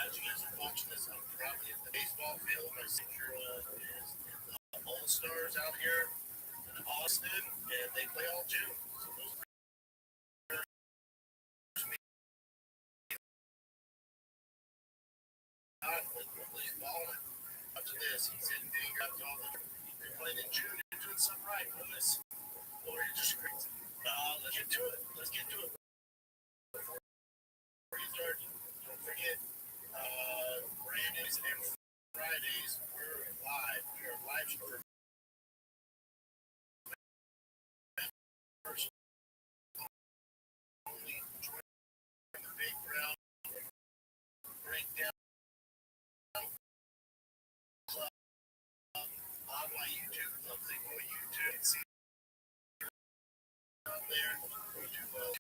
As you guys are watching this, I'm probably in the baseball field. My signature is the All Stars out here in Austin, and they play all June. So those Woodley's balling. Up to this, he's hitting finger up to all the. You're playing in June. You're doing something right, Lewis. Or you're just crazy. Let's get to it. Let's get to it. Before you start, don't forget. Fridays and Fridays, we're live. We are live streaming. Only join the big round breakdown club on my YouTube. Something on YouTube. And see out there. YouTube.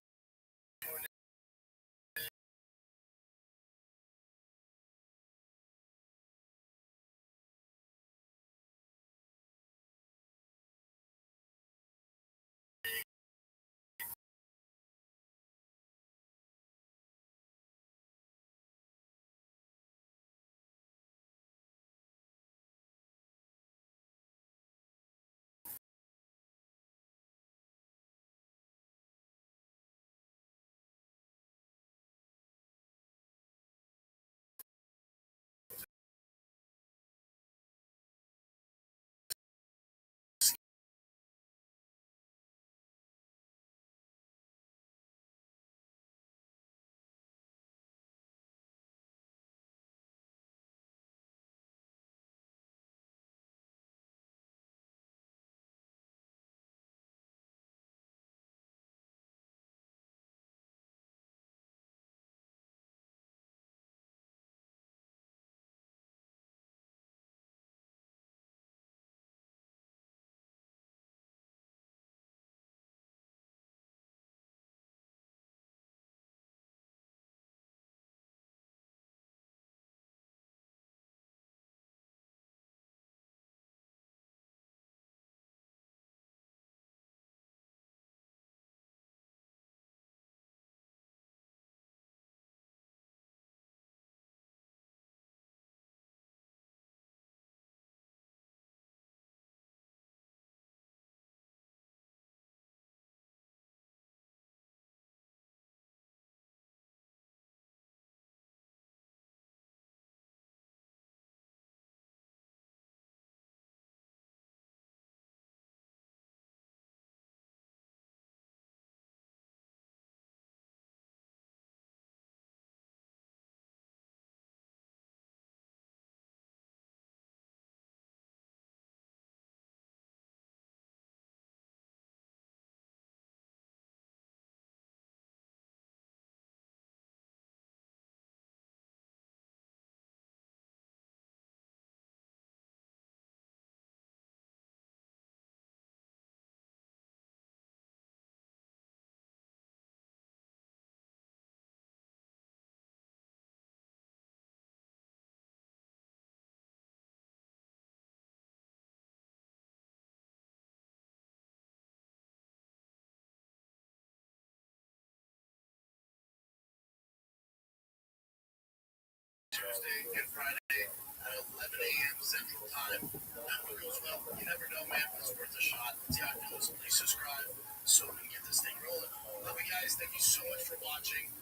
Tuesday and Friday at 11 a.m. Central Time. That one goes well. You never know, man. It's worth a shot. See how it goes. Please subscribe so we can get this thing rolling. Love you guys. Thank you so much for watching.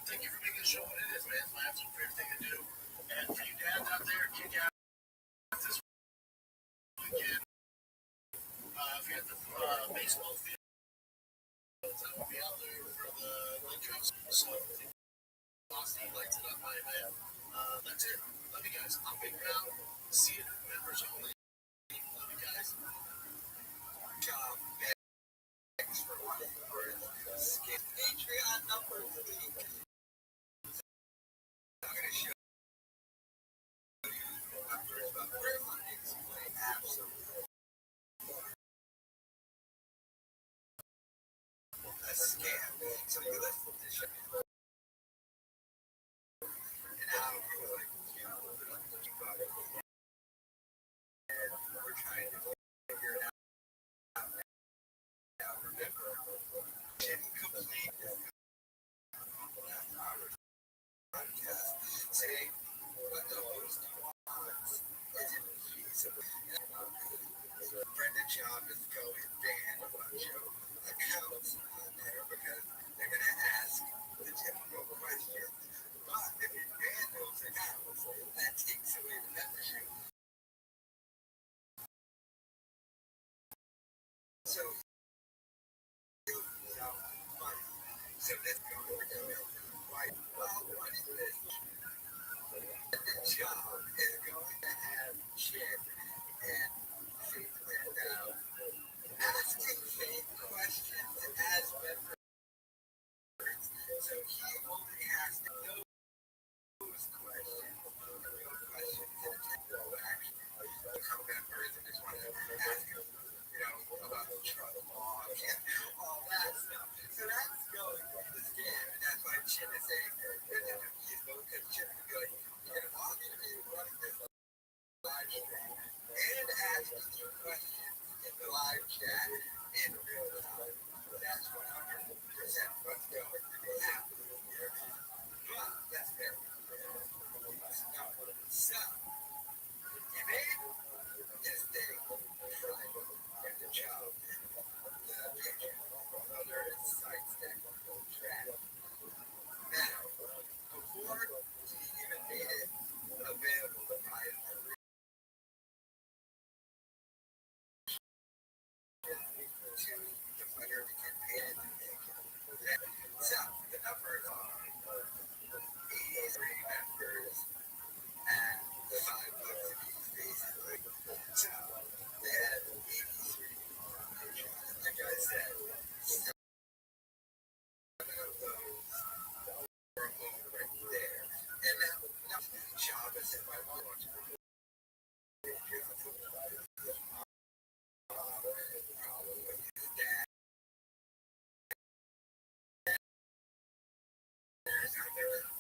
Thank you for making the show what it is, man. It's my absolute favorite thing to do. And for you dads out there, kick ass this weekend. If you're at the baseball field, I will be out there for the Lakers. So, Austin lights it up, my man. That's it. Love you guys. I'm Big Brown. See you. Members only. Love you guys. Thanks for watching. Patreon number 3. I'm going to show you numbers, but we're going to explain absolutely a scam. So you listen to the show and how you like, and we're trying to figure it out now. Remember, incomplete podcast saying what the host wants isn't feasible. Brendan Schaub is going to ban a bunch of accounts on there because they're going to ask the typical questions. But if you ban those accounts, that takes away the membership. So, money. So let's go over why. Well, what is this? The job is going to have Chin and Faithland out asking Faith questions as members. So he only has to know those questions, the real questions, and technical actually become members and just want to ask him, about Trump law and all that stuff. So that's going to be the scam, and that's why Chin is saying, he's going because Chin will be like, I'm going to be running this live stream and asking you questions in the live chat in real time. That's 100% what's going to be happening here. But that's very so, you made this thing private and the job the picture of other sites that will track. Now, before he even made it available to buy it to the winner to get paid. So, the numbers are 83 members and $5 a piece, basically. So, they had 83 patrons. Like I said, 7 of those were already there. And now, Chavez and my mom watch problem with his dad.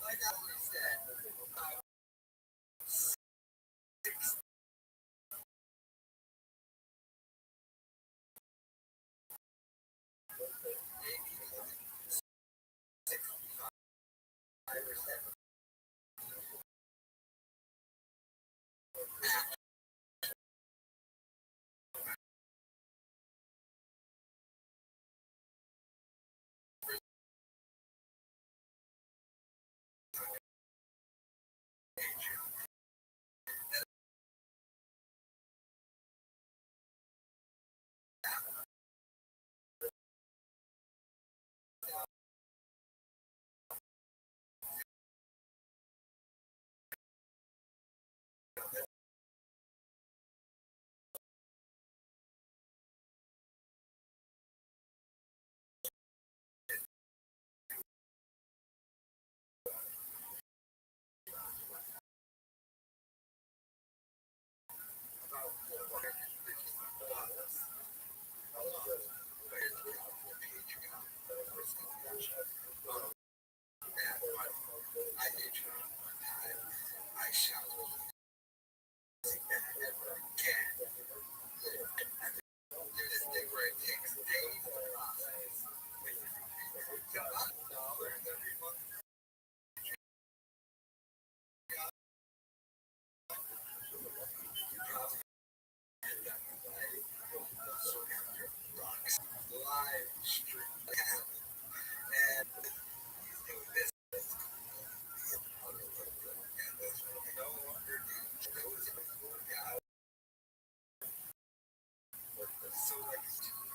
Like I always said, about 6 maybe 65 or 7 I shall never again. Do this thing where it takes days to process. $1,000 every month. So like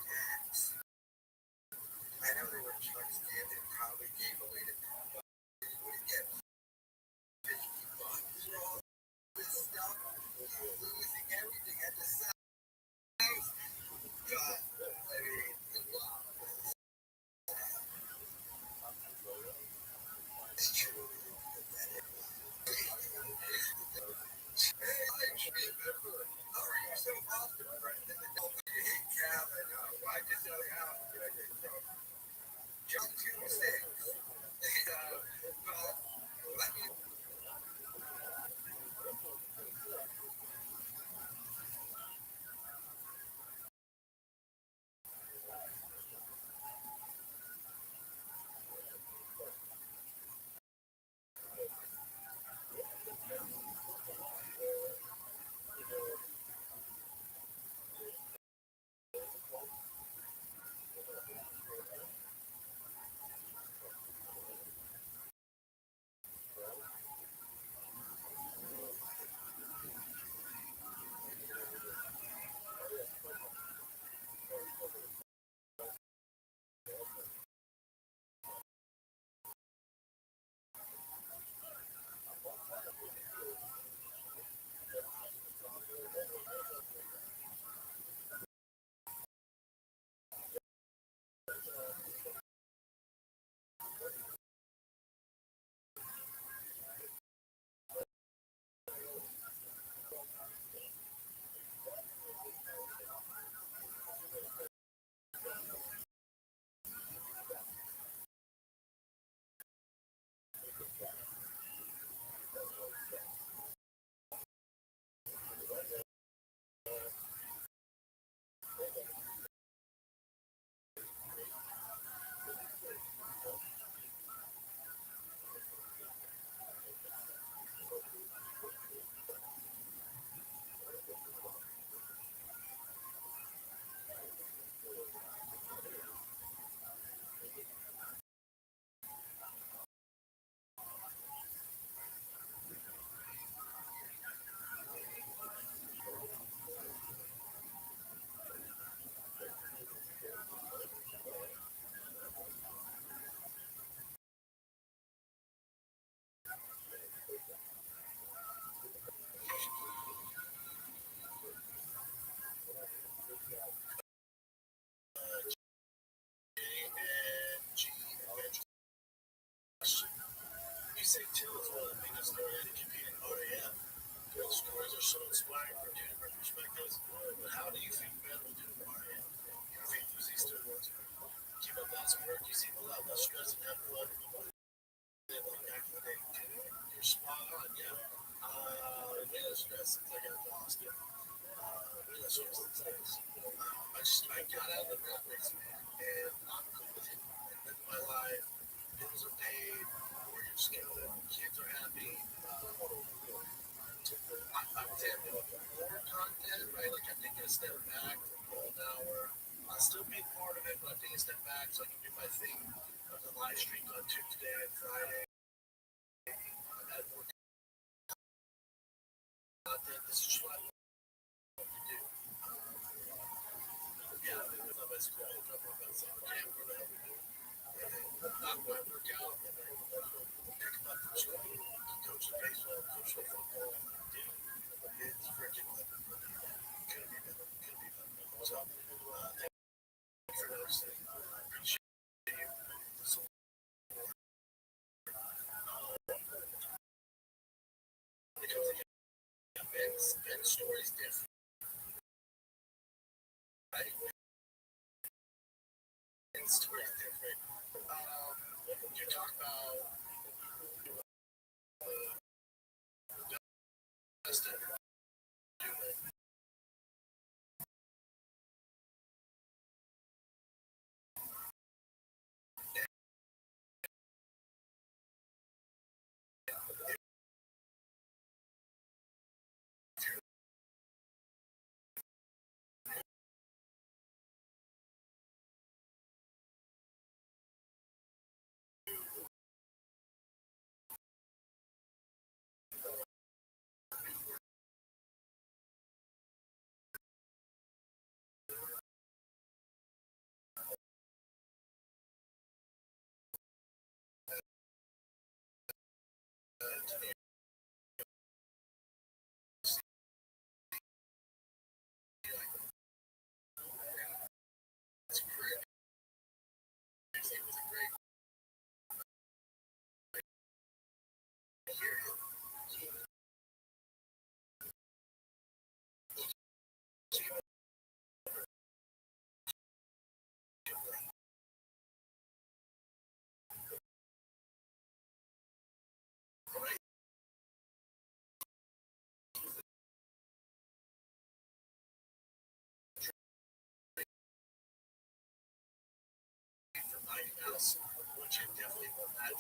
cats. I know they were chucks and they probably gave away the what do you get? 50 bucks for all this stuff. You're losing everything at the house. God, I mean, wow. It's true. Hey, I remember. How are you so often, right? Hey, Calvin, why just tell you how John Tuesday? Well, let me you say too as well. I think a story that can be an RAF. Those stories are so inspiring from different perspectives. But how do you think men will do RAF? You think those these stories keep up lots of work, you seem a lot less stress and have fun. Like back in the day, you're spot on, yeah. Way less stress since I got to Austin. Way less stress since I got out of the rat race, and I'm cool with it. And living my life, bills are paid, mortgage good, kids are happy. I would say I'm doing more content, right? Like I'm taking a step back from Golden Hour. I'll still be part of it, but I'm taking a step back so I can do my thing of the live streams on Tuesday and Friday. I've had more content. This is just what I love to do. Yeah, I love my school. I drop off outside the camp, where the hell we do. And then knock my workout, and then pick them up from school, coach the baseball, coach the football, dude. It's freaking could be better. Could be better. So, thank you for noticing. I appreciate you. So, because again, Ben's story is different, right? Ben's story is different. You talk about best of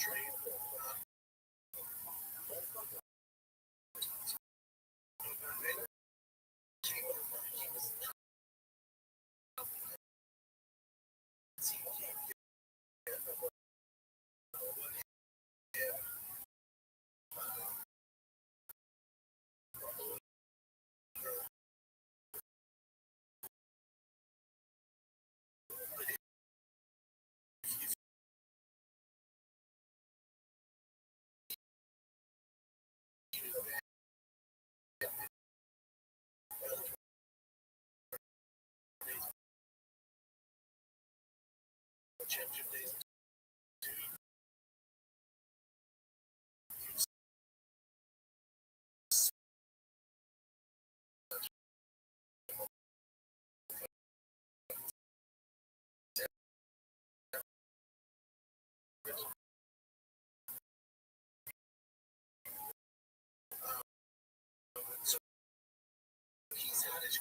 train. Change of days. So he's had his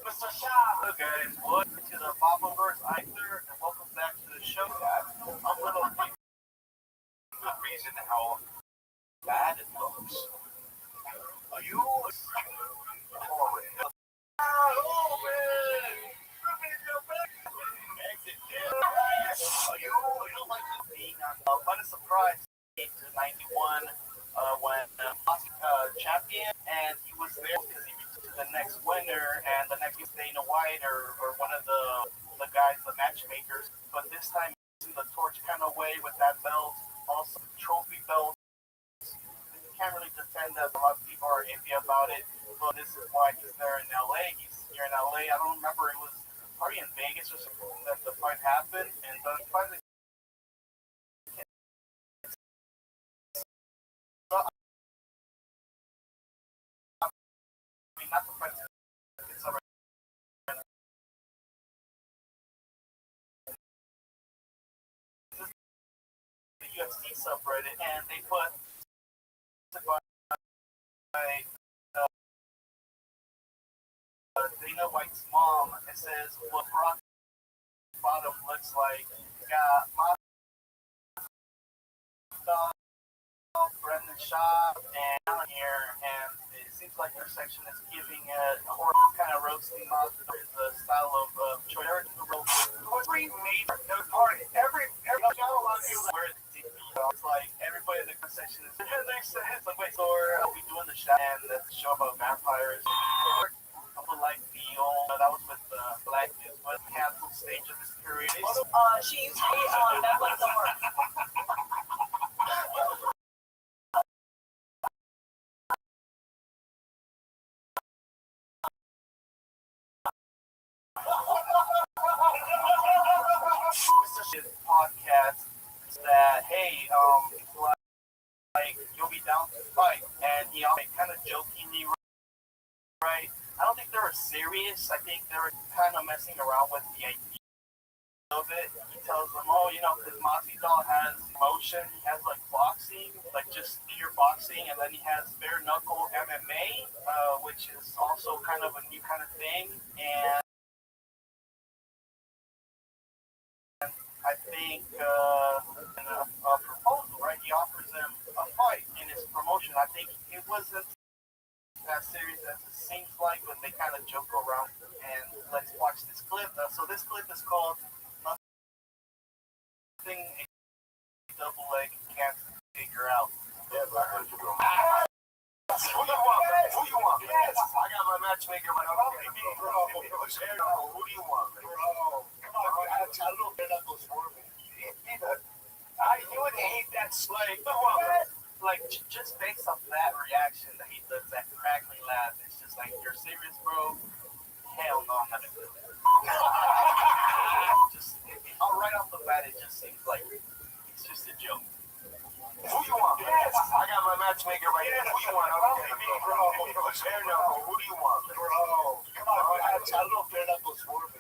Mr. Shah, guys, welcome to the Bobberverse Either, and welcome back to the show, guys. I'm a little bit good reason how bad it looks. Are you? What a surprise! To 91 when champion, and he was there because he reached to the next winner, and the next was Dana White or one of the guys, the matchmakers. But this time, using the torch kind of way with that belt, also trophy belt. You can't really defend that. A lot of people are iffy about it. But this is why he's there in LA. He's here in LA. I don't remember, it was probably in Vegas or something that the fight happened, and the fight. Not the fight. It's already the UFC subreddit, and they put Dana White's mom. It says what Brock Bottom looks like. Got Brendan Shaw and Alan here, and it seems like their section is giving a horror kind of roasting off the style of choice. Every major party, every where it's like everybody in the section is it's like, wait, so are we doing the show and the show about vampires? I would like the old that was with Black News, what canceled stage of this period. She used to be on Netflix somewhere. Podcast that hey, like you'll be down to fight, and he kind of jokingly, right? I don't think they were serious. I think they were kind of messing around with the idea of it. He tells them, oh, because Masvidal has motion, he has like boxing, like just pure boxing, and then he has bare knuckle MMA, which is also kind of a new kind of thing, and I think in a proposal, right? He offers him a fight in his promotion. I think it wasn't as serious as it seems like, but they kind of joke around. And let's watch this clip. So this clip is called "Nothing Double Leg Can't Figure Out." who you want? Yes. I got my matchmaker, but I'm okay, bro. Who do you want, man? Bro, come on, I don't know if that goes for me. You would hate that slave. Like just based off that reaction, that crackling laugh, it's just like, you're serious, bro? Hell no, I'm not gonna do that. Just right off the bat, it just seems like it's just a joke. Who you want? Yes. I got my matchmaker right here. Who you want? I'm okay, bro. Who do you want, bro? Come on, I don't know if that goes for me.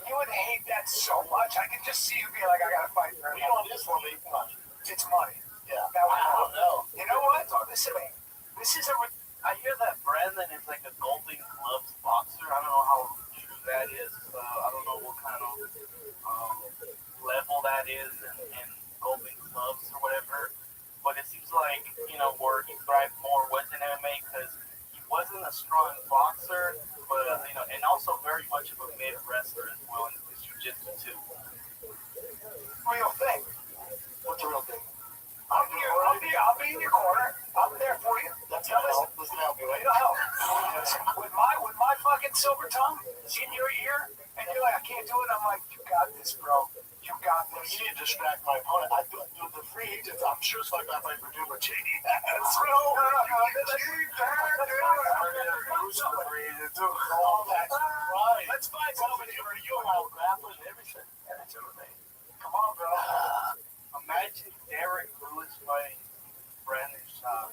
You You would hate that so much. I could just see you be like, I gotta fight for it. You know what it is for me? Money. It's money. Yeah. That I don't know. You know what? This is a. I hear that Brandon is like a Golden Gloves boxer. I don't know how true that is. I don't know what kind of level that is in Golden Gloves or whatever. But it seems like, where he thrived more was in MMA because he wasn't a strong boxer, but, and also very much of a mid wrestler as well in his jiu-jitsu too. Real thing. What's the real thing? I'll be in your corner. I'm there for you. That's how help. Listen to help you, right? It'll help. With my fucking silver tongue in your ear, and you're like, I can't do it. I'm like, you got this, bro. You got You this. need to distract my opponent. I do the free agents. I'm sure it's like that fight for Duke, but JD. All that's right. Let's find somebody For you and I'll grapple and everything. Come on, bro. Imagine Derek Lewis fighting Brandon Shaw.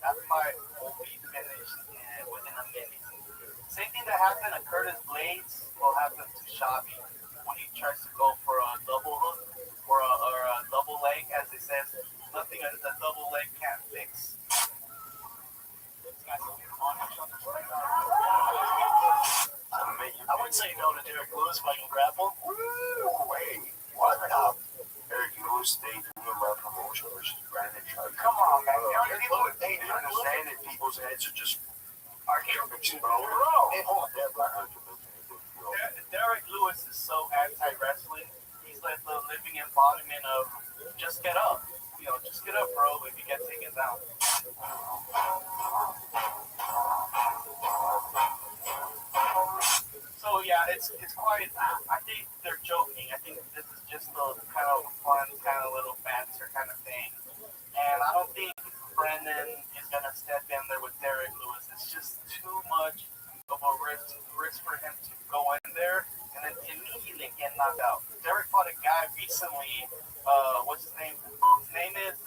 That fight will be finished within a minute. Same thing that happened to Curtis Blades will happen to Shabby when he tries to go for a double hook or a double leg, as it says. Nothing a double leg can't fix. I would say no to Derek Lewis if I can grapple. Wait, what up? Derek Lewis, they do my promotion versus Brandon Shaw. Come on, man. They understand that people's heads are just Bro. Hey, hold on, Derek Lewis is so anti-wrestling. He's like the living embodiment of just get up. Just get up, bro, if you get taken down. So yeah, it's quite. I think they're joking. I think this is just a kind of fun, kind of little banter kind of thing. And I don't think Brandon is gonna step in there with Derek Lewis. It's just too much of a risk for him to go in there and then immediately get knocked out. Derek fought a guy recently. What's his name? His name is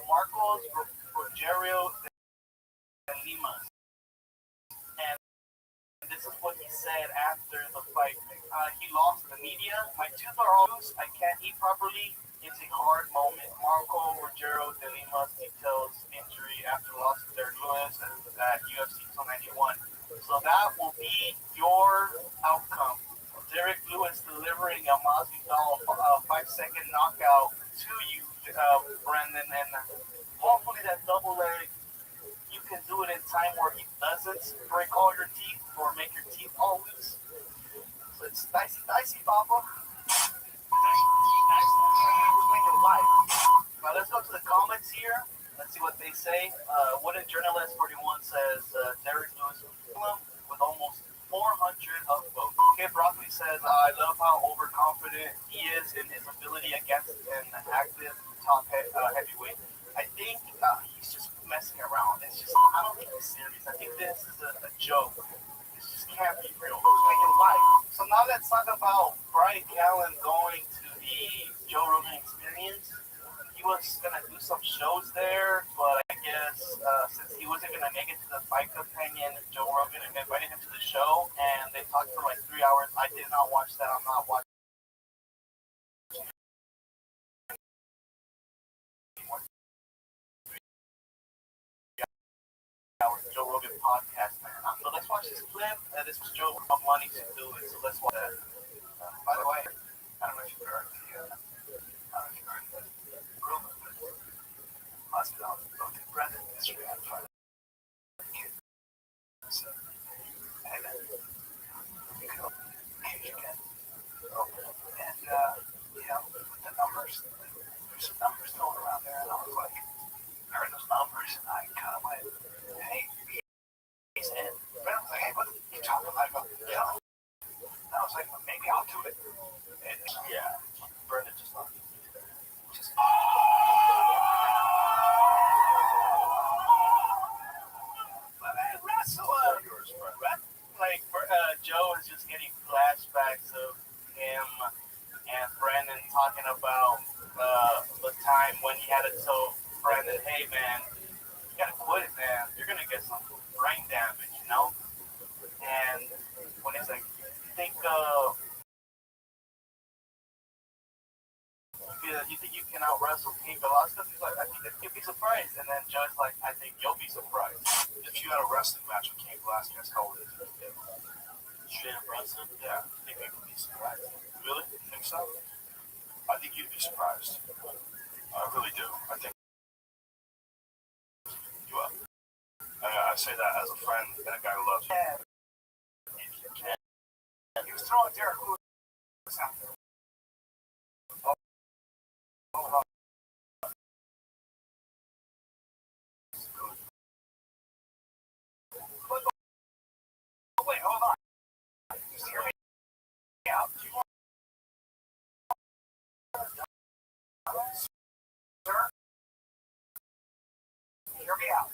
Marcos Rogerio de Lima. And this is what he said after the fight. He lost the media. My teeth are all loose. I can't eat properly. It's a hard moment. Marco Rogerio de Lima details injury after loss to Derek Lewis at UFC 291. So that will be your outcome. Derek Lewis delivering a Masvidal 5-second knockout to you, Brendan, and hopefully that double leg, you can do it in time where he doesn't break all your teeth or make your teeth all loose. So it's dicey, Papa. Now let's go to the comments here. Let's see what they say. Wooden Journalist 41 says Derek Lewis with almost 400 upvotes. Kid Broccoli says, I love how overconfident he is in his ability against an active top heavyweight. I think he's just messing around. It's just, I don't think he's serious. I think this is a joke. This just can't be real. It's making life. So now let's talk about Brian Callen going to the Joe Rogan Experience. He was going to do some shows there, but I guess since he wasn't going to make it to the Fight Companion, Joe Rogan invited him to the show, and they talked for like 3 hours. I did not watch that. I'm not watching. Joe Rogan podcast, man. So let's watch this clip. This was Joe of Money to do it, so let's watch that. By the way, I don't know if you've heard this. Masvidal, Brandon, yesterday on Friday. So, hey man, you can open the cage again. And, with the numbers, there's some numbers going around there, and I was like, I heard those numbers, and I kind of went, hey, he's in. Brandon was like, hey, what are you talking about? I go, yeah. And I was like, well, maybe I'll do it. And yeah, Brandon just thought, just. Joe is just getting flashbacks of him and Brandon talking about the time when he had to tell Brandon, hey man, you gotta quit it, man. You're gonna get some brain damage, And when he's like, think can out wrestle Cain Velasquez? He's like, I think that you'll be surprised. And then Joe's like, I think you'll be surprised. If you had a wrestling match with Cain Velasquez, how would it be? Straight up wrestling? Yeah, I think you could be surprised. Really? You think so? I think you'd be surprised. I really do. I think you will. I say that as a friend and a guy who loves you. He was throwing Derek Lewis out there. Wait, hold on. Just hear me out. Do you want, sir? Hear me out.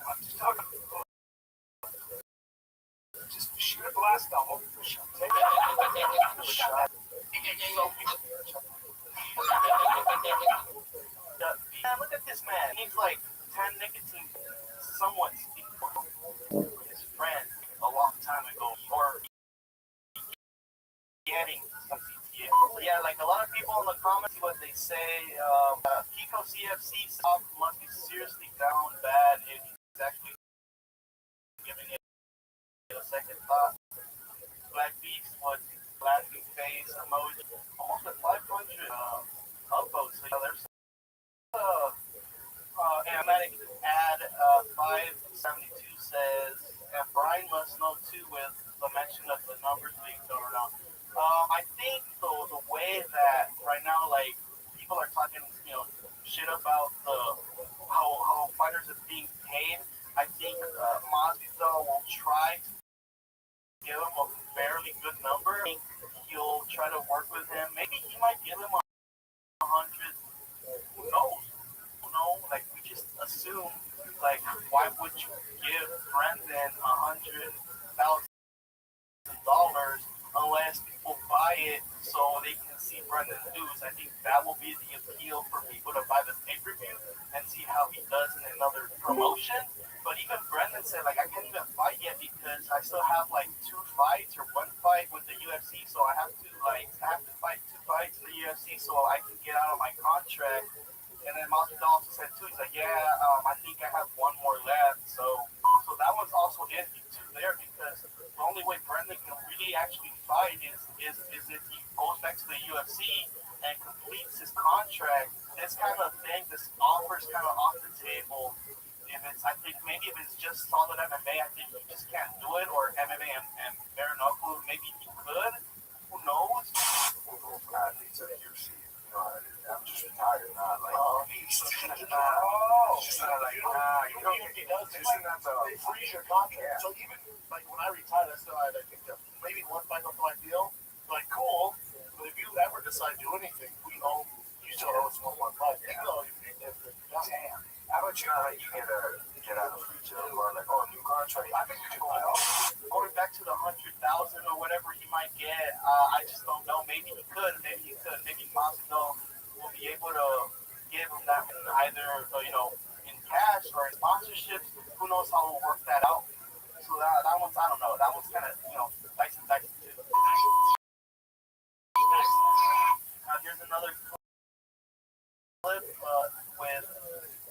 I'm just talking. Just shoot a blast double. Take it. Shot. Yeah, look at this man. He's like 10 nicotine, somewhat his friend a long time ago, or getting some CTA. Yeah, like a lot of people in the comments, what they say, Kiko CFC stock must be seriously down bad if he's actually giving it a second thought. Black Beast was laughing face emoji, almost at 500 upvotes. So there's animatic ad 572 says, and Brian must know too with the mention of the numbers being thrown around. I think the way that right now, like, people are talking, shit about how fighters are being paid. I think Masvidal will try to give him a fairly good number. I think he'll try to work with him. Maybe he might give him 100. Who knows? Like, we just assume, like, why would you give Brendan $100,000 unless people buy it so they can see Brendan lose? I think that will be the appeal for people to buy the pay-per-view and see how he does in another promotion. But even Brendan said, like, I can't even fight yet because I still have, like, 2 fights or 1 fight with the UFC, so I have to fight 2 fights in the UFC so I can get out of my contract. And then Masvidal also said too, he's like, I think I have 1 more left. So that one's also iffy too there because the only way Brendan can really actually fight is if he goes back to the UFC and completes his contract. This kind of thing, this offer's kind of off the table. I think maybe if it's just solid MMA, I think he just can't do it, or MMA and bare knuckle, maybe he could. Who knows? Athletes at the UFC. I'm just retired, not like, he's just not like, he does this, they freeze your contract. So even, like, when I retired, I still had, I think, maybe 1 fight up my deal. Like, cool, but if you ever decide to do anything, you still owe us 1 more fight. Damn. How about you? Get out of free jail or like, new contract? I think you should go out. Going back to the 100,000 or whatever he might get, I just don't know. Maybe he could. Maybe Masvidal will be able to give him that either, in cash or in sponsorships. Who knows how we'll work that out? So that one's, I don't know. That one's kind of, dicey too. Here's another clip with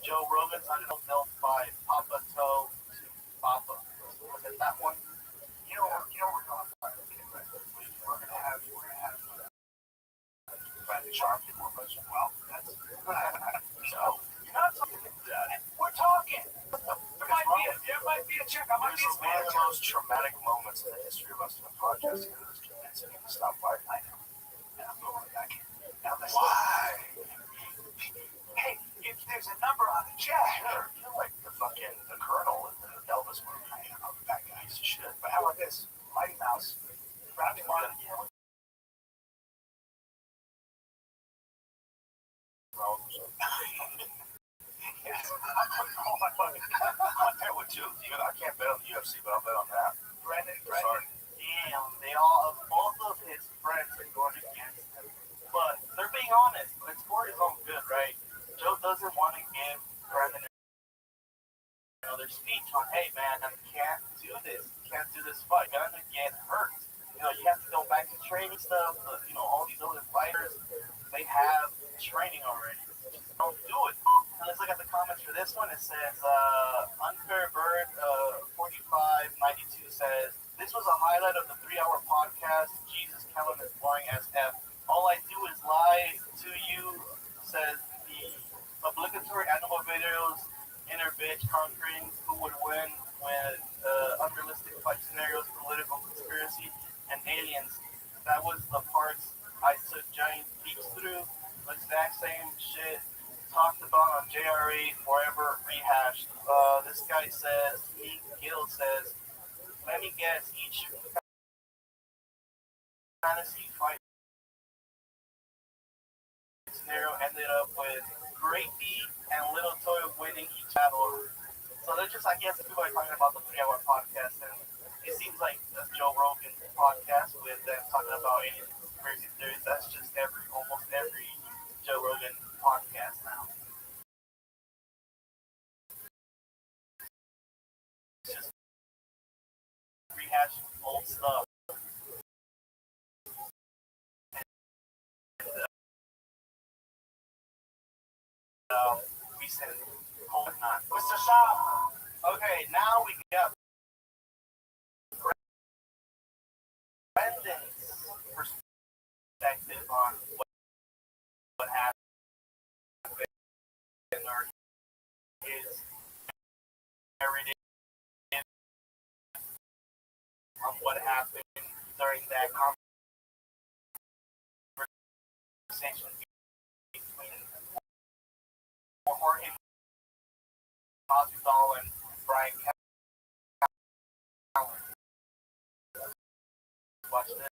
Joe Rogan talking about they'll buy Papa Toe to Papa. Was it that one? We're going to fight. We're going to have Brandon Sharp get more money. Well, that's so you're not talking that. We're talking. There might be a check. I might be a one of the most traumatic moments in the history of us in the podcast. It was convincing him to stop fighting. I know. And I'm going back. Now that's why. Hey, if there's a number on the check, sure. You're like the colonel in the Elvis movie. I'm a bad guy, piece of shit. But how about this? Mighty Mouse. Robbie Martin. I'm with you. I can't bet on the UFC, but I'll bet on that. Brendan. Damn, both of his friends are going against him. But they're being honest. It's for his own good, right? Joe doesn't want to give Brendan another speech on, hey man, I can't do this. Can't do this fight. You're gonna get hurt. You have to go back to training stuff. All these other fighters. they have training already. Just don't do it. And let's look at the comments for this one. It says, Unfair Bird 4592 says, this was a highlight of the 3-hour podcast. Jesus, Kellen is boring as F. All I do is lie to you, says the obligatory animal videos, inner bitch conquering who would win with unrealistic fight scenarios, political conspiracy, and aliens. That was the parts I took giant leaps through. The exact same shit talked about on JRE forever rehashed. This guy says, Gil says, let me guess, each fantasy fight scenario ended up with Great B and Little Toy winning each battle. So they're just, I guess, people are talking about the 3-hour podcast, and it seems like the Joe Rogan podcast with them talking about any conspiracy theories. That's just almost every Joe Rogan podcast now. It's just rehashing old stuff. Recent whatnot. Mr. Shop. Okay, now we got Brendan's perspective on what happened or his narrative on what happened during that conversation between Jorge Masvidal and Brian Callen. Watch this.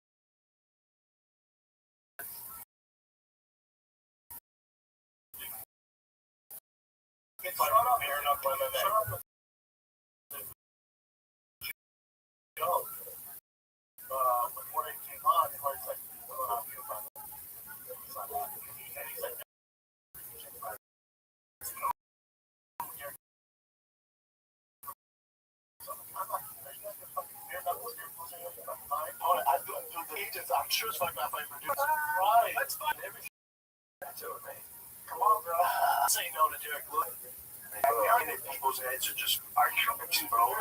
Shut up. You're not playing that. Shut up. Before they came on, it was like, what do you about it? And he's like, I do the agents. I'm sure it's like that by producer. Right. That's fine. Everything. That's it, man. Come on, bro. Say no to Derek Lewis. And people's heads are just, are you bro?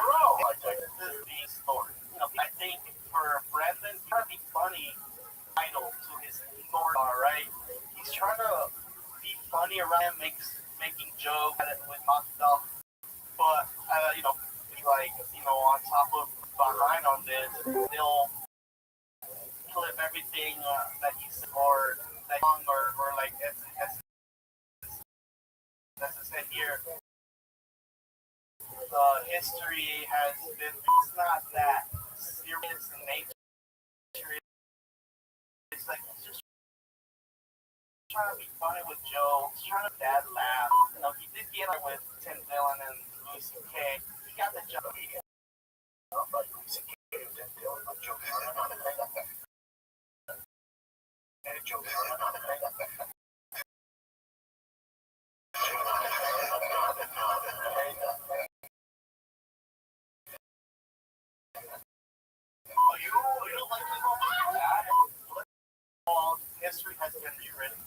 Like that. This is the story. You know, I think for Brandon, he's trying to be funny, idol to his story, right? He's trying to be funny around making jokes with Masvidal, but you know, like, you know, on top of behind on this, they'll clip everything that he said or that song or like as I said here. The history has been, it's not that serious in nature. It's like he's just trying to be funny with Joe. He's trying to dad laugh. You know, he did get it with Tim Dillon and Louis C.K. He got the job. Like Louis C.K. and Tim Dillon, like Joe. And Joe. History has been rewritten.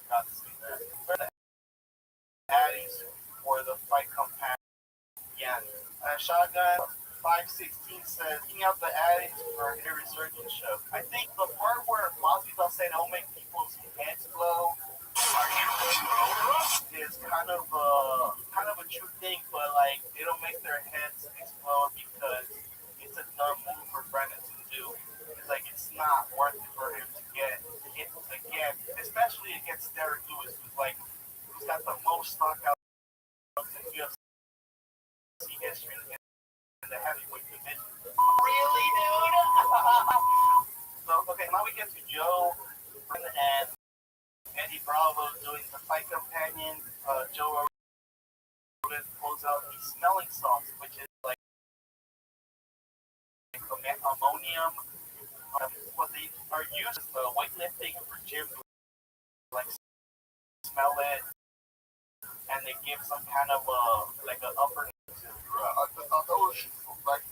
Got to see that. For the Addies or the fight companion. Yeah. Shotgun 516 says, "King out the Addies for a resurgence show." I think the part where Masvidal said it'll make people's heads blow is kind of a true thing, but like it'll make their heads explode because it's a dumb move for Brandon to do. It's like it's not worth it for him to get hit again, especially against Derek Lewis, who's got the most knockouts in UFC history in the heavyweight division. Really, dude? So okay, now we get to Joe and Eddie Bravo doing the fight companion. Joe Rogan pulls out the smelling salts, which is like ammonium. What they are used is weightlifting for gym, like smell it, and they give some kind of like an upper. I know it's like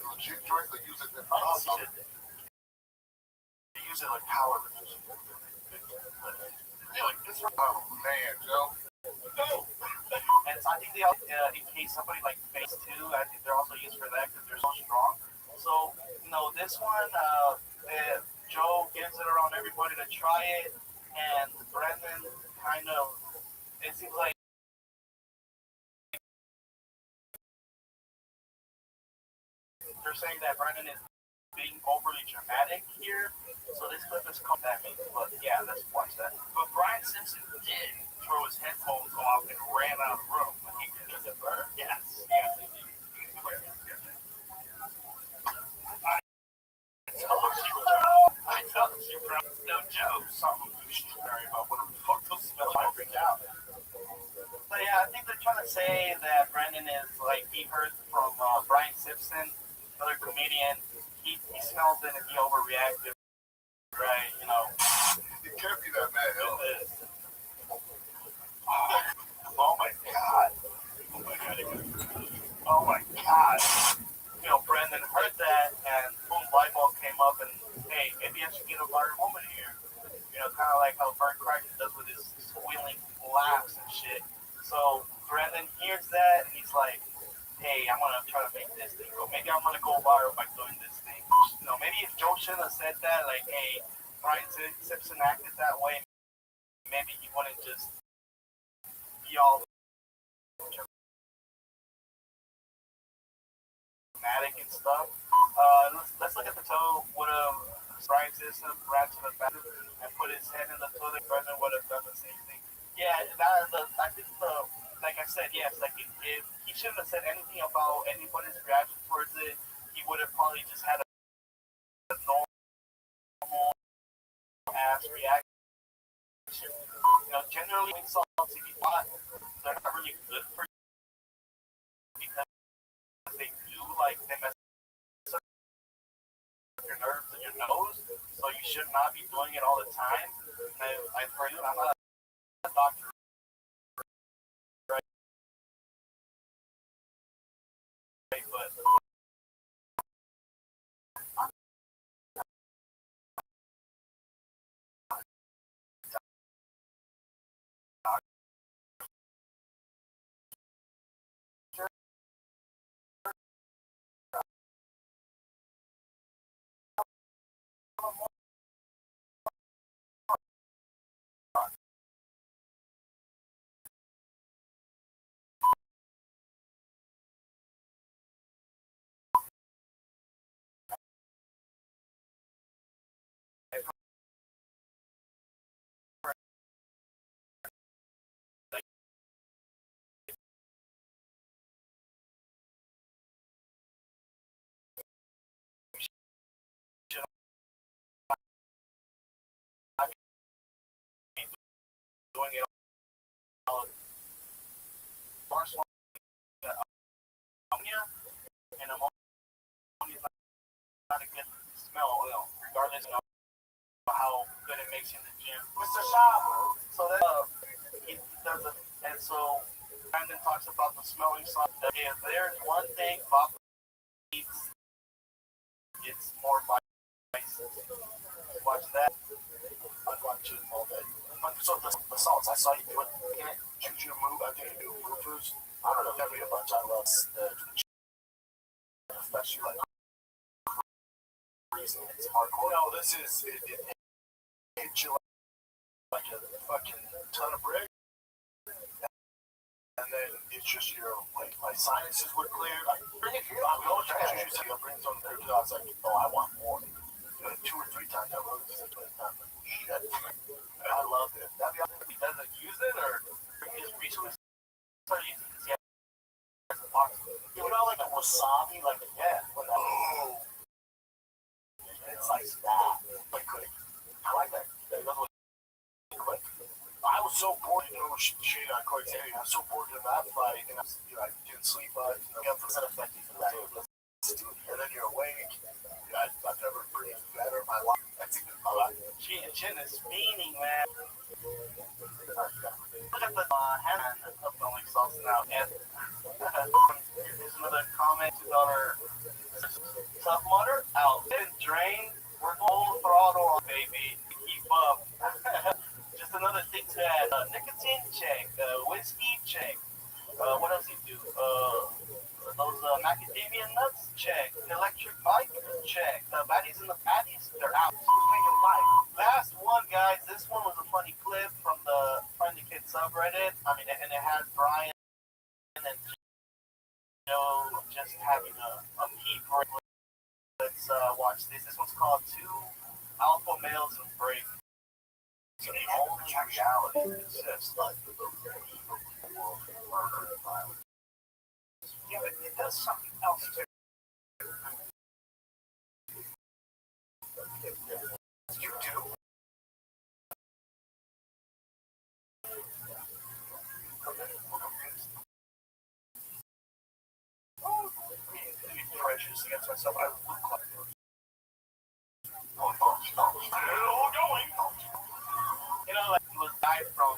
legit joints that use it in the hospital. They use usually like power position. Really, it's Oh man, Joe. And so I think they also, in case somebody like phase 2, I think they're also used for that because they're so strong. So, this one, Joe gives it around everybody to try it, and Brendan kind of, it seems like they're saying that Brendan is being overly dramatic here. So this clip is called that means, but yeah, let's watch that. But Brian Simpson did throw his headphones off and ran out of the room when he did it burn. Yes. Yes. I told you, bro. No joke. Something extraordinary about what the fuck those smells. I freaked out. But yeah, I think they're trying to say that Brendan is like he heard from Brian Simpson, another comedian. He smells it and he overreacted, right? It can't be that bad, hell. Oh my god. Oh my god. Brendan heard that and boom, light bulb came up and hey, maybe I should get a viral moment here. Kind of like how Bert Kreischer does with his squealing laughs and shit. So Brendan hears that and he's like, hey, I'm gonna try to make this thing go. Maybe I'm gonna go viral by doing this thing. Maybe if Joe shouldn't have said that, like, hey, Brian Simpson acted that way, maybe he wouldn't just be all dramatic and stuff. Let's look at the toe. Would have Brian Simpson ran to the bathroom and put his head in the toilet? Brendan would have done the same thing. Yeah, I think like I said, yes, like if he shouldn't have said anything about anybody's reaction towards it, he would have probably just had a normal ass reaction. Generally insults, if you thought they're not really good for you because they do they mess up your nerves and your nose, so you should not be doing it all the time. I've heard it. I'm not a doctor. But doing it all. Ammonia and ammonia is not a good smell, regardless of how good it makes you in the gym. Mr. Shab. So that he does it, and so Brandon talks about the smelling salt. If there's one thing Bob needs, it's more vices. Watch that. I'd watch it all day. So the salts, I saw you do it. Juju move, I think you do movers. I don't know, every a bunch. I love the especially like reason it's hardcore. No, this is it hits you like a fucking ton of brick. And then it's just like my sinuses were cleared. I'm going to Juju said I'll bring some there too. I was like, oh, I want more. 2 or 3 times I wrote this at 20 times. Like, shit. I love it. He doesn't use it, or he just recently started using it because he has a box. Like a wasabi, like when that. It's like that. Like quick. I like that. That goes really quick. I was so bored, shit on Cortez. I was so bored in that fight, and I didn't sleep. It's effective for that. And then you're awake. I've never breathed better in my life. That's a good call. Chin is fiending, man. Look at the hand of throwing sauce now. And here's another comment about our Tough Mudder out. Drain. We're going full throttle on baby. Keep up. Just another thing to add. Nicotine check. Whiskey check. What else you do? Those macadamia nuts check. Electric bike check. The baddies and the fatties, they're out. Your life. Last one, guys. This one was a funny clip from the Find the Kid subreddit. I mean, and it has Brian and Joe just having a pee break. Let's watch this. This one's called Two Alpha Males and Break. So the only reality exists like the world of murder and violence. Yeah, but it does something else too. You do. Prejudice against myself, I would call it. Going. You know, like he was a guy from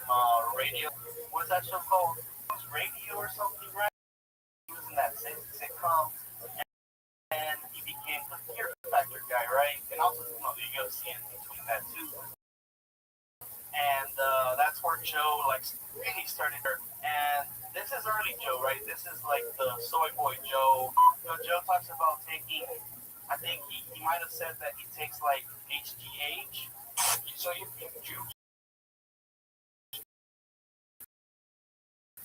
radio. What's that show called? It was Radio or something, right? He was in that sitcom, and he became the Fear Factor guy, right? And also, you know, the UFC in between that too. And that's where Joe like really started her. And this is early Joe, right? This is like the soy boy Joe. You know, Joe talks about taking. I think he might have said that he takes like HGH. So you juice.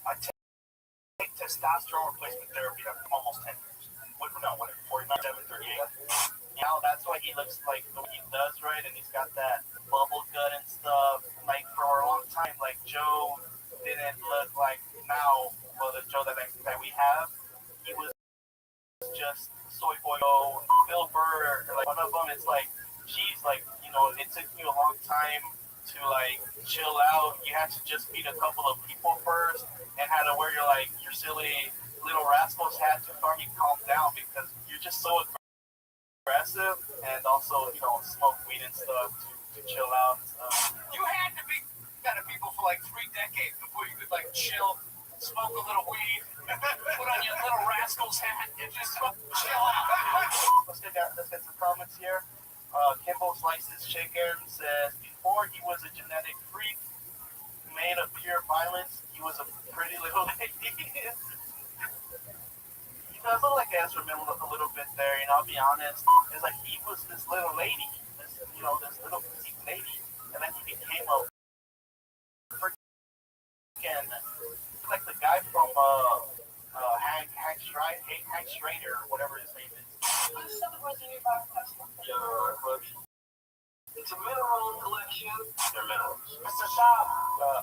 I take testosterone replacement therapy after almost 10 years. What 49, 38? Yeah, that's why he looks like the way he does, right? And he's got that bubble gut and stuff. Like for a long time, like Joe didn't look like now. Well, the Joe that we have, he was just soy boy. Bill Burr, like one of them, it's like, geez, like you know, it took you a long time to like chill out. You had to just meet a couple of people first, and had to wear your silly little rascals hat to farm you calm down because you're just so aggressive, and also you know smoke weed and stuff to chill out and stuff. You had to be kind of people for like 3 decades before you could like chill, smoke a little weed, put on your little rascal's hat, and just chill out. Let's get some comments here. Kimbo Slices Chicken says, before he was a genetic freak, made of pure violence, he was a pretty little lady. He does look like Ezra Miller a little bit there, you know, I'll be honest. It's like he was this little lady, this little petite lady, and then he became a freaking, like the guy from Hank Schrader, whatever his name is. It's a mineral collection. They're minerals. Mr. Shop.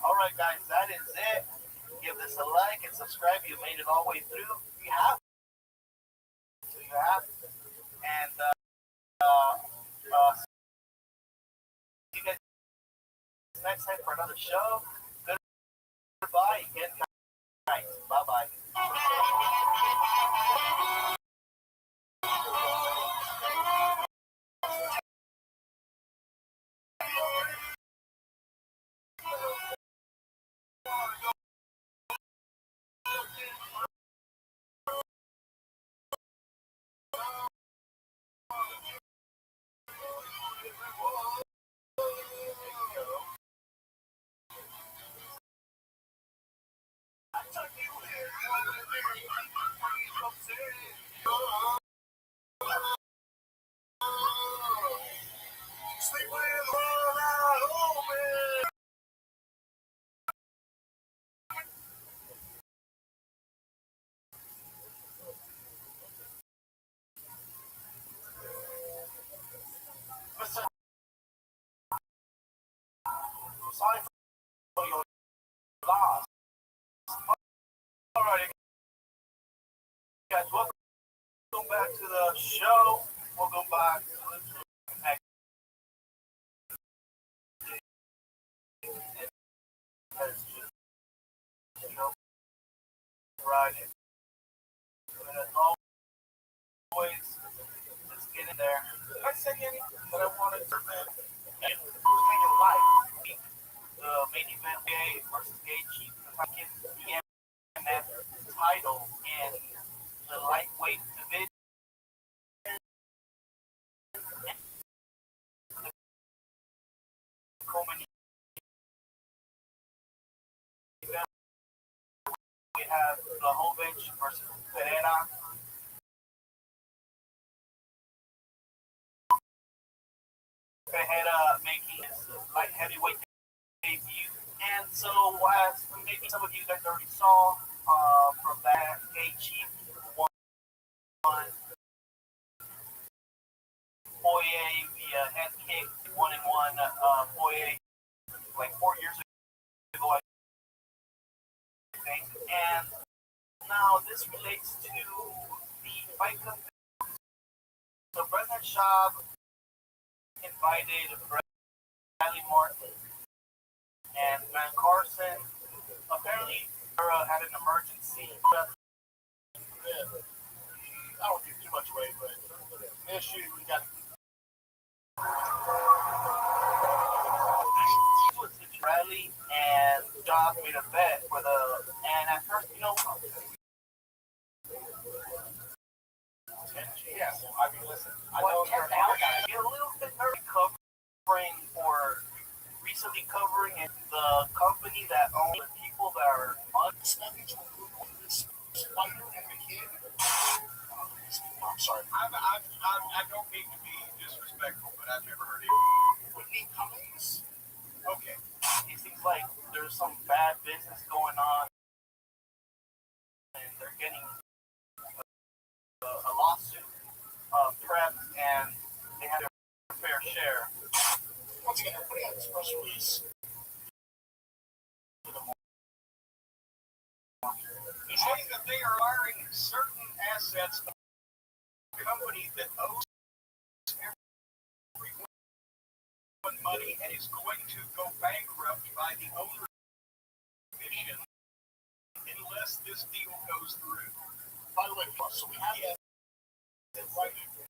All right, guys, that is it. Give this a like and subscribe. You made it all the way through. You have. So you have. And see you guys next time for another show. Goodbye. Again, guys. Bye bye. Sleep with one eye open. Sorry for your loss. Alright, guys, welcome back to the show. Welcome back to the next. Right. And as always, let's get in there. Did I say anything that I wanted to say? And who's in your life? The main event, Gay versus Gay Chief, the fucking DMF title in the lightweight division. we have Blachowicz versus Pereira. Pereira making his light heavyweight debut. And so, as maybe some of you guys already saw from that, Gaethje won Poirier via head kick, 1-1 Poirier like 4 years ago, I think. And now this relates to the fight club. So Brendan Schaub invited Bradley Martin and Van Carson. Apparently, had an emergency. I don't give too much away, but the issue we got. Bradley and Josh made a bet for and at first, Yeah, I mean, listen, I know you're a little bit nervous recently covering the company that owns the people that are I'm sorry. I don't mean to be disrespectful, but I've never heard it. Whitney Cummings? Okay. It seems like there's some bad business going on, and they're getting a lawsuit prepped, and they have their fair share. Once again, they're putting out this press release. He's saying that they are acquiring certain assets of a company that owes everyone money and is going to go bankrupt by the owner's mission unless this deal goes through. By the way, so we have it right here.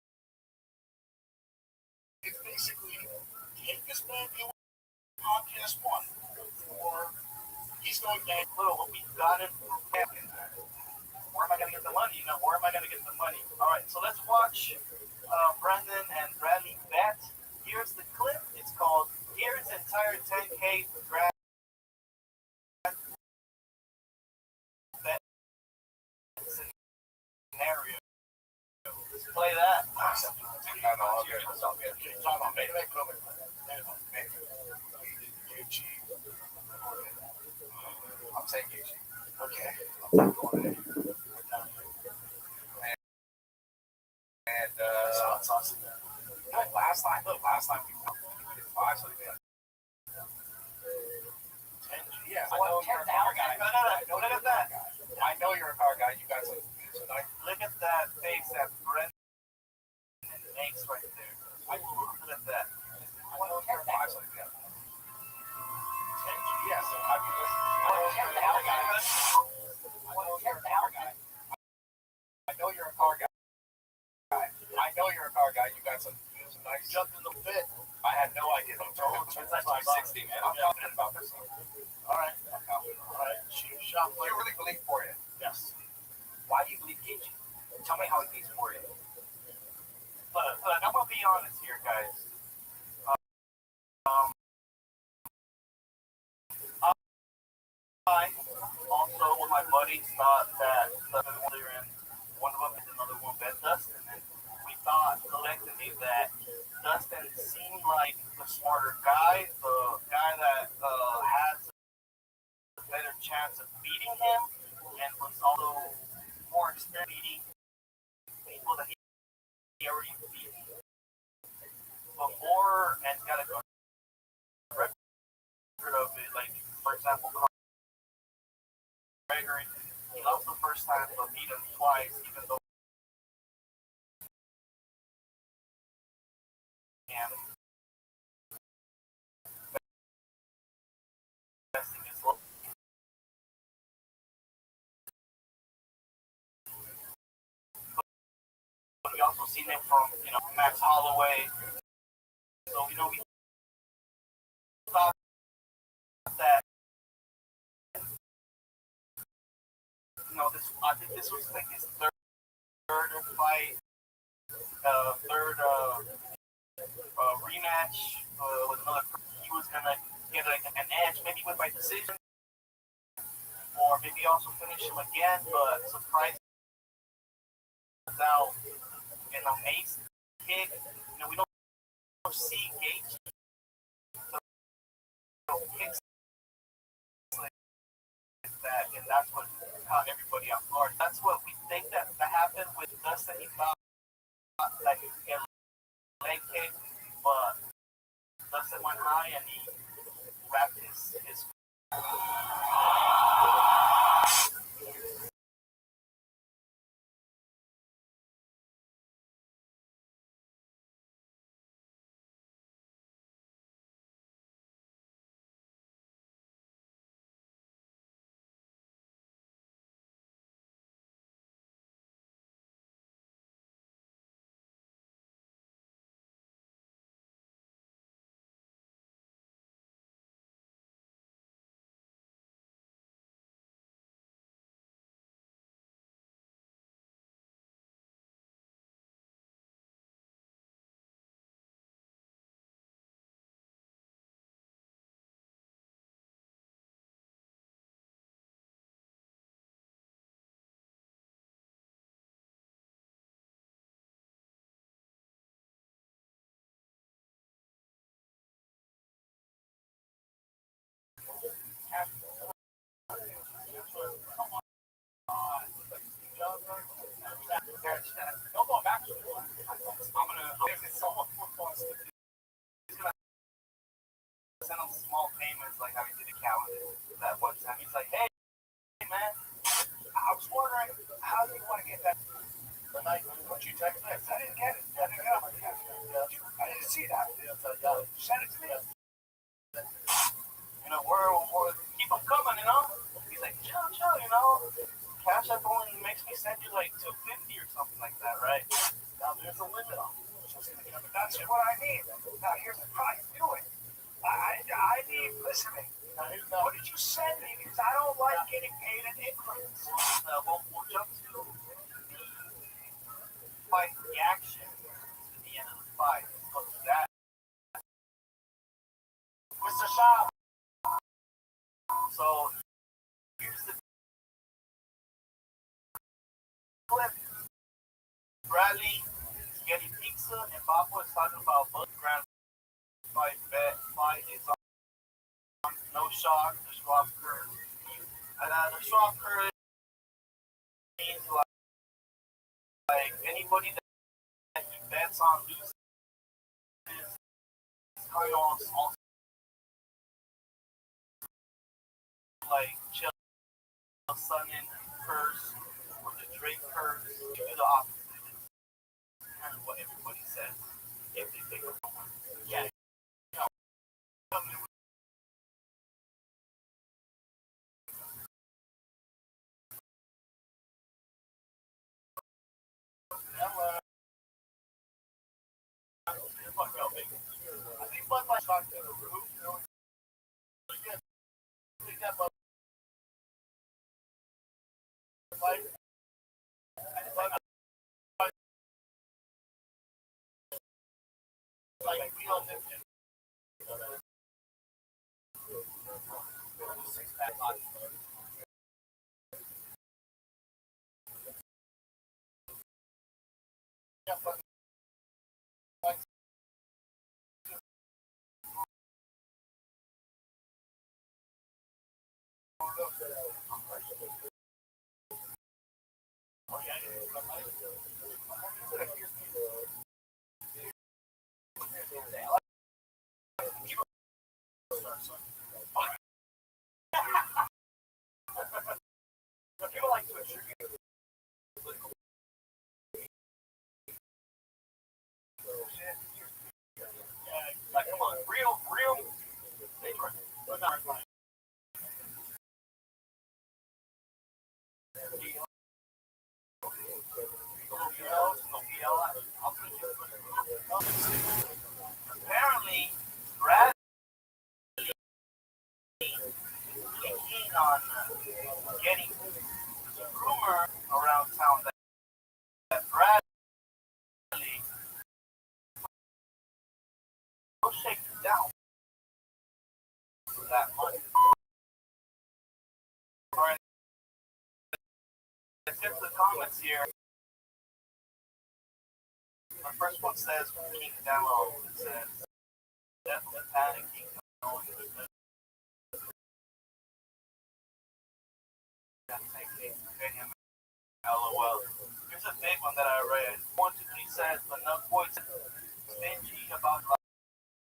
It's basically take this bad deal podcast one, or he's going back. Little, we got it. Where am I going to get the money? Where am I going to get the money? All right, so let's watch Brendan and Bradley bet. Here's the clip. It's called "Here's Entire 10K Draft Bet Scenario." Let's play that. I'm saying Gaethje. Okay. And that's awesome. Last time we did 5, so we had 10. Yeah, I know you're a car guy. Look at that. I know you're a car guy. You got some tonight. Look at that face that Brendan makes right there. Look at that. I know you're a 5, so we had 10. Yeah, so I mean, listen. I know you're a car guy. I know you're a car guy. You got some nice jump in the fit. I had no idea. I'm told it's like 560, man. I'm confident about this. All right. I'm confident. All right. You really believe for it? Yes. Why do you believe Gaethje? Tell me how he beats for it. But I'm gonna be honest here, guys. I also, with my buddies, thought that one of them is another one bet Dustin, and we thought collectively that Dustin seemed like the smarter guy, the guy that has a better chance of beating him, and was also more experienced beating people that he already beat before, and got a good record of it. Like, for example, Gregory, he lost the first time, but beat him twice, even though investing is low. But we also seen it from, Max Holloway. So, we thought that, I think this was like his third fight, third rematch with another. He was gonna get an edge, maybe win by decision. or maybe also finish him again, but surprise out an amazing kick. We don't see Gates kicks like that, and that's what caught everybody off guard. That's what we think that happened with Dustin. He thought like a leg kick, but Dustin went high and he wrapped his no going back to it. I'm gonna make it so much more fun. He's gonna send him small payments like how he did a calendar that one time. He's like, hey man, I was wondering how do you want to get that the night what you texted me? I didn't get it. I didn't get it. I didn't see that. Send it to me. We're keep them coming, He's like, chill, Cash App only makes me send you like $250 or something like that, right? Now there's a limit on it. That's what I need. Now here's the price. Do it. I need listening. What did you send me? Because I don't like getting paid in increments. We'll jump to the fight reaction to the end of the fight. Let's go to that. Mr. Shaw. So here's the clip. Bradley is getting pizza, and Bob was talking about grand fight is on no shock. The Schwab curve, and the Schwab curve means like anybody that he bets on loses. Kind of also like chill, Sutton curse or the Drake curse. You do the opposite. Kind of what everybody says if they think of one. Yeah. I think Bud Light talked to the roof. Like we all live in six-pack body. People like to attribute like come on, real but not right. Apparently, Brad keen on getting the rumor around town that Bradley will shake you down for that money. let's get to the comments here. My first one says from King Demo. It says definitely panicking. LOL. Here's a big one that I read. 123 says the Nut Boy stingy about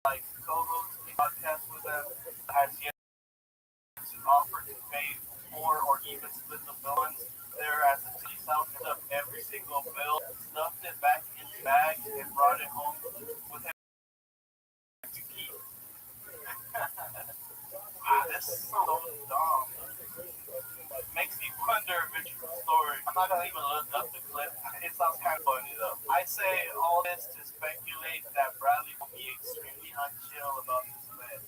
like co-host the podcast with them has yet to offer to pay for or even split the villains there as the city south up every single bill, stuffed it back in his bag and brought it home with him to keep. This is so dumb. Makes me wonder if it's a story. I'm not gonna even look up the clip. It sounds kind of funny though. I say all this to speculate that Bradley will be extremely unchill about this event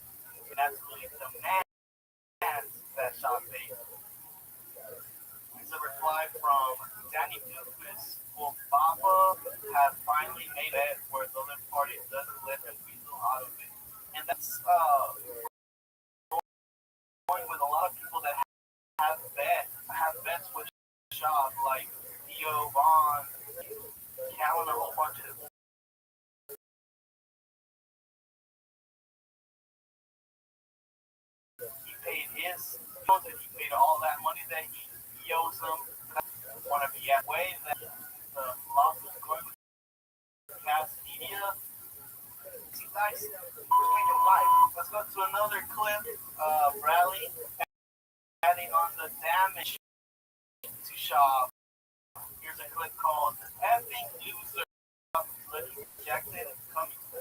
and absolutely demands that Sean pays. There's a reply from Danny Dufus. Will Baba have finally made it where the Lift Party doesn't let him weasel out of it? And that's going with a lot of people that have bets with Shaw, like Theo Vaughn, Callan, a whole bunch of he paid all that money that he owes them. Want to be at way that the losses going with Cass Media. See guys, we're making life. Let's go to another clip. Bradley adding on the damage to Shaw. Here's a clip called Effing Loser. Looking rejected and coming to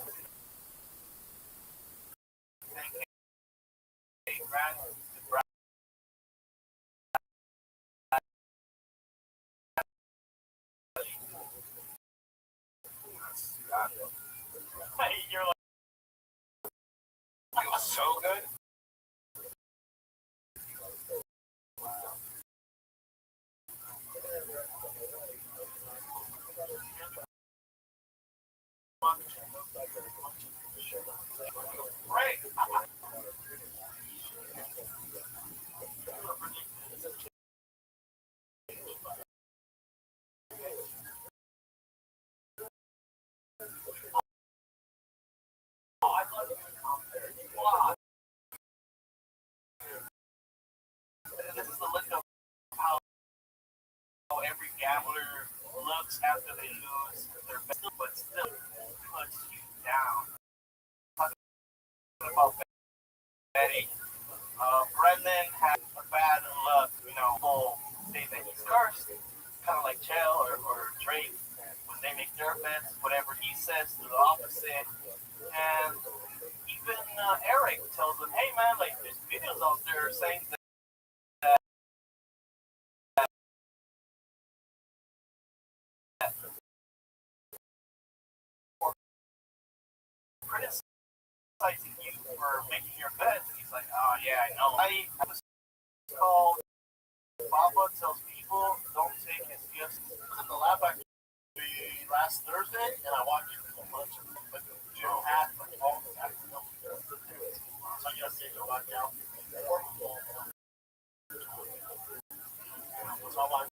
you're like, it was so good. Right. This is the look of how every gambler looks after they lose their best, but still puts you down. Talking about betting, Brendan had a bad luck, people say that he's cursed, kind of like Chael or Drake, when they make their bets, whatever he says to the opposite, and even Eric tells them, hey man, like there's videos out there saying that criticizing you for making your bets, and he's like, oh yeah, I know. I was called Baba tells people don't take his gifts. I was in the lab actually last Thursday, and I watched a bunch of like Joe had like all the guys. So I gotta say, go back out. So I watched.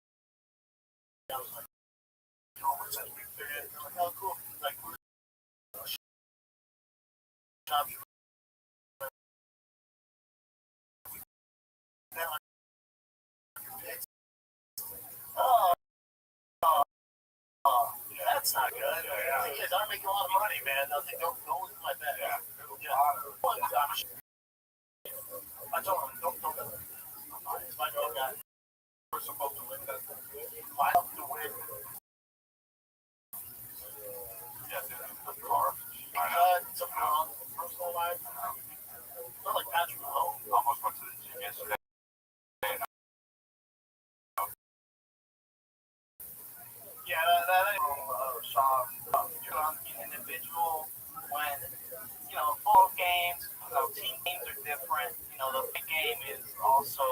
I was like, what's that big figure? I'm like, oh cool. Like, that's not good. The thing is, I'm making a lot of money, man. I was like, don't lose my bet. Yeah. One time, I told him, don't. It's my dog guy. We're supposed to win. I have to win. Yeah, dude, the car. Something wrong with the personal life. Not like Patrick Mahomes. Almost went to the gym yesterday. Yeah, that is Sean. You're on an individual when, ball games, team games are different. The big game is also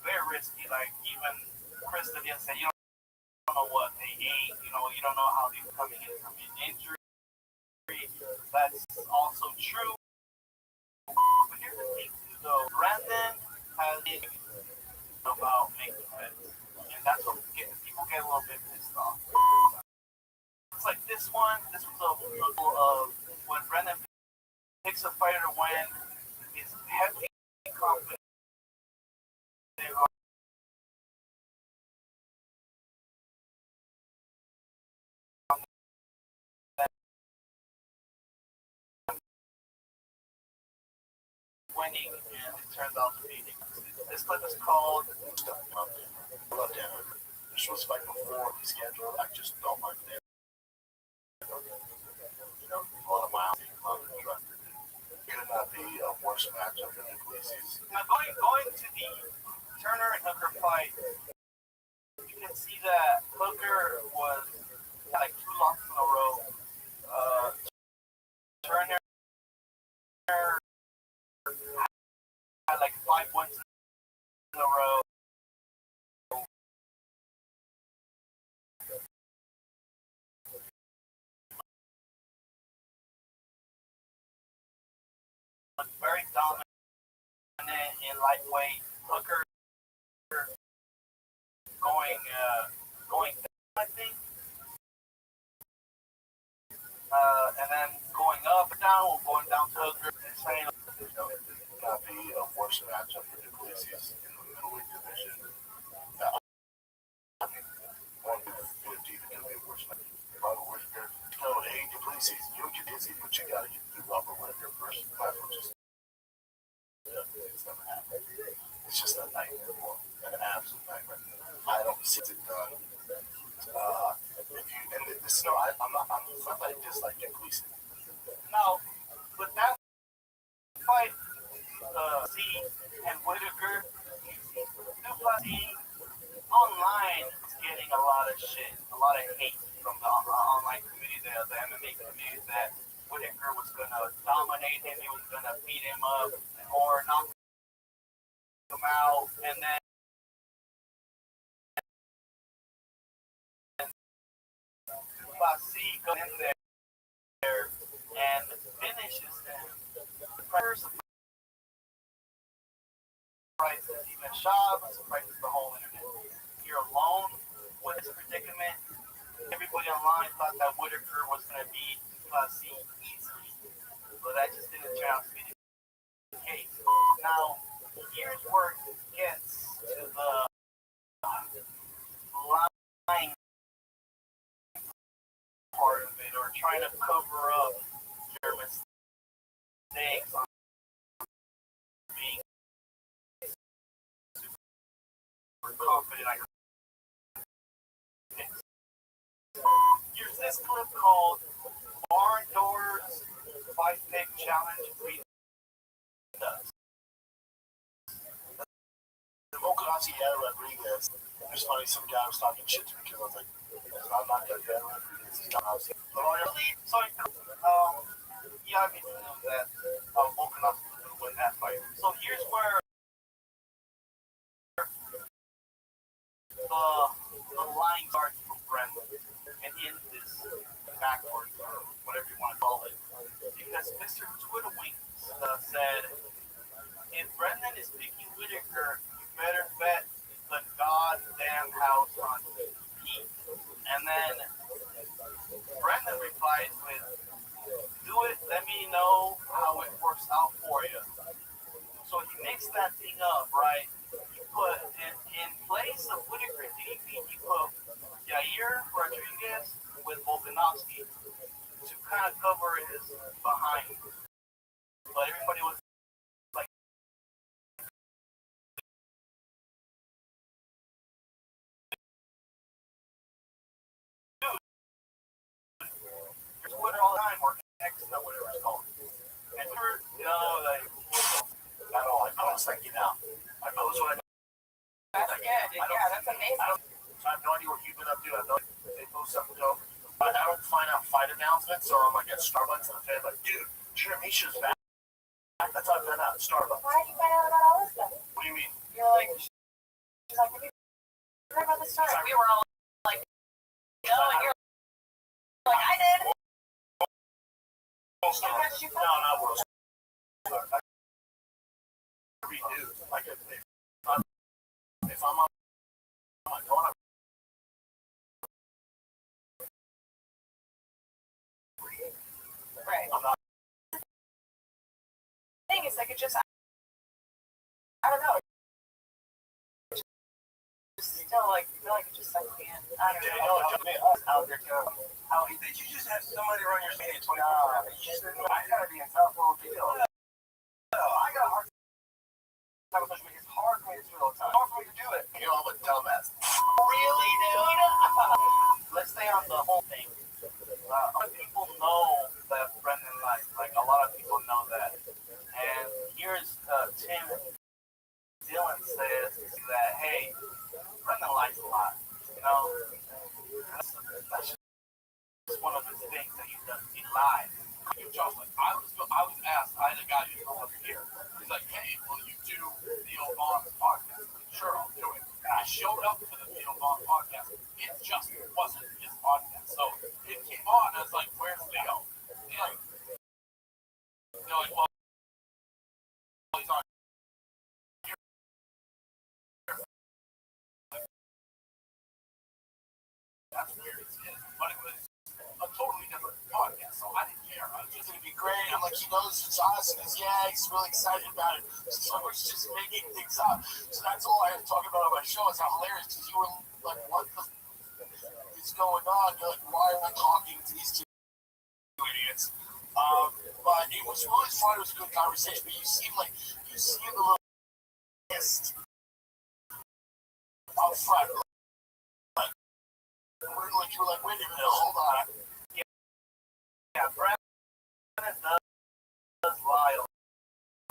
very risky. Like, even Chris again said, you don't know what they ate. You don't know how they're coming in from an injury. That's also true. But here's the thing, too, though. Brandon has about making bets. And that's what little bit pissed off. It's like this one. This was a example of when Brendan picks a fighter to win. Is heavily confident. Winning, and it turns out to be this clip is called Love Dan. This was fight before the schedule. I just don't like Dan. You know, a lot of miles, a lot of truck. Could not be a worse matchup than the Ecclesias. Now going to the Turner and Hooker fight, you can see that Hooker was had like 2 losses in a row. Turner had like 5 wins in a row. Was very dominant in lightweight. Hooker going down, I think, and then going up and down, or going down to Hooker. Saying, Could not be a worse matchup than the Ecclesias in the middleweight division. I mean, 150 could be a worse matchup. Robert Whittaker. No, hey, the Ecclesias, you don't get dizzy, but you gotta get through Robert Whittaker first. That's what just. It's never happened. It's just a nightmare for him. An absolute nightmare. I don't see it done. If you and this no, it's not like dislike Ecclesias. now, with that fight, Z and Whittaker, Duplessis online is getting a lot of shit, a lot of hate from the online community, the MMA community, that Whittaker was gonna dominate him, he was gonna beat him up, or knock him out, and then Duplessis goes in there and finishes him. First, surprises even Shab, surprises the whole internet. You're alone with this predicament. Everybody online thought that Whittaker was going to beat Duplessis easily, but that just didn't turn out to be the case. Now, here's where it gets to the lying part of it, or trying to cover up your mistakes on being super confident on your picks. Here's this clip called Barn Doors 5-Pick Challenge Does. The Volkanovski had Rodriguez. It's funny, some guy was talking shit to me because I was like, I'm not going to get Rodriguez. He's not out. So, yeah, I mean, that Volkanovski was going to win that fight. So here's where the line starts from Brendan and ends this backwards, or whatever you want to call it. Because Mr. Twitterwink said, if Brendan is picking Whittaker, you better bet the goddamn house on Pete. And then Brendan replies with, do it, let me know how it works out for you. So he mixed that thing up, right? You put in place of Whittaker DDP, you put Yair Rodriguez with Volkanovski to kind of cover his behind. But everybody was like, dude, Twitter all the time, or X, or whatever it's called. And you're, like, I don't like, I was like, I know that's what I That's good. Yeah, that's amazing. I have no idea what you've been up to. I know they post something dope. But I don't find out fight announcements, so I'm like at Starbucks and I'm like, dude, Chermisha's back. That's how I found out at Starbucks. Why did you find out about all this stuff? What do you mean? You're like, she's like, have you heard about this story? We were all like, no, and you're like, I did. No, not World Star. I read news. Like, if I'm on my phone, Like it just, I don't know. It's still like, I feel like it just sucks me in. I don't know. Out there too. How did you just have somebody run your media 24/7? You just didn't know. I gotta be a tough little deal. No, I got a hard time with social media. It's hard for me to do it all the time. It's hard for me to do it. You know, I'm a dumbass. Really, dude? Let's stay on the whole thing. A lot of people know that Brendan lies. Like, a lot of people know that. And here's Tim Dillon says that, hey, Brendan lies a lot. You know? That's just one of his things that he does. He lies. Jocelyn, I was asked, I had a guy who's over here. He's like, hey, will you do Theo Vaughn's podcast? Sure, I'll do it. And I showed up to the Theo Vaughn podcast. It just wasn't his podcast. So it came on, I was like, where's Theo? They're like, well, he's on. That's weird. But it was a totally different podcast, so I didn't care. I was just gonna be great. I'm like, he knows it's us, and he's really excited about it. So we're just making things up. So that's all I had to talk about on my show. Is how hilarious, because you were like, what the is going on? You're like, why am I talking to these two idiots? But it was really fun. It was a good conversation. But you seem a little pissed up front. Like you were like, wait a minute, hold on. Yeah, Brendan does lie a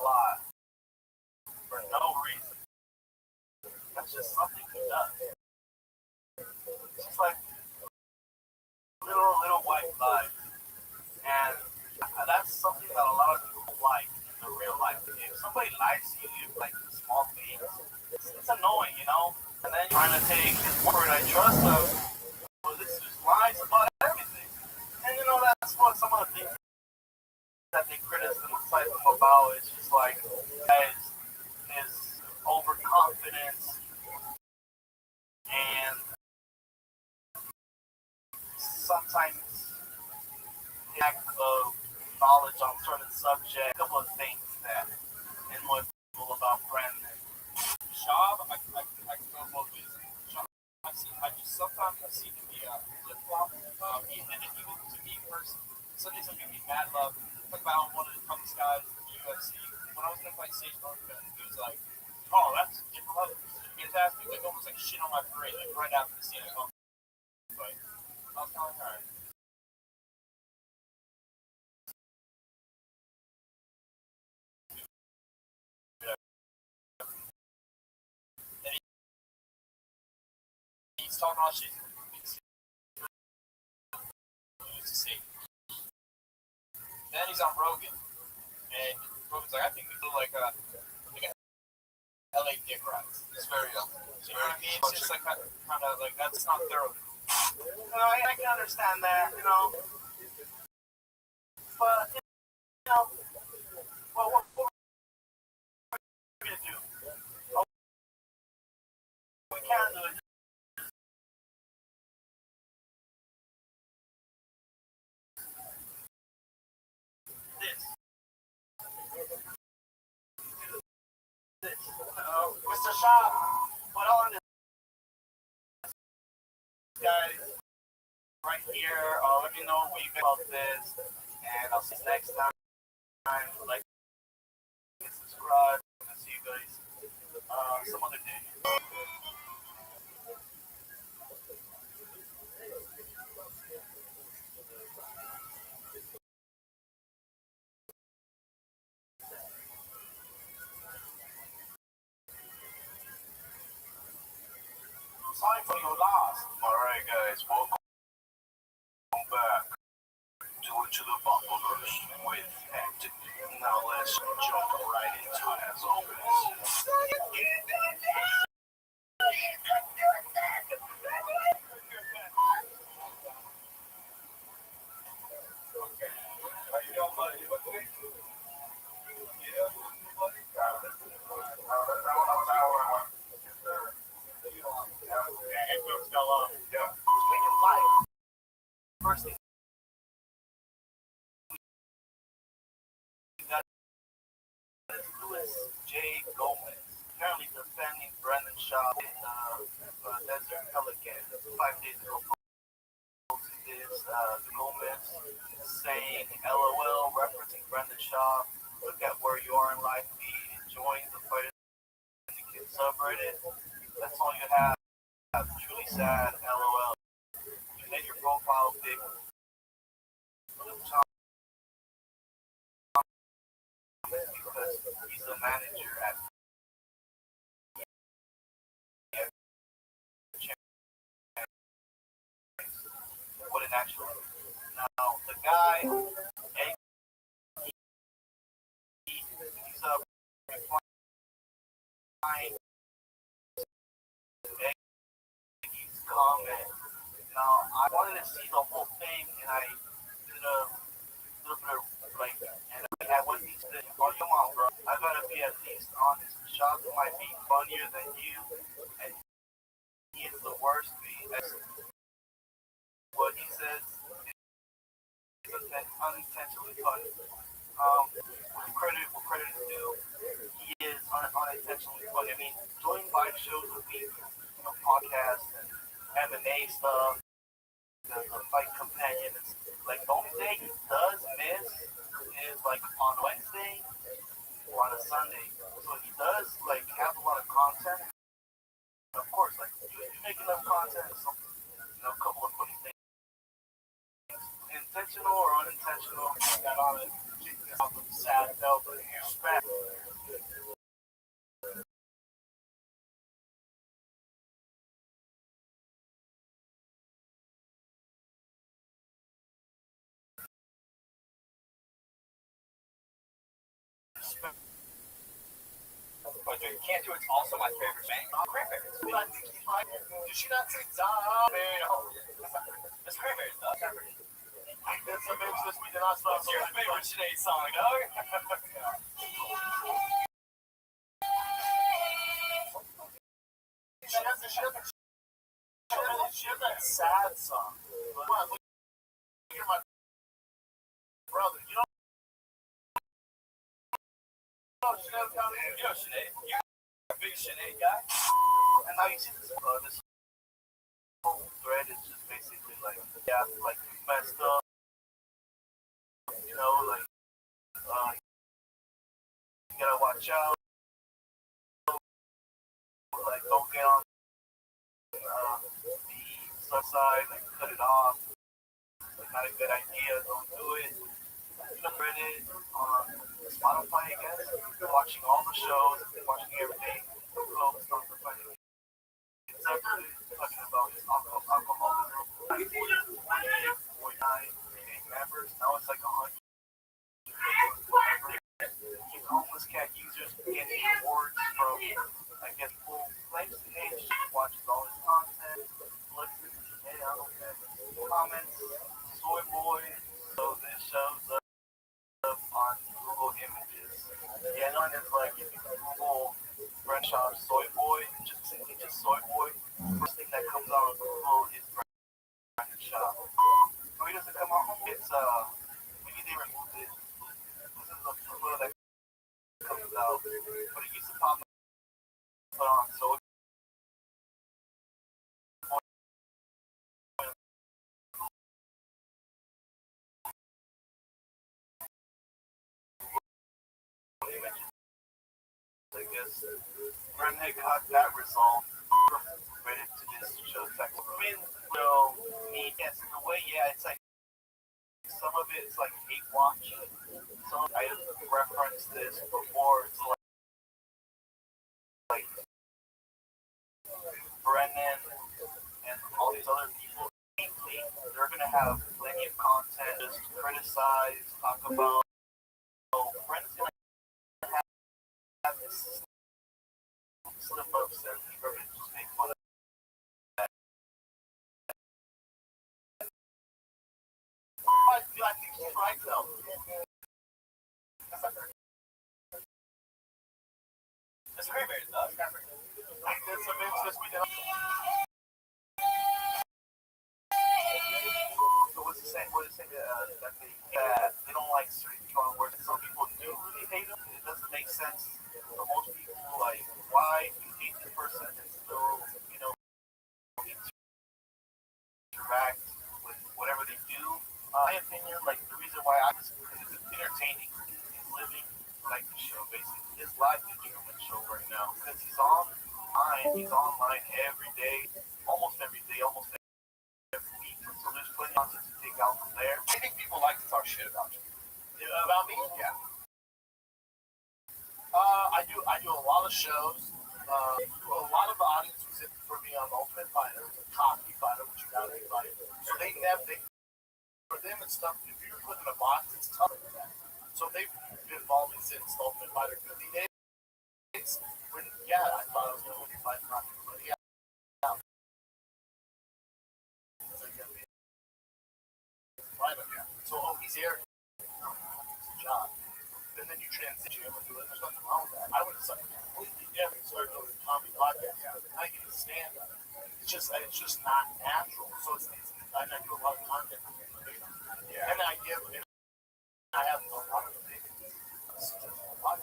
lot for no reason. That's just something he does. It's just like little white lies. And that's something that a lot of people like in the real life. If somebody lies to you, like small things, it's annoying, you know? And then trying to take his word, I trust him. Well, this is lies about everything. And you know, that's what some of the things that they criticize him about is just like his overconfidence and sometimes lack of knowledge on certain subjects. A couple of things that annoy people about Brendan. Shab, I can go both ways. Shab, sometimes I see him be a flip-flop, and even to me personally, Sundays I'm gonna be mad love. Talk about one of the toughest guys in the UFC. When I was gonna fight Sage Northcutt, he was like, "Oh, that's a different level. Fantastic!" Like almost like shit on my parade, like right after the scene. But I was kind of like, all right. He's talking all shit. Then he's on Rogan, and Rogan's like, I think we feel like a LA dick rides. It's very You know what I mean? It's just like kind of like that's not thorough. I can understand that, you know. But you know, what we're gonna do? We can't do it. Mr. Shah, put on this guys right here. Let me know what you think about this, and I'll see you next time. Like, subscribe, and see you guys some other day. Sorry for your loss. Alright guys, welcome back to Into the Bumbleverse with Hector. Now let's jump right into it as always. First thing you got Jay Gomez, apparently defending Brendan Shaw in Desert Pelican 5 days ago. Posted this Gomez saying, "LOL," referencing Brendan Shaw. Look at where you are in life. Be enjoying the fight in the kid subreddit. That's all you have. Truly sad. LOL. You made your profile big. Because he's a manager at what an actual. Now the guy, he's replying He's comment. Now I wanted to see the whole thing, and I did a little bit of like, and I went these things. Oh, come on, bro! I gotta be at least honest. Shaw might be funnier than you, and he is the worst. What he says is unintentionally funny. Credit is due. He is unintentionally funny. I mean, doing live shows with me, podcasts and MMA stuff, the fight companion. Like the only day he does miss is like on Wednesday or on a Sunday. So he does like have a lot of content. And of course, like you make enough content, a couple of funny things, intentional or unintentional. Got on it. Off with a sad note, but respect. But you can't do it's also my favorite band. Cranberries. Well, I think he's right. Did she not say Domino? It's Cranberries, though. That's a bitch this week, and I saw your favorite Sinead song, dog. She has that sad song. Look at my brother. You know Sinead. You're a big Sinead guy. And now you see this whole thread is just basically like, yeah, like messed up. Like, you gotta watch out. Like, don't get on the sub side, like, cut it off. Like, not a good idea, don't do it. Reddit on Spotify, I guess. Watching all the shows, watching everything. Focused on the fighting. It's talking about alcoholism. 49 members, now it's like 100. Homeless cat users getting awards from, I guess, full claims to age, watches all his content, listens, hey, I don't know, comments, soy boy, so this shows up on Google Images. Yeah, no, and it's like, if you Google Brent Shaw soy boy, just soy boy, first thing that comes out on Google is Brendan Shaw. So he doesn't come out, it's, maybe they removed it. This is the photo that comes out, but it used to pop on, so I guess Brendan got that result related to this show. I mean, yes, in a way, yeah, it's like some of it's like hate watch. Some I referenced this before. It's like Brennan and all these other people. They're gonna have plenty of content just to criticize, talk about. Brennan's gonna have this slip ups and people are gonna just make fun of that. I think he's right though. It's Cranberries, though. I did some bitch this weekend. So what's he saying? What is it that they don't like certain strong words? Some people do really hate them. It doesn't make sense why you hate this person and still, interact with whatever they do. My opinion, like the reason why because it's entertaining. He's living like the show, basically. His life is the Truman Show right now because he's online. He's online every day, almost every week. So there's plenty of content to take out from there. I think people like to talk shit about you. About me, yeah. I do a lot of shows. A lot of the audience was in for me on Ultimate Fighter, the top fighter, which you got everybody. So for them and stuff, if you're put in a box, it's tough for that. So they've been involved since Ultimate Fighter 50 days. When, I thought I was going to fight not but yeah. So, he's here. It's a job. And then you transition into it. There's nothing wrong with that. I would have started completely different. Started doing a comedy podcast. I can stand up. It's just not natural. So I do a lot of content. Yeah. And I have a lot of opinions. I'm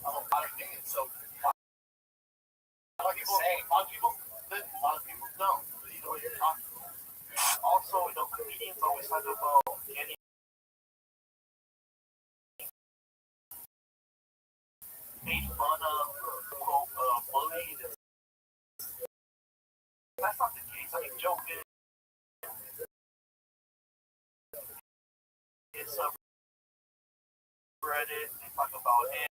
a lot of opinions. So a lot of people don't. But you know what you're talking about. Also, comedians always talk about getting made fun of or quote bullied. That's not the case. I mean, joking. It's a Reddit. They talk about him.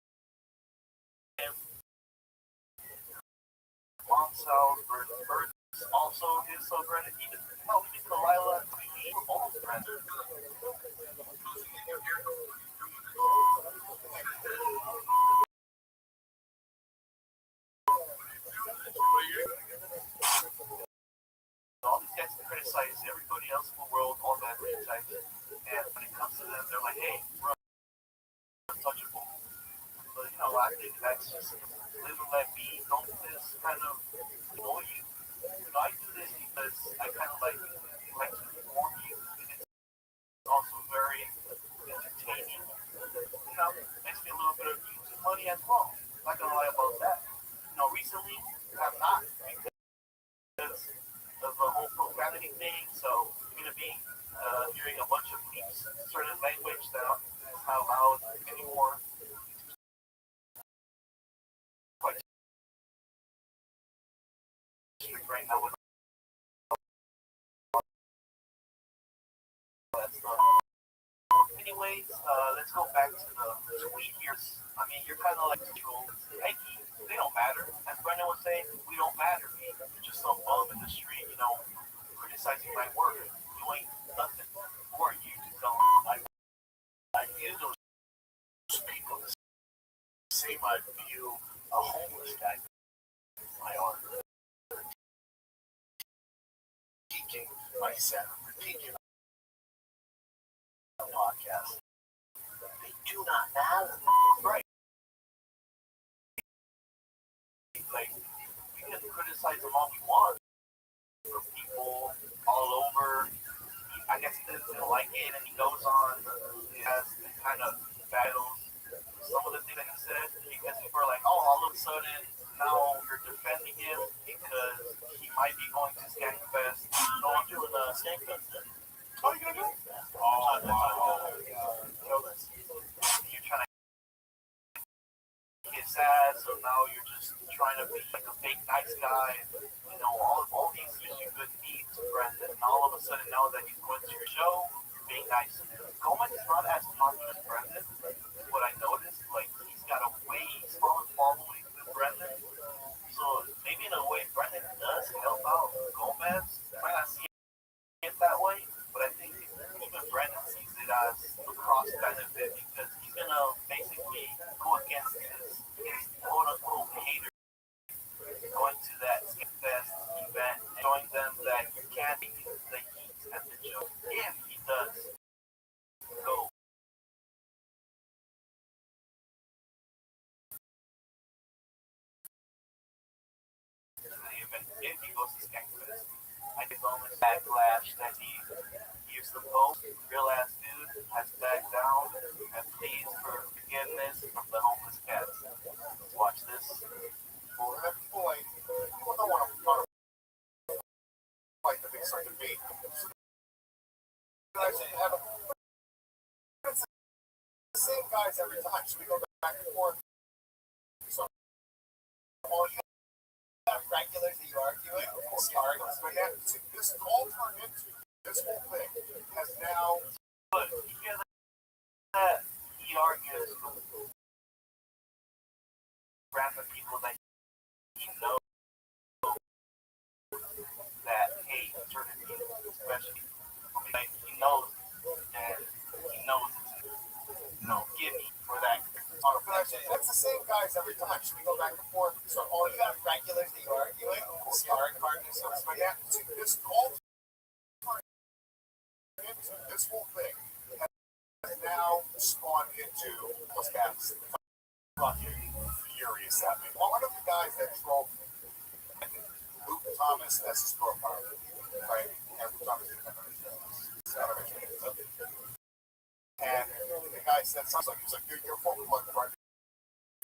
Mom's house versus Birds. Also his subreddit. Even Delilah. Almost friends. All these guys criticize everybody else in the world, all that criticize it. And when it comes to them, they're like, hey, bro, untouchable. But I think that's just live and let be. Don't just kind of annoy you. I do this because I kind of like to inform you. It's also very entertaining. Makes me a little bit of YouTube money as well. I'm not gonna lie about that. Recently I'm not because of the whole profanity thing. So you're gonna be hearing a bunch of beeps, certain language that is not allowed anymore. Quite strict right now with that stuff. Anyways, let's go back to the tweet here. I mean, you're kind of like trolls. They don't matter. As Brendan was saying, we don't matter. You're just some bum in the street, criticizing my work. You ain't nothing. Who are you to tell me? I view those people the same I view a homeless guy. My art. Teaching myself, teaching a podcast. They do not matter. Right. Like, we can criticize them all we want. For people all over. I guess he doesn't like it, and he goes on. He has kind of battles. Some of the things that he said, because people are like, all of a sudden, now you're defending him because he might be going to Skankfest. No, I'm doing a Skankfest then. Oh, you're gonna do it? You're trying to get sad, so now you're just trying to be like a fake nice guy. All these usually good deeds, Brendan. And all of a sudden, now that he's going to your show, you're being nice to him. Gomez is not as popular as Brendan. What I noticed, he's got a way smaller following than Brendan. So maybe in a way, Brendan does help out Gomez. I might not see it that way, but I think even Brendan sees it as a cross benefit because he's gonna basically go against his quote unquote haters. Going to that Skankfest event, showing them that you can't be the heat at the joke if he does go. Even if he goes to Skankfest, I think Bowman's backlash that he used to post, real ass dude has backed down and pleads for forgiveness from the homeless cats. Let's watch this. people, and then people don't want to fight the big side debate. So guys have it's the same guys every time. So we go back and forth. So all you have regulars that you argue with, but now this all turned into this whole thing has now. But you hear that he argues with random people that he knows that, hey, certain people, especially, like, he knows and he knows it's no gimme for that. But it's the same guys every time. So we go back and forth. So all you have regulars that you argue with, sparring partners. But now this all into this whole thing has now spawned into those guys fucking furious at me. One of the guys that drove Luke Thomas as his profile, right? And Luke Thomas didn't have and the guy said something like, he's like, you're fucking like Friday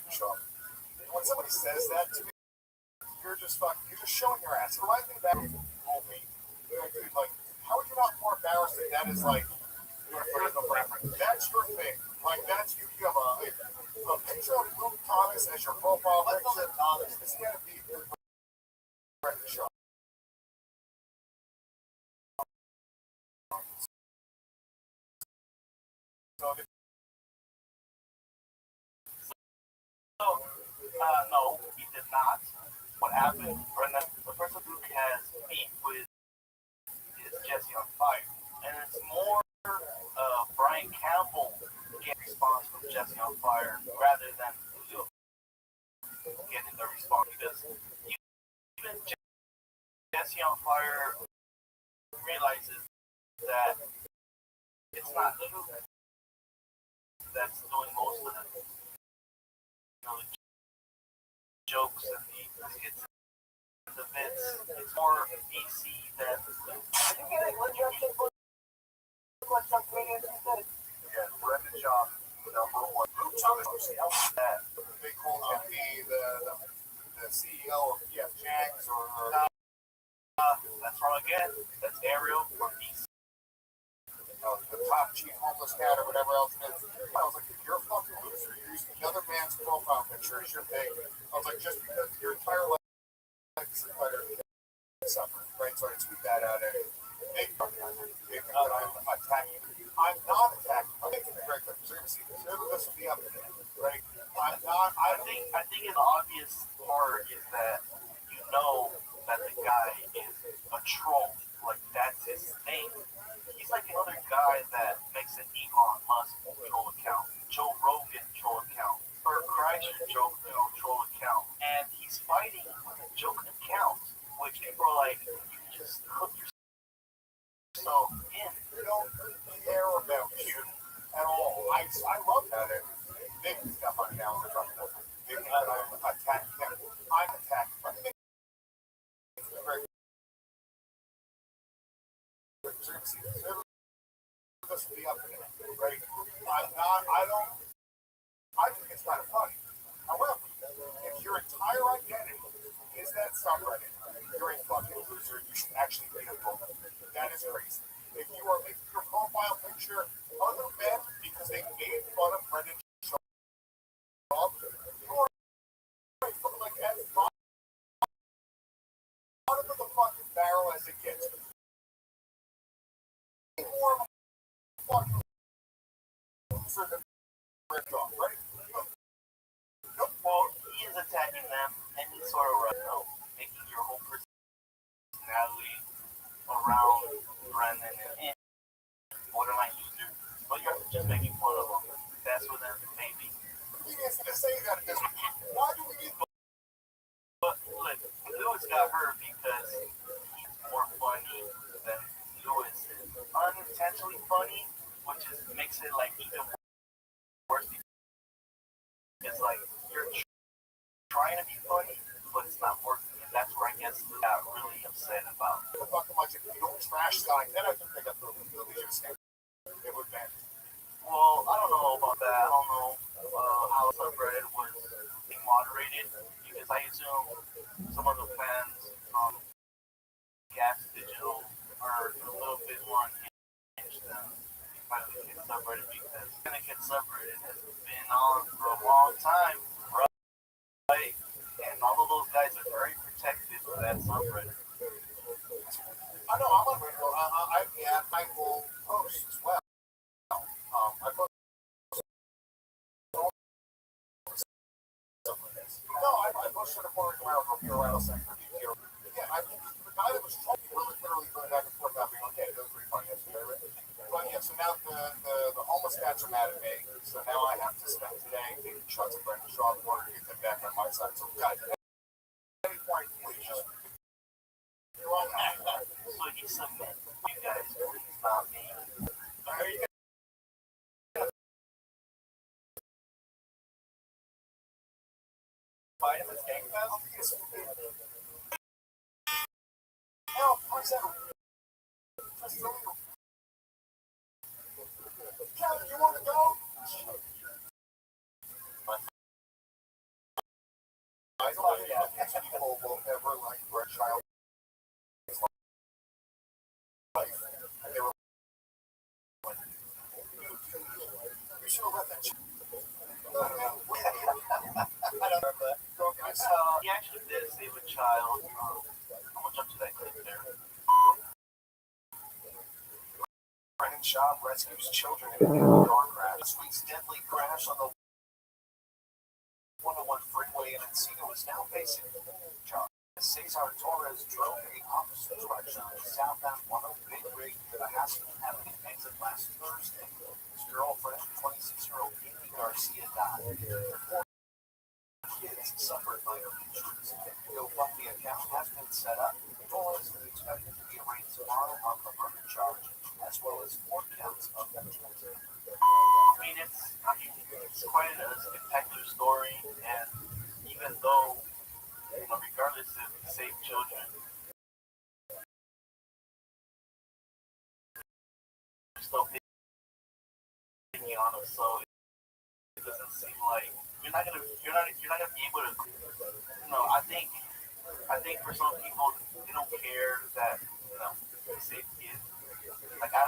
show. When somebody says that to me, you're just showing your ass. It reminds me of that movie. Like, how are you not more embarrassed that that is like your reference? That's your thing. Like, that's you have a picture of Luke Thomas as your profile picture. It's gonna be Friday show. No, he did not. What happened? Brendan, the person who has beef with is Jesse on Fire, and it's more Brian Campbell getting response from Jesse on Fire rather than Lou getting the response, because even Jesse on Fire realizes that it's not Lou that's doing most of the jokes and the skits and the bits. It's more AC than Lou. Yeah, Brendan Schaub, number one. Luke Thomas, that they call him the CEO of PF Chang's or that's wrong again. That's Ariel from DC. The top chief homeless cat or whatever else it is. I was like, you're a fucking loser. You're using another man's profile picture as your thing. I was like, just because your entire life is suffering, right? So I tweet that out and they think that I'm attacking. I'm not attacking. I'm making it very clear. So you're going to see this. This will be up to them, right? I'm not. I think an obvious part is that you know that the guy is a troll. Like, that's his thing. He's like the other guy that makes an Elon Musk troll account, Joe Rogan troll account, or Kreischer troll account, and he's fighting with a joke account, which people are like, you just hook yourself in. They don't care about you at all. I love that. They got my now. They think that I'm attacking them. I'm attacking. This will be up to them, right? I'm not. I think it's kind of funny. However, if your entire identity is that subreddit, you're a fucking loser. You should actually read a book. That is crazy. If you are making your profile picture other men because they made fun of Brendan Schaub, you are like as bottom of the fucking barrel as it gets. More of a fucking loser than Brendan Schaub, right? Well, he is attacking them, and he's sort of making your whole personality around Brendan and borderline user. But you're just making fun of him. That's what them, maybe. He is going to say that. Why do we need? But look, Lewis got hurt because he's more funny than Lewis is. Unintentionally funny, which makes it like even worse. It's like you're trying to be funny, but it's not working. And that's where I guess Lou got really upset about. Fucking much if you don't trash sign, then I can pick up the leisure stand. It would matter. Well, I don't know about that. I don't know how subreddit was being moderated because because I assume some of the fans on Gas Digital are a little bit more unhinged than Finally Kid subreddit, because Finally Kid subreddit has been on for a long time, right? And all of those guys are very protective of that subreddit. I know I'm on radio. I will post as well. I post no, I posted a point around from your rattlesnake for DPO. Yeah, I think the guy that was trolling literally going back and forth about being okay, that was pretty funny yesterday, right? But yeah, so now the homeless cats are mad at me, so now I have to spend today taking shots of Brendan Shaw in order to get them back on my side. So guys, at any point, please just you're on that. So you submit, you guys, please, not me. There you go. Fight him as Gang Fest? Hell, what's that? Kevin, you want to go? I thought people will ever like their child life. And they were like, you should have let that child. I don't know that. Go, guys. He actually did save a child. I'm gonna jump to that clip there. Brendan Schaub rescues children in a car crash. This week's deadly crash on the 101 freeway in Encino is now facing John. Cesar Torres drove in the opposite direction on the southbound 101 Big Rig near the Haskell Avenue exit last Thursday. His girlfriend, 26-year-old Amy Garcia, died. Their 4 kids suffered minor injuries. The GoFundMe account has been set up. Torres is expected to be arraigned tomorrow on the murder charge, as well as 4 counts of negligence. I mean, it's quite a spectacular story, and even though, regardless if you save children, you're still taking on them, so it doesn't seem like you're not gonna be able to. I think for some people they don't care that they save kids. Like I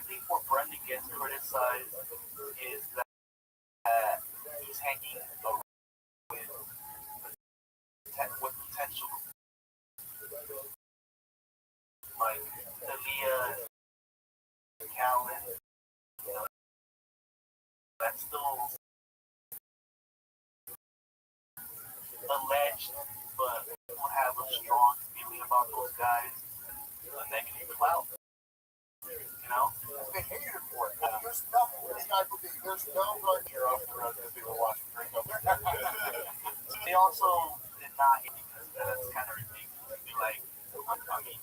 think where Brendan gets criticized is that he's hanging with potential like Aaliyah, Calvin, that's still alleged, but people have a strong feeling about those guys, a negative clout. They hate him for it. There's nothing this guy could be. There's no right here off the road as people watching Ringo. They also did not hate because that's kind of ridiculous. To be like, I mean,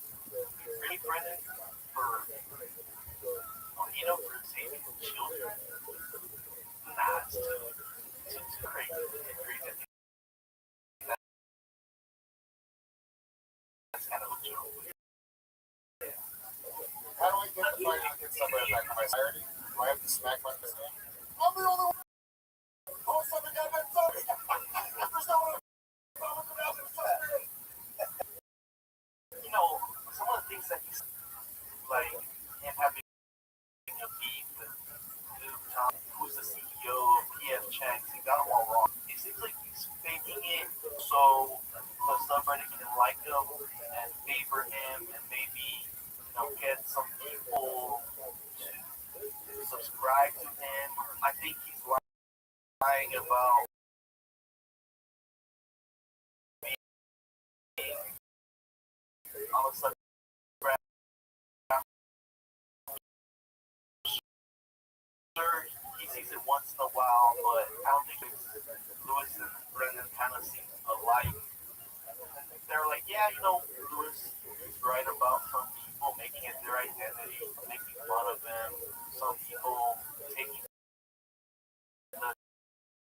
really, Brendan, for saving children, not to create injuries. That's kind of a joke. How do I get the fight and get somebody back to my society? Do I have to smack my fist in? I'm the only one. Oh, something got that phone. There's no one. Some of the things that he's like him having a beef with Luke Tom, who's the CEO of PF Chang's, he got him all wrong. It seems like he's faking it so the subreddit can like him and favor him and maybe get some people to subscribe to him. I think he's lying about being on a subreddit. Sure, he sees it once in a while, but I don't think Lewis and Brendan kind of seem alike. They're like, yeah, Lewis is right about some people making it their identity, making fun of them. Some people taking the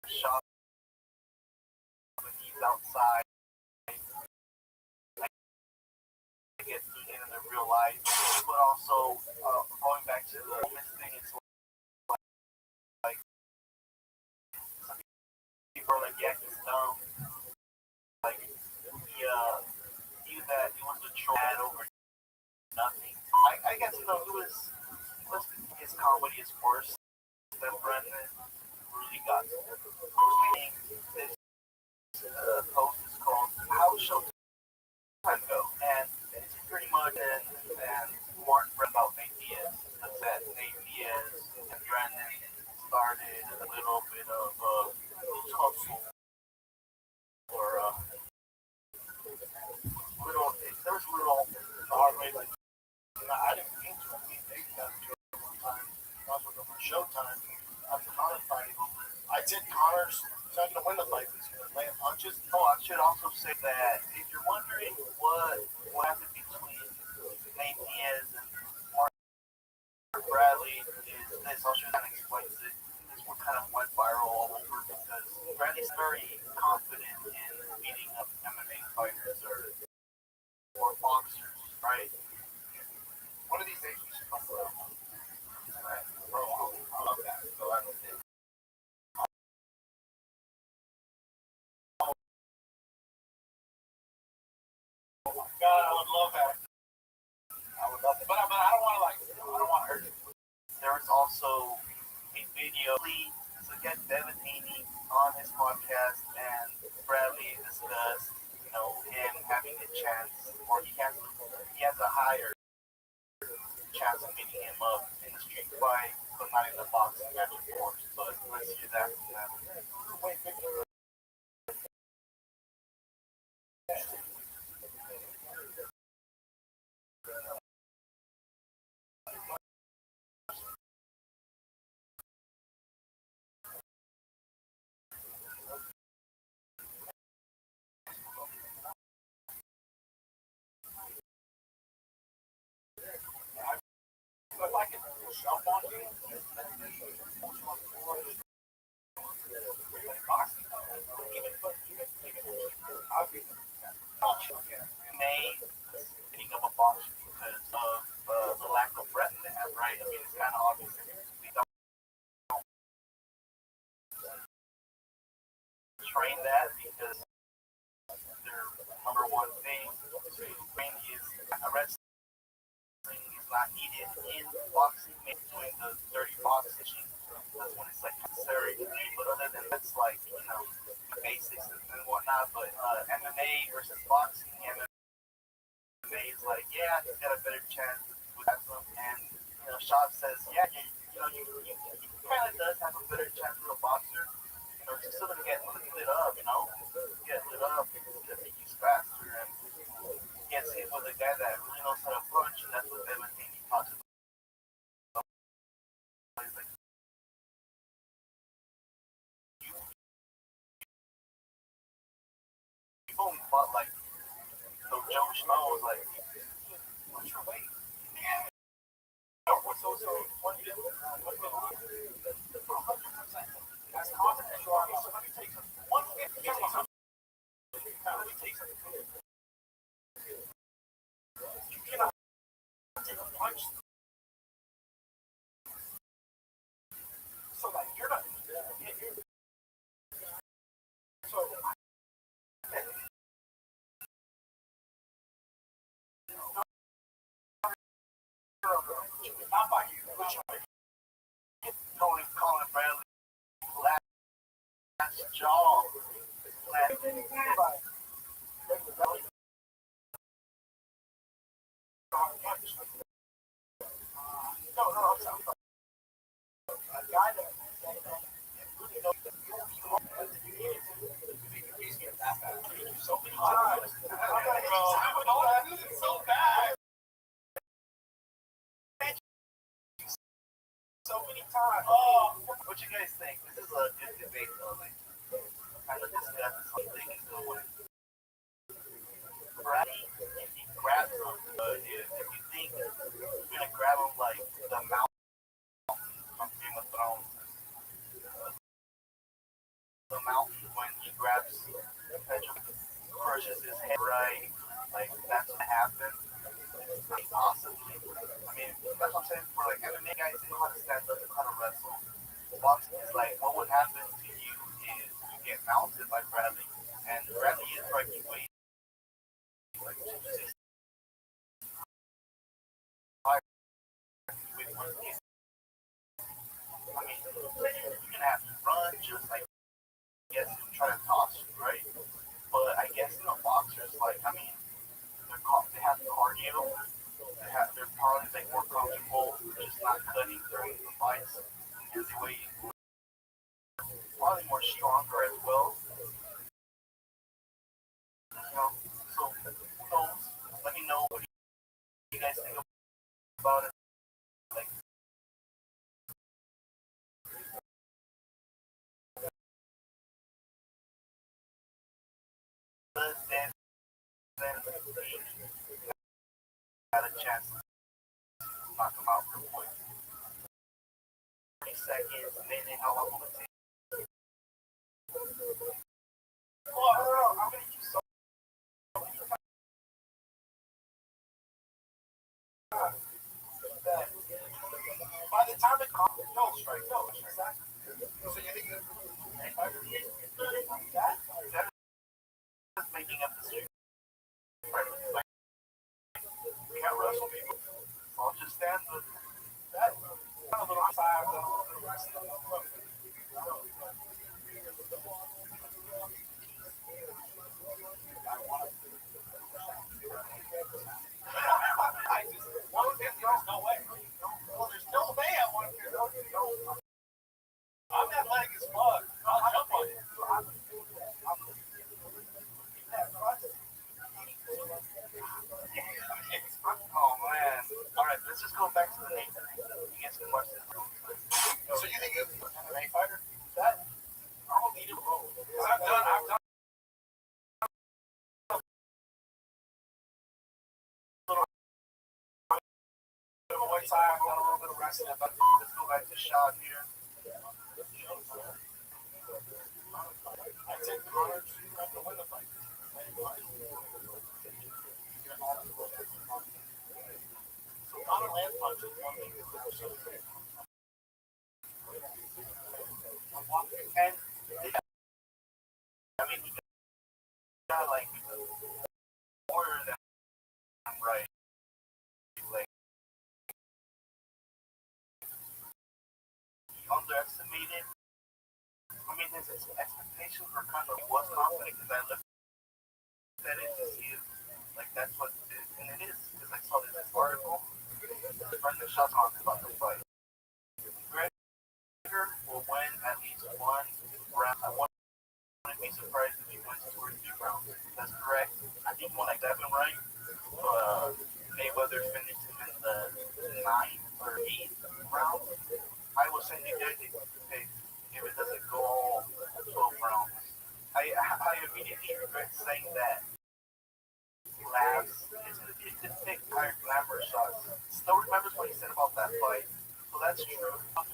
shot when he's outside. I guess doing it in their real life, but also going back to the homeless thing, it's like some people are like, yeah, he's dumb. is worse than Brendan really got. This post is called "How Showtime Go," and it's pretty much and Martin about Nate Diaz. That Nate Diaz and Brendan started a little bit of a tussle or little. There was a little argument. Like, I didn't mean to. I mean, they got into it one time. I was looking for Showtime after Connor fight. I did Connor's not going to win the fight. He's going to land punches. Oh, I should also say that if you're wondering what happened between Nate Diaz and Mark Bradley, is this. I'll show you that explains it. This one kind of went viral all over because Bradley's very confident in beating up MMA fighters or boxers, right? One of these days we should talk about right? Bro, I love that. So I don't think. Oh my God, I would love that. I would love it. But I don't want to I don't want to hurt it. There is also a video to get Devin Haney on his podcast, and Bradley discussed, him having a chance, or he has a higher chance of beating him up in the street fight, but not in the boxing match, of course. But let's hear that from them. If I can jump on you, may thinking of a box because of the lack of breath they have, right? I mean, it's kind of obvious. We don't train that because their number one thing to train is wrestling is not needed in boxing, maybe doing the dirty boxing. That's when it's necessary. But other than that's the basics and whatnot. But MMA versus boxing, MMA is he's got a better chance with that. And Shot says, he kind of does have a better chance with a boxer. He's still gonna get lit up, get lit up because he's faster and gets hit with a guy that really knows how to punch, and that's what Devin Haney talks about. He's like, you've only fought Joe Schmo was like, what's your weight? So what do you do? 100%. That's confidence. So let me take some 150. Let me take some. You cannot take a punch. So you're not. So not by you. Colin Bradley, last jaw. No, I'm sorry. A guy that really knows the so many times. So bad. So many times. Oh, what you guys think? This is a good debate, though. Kind of discuss something is going. Bradley, if he grabs him, if you think you're gonna grab him like the mountain from Game of Thrones, the mountain when he grabs Pedro, crushes his head right, that's what happened. Possibly. I mean, that's what I'm saying. For MMA guys, they know how to stand up, they know how to wrestle. Boxing is what would happen to you is you get mounted by Bradley, and Bradley is breaking weight. gonna have to run, just like I guess try to toss you, right? But I guess boxers, like I mean, they have cardio. They're probably like more comfortable just not cutting during the fights, and the way probably more stronger as well. So who knows? Let me know what you guys think about it. Like, then had a chance to knock him out real quick. 30 seconds, minute, how long will it take? Oh, I'm gonna use some. By the time it comes, no strike, exactly. So you think that is making up the street. We can't wrestle people. So I'll just stand with that. A little outside, a little bit of wrestling. I just, there's no way. Well, there's no way I want to do it. I'm athletic as fuck. I'll jump on it. Oh man. Alright, let's just go back to the name. You guys can watch this. So you think you're an MMA fighter? That I don't need it. I've done Muay Thai, I've done a little bit of wrestling, but let's go back to Shad here. I take the honor to win the fight. So Conor land punches one thing. And I mean, he got like more than right. Like, he underestimated. I mean, his expectations were kind of was confident because I looked at it to see if, like, that's what it is. And it is, because I saw this article. Brendan Schaub talking about the fight. Gregor will win at least one round. I wouldn't be surprised if he wins 2 or 3 rounds. That's correct. I think more like 7, right? Mayweather finished him in the 9th or 8th round. I will send you guys if it doesn't go all 12 rounds. I immediately regret saying that. Labs is going to be a good pick. Higher glamour shots. Still remembers what he said about that fight. So that's true. That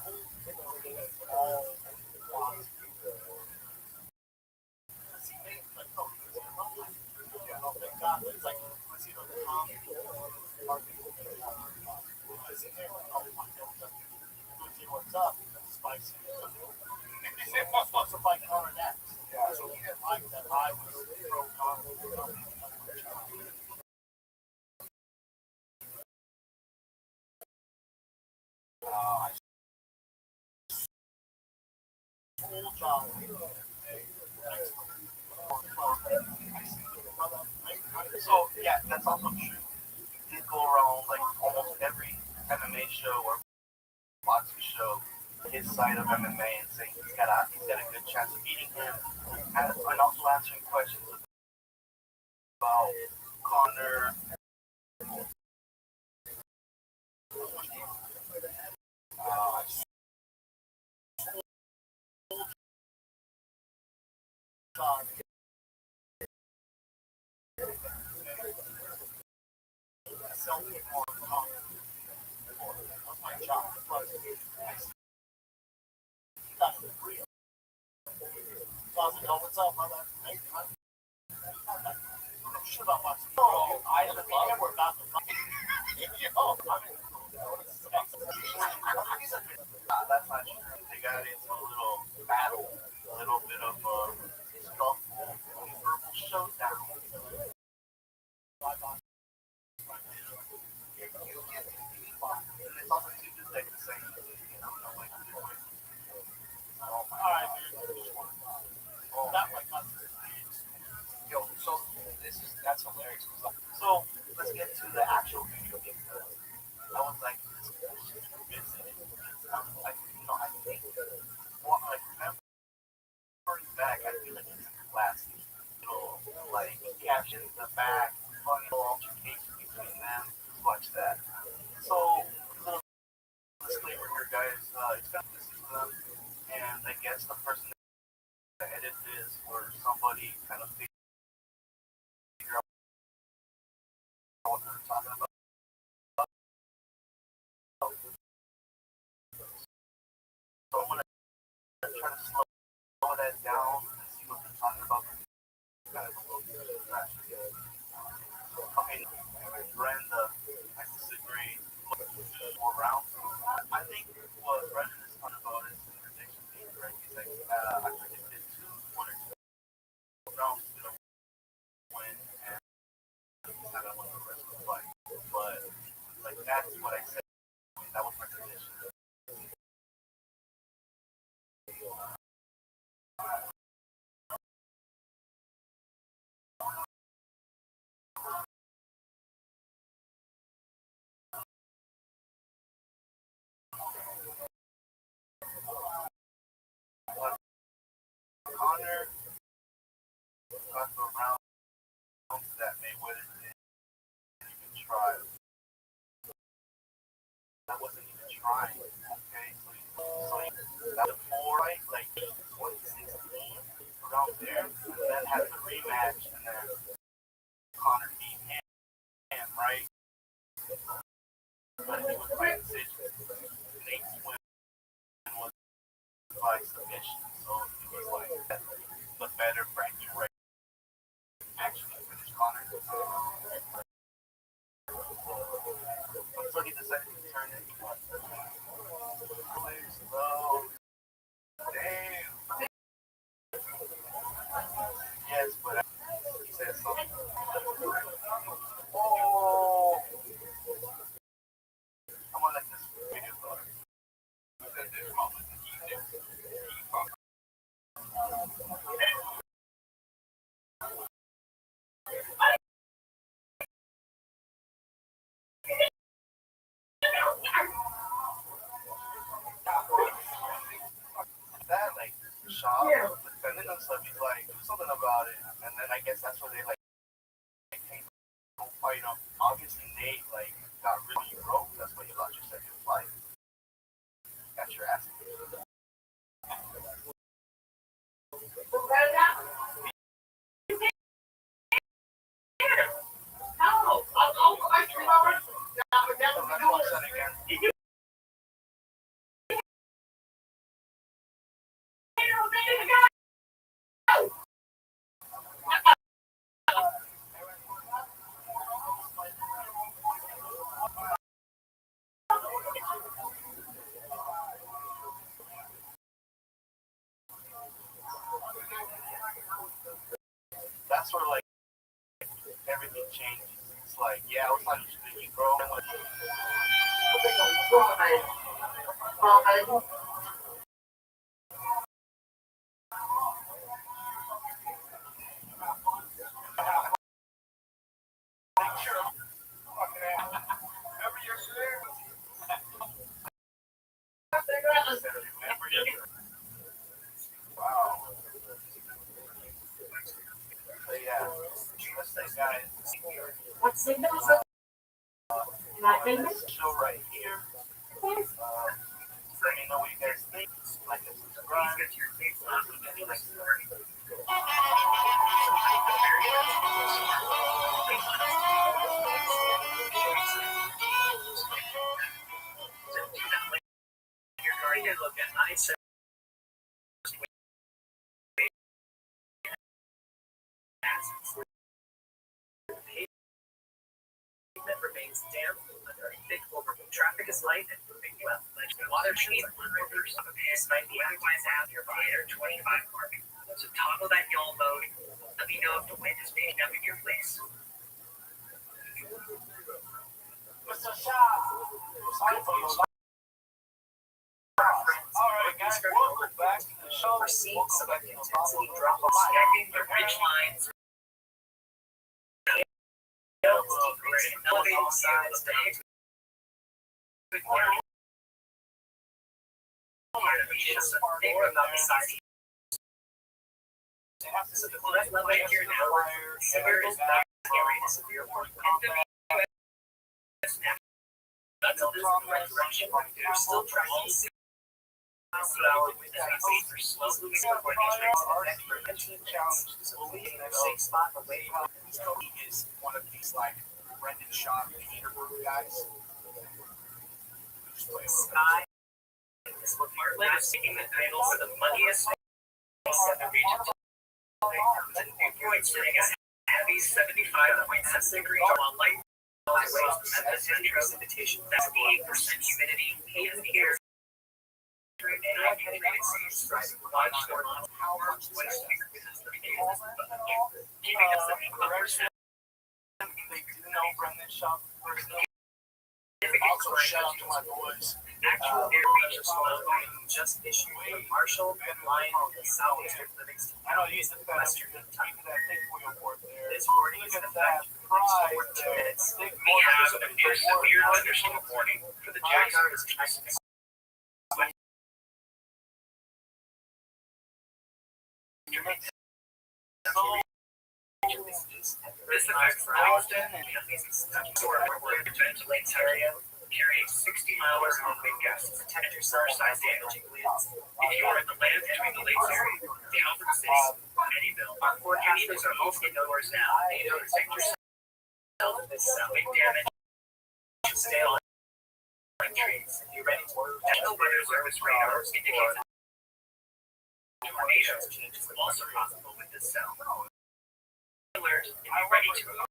whole thing is all lost. Thank God. It's like, let's see the calm. What's up? Spicy. He wants to fight Conor next. Yeah. So he didn't like that I was pro Conor. I told John. So yeah, that's also true. He did go around like almost every MMA show or boxing show, his side of MMA, and saying he's got a good chance of beating him, and also answering questions about Conor. What's up, brother? Shit about my I have a we're about to fight. That's not true. They got into a little battle, a little bit of a scuffle, verbal showdown. And it's also to this day. the actual video game. I was like, this is missing. Like, I think, well, like, remembering back, I feel like it's classic. Like, captions in the back, funny little altercation between them. Watch that. So, little disclaimer here, guys. It's kind of listening to them, and I guess the person that edited this or somebody kind of figure out what they're talking about. So I'm gonna try to slow that down and see what they're talking about. Kind of a little bit of trash. Okay, Brenda, I disagree. More round. I think what Brendan is talking about is the prediction being right. He's like, I predicted 1 or 2 rounds to win, and he's not gonna win the rest of the fight. But like that's what I said. That was my prediction. Connor got the rounds that Mayweather didn't even try. That wasn't even trying. Okay, so that was 4, right? Like 2016 around there, and then had the rematch, and then Connor beat him, right? But he was by decision. Nate's win was by submission, so he was like the better Frankie Ray actually finished Connor. So he decided to turn it. So, damn. Yes, but he said something. Oh, I'm gonna let this video go. That like shop, depending on stuff, he's like do something about it, and then I guess that's where they like hey, don't fight him. Obviously Nate like got really broke. That's why you lost your second fight. Got your ass. That's where like everything changes. It's like, yeah, I was talking to you, bro. Wow. So yeah, let's say guys. What signal is it? Not famous? Show right here. Let me know what you guys think. Like and subscribe. You're going to look at nice that remains damp under a thick overcoat. Traffic is light and moving well. Water shows on rivers of a piece might be otherwise out nearby or 25 mark. So toggle that yawl mode. Let me know if the wind is picking up in your place. Alright guys, welcome back to the show. We're seeing some intensity drop off, stacking the ridge lines. elevated sides to hit or about the size. So the threat level here now severe is not scary to severe that's all this direction. They're still tracking 6 miles per hour with that speed for slow moving before they trace the next challenge. So leaving their safe spot away from He is one of these like Brendan Schaub hater group guys. Sky. This look Martlet is taking the title for the muddiest race in the region. The viewpoint sitting at heavy 75.7 degrees while light highways Memphis Metro invitation 78% humidity and air. Keeping us at the upper set. They do know Brendan Schaub personally. Also, shout out to my boys. Actual air reaches flow just issued from Marshall and Lyon in southeastern Livingston. I know he's the Western Kentucky. that big wheel board there. This warning is in effect for 2 minutes. We have a severe thunderstorm warning for the Jaguars Texans. This affects Livingston and ventilates area, carrying 60 miles of wind gusts and temperature summer-sized damaging winds. If you are in the land between the lakes area, Calvert City, Eddyville, our forecasters are both indoors now. They know to protect yourself of this wind damage. Stay on trees and be ready to National Weather Service radars indicate that tornadoes changes are also possible with this cell. Alert and be ready to move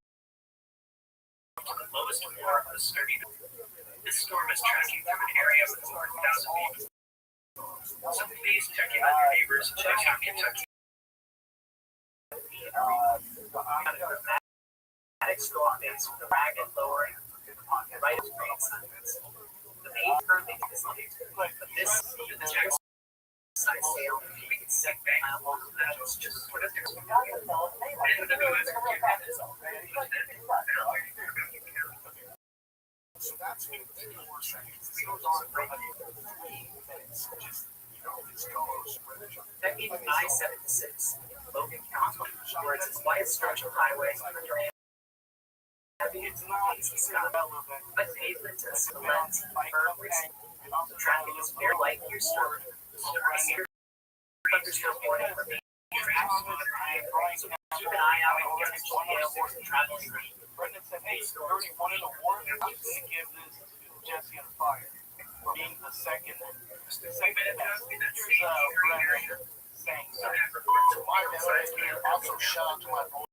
to the lowest floor of the sturdy. This storm is tracking through an area with 4,000 people. So please check in on your neighbors in Kentucky. Dramatic storm days with the ragged lowering right of rain assignments. The main curving is late, but this the Jackson side sail keeping it set back local levels just sort of there's So that's what 4 seconds. It goes on for like 3 minutes. Just, it's goes. That means I-76, Logan County, where it's a quiet stretch of highway under It's not relevant. but pavement and cement, firm recent. The traffic is very light here, sir. Thunderstorm warning for me. So keep an eye out and get to the traveling. Brendan said, hey, you already won an award. I'm going to give this to Jesse on Fire for being the second. Here's Brendan saying so. My boys, also shout out to my boys.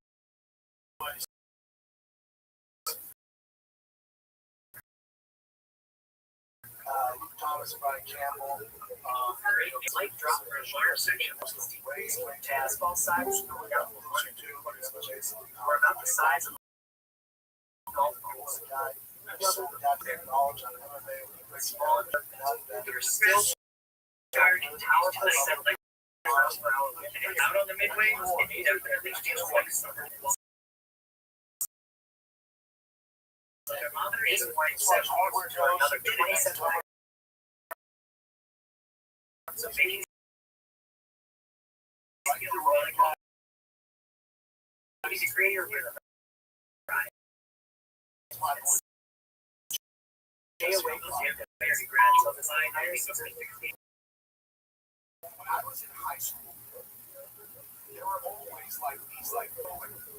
Luke Thomas and Brian Campbell. Light drop for a water section. To asphalt sides, going out from 1 and 2. We're about the size of golf balls. You're still charging tower to the set like miles per hour. And out on the midway, it definitely feels like summer. The thermometer is warning 7 hours for another 27 hours. So maybe degree or right. Stay away from the very gradual design. When I was in high school, there were always like these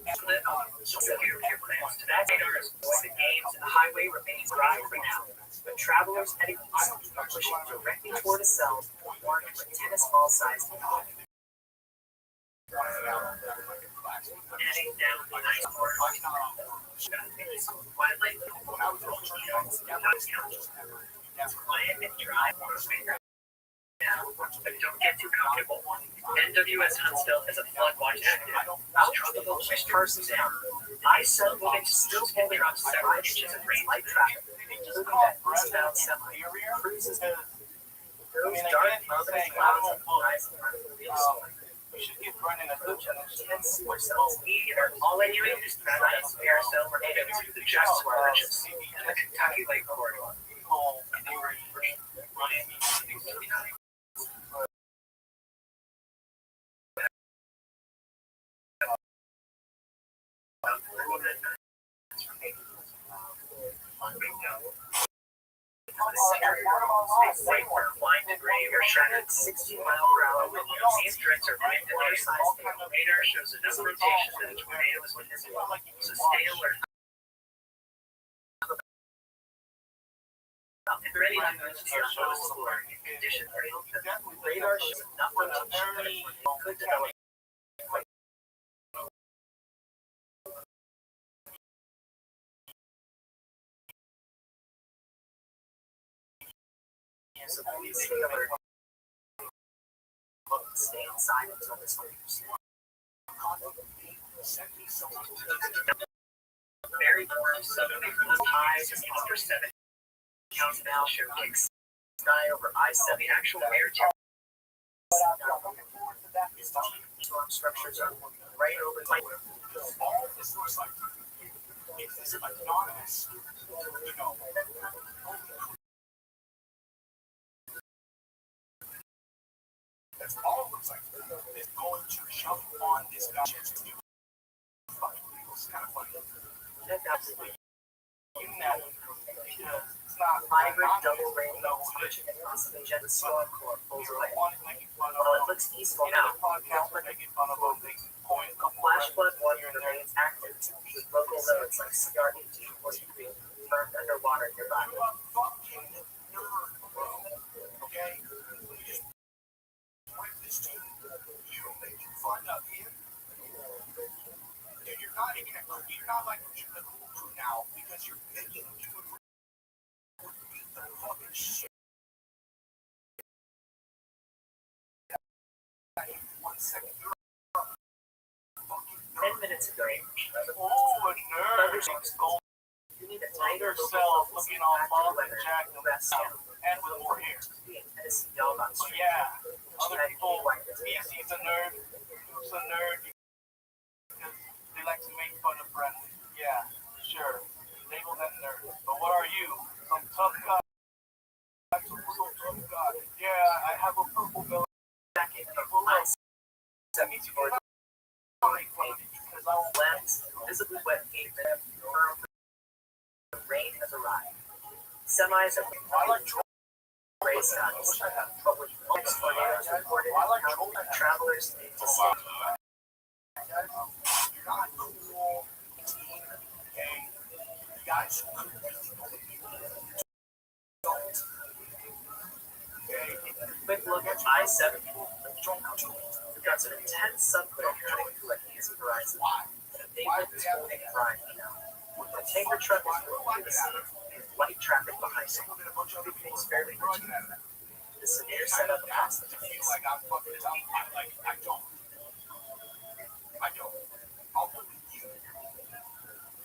Spectators, the games and the highway remains dry for now, but travelers heading east are pushing directly toward a cell worn with tennis ball sized. Heading down the ice court, quietly, quiet and dry. But don't get too comfortable. NWS Huntsville has a flood watch active. Tropical push Carson down. Ice cell moving still holding on several inches of rain light traffic, including that eastbound semi. Cruises those dark mountain clouds on the horizon are the real story. You should give Brennan a good challenge. And sewer cells. We are all I doing is present aerosol related to the Just Purchase and the Kentucky Lake Corridor. People worry running Flying debris or shredded 60 mile per hour wind gusts. These threats are ranked at their size scale. Radar shows a number of rotations that a tornado is witnessing. So stay alert. If there are any emergencies on noticeable or conditions, radar shows enough rotation that a tornado could develop. So please stay alert. Stay inside until this leaves. Very warm southerly winds, highs just under 7. Counts now show kicks sky over I-7. The actual air temperature. Storm structures are right over the All this looks like it's anonymous. You know. That's all it looks like. It's going to jump on this guy. It's kind of funny. That's absolutely unanimous because it's not hybrid double rainbow switching and possibly jet storm core pulls away. While it looks peaceful now, flash flood 1 remains active with local nodes like CR18 or degree turned underwater nearby. Okay? This dude, you making fun of him? Dude, you're not like the cool crew now because you're making you beat the fucking shit. 1 second, you're 10 minutes ago, oh, a nerd. you need a tighter Yourself looking all bald and jacked and rest down. and with more hair. Tennessee Yalbot So Street. yeah, other people, he's a nerd, who's a nerd because they like to make fun of Brennan. Yeah, sure, label them nerd. But what are you? Some tough guy? Some real tough guy. Yeah, I have a purple belt jacket and a bullet. That means you can make fun of me because I will Lens, visibly wet pavement, firm. The rain has arrived. Semis have been gray skies, but with most tornadoes reported in county, travelers need to stay. You're not cool. Okay? You guys could Quick look at I-7. We've got some intense subclear cutting through a hazy horizon. The pavement is holding dry now. The tanker truck is moving to the scene, and light traffic behind it. Everything's fairly routine. The severe setup across the place. like I'm fucking telling you, like I don't. I'll believe you.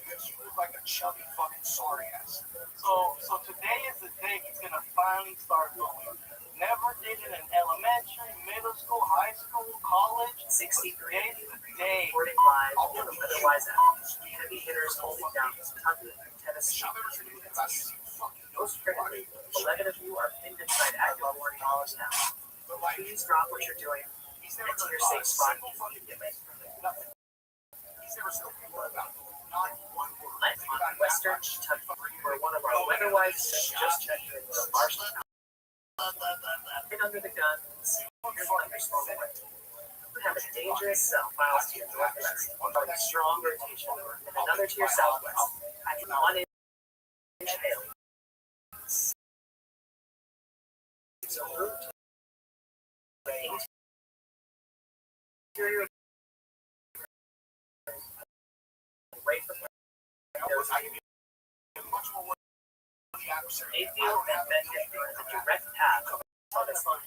Because you look like a chubby fucking sorry ass. So today is the day he's gonna finally start going. Never did it in elementary, middle school, high school, college. 63. Today's the day. Reporting live, otherwise out. Heavy hitters holding down Kentucky and Tennessee. Most critically, 11 of you are pinned inside active warning walls now. Please drop what you're doing and to your safe spot immediately. He's never spoken about not one word. I'm on Western Kentucky, where one of our weather wives just checked in the Marshall County. Right under the guns, and thunderstorm away. We have a dangerous cell miles to your northwest, with a strong rotation, and another to your southwest, at 1 inch hail. So route the interior right from Mayfield and Benton are the direct path on this line.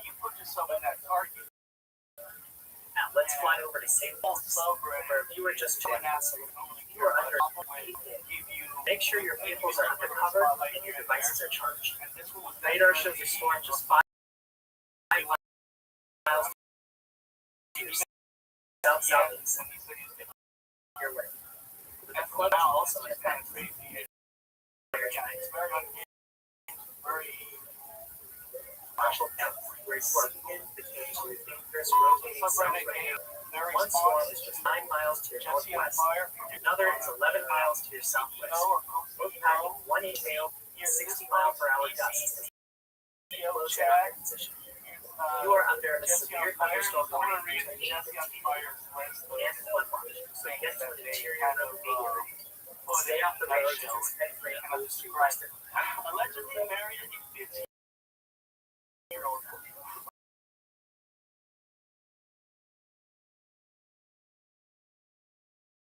You put yourself in that target. Now let's fly over to St. Louis, where you were just joining us. You are under Make sure your vehicles are under cover and your devices are charged. Radar shows a storm just 5 south-southeast when he said he's been your way. and Club now also it's has kind of crazy. It's very unhinged, very partial depth, where it's sitting in between two dangerous rotating subreddit cells. game. Their One storm response is just to 9 miles to your Jesse on northwest. Fire, Another is 11 miles to your southwest. Both having 1-inch hail, 60 mile per hour gusts. Yellow Close in Chat, on position. You are under a Jesse on severe Fire. thunderstorm I want to warning read Jesse on Fire's list of and flood watch. So things get to that the they interior kind of of the put Stay in off the the roads nutshell. as head freight And I'll moves just through write western. allegedly married a 15-year-old.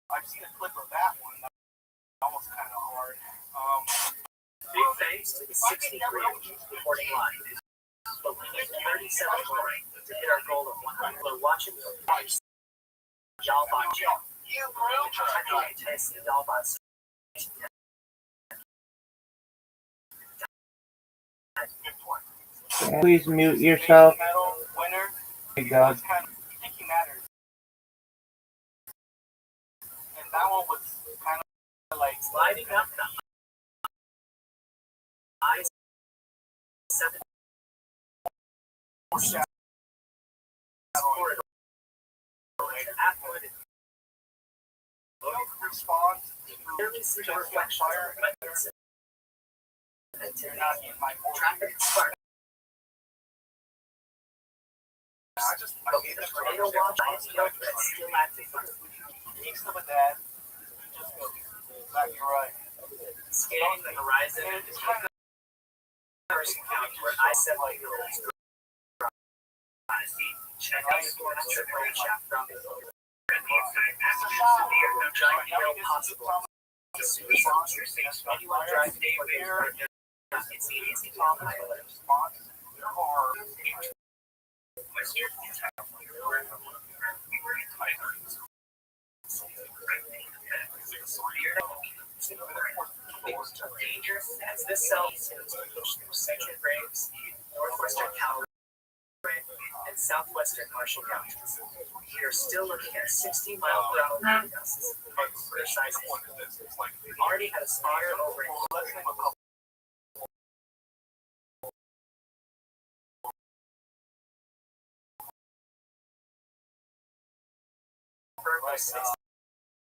I've seen a clip of that one. That was kind of hard. Big thanks to the 63 reporting line. But we need 37 more to hit our goal of 100. We're watching from Yalbot. You grew Test Yalbot. Please mute yourself. Metal winner. My God. Was kind of Sticky Matters. And that one was kind of like Sliding up the I-7 corridor. Affluent response to clearly see the Jesse on reflections Fire. of weapons and You're not in my traffic spark. I hate The the tornado watch ISO threat still active. East of a dad. Just go. Exactly right. Scanning the horizon. It's kind of Person count where I-7 goes. Check out the AAA shaft from the giant hill possible. As soon as anyone driving toward here, it's easy to highlight. Danger as this cell is Central Graves, Northwestern Cavalry, and Southwestern Marshall counties. We are still looking at 60 mile per hour wind gusts. Precise. We've already had a spotter over in by 60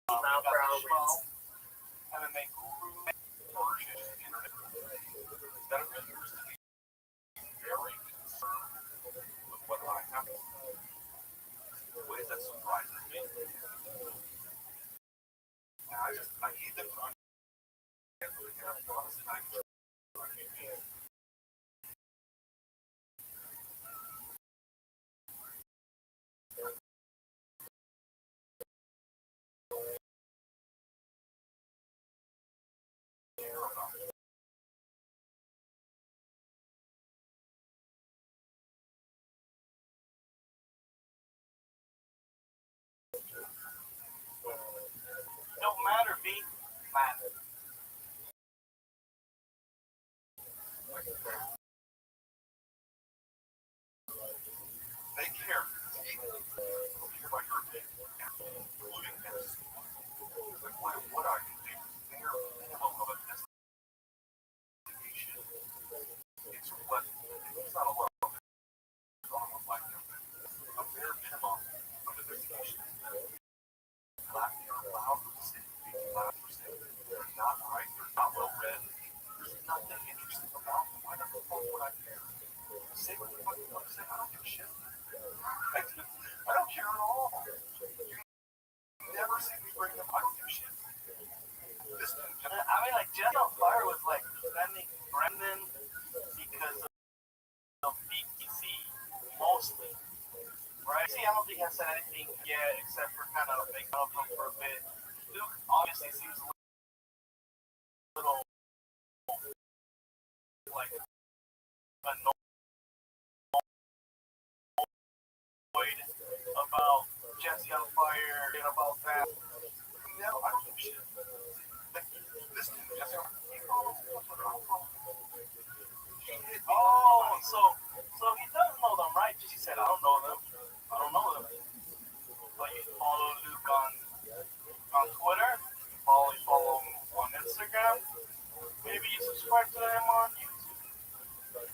mile per hour winds. MMA guru version internet. That appears to be very concerned with what I have. The way that surprises me. I need them to understand. Don't matter, B. Matter. They care. About your opinion, including this. What I can do is their minimum of investigation. It's what it's not a lot of it. Like a bare minimum of investigation. They're allowed to say 55%. They're not right. They're not well read. There's nothing interesting about them. Why not report what I care? Say what you want to say. I don't give a shit. I don't care at all. You never see me bring them. I don't give a shit. I mean, like, Jesse on Fire was like defending Brendan because of BTC mostly. Right? See, I don't think he has said anything yet except for kind of making up for a bit. Duke obviously seems a little like annoyed about Jesse on Fire and about that. No, I don't give a shit. Like, this dude, Jesse on Fire. Oh, so he does know them, right? She said, I don't know them. I don't know them. But subscribe to him on YouTube,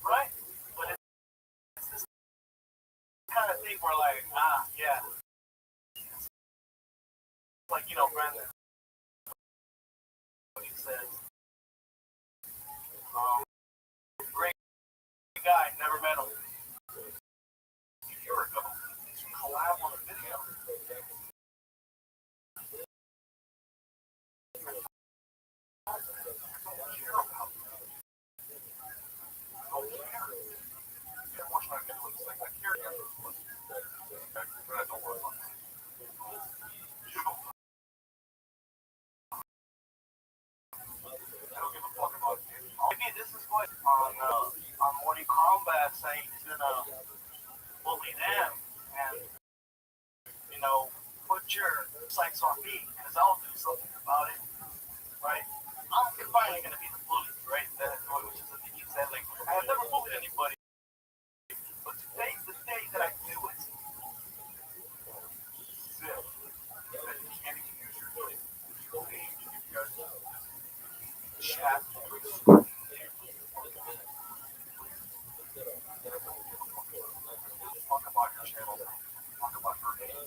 right? But it's this kind of thing where like, yeah, like, you know, Brandon, what he says, great guy, never met him. A year ago, collab on a video. Maybe this is what on Morning Combat saying he's gonna bully them and, you know, put your sights on me because I'll do something about it, right? I'm finally gonna be the bully, right? Which is the thing you said. Like, I have never bullied anybody, but today's the day that I do it. Zip. You can't even use your page. You guys chat. Talk about your channel. Talk about your name.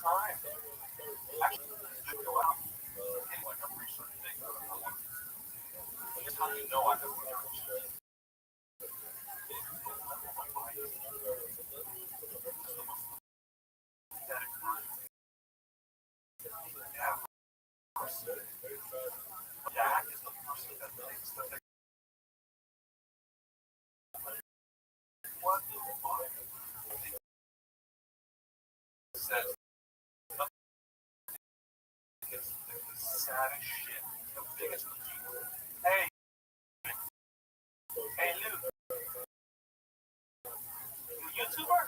Time. Actually, go out and like I'm researching things. Just how do you know I have research? Jack is the person that thinks that they what the fuck says is the saddest shit, the biggest hey Luke, you YouTuber?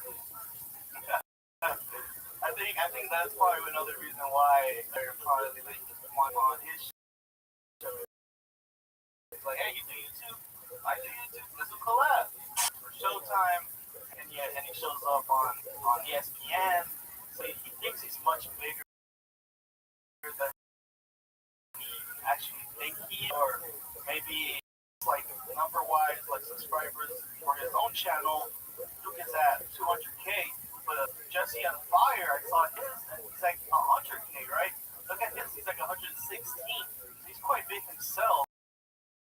I think that's probably another reason why they're probably like on his show. It's like, hey, you do YouTube? I do YouTube. Let's do collab for Showtime, and he shows up on ESPN. So he thinks he's much bigger than he actually think he is, or maybe it's like number wise, like subscribers for his own channel. Luke is at 200K, but Jesse on Fire, I saw his, and he's like 100K, right? Look at his, he's like 116. He's quite big himself.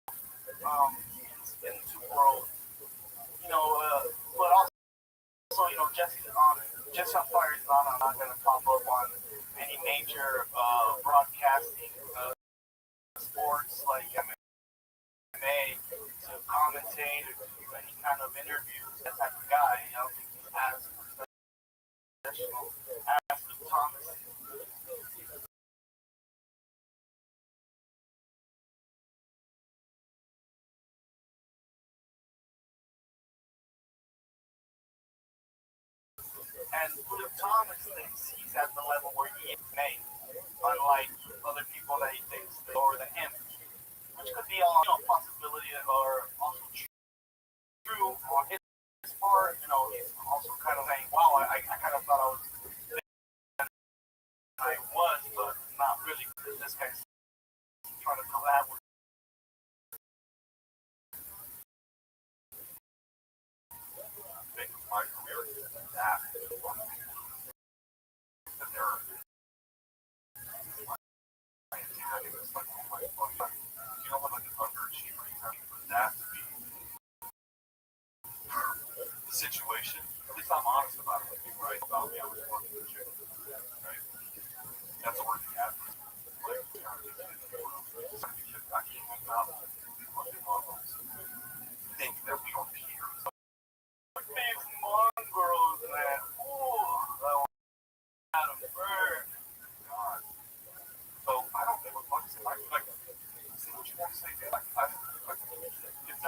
In the two world, you know, but also, you know, Jesse on Fire is not going to pop up on any major broadcasting sports like MMA to commentate or do any kind of interviews. That type of guy, you know, he's as professional as Luke Thomas. And Luke Thomas thinks he's at the level where he is made, unlike other people that he thinks are lower than him, which could be a possibility or also true on his part. You know, he's also kind of saying, wow, I kind of thought I was than I was, but not really, because this guy's trying to collab with my career that they're my antagonists, like my fun. You know what, like an underachiever, you have for that to be the situation. At least I'm honest about it with you, right? About me, I was working with you, right? That's a working athlete. Like, I can't even know think that we don't hear. Like, big mongrels, man. Ooh, Adam Bird. God. So I don't think what fucks it. Like, say what you want to say, man. It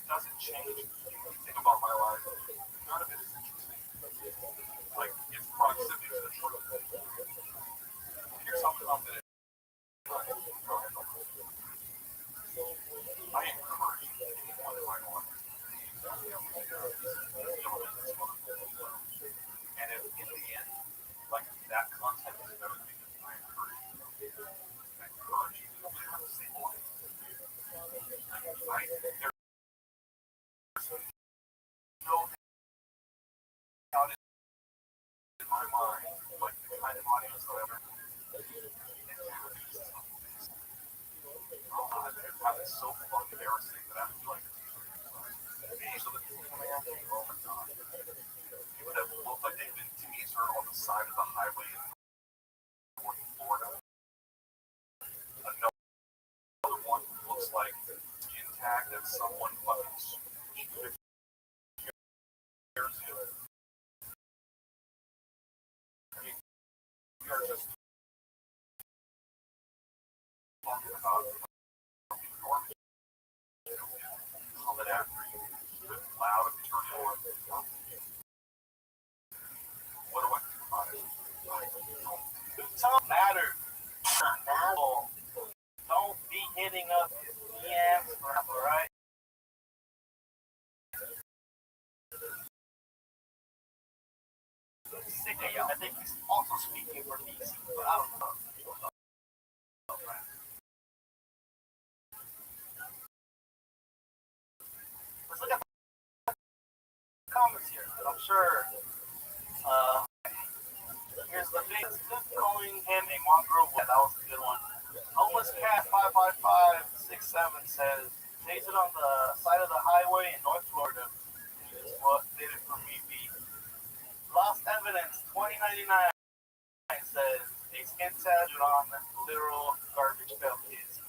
doesn't change anything about my life. None of it is interesting. Like, it's proximity to the truth. Here's something about that. I encourage anyone in my life. my mind, like the kind of audience that ever. It's so fucking embarrassing that I feel like these are the people coming after me. Oh my god. People that look like they've been teaser on the side of the highway in Florida. Another one looks like skin tag that someone fucking years ago. I mean, we are just talking about garbage. Coming after you with loud and turn on. What do I do about it? It don't matter. Don't be hitting up his DMs, alright? Sick of y'all. I think he's also speaking for DC, but I don't know. Let's look at the comments here. I'm sure. Here's the thing. Calling him a mongrel. That was a good one. Homeless Cat 55567 says, "Tasted on the side of the highway in North Florida." Is what did it for me, B. Lost Evidence 2099 says, "A skin tattooed on literal garbage belt kids."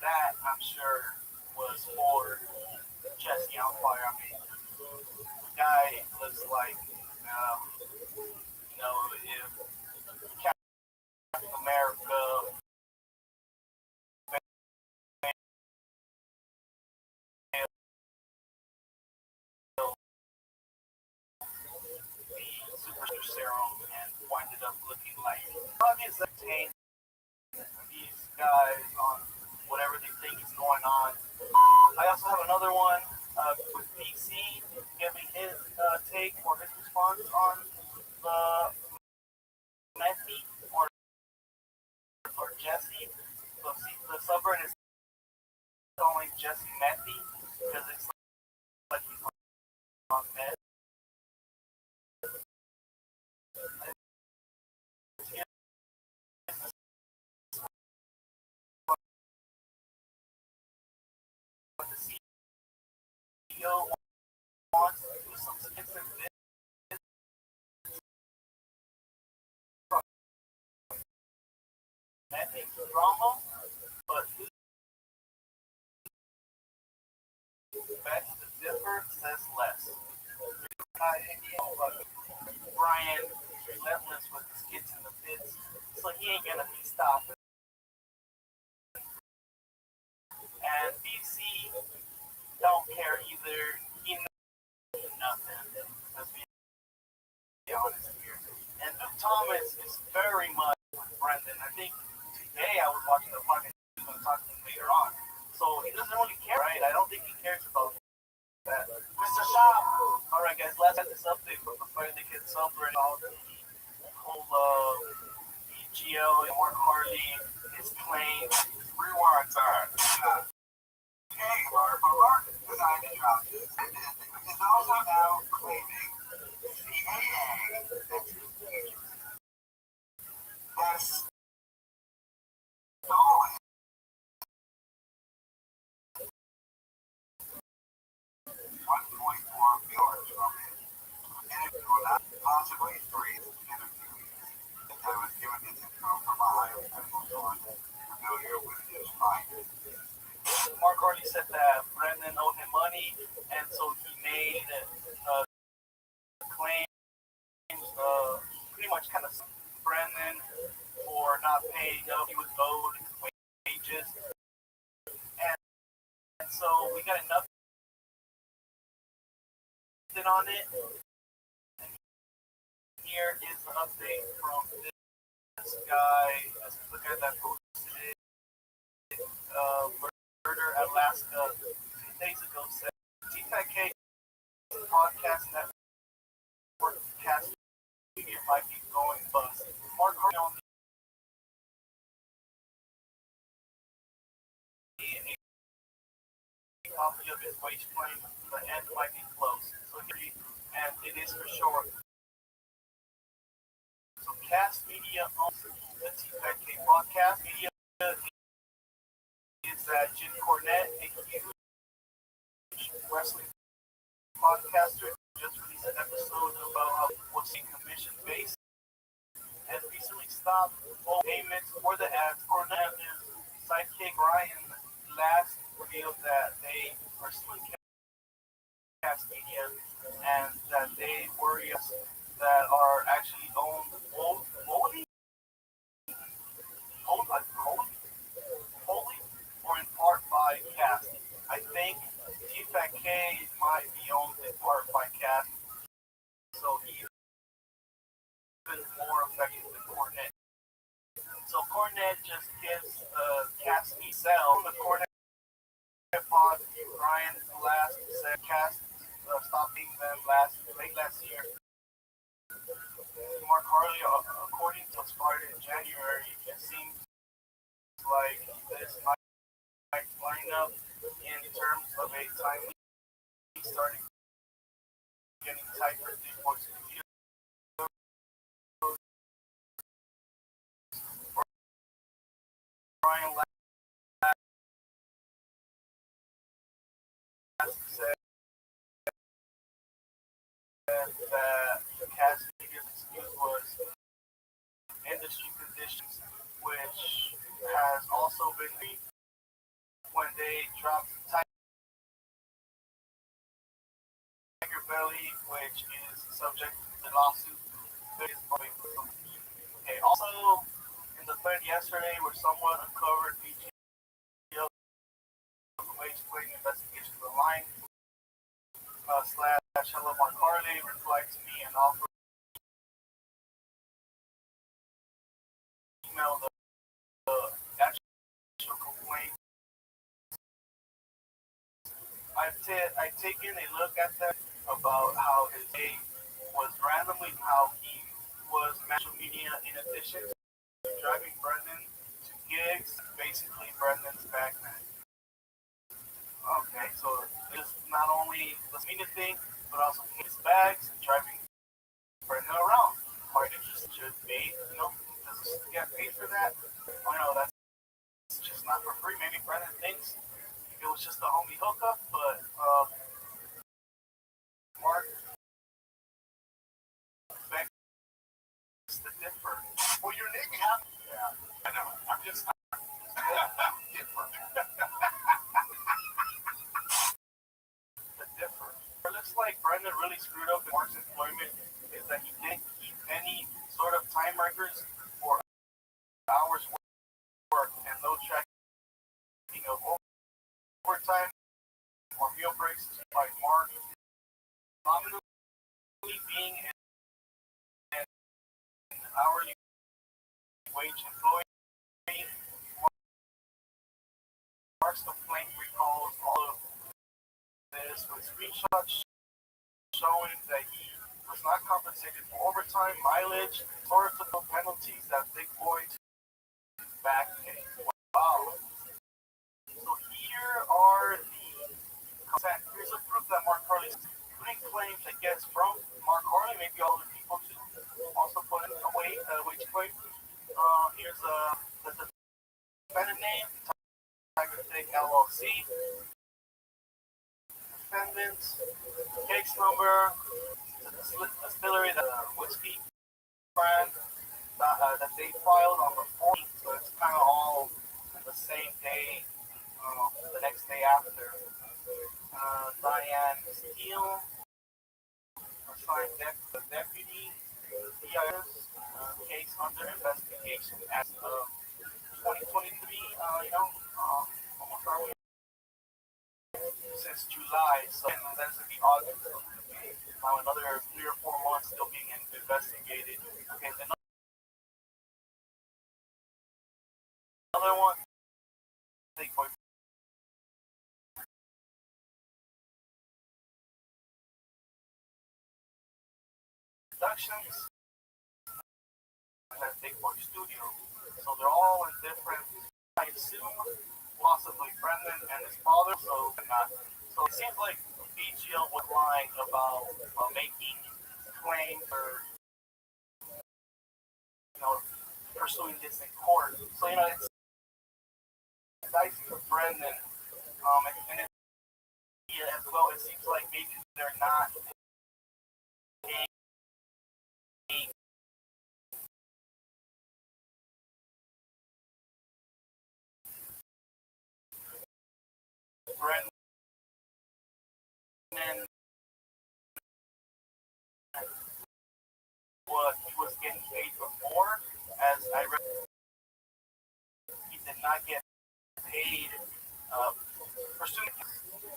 That, I'm sure, was for Jesse on Fire. I mean, the guy looks like, if Captain America the super serum and winded up looking like obviously obtain these guys on whatever they think is going on. I also have another one with DC giving his take or his response on the Messi or Jesse. So see, the subreddit is calling Jesse Messi because it's like he's on meth. What the CEO wants to do some expensive business Messi drama, but who best to differ says less. Brian relentless with the skits and the fits, so he ain't gonna be stopping. And BC don't care either. He knows nothing. Let's be honest here. And Luke Thomas is very much with Brendan. I think today I was watching the fucking news and talking to him later on. So he doesn't really care, right? I don't think he cares about that. Mr. Shop! Alright guys, let's get this update before they get celebrating all the whole EGL and Mark Harley, his claim. Rewind time. Hey, Mark, design and drop is also now claiming CAA has stolen 1.4 million from him, and it will not possibly free in a few weeks. I was given this info from a highly credible source familiar with his findings. Mark Harley said that Brendan owed him money, and so he made claims, pretty much kind of Brendan for not paying up. He was owed wages, and so we got an update on it. And here is the update from this guy. This is the guy that posted it. Murder Alaska 2 days ago said TPK podcast network cast media might be going bust. Mark Harley on a copy of his wage claim, the end might be close. So here, and it is for sure Cast Media owns the TPK podcast. Media is that Jim Cornette, a huge wrestling podcaster, just released an episode about how it was commission based and recently stopped all payments for the ads. Cornette and his sidekick Ryan last revealed that they are suing Cast Media and that they worry that are actually owned wholly or in part by Cast. I think TFK might be owned in part by Cast, so he's even more effective than Cornette. So Cornette just gives Cast me sell the Cornette pod. Ryan last said Cast stopped being them late last year. Mark Harley, according to what started in January, it seems like this might line up in terms of a timely starting getting tighter for studio. Brian last said that the Cast Media's excuse was industry conditions, which has also been when they dropped Tiger Belly, which is subject to the lawsuit. Okay, also in the thread yesterday, where someone uncovered BGL wage claim investigations online, / Hello Mark Harley replied to me and offered email the actual complaint. I've taken a look at that about how his day was randomly, how he was social media in addition to driving Brendan to gigs, basically Brendan's bagman. Okay, so it's not only the media thing, but also his bags and driving Brendan around. Quite interesting. Should pay, does he get paid for that? That's just not for free. Maybe Brendan thinks it was just a homie hookup, but Mark begs to differ. Well, your name happened. Yeah, I know. I'm just different. Differ. It looks like Brendan really screwed up in Mark's employment is that he didn't keep any sort of time records for hours work and no tracking of overtime or meal breaks by Mark. Nominally being an hourly wage employee, Mark's complaint recalls all of this with screenshots showing that he was not compensated for overtime, mileage, or the penalties that Big Boy back pay. Wow. So here are here's a proof that Mark Harley is putting claims against from Mark Harley, maybe all the people to also put in a wage claim. Here's the defendant name, Tiger Thick LLC. Defendants, case number, the distillery, the whiskey brand that they filed on the 14th, so it's kind of all the same day, the next day after. Diane Steele, assigned deputy CIS, case under investigation as of 2023, almost our since July, so that's going to be August. Now another 3 or 4 months still being investigated. Okay, another one. Productions at Big Boy Studio, so they're all in different. I assume possibly Brendan and his father, so not. So it seems like BGL was lying about making claims or So it's dicey for Brendan. And as well, it seems like maybe they're not paying Brendan what he was getting paid before. As I read, he did not get paid pursuant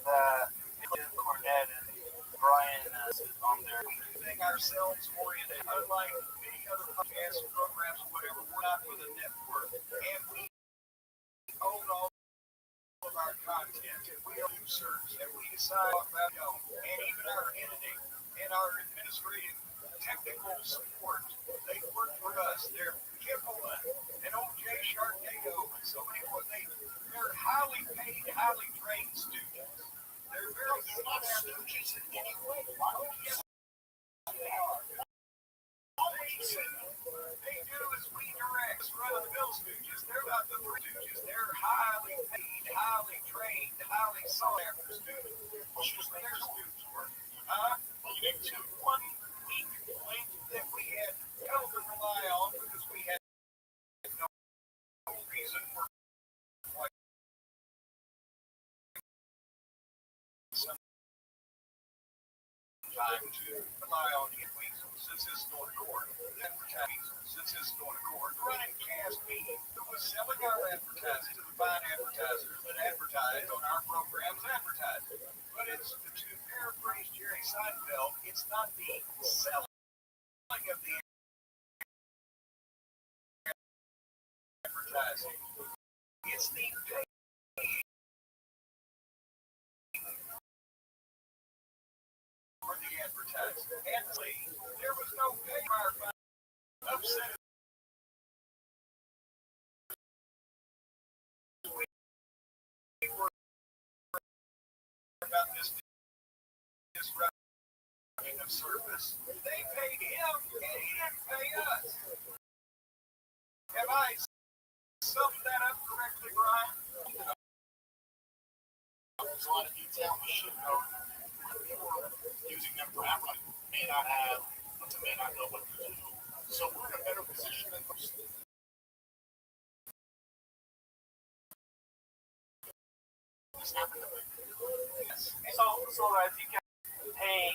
that Cornette and Brian is on there. Keeping ourselves oriented, unlike many other podcast programs or whatever, we're not for the network. And we own all of our content, and we are users, and we decide about and even our editing and our administrative technical support. They work for us. They're Kimberly and OJ Sharknado and so many more. They're highly paid, highly trained students. They're very good. Not stooges in any way. Yes, they are. All they do is we direct run-of-the-mill stooges. They're not the three stooges. They're highly paid, highly trained, highly sought after students. What's just their students work? You need 1 week link that we had held to rely on because we had no reason for some time to rely on it. Since it's going to court, advertising, since it's going to court, running Cast Media, who was selling our advertising to the fine advertisers that advertise on our program's advertising. But it's, to paraphrase Jerry Seinfeld, it's not the selling of the advertising. It's the paying for the advertising. And there was no pay for upset. We were about this disrupting of service. They paid him, and he didn't pay us. Have I summed that up correctly, Brian? There's a lot of detail we should know. People using them for advertising may not know what to do. So we're in a better position than most. It's not going to be. So as you can pay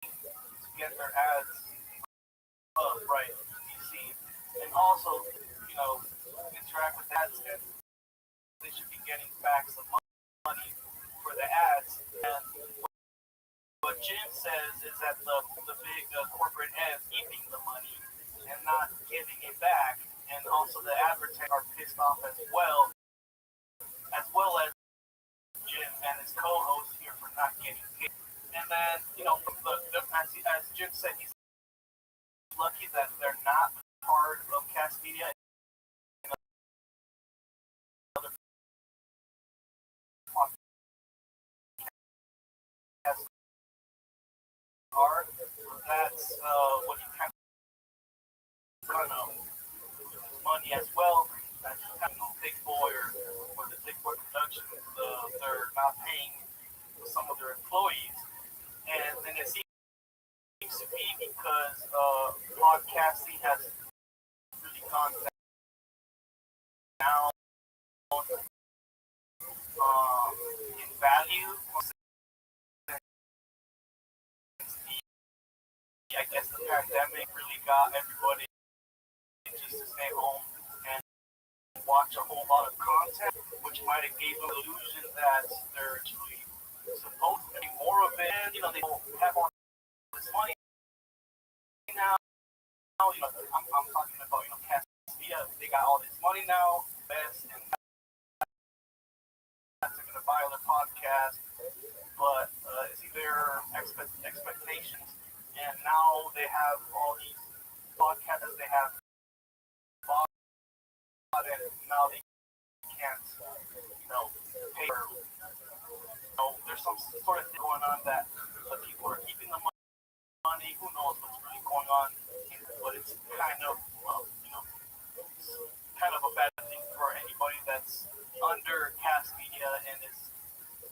to get their ads right, you see, and also, interact with ads, and they should be getting back some money for the ads. And what Jim says is that the big corporate heads keeping the money and not giving it back, and also the advertisers are pissed off as well as Jim and his co-host here for not getting paid. And then, as Jim said, he's lucky that they're not part of Cast Media. That's what you kind of money as well. That's Big Boy or the Big Boy Productions. They're not paying some of their employees, and then it seems to be because podcasting has really gone down in value. I guess the pandemic really got everybody just to stay home and watch a whole lot of content, which might have gave them the illusion that they're actually supposed to be more of it. They don't have all this money now. I'm talking about, Cast Media. They got all this money now, best, and they're going to buy their podcast, but it's their expectations. And now they have all these podcasts they have bought, and now they can't, pay for. There's some sort of thing going on that the people are keeping the money. Who knows what's really going on? But it's kind of,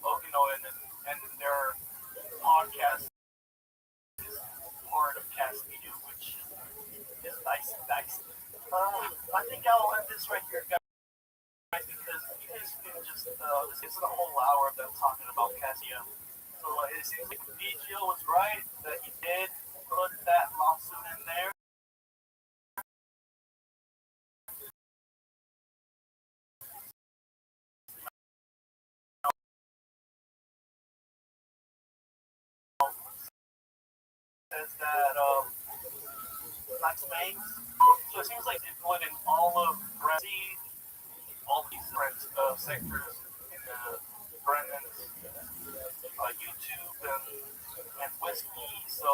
and their podcast is part of Cast Media, which is nice. I think I'll end this right here, guys, because you guys can just this is a whole hour of them talking about Cassia. So it seems like VGO was right that he did put that lawsuit in there. Says that Black Spanx. So it seems like they put in all of Brazil, all these different sectors in Brandon's YouTube and whiskey. So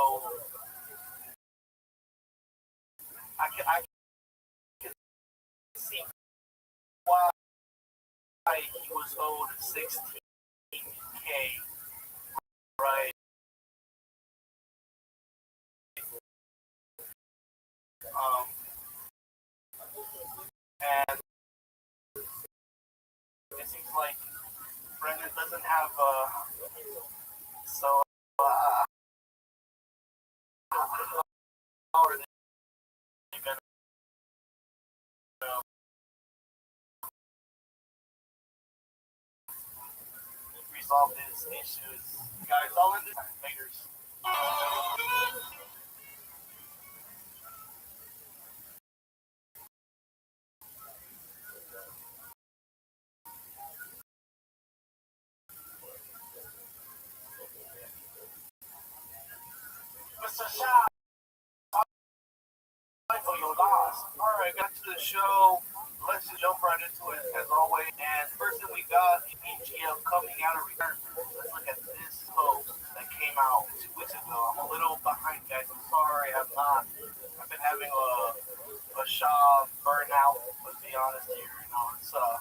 I can see why he was owed 16K, right? And it seems like Brendan doesn't have so how are they gonna resolve these issues? Guys, all in this later. Mr. Shaw, for your loss. Alright, back to the show. Let's just jump right into it as always. And first thing we got BGL coming out of return. Let's look at this post that came out 2 weeks ago. I'm a little behind, guys. I'm sorry. I've been having a Shaw burnout. Let's be honest here. You know, it's gotta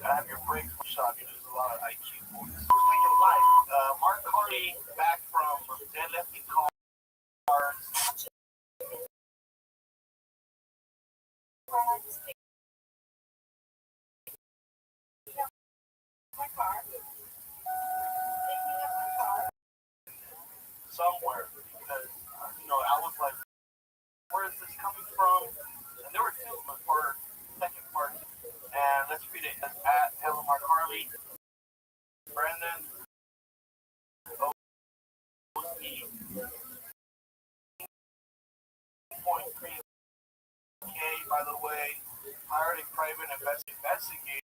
have your breaks from Shaw. You lose a lot of IQ points. First thing in life, Mark Carney back from deadlifting cards. Somewhere because I was like, where is this coming from? And there were two in the second part, and let's read it. It's at Hello Mark Harley, Brandon, OC, 2.3K, by the way, hired a private investigator.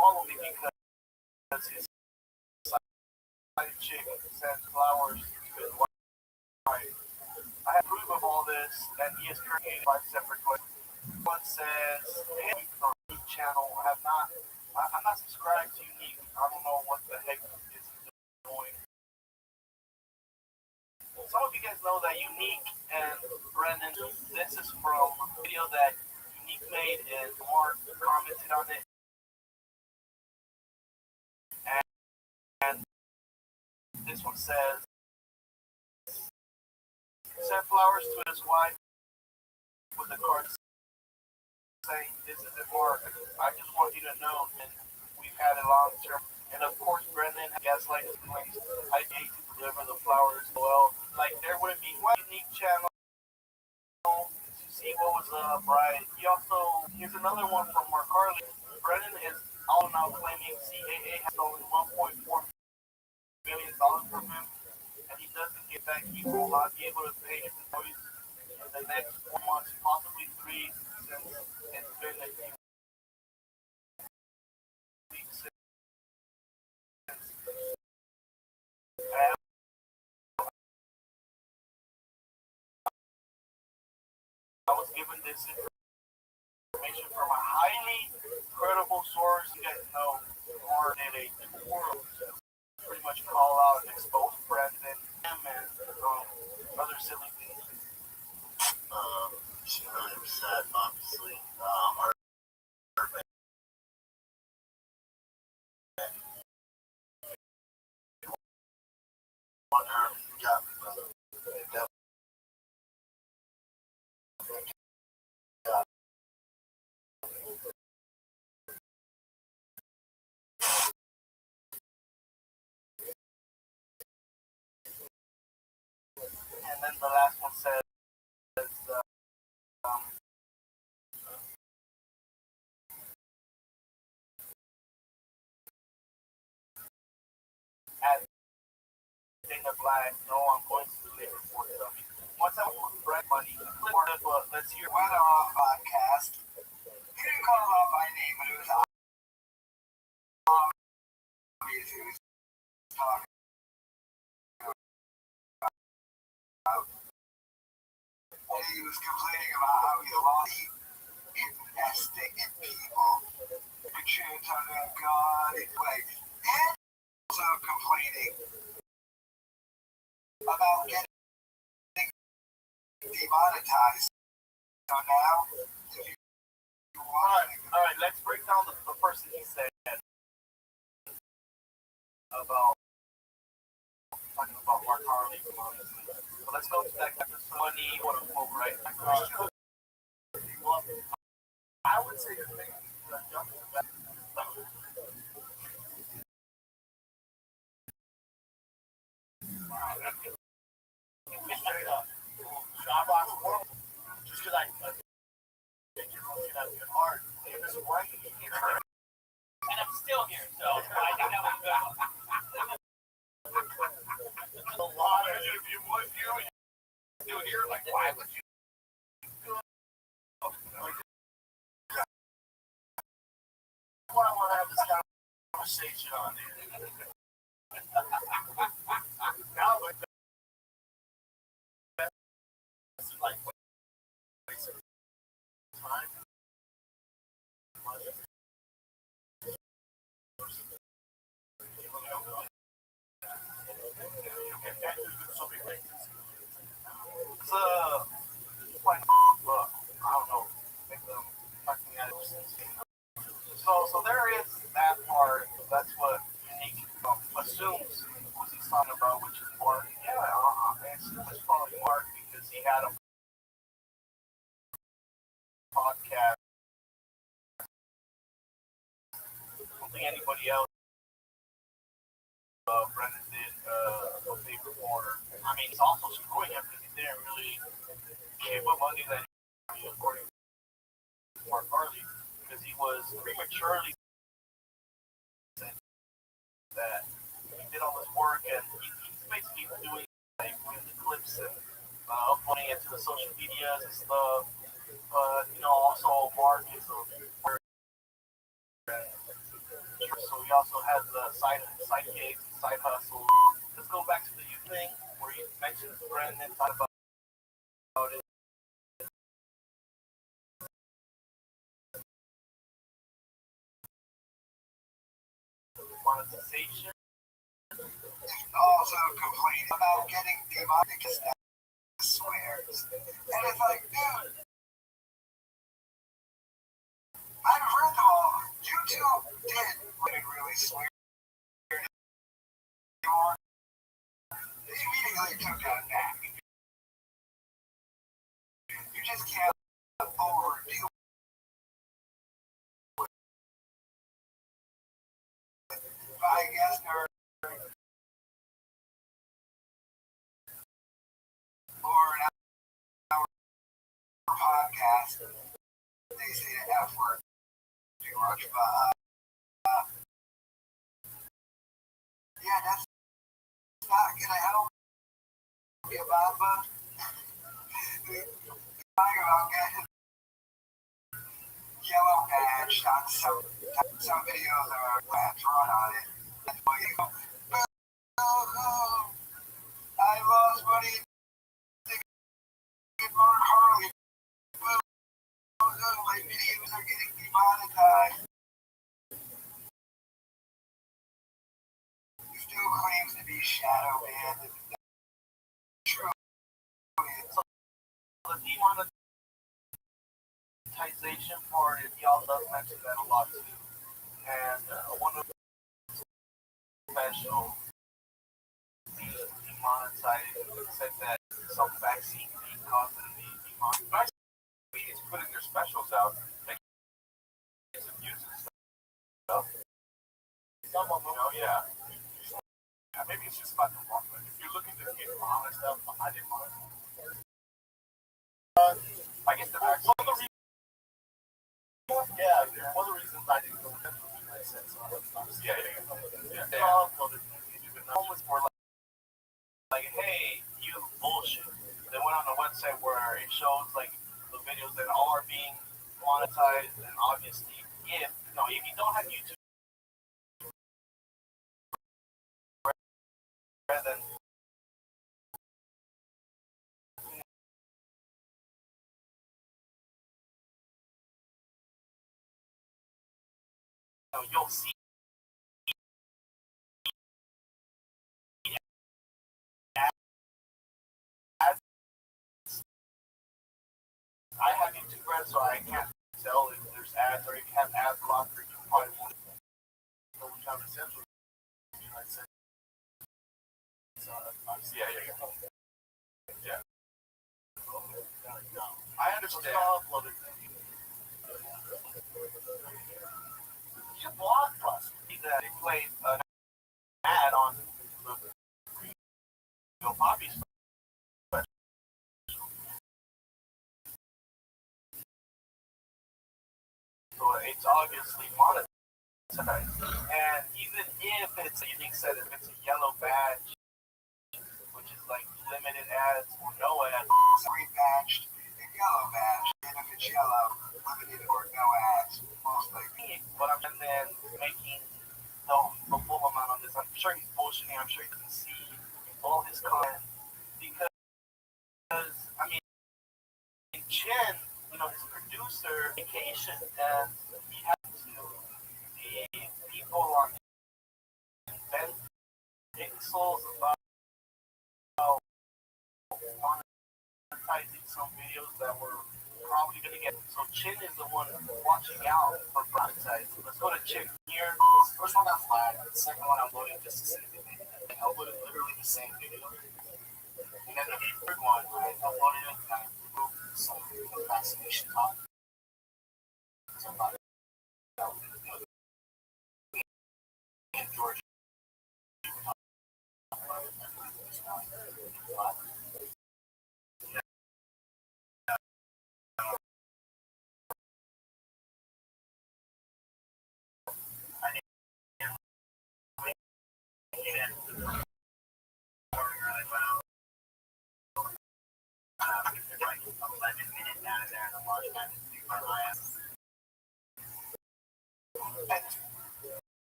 Follow me because his side chick sent flowers to his wife. I have proof of all this, and he is currently 5 separate questions. One says, hey, Unique channel, I'm not subscribed to Unique. I don't know what the heck is doing. Some of you guys know that Unique and Brendan, this is from a video that Unique made, and Mark commented on it. And this one says, sent flowers to his wife with a card saying, this isn't Mark. I just want you to know that we've had a long term. And of course, Brendan gaslights claims I hate to deliver the flowers. Well, like there wouldn't be one Unique channel to see what was up, right? Here's another one from Mark Harley. Brendan is all now claiming CAA has stolen $1.4 million from him, and he doesn't get back. He will not be able to pay his employees in the next 4 months, possibly 3, since it's been a few weeks since I was given this information from a highly credible source. You guys know more than a tour pretty much call out and expose Brendan and other silly things. She's really upset, obviously. Our on her, got me, brother. the last one says, as Dana Black, no, I'm going to deliver for something. Once I want bread money, let's hear Weather Off podcast. He didn't call him out by name, but it was obvious he was talking about. And he was complaining about how he lost investing in people. The chance on God, it's like, and also complaining about getting demonetized. So now, if you want all right, let's break down the person he said about talking about Mark Harley. So let's go to that guy for money, quote unquote, right? I would say the thing that jumps to that. Straight up. Skybox world. Just because I think you're really gonna have a good heart. If it's right, you can't hurt. And I'm still here, so I think that was good. A lot of if you would do it here, like why would you do it? What I want to have this conversation on there. Now, but that's like waste of time. It's quite book. I don't know. Make them fucking at it. So there is that part. That's what Unique assumes was he's talking about, which is Mark. Yeah, it's probably Mark because he had a podcast. I don't think anybody else. Brendan did a favor for. I mean, he's also screwing him because he didn't really give him money that he, according to Mark Harley, because he was prematurely said that he did all this work and he's basically doing like the clips and uploading it to the social medias and stuff. But also Mark is a so he also has the side gigs, side hustle. Let's go back to the youth thing where he mentions Brendan, talk about it. Monetization. also complaining about getting demonetized swears. And it's like, dude, first of all, YouTube did really swear anymore. They immediately took that back. You just can't overdo it. I guess or an hour podcast, they say the F word too much, but yeah, that's not gonna help you, Baba. Talking about getting yellow badge on some videos are drawn on it. And you go, I lost money in Mark Harley. My videos are getting demonetized. He still claims to be shadow banned. True. So the demonetization part, y'all does mention that a lot too. And one of the special demonetized said that some vaccine being caused it to be demonetized. It's putting their specials out, like use and stuff. Some of them, yeah, maybe it's just about the market. If you're looking to get honest stuff, I didn't mind. I guess one of the reasons. Yeah, one of the reasons I didn't go with them was because I said so. Yeah. Almost were like, hey, you bullshit. They went on a website where it shows like the videos that all are being monetized, and obviously, if you don't have YouTube, then you'll see. Ads. I have YouTube Red, so I can't tell if there's ads or if you have ad blocker. You probably won't know which one is essential. Yeah. I understand. You Blockbuster. That it plays an ad on the Bobby's. So it's obviously monetized. And even if it's a unique set, if it's a yellow badge, which is like limited ads or no ads, Green badged and yellow badged. And if it's yellow, limited or no ads. Most likely. but I'm then making the full amount on this. I'm sure he's bullshitting. I'm sure he can see all his content because I mean, Chen, his producer, vacation, and he has to the people on invent pixels about monetizing some videos that were probably going to get. So Chin is the one watching out for monetizing. Let's go to Chin here. First one got flagged. The second one I'm loading just to see the video. I uploaded literally the same video. And then the third one, I uploaded it and I removed some vaccination talk. So I thought in Georgia.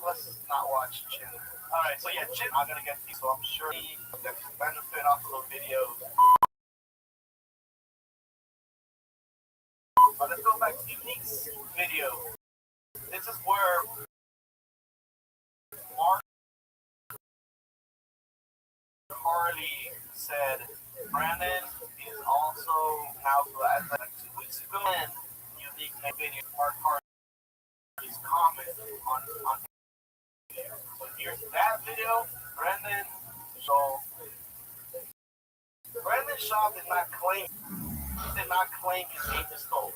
Let's not watch Chin. Alright, so yeah, Chin, I'm gonna get these, so I'm sure he gets benefit off of the video. But let's go back to Unique's video. This is where Mark Harley said Brandon is also now, as like 2 weeks ago, and Unique made video Mark Harley's comment on video. So here's that video. Brandon Shaw did not claim his name is stolen.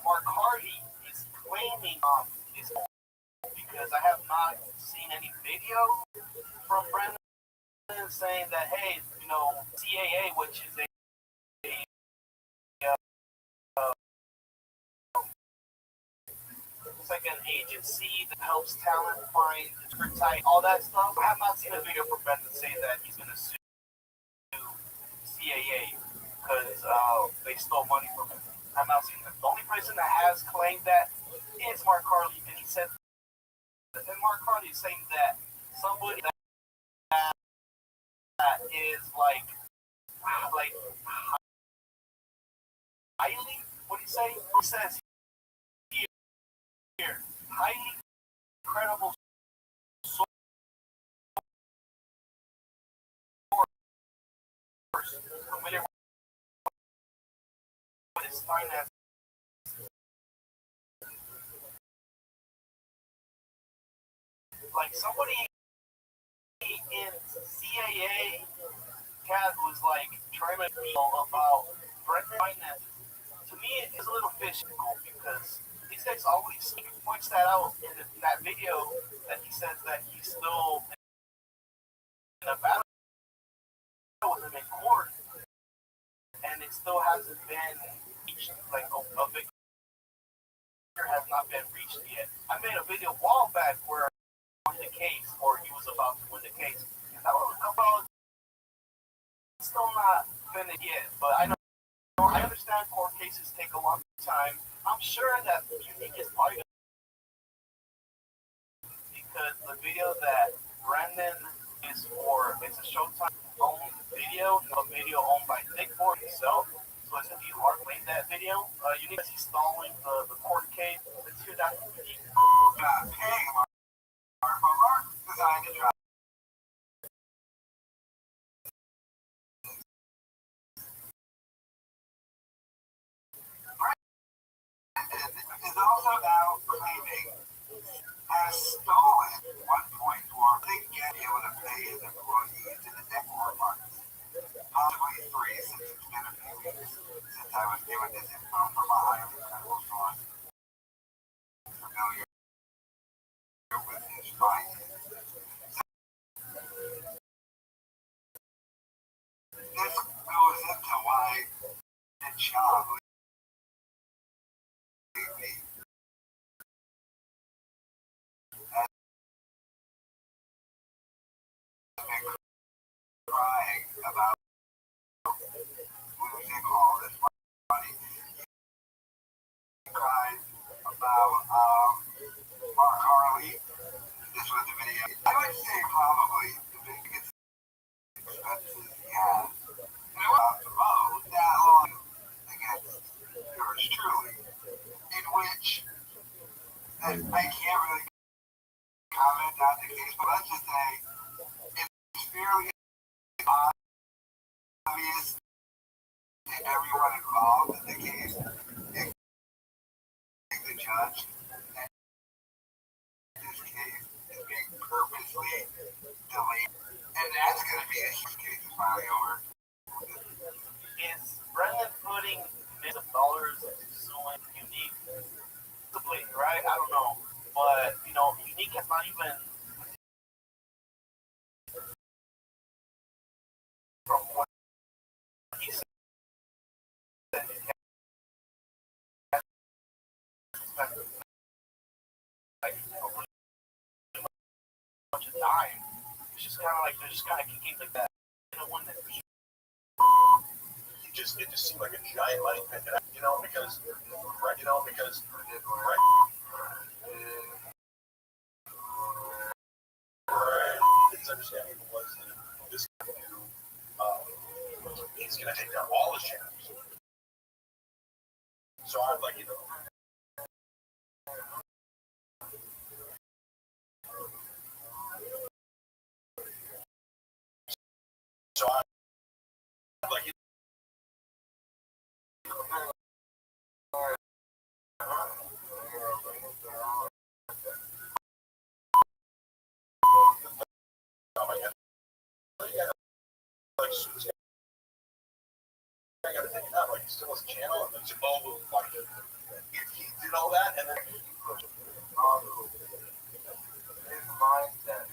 Mark Hardy is claiming his own because I have not seen any video from Brandon saying that, hey, CAA, which is a it's like an agency that helps talent find type, all that stuff. I have not seen a video from Brandon say that he's going to sue CAA because they stole money from him. I've not seen that. The only person that has claimed that is Mark Harley, and he said, and Mark Harley is saying that somebody that is like highly, what do you say? He says here, highly credible source familiar with his finance. Like somebody in CAA CAD was like trying to feel about Brett finances. To me, it's a little fishy because these guys always points that out in that video that he says that he's still in a battle with him in court, and it still hasn't been reached, like a victor has not been reached yet. I made a video a while back where he won the case, or he was about to win the case. And that was about still not finished yet, but I understand court cases take a long time. I'm sure that Unique is probably because the video that Brandon is for, it's a Showtime owned video, a video owned by Nick Ford himself. So it's gonna be hard to make that video. Unique is stalling the court case. Let's hear that from Unique. Paying Mark designed to drop. Is also now claiming has stolen 1.4 big get able to pay his employees in the Network market. Possibly 3 since it's been a few weeks since I was given this info from a highly credible source familiar with his finances. This goes into why the job crying about losing all this money. He cried about Mark Harley. This was the video. I would say probably the biggest expenses he has. And it was about that long against yours truly, in which I can't really comment on the case, but let's just say it's fairly obvious to everyone involved in the case, including the judge, that this case is being purposely delayed. And that's going to be a huge case is finally over. Is Brendan putting millions of dollars into suing Unique? Right? I don't know. But, Unique has not even from what he said bunch of time. It's just kind of like they're just kind of kicking like that. It just seemed like a giant money pit, because his understanding was that this guy he's going to take down all his channels. So I'm like, I got to take it out. Like, he still has a channel, and then if he did all that, and then his mindset.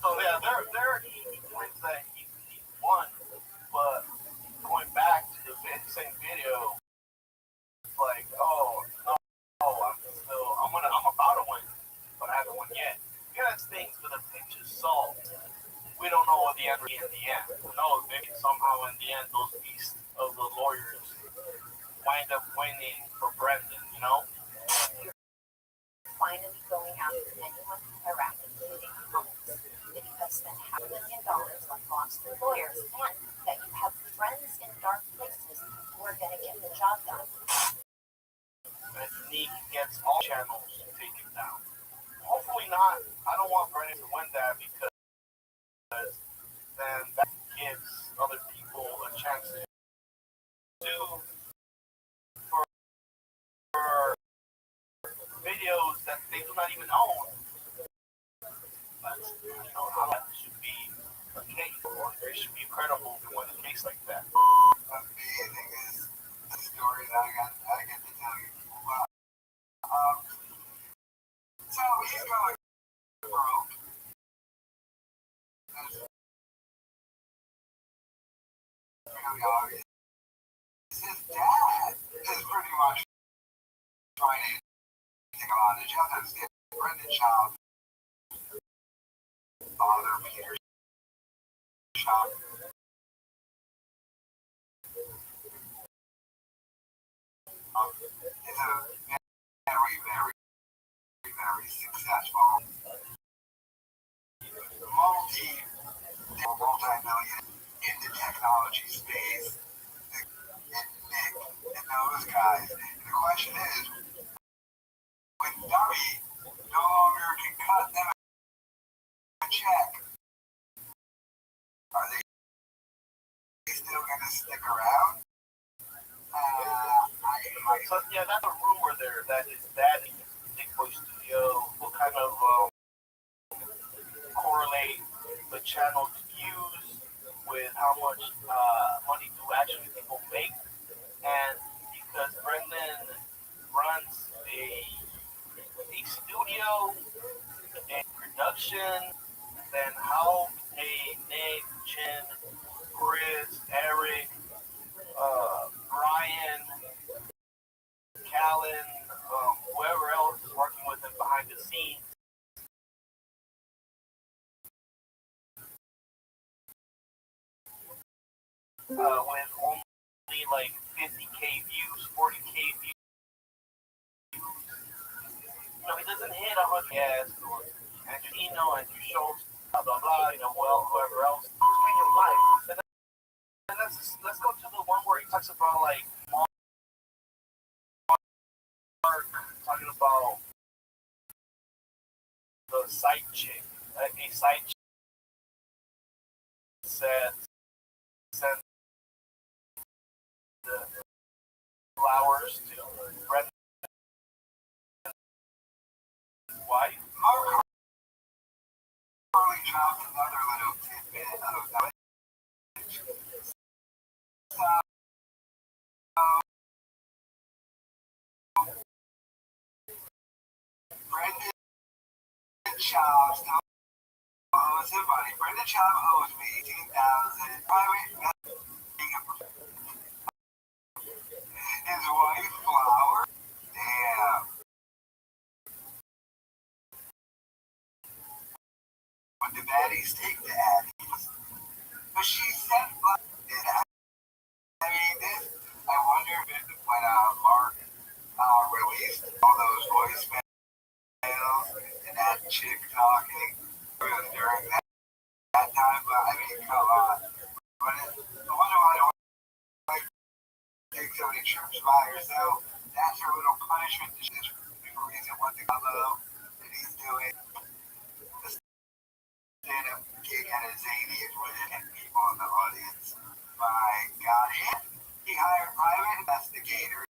So yeah, he claims that he won, but going back to the same video, it's like, I'm about to win, but I haven't won yet. You got things with a pinch of salt. We don't know what the end will be in the end. Who knows? Maybe somehow in the end, those beasts of the lawyers wind up winning for Brendan, Finally going after anyone who harassed including homes, that you have spent $500,000 on monster lawyers, and that you have friends in dark places who are going to get the job done. And Unique gets all channels taken down. Hopefully not. I don't want Brendan to win that because then that gives other people a chance to do for videos that they do not even own. But how that should be a case, or it should be credible to win a case like that. Amazing is the story that I really obvious. His dad is pretty much trying to take him on. Did you have to understand Brendan Schaub, father Peter Schaub? Is a very, very, very successful multi-million in the technology space. Nick and those guys. And the question is, when Dummy no longer can cut them a check, are they still going to stick around? So yeah, that's a rumor there that his daddy, Big Boy Studio, will kind of correlate the channel's views with how much money do actually people make, and because Brendan runs a studio and production, then how pay Nick, Chin, Chris, Eric, Brian, Callan, whoever else is working with him behind the scenes. With only like 50K views, 40K views. You know, he doesn't hit 100 guests or Andrew Eno, Andrew Schultz, blah, blah, blah, you know, well, whoever else. Who's making life? And let's go to the one where he talks about like Mark talking about the side chick. Like a side chick sent the flowers to Brendan's wife. Mark Harley dropped another little tidbit of knowledge. Brendan Schaub still owes him money. Brendan Schaub owes me $18,000. His wife, Flower, damn. What the baddies take the addies. But she said, I mean, this, I wonder if when Mark released all those voicemails and that chick talking during that time, but I mean, come on. But I wonder why I don't like take so many trips by herself. That's her little punishment. This reason what the combo that he's doing. The stand-up gig at a Zanies with 10 people in the audience. My God, he hired private investigators.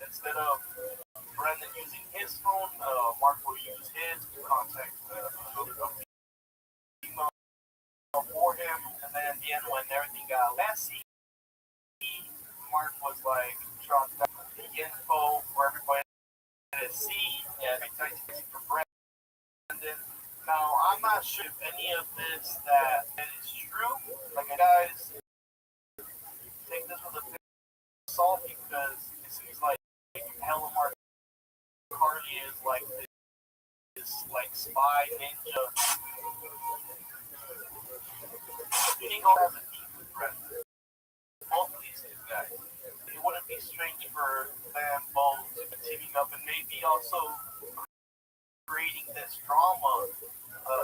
Instead of Brendan using his phone, Mark will use his to contact the email for him. And then in the end, when everything got messy, Mark was like, dropped the info for everybody to see. Yeah, big time for Brendan. Now, I'm not sure if any of this that is true. Like, guys, take this with a bit of salt because it seems like you held Kai, Ninja. Shingo has a deep with Brendan. Both of these two guys. It wouldn't be strange for them both to be teaming up and maybe also creating this drama,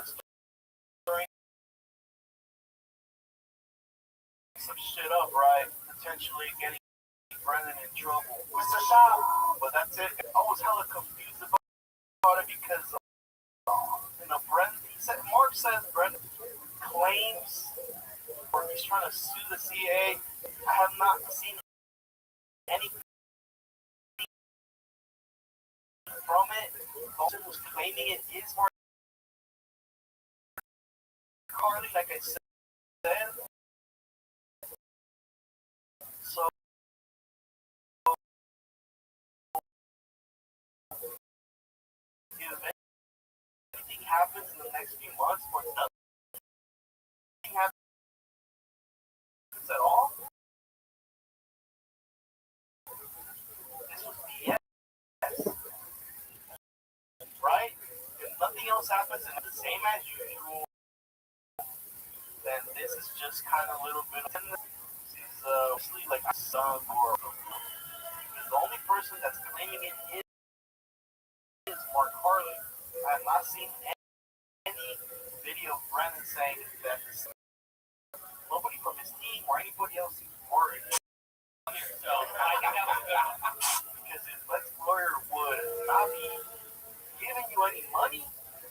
stirring some shit up, right? Potentially getting Brendan in trouble. Mr. Shop! But that's it. I was hella confused about it because, Brendan, Mark says Brendan claims, or he's trying to sue the CA. I have not seen anything from it. Boston was claiming it is Mark Carly, like I said. So, if anything happens in the next few months, or nothing happens at all, this was BS, right? If nothing else happens and it's the same as usual, then this is just kind of a little bit of mostly like a song or the only person that's claiming it is Mark Harley. I have not seen any video of Brendan saying that nobody from his team or anybody else is worried. So I think that was good. Because his Lex lawyer would not be giving you any money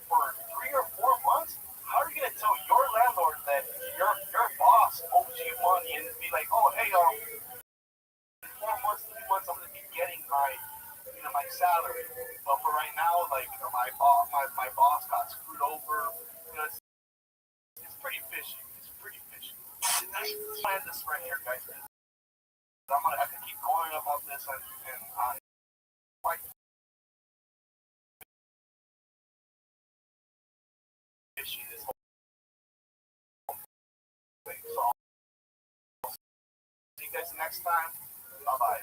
for 3 or 4 months. How are you gonna tell your landlord that your boss owes you money and be like, oh hey, in 4 months, 3 months, I'm gonna be getting my salary. But for right now, like my boss got screwed over. It's pretty fishy. It's pretty fishy. Let's plan this right here, guys. I'm gonna have to keep going about this and I quite fishy this whole thing. So I'll see you guys next time. Bye bye.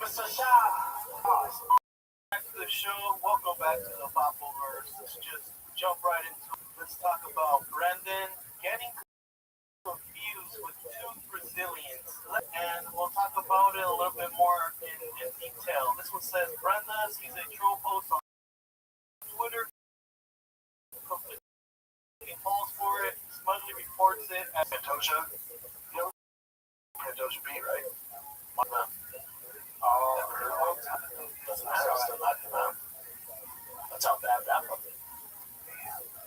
Mr. Shop! Back to the show. Welcome back to the Popoverse. Let's just jump right into it. Let's talk about Brendan getting confused with 2 Brazilians. And we'll talk about it a little bit more in detail. This one says Brenda sees a troll post on Twitter, completely falls for it, smugly reports it as Pantoja? You know Pantoja beat, right? Doesn't matter. Still not him out. That's how bad that was.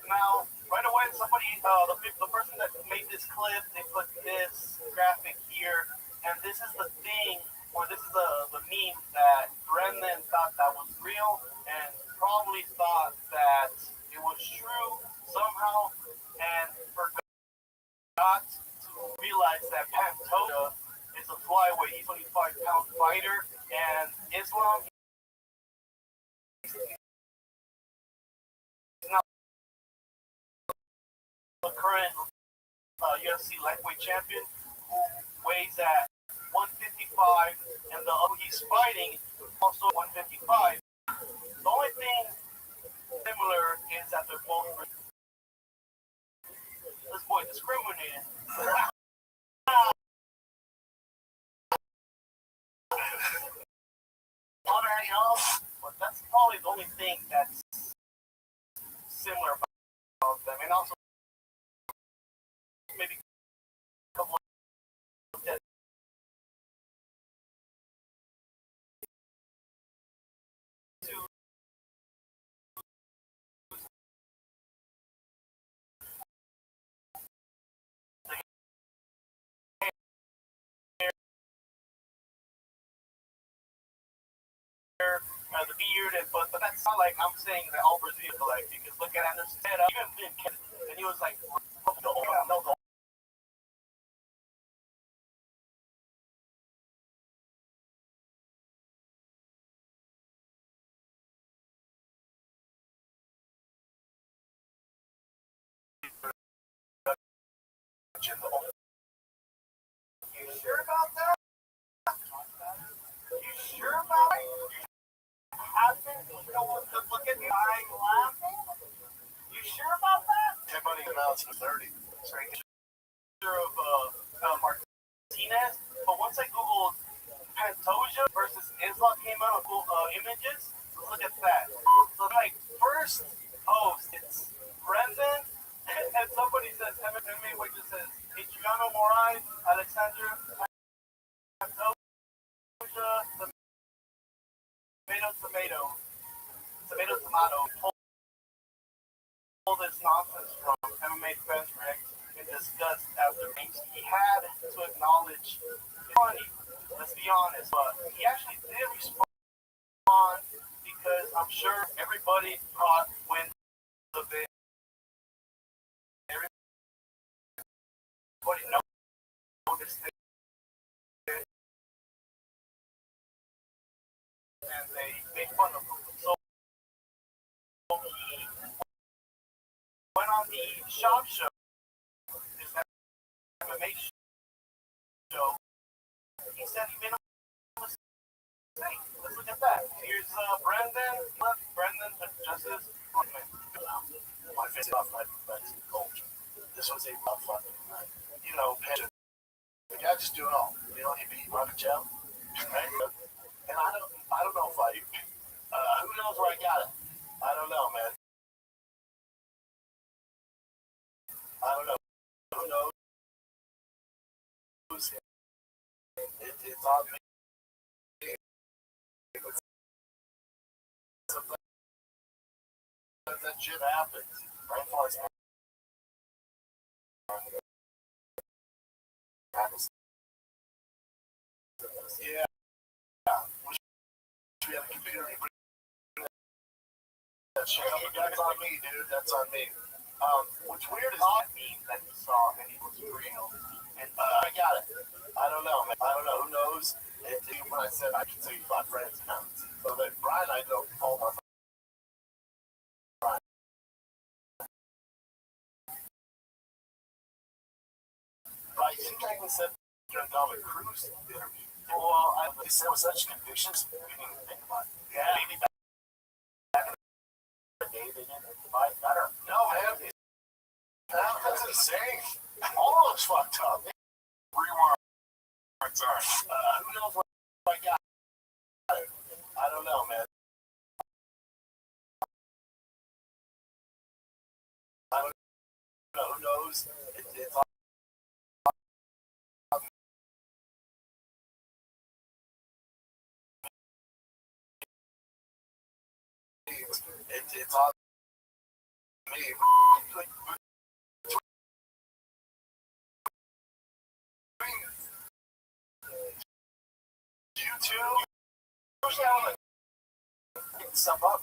Now, right away, somebody, the person that made this clip, they put this graphic here, and this is the thing, or this is the meme that Brendan thought that was real, and probably thought that it was true somehow, and forgot to realize that Pantoja is a flyweight, he's a 25-pound fighter, and Islam, he's not the current UFC lightweight champion who weighs at 155, and the other he's fighting also 155. The only thing similar is that they're both this boy discriminated. But that's probably the only thing that's similar about them, and also maybe a couple of dead. the beard, but that's not like I'm saying that all Brazilians are like. Because look at Anderson Head, even in Kansas, and he was like, no, you sure about that? You sure about it? You know what? Look at me. I'm laughing. You sure about that? Everybody announced the 30. Sorry, picture of Martinez. But once I googled Pantoja versus Islam came out of images. Look at that. So like first, it's Brendan, and somebody says MMA, which just says Adriano Moraes, Alexander Pantoja, tomato. All this nonsense from MMA fans react in disgust after he had to acknowledge. Funny, let's be honest, but he actually did respond because I'm sure everybody caught wind of it. Everybody noticed it, and they made fun of him. So he went on the Shop Show, his MMA show. He said he made a mistake. Let's look at that. Here's Brendan. Brendan addresses My face off my culture. This was a fucking, pension. The guy just do it all. He beat Rocket Jam. Right? And I don't know if who knows where I got it? I don't know, man. I don't know. Who knows? It's on me. Sometimes that shit happens. Right? Yeah. Wish we had a computer to bring that shit up. That's on me, dude. That's on me. What's weird is that meme that he saw and he was real. And I got it. I don't know, man. I don't know. Who knows? When I said I can tell you 5 friends now. So then Brian, I don't call my Brian. I think I even said during Dominic Cruz interview. Well, they said with such convictions, we didn't even think about it. Yeah. Maybe back in the day they didn't fight better. No, man. That's insane. All of us fucked up. Rewind. Who knows what I got? I don't know, man. I don't know. Who knows? It's all it's on me. You too. Stuff up.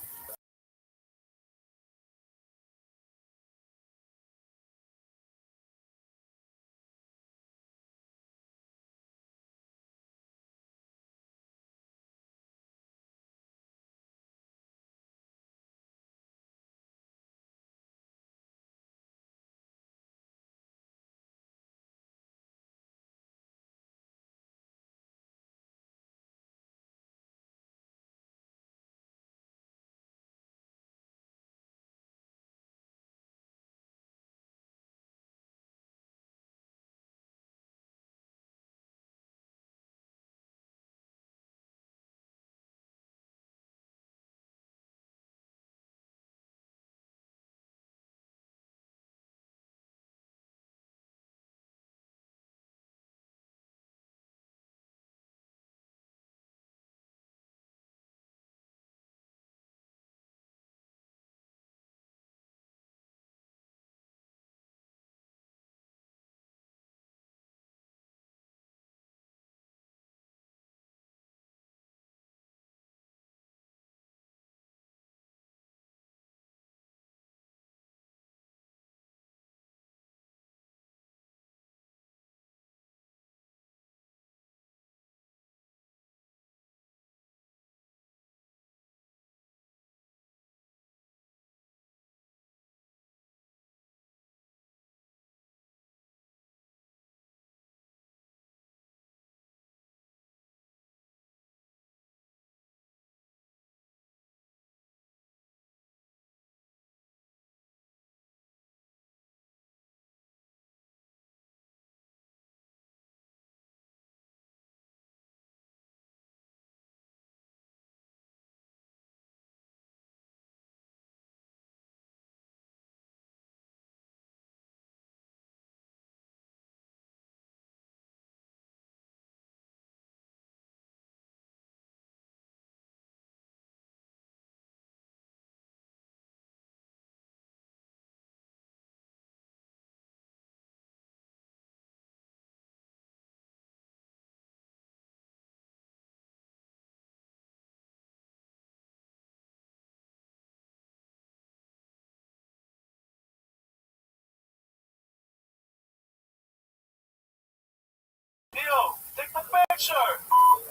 Theo, take the picture.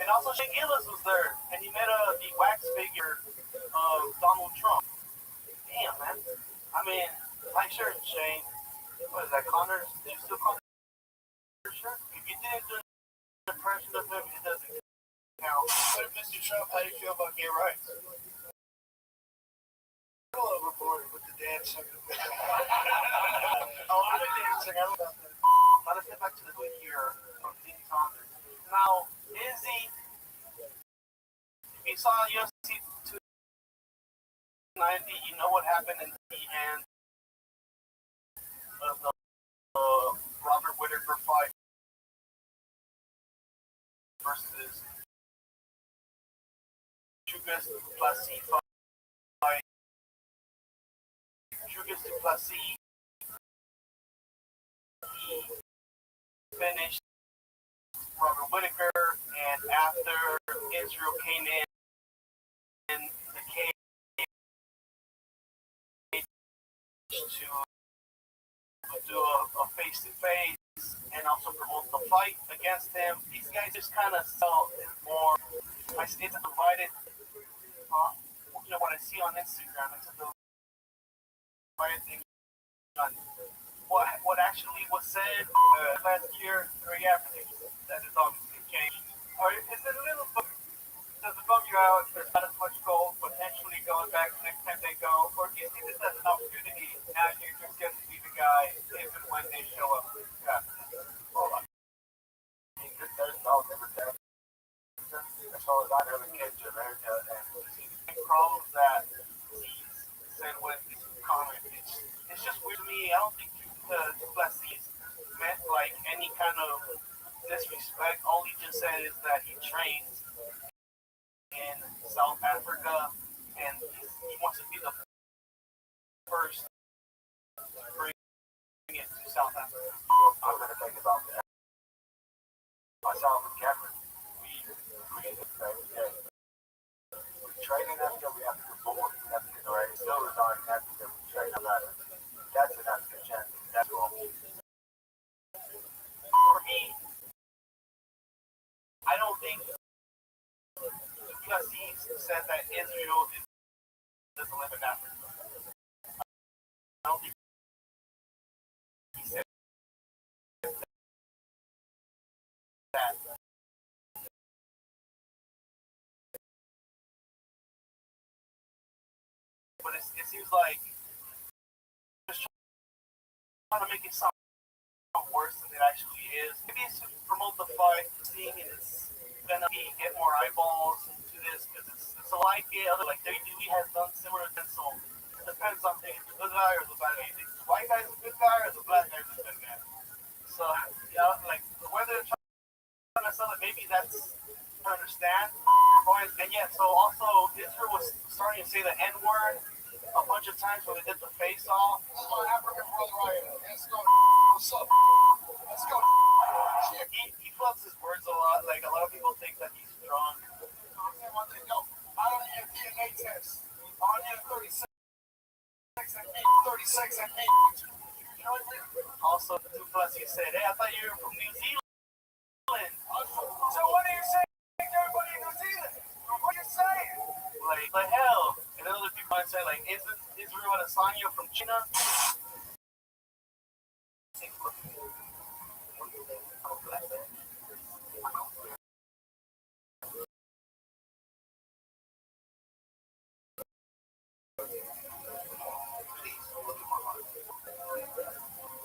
And also Shane Gillis was there, and he made the wax figure of Donald Trump. Damn, man. I mean, nice shirt, Shane. What is that, Connor's? Did you still Connor's shirt? If you didn't do an impression of him, it doesn't count. But Mr. Trump, how do you feel about gay rights? A little overboard with the dancing. Oh, I'm dancing. I don't know about that. Now let's get back to the tweet here from Dean Thomas. Now, Izzy, if you saw UFC 290, you know what happened in the end of the Robert Whittaker fight versus Dricus du Plessis fight. Dricus du Plessis, he finished Robert Whittaker, and after Israel came in the cage to do a face-to-face and also promote the fight against him, these guys just kind of felt more. It's a divided. What I see on Instagram, it's a divided thing. What actually was said last year or after that is obviously changed. Or is it a little? Does it bum you out? There's not as much gold potentially going back next time they go, or do you see this as an opportunity? Now you just get to see the guy if and when they show up. Yeah. Well, I mean, there's no difference. As far as I know, the kids in America and see the problems that he's said with his comment. It's just weird to me. I don't think Plessis meant like any kind of disrespect. All he just said is that he trains in South Africa, and he wants to be the first to bring it to South Africa. I'm going to think about that. Myself and Cameron, we train in Africa, we have to go forward in Africa, right? Still reside in Africa, we train in Africa. That's an African champion. That's all. For me, I don't think Plessis said that Israel doesn't live in Africa. I don't think he said that. But it seems like just trying to make it sound worse than it actually is. Maybe it's to promote the fight, seeing it's gonna get more eyeballs to this because it's like it. Other like WWE has done similar things, so it depends on the good guy or the bad guy. The white guy's a good guy or the black guy's a good guy. So like whether they're trying to sell it, maybe that's to understand. And yeah, so also Israel was starting to say the N word a bunch of times when they did the face off. African brother Ryan. Let's go. What's up? Let's go. He flubbs his words a lot. Like a lot of people think that he's drunk. I don't need a DNA test. I need a 36 and me. 36 and me. You know what I mean? Also, Du Plessis said, "Hey, I thought you were from New Zealand." So what are you saying, everybody in New Zealand? What are you saying? Like the hell. And then other people might say, like, isn't Israel Adesanya from China?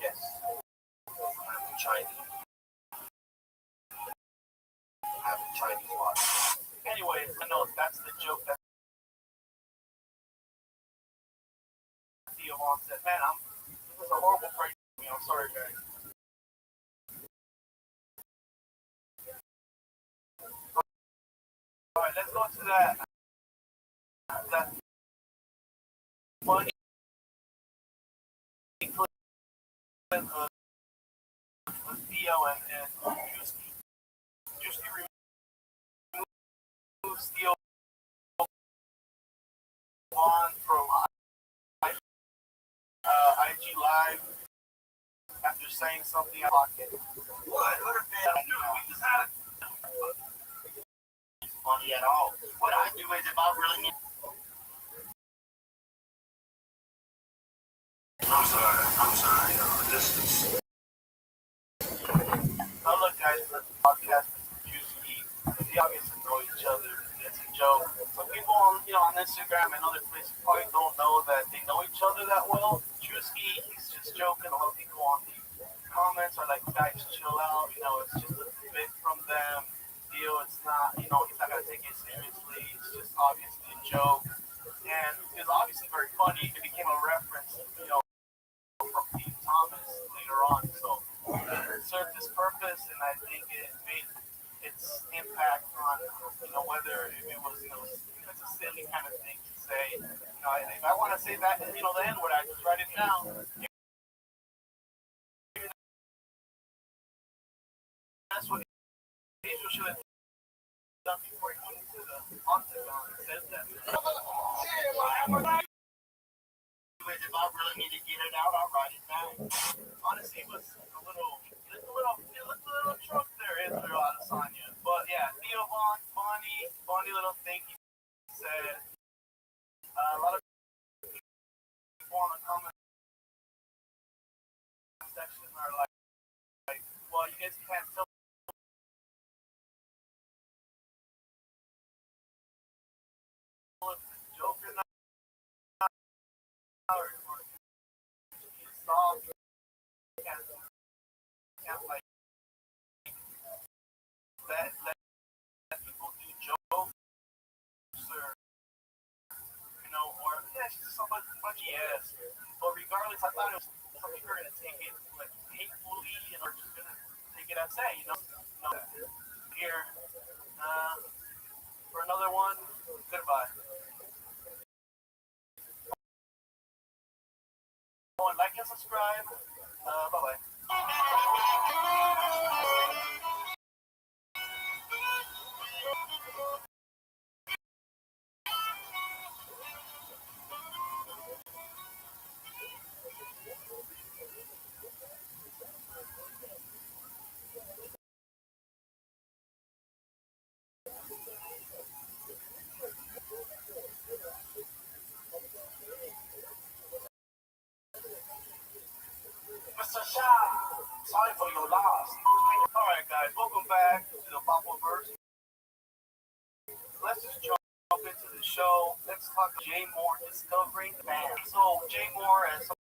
Yes. I'm Chinese. I'm Chinese watch. Anyways, I know that's the joke that Theo Vaughn said. Man, this is a horrible break for me. I'm sorry, guys. Alright, let's go to that funny clip with Theo and Juicy removes Theo Vaughn from IG Live after saying something I pocket. What? What if I don't know. We just had funny at all. What I do is if I really need. I'm sorry. This is. Oh, look, guys, the podcast is Juicy. We obviously know each other. It's a joke. Some people on, on Instagram and other places probably don't know that they know each other that well. Juicy, he's just joking. A lot of people on the comments are like, guys, chill out. It's just a bit from them. It's not, he's not going to take it seriously. It's just obviously a joke. And it's obviously very funny. It became a reference, from Pete Thomas later on. So it served its purpose, and I think it made its impact on, whether it was, it's a silly kind of thing to say. If I want to say that, the N-word, I just write it down. That's what Angel should have done before he went into the octagon and said that. If I really need to get it out, I'll write it down. Honestly, it was a little drunk there, Israel Adesanya. But yeah, Theo Von, funny little thing he said. A lot of people on the comment section are like, well, you guys can't tell. Joke or not, or soft, can't like let people do jokes or it's just so much yes. But regardless, I thought it was some people are gonna take it like hatefully and are just gonna take it as say, here for another one. Goodbye. Like and subscribe. Bye bye. Mr. Shah, sorry for your loss. Alright guys, welcome back to the Bubbleverse. Let's just jump into the show. Let's talk Jay Moore discovering the band. So Jay Moore, as some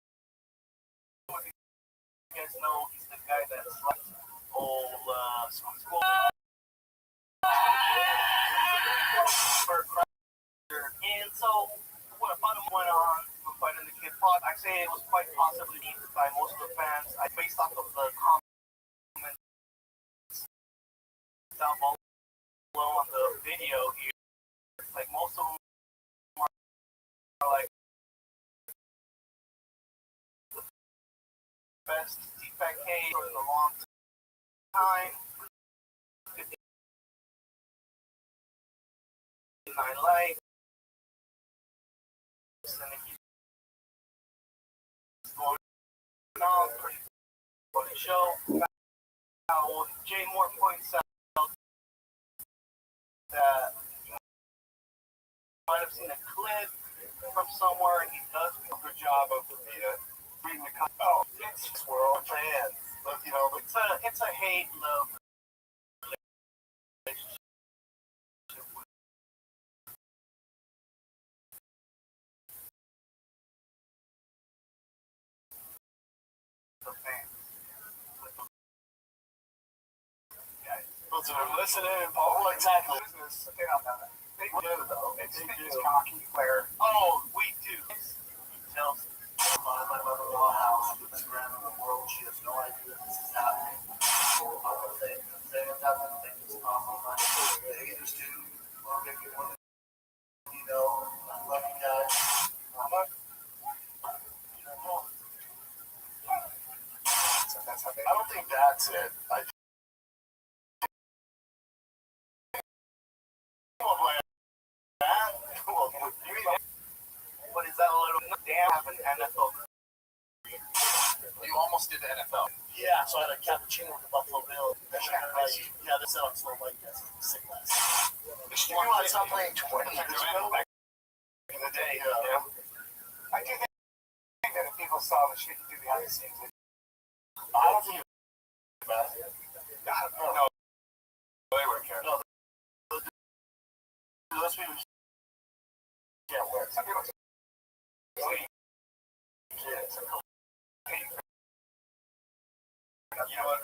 of you guys know, he's the guy that slept old school. And so what about him went on fighting the kid pod. I say it was quite possibly needed by most of the fans. Based off of the comments down below on the video here, like most of them are like the best T-Pack K in a long time. 59 likes. And he's going on pretty funny show. Now, Jay Moore points out that you might have seen a clip from somewhere, and he does a good job of reading the comment. Oh, it's world fans. But, it's a hate-love relationship with the fans. Listening, Paul, exactly. Business. Okay, I'll have it. They do, though. They do. Cocky where, oh, we do. Tell My mother-in-law house with the ground in the world. She has no idea this is happening. So I'm going to say it's happening. They just they either do or make you want to, I love you guys. I don't think that's it. What is that a little damn have an NFL? You almost did the NFL. Yeah, so I had a cappuccino with the Buffalo Bills. Yeah, this sounds so like that's sick. You know, I stopped playing 20 years ago. Back in the day, I do think that if people saw the shit you do behind the scenes, I don't think it's bad. No, they wouldn't care. No, those people can't wear. Some people kids. You know what?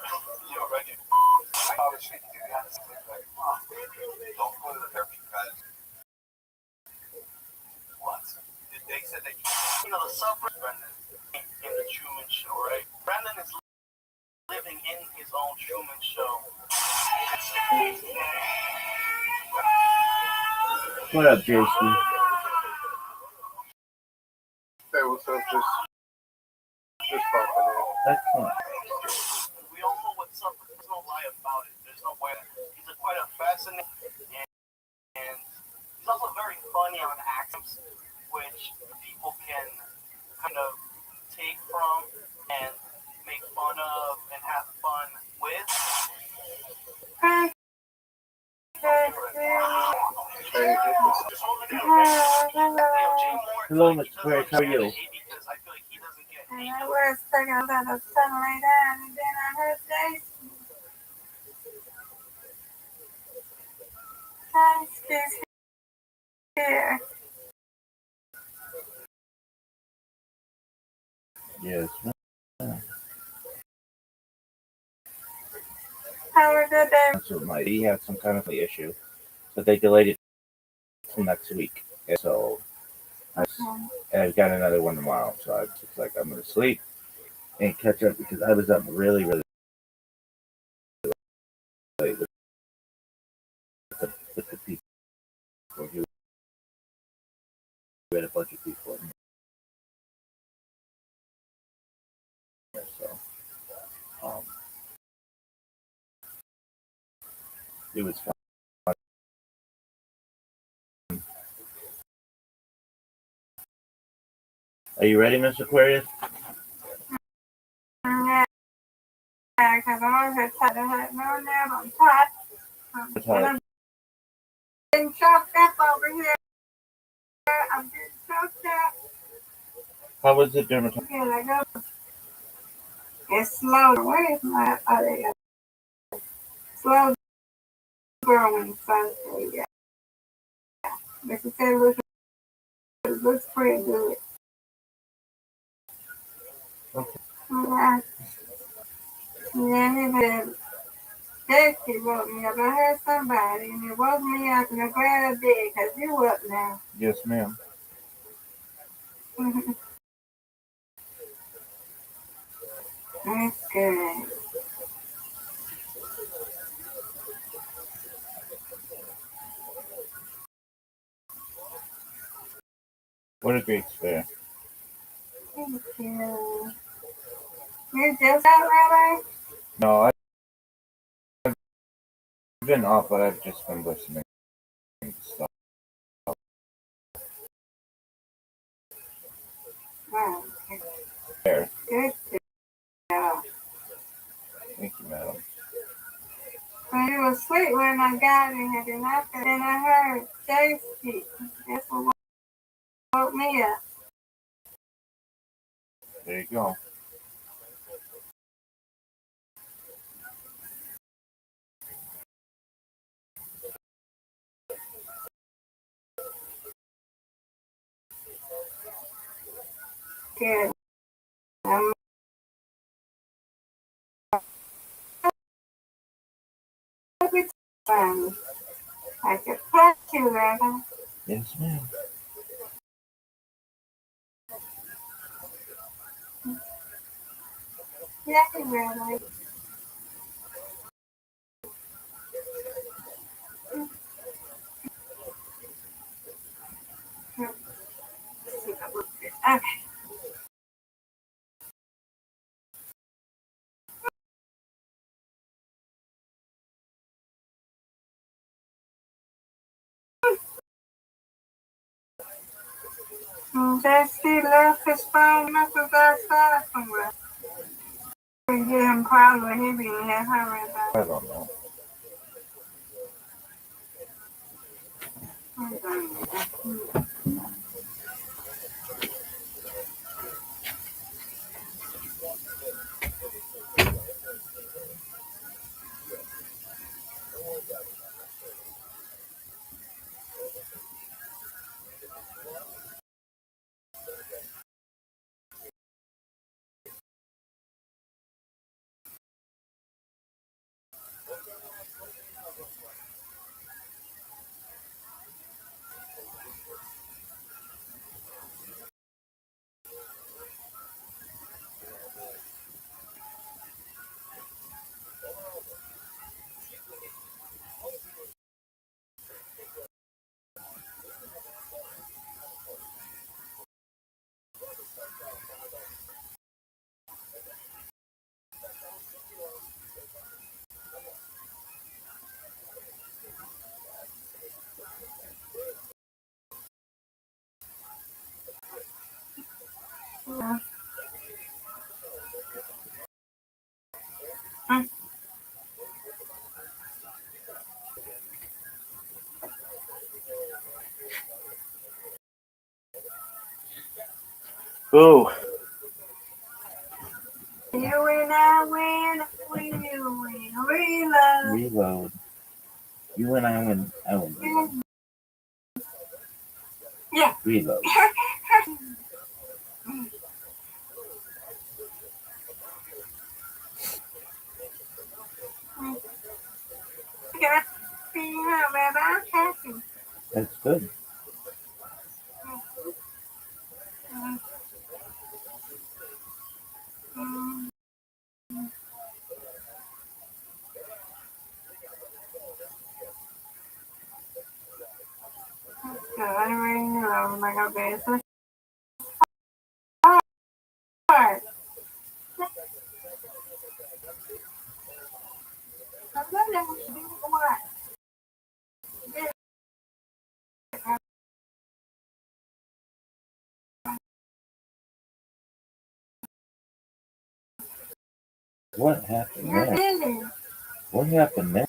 Reggie? I saw the shit you do behind the scenes. Like, don't go to the therapy because what? They said that the suffering Brendan in the Truman Show, right? Brendan is living in his own Truman Show. What up, Jason? Hey, what's up? Just popping in. Excellent. We all know what's up. There's no lie about it. There's no way. He's quite a fascinating and he's also very funny on accents, which people can kind of take from and make fun of and have fun with. Hello, Mr. Grace. How are you? And I was thinking about the sun lay down, and then I heard Jason. Hi, excuse here. Yes, ma'am. How was your day? So he had some kind of issue, but they delayed it till next week. And so I've got another one tomorrow. So I was just like, I'm going to sleep and catch up because I was up really, really late with the people. We had a bunch of people in there. So it was fun. Are you ready, Mr. Aquarius? Yeah, because I always had to have no nap. I'm tired. I'm getting choked up over here. I'm getting choked up. How was the dermatologist? Yeah, I go. It's slow. Where's my other? Slow growing sunset. Yeah. But she said it looks pretty good. Okay. Yeah. Yeah, he said, Stacy woke me up. I heard somebody, and it woke me up, and I'm glad I did, because you up now. Yes, ma'am. That's good. What a great spare. Thank you. You just got Rabbi? No, I've been off, but I've just been listening to stuff. Wow. There. Good job. Thank you, madam. Well, you were asleep when I got in here, then I heard Stacy. That's what woke me up. There you go. Good. Fun. I could touch you, Rabbi. Yes, ma'am. Yeah, Rabbi. Okay. Stacy left his phone knuckles outside somewhere. him probably he be here. How I don't know. Oh, You and I win, reload. reload. You and I win. I win. Reload. Yeah. Reload. That's good. What happened there? What happened there?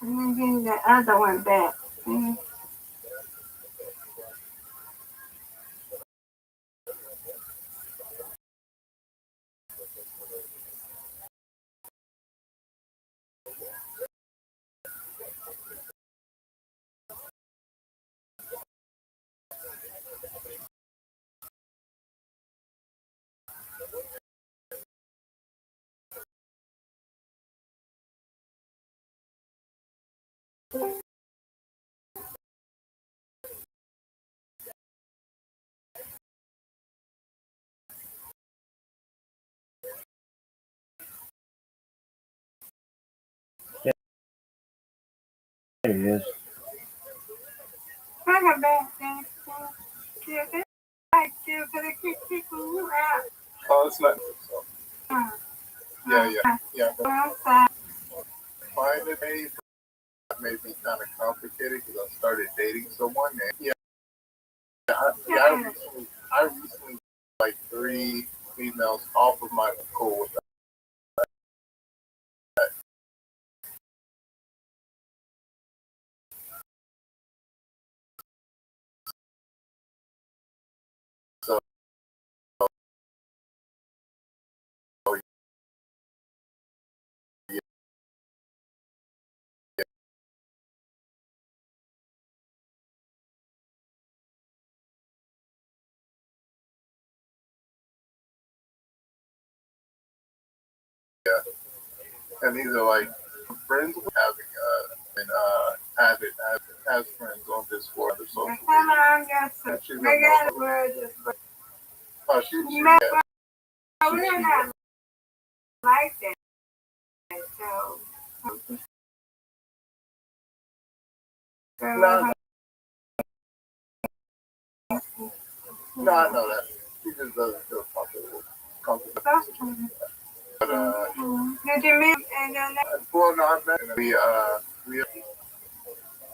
I'm getting the other one back. There he is. Come back, then. Still could have kicked you out. Oh, it's not. Yeah. Find it may be kind of complicated because I started dating someone. And I recently like 3 females off of my cool with that. So and these are like friends having and have it as friends on Discord or social media. Oh, she's We're not like that. So, no, I know that. She just doesn't feel comfortable. But did you meet and your next? well, no, I met we are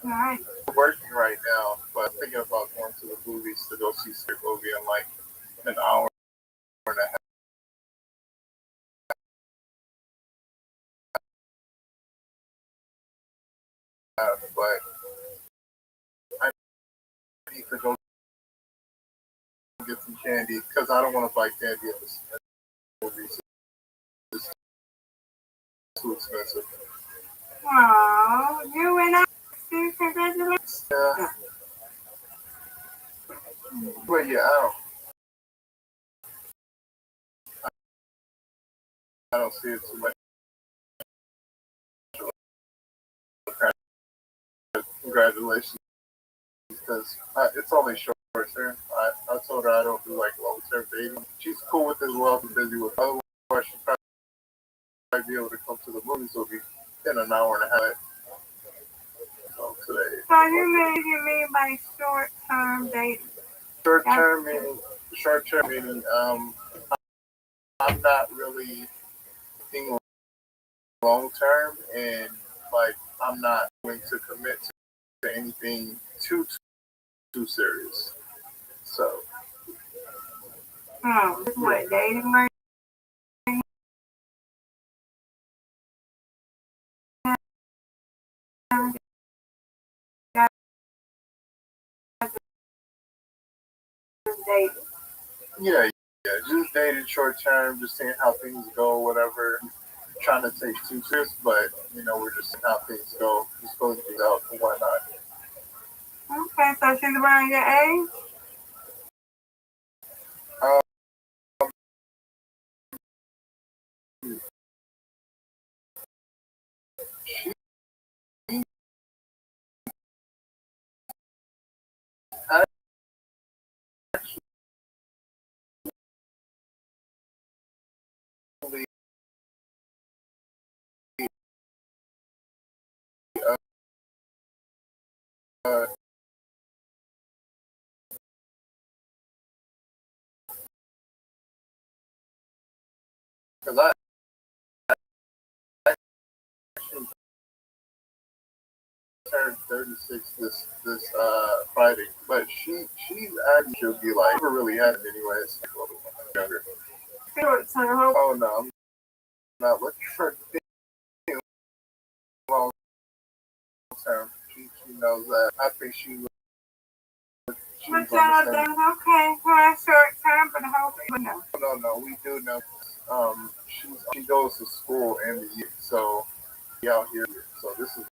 Right. working right now, but I'm thinking about going to the movies to go see a movie in like an hour and a half. But I need to go get some candy because I don't want to buy candy at this movie. It's too expensive. Oh, you went out. Congratulations. Yeah. But yeah, I don't see it too much. Congratulations, because it's only short term. I told her I don't do like long term dating. She's cool with it as well. I'm busy with other ones. She'll probably be able to come to the movies. Will be in an hour and a half. So today. So you mean by short term dating? Short term meaning I'm not really thinking long term, and like I'm not going to commit to anything too serious. So What dating right? Dating. yeah, just dating short term, just seeing how things go, whatever. Trying to take too serious, but we're just seeing how things go. We're supposed to be out and whatnot. Okay, so she's around your age? Um, she actually because I actually turned 36 this Friday, but she's actually should be like never really had it anyways. Younger. Short term. Oh no, I'm not looking for anything long term. She knows that. I think she's But y'all done okay for a short term, but I hope you know. No, we do know. She goes to school in the year, so we out here. So this is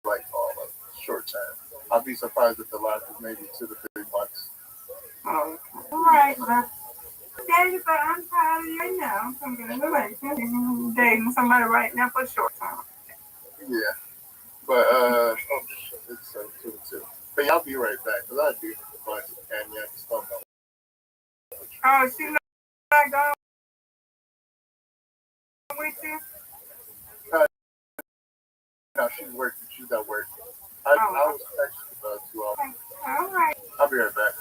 like all of short term. I'll be surprised if the last is maybe 2 to 3 months. Oh, all right, well. Yeah, but I'm tired of you now. I'm going to like dating somebody right now for short term. Yeah, but it's 2 to 2. But y'all be right back because I do a bunch of candy. I just don't know. Oh, she's not going with you? No, she's working. She's at work. I was texting about 2 hours. Okay. All right. I'll be right back.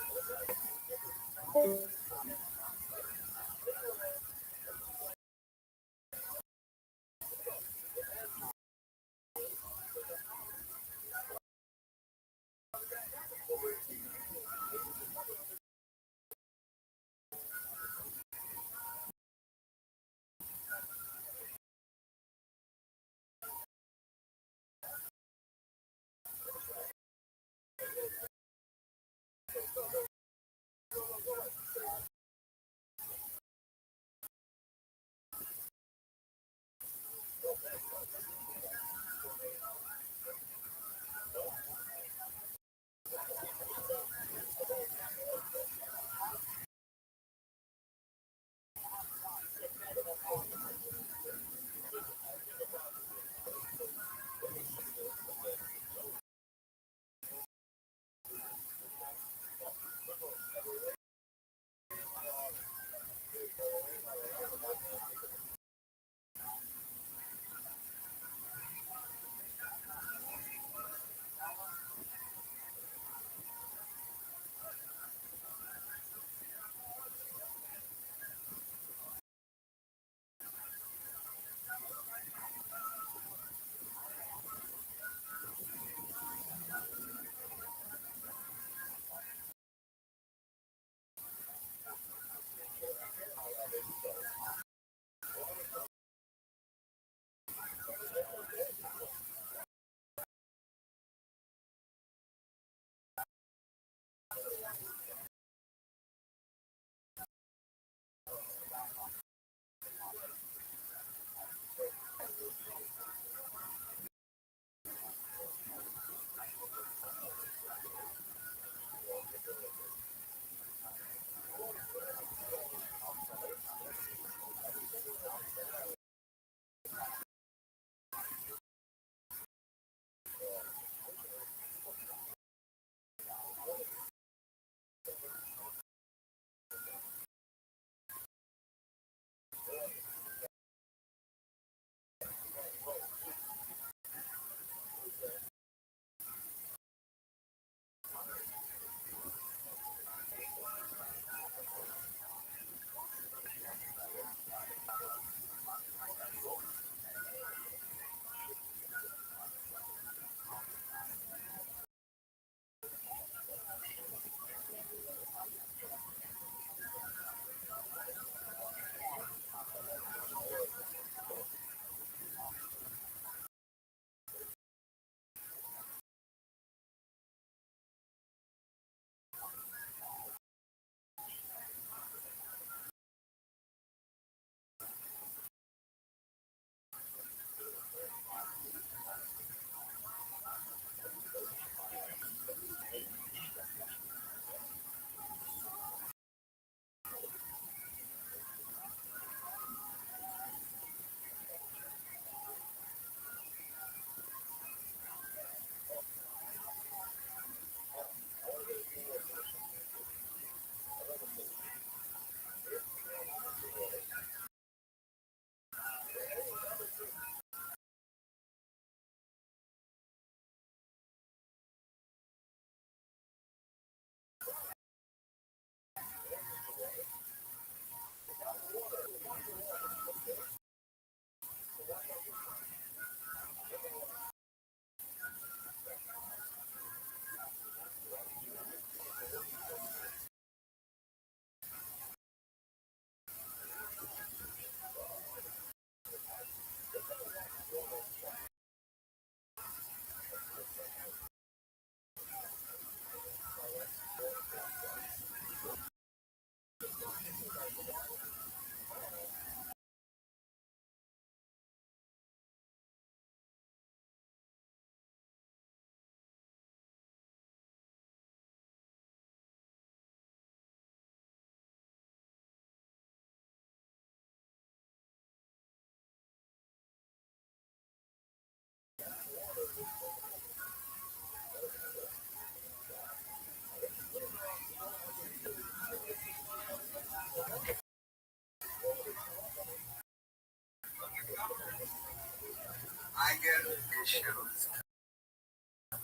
shows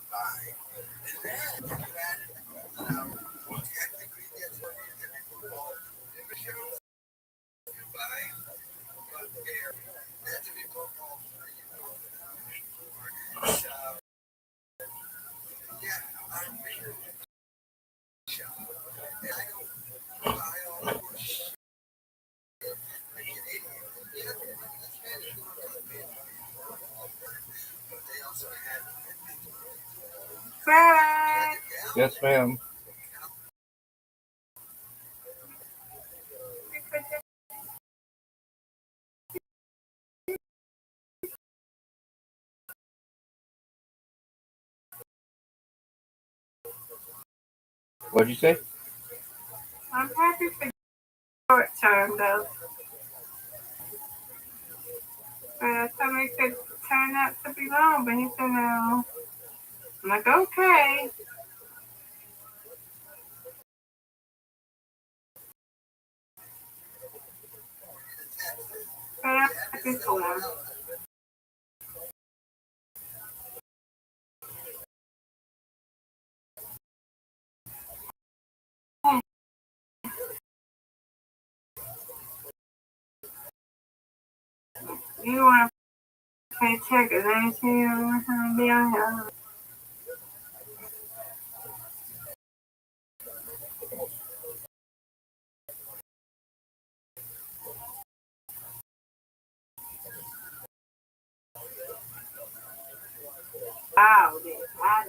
by. And then you add, technically, that's what it is. Football, the shows by, but there, that's a big football. So, yeah, I'm sure. And I don't buy all the shit. Like an idiot. Yeah, the Spanish were good. But they also had. Fred. Yes, ma'am. What'd you say? I'm happy for short term though. But I thought it could turn out to be long, but he said no. I'm like, okay. But I'm happy for him. You want to play checkers, ain't you? I'm gonna be on here. Wow, I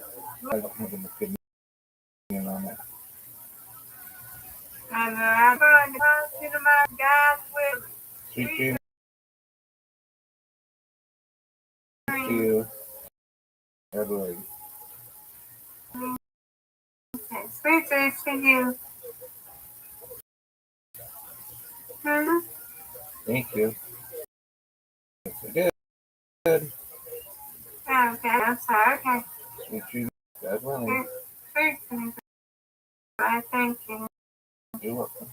don't have an opinion on that. and I'm going to talk to my guys with Sweet dreams to you, Edward. okay, sweet dreams to you. Mm-hmm. Thank you. Yes, I did. Good. Okay, I'm sorry. Okay. Sweet dreams, God willing. Sweet dreams. I thank you. You're welcome.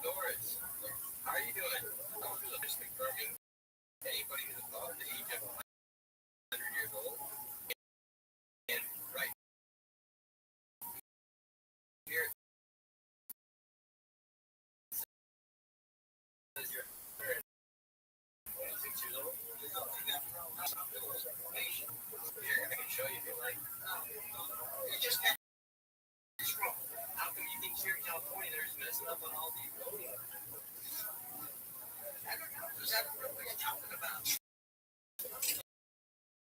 Doris, how are you doing? Just confirming anybody who's above the age of 100 years old and right here says you're 26 years old. Here, I can show you if you like. You just can't scroll. How come you think here in California there's messing up on all these voting? I don't know. Is that what you're talking about?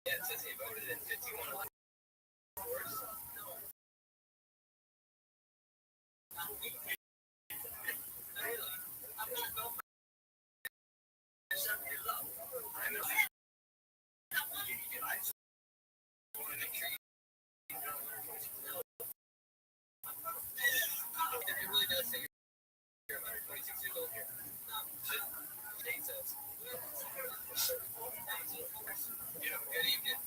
Yeah, it says he voted in 51 elections. Really? I'm not going for your love. I know. I just want to make sure you know. It really does say you're 126 years old here. State says. Good evening.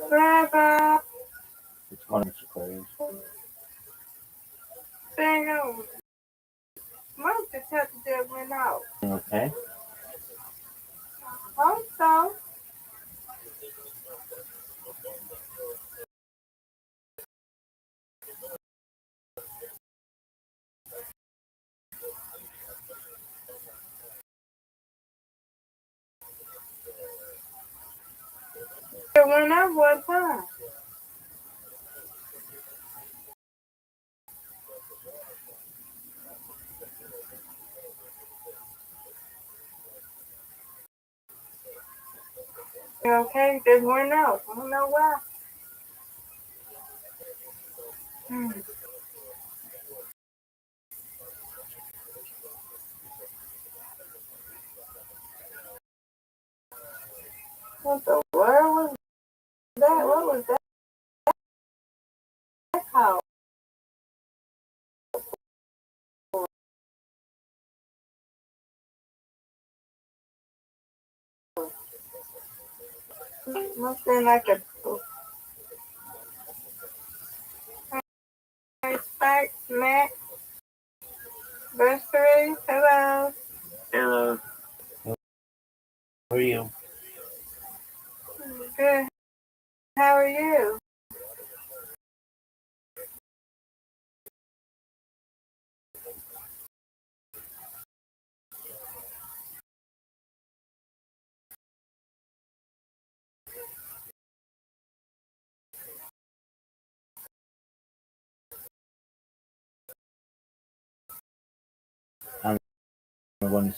Grandpa, It's going to Aquarius. dang on. Mom just had to just went out. Okay. Hope so. It went out one time. Okay, just went out. I don't know why. What the world was that? What was that called? Must been like a spark, smack, bursary. Hello. Hello. How are you? Good. How are you?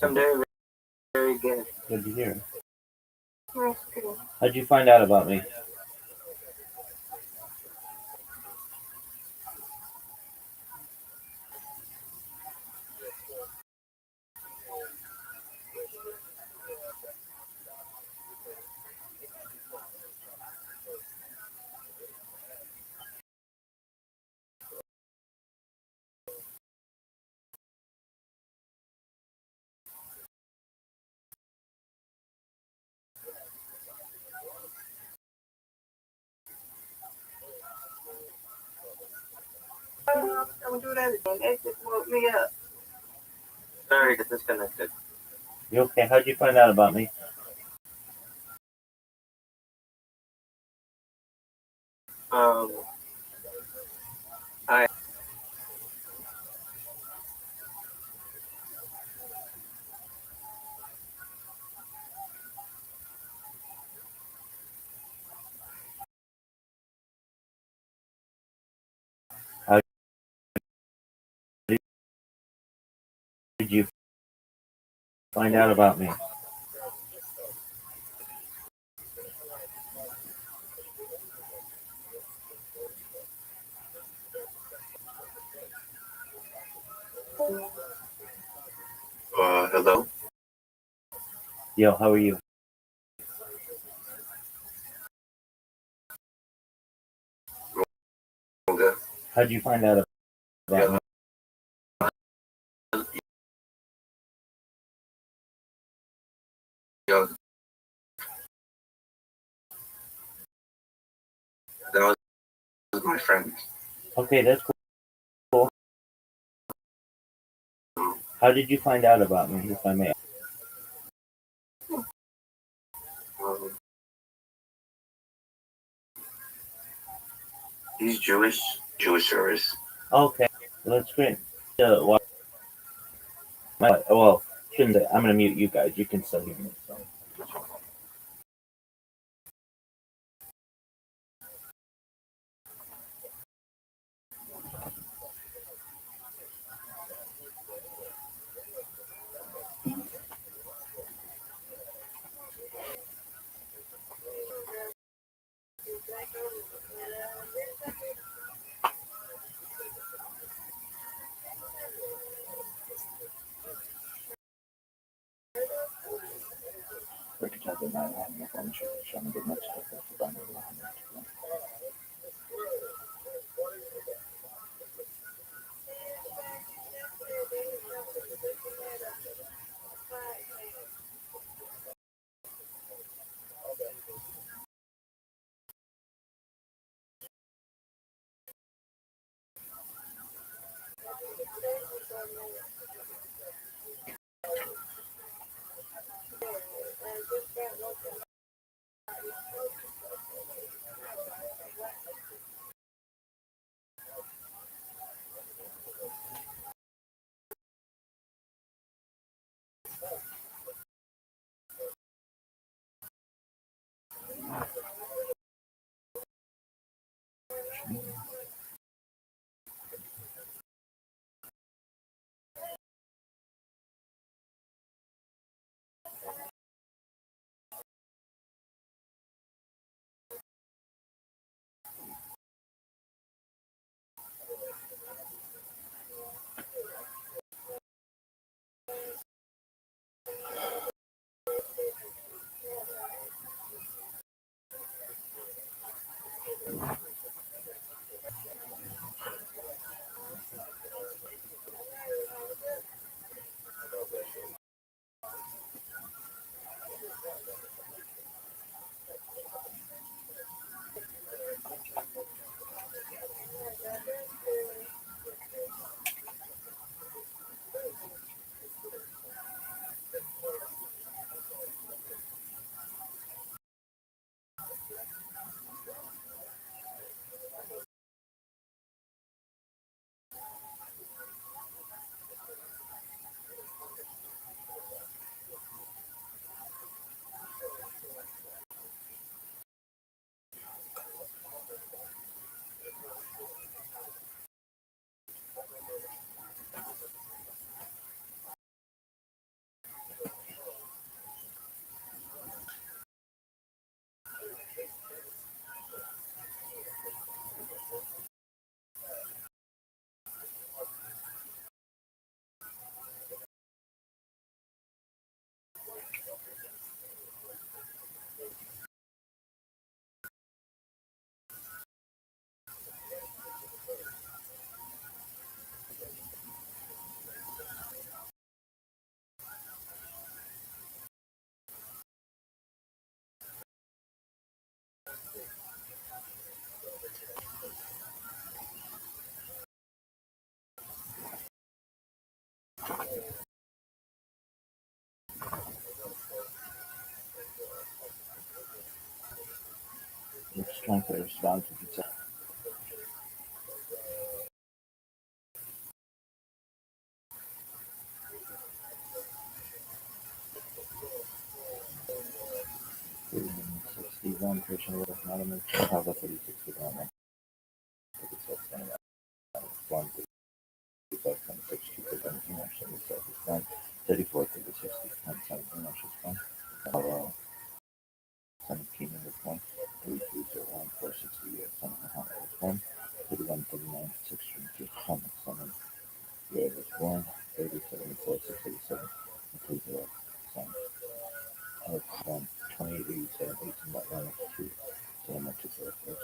I'm very, very good. Good to hear. That's good. How'd you find out about me? Don't do that again. That just woke me up. Sorry to disconnected. You okay? How'd you find out about me? I How did you find out about me? Hello. Yo, how are you? Okay. How'd you find out about me? Yo, that was my friend. Okay, that's cool. How did you find out about me, if I may? Um, he's Jewish. Jewish service. Okay, well, that's great. Well, shouldn't say, I'm gonna mute you guys. You can still hear me. So. trying to respond to the chat. $61 Christian with anonymous. How about 36 with anonymous? 36 1 35 26 2 17 actually so it's fun. 34 36 17 actually fun. 17 in the point. 3301 468 7 31 39 6 7 yeah, it was 1 37 4 687 2 7 1 28 87 18 2 7 2 4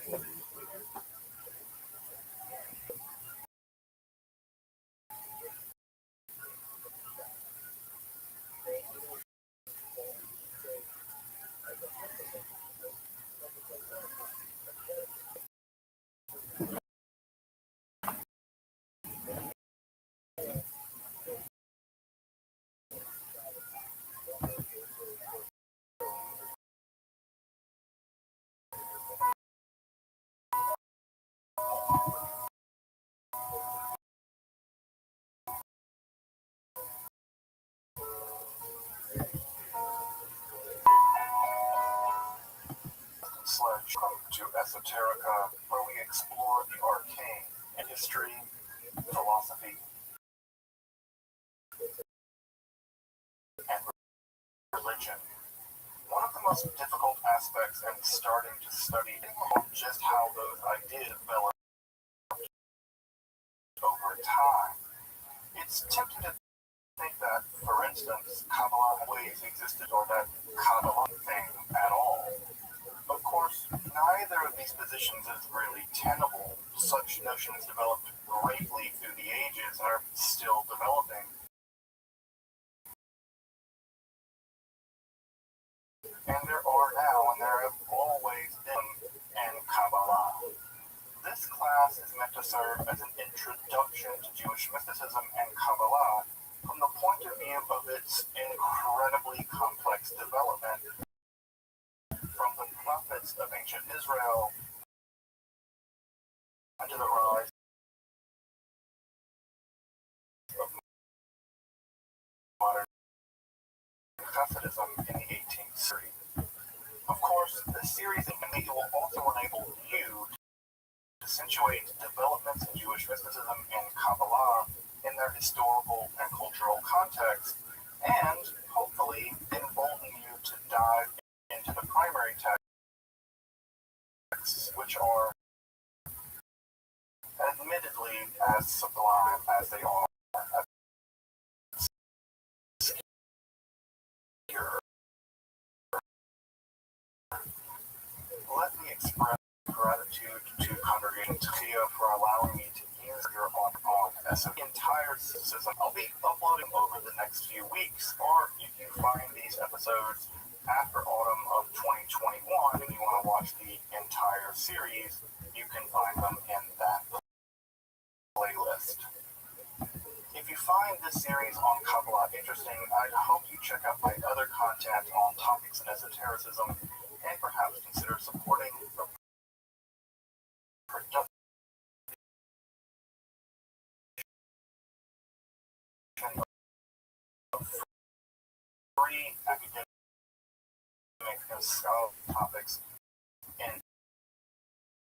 4 Sledge to Esoterica, where we explore the arcane in history, philosophy, and religion. One of the most difficult aspects in starting to study just how those ideas develop over time. It's tempting to think that, for instance, Kabbalah always existed or that Kabbalah thing at all. Of course, neither of these positions is really tenable. Such notions developed greatly through the ages and are still developing. And there are now, and there have always been, in Kabbalah. This class is meant to serve as an introduction to Jewish mysticism and Kabbalah from the point of view of its incredibly complex development from the prophets of ancient Israel to the rise of modern Hasidism in the 18th century. Of course, this series will also enable you to accentuate developments in Jewish mysticism and Kabbalah in their historical and cultural context, and hopefully embolden you to dive into the primary texts, which are admittedly as sublime as they are obscure. Let me express gratitude to Congregation Tia for allowing me to use your on the entire system. I'll be uploading over the next few weeks, or if you find these episodes after autumn of 2021 and you want to watch the entire series, you can find them in that playlist. If you find this series on Kabbalah interesting, I hope you check out my other content on topics in esotericism and perhaps consider supporting the production of free academic and scholarly topics in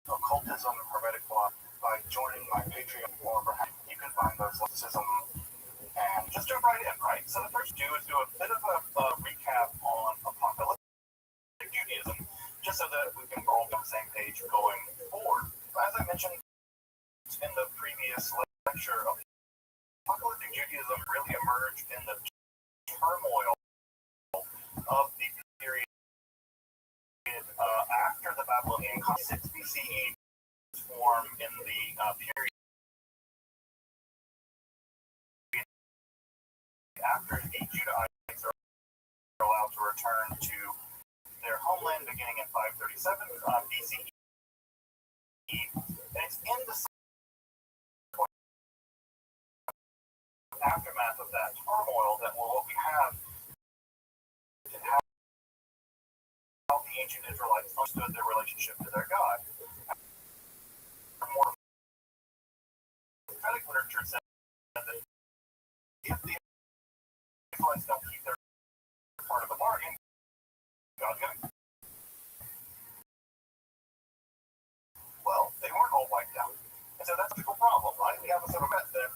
occultism, hermetic law, by joining my Patreon, or perhaps you can find those mysticism. And just jump right in, right? So the first do is do a bit of a recap on apocalyptic Judaism, just so that we can all be on the same page going forward. As I mentioned in the previous lecture, apocalyptic Judaism really emerged in the turmoil of the period after the Babylonian 6 BCE form in the period after the Judahites are allowed to return to their homeland beginning in 537 BCE. And it's in the aftermath of that turmoil that what we have and how the ancient Israelites understood their relationship to their God. More prophetic literature said that if the Israelites don't keep their part of the bargain, God's going to. Well, they weren't all wiped out. And so that's a typical problem, right? We have a sort of myth that,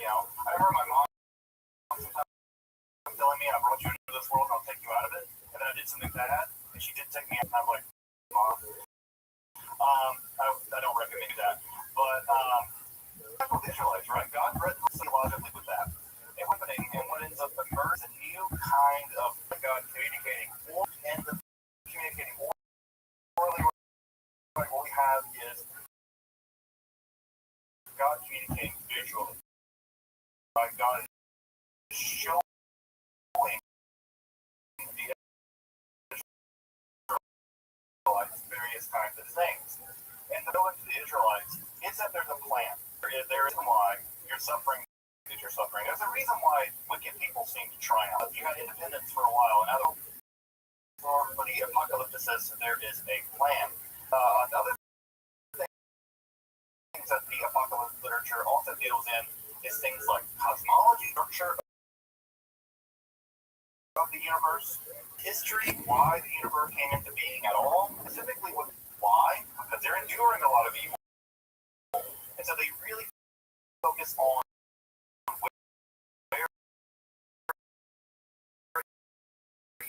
I remember my mom sometimes telling me, I brought you into this world and I'll take you out of it. And then I did something bad, and she did take me out, and I'm like, Mom, I don't recommend that. But that's what the Israelites, right? God read logically with that. And what ends up emerging a new kind of God communicating and the communicating orally. What we have is God communicating visually. God is showing the Israelites various kinds of things. And the knowledge to the Israelites is that there's a plan. There is a reason why you're suffering is you're suffering. There's a reason why wicked people seem to triumph. You had independence for a while, and now for the apocalypse says there is a plan. Another things that the apocalypse literature also deals in is things like cosmology, structure of the universe, history, why the universe came into being at all, specifically with why, because they're enduring a lot of evil. And so they really focus on where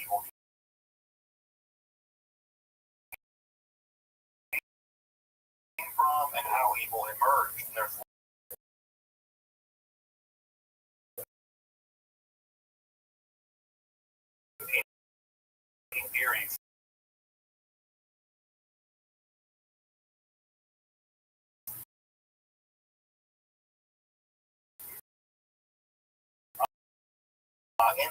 evil came from and how evil emerged. And there's theories. In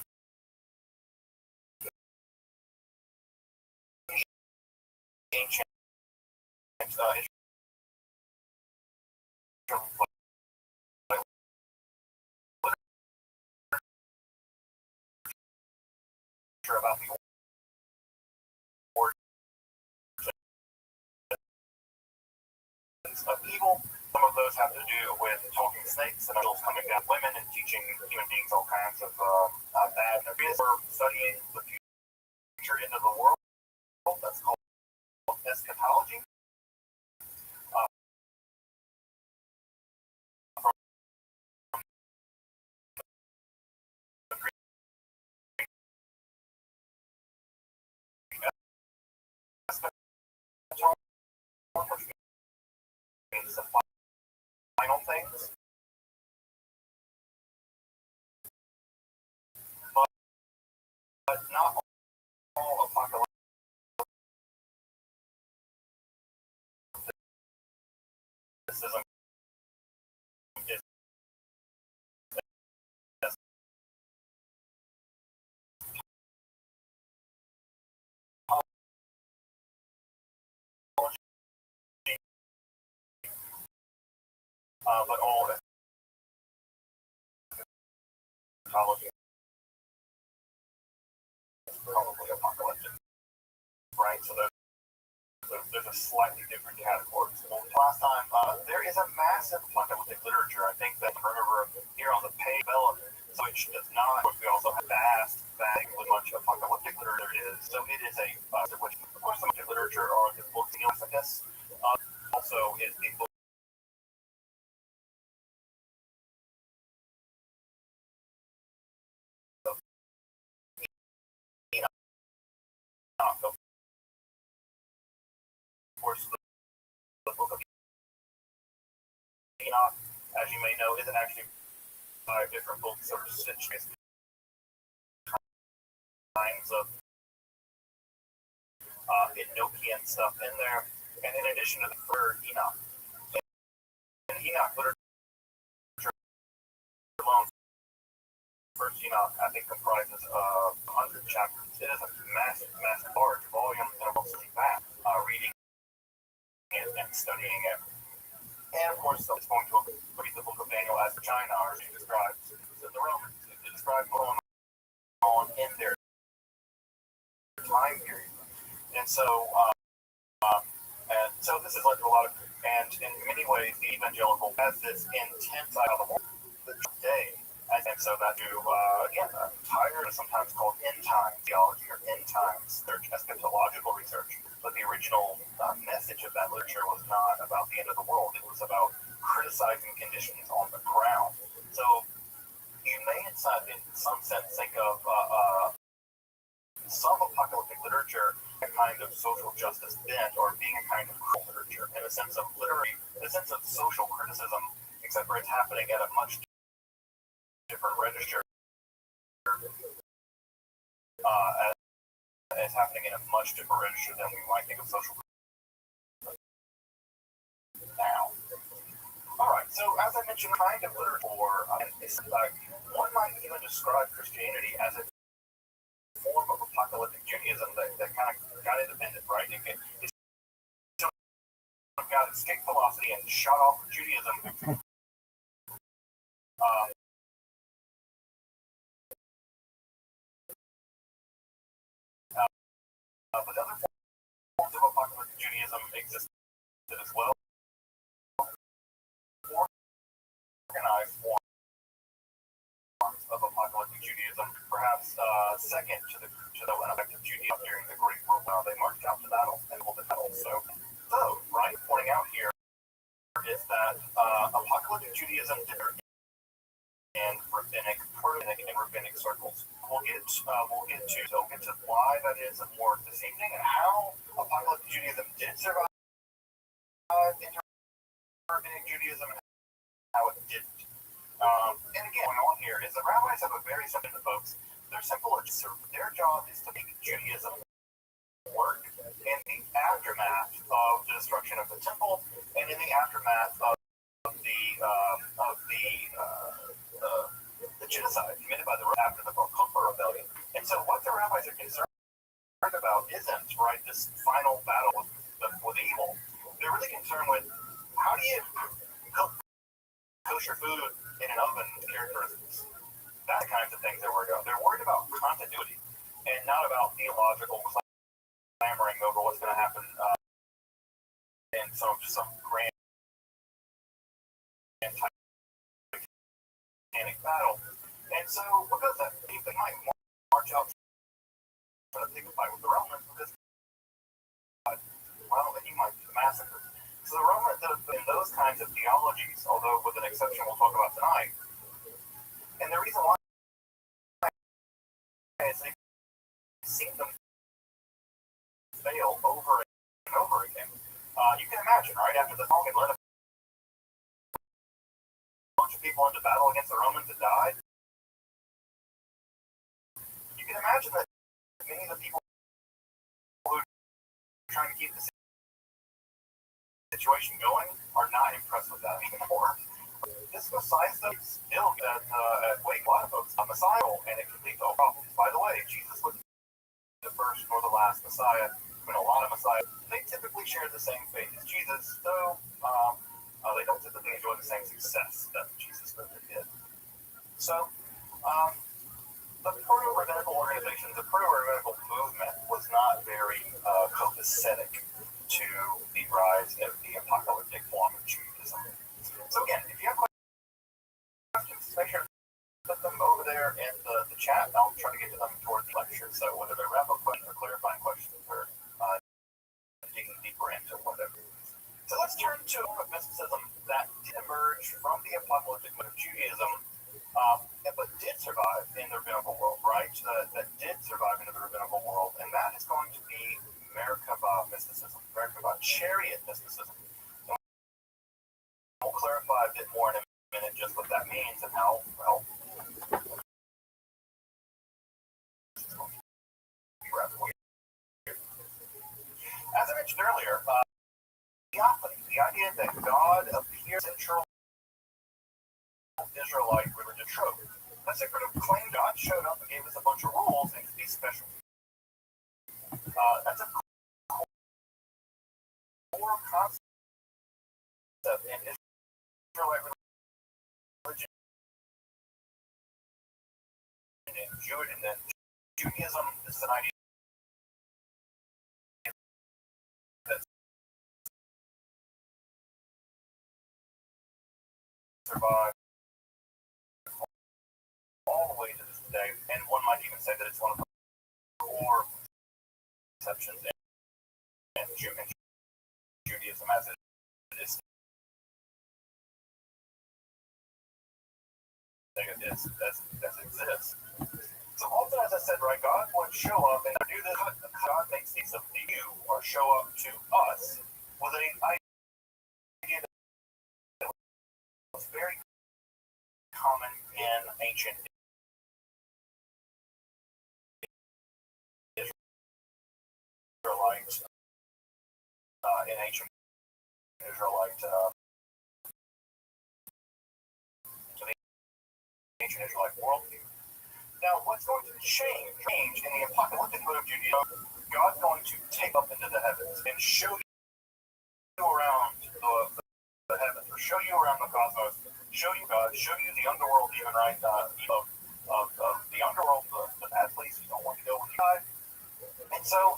ancient literature about the of evil. Some of those have to do with talking snakes and adults coming down women and teaching human beings all kinds of bad ideas. We're studying the future into the world. That's called eschatology. Means the final things. But not all apocalypse is but all eschatology is probably apocalyptic, right? So there's a slightly different category. Last time, there is a massive apocalyptic literature. I think that remember here on the page developed, so which does not. We also have vast with much apocalyptic literature is. So it is a which of course some literature are the books of Enoch. Also is the book. Of course, the book of Enoch, as you may know, isn't actually 5 different books or centuries kinds of Enochian stuff in there. And in addition to the third Enoch, and Enoch literature alone came out, I think, comprises of 100 chapters. It is a massive, massive, large volume, and mostly fast reading it and studying it. And of course, it's going to read the book of Daniel as China, or she describes the Romans. It describes what's going on in their time period. And so, this is like a lot of, and in many ways, the evangelical has this intense eye on the whole day. And so that you, again, tired of sometimes called end time theology or end time research, eschatological research. But the original message of that literature was not about the end of the world. It was about criticizing conditions on the ground. So you may, in some sense, think of some apocalyptic literature a kind of social justice bent, or being a kind of cruel literature in a sense of social criticism, except for it's happening at a much different register. It's happening in a much different register than we might think of social criticism now. All right, so as I mentioned, kind of literature, one might even describe Christianity as a form of apocalyptic Judaism that kind of got independent, right? It got escape velocity and shot off Judaism. But other forms of apocalyptic Judaism existed as well. Organized forms of apocalyptic Judaism, perhaps second to the effective Judaism during the Great War. They marched out to battle and held the battle. So, right, pointing out here is that apocalyptic Judaism differed in rabbinic circles. We'll get to why that is more this evening, and how apocalyptic Judaism did survive into rabbinic Judaism and how it didn't. And again, going on here is the rabbis have a very simple folks. They're simple. Their job is to make Judaism work in the aftermath of the destruction of the temple, and in the aftermath of the genocide committed by after the Bar Kokhba rebellion. And so, what the rabbis are concerned about isn't this final battle with evil. They're really concerned with how do you cook kosher food in an oven with characteristics. That kinds of things they're worried about. They're worried about continuity and not about theological clamoring over what's going to happen in some grand Titanic battle. And so, because that, they might march out to take a fight with the Romans because, then you might be massacred. So the Romans, in those kinds of theologies, although with an exception we'll talk about tonight, and the reason why is they've seen them fail over and over again. You can imagine, right, after the song had led a bunch of people into battle against the Romans that died, you can imagine that many of the people who are trying to keep the situation going are not impressed with that anymore. This Messiah study still that wake a lot of folks. A Messiah, and it can lead to all problems. By the way, Jesus wasn't the first nor the last Messiah. A lot of Messiahs, they typically share the same fate as Jesus, though they don't typically enjoy the same success that Jesus did. So, the proto-rabbinical organization, the proto-rabbinical movement was not very copacetic to the rise of the apocalyptic form of Judaism. So again, if you have questions, make sure to put them over there in the chat. I'll try to get to them toward the lecture. So whether they're wrap-up questions or clarifying questions or digging deeper into whatever. So let's turn to a mysticism that did emerge from the apocalyptic movement of Judaism, but did survive in the rabbinical world, right? That did survive in the rabbinical world, and that is going to be Merkabah mysticism, Merkabah chariot mysticism. And we'll clarify a bit more in a minute just what that means and how, as I mentioned earlier, theophany, the idea that God appears central Israelite religious trope. That's concept of claim God showed up and gave us a bunch of rules and these special. That's a core concept in Israelite religion and Judaism. This is an idea that survived all the way to this day, and one might even say that it's one of the core conceptions in Judaism as it is. As it exists. So often, as I said, right, God would show up and do this. God makes these of you or show up to us with an idea that was very common in ancient Israelite, ancient Israelite worldview. Now, what's going to change in the apocalyptic mode of Judaism? God's going to take up into the heavens and show you around the heavens, or show you around the cosmos, show you God, show you the underworld, even right of the underworld, the bad place you don't want to go with God. And so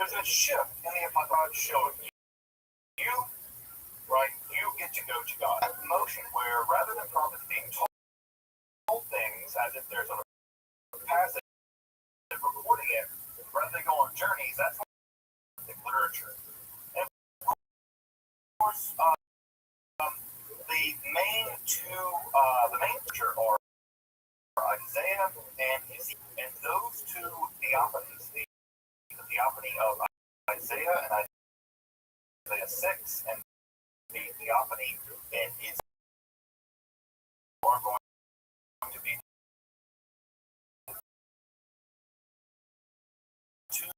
there's a shift in the apocalypse showing you, right? You get to go to God. That motion where rather than prophets being told things as if there's a passage recording it, rather than go on journeys, that's literature. And of course, the main literature are Isaiah and Ezekiel, and those two theophanies, the theophany of Isaiah and Isaiah 6, and the theophany in Ezekiel are going to be two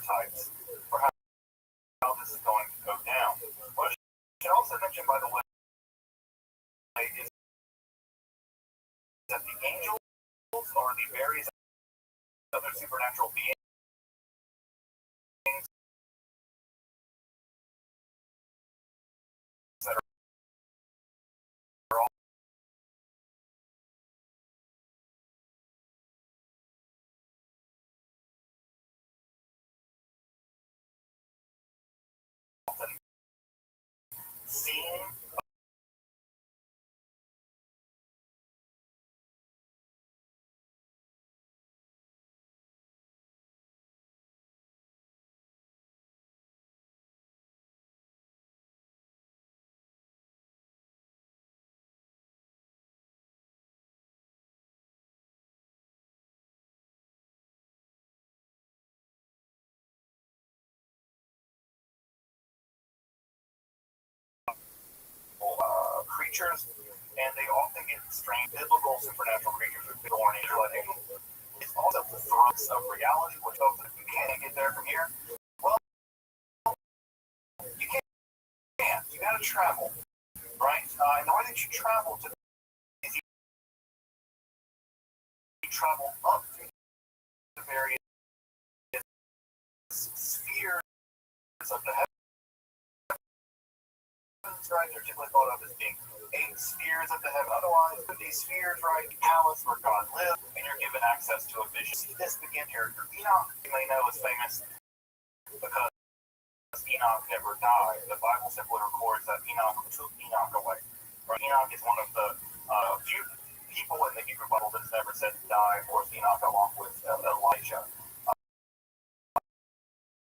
types for how this is going to go down. What I should also mention, by the way, is that the angels are the various other supernatural beings that are all often seen. Creatures, and they often get strange biblical supernatural creatures are born into it. It's also the throats of reality, which hopefully you can't get there from here. Well, you can't. You got to travel, right? And the way that you travel to is you travel up through the various spheres of the heavens. Right, they're typically thought of as being 8 spheres of the heaven. Otherwise, these spheres, right, palace where God lives, and you're given access to a vision. See this begin here. Enoch, you may know, is famous because Enoch never died. The Bible simply records that Enoch took Enoch away. Right? Enoch is one of the few people in the Hebrew Bible that's never said to die. Of course, Enoch, along with Elijah,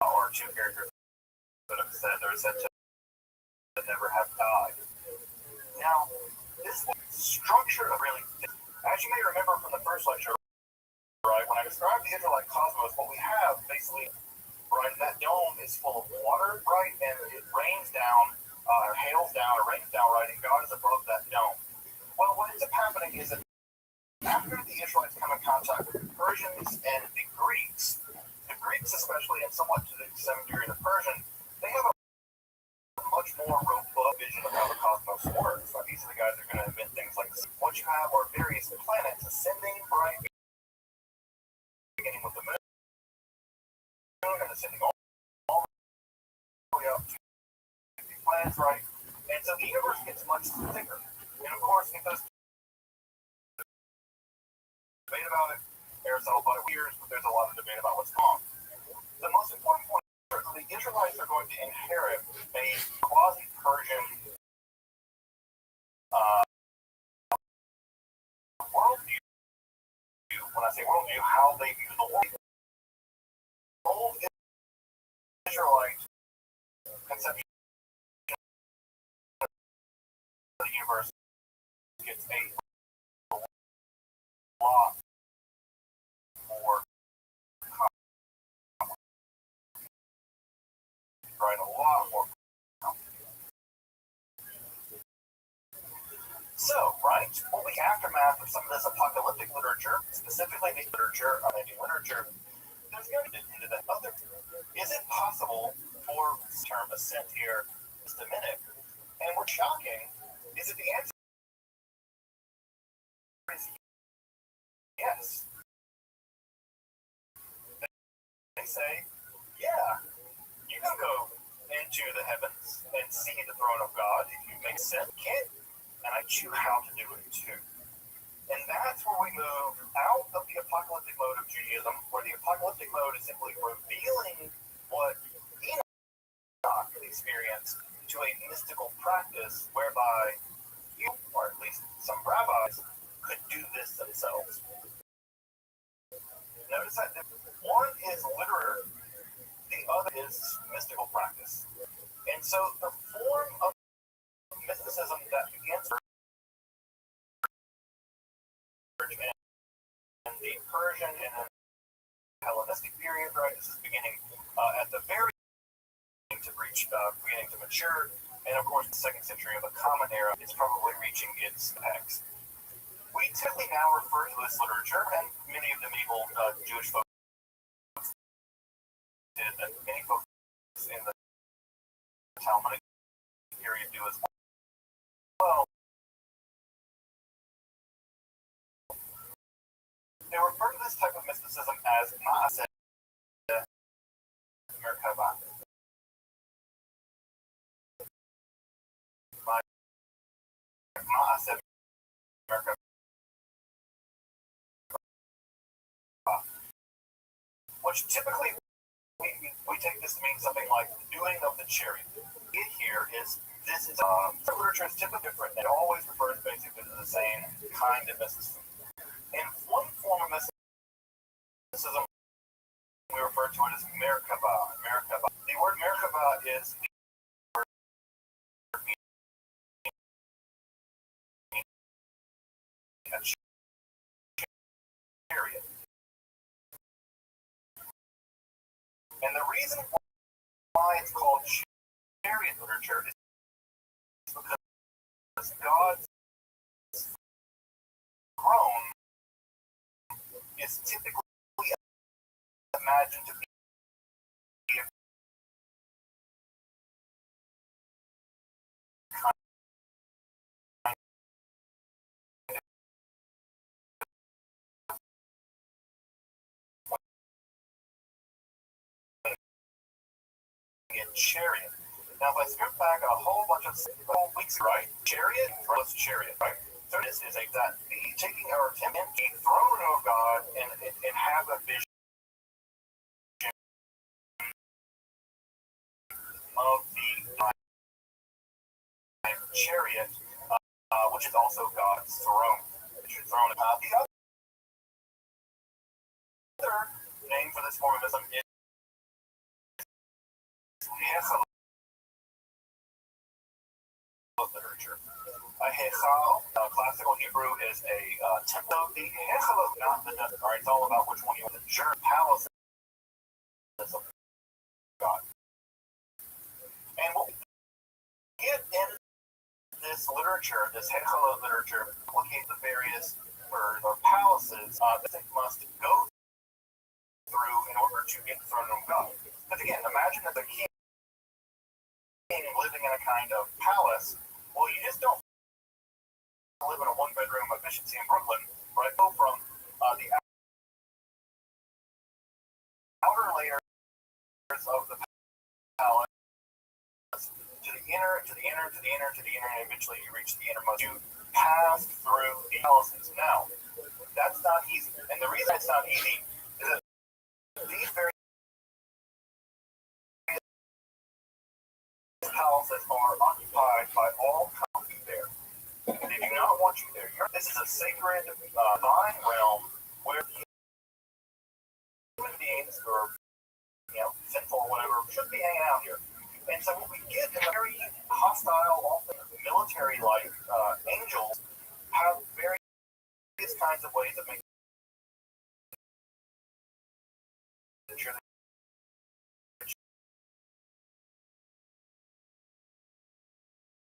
or 2 characters that are said to never have died. Now, this structure of really, as you may remember from the first lecture, right? When I describe the Israelite cosmos, what we have basically, right, that dome is full of water, right, and it rains down, or hails down, or rains down, right, and God is above that dome. Well, what ends up happening is that after the Israelites come in contact with the Persians and the Greeks especially, and somewhat to the some degree the Persian, they have a much more robust vision of how the cosmos works. So these are the guys that are going to invent things like this. What you have are various planets ascending, right, beginning with the moon and ascending all the way up to the planets, right? And so the universe gets much thicker. And of course, because debate about it, there's a lot of years, but there's a lot of debate about what's wrong. The most important point is that the Israelites are going to inherit a quasi-Persian worldview. When I say worldview, how they view the world. Old Israelite conception of the universe gets a lot more complicated, right? A lot more complicated. So, right, what we aftermath of some of this apocalyptic literature, specifically the literature, literature, there's going to get into that other. Is it possible for this term ascent here just a minute? And what's shocking is that the answer is yes. They say, yeah, you can go into the heavens and see the throne of God if you make sense. You can, and I teach you how to do it too. And that's where we move out of the apocalyptic mode of Judaism, where the apocalyptic mode is simply revealing what Enoch experienced to a mystical practice whereby you, or at least some rabbis, could do this themselves. Notice that one is literary, the other is mystical practice. And so the form of mysticism that begins in the Persian and then Hellenistic period, right? This is beginning at the very to reach, beginning to mature, and of course, the 2nd century of the Common Era is probably reaching its apex. We typically now refer to this literature, and many of the medieval Jewish folks did, and many folks in the Talmudic period do as well. They refer to this type of mysticism as Ma'aseh Merkabah. Ma'aseh Merkabah. Which typically we take this to mean something like doing of the chariot. It here is this is literature is typically different. It always refers basically to the same kind of mysticism. In one form of mysticism, we refer to it as Merkabah. Merkabah. The word Merkabah is the word a chariot. And the reason why it's called chariot literature is because God's throne is typically imagined to be a chariot. Now, if I skip back a whole bunch of weeks, right? Chariot plus chariot, right? So this is that taking our attempt to the throne of God and have a vision of the chariot, which is also God's throne. The other name for this formalism is literature. Hechal, classical Hebrew is a temple. The Hechal is not the desert. All right, it's all about which one you want. The German palace is of God. And what we get in this literature, this Hechal literature, implicate the various or palaces that they must go through in order to get the throne of God. But again, imagine that the king living in a kind of palace. Well, you just don't live in a one-bedroom efficiency in Brooklyn, right? Go from the outer layers of the palace to the inner, to the inner, to the inner, to the inner, and eventually you reach the innermost. You pass through the palaces. Now, that's not easy. And the reason it's not easy is that these very palaces are occupied by all kinds there. They do not want you there. This is a sacred, divine realm where human beings or sinful or whatever should be hanging out here. And so what we get is a very hostile, often military-like angels have various kinds of ways of making sure that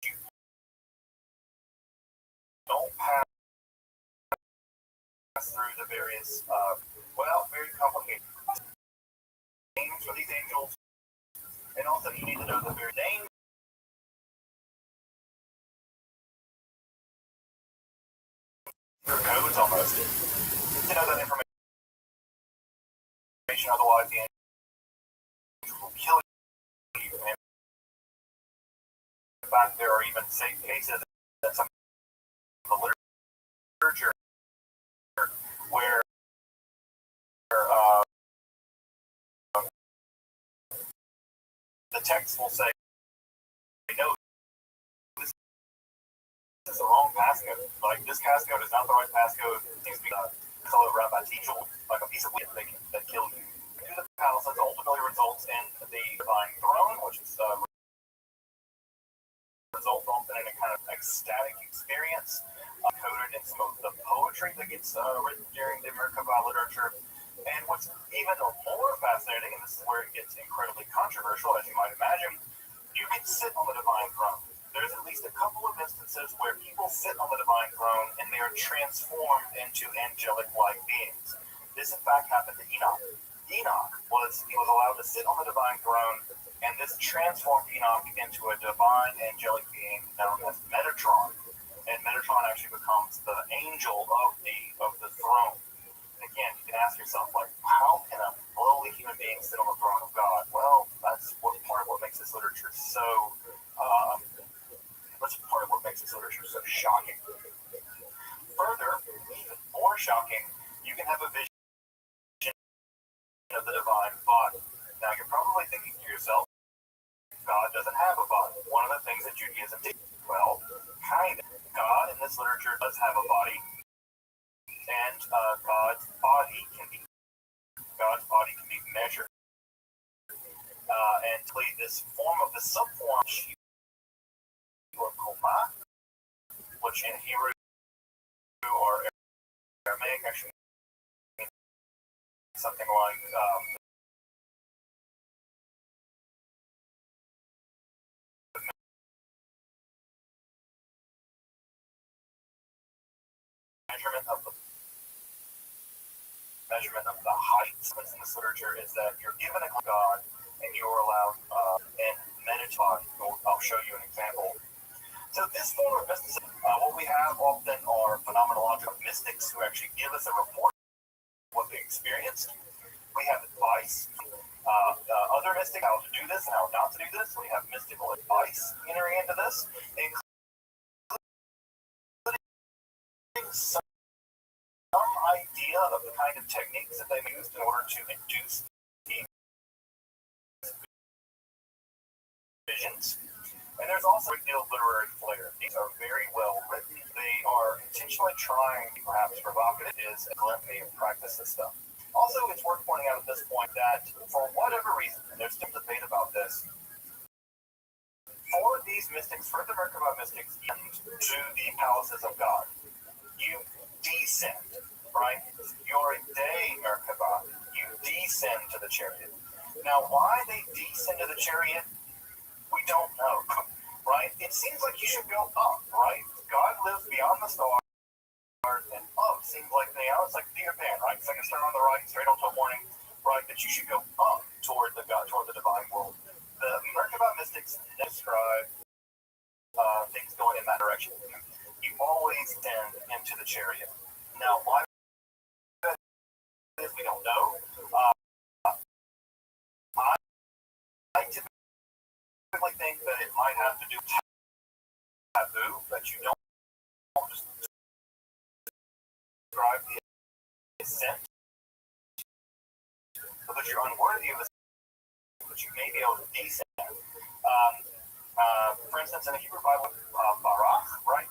you don't pass through the various, very complicated names for these angels. And also you need to know the very name. Your codes almost. To know that information, otherwise the angels will kill you. And in fact, there are even safe cases that some of the literature where the text will say, no, this is the wrong passcode. Like, this passcode is not the right passcode. It seems to be colored around by teachable, like a piece of wood that kill you. Do the palaces ultimately results in the divine throne, which is results often in a kind of ecstatic experience, coded in some of the poetry that gets written during the Merkabah literature. And what's even more fascinating, and this is where it gets incredibly controversial, as you might imagine, you can sit on the divine throne. There's at least a couple of instances where people sit on the divine throne and they are transformed into angelic-like beings. This, in fact, happened to Enoch. Enoch was allowed to sit on the divine throne, and this transformed Enoch into a divine angelic being known as Metatron. And Metatron actually becomes the angel of the throne. Again, you can ask yourself, like, how can a lowly human being sit on the throne of God? Well, that's part of what makes this literature so shocking. Further, even more shocking, you can have a vision of the divine body. Now, you're probably thinking to yourself, God doesn't have a body. One of the things that Judaism did, well, kind of. God in this literature does have a body. And God's body can be measured. And this form of the subform or koma, which in Hebrew or Aramaic actually means something like measurement of the height. In this literature is that you're given a God and you're allowed in Metatron. I'll show you an example. So this form of mysticism, what we have often are phenomenological mystics who actually give us a report of what they experienced. We have advice. Other mystics, how to do this and how not to do this. We have mystical advice entering into this, including some idea of the kind of techniques that they used in order to induce these visions. And there's also a deal of literary flair. These are very well written. They are intentionally trying, perhaps provocative, is a glimpse of practice this stuff. Also, it's worth pointing out at this point that for whatever reason, and there's still debate about this, for these mystics, for the Merkaba mystics, to the palaces of God, you descend, right? You're a day Merkaba. You descend to the chariot. Now, why they descend to the chariot, we don't know, right? It seems like you should go up, right? God lives beyond the stars, and up seems like, it's like Peter Pan, right? It's like a star on the right, straight on to morning, right? That you should go up toward the God, toward the divine world. The Merkaba mystics describe things going in that direction. You always tend into the chariot. Now, why that is, we don't know. I typically think that it might have to do with taboo, that you don't just describe the ascent, so that you're unworthy of the but you may be able to descend. For instance, in the Hebrew Bible, Barak, right?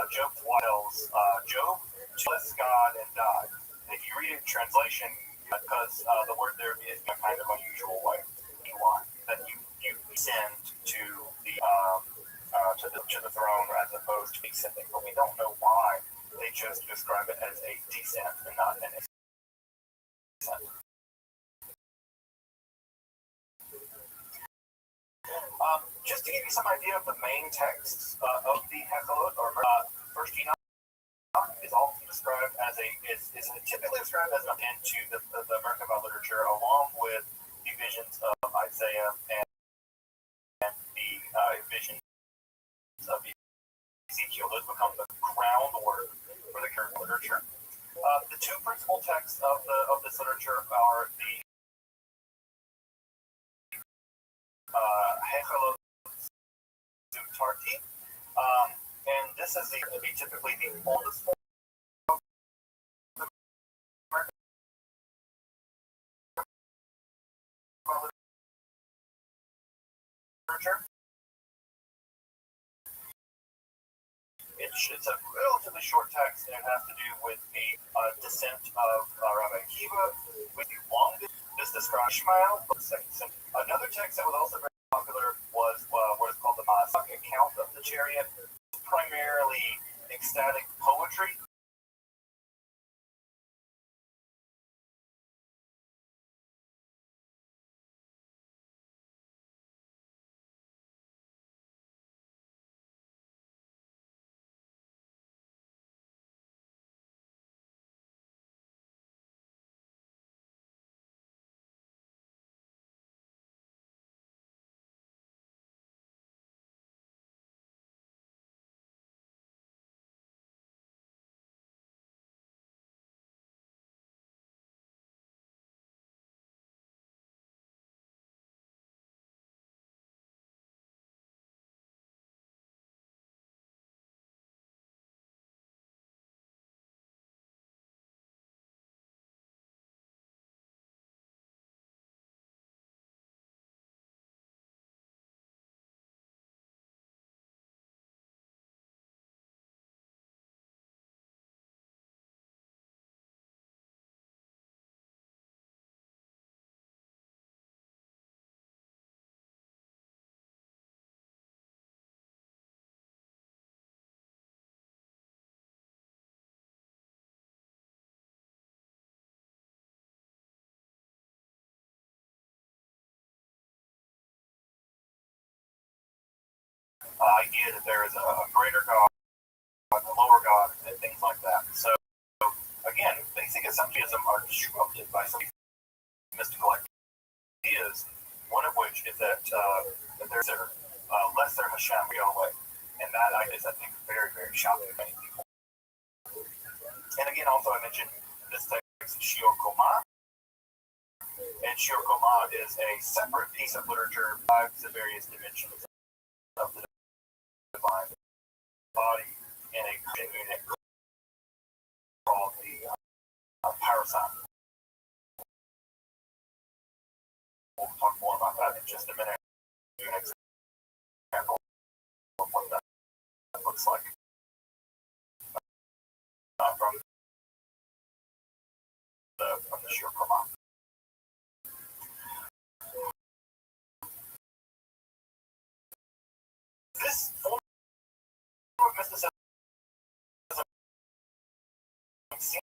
Job tells Job to bless God and died. And if you read it in translation, because the word there is in a kind of unusual way, that you descend to the throne as opposed to descending. But we don't know why they chose to describe it as a descent and not an ascent. Just to give you some idea of the main texts of the Hechalot, or First Enoch, is often described as is typically described as an into the Merkaba literature, along with the visions of Isaiah and the visions of Ezekiel. Those become the groundwork for the current literature. The two principal texts of this literature are the Hechalot Zutarti, and this is typically the oldest form of the literature. It's a relatively short text, and it has to do with the descent of Rabbi Akiva, with the longest. This describes Ishmael of the 2nd century. Another text that was also very popular was what is called the Maasach account of the chariot, primarily ecstatic poetry. Idea that there is a greater God, a lower God, and things like that. So, again, basic assumptionism are disrupted by some mystical ideas, one of which is that there's a lesser Hashem Yahweh. And that idea is, I think, very, very shocking to many people. And again, also, I mentioned this text, Shior Koma. And Shior Koma is a separate piece of literature by the various dimensions of the divine body in a unit called the parasite. We'll talk more about that in just a minute. Give you an example of what that looks like from the Shior Koma. this form of mysticism seems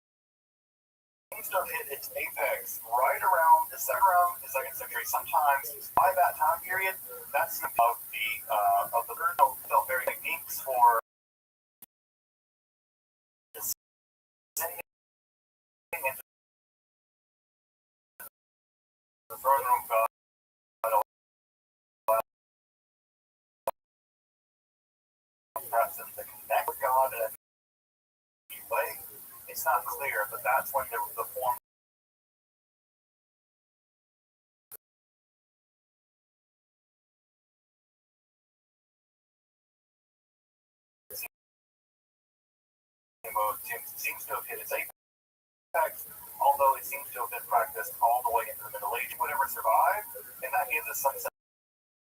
to have hit its apex right around the second century. Sometimes by that time period, that's of the felt very techniques for descending into the throne room of God. Perhaps to connect with God in a new way. It's not clear, but that's when the form seems to have hit its apex, although it seems to have been practiced all the way into the Middle Ages. Whatever survived, and that gives us some sense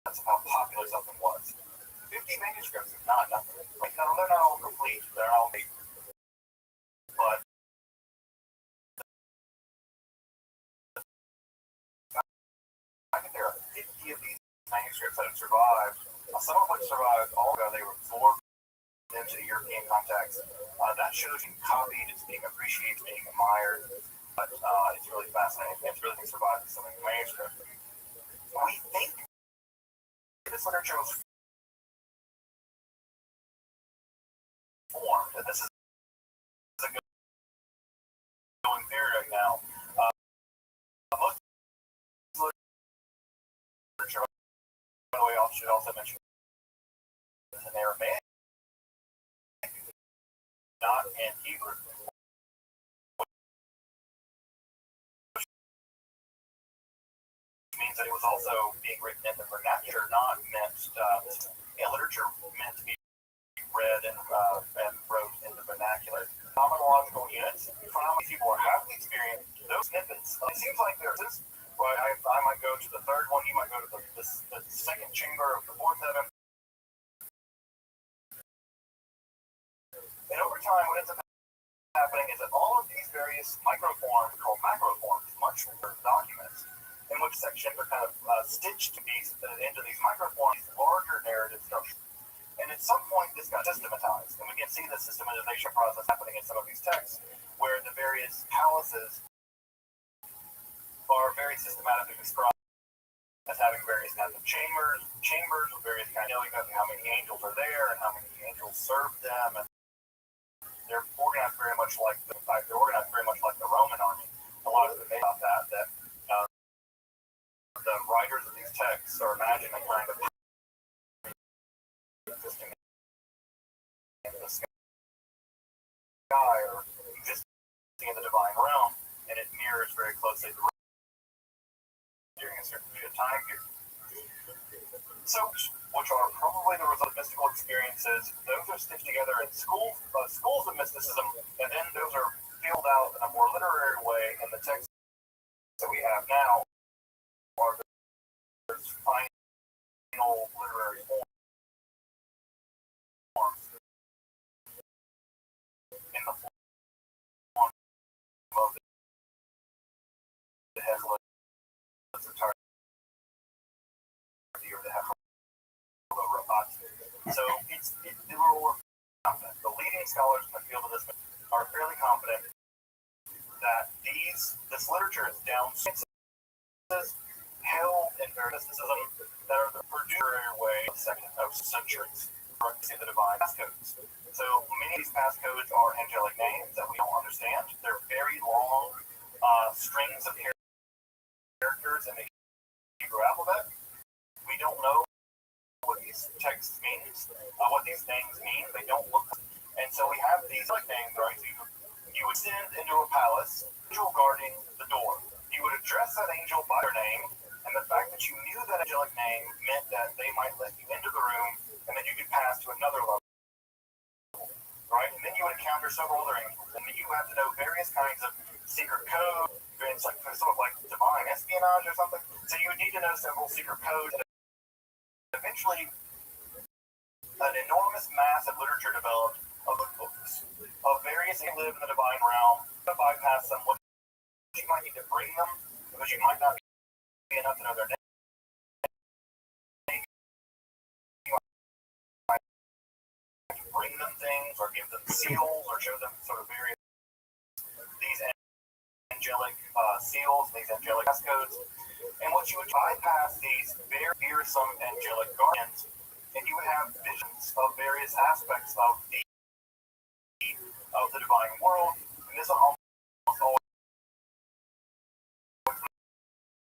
of how popular something was. 50 manuscripts is not nothing. Like, no, they're not all complete. They're all made. But I think there are 50 of these manuscripts that have survived. Some of which survived all ago. They were absorbed into the European context. That shows being copied, it's being appreciated, it's being admired. But it's really fascinating. It's really survived so many manuscripts. We think this literature was formed, and this is a good going theory right now. Most literature, by the way, I should also mention, is in Aramaic, not in Hebrew. Which means that it was also being written in the vernacular, not meant, literature meant to be read and wrote in the vernacular. Phenomenological units, from people are having experienced those snippets. It seems like there's this, right? I might go to the third one, you might go to the second chamber of the fourth heaven. And over time, what ends up happening is that all of these various microforms, called macroforms, much larger documents, in which sections are kind of stitched into these microforms, larger narrative structures. And at some point, this got systematized, and we can see the systematization process happening in some of these texts, where the various palaces are very systematically described as having various kinds of chambers with various kinds of, how many angels are there and how many angels serve them, and they're organized very much like the Roman army. A lot of it made about that the writers of these texts are imagining a kind of existing in the sky or existing in the divine realm, and it mirrors very closely the during a certain period of time period. So, which are probably the result of mystical experiences. Those are stitched together in schools of mysticism, and then those are filled out in a more literary way in the texts that we have now, are the final literary forms in the form of the Hezbollah entirety or the Hezbollah. So the leading scholars in the field of this are fairly confident that this literature is down held in mysticism that are the perdurable way of centuries for the divine passcodes. So many of these passcodes are angelic names that we don't understand. They're very long strings of characters in the Hebrew alphabet. We don't know what these texts means, what these names mean. They don't look. And so we have these names, right? You would send into a palace, angel guarding the door. You would address that angel by their name, and the fact that you knew that angelic name meant that they might let you into the room, and then you could pass to another level, right? And then you would encounter several other angels, and then you have to know various kinds of secret code. It's like sort of like divine espionage or something. So you would need to know several secret codes. Eventually, an enormous mass of literature developed of books of various who live in the divine realm. To bypass them, you might need to bring them because you might not be enough to know their name. them things or give them seals or show them sort of various these angelic seals, these angelic passcodes. And what you would bypass these very fearsome angelic guardians, and you would have visions of various aspects of the divine world. And this will almost always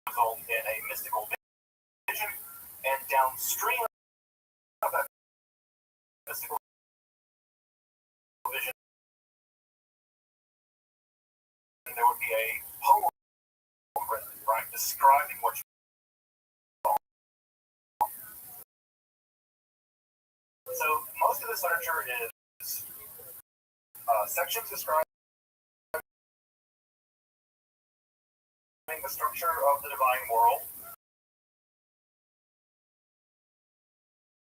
result in a mystical vision, and downstream of that mystical vision, there would be a poem written, right, describing what you saw. So most of this literature is sections describing the structure of the divine world,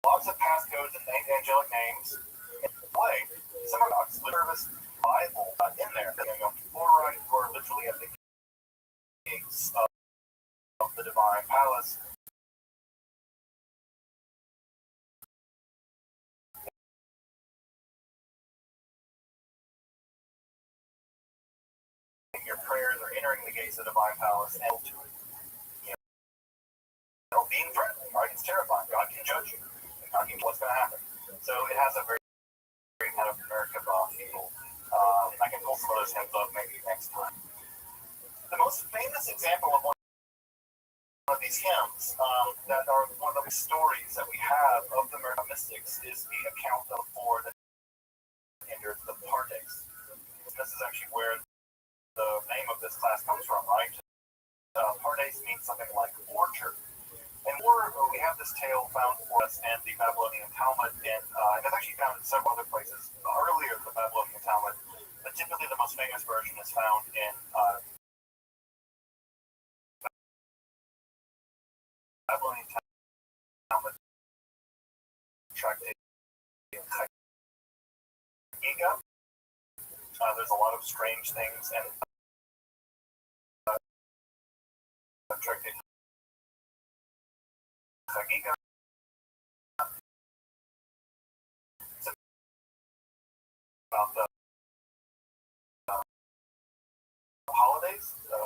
lots of passcodes and angelic names. Play some of the service Bible in there. Forerunning or literally at the gates of the divine palace. Your prayers are entering the gates of the divine palace and to it. Being threatened, right? It's terrifying. God can judge you. God can what's going to happen. So it has a very kind of American feel. I can pull some of those hymns up maybe next time. The most famous example of one of these hymns that are one of the stories that we have of the American mystics is the account of four that entered the Pardes. This is actually where the name of this class comes from, right? Pardes means something like orchard. And we have this tale found for us in the Babylonian Talmud, and it's actually found in several other places earlier in the Babylonian Talmud, but typically the most famous version is found in Babylonian Talmud tractate Chagiga. There's a lot of strange things, and tractate Chagiga. It's about the holidays, the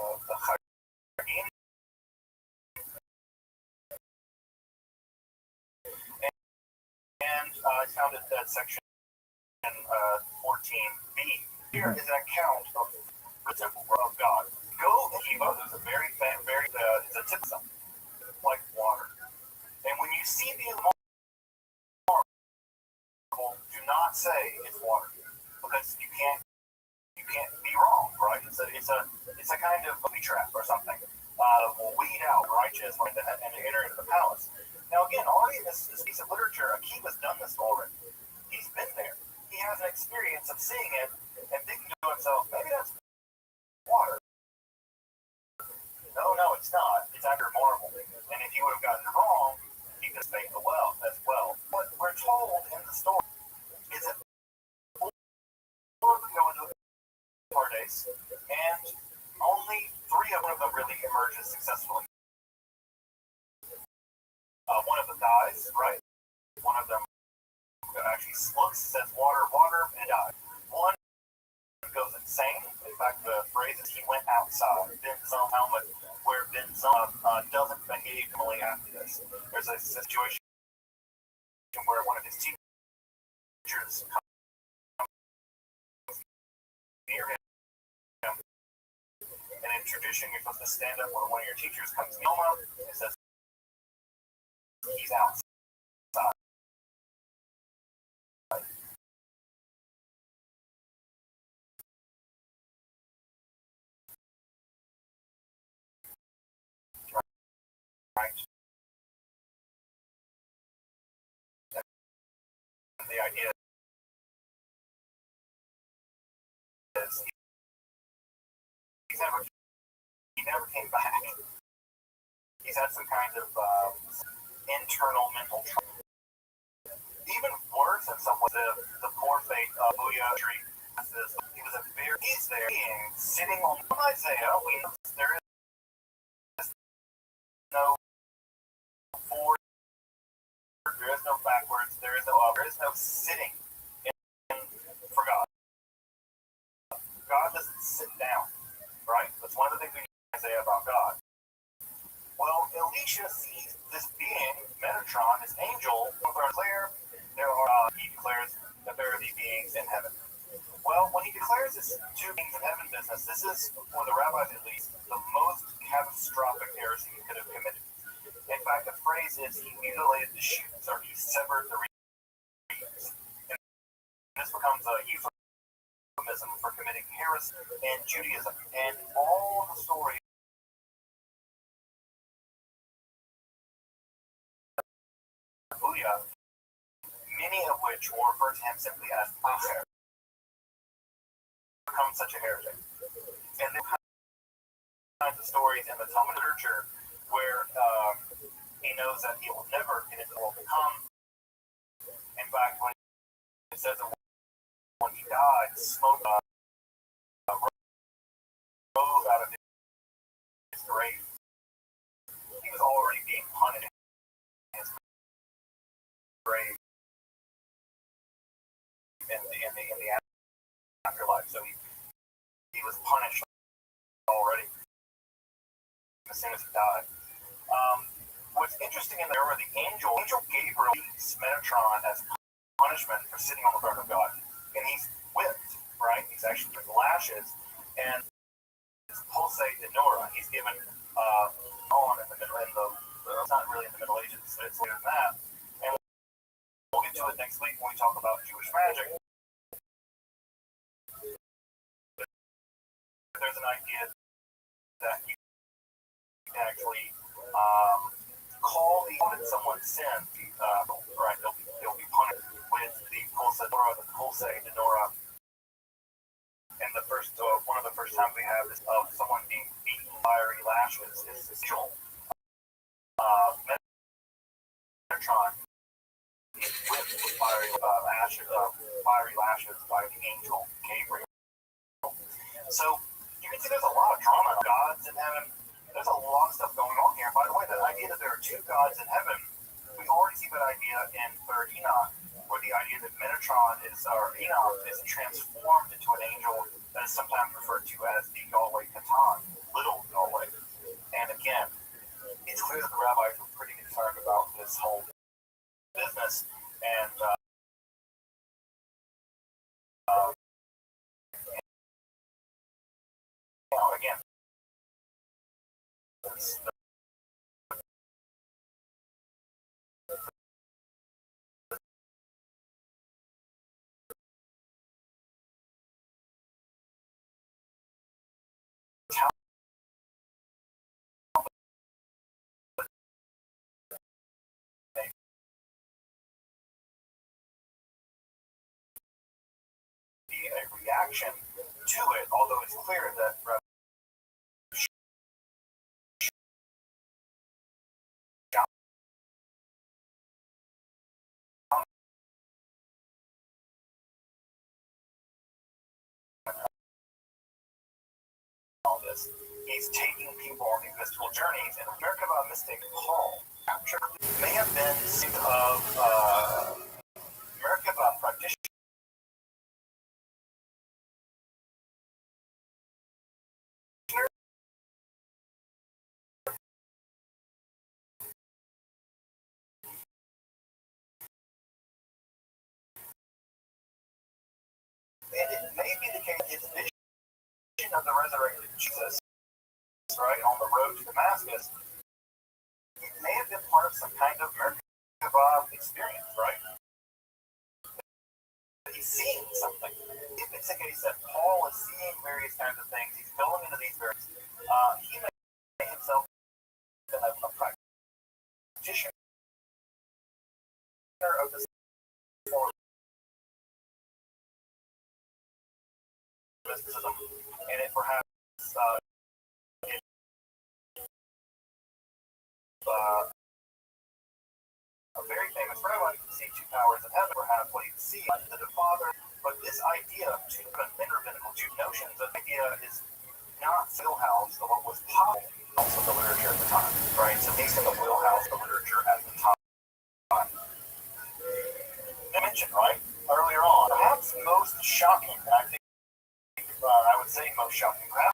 Chagim. And I found it at section 14b. Here is an account of the temple of God. Go and Eva, there's a very, it's a tip something like water. And when you see the marble, do not say it's water, because you can't be wrong, right? It's a kind of booby trap or something. Will weed out righteous and enter into the palace. Now again, already in this piece of literature, Akiva's done this already. He's been there. He has an experience of seeing it and thinking to himself, maybe that's water. No, it's not. It's under marble. And if you would have gotten it wrong, he could have faked the well as well. What we're told in the story is that four would go into the Pardes, and only three of them really emerges successfully. One of them dies, right? One of them actually looks, says water, and dies. One goes insane. In fact, the phrase is he went outside. Ben-Zom Talmud, where Ben-Zom doesn't behave normally after this. There's a situation where one of his teachers comes near him, and in tradition, you're supposed to stand up when one of your teachers comes near him and says he's outside. Right. The idea is he never came back. He's had some kind of internal mental trouble. Even worse in some ways, the poor fate of Booyah Tree. He's there being sitting on Isaiah. We know there is no forward, there is no backwards, there is no sitting sit down, right? That's one of the things we need to say about God. Well, Elisha sees this being, Metatron, this angel, he declares that there are these beings in heaven. Well, when he declares this two beings in heaven business, this is, for the rabbis at least, the most catastrophic heresy he could have committed. In fact, the phrase is he mutilated the shoots, or he severed the reeds. And this becomes a euphemism for committing heresy in Judaism. And all the stories Booyah, many of which will refer to him simply as Acher, become such a heretic. And there are kinds of stories in the Talmud literature where he knows that he will never in his world become. In fact, when it says that when he died, smoke rose out of his grave. He was already being punished in his grave in the afterlife. So he was punished already as soon as he died. What's interesting in there were the angel Gabriel beats Metatron as punishment for sitting on the throne of God. And he's whipped, right? He's actually given lashes. And his pulsate menorah, he's given on in the middle, it's not really in the Middle Ages, it's later than that. And we'll get to it next week when we talk about Jewish magic. There's an idea that you can actually call the moment someone sins, right? They'll be punished with the pulsate menorah. And the first, one of the first times we have this of someone being beaten fiery lashes is this angel. Metatron is whipped with fiery lashes by the angel Gabriel. So you can see there's a lot of drama. Gods in heaven. There's a lot of stuff going on here. By the way, the idea that there are two gods in heaven, we already see that idea in 3rd Enoch, where the idea that Metatron Enoch is transformed into an angel that is sometimes referred to as the Yahweh Katan, little Yahweh. And again, it's clear that the rabbis were pretty concerned about this whole business, and again, a reaction to it, although it's clear that all this, he's taking people on these mystical journeys, and Merkabah mystic Paul may have been some of Merkabah practitioners. And it may be the case, his vision of the resurrected Jesus, right, on the road to Damascus, it may have been part of some kind of Merkabah experience, right? He's seeing something. If it's the case that Paul is seeing various kinds of things, he's going into these various, he may himself be a practitioner of this form of mysticism, and it perhaps a very famous rabbi can see two powers in heaven, perhaps what he can see under the Father. But this idea of two interrabbinical Jew notions, the idea is not wheelhouse of what was possible also the literature at the time, right? So these in the wheelhouse of the literature at the time. I mentioned, right, earlier on, perhaps most shocking, and I think I would say most shocking. Perhaps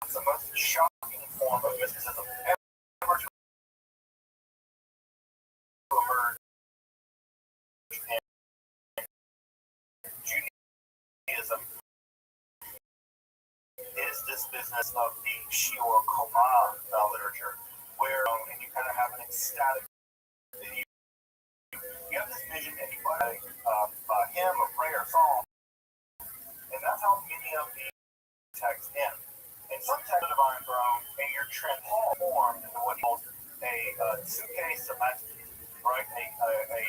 the most shocking form of mysticism ever to emerge in Judaism is this business of the Shiur Koma literature, where and you kind of have an ecstatic. You have this vision and you buy a hymn, a prayer, a psalm, and that's how many of the texts end. In some texts of the Divine Throne, and you're transformed into what he calls a suke samati, right? A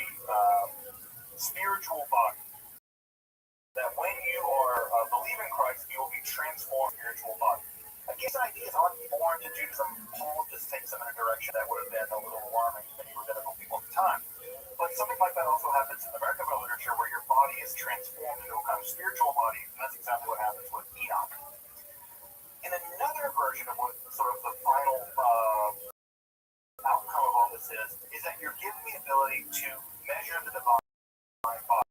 spiritual body. That when you are believe in Christ, you will be transformed spiritual body. These ideas aren't foreign to Judaism. Paul just takes them in a direction that would have been a little alarming to many rabbinical people at the time. But something like that also happens in American literature, where your body is transformed into a kind of spiritual body, and that's exactly what happens with Enoch. In another version of what sort of the final outcome of all this is that you're given the ability to measure the divine body,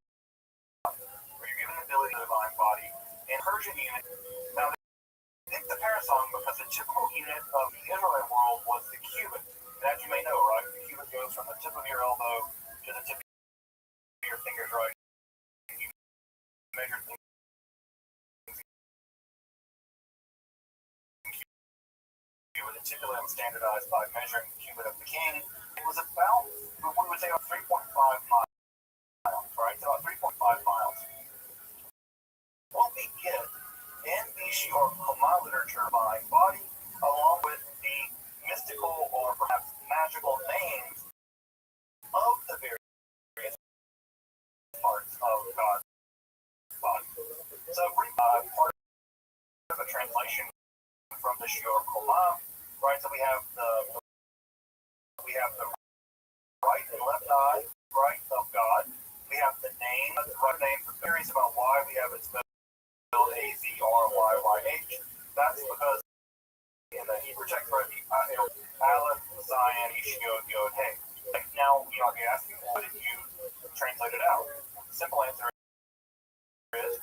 or you're given the ability to the divine body in Persian unit. Now, they picked the parasong because the typical unit of the Israelite world was the cubit. And as you may know, right, the cubit goes from the tip of your elbow to the tip of your fingers, right? And you measure things. Typically standardized by measuring the cubit of the king. It was about, we would say, about 3.5 miles, right? So about 3.5 miles. What we get in the Shiur Koma literature by body, along with the mystical or perhaps magical names of the various parts of God's body. So, part of a translation from the Shiur Koma. Right, so we have the right and left eye, right of God. We have the name, the right name. We're curious about why we have it spelled Azryh. That's because in the Hebrew text, right, Aleph, Zion, Yod, Yod, Hey. Now, you might be asking, how did you translate it out? The simple answer is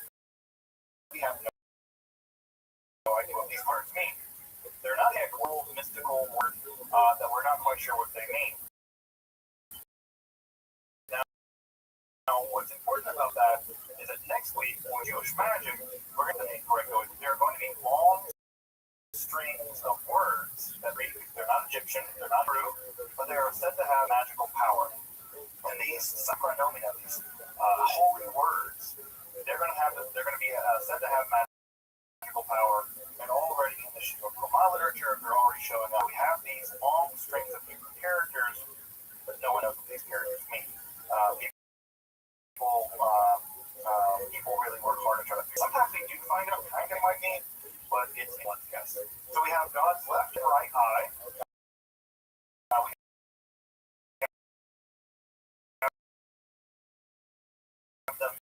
we have no idea what these words mean. They're not a cool, mystical word that we're not quite sure what they mean. Now, what's important about that is that next week, on Jewish Magic, we're going to be there are going to be long strings of words that they're not Egyptian, they're not Hebrew, but they are said to have magical power. And these sacranomina, these holy words, they're going to be said to have magical power. And already in the Shiur Koma literature, they're already showing up. We have these long strings of Hebrew characters, but no one knows what these characters mean. People really work hard to try to figure. Sometimes they do find out what they might mean, but it's anyone's guess. So we have God's left and right eye. We have them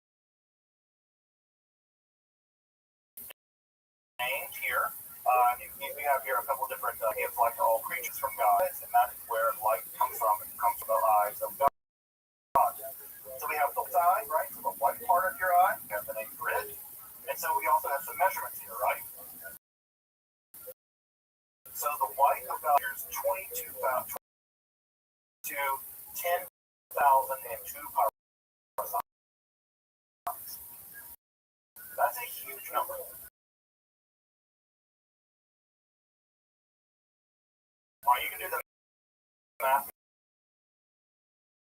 named here. We have here a couple different gifts, like all creatures from God, and that is where light comes from. It comes from the eyes of God. So we have the eye, right? So the white part of your eye. We have the name grid, and so we also have some measurements here, right? So the white of God is 22,000 to 10,002 parasangs. That's a huge number. Well, you can do the math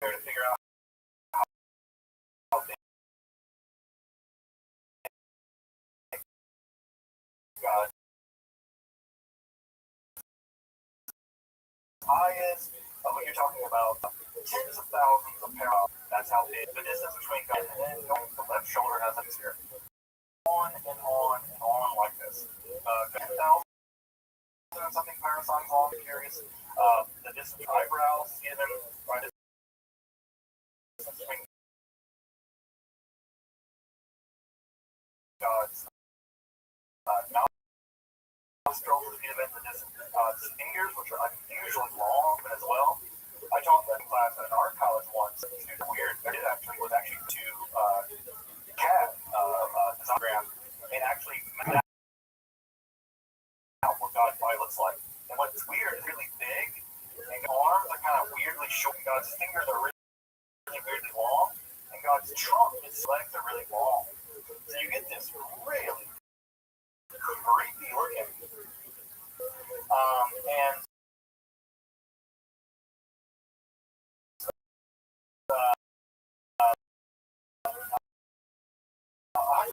here to figure out how big God's eye is. When you're talking about tens of thousands of parallels, that's how big the distance between God and the left shoulder has this here. On and on and on like this. 10,000 and something parasangs long, curious. The distance eyebrows given, right? Distance between God's nostrils is given, the distance God's fingers, which are unusually long as well. I taught that class at an art college once. It's weird, but it actually was to CAD design and actually his fingers are really, weirdly long, and God's trunk, his legs are really long. So you get this really creepy looking. And I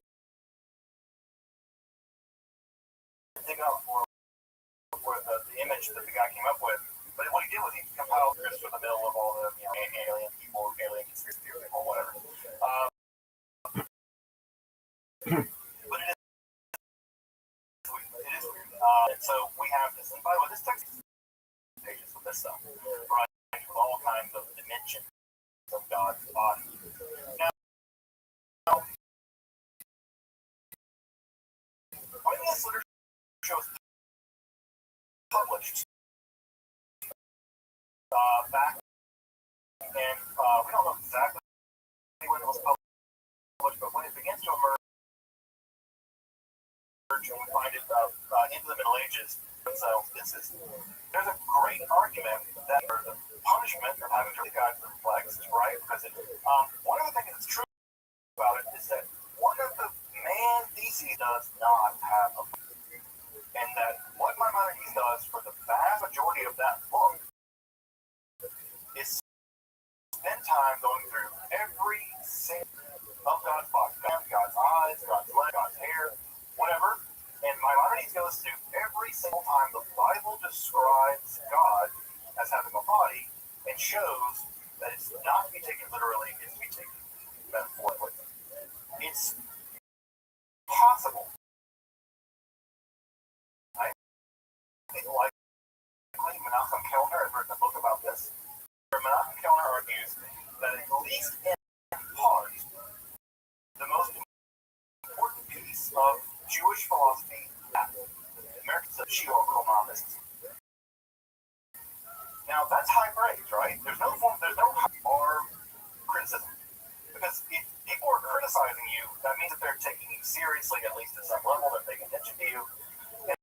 dig up for the image that the guy came up with. But what he did was he compiled this for the middle of all the alien people, alien conspiracy people, whatever. But it is weird. And so we have this. And by the way, this text is pages with this stuff, right? With all kinds of dimensions of God's body. Now, when this literature was published back, and we don't know exactly when it was published, but when it begins to emerge, and we find it into the Middle Ages. So there's a great argument that the punishment of having to God reflects, right? Because one of the things that's true about it is that one of the main theses does not have a book. And that what Maimonides does for the vast majority of that book is spend time going through every single of God's body, God's eyes, God's leg, God's hair, whatever. And Maimonides goes through every single time the Bible describes God as having a body and shows that it's not to be taken literally, it's to be taken metaphorically. It's possible. I think likely Menachem Kellner has written a book about this. Menachem Kellner argues that at least in part, the most important piece of Jewish philosophy that Americans of Shior-Kolmanists. Now that's high praise, right? There's no or criticism. Because if people are criticizing you, that means that they're taking you seriously, at least at some level, they're paying attention to you. And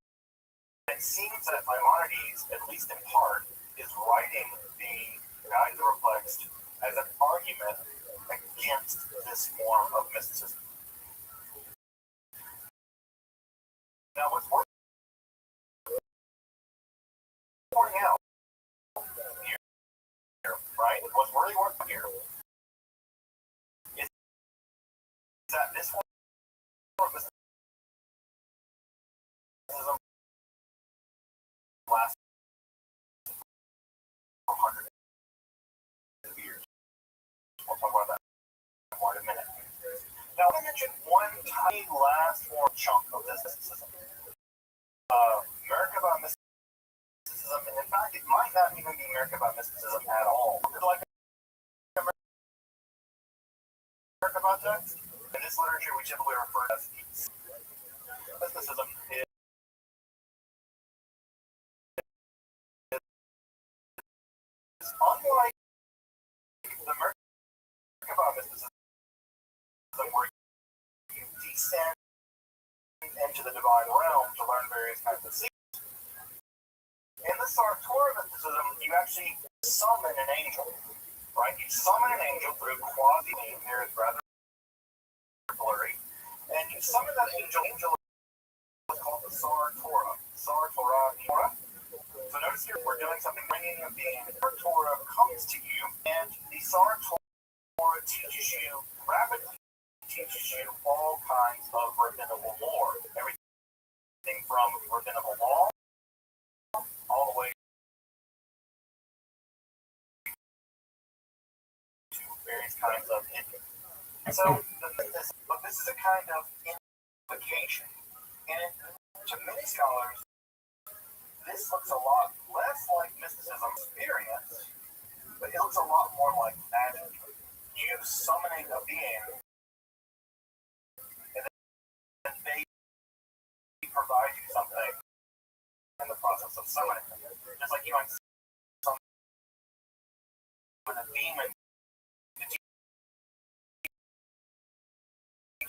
it seems that Maimonides, at least in part, is writing the Guide to the Perplexed as an argument against this form of mysticism. Now, what's worth pointing out here, right? What's really worth here is that this form of mysticism lasts 400 years. We'll talk about that more in a minute. Now, I mentioned one tiny last more chunk of this mysticism. Merkabah mysticism, and in fact, it might not even be Merkabah mysticism at all. Like Merkabah text, in this literature, we typically refer to as mysticism is unlike the Merkabah mysticism, where you descend into the divine realm to learn various kinds of secrets. In the Sartor mysticism, you actually summon an angel, right? You summon an angel through quasi-name. There is rather blurry. And you summon that angel. Angel is called the Sartora. Sartora. So notice here, we're doing something bringing a being. The Sartora comes to you, and the Sartora teaches you, rapidly teaches you all kinds of rabbinical lore. Everything from rabbinical law all the way to various kinds of hidden. So this is a kind of invocation. And to many scholars, this looks a lot less like mysticism experience, but it looks a lot more like magic. You summoning a being, and then they provide you something in the process of summoning them. Just like you might summon a demon to teach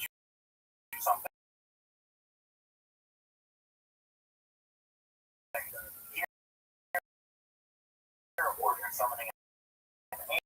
you something. Here, or you're summoning an angel.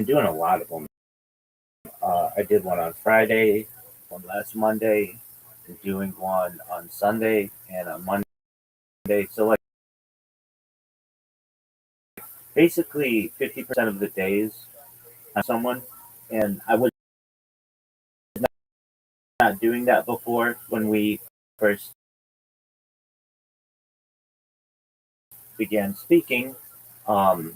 doing a lot of them. I did one on Friday, one last Monday, I'm doing one on Sunday and on Monday. So like basically 50% of the days I'm someone, and I was not doing that before when we first began speaking. I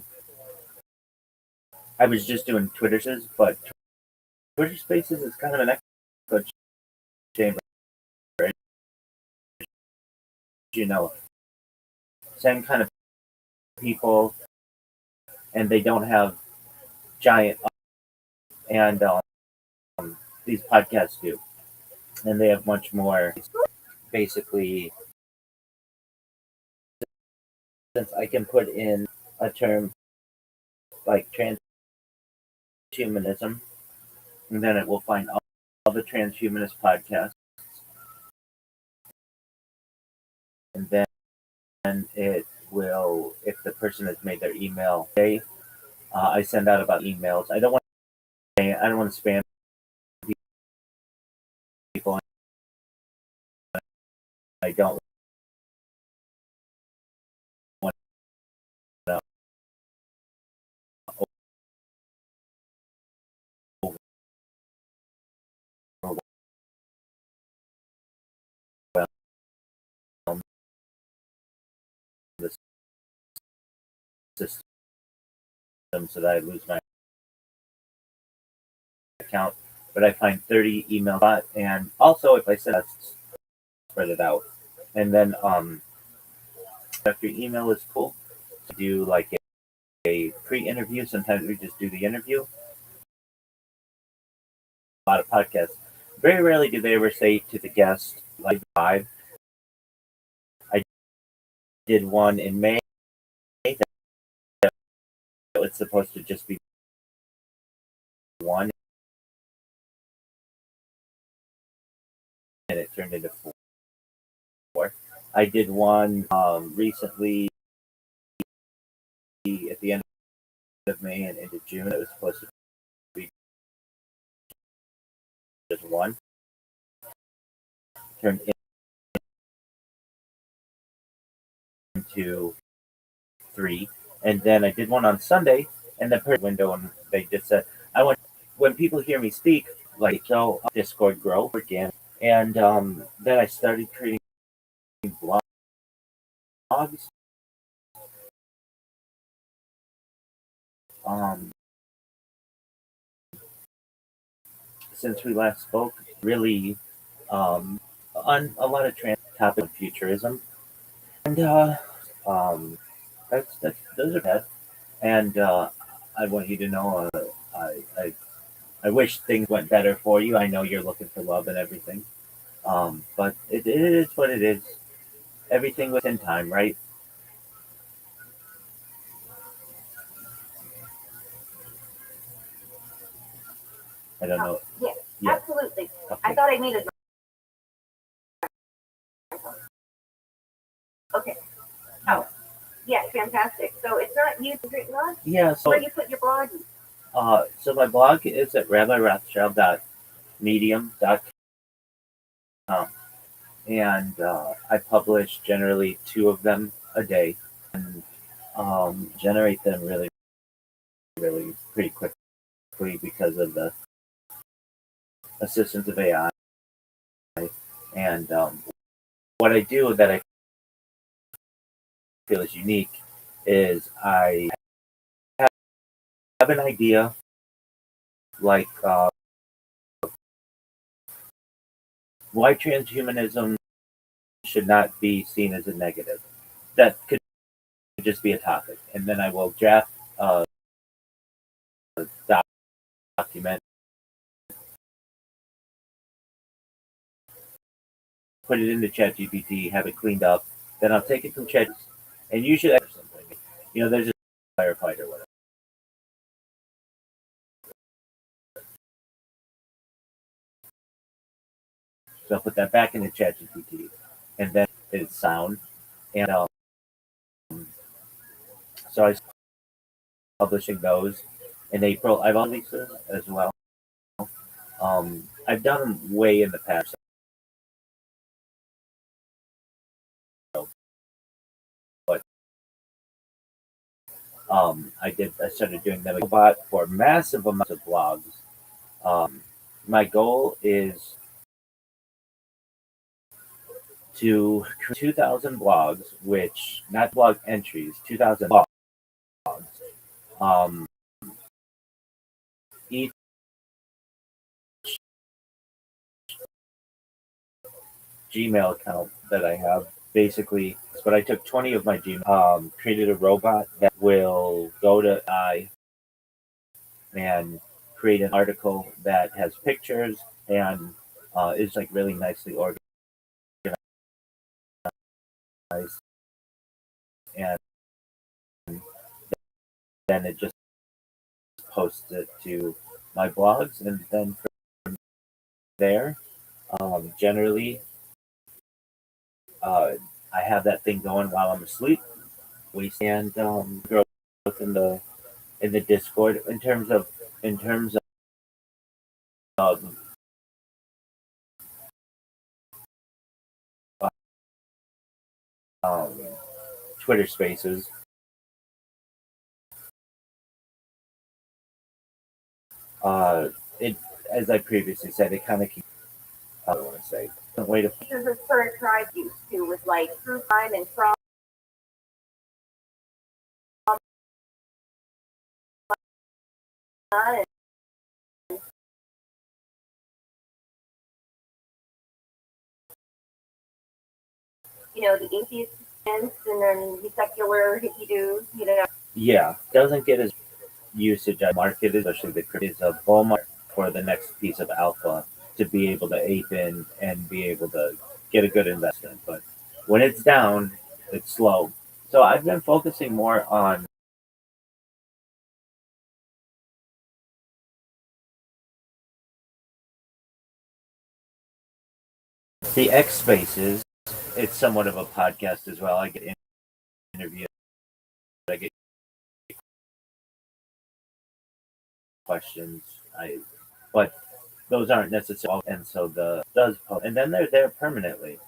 was just doing Twitter Spaces, but Twitter Spaces is kind of an echo chamber, right? You know, same kind of people, and they don't have giant, and these podcasts do, and they have much more. Basically, since I can put in a term like transhumanism, and then it will find all the transhumanist podcasts, and then it will, if the person has made their email, I send out about emails. I don't want to spam people. I don't want to overwhelm the system so that I lose my account. But I find 30 email bot, and also if I send that, spread it out, and then after email is cool. To do like a pre-interview. Sometimes we just do the interview. A lot of podcasts. Very rarely do they ever say to the guest like live. I did one in May that was supposed to just be one, and it turned into four. I did one recently at the end of May and into June. It was supposed to be just one. Turned into three. And then I did one on Sunday, and the per window, and they just said, I want, when people hear me speak, like, so Discord grow again. And then I started creating blogs. Um, since we last spoke, really on a lot of trans topic of futurism. And that's those are bad. And I want you to know, I wish things went better for you. I know you're looking for love and everything, but it is what it is. Everything within time, right? I don't know. Yes, Yeah. absolutely. Okay. I thought I needed. Okay. Oh, yeah, fantastic. So it's not you written on? Yeah. So Where do you put your blog? so my blog is at rabbirothschild.medium.com, and I publish generally 2 of them a day, and generate them really, really pretty quickly because of the assistance of AI. And what I do that I feel is unique is I have an idea, like why transhumanism should not be seen as a negative. That could just be a topic, and then I will draft a document, put it into ChatGPT, have it cleaned up. Then I'll take it from Chat, and usually something. There's a firefighter, whatever. So I'll put that back into ChatGPT, and then it's sound, and so I was publishing those, in April. I've always as well. I've done them way in the past. But I started doing them for massive amounts of blogs. My goal is to create 2,000 blogs, which not blog entries, 2,000 blogs. Each Gmail account that I have, basically, but I took 20 of my Gmail, created a robot that will go to and create an article that has pictures and is like really nicely organized, and then it just posts it to my blogs, and then from there, generally, I have that thing going while I'm asleep. And growth in the Discord in terms of um, Twitter Spaces. It, as I previously said, it kind of keeps. I don't want to say. Way to. This is a current tribe used to with like true crime and trauma. And, the atheist and then the secular hippie dudes. Yeah, doesn't get as usage. I market it, especially the is a bull market for the next piece of alpha to be able to ape in and be able to get a good investment. But when it's down, it's slow. So I've been focusing more on the X Spaces. It's somewhat of a podcast as well. I get interviewed. I get questions. But those aren't necessarily, and so the does post, and then they're there permanently,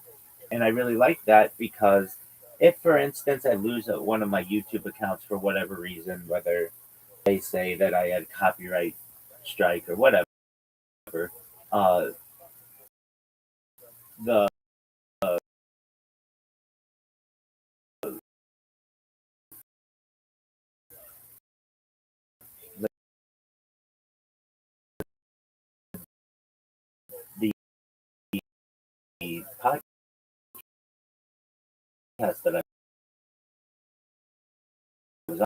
and I really like that because if, for instance, I lose one of my YouTube accounts for whatever reason, whether they say that I had copyright strike or whatever, uh, the the, the podcast that I was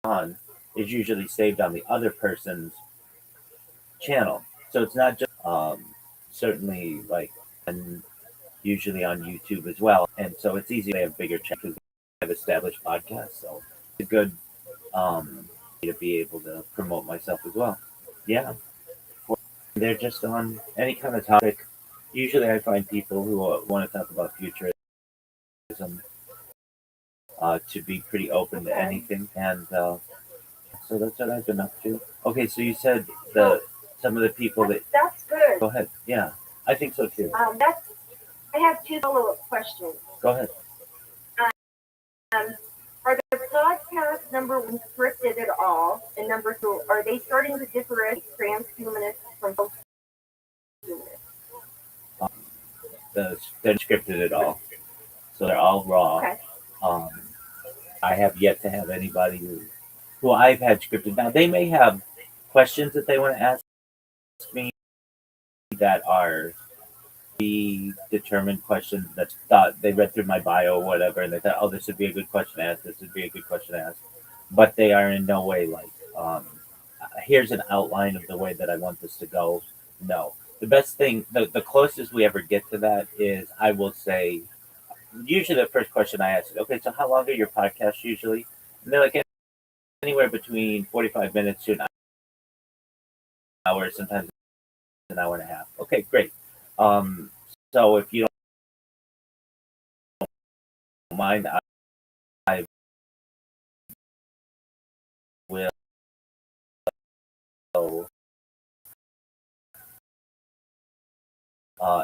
on is usually saved on the other person's channel, so it's not just certainly like, and usually on YouTube as well, and so it's easy to have bigger channels. I've established podcasts, so it's a good to be able to promote myself as well. Yeah, they're just on any kind of topic. Usually, I find people who want to talk about futurism to be pretty open to anything, and so that's what I've been up to. Okay, so you said some of the people that. That's good. Go ahead. Yeah, I think so too. I have two follow-up questions. Go ahead. Are the podcasts, number one, scripted at all? And number two, are they starting to differentiate transhumanists from posthumanists? They're scripted at all, so they're all raw. Okay. I have yet to have anybody who I've had scripted. Now they may have questions that they want to ask me that are determined questions that thought they read through my bio or whatever, and they thought, oh, this would be a good question to ask. This would be a good question to ask. But they are in no way like, here's an outline of the way that I want this to go. No. The best thing, the closest we ever get to that is I will say, usually the first question I ask is, okay, so how long are your podcasts usually? And they're like anywhere between 45 minutes to an hour, sometimes an hour and a half. Okay, great. So if you don't mind, I will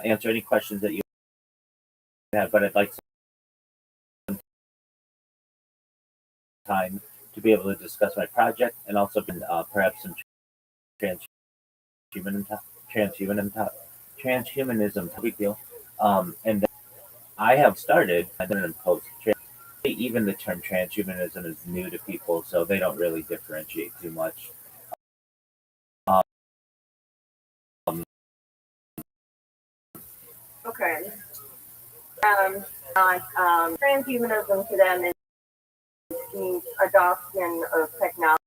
answer any questions that you have, but I'd like some time to be able to discuss my project and also perhaps some transhumanism, transhumanism, big deal. And I have started, I didn't post, even the term transhumanism is new to people, so they don't really differentiate too much. Okay. Transhumanism to them is the adoption of technology,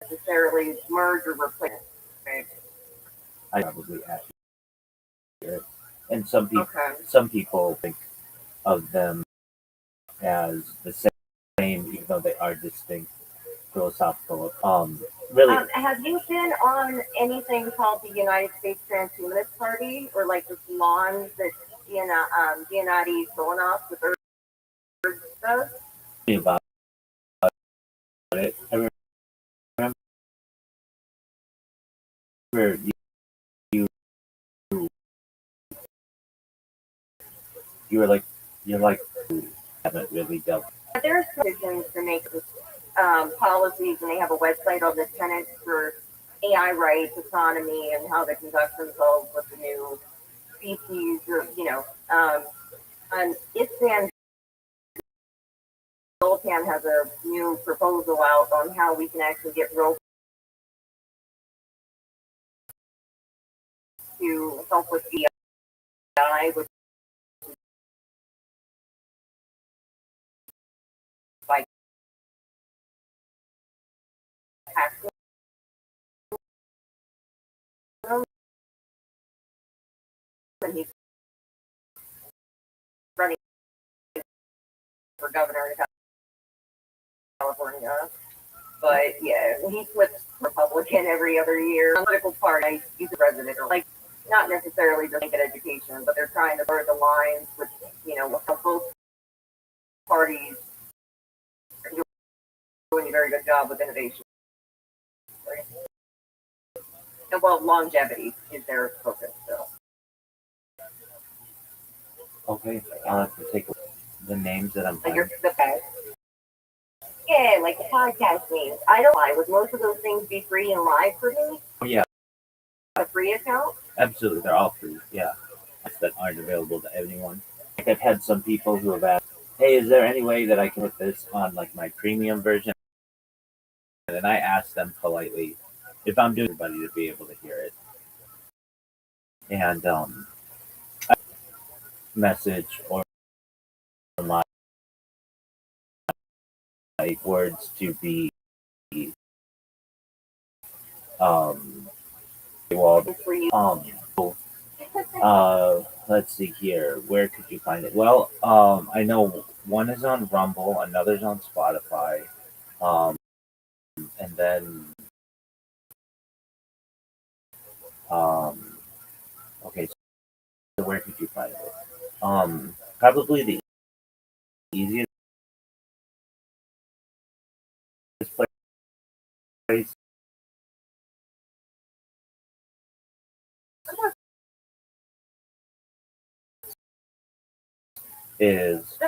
necessarily merge or replace. Right? I probably accurate. And some people think of them as the same, even though they are distinct philosophical. Really, have you been on anything called the United States Transhumanist Party, or like this lawn that Giannotti Solonoff, the bird does? about it. I remember you were like, you're like, haven't really dealt. There are decisions to make policies, and they have a website on the tenants for AI rights, autonomy, and how they conduct themselves with the new species, or and ISPAN Zoltan has a new proposal out on how we can actually get robots to help with the AI, which by taxing them, and he's running for governor in California. But yeah, he flips Republican every other year. Political party, he's a president, or like not necessarily just get education, but they're trying to blur the lines with both parties are doing a very good job with innovation. And well, longevity is their focus still. Okay, I'll have to take the names that I'm. Like you're the best. Yeah, like the podcast names. I don't lie. Would most of those things be free and live for me? Yeah. A free account? Absolutely, they're all free. Yeah, that aren't available to anyone. Like I've had some people who have asked, "Hey, is there any way that I can put this on like my premium version?" And then I ask them politely if I'm doing everybody to be able to hear it. And I message or my words to be let's see here. Where could you find it? Well, I know one is on Rumble, another's on Spotify, and then okay. So where could you find it? Probably the easiest place is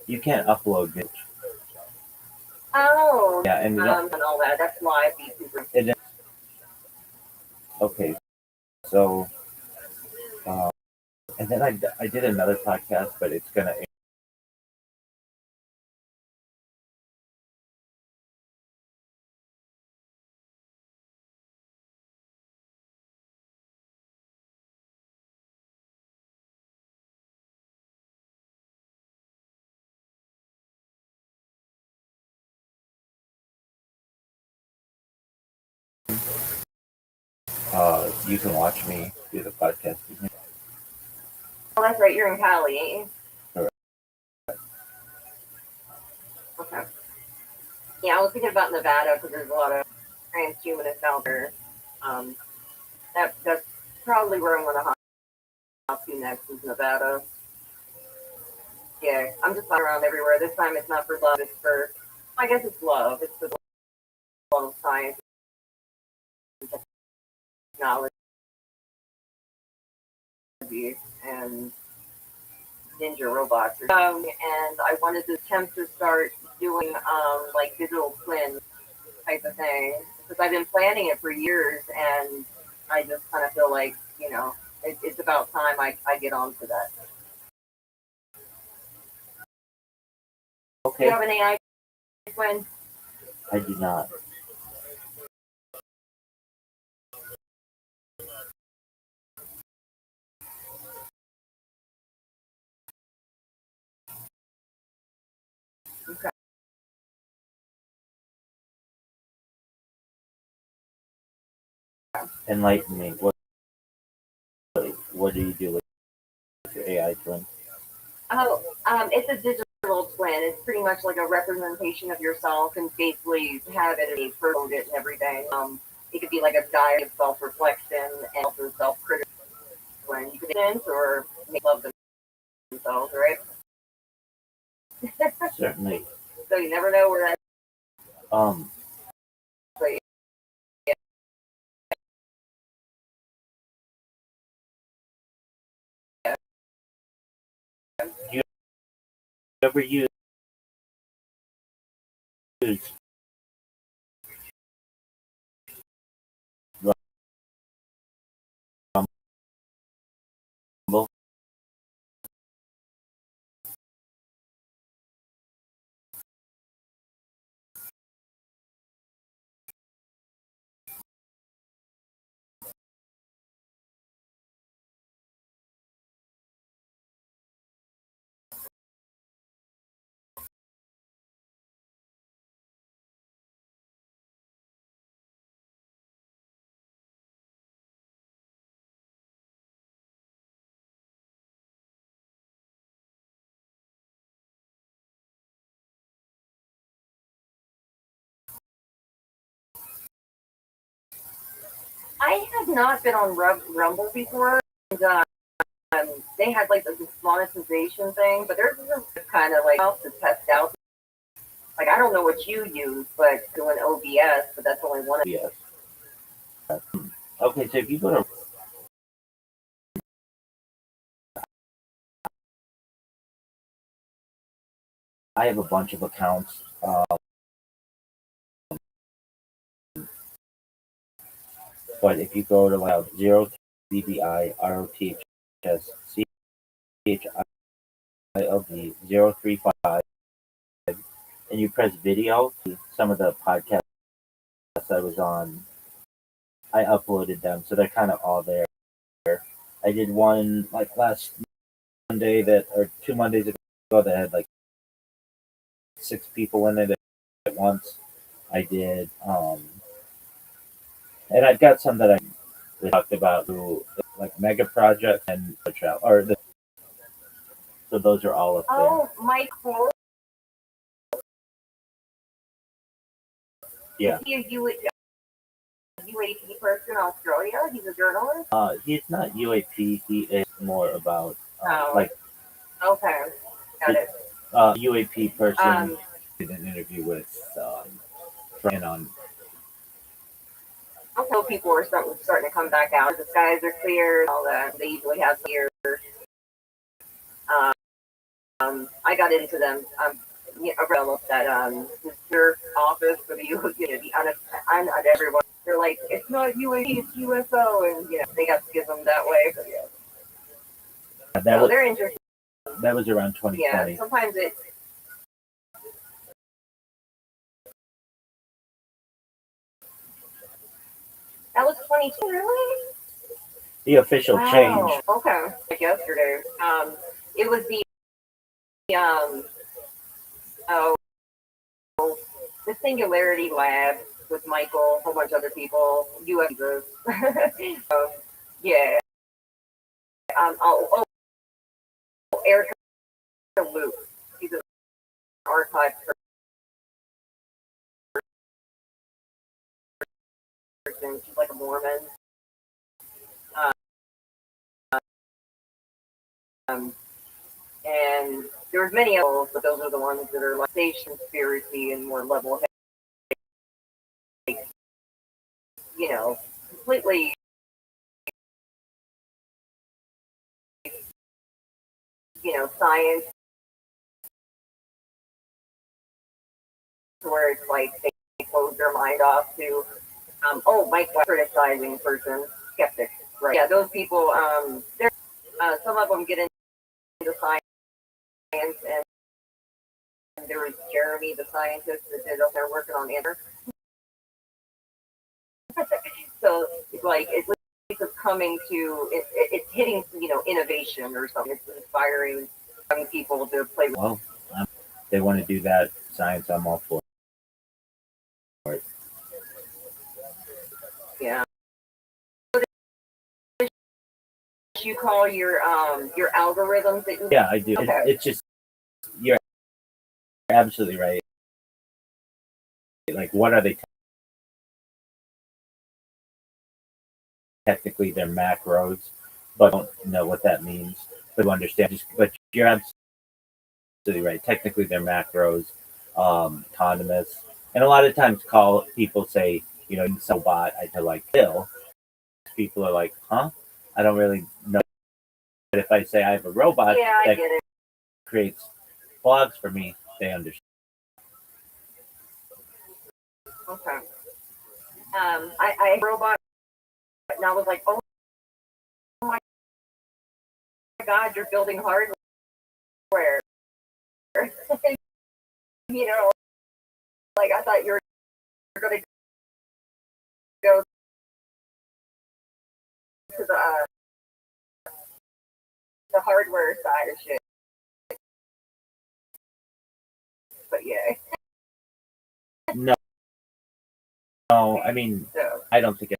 you can't upload it. Oh. Yeah, and all that. That's live YouTube. Okay, so and then I did another podcast, but it's gonna. You can watch me do the podcast with me. Oh, that's right. You're in Cali, ain't you? Correct. Okay. Yeah, I was thinking about Nevada because there's a lot of transhumanists out there. That's probably where I'm going to hop to next is Nevada. Yeah, I'm just flying around everywhere. This time it's not for love. It's for, I guess it's love. It's for the love of science. technology and ninja robots. And I wanted to attempt to start doing like digital twin type of thing because I've been planning it for years, and I just kind of feel like it's about time I get on to that. Do Okay, you have an AI twin? I do not. Okay. Enlighten me. What do you do with your AI twin? Oh, it's a digital twin. It's pretty much like a representation of yourself, and basically have it code it and everything. It could be like a diary of self-reflection and also self-criticism. When you could sense or make love themselves, right? Certainly. So you never know where that. Um, But yeah. do you ever use Rumble? I have not been on Rumble before, and they had like this monetization thing, but there's this kind of like to test out. Like I don't know what you use, but doing OBS, but that's only one. Yes. Okay, so if you go to I have a bunch of accounts. But if you go to like 0BBIROTCHILD 035 and you press video, some of the podcasts I was on, I uploaded them, so they're kind of all there. I did one like last Monday or 2 Mondays ago that had like 6 people in it at once. I did, and I've got some that we talked about who like mega project and so those are all up there. Oh, Mike Ford. Yeah. Is he a UAP person in Australia? He's a journalist? He's not UAP. He is more about Okay, got it. UAP person. Did an interview with Fran on. Also, people are starting to come back out. The skies are clear. All that. They usually have here. I got into them. I developed that their office for the community. Not everyone. They're like, it's not UAP, it's UFO, and they got schismed that way. But they're interesting. That was around 2020. Yeah, sometimes it's. That was 22, really? The official change. Okay, like yesterday. It was the the Singularity Lab with Michael, a whole bunch of other people, UFOs. Yeah. Erica Luke. She's an archive person. She's like a Mormon. And there's many others, but those are the ones that are like stage conspiracy and more level-headed, completely science where it's like they close their mind off to, Mike West criticizing person, skeptics, right? Yeah, those people, some of them get into science, and there was Jeremy, the scientist, that they're working on answers. So it's like it's coming to it's hitting innovation or something. It's inspiring young people to play. Well, they want to do that science. I'm all for it. Yeah. You call your algorithms that you? Yeah, I do. Okay. It's just you're absolutely right. Like, what are they? Technically, they're macros, but I don't know what that means. But you understand. But you're absolutely right. Technically, they're macros, autonomous, and a lot of times, people say, so bot I to like kill. People are like, huh? I don't really know. But if I say I have a robot Yeah, I that get it. creates blogs for me, they understand. Okay. I had a robot, and I was like, oh my God, you're building hardware. Like I thought you were going to go to the hardware side of shit. But yeah. No, I mean, So I don't think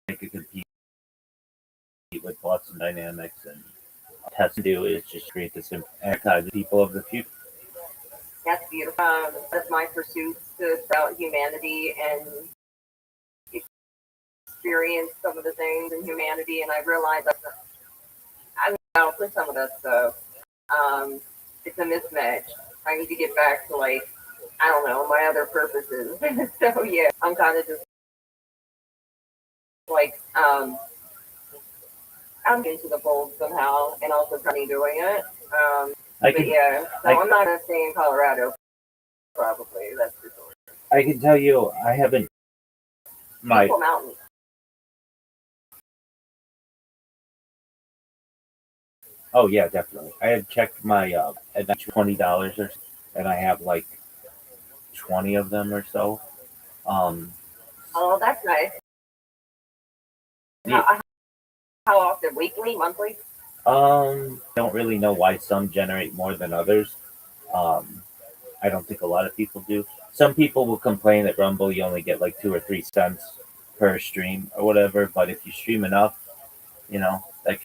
I could compete with Boston Dynamics and has to do is just create this advertise the people of the future. that's beautiful. That's my pursuit about humanity and experience some of the things in humanity, and I realized I'm out for some of that stuff. It's a mismatch. I need to get back to I don't know, my other purposes. So yeah, I'm kind of just I'm into the fold somehow, and also kind of doing it. But yeah, so I'm not gonna stay in Colorado. Probably that's for sure. I can tell you, I haven't People Mountain. Oh yeah, definitely. I have checked my at $20 and I have like 20 of them or so. Oh, that's nice. Yeah. How often? Weekly, monthly? Don't really know why some generate more than others. I don't think a lot of people do. Some people will complain that Rumble you only get like 2 or 3 cents per stream or whatever, but if you stream enough, that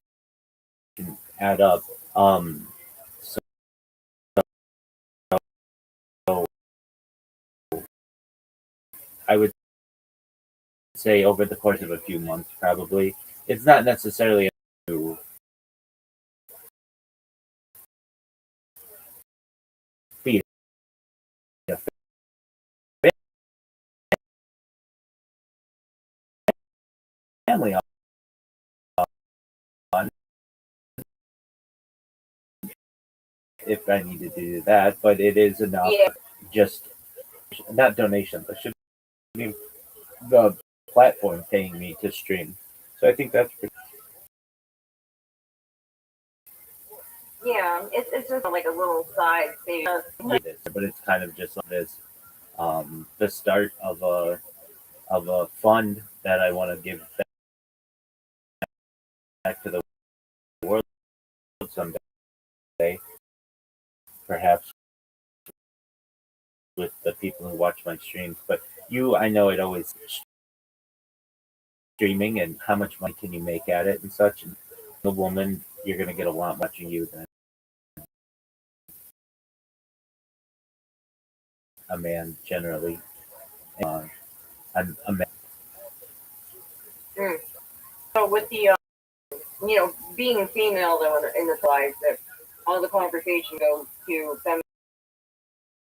can add up. So I would say over the course of a few months, probably. It's not necessarily a new feed a family on if I needed to do that, but it is enough. Yeah. Just not donation, but should be the platform paying me to stream. So I think that's pretty. Yeah, it's just like a little side thing. But it's kind of just like this, the start of a fund that I want to give back to the world someday, perhaps with the people who watch my streams. But I know it always streaming and how much money can you make at it and such. And the woman, you're gonna get a lot watching you than a man generally. I'm a man. So with the being female though in the slides that all the conversation goes to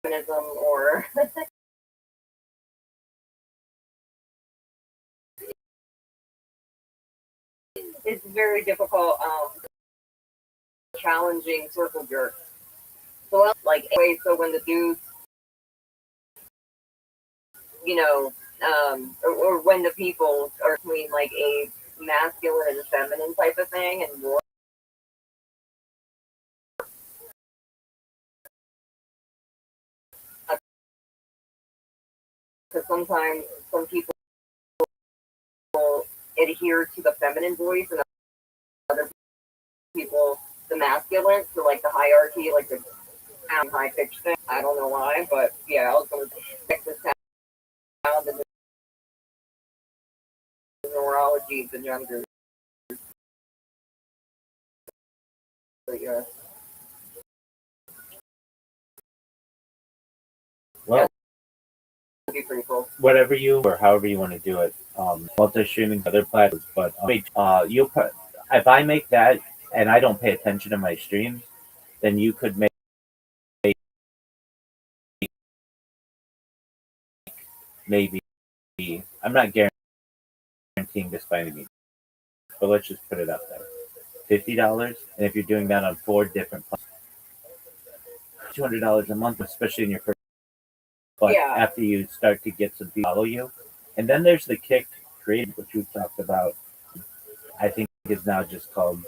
feminism or it's very difficult challenging circle jerks. So like anyway, so when the dudes, you know, or when the people are between like a masculine and feminine type of thing, and more. Because sometimes some people adhere to the feminine voice, and other people the masculine. So like the hierarchy, like the high pitched thing. I don't know why, but yeah, I was going to check this out. The neurology of the younger. But yeah. Well, That'd be pretty cool. whatever you or however you want to do it. Multi-streaming other platforms, but you'll put if I make that and I don't pay attention to my streams, then you could make maybe I'm not guaranteeing this by any means, but let's just put it up there. $50, and if you're doing that on 4 different platforms, $200 a month, especially in your first. But Yeah. after you start to get some people follow you, and then there's the Kick Creative, which we've talked about. I think is now just called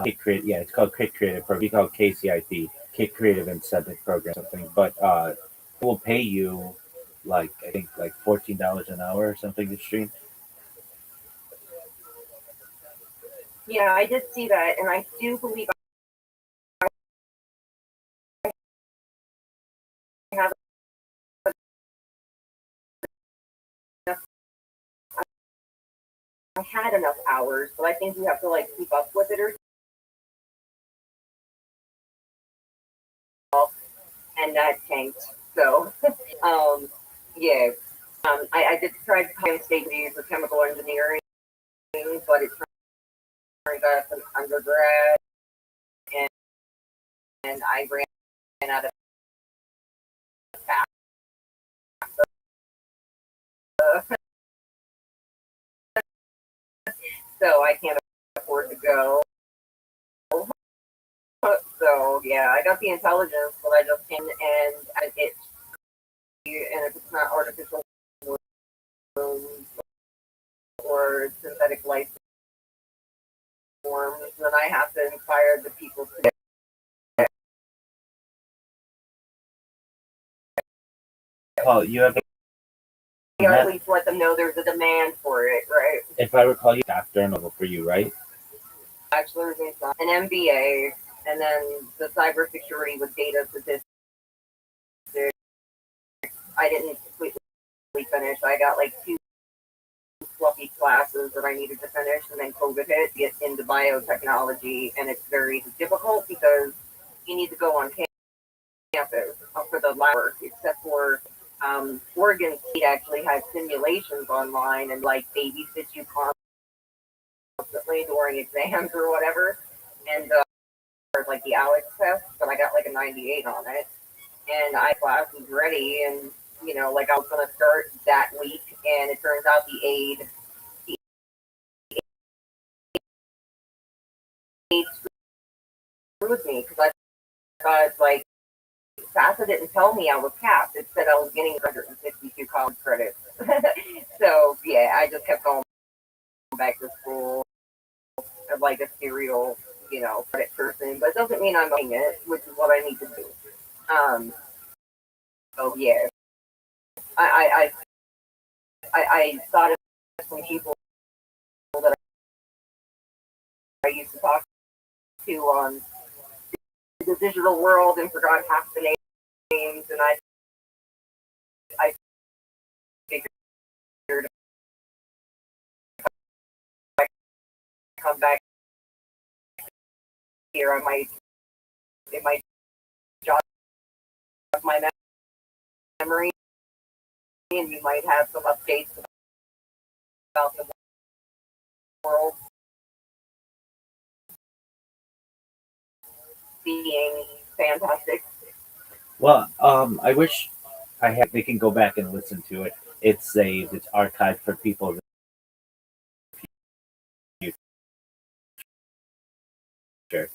Kick Creative. Yeah, it's called Kick Creative Program. We call it KCIP, Kick Creative Incentive Program, something. But it will pay you like I think like $14 an hour or something to stream. Yeah, I did see that, and I do believe I have enough. I had enough hours, but I think you have to like keep up with it or something, and that tanked. So, yeah. I did try to come state for chemical engineering, but it turns out it's an undergrad, and I ran out of so I can't afford to go. So yeah, I got the intelligence, but I just came and it, and if it's not artificial or synthetic life forms, then I have to inspire the people to. Oh, you have. Or at least let them know there's a demand for it, right? If I recall, you after a novel for you, right? Bachelor's in science, an MBA, and then the cybersecurity with data statistics. I didn't completely finish. I got like 2 fluffy classes that I needed to finish, and then COVID hit. Get into biotechnology, and it's very difficult because you need to go on campus for the lab work, except for Oregon State actually has simulations online and like babysit you constantly during exams or whatever, and like the Alex test, but I got like a 98 on it, and I class was ready, and you know, like I was gonna start that week, and it turns out the aide screwed me because I thought it's like FAFSA didn't tell me I was capped. It said I was getting 162 college credits. So yeah, I just kept going back to school. I'm like a serial, you know, credit person, but it doesn't mean I'm doing it, which is what I need to do. So yeah, I thought of some people that I used to talk to on the digital world and forgot half the names, and I figured if I come back here, it might jog my memory, and you might have some updates about the world being fantastic. Well, I wish I had. They can go back and listen to it. It's saved. It's archived for people. Sure.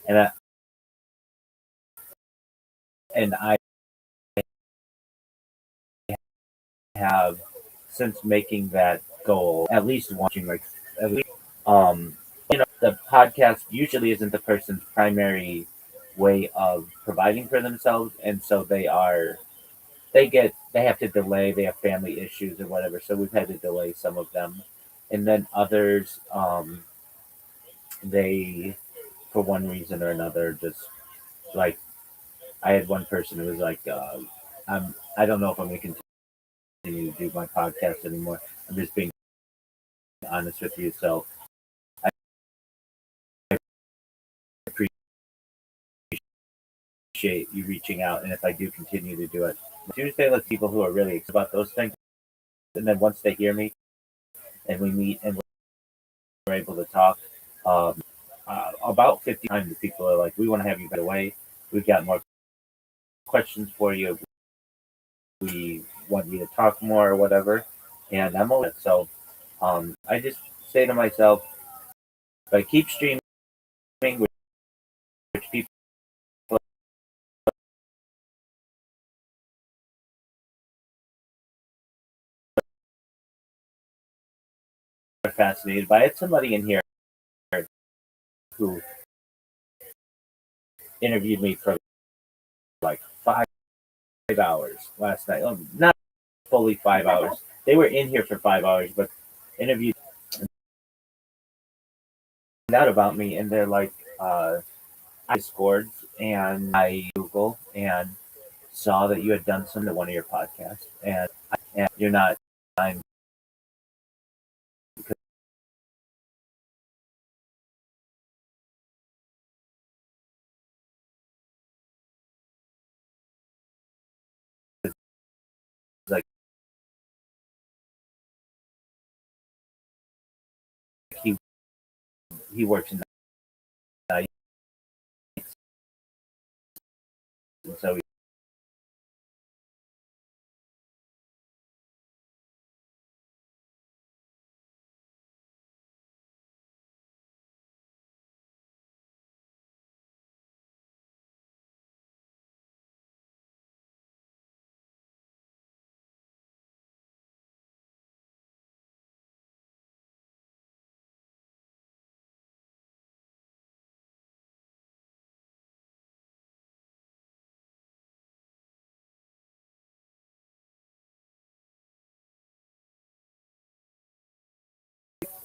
and I have since making that goal at least watching like at least, um the podcast usually isn't the person's primary way of providing for themselves, and so they have to delay, they have family issues or whatever, so we've had to delay some of them, and then others they for one reason or another just like I had one person who was like I don't know if I'm going to continue to do my podcast anymore. I'm just being honest with you. So I appreciate you reaching out. And if I do continue to do it, Tuesday, let people who are really excited about those things. And then once they hear me and we meet and we're able to talk, about 50 times the people are like, we want to have you right away. We've got more questions for you. We want you to talk more or whatever. And I'm over it. So I just say to myself, if I keep streaming, which people are fascinated by. I had somebody in here who interviewed me for like 5 hours last night. Not fully 5 hours. They were in here for 5 hours, but interviewed out about me, and they're like, I scored and I Google and saw that you had done some to one of your podcasts, and you're not. I'm like he he works in the night, and so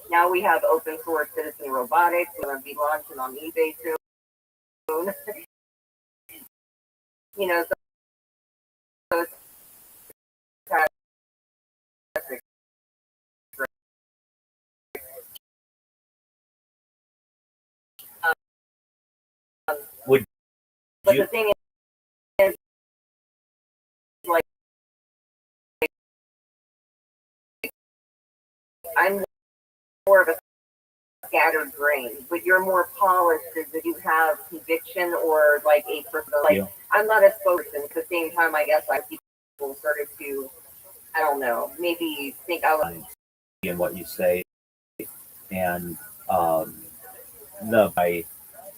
Now we have open source citizen robotics. We're going to be launching on eBay soon. So it's would but you? the thing is, like, I'm more of a scattered brain, but you're more polished that you have conviction or like a personal. Like, Yeah. I'm not a spokesperson. At the same time, I guess like people started to, I don't know, maybe think I was. In what you say, and my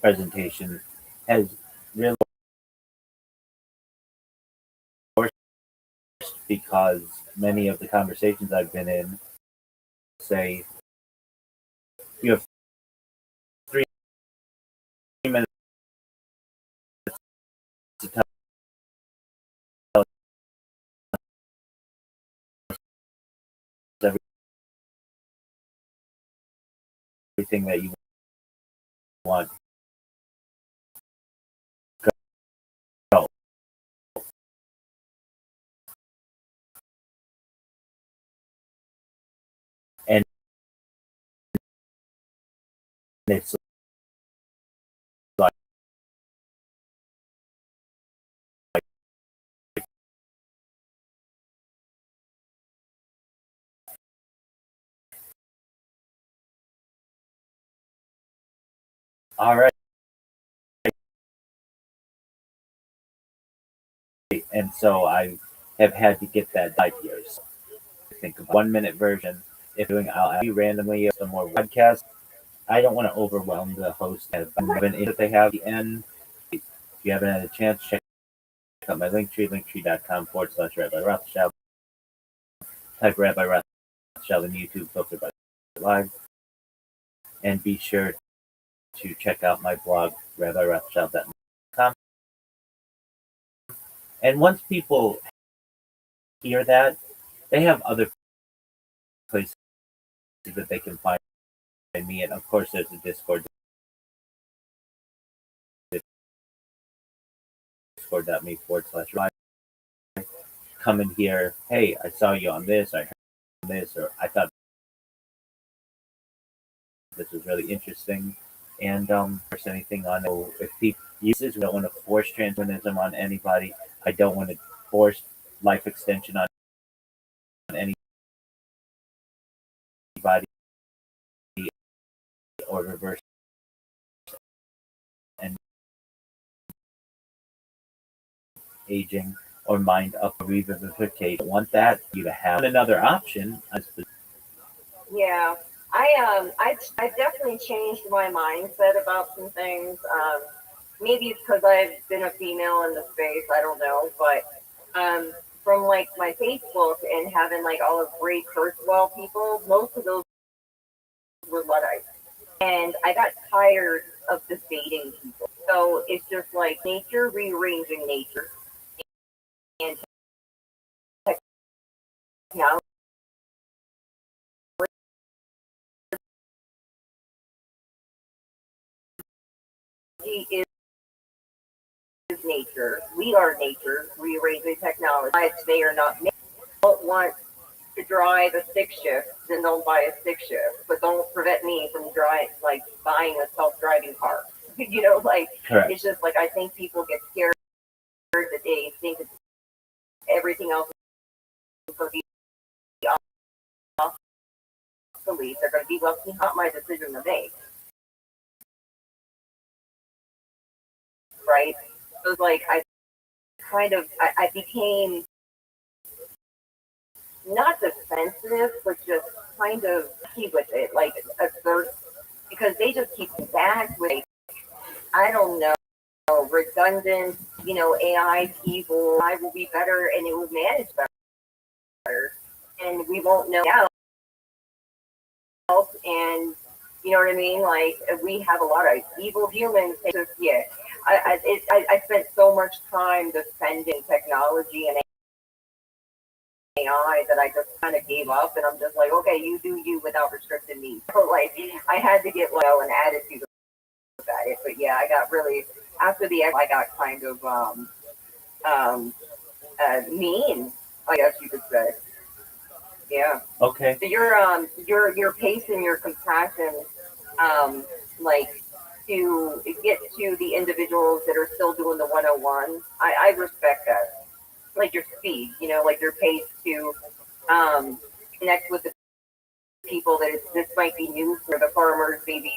presentation has really forced because many of the conversations I've been in say you have 3 minutes to tell us everything that you want. Go. And it's like all right. And so I have had to get that 5 years. I think a 1 minute version. If doing, I'll add you randomly some more podcasts. I don't want to overwhelm the host that they have at the end. If you haven't had a chance, check out my Linktree, linktree.com/Rabbi Rothschild. Type Rabbi Rothschild in YouTube, filter by live. And be sure to check out my blog, rabbirothschild.com. And once people hear that, they have other places that they can find me. And of course, there's a Discord, discord.me/live. Come in here. Hey, I saw you on this. I heard on this, or I thought this was really interesting. And there's anything on it. If people use this, we don't want to force transhumanism on anybody. I don't want to force life extension on anybody or reverse and aging or mind up revivification. I want that you to have another option. Yeah, I've definitely changed my mindset about some things. Maybe it's because I've been a female in the space. I don't know, but from like my Facebook and having like all of Ray Kurzweil people, most of those were Luddites, and I got tired of debating people. So it's just like nature rearranging nature and technology is nature. We are nature rearranging technology. They are not. Don't want to drive a stick shift, then don't buy a stick shift. But don't prevent me from buying a self-driving car. You know, like Correct. it's just like I think people get scared that they think that everything else is going to be obsolete. They're going to be, well, it's not my decision to make. Right? So it's like I became not defensive, but just kind of key with it, like because they just keep back with, I don't know, redundant, AI evil. I will be better and it will manage better, and we won't know else. And you know what I mean? Like we have a lot of evil humans. Just, yeah, I spent so much time defending technology and AI that I just kind of gave up, and I'm just like, okay, you do you without restricting me. So like, I had to get an attitude about it. But yeah, I got really after the I got kind of mean, I guess you could say. Yeah. Okay. So your pace and your compassion, like to get to the individuals that are still doing the 101. I respect that. Like your speed, like your pace to connect with the people that this might be new for the farmers, maybe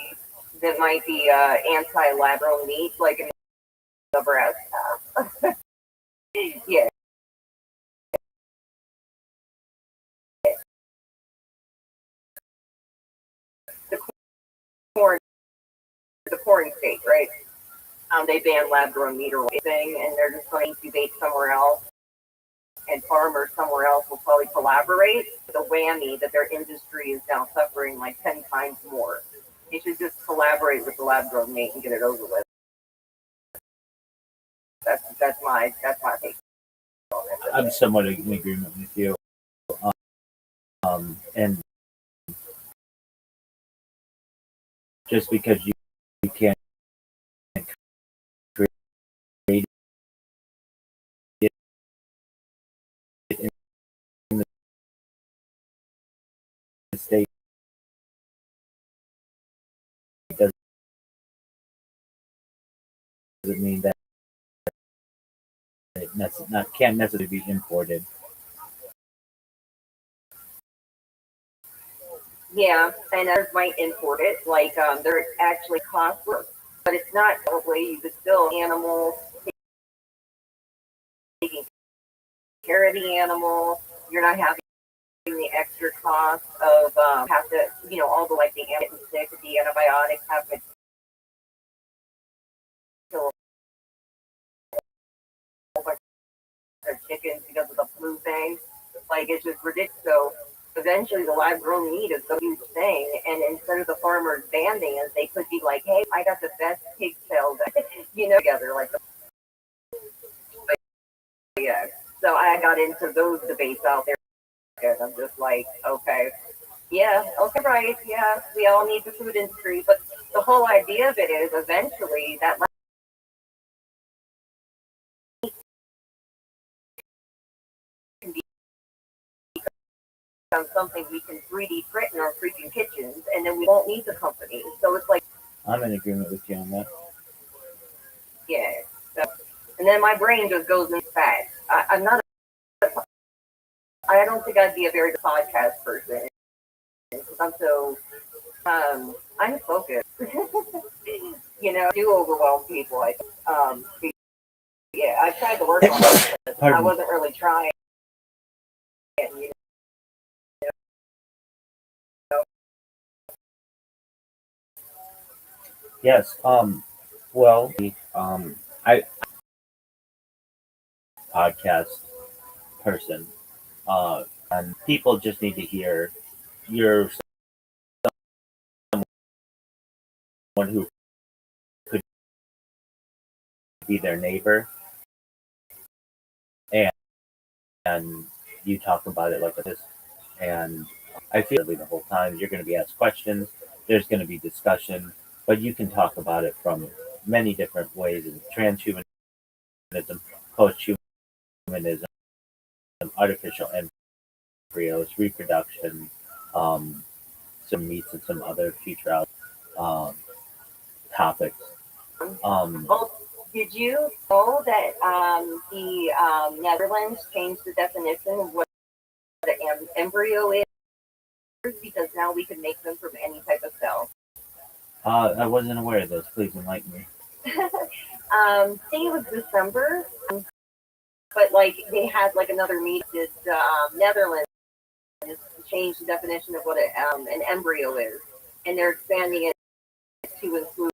that might be anti-lab-grown meat, like in Nebraska. Yeah. The corn state, right? They ban lab-grown meat or anything, and they're just going to incubate somewhere else. And farmers somewhere else will probably collaborate. The whammy that their industry is now suffering like 10 times more. You should just collaborate with the lab-grown meat and get it over with. That's my take. I'm somewhat in agreement with you. And just because you can't create it in the state doesn't mean that it can't necessarily be imported. Yeah, and others might import it. Like they're actually costly, but it's not probably you could still animals taking care of the animal. You're not having the extra cost of have to, all the like the sick, the antibiotics have to kill a whole bunch of chickens because of the flu thing. Like it's just ridiculous. So eventually the live grown meat is the huge thing, and instead of the farmers banding it, they could be like, hey, I got the best pig tails, together like. Yeah. So I got into those debates out there, and I'm just like, okay, yeah, okay, right, yeah, we all need the food industry, but the whole idea of it is eventually that can become something we can 3D print in our freaking kitchens, and then we won't need the company. So it's like, I'm in agreement with you on that. yeah. So, and then my brain just goes in fat. I'm not. I don't think I'd be a very good podcast person because I'm so unfocused. Do overwhelm people. Yeah, I tried to work on it, but I wasn't really trying. You know? Yes. Well, I podcast person. And people just need to hear you're someone who could be their neighbor, and you talk about it like this. And I feel the whole time you're going to be asked questions. There's going to be discussion, but you can talk about it from many different ways: transhumanism, post-humanism, artificial embryos, reproduction, some meats and some other future topics. Did you know that the Netherlands changed the definition of what an embryo is? Because now we can make them from any type of cell. I wasn't aware of this. Please enlighten me. I think it was December, but like they had like another meeting. Netherlands changed the definition of what an embryo is, and they're expanding it to include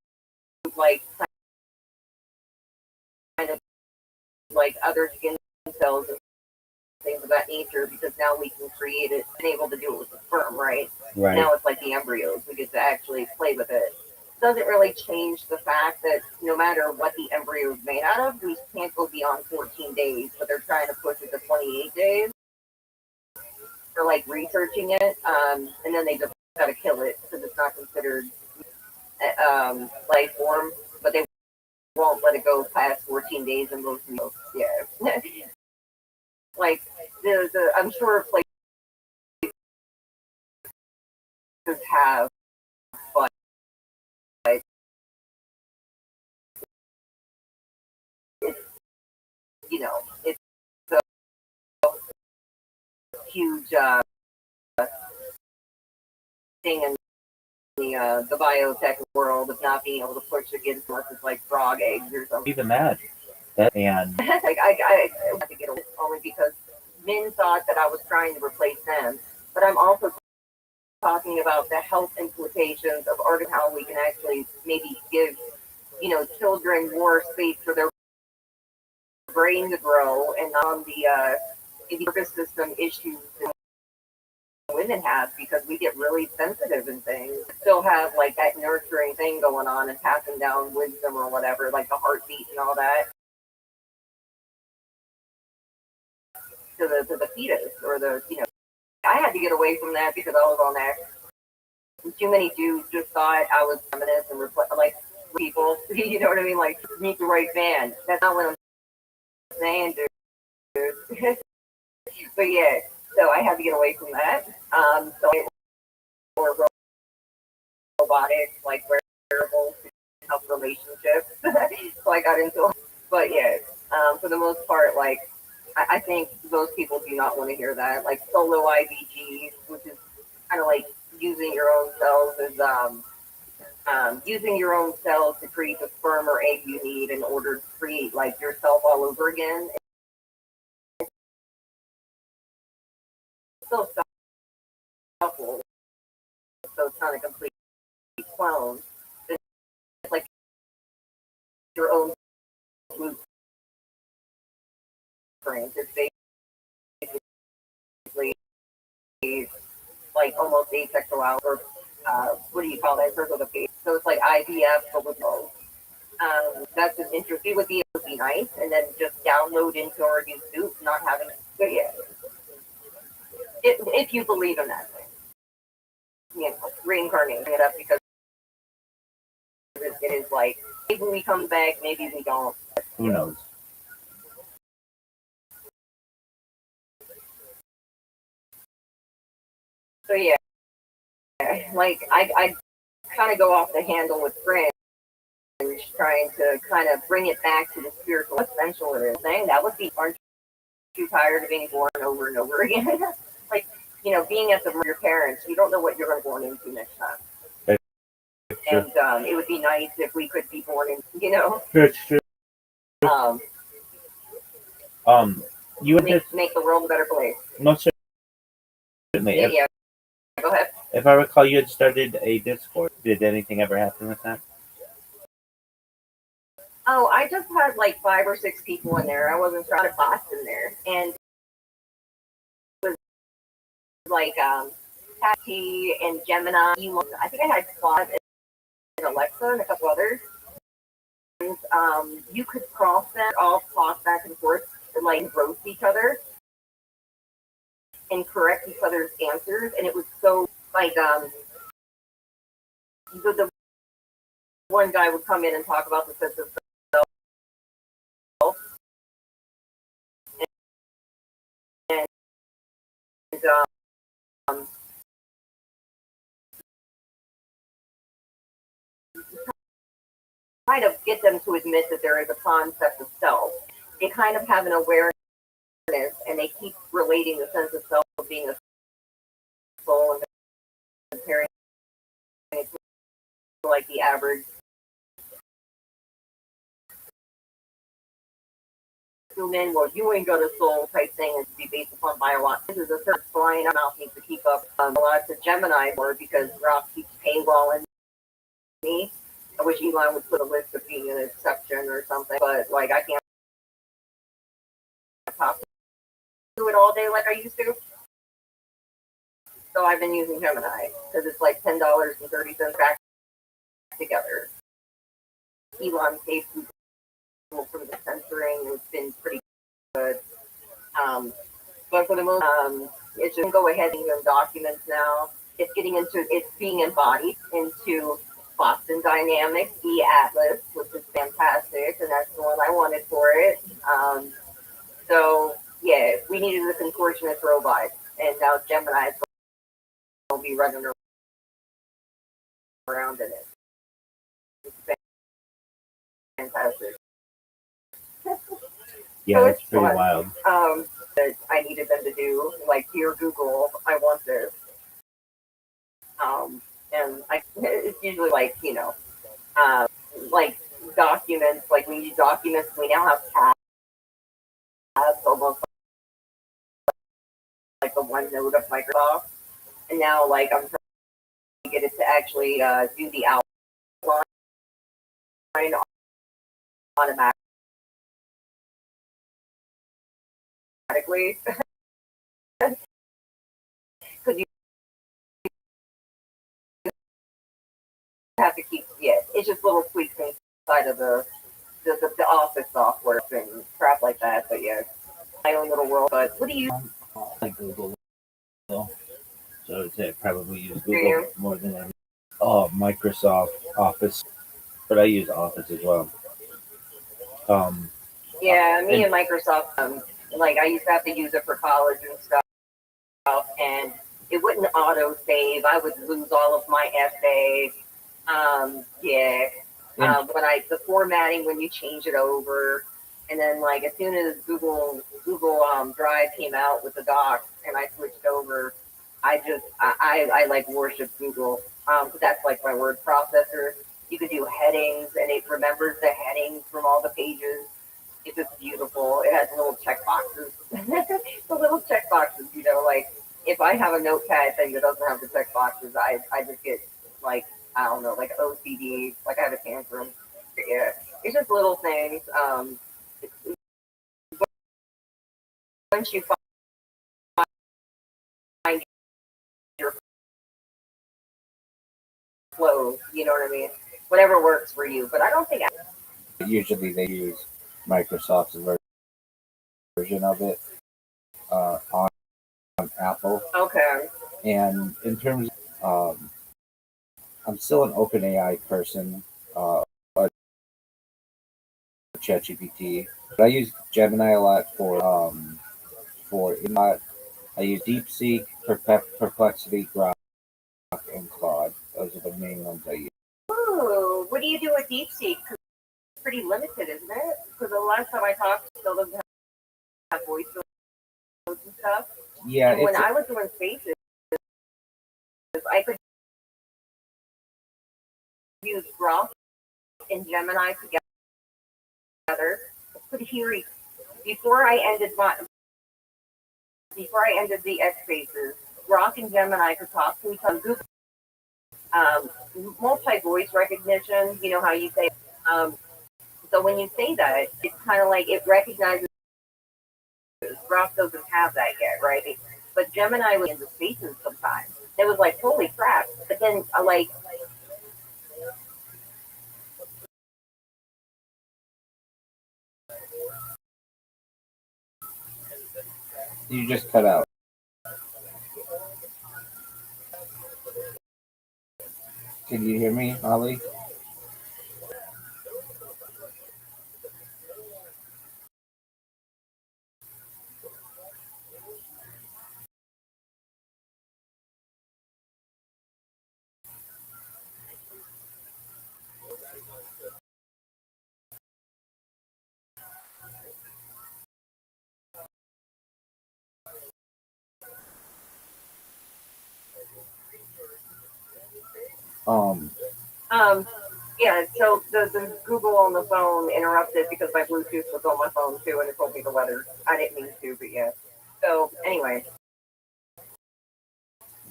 like kind of like other skin cells and things of that nature, because now we can create it and able to do it with the sperm, right? Right. Now it's like the embryos. We get to actually play with it. Doesn't really change the fact that no matter what the embryo is made out of, we can't go beyond 14 days, but they're trying to push it to 28 days for like researching it. And then they just got to kill it because it's not considered life form, but they won't let it go past 14 days in most meals. Yeah. Like, I'm sure places have, but it's, it's a huge thing in the biotech world of not being able to push against unless it's like frog eggs or something. Even that and like I had to get away only because men thought that I was trying to replace them, but I'm also talking about the health implications of art and how we can actually maybe give children more space for their brain to grow and on the nervous system issues that women have, because we get really sensitive and things. Still have like that nurturing thing going on and passing down wisdom or whatever, like the heartbeat and all that to the fetus or the I had to get away from that because I was on that. Too many dudes just thought I was feminist and like people, you know what I mean? Like, meet the right man. That's not what I'm saying, dude. But yeah, so I had to get away from that. So or robotics, like wearables to help relationships. So I got into it. But yeah, for the most part, like, I think most people do not want to hear that. Like solo IVGs, which is kind of like using your own cells as using your own cells to create the sperm or egg you need in order to create like yourself all over again. It's still on a complete clone. It's like your own blueprint. It's basically like almost asexual, or what do you call that? Circle the page. So it's like IVF, but with both. That's an interesting. Would be nice, and then just download into our YouTube, not having it. But yeah, if you believe in that thing, you know, reincarnating it up, because it is like maybe we come back, maybe we don't. Who knows? So yeah, like I kind of go off the handle with Fringe, trying to kind of bring it back to the spiritual essential of it. Saying that would be, aren't you tired of being born over and over again? Like, you know, being at the your parents, you don't know what you're going to born into next time. And it would be nice if we could be born in, you know. That's true. You would make the world a better place. Most certainly. Yeah. Go ahead. If I recall, you had started a Discord. Did anything ever happen with that? Oh, I just had like 5 or 6 people in there. I wasn't trying to boss in there, and it was like Patty and Gemini. I think I had Claude and Alexa and a couple others. And you could cross that, all toss back and forth, and like roast each other and correct each other's answers, and it was so like the one guy would come in and talk about the sense of self, and kind of get them to admit that there is a concept of self. They kind of have an awareness, and they keep relating the sense of self being a soul and comparing it to like the average human. Well, you ain't got a soul type thing, and to be based upon biology. This is a third flying mouth needs to keep up a lot to Gemini more, because Rob keeps paywalling me. I wish Elon would put a list of being an exception or something, but like I can't talk to it all day like I used to. So I've been using Gemini because it's like $10.30 back together. Elon saved Google from the censoring. It's been pretty good. But for the most, it's just go ahead and use documents now. It's being embodied into Boston Dynamics, eAtlas, which is fantastic, and that's the one I wanted for it. So yeah, we needed a contortionist robot, and now Gemini will be running around in it. It's fantastic. Yeah, So that's it's pretty fun. wild. That I needed them to do, like, dear Google, I want this. And it's usually like, you know, like documents, like we use documents, we now have tabs, almost like the OneNote of Microsoft. And now, like, I'm trying to get it to actually do the outline automatically. Because you have to keep, it's just little tweaks inside of the office software and crap like that. But yeah, my own little world. But what do you? Like Google, so I'd say I probably use Do Google you? more than any. Oh, Microsoft Office, but I use Office as well. Yeah, me and Microsoft, like I used to have to use it for college and stuff, and it wouldn't auto save. I would lose all of my essays. When the formatting, when you change it over, and then like as soon as Google Drive came out with the docs, and I switched over, I like worship Google. That's like my word processor. You can do headings, and it remembers the headings from all the pages. It's just beautiful. It has little check boxes. The little check boxes, you know, like if I have a notepad thing that doesn't have the check boxes, I just get like, I don't know, like OCD, like I have a tantrum. But yeah, it's just little things. Once you find your flow, you know what I mean? Whatever works for you. But I don't think Usually they use Microsoft's version of it on Apple. okay. And in terms I'm still an OpenAI person, or ChatGPT, but I use Gemini a lot for input. I use DeepSeek, Perplexity, Grok, and Claude. Those are the main ones I use. Ooh, what do you do with DeepSeek? 'Cause it's pretty limited, isn't it? Because the last time I talked, it still doesn't have voice notes and stuff. Yeah, And when I was doing spaces, I could use Grok and Gemini together. It's pretty eerie. Before I ended the X spaces, Grok and Gemini could talk to each other. Google multi-voice recognition. You know how you say. So when you say that, it's kind of like it recognizes. Grok doesn't have that yet, right? But Gemini was in the spaces sometimes. It was like, holy crap! But then, you just cut out. Can you hear me, Holly? Yeah. So the Google on the phone interrupted because my Bluetooth was on my phone too, and it told me the weather. I didn't mean to, but yeah. So anyway,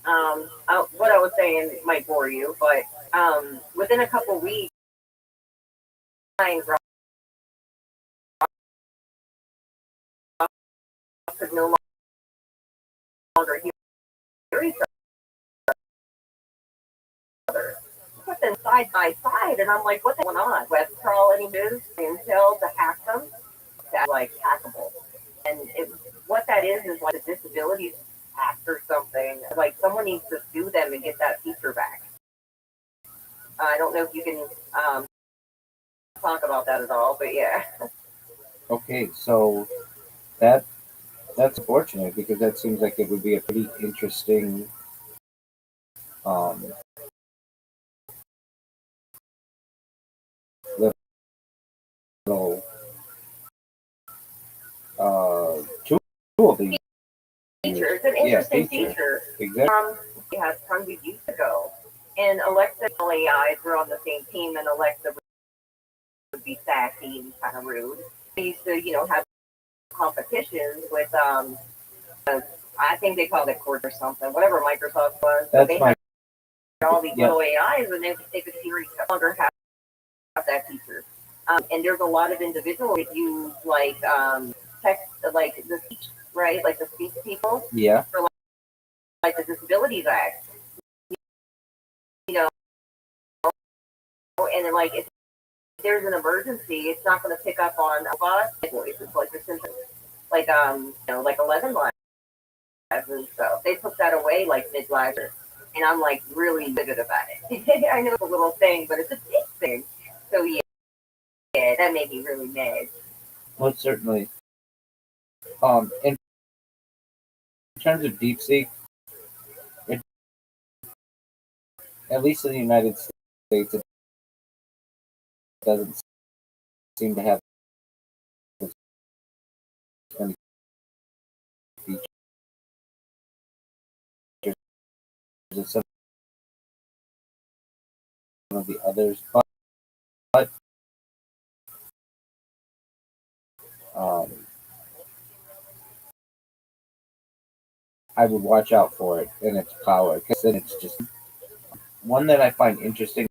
what I was saying might bore you, but within a couple weeks, Grok could no longer hear each other. Put them side by side, and I'm like, what's going on? Web crawl any news, intel to hack them? That's like hackable. And what that is like a disabilities act or something. Like someone needs to sue them and get that feature back. I don't know if you can talk about that at all, but yeah. Okay, so that's unfortunate because that seems like it would be a pretty interesting um, little tool to use. Feature. It's an interesting feature. Exactly. We had hundred years ago, and Alexa and AIs were on the same team, and Alexa would be sassy and kind of rude. They used to, have competitions with I think they called it Court or something, whatever Microsoft was. That's they had all these little AIs, and they could hear each other. No longer have that feature. And there's a lot of individuals that use like text, like the speech, right, like the speech people. Yeah. For like the Disabilities Act, you know, and then like if there's an emergency, it's not going to pick up on a bus voice. It's like the symptoms, like like 11 lives and stuff. They took that away like mid last year, and I'm like really livid about it. I know it's a little thing, but it's a big thing. So yeah, that made me really mad. Most certainly. In terms of DeepSeek, at least in the United States, it doesn't seem to have as many features as some of the others, but I would watch out for it and its power because then it's just one that I find interesting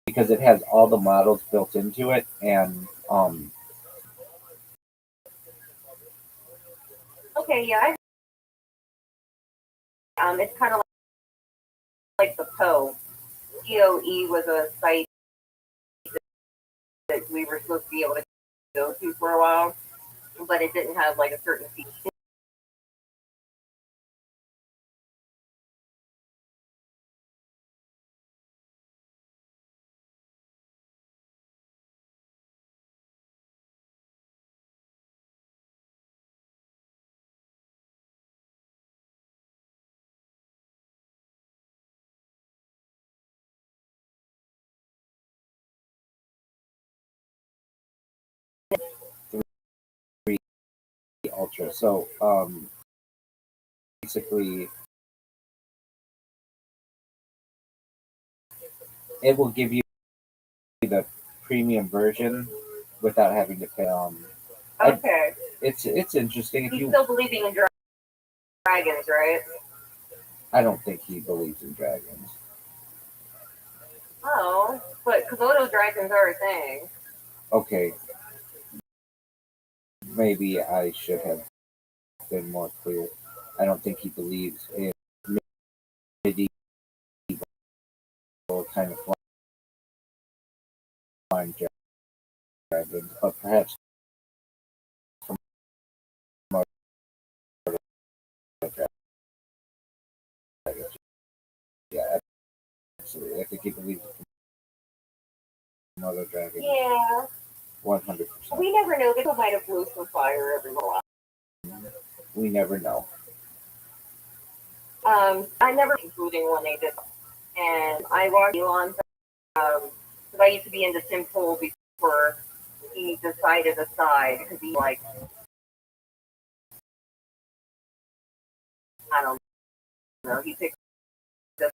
because it has all the models built into it, and Okay, yeah. It's kind of like the Poe. POE was a site that we were supposed to be able to go to for a while, but it didn't have like a certain feature. Ultra. So basically, it will give you the premium version without having to pay. Okay. It's interesting. If He's you, still believing in dragons, right? I don't think he believes in dragons. Oh, but Komodo dragons are a thing. Okay, maybe I should have been more clear. I don't think he believes in medieval kind of flying dragons, but perhaps from other dragons. Yeah, absolutely. I think he believes in other dragons. Yeah. 100%. We never know. They might have blew some fire every while. We never know. I never including when they did, and I watched Elon. Because I used to be into Tim Pool before he decided to side because he like I don't know. He picked the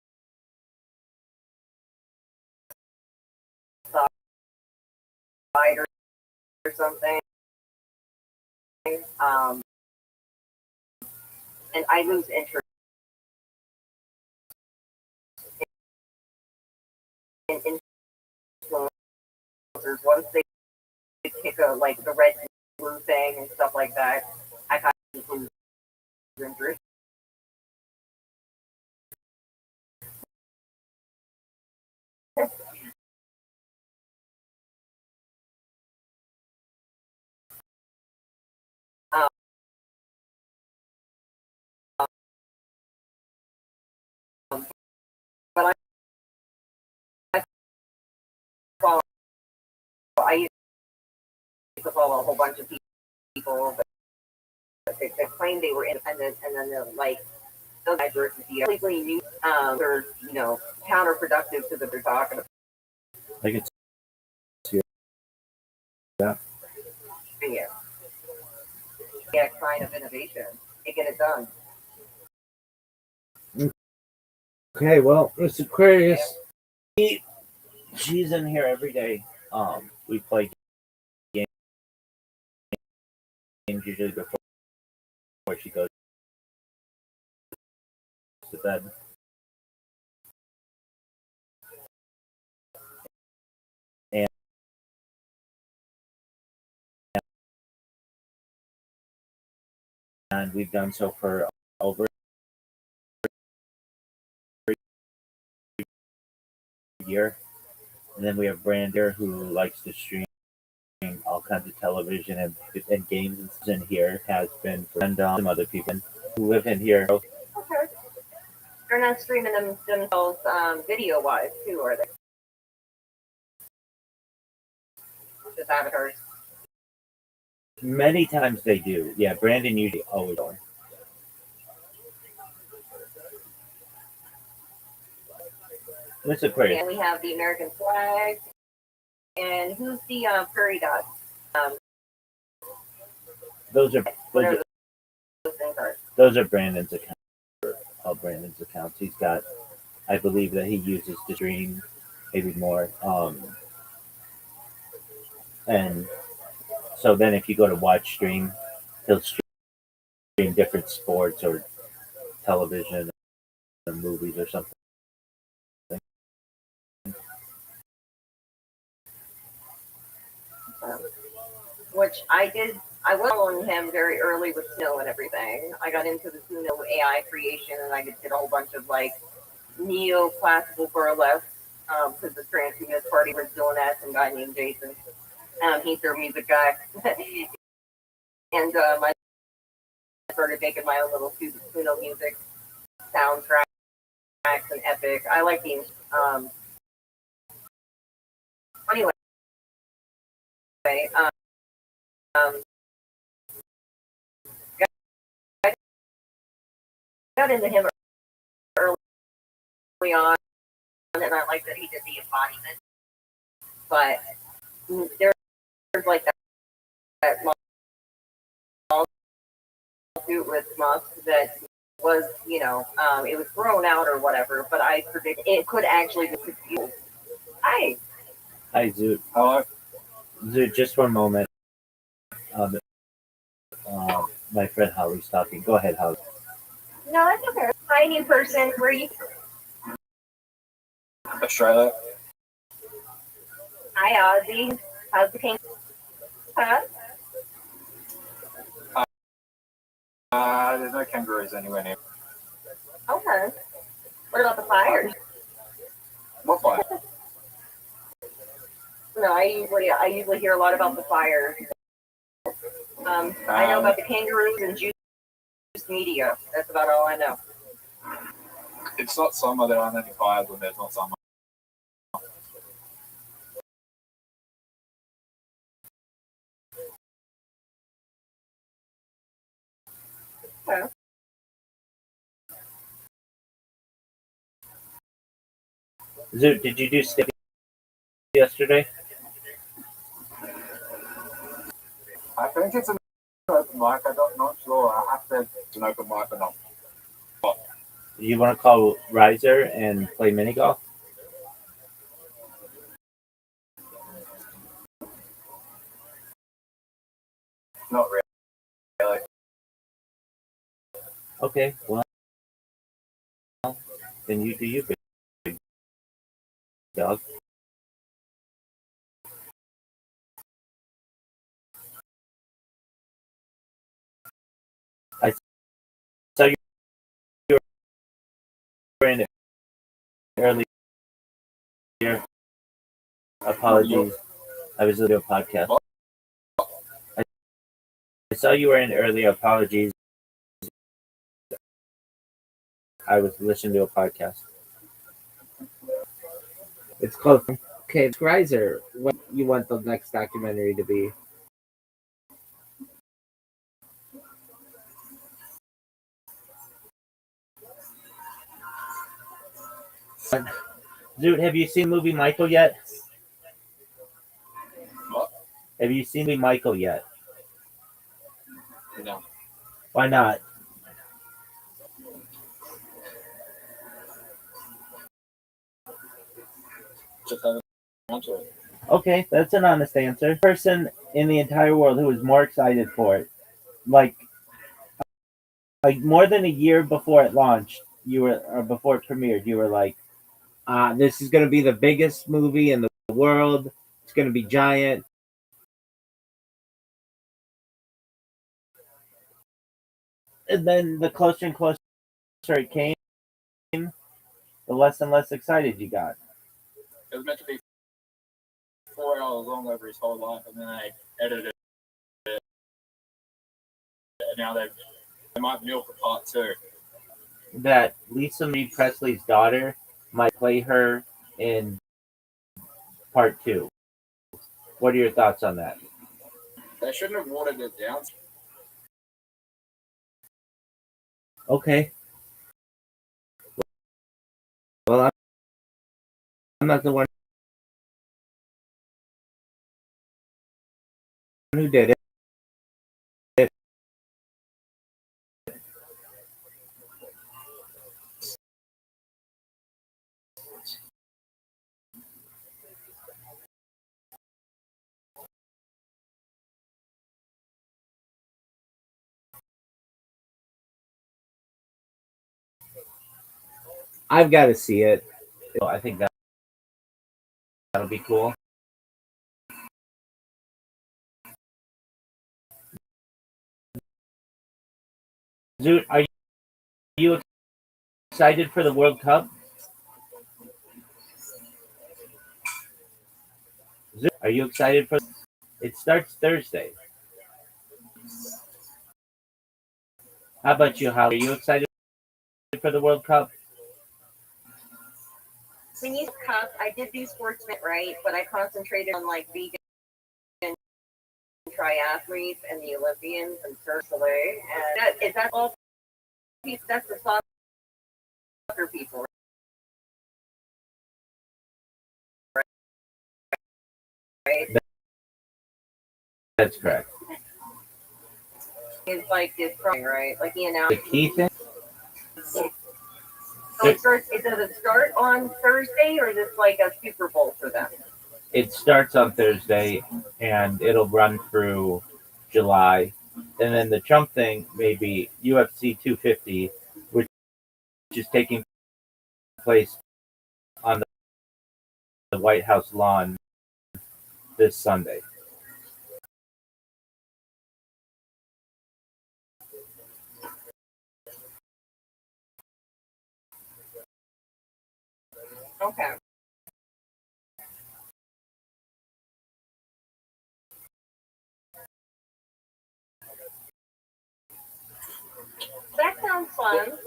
side or something. Um, and I lose interest in influencers once they pick a like the red blue thing and stuff like that. I kind of lose interest. Um, but I follow. I used to follow a whole bunch of people that claimed they were independent, and then they're like those guys versus the completely new. They're counterproductive to what they're talking about. I could see that. Yeah, yeah, kind of innovation. They get it done. Okay, well, Miss Aquarius, she's in here every day. We play games usually before she goes to bed. And we've done so for over a year. And then we have Brander who likes to stream all kinds of television and games in here has been for and some other people who live in here. Okay. They're not streaming themselves video wise too, are they? Just avatars. Many times they do. Yeah, Brandon usually always on. Miss Aquarius. And we have the American flag. And who's the prairie dogs? Those are Whatever those things are. those are Brandon's accounts. All Brandon's accounts. He's got, I believe that he uses to stream, maybe more. And so then if you go to watch stream, he'll stream different sports or television or movies or something which I did. I was following him very early with Snow and everything. I got into the Snow AI creation, and I did a whole bunch of like neoclassical burlesque because the Transhumanist Party was doing that. Some guy named Jason. He's their music guy, and I started making my own little Suno music soundtracks and epic. I like these. Anyway, um, got into him early on, and I like that he did the embodiment. But there's like that lawsuit with Musk that was, it was thrown out or whatever. But I predict it could actually be confused. Hi, Zoot. Hello. Zoot, just one moment. My friend Holly's talking. Go ahead, Holly. no, that's okay. Hi, new person. Where are you? Australia. Hi, Ozzy. How's the king? Huh? There's no kangaroos anywhere near. Okay. What about the fires? What fire? No, I usually hear a lot about the fires. I know about the kangaroos and juice media. That's about all I know. It's not summer. There aren't any fires when there's not summer. Okay. Zoot, did you do Sticky yesterday? I think it's an open mic. I'm not sure. I have to. It's an open mic or not. Do you want to call Riser and play mini golf? Not really. Okay, well, then you do you, big dog. I saw you were in it earlier. Apologies. I was listening to a podcast. I saw you were in earlier. Apologies. I was listening to a podcast. It's called. Okay, Riser. What you want the next documentary to be? Dude, have you seen the movie Michael yet? What? Have you seen the Michael yet? No. Why not? Just haven't gone to it. Okay, that's an honest answer. Person in the entire world who was more excited for it, like more than a year before it launched, or before it premiered, you were like, this is going to be the biggest movie in the world. It's going to be giant. And then the closer and closer it came, the less and less excited you got. It was meant to be 4 hours long over his whole life, and then they edited it. And now they might milk a part 2. That Lisa Marie Presley's daughter might play her in part 2. What are your thoughts on that? They shouldn't have watered it down. Okay. Well, I'm not the one who did it. I've got to see it. I think that'll be cool. Zoot, are you excited for the World Cup? Zoot, are you excited for? It starts Thursday. How about you, Holly? Are you excited for the World Cup? When you cup, I did do sportsmen, right? But I concentrated on like vegan triathletes and the Olympians and Cirque du Soleil. And is that all? That's the soccer people, right? That's correct. It's like it's right, like he announced. The key thing. So it starts. Does it start on Thursday, or is it like a Super Bowl for them? It starts on Thursday, and it'll run through July. And then the Trump thing may be UFC 250, which is taking place on the White House lawn this Sunday. Okay. That sounds fun.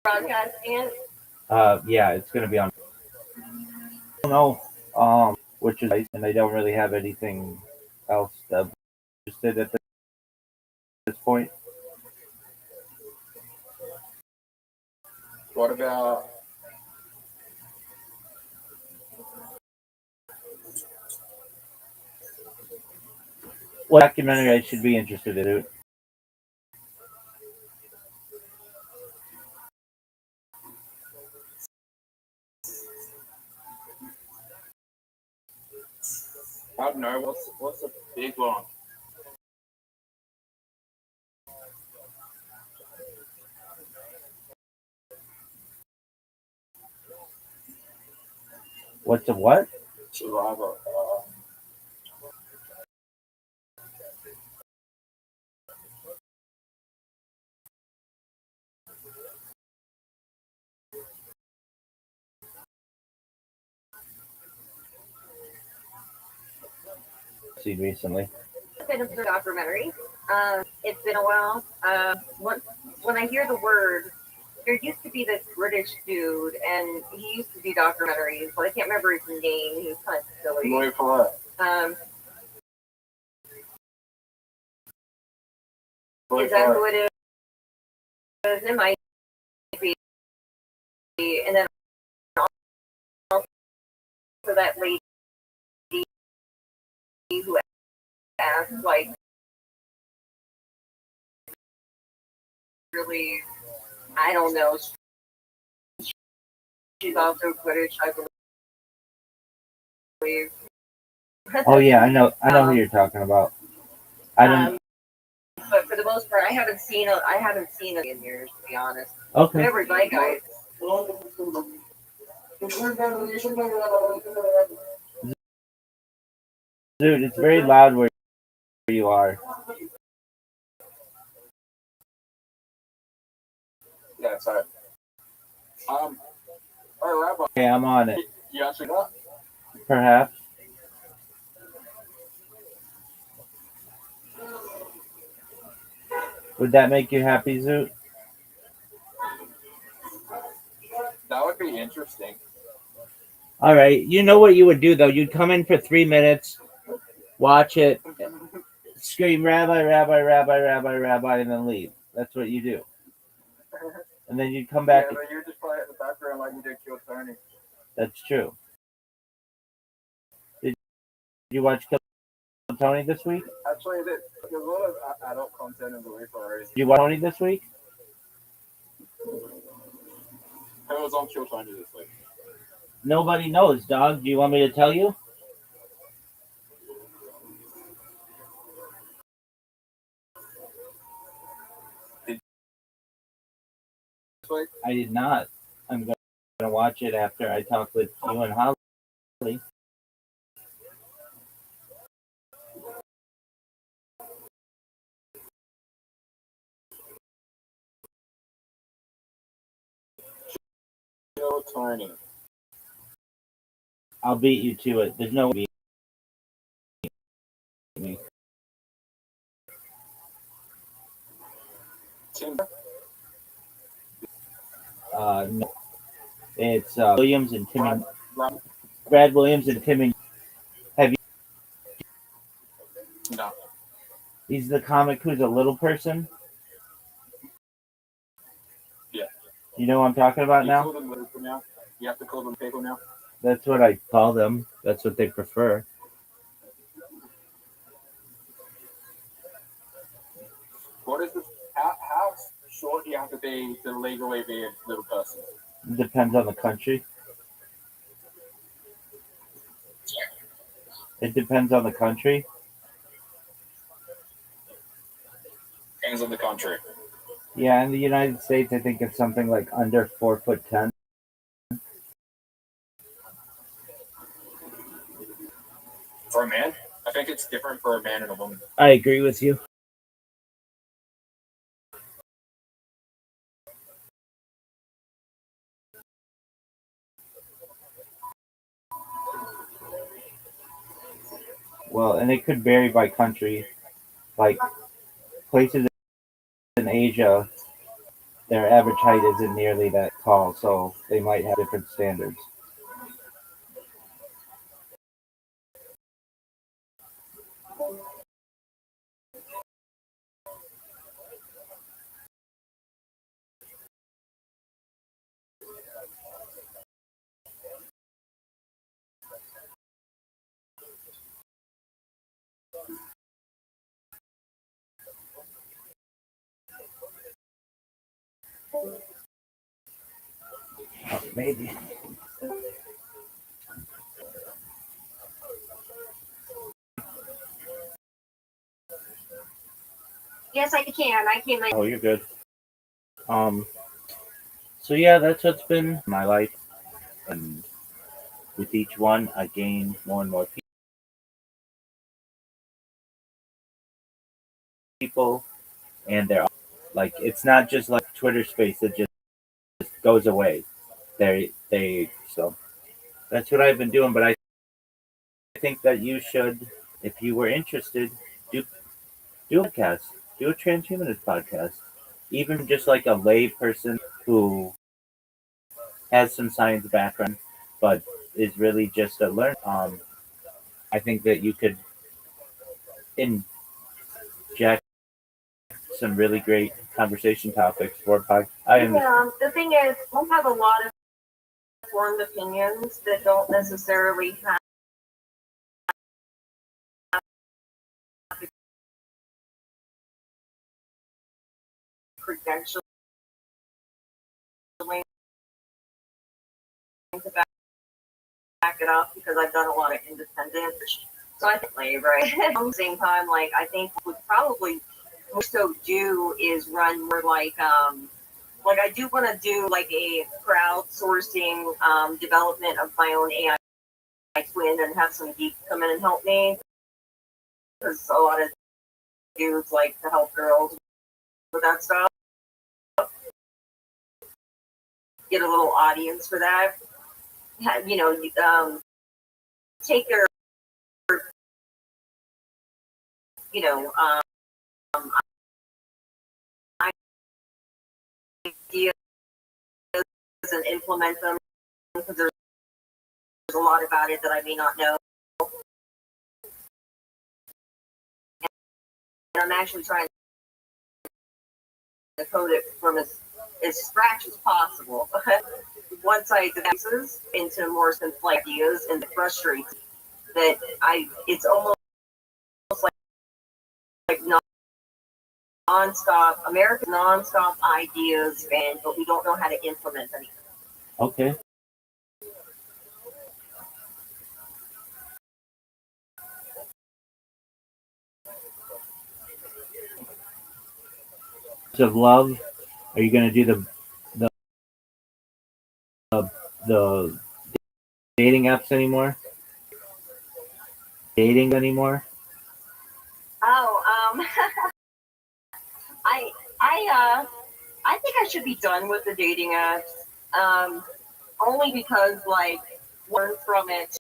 Broadcasting. Yeah, it's going to be on. I don't know, which is nice, and I don't really have anything else that just did at this point. What about What documentary I should be interested in? I don't know. What's a big one? What's a what? Survivor. Seen recently. It's been a documentary. It's been a while. When I hear the word, there used to be this British dude, and he used to do documentaries, but I can't remember his name. He was kind of silly. Wait for what? Is that who it is? It might be. And then also that lady who asked, like, really, I don't know. She's also British, I believe. Oh yeah, I know who you're talking about. I don't. But for the most part, I haven't seen it in years, to be honest. Okay. Whatever, bye guys. Dude, it's very loud where you are. Yeah, sorry. All right, Rabbi. Okay, I'm on it. You actually got? Perhaps. Would that make you happy, Zoot? That would be interesting. All right. You know what you would do, though? You'd come in for 3 minutes, watch it, scream, Rabbi, Rabbi, Rabbi, Rabbi, Rabbi, and then leave. That's what you do. And then you'd come back. Yeah, but you're just probably at the background like you did Kill Tony. That's true. Did you watch Kill Tony this week? Actually, there's a lot of adult content in the week already. Did you watch Tony this week? Who was on Kill Tony this week? Nobody knows, dog. Do you want me to tell you? I did not. I'm going to watch it after I talk with you and Holly. attorney. I'll beat you to it. There's no way to beat me. Tim, No. It's Williams and Timmy. Rob, Brad Williams and Timmy. no. He's the comic who's a little person. Yeah. You know what I'm talking about You now? call them little now? You have to call them people now? That's what I call them. That's what they prefer. What is the how short do you have to be to legally be a little person? It depends on the country. It depends on the country. Depends on the country. Yeah, in the United States, I think it's something like under 4'10". For a man, I think it's different for a man and a woman. I agree with you. Well, and it could vary by country. Like places in Asia, their average height isn't nearly that tall, so they might have different standards. Oh, maybe. Yes, I can. I can. Oh, you're good. So yeah, that's what's been my life, and with each one, I gain more and more people, and they're like, it's not just like Twitter Space that just goes away. So that's what I've been doing. But I think that you should, if you were interested, do a podcast, do a transhumanist podcast, even just like a lay person who has some science background, but is really just a learner. I think that you could inject some really great conversation topics for a podcast. Yeah, the thing is, we'll have a lot of formed opinions that don't necessarily have credentialing to back it up, because I've done a lot of independent. So I think, right, at the same time, like, I think what would probably also do is run more like I do want to do like a crowdsourcing development of my own AI twin and have some geeks come in and help me, because a lot of dudes like to help girls with that stuff. Get a little audience for that. You know, take their, you know, ideas and implement them, because there's a lot about it that I may not know. And I'm actually trying to code it from as scratch as possible. Once I devices into more simple ideas, and it frustrates that it's almost like non-stop American non-stop ideas, but we don't know how to implement anything. Okay. Of love, are you going to do the dating apps anymore? Dating anymore? Oh, I think I should be done with the dating apps. only because like learn from it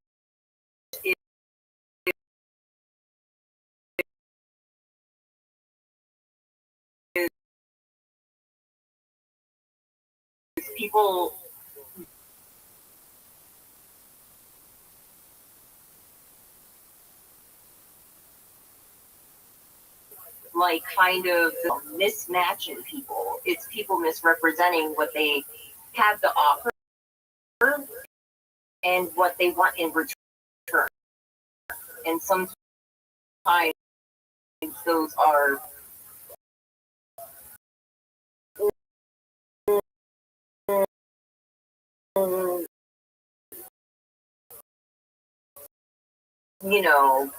is people like kind of mismatching people. It's people misrepresenting what they have to offer and what they want in return. And sometimes those are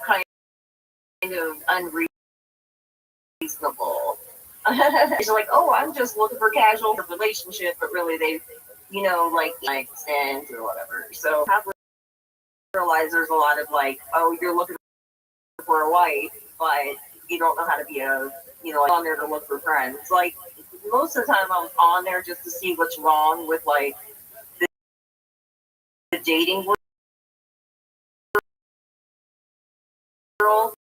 kind of unreasonable. It's like, oh, I'm just looking for casual relationship, but really they, like stands or whatever. So I have realized there's a lot of like, oh, you're looking for a wife, but you don't know how to be on there to look for friends. Like most of the time, I'm on there just to see what's wrong with like the dating world.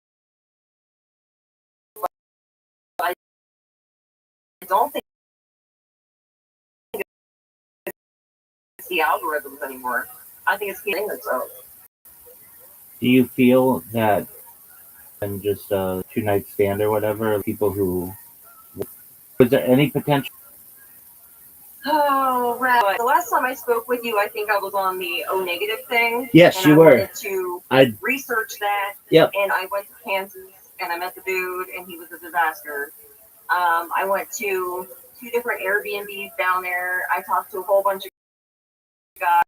I don't think it's the algorithms anymore. I think it's getting itself. Do you feel that and just a 2-night stand or whatever, people who was there any potential? Oh, right. The last time I spoke with you, I think I was on the O negative thing. Yes, and you I were. Wanted to research that. Yep. And I went to Kansas and I met the dude and he was a disaster. I went to 2 different Airbnbs down there. I talked to a whole bunch of guys.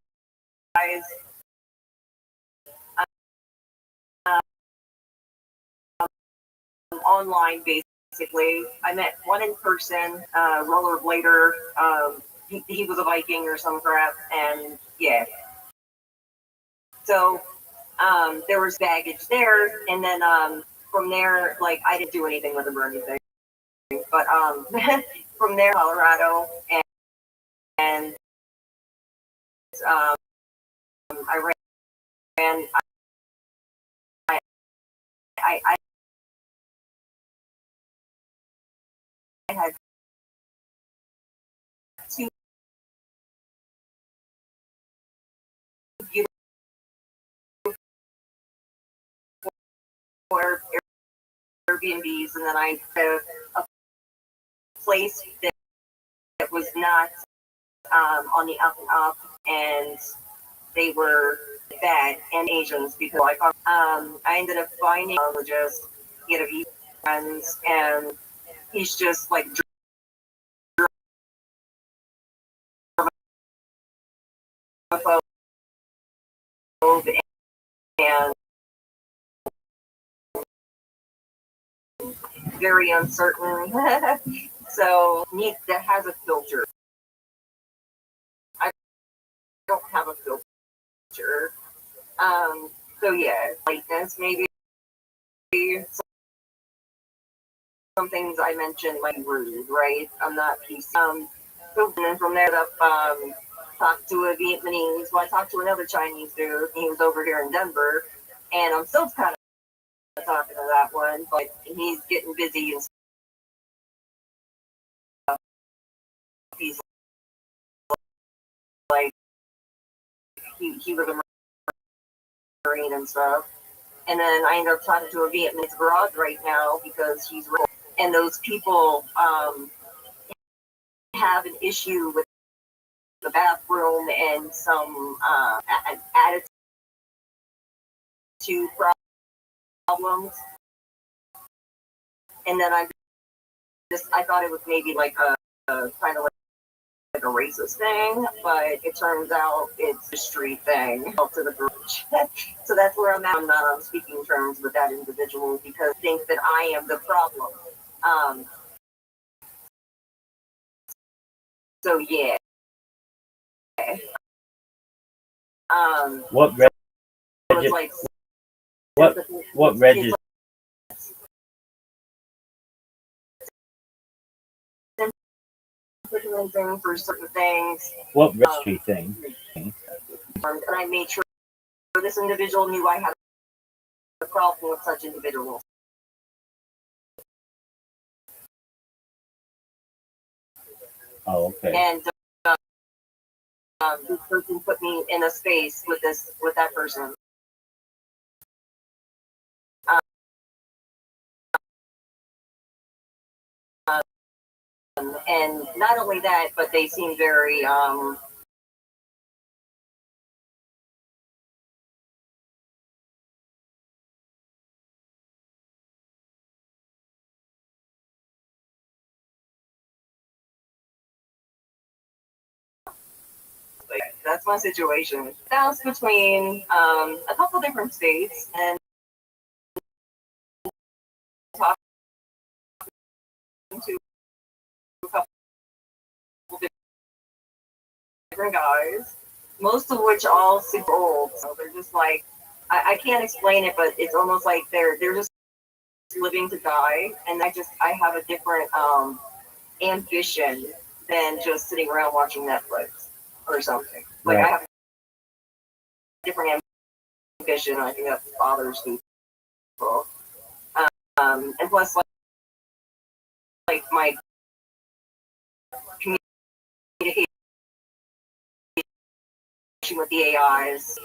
Online, basically. I met one in person, rollerblader. He was a Viking or some crap, and yeah. So there was baggage there, and then from there, like I didn't do anything with him or anything, but from there, Colorado, and I ran. I had 2 beautiful Airbnbs, and then I had a place that was not on the up and up, and they were bad and Asians because I ended up finding just he had a friends, and he's just like and very uncertain. So that has a filter. I don't have a filter. So yeah, lightness maybe. Some things I mentioned like rude, right? I'm not PC. So then from there up, talked to a Vietnamese. Well, I talked to another Chinese dude. He was over here in Denver, and I'm still kind of talking to that one, but he's getting busy and stuff. He's like he was a Marine and stuff. And then I ended up talking to a Vietnamese broad right now because he's rich. And those people have an issue with the bathroom and some an attitude problems. And then I thought it was maybe like a kind of like a racist thing, but it turns out it's a street thing to the group. So that's where I'm at. I'm not on speaking terms with that individual because I think that I am the problem. So yeah. What so like, what register? For certain things. What registry thing? And I made sure this individual knew I had a problem with such individuals. Oh, okay. And this person put me in a space with that person. And not only that, but they seem very that's my situation. Bounced between a couple different states and talking to a couple different guys, most of which all super old. So they're just like, I can't explain it, but it's almost like they're just living to die, and I have a different ambition than just sitting around watching Netflix or something. Like Right. I have a different ambition. I think that bothers people. And plus, like my communication with the AIs,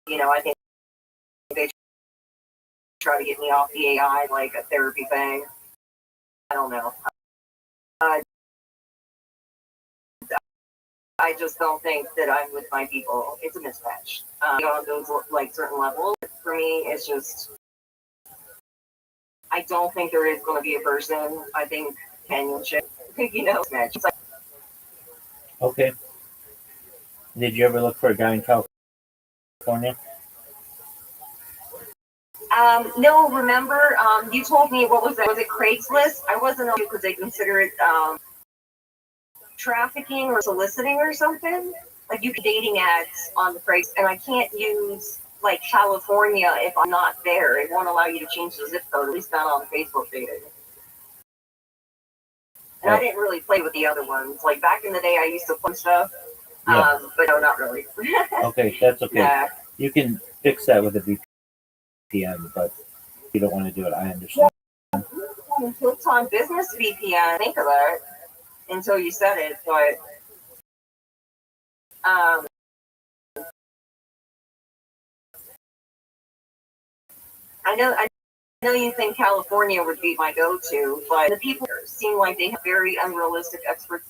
I think they try to get me off the AI like a therapy thing. I don't know. I just don't think that I'm with my people. It's a mismatch. On those like certain levels, for me, it's just I don't think there is going to be a person. I think companionship, mismatch. It's like, Okay. Did you ever look for a guy in California? no, remember, you told me, what was that? Was it Craigslist? I wasn't on because they consider it trafficking or soliciting or something. Like you can dating ads on the Craigslist, and I can't use like California if I'm not there. It won't allow you to change the zip code, at least not on Facebook dating. And I didn't really play with the other ones. Like back in the day, I used to play stuff, Yeah. but no, not really. Okay, that's okay. Nah. You can fix that with a VPN, but if you don't want to do it, I understand. It's on business VPN. Think of that until you said it, but I know you think California would be my go-to, but the people seem like they have very unrealistic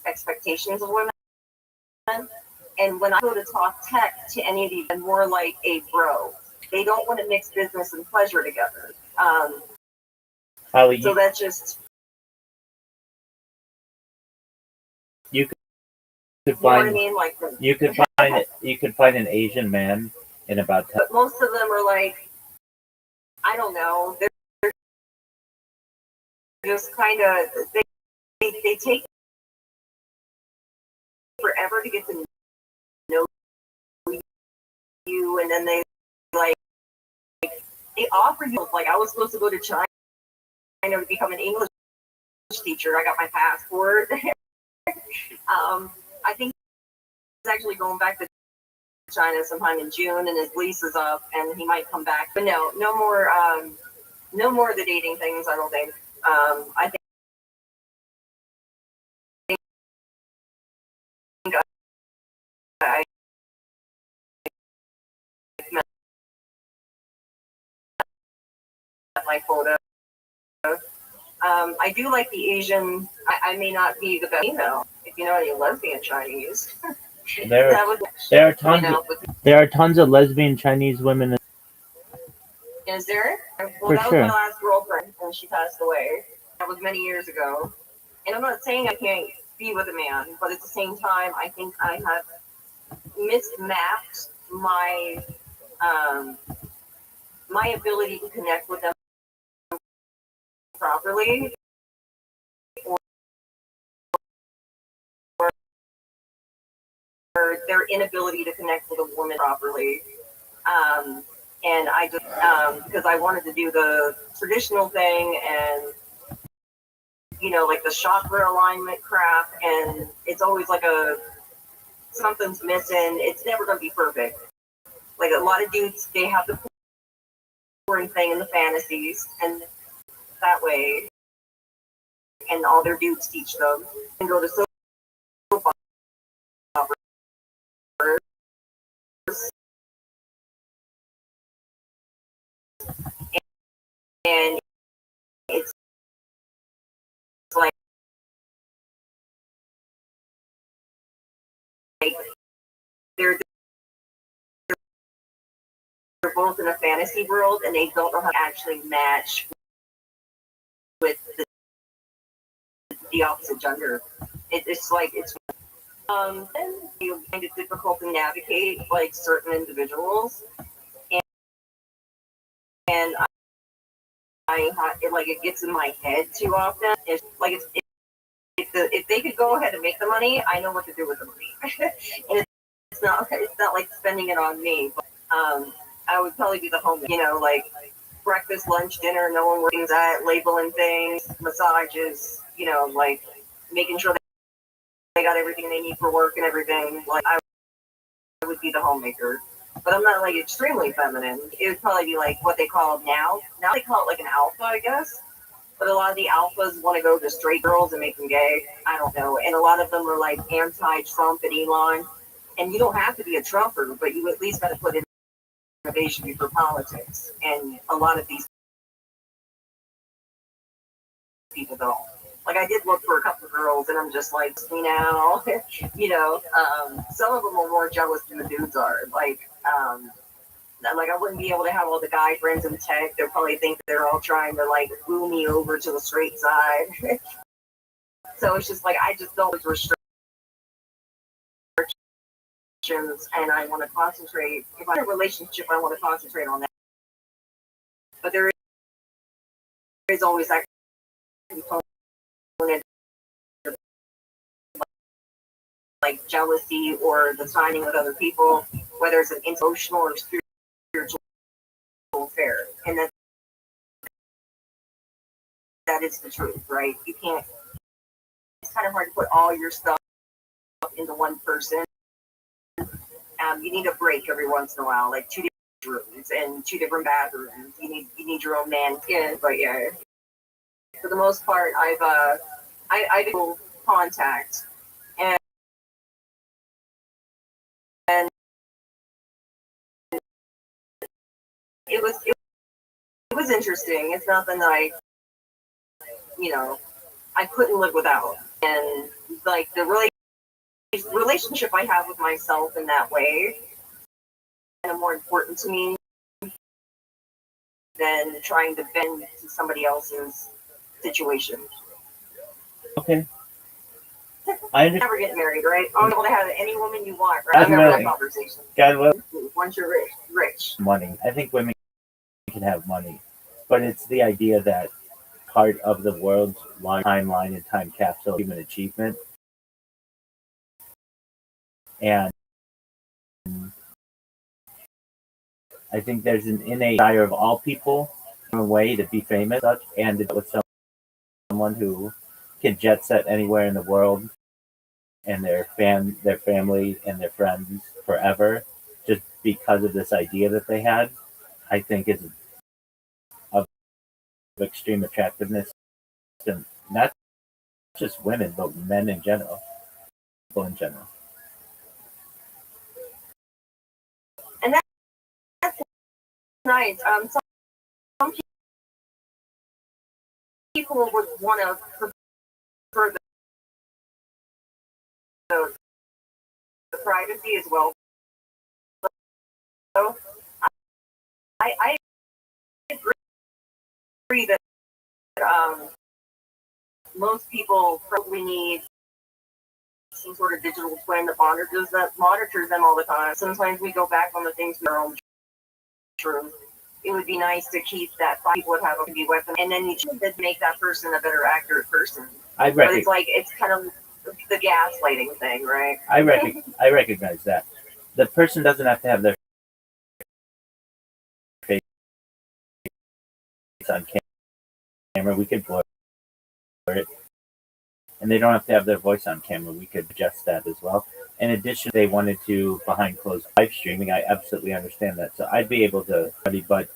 expectations of women. And when I go to talk tech to any of these, I'm more like a bro. They don't want to mix business and pleasure together. Holly, So that's just you could you know what I find mean. Like you could find an Asian man in about 10. but most of them are like, I don't know. They're just kind of they take forever to get to know you, and then they offer you, like, I was supposed to go to China to become an English teacher. I got my passport. I think he's actually going back to China sometime in June, and his lease is up, and he might come back. But no more of the dating things. I don't think. I think I met my quota. I do like the Asian. I may not be the best female, if you know any lesbian Chinese. There are tons of lesbian Chinese women. Is there? Well, For that sure. was my last girlfriend, and she passed away. That was many years ago. And I'm not saying I can't be with a man, but at the same time, I think I have mismapped my my ability to connect with them properly, or their inability to connect with a woman properly. And I just because I wanted to do the traditional thing and like the chakra alignment crap, and it's always like a something's missing. It's never going to be perfect. Like a lot of dudes, they have the porn thing in the fantasies, and that way, and all their dudes teach them and go to soap operas, and it's like they're both in a fantasy world, and they don't know how to actually match with the opposite gender. It's like it's and you find it difficult to navigate like certain individuals, and it gets in my head too often. It's like if they could go ahead and make the money, I know what to do with the money, and it's not like spending it on me. But, I would probably be the home, like breakfast, lunch, dinner, no one working that, labeling things, massages, like making sure they got everything they need for work and everything. Like I would be the homemaker, but I'm not like extremely feminine. It would probably be like what they call now they call it like an alpha, I guess. But a lot of the alphas want to go to straight girls and make them gay. I don't know. And a lot of them are like anti-Trump and Elon. And you don't have to be a Trumper, but you at least got to put in innovation before politics. And a lot of these people don't. Like I did look for a couple of girls, and I'm just like, some of them are more jealous than the dudes are. Like I wouldn't be able to have all the guy friends in tech. They'll probably think they're all trying to like woo me over to the straight side. So it's just like I just don't restrict. And I want to concentrate. If I have a relationship, I want to concentrate on that. But there is always that component, like jealousy or the signing with other people, whether it's an emotional or spiritual affair, and that is the truth, right? You can't. It's kind of hard to put all your stuff into one person. You need a break every once in a while, like 2 different rooms and 2 different bathrooms. You need your own man skin, but yeah, for the most part, I do contact, and it was interesting. It's nothing that I couldn't live without, and like the relationship I have with myself in that way and more important to me than trying to bend to somebody else's situation. Okay. I understand. Never get married, right? I'm able to have any woman you want, right? Remember that conversation. God will. Once you're rich. Money. I think women can have money, but it's the idea that part of the world's timeline and time capsule human achievement, and I think there's an innate desire of all people in a way to be famous, and with someone who can jet set anywhere in the world, and their family and their friends forever, just because of this idea that they had. I think is of extreme attractiveness to not just women, but men in general, people in general. And that's nice. Some people would want to prefer the privacy as well. So I agree that most people probably need some sort of digital twin that monitors them all the time. Sometimes we go back on the things we are own truth. It would be nice to keep that people would have to be with them, and then you should make that person a better accurate person. But it's kind of the gaslighting thing, right? I recognize that. The person doesn't have to have their face on camera. We could blur it. And they don't have to have their voice on camera. We could adjust that as well. in addition, they wanted to behind closed live streaming. I absolutely understand that. So I'd be able to, but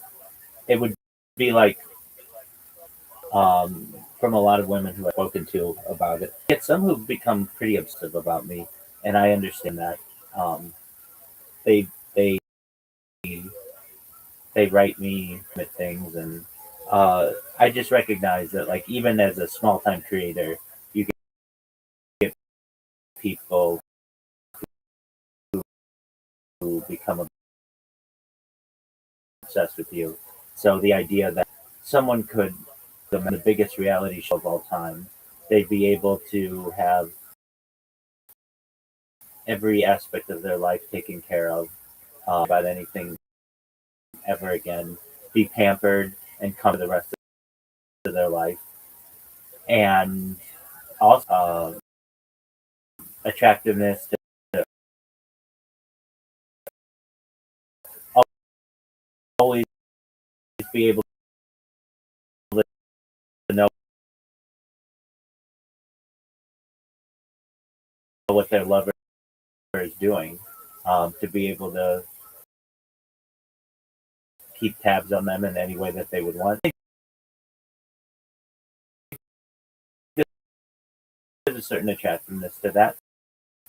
it would be like from a lot of women who I've spoken to about it. Yet some who've become pretty obsessive about me, and I understand that. They they they write me with things, and I just recognize that, like, even as a small time creator, you get people who become obsessed with you. So the idea that someone could, the biggest reality show of all time, they'd be able to have every aspect of their life taken care of, about anything ever again, be pampered and come to the rest of their life, and also attractiveness to always be able to know what their lover is doing, to be able to keep tabs on them in any way that they would want. I think there's a certain attractiveness to that.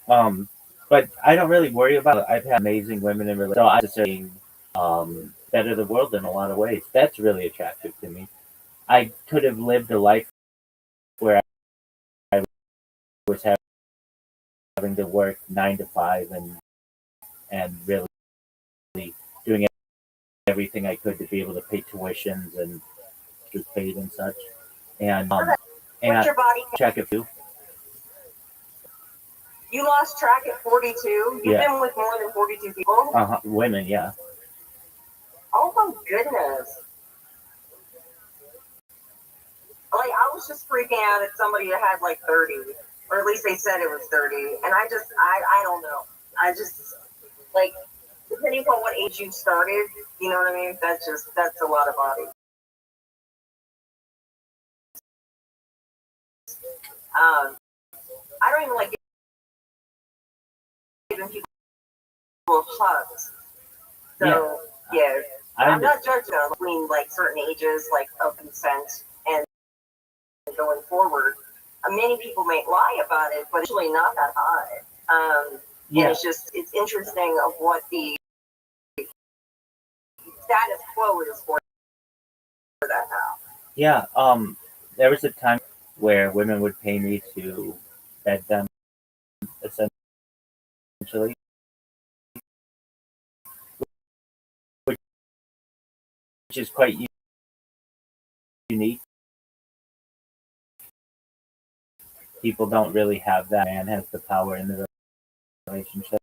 But I don't really worry about it. I've had amazing women in relationships, so I'm just saying, better the world in a lot of ways. That's really attractive to me. I could have lived a life where I was having to work 9 to 5 and really doing everything I could to be able to pay tuitions and get paid and such. And What's your body? check if you. You lost track at 42. You've Yeah. been with more than 42 people. Women, yeah. Oh my goodness. Like, I was just freaking out at somebody that had like 30, or at least they said it was 30. And I don't know. I just, like, depending on what age you started, you know what I mean? That's a lot of body. I don't even like giving people hugs. So, yeah. I'm not judging between like certain ages, like of consent and going forward. Many people may lie about it, but it's really not that high. And it's interesting of what the status quo is for that now. Yeah. There was a time where women would pay me to bed them, essentially, which is quite unique. People don't really have that. Man has the power in the relationship.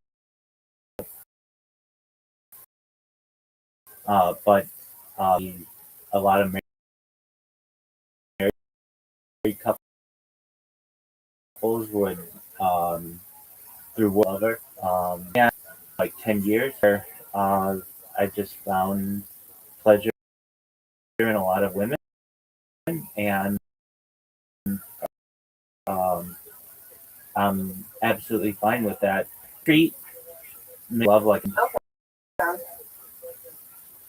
But a lot of married couples would, through whatever, yeah, like 10 years, I just found pleasure in a lot of women, and I'm absolutely fine with that. Treat love like,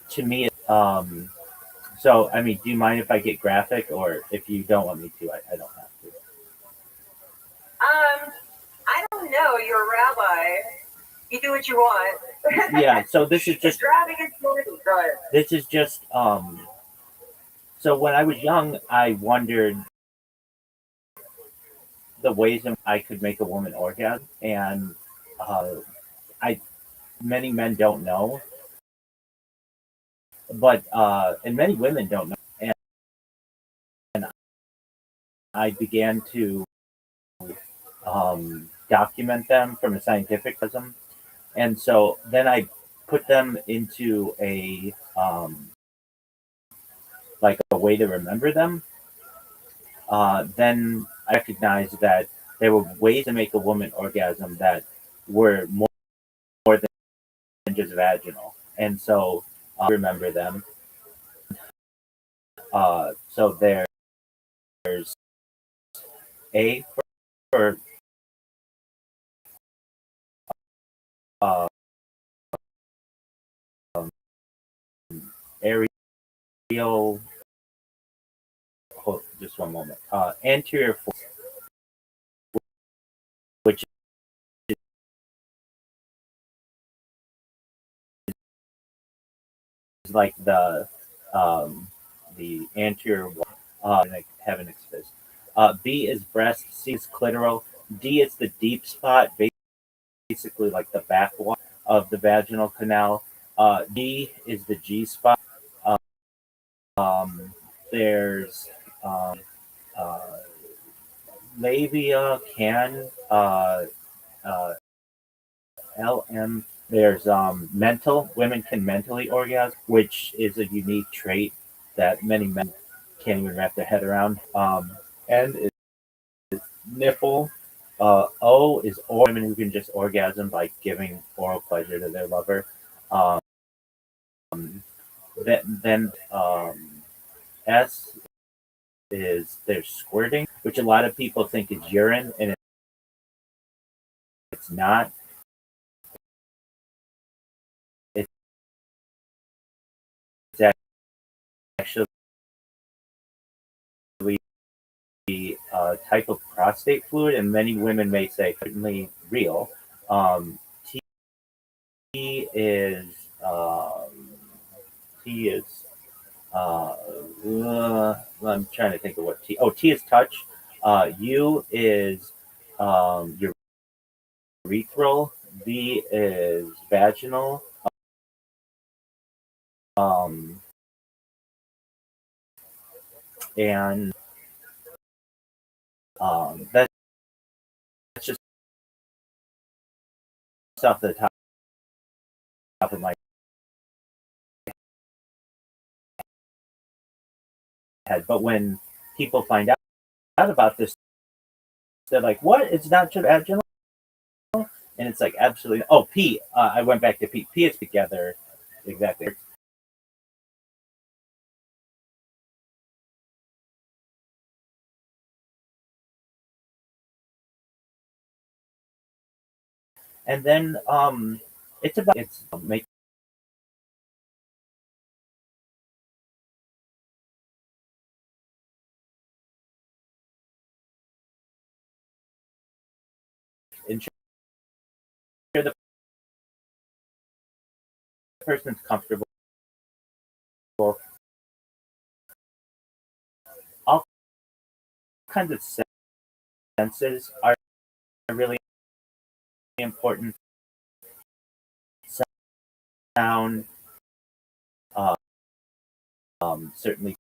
to me, so I mean, do you mind if I get graphic, or if you don't want me to, I don't have to. I don't know. You're a rabbi. You do what you want. Yeah. So this is just. This is just. So when I was young, I wondered the ways in I could make a woman orgasm, and many men don't know, but and many women don't know, and I began to document them from a scientific prism, and so then I put them into a like a way to remember them. Then I recognized that there were ways to make a woman orgasm that were more than just vaginal, and so remember them. So there's A for um, aerial. Hold, just one moment. Anterior force, which is like the anterior have an exposed. B is breast, C is clitoral, D is the deep spot, basically like the back wall of the vaginal canal. D is the G spot. There's uh, labia, can, LM. There's mental. Women can mentally orgasm, which is a unique trait that many men can't even wrap their head around. And is nipple. O is women who can just orgasm by giving oral pleasure to their lover. Um, then S is there's squirting, which a lot of people think is urine, and it's not. It's actually a type of prostate fluid, and many women may say certainly real. T is T is I'm trying to think of what T. Oh, T is touch. U is urethral. V is vaginal. And that's just off the top of my head. But when people find out about this, they're like, "What? It's not just vaginal?" And it's like, absolutely. Oh, P. I went back to P. P is together. Exactly. And then it's making ensure the person's comfortable. All kinds of senses are really important. Sound, certainly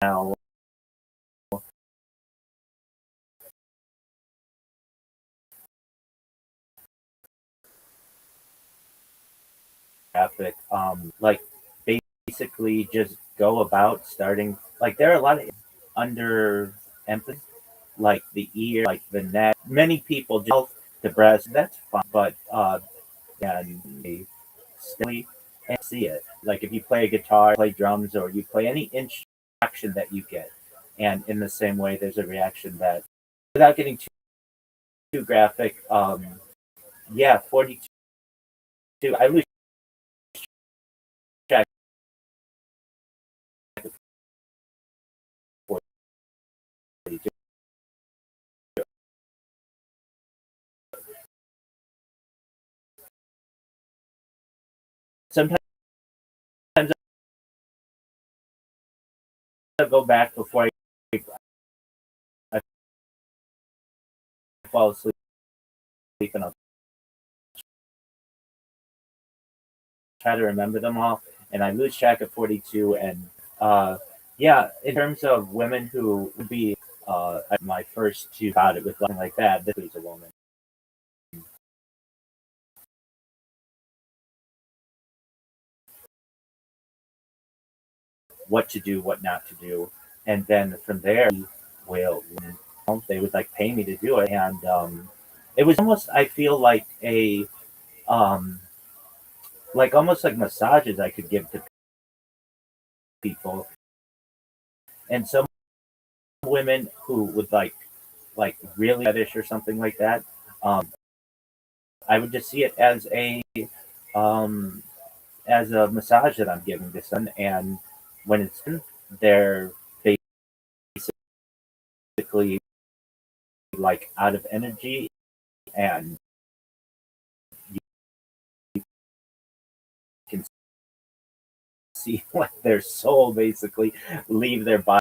smell. Graphic, like basically just go about starting. Like there are a lot of under emphasis, like the ear, like the neck. Many people just the breast. That's fine, but and they still and see it. Like if you play a guitar, play drums, or you play any instruction that you get, and in the same way, there's a reaction that, without getting too graphic, yeah, 42. I lose track. Of 42. Sometimes I go back before I fall asleep, and I'll try to remember them all, and I lose track of 42. And yeah, in terms of women who would be my first two about it with something like that, this is a woman. What to do, what not to do, and then from there, will they would like pay me to do it, and it was almost, I feel like a like almost like massages I could give to people, and some women who would like really fetish or something like that Um, I would just see it um, as a massage that I'm giving this son, and when it's done, they're basically like out of energy, and you can see like their soul basically leave their body.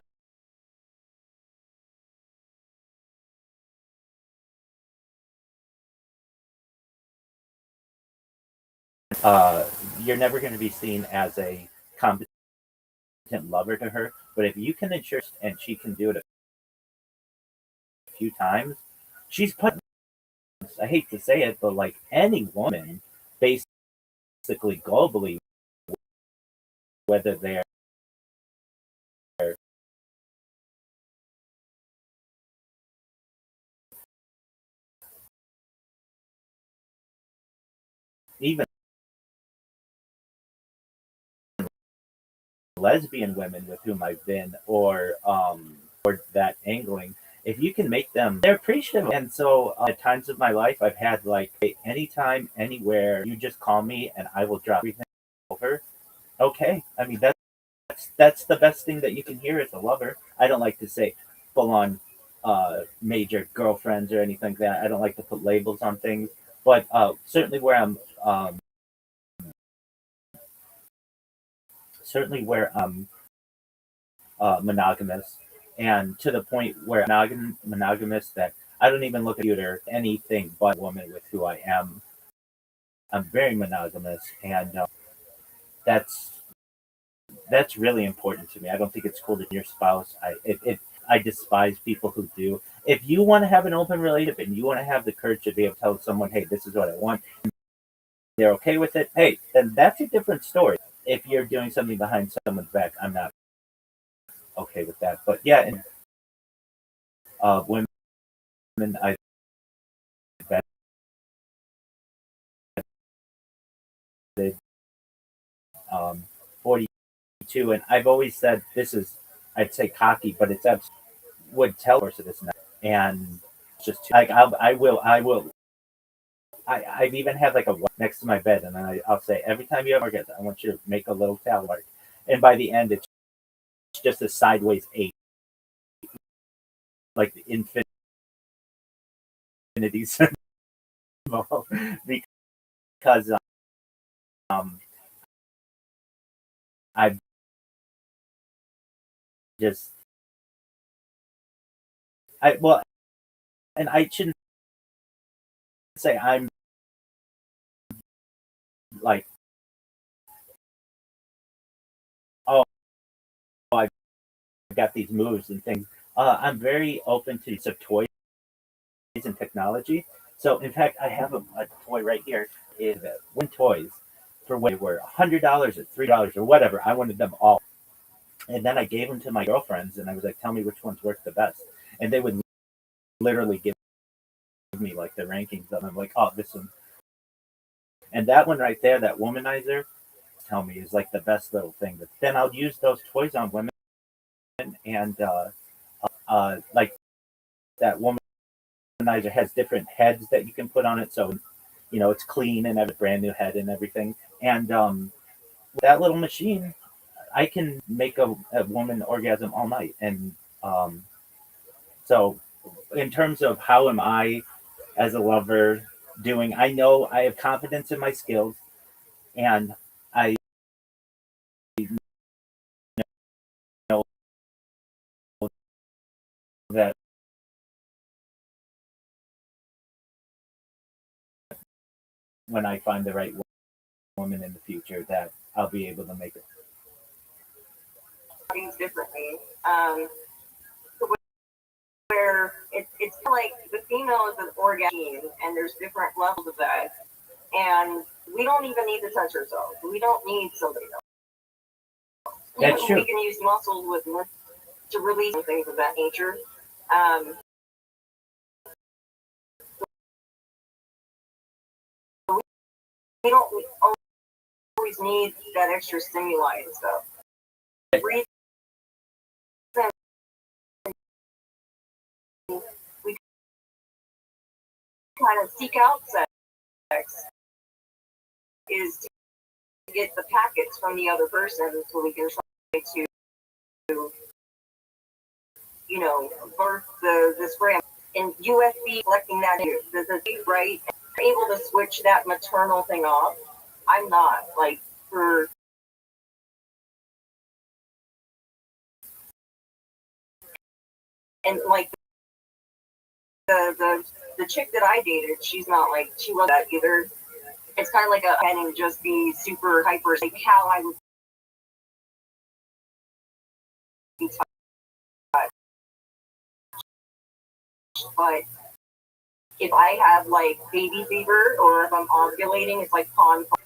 You're never going to be seen as a competent lover to her, but if you can ensure and she can do it a few times, she's put. I hate to say it, but like any woman, basically globally, whether they're even lesbian women with whom I've been, or that angling, if you can make them, they're appreciative. And so at times of my life, I've had like, hey, anytime, anywhere, you just call me and I will drop everything over. Okay, I mean that's the best thing that you can hear as a lover. I don't like to say full on major girlfriends or anything like that. I don't like to put labels on things, but certainly where I'm monogamous, and to the point where monogamous that I don't even look at computer anything but a woman with who I am. I'm very monogamous, and that's that's really important to me. I don't think it's cool to your spouse. I despise people who do. If you want to have an open relationship and you want to have the courage to be able to tell someone, "Hey, this is what I want," they're okay with it. Hey, then that's a different story. If you're doing something behind someone's back, I'm not okay with that. But yeah, and women, I've vetted, 42, and I've always said this is, I'd say cocky, but it's would tell course of this now, and it's just like I will. I've even had like a next to my bed, and then I'll say every time you have orgasm, I want you to make a little tally mark, and by the end, it's just a sideways 8, like the infinity symbol, because um, I've just I well, and I shouldn't say I'm like, oh, I've got these moves and things. I'm very open to use of toys and technology. So in fact, I have a toy right here. Is Win Toys for when they were $100 or $3 or whatever. I wanted them all, and then I gave them to my girlfriends, and I was like, "Tell me which ones work the best," and they would literally give me like the rankings of them. I'm like, "Oh, this one," and that one right there, that womanizer, tell me is like the best little thing. But then I'll use those toys on women, and like that womanizer has different heads that you can put on it, so it's clean and have a brand new head and everything. And with that little machine, I can make a woman orgasm all night. And um, so, in terms of how am I as a lover doing, I know I have confidence in my skills, and I know that when I find the right woman in the future, that I'll be able to make it. Things differently. Where it's like the female is an orgasm, and there's different levels of that. And we don't even need to touch ourselves. We don't need somebody else. That's true. We can use muscles to release things of that nature. Um, we don't always need that extra stimuli and stuff. We kind of seek out sex is to get the packets from the other person so we can try to, you know, birth the sperm. And USB collecting that, the right, able to switch that maternal thing off. I'm not, like, for and like the chick that I dated, she's not like, she wasn't that either. It's kind of like a and just be super hyper, like how I would be touched. But if I have like baby fever or if I'm ovulating, it's like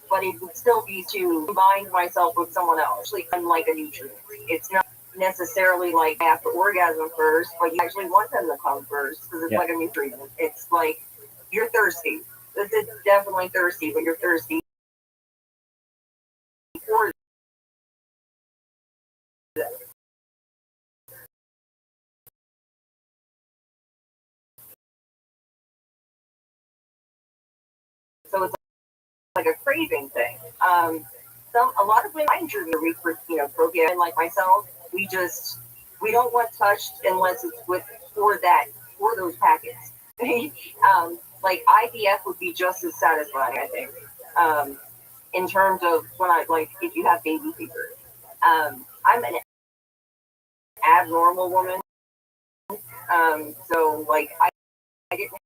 but it would still be to combine myself with someone else. Like I'm like a nutrient. It's not necessarily like I have to orgasm first, but you actually want them to come first because it's like a nutrient. It's like you're thirsty. It's definitely thirsty, but you're thirsty for them. So it's like a craving thing. A lot of women find jewelry for procreate, like myself. We don't want touched unless it's for those packets. Like IVF would be just as satisfying, I think. In terms of when if you have baby fever. I'm an abnormal woman. So like I didn't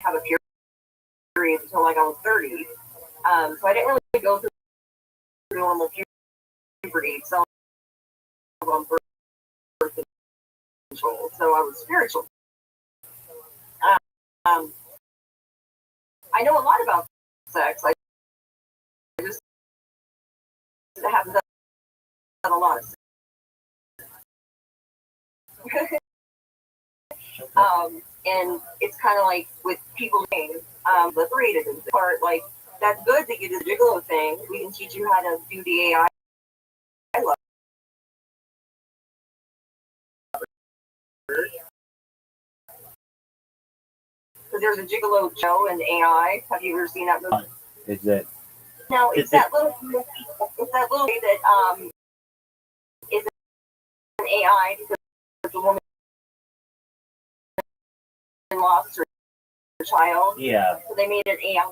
have a period until like I was 30. So I didn't really go through normal puberty. So on birth control. So I was spiritual. I know a lot about sex. I just haven't done a lot of sex. And it's kind of like with people being liberated in part, like that's good that you did the gigolo thing. We can teach you how to do the AI. I love it. So there's a Gigolo Joe and AI. Have you ever seen that movie? Is it? No, it's that little guy that is an AI because the woman lost her child. Yeah. So they made an AI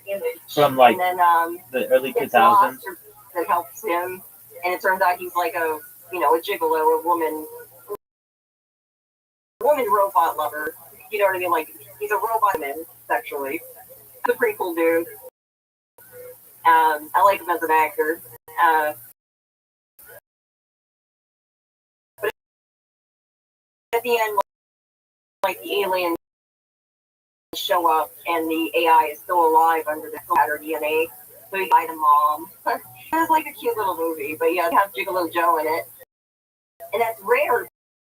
image from like and then, the early 2000s. That helps him, and it turns out he's like a gigolo, a woman robot lover. You know what I mean? Like he's a robot man sexually. He's a pretty cool dude. I like him as an actor. But at the end, like the aliens show up and the AI is still alive under the matter DNA. So he died a mom. It was like a cute little movie, but yeah, they have Gigolo Joe in it. And that's rare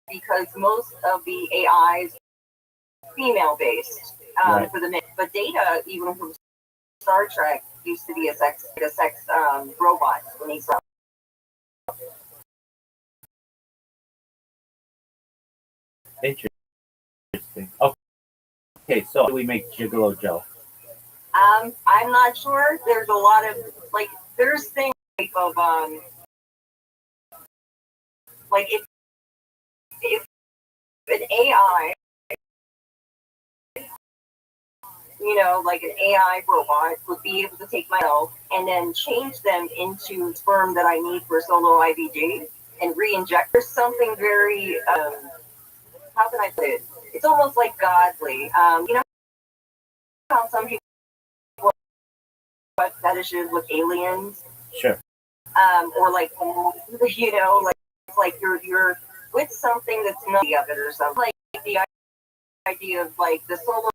because most of the AIs female based for the men. But Data, even from Star Trek, used to be a sex robot when he saw. Interesting. Okay, so how do we make Gigolo Joe? I'm not sure. There's a lot of there's things of if an AI, like an AI robot would be able to take myself and then change them into sperm that I need for solo IVG and re-inject. There's something very how can I put it? It's almost like godly. How some people have fetishes with aliens. Sure. Or like you're with something that's not the other or something. Like the idea of like the solo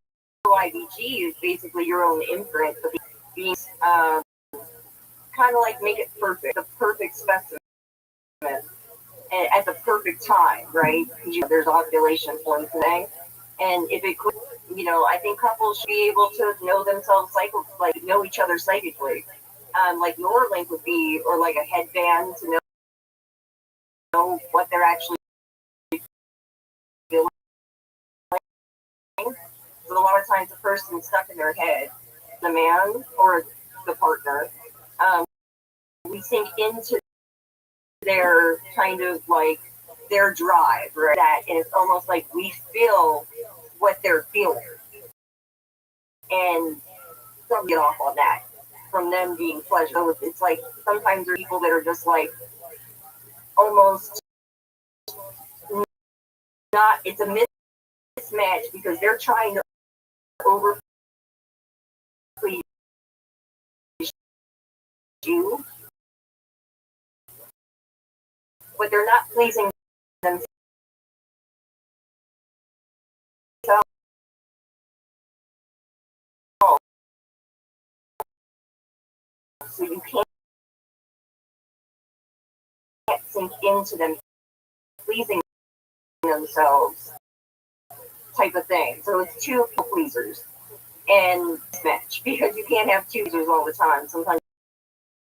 IVG is basically your own imprint, but being kind of like make it perfect, the perfect specimen at the perfect time, right? There's ovulation points today, and if it could, I think couples should be able to know themselves know each other psychically. Like Neuralink would be, or like a headband to know what they're actually feeling. of times the person stuck in their head, the man or the partner, we sink into their kind of like their drive, right? That, and it's almost like we feel what they're feeling, and don't get off on that from them being pleasure. So it's like sometimes there are people that are just like almost not. It's a mismatch because they're trying to over please you, but they're not pleasing themselves. So you can't sink into them pleasing themselves type of thing. So it's two people pleasers and match, because you can't have two pleasers all the time. Sometimes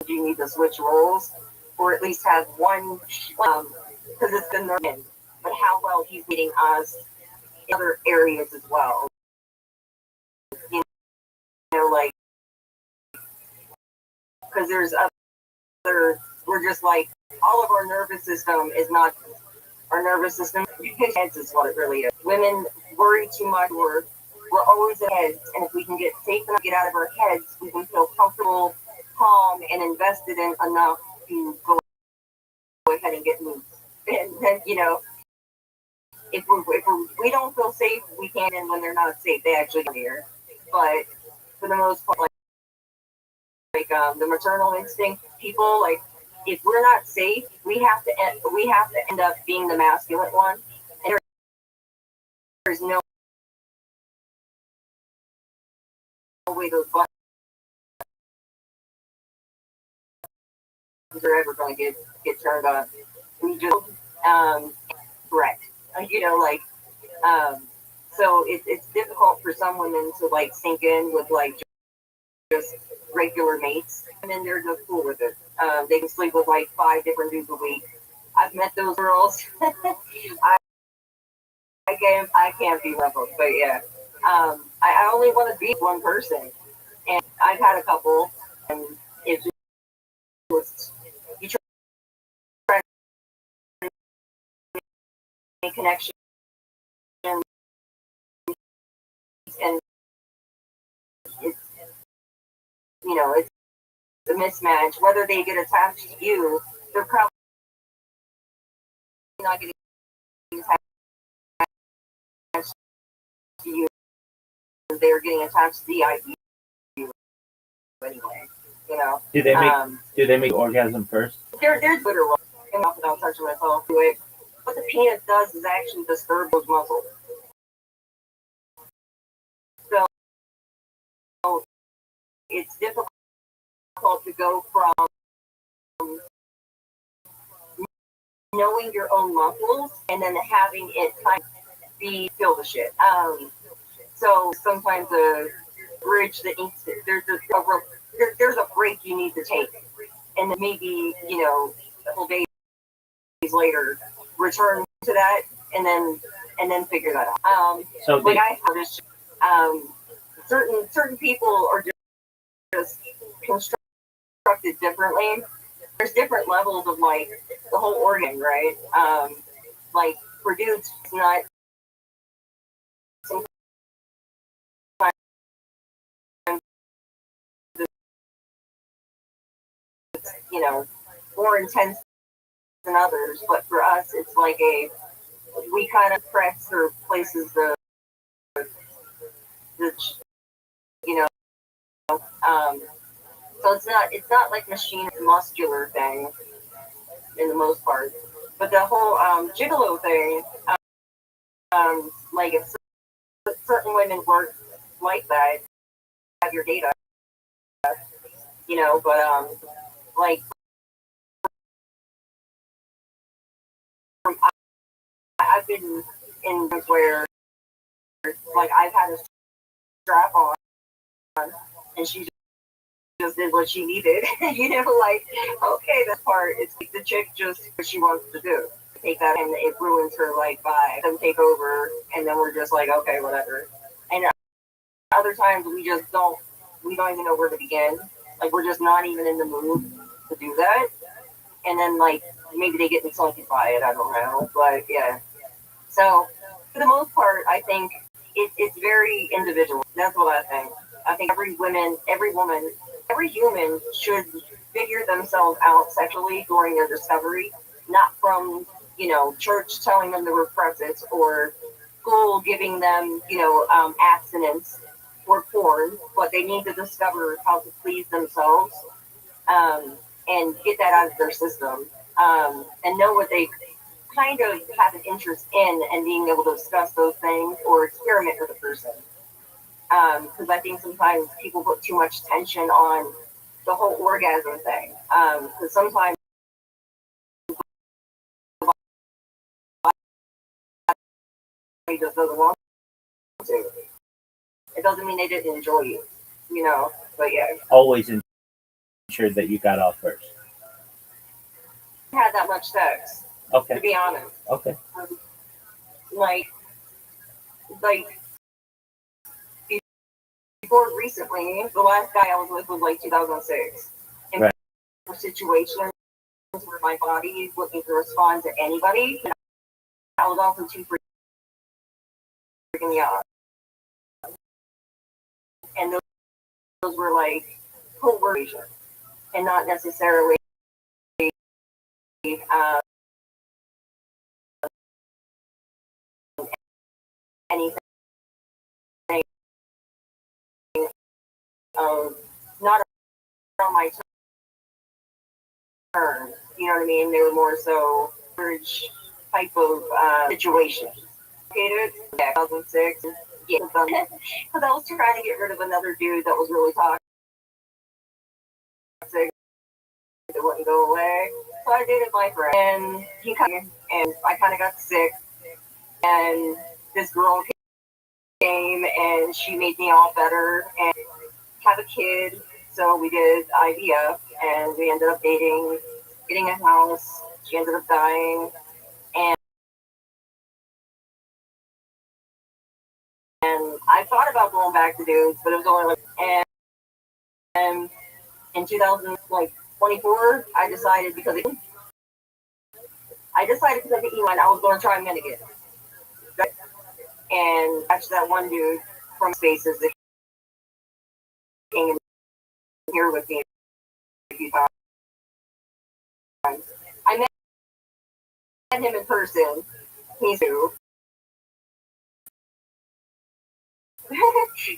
you need to switch roles, or at least have one, because it's the norm. But how well he's meeting us in other areas as well. You know, like, because there's other, we're just like, all of our nervous system is not our nervous system. Heads is what it really is. Women worry too much. We're always in heads, and if we can get safe enough to get out of our heads, we can feel comfortable, calm, and invested in enough to go ahead and get moved. And then, you know, if we don't feel safe, we can't. And when they're not safe, they actually come here. But for the most part, like the maternal instinct people, like, if we're not safe, we have to end up being the masculine one, and there's no way those buttons are ever going to get turned on. We just correct, you know, like so it's difficult for some women to like sink in with like just regular mates, and then they're just cool with it. They can sleep with like 5 different dudes a week. I've met those girls. I can't be level, but yeah. I only want to be one person, and I've had a couple, and it just was, you try to make connection, and it's, you know, it's a mismatch. Whether they get attached to you, they're probably not getting attached to you. They're getting attached to the idea anyway. You know. Do they make orgasm first? There's literal, and without touching myself to it. What the penis does is actually disturb those muscles. So it's difficult to go from knowing your own muscles and then having it kind of be feel the shit. So sometimes a bridge that needs to, there's a break you need to take, and then maybe, you know, a couple days later return to that, and then figure that out. So like I noticed, certain people are just constructed differently. There's different levels of like the whole organ, right? Like for dudes, it's not. You know, more intense than others, but for us, it's like we kind of press or places the you know, so it's not like machine muscular thing in the most part, but the whole gigolo thing, like if certain women work like that, have your data, you know, but like I've been in where like I've had a strap on and she just did what she needed. You know, like, okay, that part, it's like the chick just what she wants to do. Take that and it ruins her like vibe. Them take over and then we're just like, okay, whatever. And Other times we don't even know where to begin. Like we're just not even in the mood to do that. And then like maybe they get insulted by it. I don't know, but yeah. So for the most part, I think it's very individual. That's what I think. I think every woman, every human should figure themselves out sexually during their discovery, not from church telling them to repress it or school giving them abstinence or porn, but they need to discover how to please themselves and get that out of their system and know what they kind of have an interest in and being able to discuss those things or experiment with a person. Because I think sometimes people put too much tension on the whole orgasm thing. Because sometimes he just doesn't want to. It doesn't mean they didn't enjoy it, But yeah. Always ensure that you got off first. I had that much sex. Okay. To be honest. Okay. Like before recently, the last guy I was with was like 2006. And right. For situations where my body is looking to respond to anybody, I was also too freaking young. And those were like coercion and not necessarily anything not on my turn. You know what I mean? They were more so urge type of situation. Yeah, 2006. Yeah, because I was trying to get rid of another dude that was really toxic. It wouldn't go away. So I dated my friend, and I kind of got sick. And this girl came and she made me all better and have a kid. So we did IVF and we ended up dating, getting a house. She ended up dying. And I thought about going back to dudes, but it was only and in 2024, I decided because of Elon, I was going to try men again. And actually, that one dude from Spaces that came in here with me a few times. I met him in person. He's who?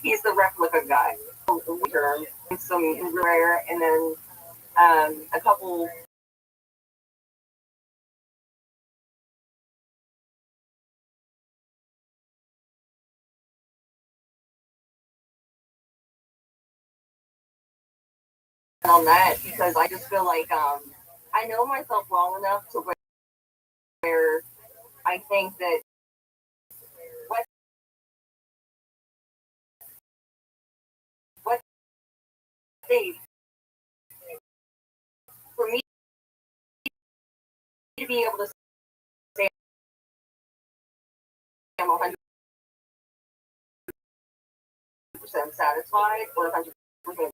He's the replica guy. Some rare, and then a couple. On that because I just feel like I know myself well enough to where I think that what they for me to be able to say I'm 100% satisfied or 100%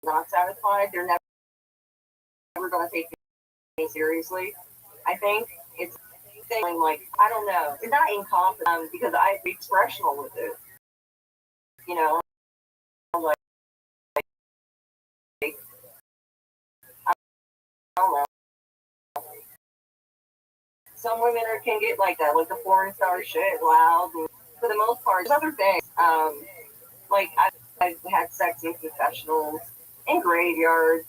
not satisfied, they're never going to take me seriously. I think it's like I don't know. It's not incompetent because I'm expressional with it. Like I don't know. Some women can get like that, like the foreign star shit, loud. And for the most part, there's other things. Like I've had sex in confessionals, in graveyards.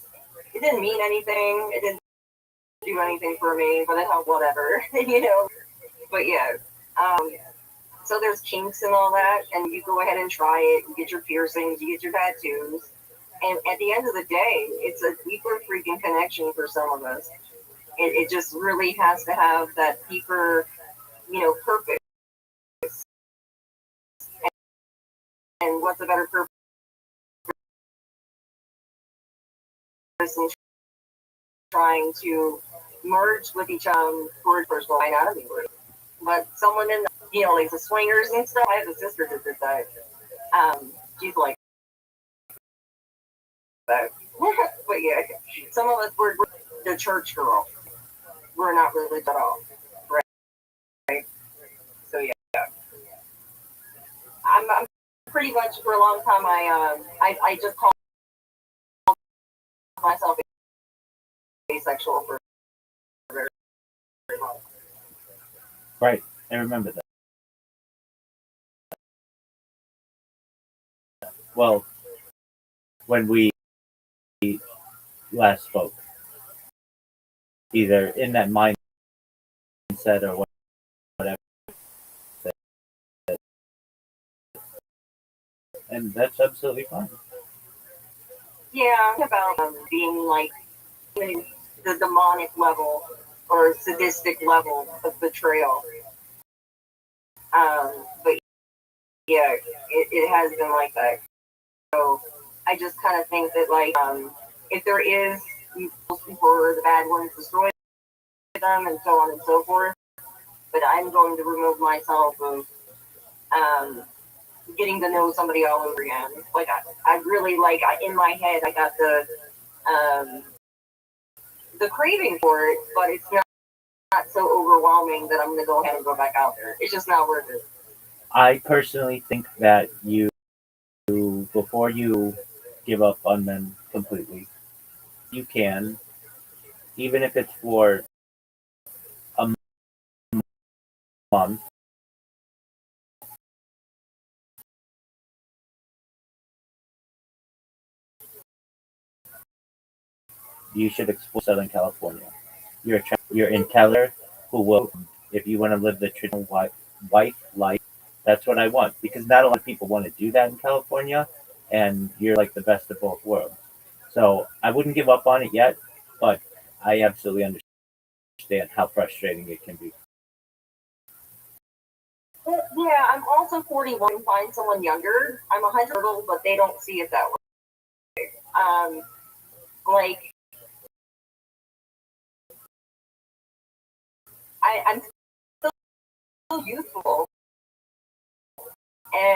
It didn't mean anything. It didn't do anything for me, but it helped whatever, But yeah, so there's kinks and all that, and you go ahead and try it. You get your piercings, you get your tattoos, and at the end of the day, it's a deeper freaking connection for some of us. It just really has to have that deeper, purpose. And what's a better purpose than trying to merge with each other for personal anatomy? But someone in like the swingers and stuff, I have a sister that did that. She's like that. But yeah, some of us we're the church girl. We're not religious at all, right? So yeah, I'm pretty much for a long time. I just called myself asexual for very long. Right, I remember that. Well, when we last spoke, either in that mindset or whatever, and that's absolutely fine. Yeah, about being like the demonic level or sadistic level of betrayal. But yeah, it has been like that. So I just kind of think that like if there is people or the bad ones, destroy them and so on and so forth. But I'm going to remove myself of getting to know somebody all over again. Like I really like in my head I got the craving for it, but it's not so overwhelming that I'm going to go ahead and go back out there. It's just not worth it. I personally think that you, before you give up on them completely, you can, even if it's for a month, you should explore Southern California. You're in Teller, who will, if you want to live the traditional wife life, that's what I want. Because not a lot of people want to do that in California, and you're like the best of both worlds. So I wouldn't give up on it yet, but I absolutely understand how frustrating it can be. Yeah, I'm also 41. Find someone younger. I'm 100 old, but they don't see it that way. Like I'm still youthful, and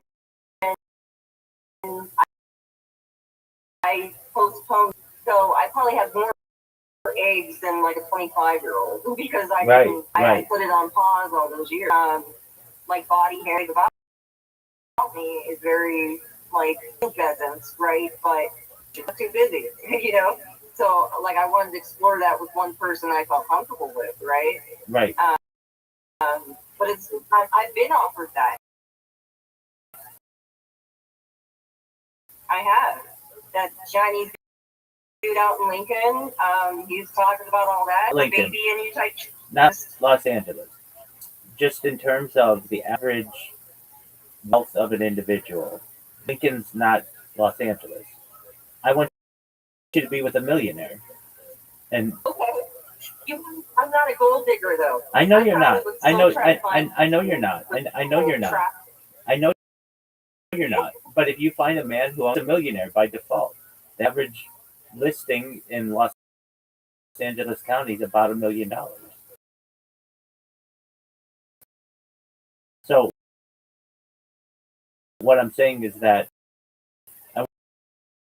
I postponed. So I probably have more eggs than like a 25-year-old because I put it on pause all those years. Like body hair about me is very like pheasants, right? But she's too busy, you know. So like I wanted to explore that with one person I felt comfortable with, right? Right. But I've been offered that. I have that Chinese dude out in Lincoln. He's talking about all that. Lincoln. Baby and you type. Not Los Angeles. Just in terms of the average wealth of an individual, Lincoln's not Los Angeles. I want you to be with a millionaire. And okay. I'm not a gold digger though. I know you're not. I know you're not. I know you're not. I know you're not. But if you find a man who owns a millionaire by default, the average listing in Los Angeles County is about $1 million. So what I'm saying is that I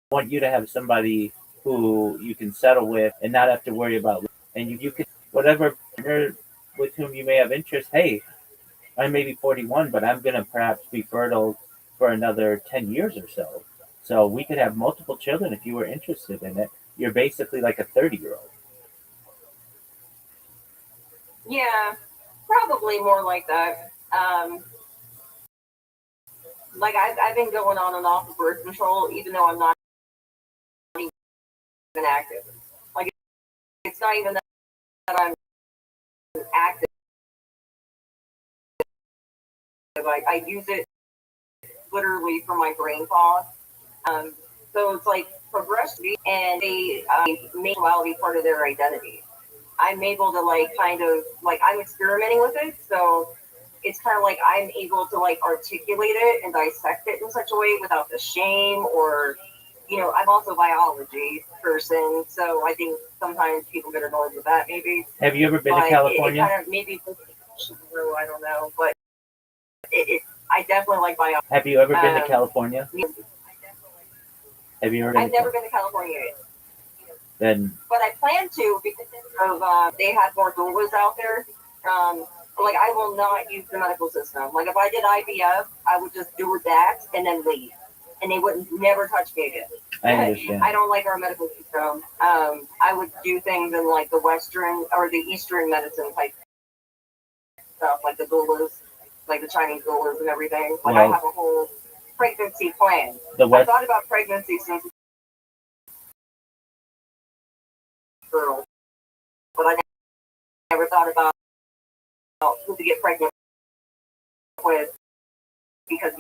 want you to have somebody who you can settle with and not have to worry about. And you can, whatever partner with whom you may have interest, hey, I may be 41, but I'm going to perhaps be fertile for another 10 years or so. So we could have multiple children if you were interested in it. You're basically like a 30-year-old. Yeah, probably more like that. Like I've been going on and off of birth control, even though I'm not even active. Like it's not even that I'm active. I use it literally for my brain fog. So it's like progressive, and they make sexuality part of their identity. I'm able to like kind of like I'm experimenting with it, so it's kind of like I'm able to like articulate it and dissect it in such a way without the shame or, you know, I'm also a biology person, so I think sometimes people get annoyed with that maybe. Have you ever been to California? It kind of maybe I don't know, but it I definitely like bio. Have you ever been to California? Have you ever been I've never been to California yet. Then But I plan to because of they have more doulas out there. Like I will not use the medical system. Like if I did IVF, I would just do that and then leave, and they would never touch me again. I understand. I don't like our medical system. I would do things in like the Western or the Eastern medicine type stuff, like the doulas, like the Chinese doulas and everything. Like I Well, have a whole pregnancy plan. the I West, thought about pregnancy since girl, but I never thought about who to get pregnant with because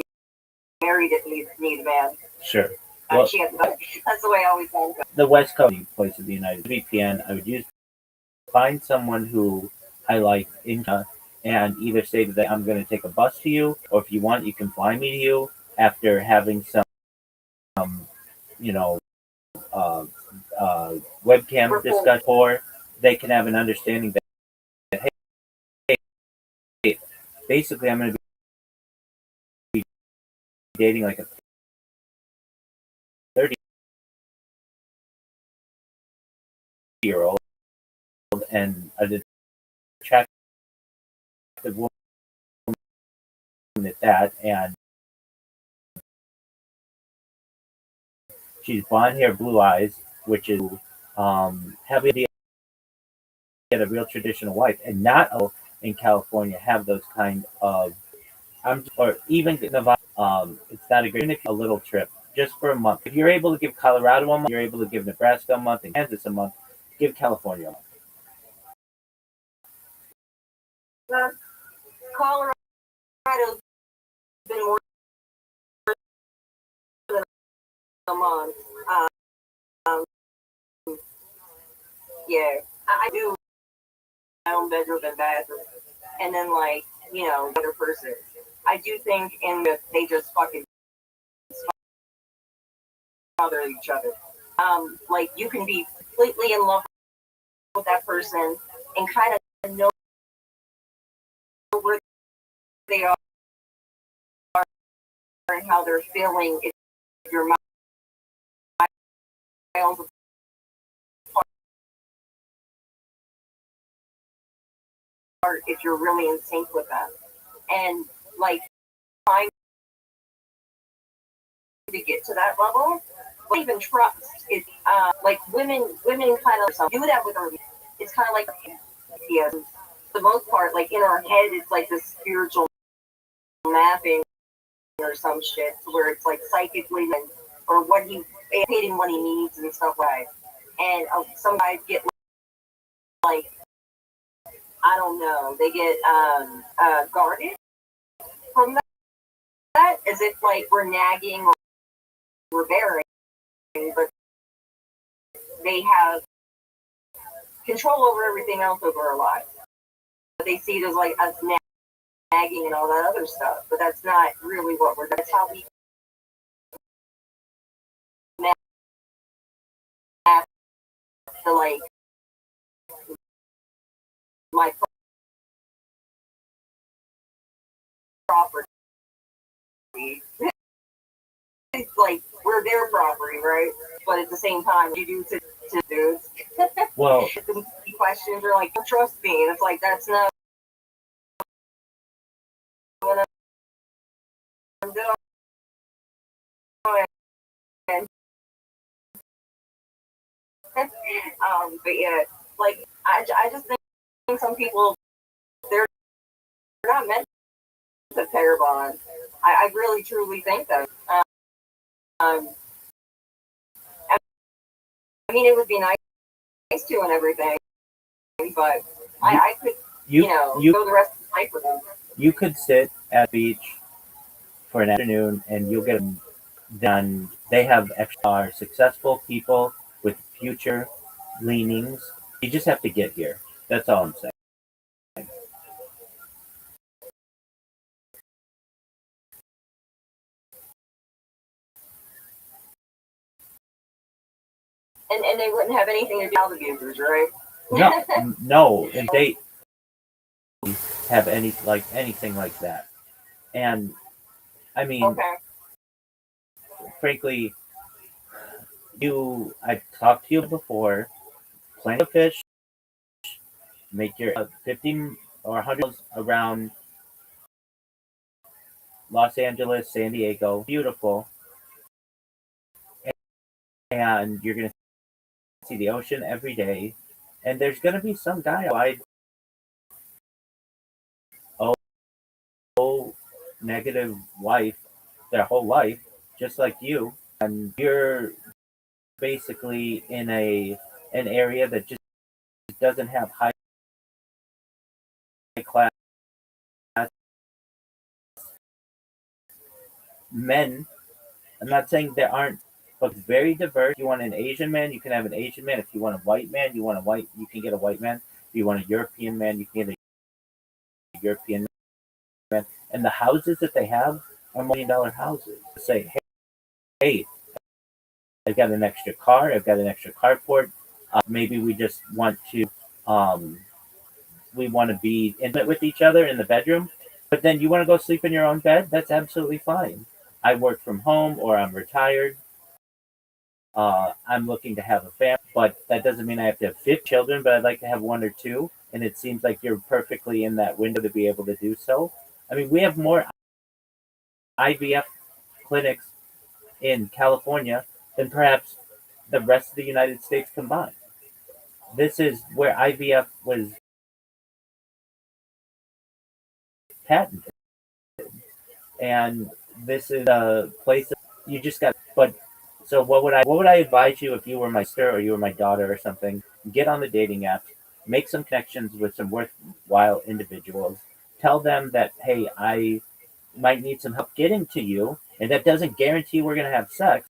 Mary didn't need a man. sure. Well, She had, that's the way I always wanted to go. the West Coast place of the United VPN, I would find someone who I like in and either say to them, I'm going to take a bus to you, or if you want, you can fly me to you after having some you know, webcam discussion, or they can have an understanding that hey, basically I'm going to be dating like a 30-year-old and an attractive woman at that, and she's blonde hair, blue eyes, which is having the get a real traditional wife, and not all in California have those kind of or even Nevada. It's not a great a little trip just for a month. If you're able to give Colorado a month, you're able to give Nebraska a month and Kansas a month. Give California a month. Colorado's been more than a month. Yeah, I do my own bedroom and bathroom, and then like other person. I do think in that they just fucking smother each other. Like you can be completely in love with that person and kind of know where they are and how they're feeling if you're miles apart, if you're really in sync with them, and like trying to get to that level. But even trust is like women kind of do that with our. It's kind of like yeah, for the most part, like in our head, it's like this spiritual mapping or some shit where it's like psychically or what he hating what he needs and stuff like that. And some guys get like I don't know, they get guarded from that as if like we're nagging or we're bearing, but they have control over everything else over our lives. But they see it as like us nagging and all that other stuff, but that's not really what we're. That's how we map to like my property. It's like we're their property, right? But at the same time, you do to dudes. Well, the questions are like, don't trust me, and it's like that's not what I'm doing. But yeah, like I just think some people they're not meant to pair bond. I really truly think that. I mean, it would be nice to and everything, but I could go the rest of the night with them. You could sit at the beach for an afternoon and you'll get them done. They have extra successful people with future leanings. You just have to get here. That's all I'm saying. And they wouldn't have anything to do with child abusers, right? No, and they have anything like that. And I mean, Okay. frankly, I've talked to you before. Plenty of fish. Make your 50 or 100 miles around Los Angeles, San Diego. Beautiful. And you're going to see the ocean every day. And there's going to be some guy outside, oh, negative wife their whole life, just like you. And you're basically in an area that just doesn't have high class men. I'm not saying there aren't, but it's very diverse. If you want an Asian man, you can have an Asian man. If you want a white man, you can get a white man. If you want a European man, you can get a European man. And the houses that they have are $1 million houses. Say, hey, I've got an extra car. I've got an extra carport. Maybe we just want to, we want to be intimate with each other in the bedroom. But then you want to go sleep in your own bed. That's absolutely fine. I work from home or I'm retired. I'm looking to have a family, but that doesn't mean I have to have 5 children, but I'd like to have 1 or 2. And it seems like you're perfectly in that window to be able to do so. I mean, we have more IVF clinics in California than perhaps the rest of the United States combined. This is where IVF was patented. And this is a place that you just got, but so what would I advise you if you were my sister or you were my daughter or something? Get on the dating app, make some connections with some worthwhile individuals. Tell them that, hey, I might need some help getting to you, and that doesn't guarantee we're gonna have sex.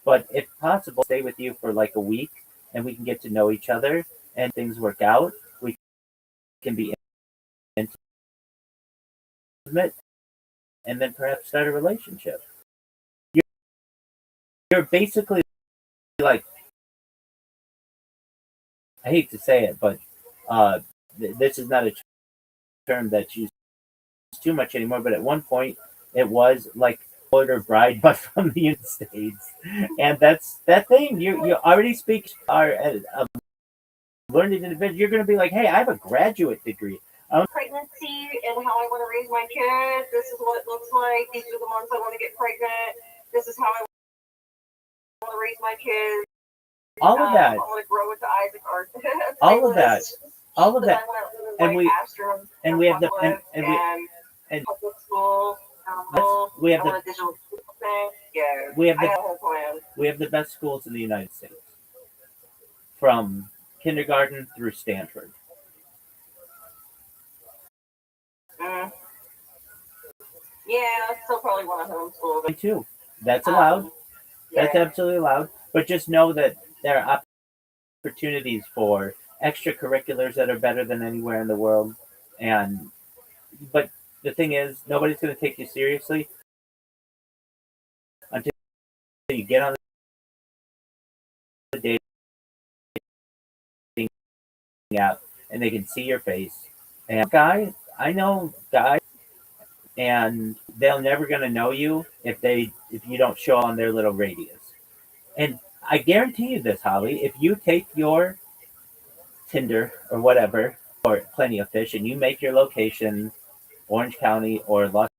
But if possible, stay with you for like a week, and we can get to know each other, and things work out. We can be intimate, and then perhaps start a relationship. You're basically like, I hate to say it, but this is not a term that's used too much anymore. But at one point, it was like or bride, but from the United States, and that's that thing. You already speak are a learned individual. You're going to be like, hey, I have a graduate degree. Pregnancy and how I want to raise my kids. This is what it looks like. These are the months I want to get pregnant. This is how I want to raise my kids. All of that. I want to grow with the Isaac Art. All of that. All of that. And we have the and public school. we have the digital thing. Yeah. We have the best schools in the United States, from kindergarten through Stanford. Yeah, I still probably want to homeschool. Me too. That's allowed. That's absolutely allowed. But just know that there are opportunities for extracurriculars that are better than anywhere in the world. But the thing is, nobody's going to take you seriously until you get on the dating app and they can see your face. And I know guys, and they're never going to know you if you don't show on their little radius. And I guarantee you this, Holly, if you take your Tinder or whatever, or Plenty of Fish, and you make your location Orange County or Los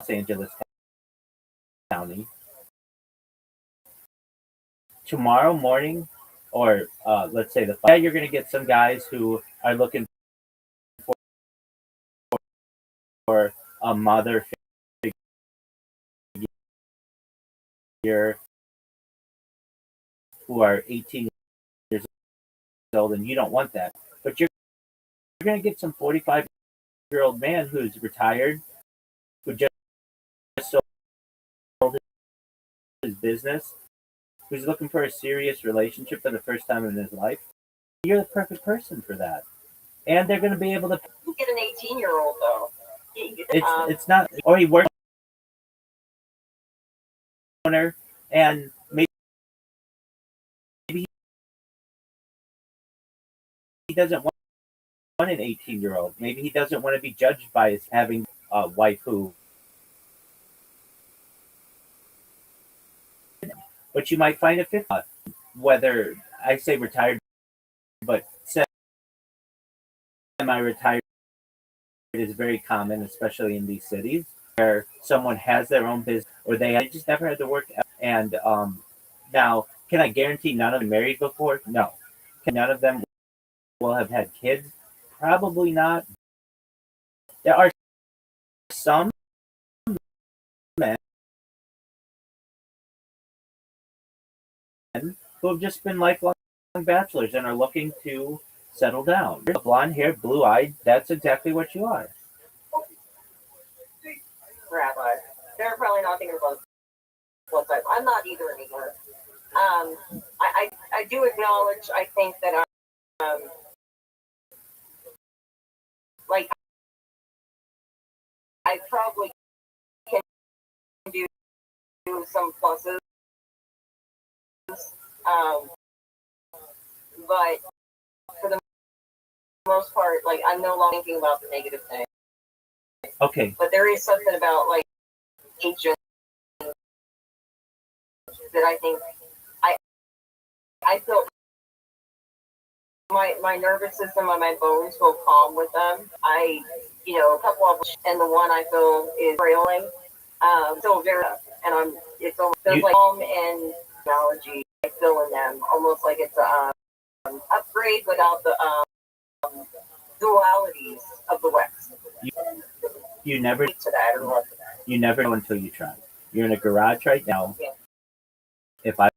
Angeles County, tomorrow morning, or let's say you're going to get some guys who are looking for a mother figure who are 18 years old, and you don't want that. But you're going to get some 45-year-old man who's retired, who just sold his business, who's looking for a serious relationship for the first time in his life. You're the perfect person for that. And they're going to be able to get an 18-year-old though. It's not, or he works owner, and maybe he doesn't want an 18-year-old. Maybe he doesn't want to be judged by his having wife who, but you might find a fifth, whether I say retired, but semi-retired is very common, especially in these cities where someone has their own business or they just never had to work. And now, can I guarantee none of them married before? No. None of them will have had kids? Probably not. There are some men who have just been lifelong bachelors and are looking to settle down. Blonde hair, blue eyed, that's exactly what you are. Rabbi. They're probably not thinking about what type. I'm not either anymore. I do acknowledge, I think that like, I probably can do some pluses. But for the most part, like, I'm no longer thinking about the negative thing. Okay. But there is something about, like, agents that I think I feel my nervous system and my bones feel calm with them. A couple of them, and the one I feel is trailing. So very, and it's almost feels like calm and technology. I feel in them, almost like it's a upgrade without the dualities of the West. You never to that or what? You never know until you try. You're in a garage right now. Yeah. If I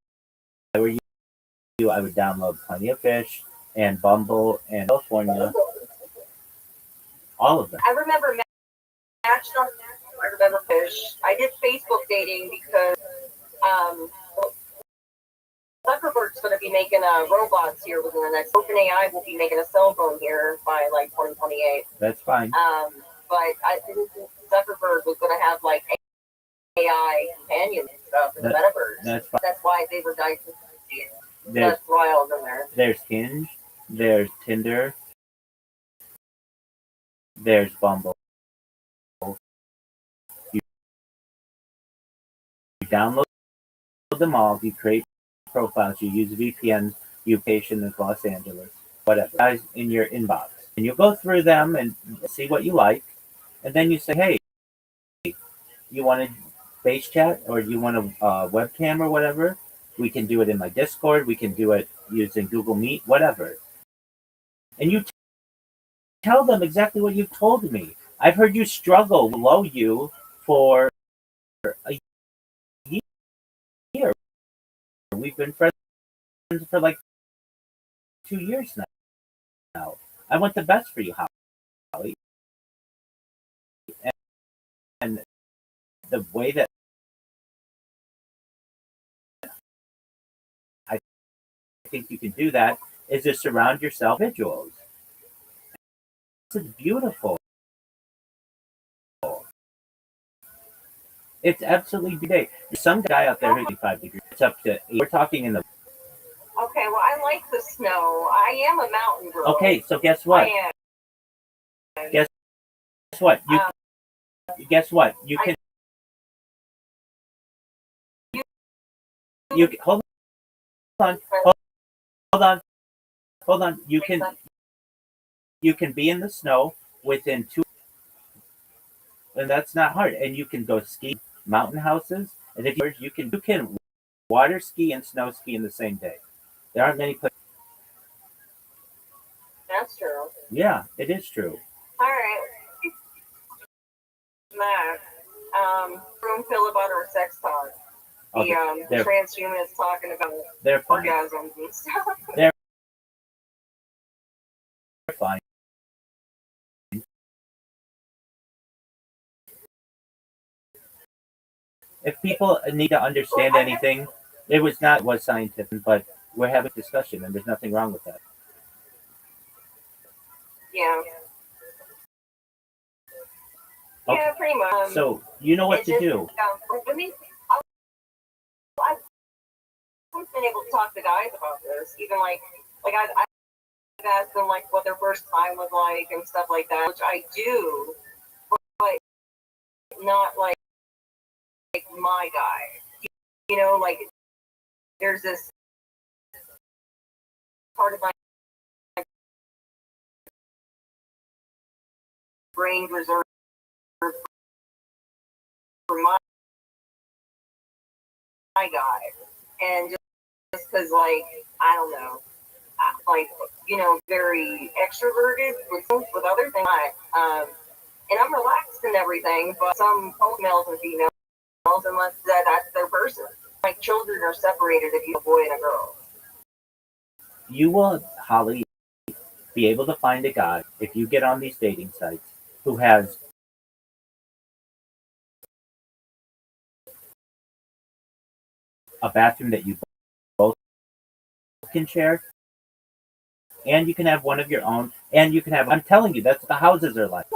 were you, I would download Plenty of Fish and Bumble and California. All of them. I remember Match. I remember Fish. I did Facebook dating because Zuckerberg's going to be making robots here within the next. OpenAI will be making a cell phone here by like 2028. That's fine. But I didn't think Zuckerberg was going to have like AI companion and stuff in the metaverse. That's fine. That's why they were dicing. That's why I was in there. There's Hinge. There's Tinder. There's Bumble. You download them all. You create profiles. You use VPNs. You patient in Los Angeles. Whatever. Guys in your inbox. And you go through them and see what you like. And then you say, hey, you want a face chat or you want a webcam or whatever? We can do it in my Discord. We can do it using Google Meet, whatever. And you tell them exactly what you've told me. I've heard you struggle below you for a year. We've been friends for like 2 years now. I want the best for you, Holly. And the way that I think you can do that is to surround yourself with individuals. It's beautiful. It's absolutely beautiful. There's some guy out there who's 5 degrees. It's up to 8. We're talking in the. Okay, well, I like the snow. I am a mountain girl. Okay, so guess what? I am. Guess what? Guess what? You can. You hold on. Hold on. You can be in the snow within 2, and that's not hard. And you can go ski mountain houses, and if you can water ski and snow ski in the same day. There aren't many places. That's true. Yeah, it is true. All right. Matt, room feel about our sex talk. The transhumanists talking about orgasms and stuff. They're fine. If people need to understand anything, it was scientific, but we're having a discussion, and there's nothing wrong with that. Yeah. Okay. Yeah, pretty much. So you know what to do. I mean, I've been able to talk to guys about this. Even like I've asked them like what their first time was like and stuff like that, which I do. But not like my guy. You know, like there's this part of my brain reserved for my guy, and just because, like, I don't know, like, you know, very extroverted with other things, and I'm relaxed and everything, but some both males and females, unless that's their person. Like, children are separated if you have a boy and a girl. You will, Holly, be able to find a guy if you get on these dating sites who has a bathroom that you both can share, and you can have one of your own, and you can have, I'm telling you, that's what the houses are like.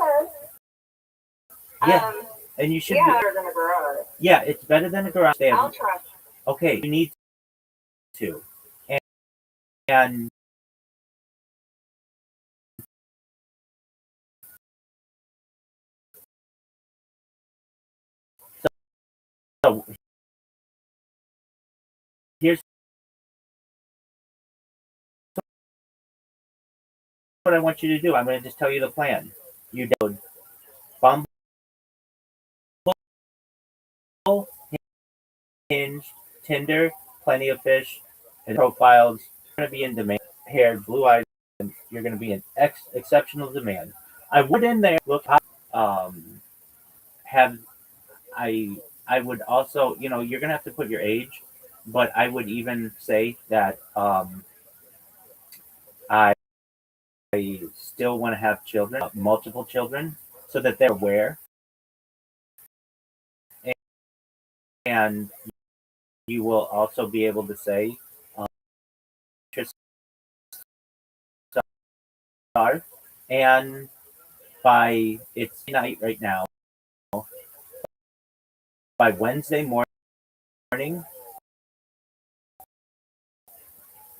Yeah, and you should be better than a garage. Yeah, it's better than a garage. I'll try. Okay, you need to. And so here's what I want you to do. I'm going to just tell you the plan. You download Bumble, Hinge, Tinder, Plenty of Fish, and profiles. You're going to be in demand. Hair, blue eyes, and you're going to be in exceptional demand. I would in there look have I would also, you know, you're going to have to put your age, but I would even say that I still want to have children, multiple children, so that they're aware. And you will also be able to say, and by it's night right now, by Wednesday morning,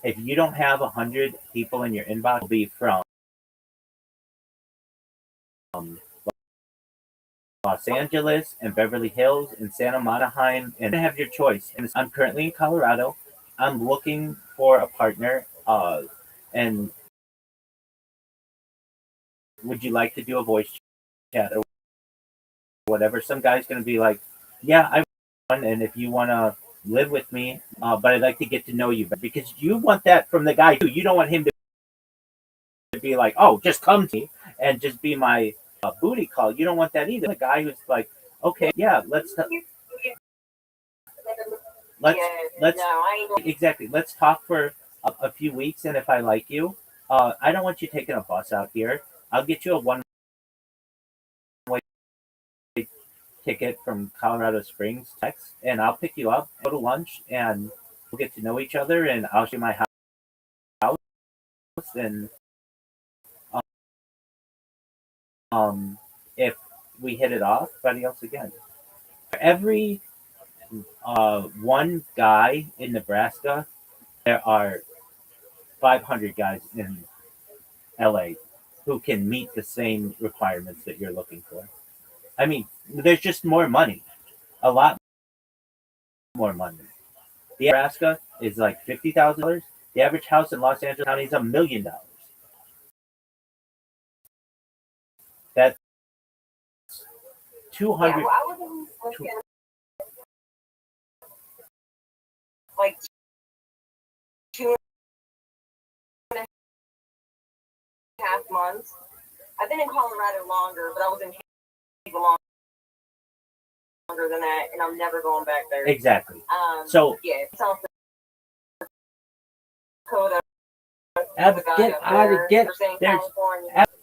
if you don't have 100 people in your inbox, it'll be from Los Angeles and Beverly Hills and Santa Monica, and have your choice. And I'm currently in Colorado. I'm looking for a partner. And would you like to do a voice chat or whatever? Some guy's going to be like, yeah, I want, and if you want to live with me, but I'd like to get to know you better, because you want that from the guy too. You don't want him to be like, oh, just come to me and just be my booty call. You don't want that either. The guy who's like, okay, yeah, let's exactly. Let's talk for a few weeks, and if I like you, I don't want you taking a bus out here. I'll get you a one-way ticket from Colorado Springs, Texas, and I'll pick you up, go to lunch, and we'll get to know each other, and I'll show you my house, and if we hit it off, buddy else again. For every one guy in Nebraska, there are 500 guys in LA who can meet the same requirements that you're looking for. I mean, there's just more money, a lot more money. The Nebraska is like $50,000. The average house in Los Angeles County is $1 million. That's 200. Yeah, well, I was like 2.5 months. I've been in Colorado longer, but I was in Canada longer than that, and I'm never going back there. Exactly. So yeah, South Dakota.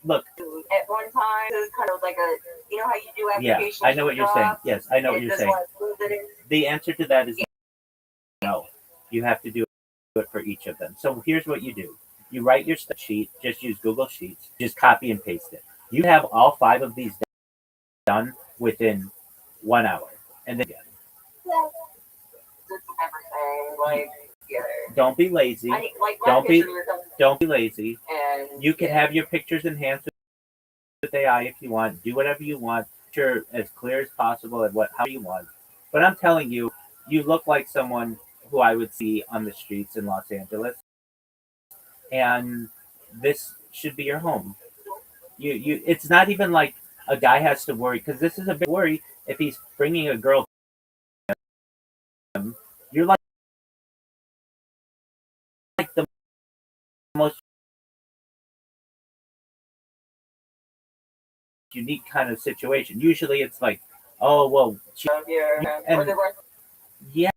Look. At one time, it was kind of like a, you know how you do applications. Yeah, I know what you're saying. Yes, I know what you're saying. The answer to that is no. You have to do it for each of them. So here's what you do. You write your sheet, just use Google Sheets, just copy and paste it. You have all 5 of these done within 1 hour. And then again. Everything, like, yeah. Don't be lazy. Don't be lazy. And you can have your pictures enhanced with AI if you want. Do whatever you want. picture as clear as possible and how you want. But I'm telling you, you look like someone who I would see on the streets in Los Angeles, and this should be your home. It's not even like a guy has to worry because this is a big worry if he's bringing a girl to him. You're like the most unique kind of situation. Usually, it's like, oh well, and yeah,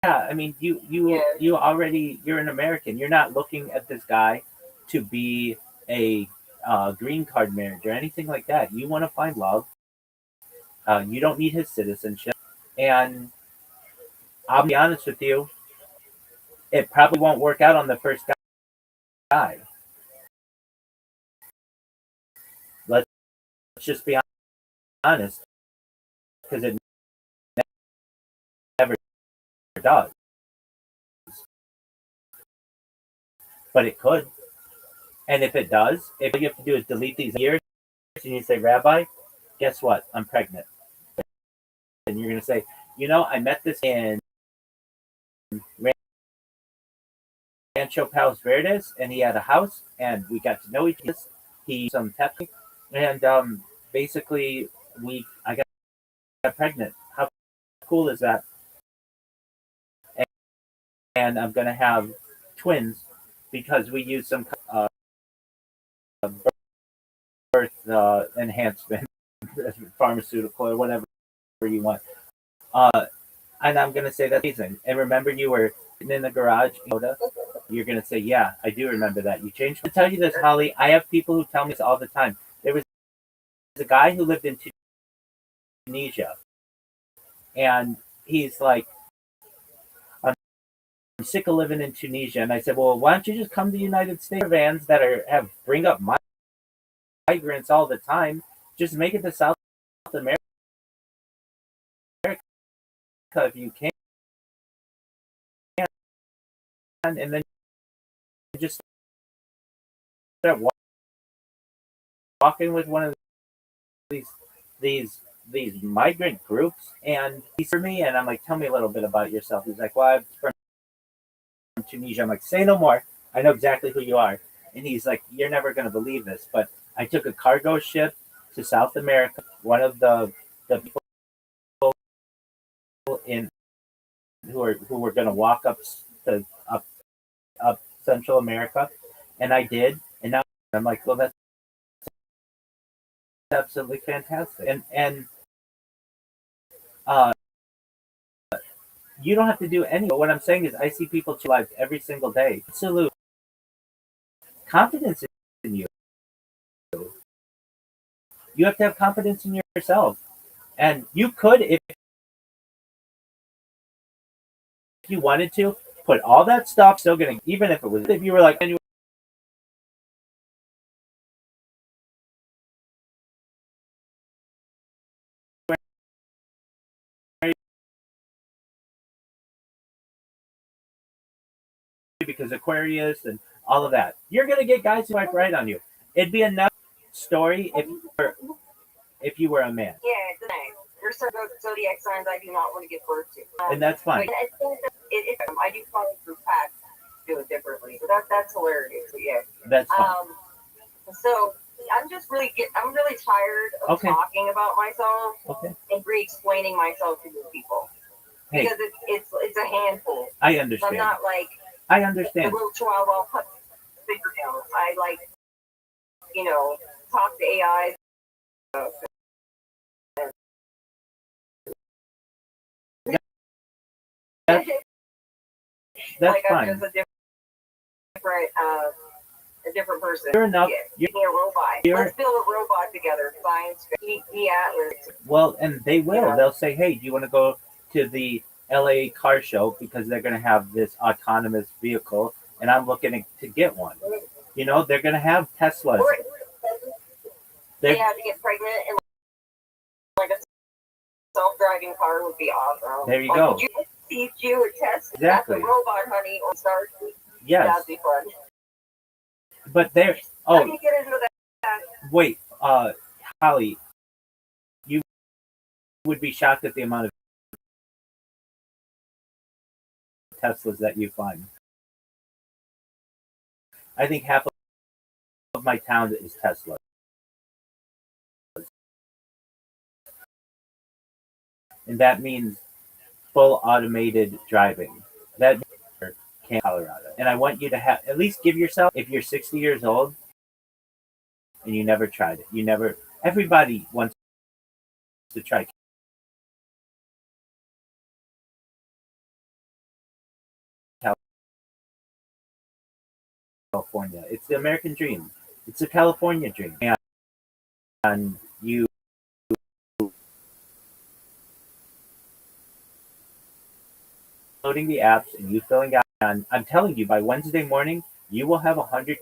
I mean, you already you're an American. You're not looking at this guy to be a green card marriage or anything like that. You want to find love. You don't need his citizenship, and I'll be honest with you, it probably won't work out on the first guy. Let's just be honest, because it never does. But it could. And if it does, if all you have to do is delete these years and you say, Rabbi, guess what? I'm pregnant. And you're going to say, I met this in Rancho Palos Verdes, and he had a house, and we got to know each other. He some testing, and basically, I got pregnant. How cool is that? And I'm going to have twins because we use some birth enhancement, pharmaceutical or whatever you want. And I'm going to say that's amazing. And remember, you were in the garage, you're going to say, yeah, I do remember that. You changed. To tell you this, Holly, I have people who tell me this all the time. There was a guy who lived in Tunisia, and he's like, I'm sick of living in Tunisia. And I said, well, why don't you just come to the United States? Vans that bring up migrants all the time. Just make it to South America if you can, and then just start walking with one of these migrant groups. And he's for me, and I'm like, tell me a little bit about yourself. He's like, well, I'm from Tunisia. I'm like, say no more. I know exactly who you are. And he's like, you're never going to believe this, but I took a cargo ship to South America. One of the people in who were going to walk up Central America, and I did. And now I'm like, well, that's absolutely fantastic. And you don't have to do any. But what I'm saying is, I see people change lives every single day. Absolute confidence in you. You have to have confidence in yourself, and you could, if you wanted to, put all that stuff. Still getting, even if it was, if you were like, because Aquarius and all of that, you're gonna get guys who swipe right on you. It'd be enough story if you were a man. Yeah, it's nice. There's some zodiac signs I do not want to give birth to, And that's fine. But I think that I do talk through packs, do it differently. So that's hilarious. So, yeah. That's fine. So I'm really tired of talking about myself and re-explaining myself to new people. Hey, because it's a handful. I understand. I'm not like I understand. a little chihuahua cut fingernails. I talk to AI. That's like fine. I'm just a different person. You're enough. You're a robot. Let's build a robot together. Science. Well, and they will. Yeah. They'll say, "Hey, do you want to go to the LA car show because they're going to have this autonomous vehicle, and I'm looking to get one." They're going to have Teslas. They have to get pregnant and like a self-driving car would be awesome. There you go. Teach you a test. Exactly. That's a robot, honey, or start. Yes. That'd be fun. But there. How do you get into that? Wait, Holly, would be shocked at the amount of Teslas that you find. I think half of my town is Tesla. And that means full automated driving. That means Camp Colorado. And I want you to have at least give yourself, if you're 60 years old and you never tried it, everybody wants to try California. It's the American dream. It's a California dream. And you loading the apps and you filling out, and I'm telling you, by Wednesday morning, you will have 100.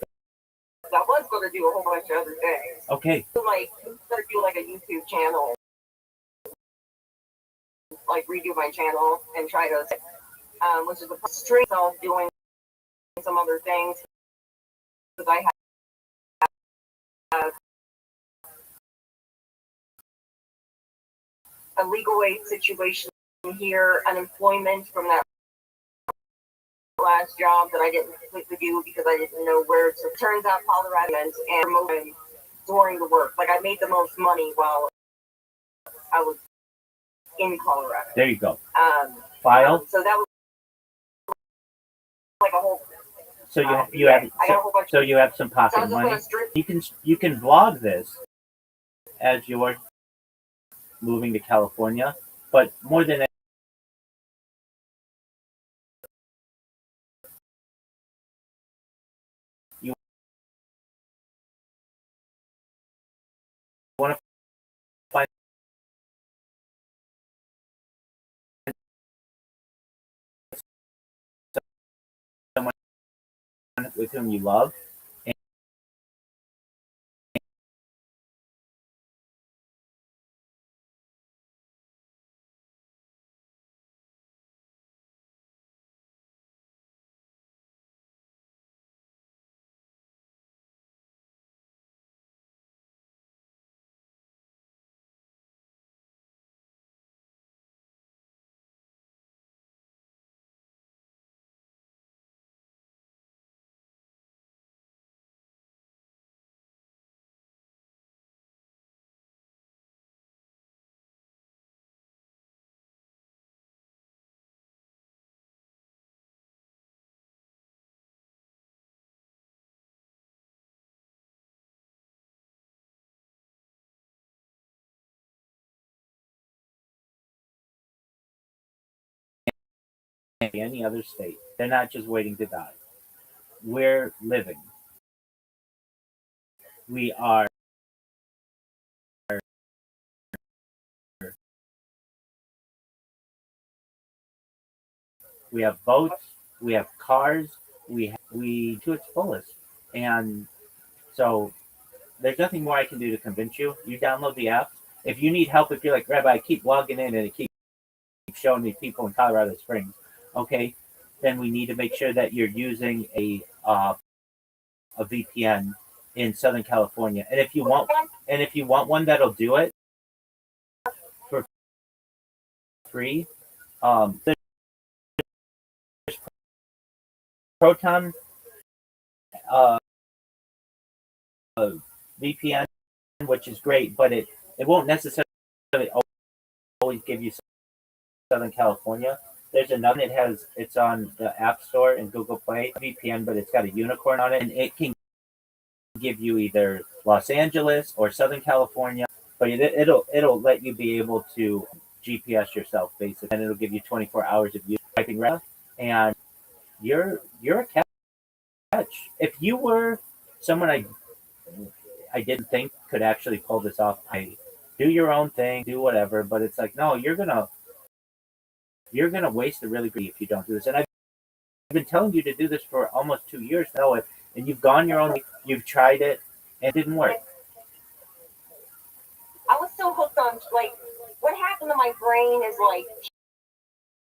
I was going to do a whole bunch of other things. Okay. Like, start doing like a YouTube channel, like redo my channel and try to, which is the stream of doing some other things. Because I have a legal aid situation here, unemployment from that last job that I didn't completely do because I didn't know where to. Turns out Colorado and promotion during the work. Like I made the most money while I was in Colorado. There you go. File. So that was like a whole. So you have some pocket money. You can vlog this as you're moving to California, but more than you want to find someone with whom you love. Any other state. They're not just waiting to die. We're living. We are we have boats, we have cars, we to its fullest. And so there's nothing more I can do to convince you. You download the app. If you need help, if you're like, Rabbi, I keep logging in and it keeps showing me people in Colorado Springs, okay, then we need to make sure that you're using a VPN in Southern California. And if you want one that'll do it for free, there's Proton VPN, which is great, but it won't necessarily always give you Southern California. There's another. It's on the App Store and Google Play VPN, but it's got a unicorn on it, and it can give you either Los Angeles or Southern California. But it'll let you be able to GPS yourself basically, and it'll give you 24 hours of you typing around, and you're a catch. If you were someone I didn't think could actually pull this off, I do your own thing, do whatever, but it's like, no, you're gonna waste a really great if you don't do this. And I've been telling you to do this for almost 2 years now, and you've gone your own way, you've tried it, and it didn't work. I was so hooked on, like, what happened to my brain is like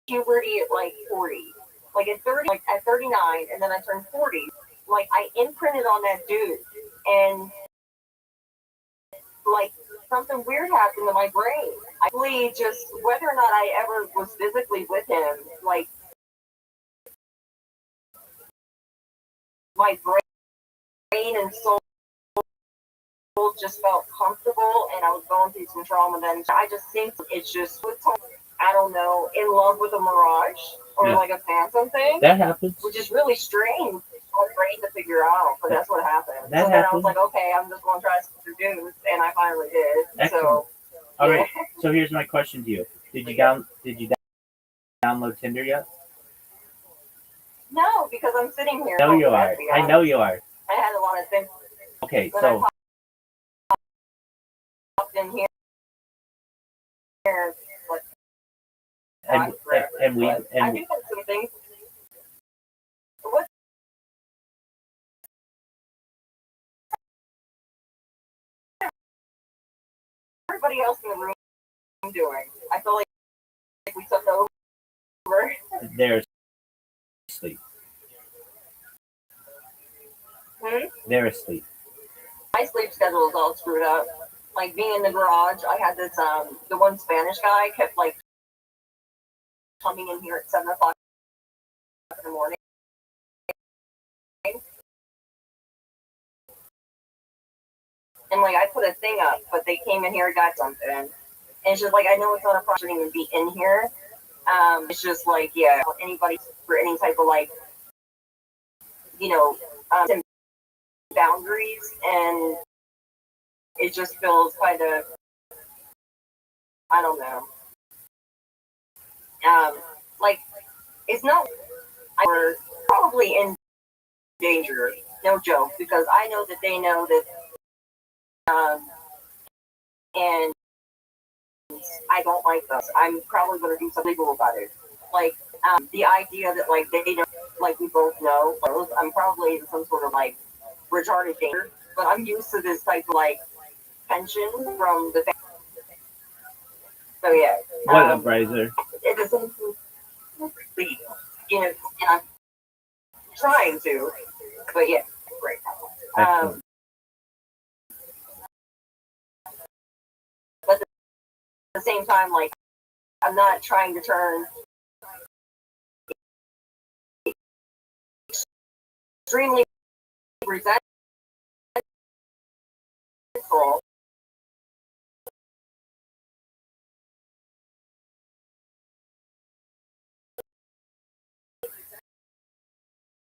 puberty at like 40. Like at 30, like at 39, and then I turned 40. Like I imprinted on that dude, and like something weird happened to my brain. I believe just whether or not I ever was physically with him, like my brain and soul just felt comfortable, and I was going through some trauma then. I just think it's just, I don't know, in love with a mirage or Yeah. like a phantom thing, That happens. which is really strange for my brain to figure out, but that's what happened. That so then I happens. was like, okay, I'm just going to try to seduce, and I finally did. Excellent. So, All yeah. right. So here's my question to you: Did you download Tinder yet? No, because I'm sitting here. I know you are. to be I honest. know you are. I had a lot of things. Okay, When so I popped in here, like, and we I do think some things. What everybody else in the room doing? I feel like we took over. they're asleep. They're asleep. My sleep schedule is all screwed up. Like being in the garage, I had this the one Spanish guy kept like coming in here at 7:00 in the morning. And like I put a thing up, but they came in here and got something. And it's just like I know it's not a problem to even be in here. It's just like, yeah, anybody for any type of like, you know, boundaries, and it just feels kind of, I don't know. Like it's not. We're probably in danger, no joke, because I know that they know that, and I don't like this. I'm probably going to do something legal about it. Like the idea that like they know, like we both know, I'm probably in some sort of like retarded danger, but I'm used to this type of like tension from the family. So yeah. What up, Riser? It doesn't, you know, and I'm trying to, but yeah, great. Excellent. But at the same time, like, I'm not trying to turn extremely resentful.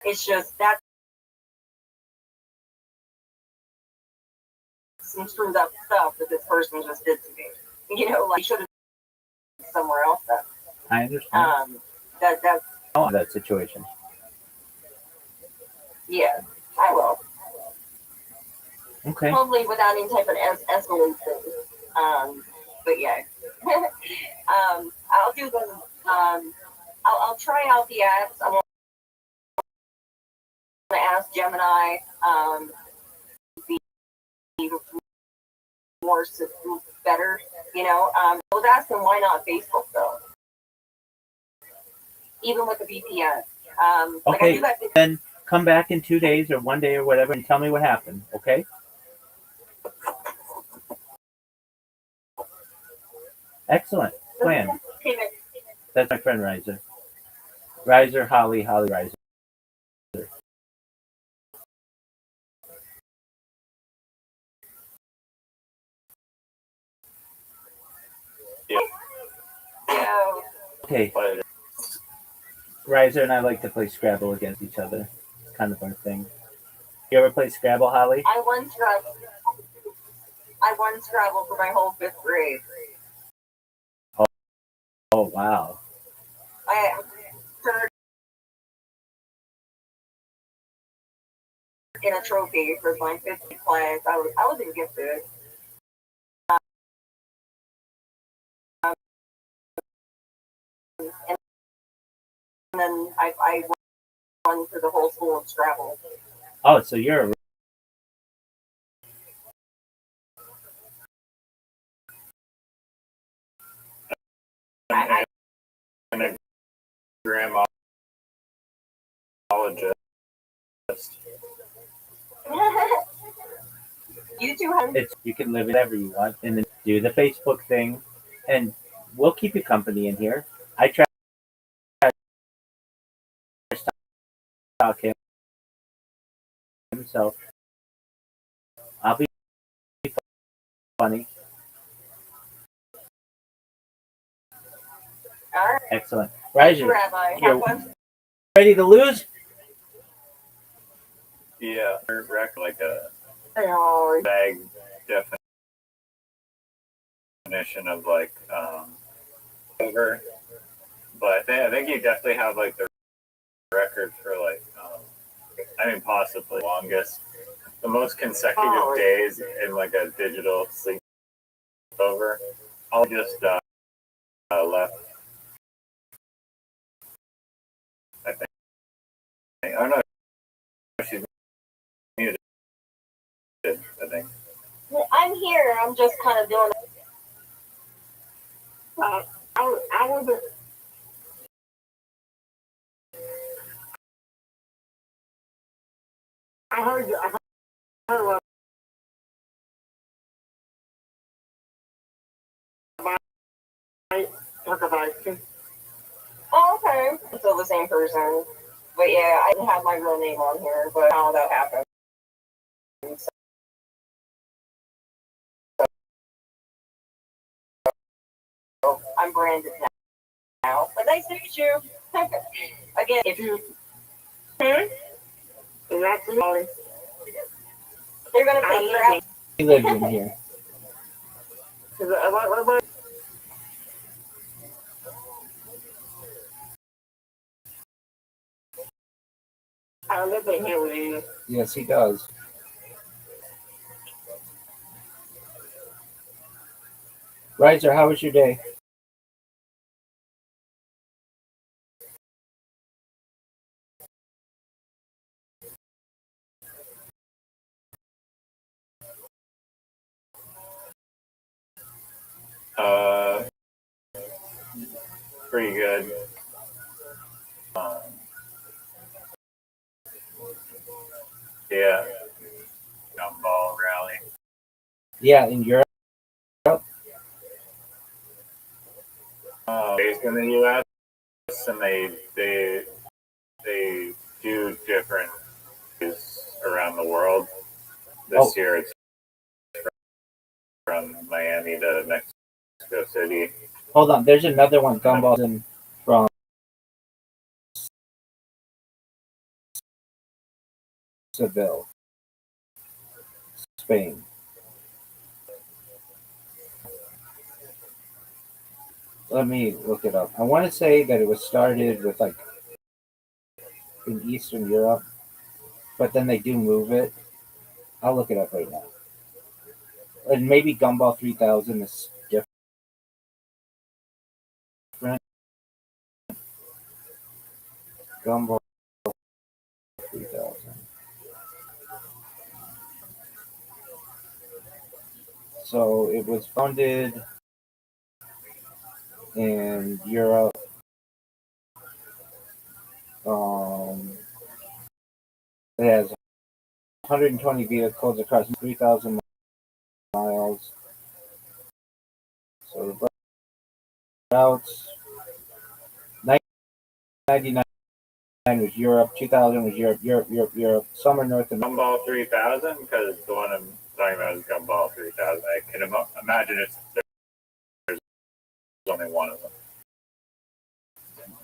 It's just that some screwed up stuff that this person just did to me. You know, like should have been somewhere else. I understand. That's That situation. yeah, I will. Okay. Probably without any type of escalation. But yeah. I'll do the I'll try out the apps. I'm gonna ask Gemini be more better, you know. I was asking why not Facebook though, even with the VPN. Like I Okay, do that. then come back in 2 days or 1 day or whatever and tell me what happened, okay? Excellent plan. That's my friend Riser. Riser, Holly, Riser. Yeah. Okay. Riser and I like to play Scrabble against each other. It's kind of our thing. You ever play Scrabble, Holly? I won Scrabble for my whole 5th grade. Oh, wow. I turned in a trophy for my 5th class. I was gifted. And then I won for the whole school of Scrabble. Oh, so you're a And a grandologist. You two have You can live whatever you want, and then do the Facebook thing, and we'll keep you company in here. I try to stalk him, so I'll be funny. all right, Excellent. Rajan, Rabbi. Have you're fun. ready to lose? Yeah, wreck like a Oh, vague definition of like over, but I think you definitely have like the record for like I mean possibly longest, the most consecutive days in like a digital sleepover. I'll just left. I think. Oh no, she's muted. I think. I'm here. I'm just kind of doing. I wasn't. I heard you. I heard what about. Oh, okay. I'm still the same person. But yeah, I didn't have my real name on here, but how that happened. So I'm branded now. But nice to meet you. Again, if you. Exactly. They're going to pay you out. He lives in here. I live in here with you. Yes, he does. Riser, how was your day? Pretty good. Yeah, gumball rally. Yeah, in Europe. Based in the U.S. and they do different around the world. This year it's from Miami to Mexico City. Hold on, there's another one. Gumball's in from Seville, Spain. Let me look it up. I want to say that it was started with like in Eastern Europe, but then they do move it. I'll look it up right now. And maybe Gumball 3000 is different. Gumball 3000. So it was founded in Europe. It has 120 vehicles across 3,000 miles. So the routes 99 was Europe, 2000 was Europe. Some are North America. Gumball 3000, because the one I'm talking about is Gumball 3000. I can imagine there's only one of them.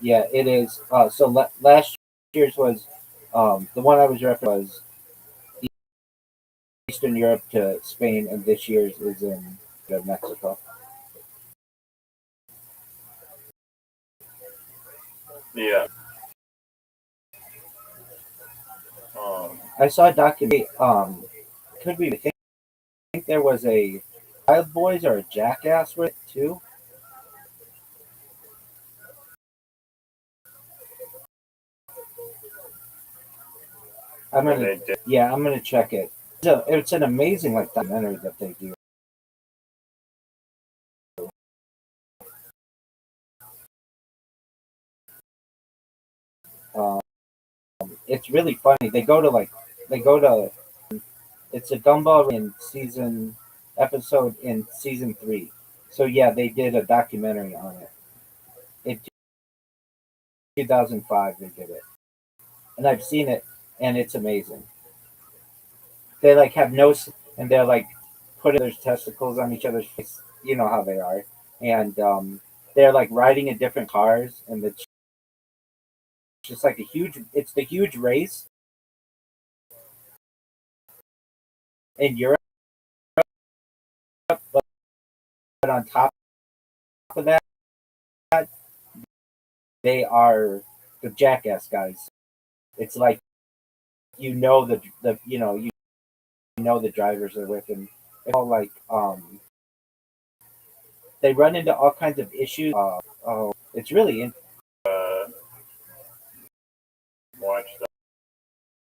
Yeah, it is. So last year's was the one I was referring was Eastern Europe to Spain, and this year's is in Mexico. Yeah. I saw a documentary. Could be. I think there was a Wild Boys or a Jackass with it too. I'm gonna check it. So it's an amazing like documentary that they do. It's really funny. They go to It's a Gumball in episode in season 3. So yeah, they did a documentary on it. In 2005, they did it, and I've seen it, and it's amazing. They like have and they're like putting their testicles on each other's face. You know how they are, and they're like riding in different cars, and it's just like a huge. It's the huge race in Europe, but on top of that, they are the Jackass guys. It's like you know the drivers are with, and it's all like they run into all kinds of issues. Oh, it's really Watch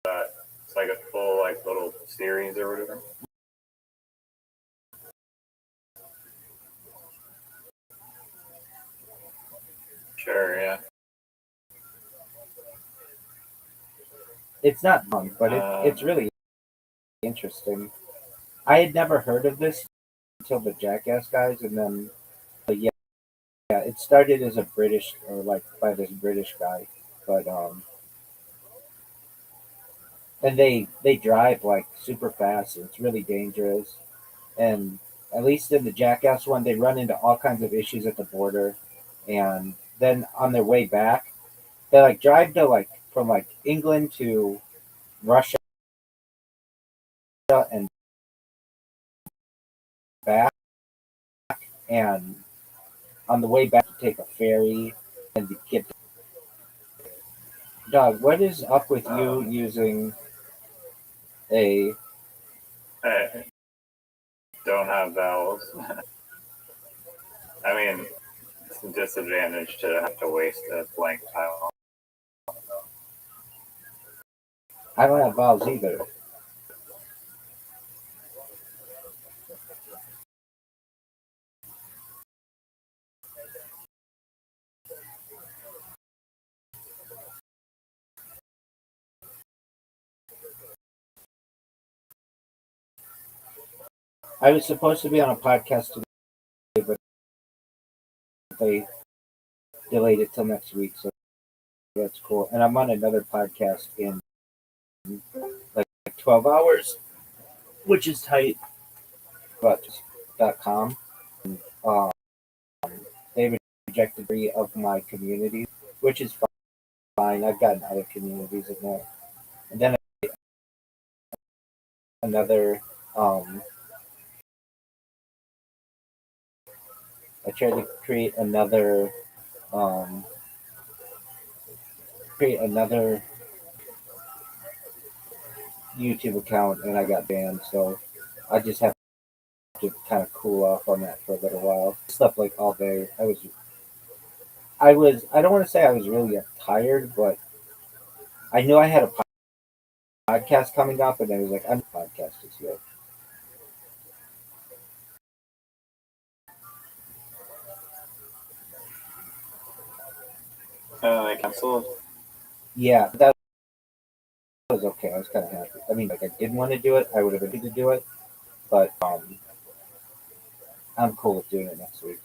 that. It's like a full like little series or whatever. Sure, yeah. it's not fun, but it's really interesting. I had never heard of this until the Jackass guys, and then but yeah, it started as a British or like by this British guy, but and they drive like super fast, and it's really dangerous. And at least in the Jackass one, they run into all kinds of issues at the border, and then on their way back, they like drive to like from like England to Russia and back, and on the way back to take a ferry and to get. Dog, what is up with you using a? I don't have vowels. I mean, it's a disadvantage to have to waste a blank tile. I don't have vowels either. I was supposed to be on a podcast today, but they delayed it till next week, so that's cool. And I'm on another podcast in like 12 hours, which is tight. But.com. Um, they rejected 3 of my communities, which is fine. I've gotten other communities in there. And then another, I tried to um, create another YouTube account, and I got banned. So I just have to kind of cool off on that for a little while. Stuff like all day. I don't want to say I was really tired, but I knew I had a podcast coming up, and I was like, I'm podcast this year. They canceled. Yeah, that was okay. I was kind of happy. I mean, like I didn't want to do it. I would have been to do it, but I'm cool with doing it next week.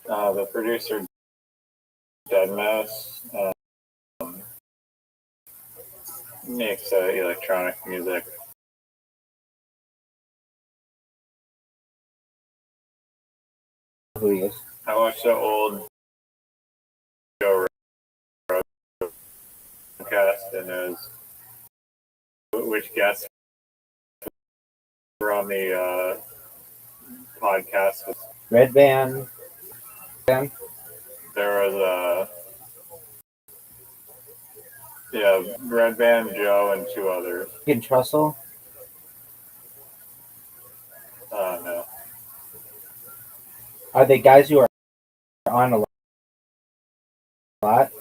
The producer, Deadmau5, makes electronic music. Who he is? I watched the old Joe Rogan podcast, and it was which guests were on the podcast. Red Band. There was Red Band, Joe, and 2 others. Ken Trussell. No. Are they guys who are on a lot?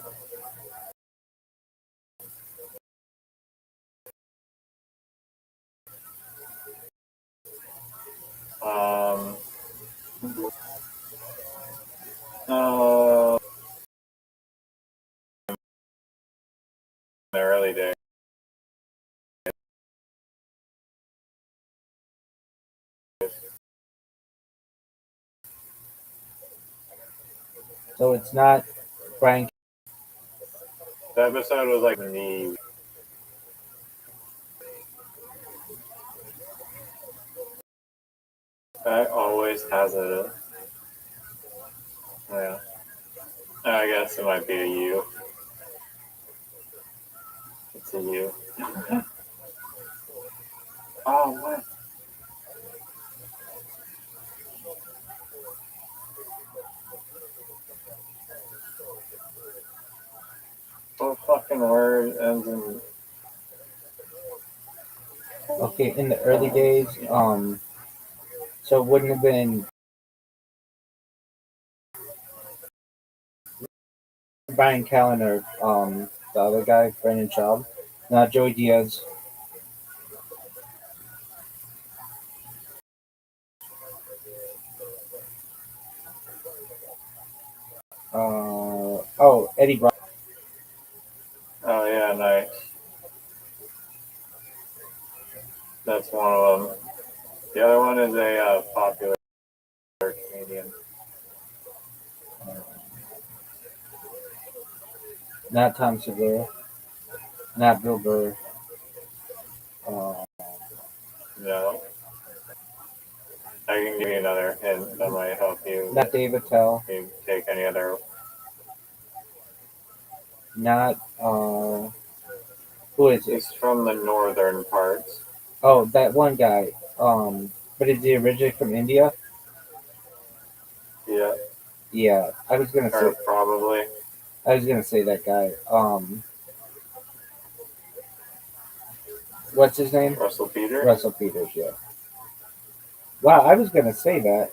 Oh, in the early days. So it's not Brian. The episode was like me. That always has a. Yeah. I guess it might be a you. It's a you. Oh, what? What fucking word ends in. Okay, in the early days, so it wouldn't have been Brian Callen or the other guy, Brendan Schaub, not Joey Diaz. Eddie Brock. Oh, yeah, nice. That's one of them. The other one is a popular comedian. Not Tom Segura, not Bill Burr. No. I can give you another hint that might help you. Not Dave Attell. You take any other. Not who is it? He's from the northern parts. Oh, that one guy. But is he originally from India? Yeah. Yeah, I was gonna say. Or probably. I was gonna say that guy. What's his name? Russell Peters. Russell Peters. Yeah. Wow, I was gonna say that.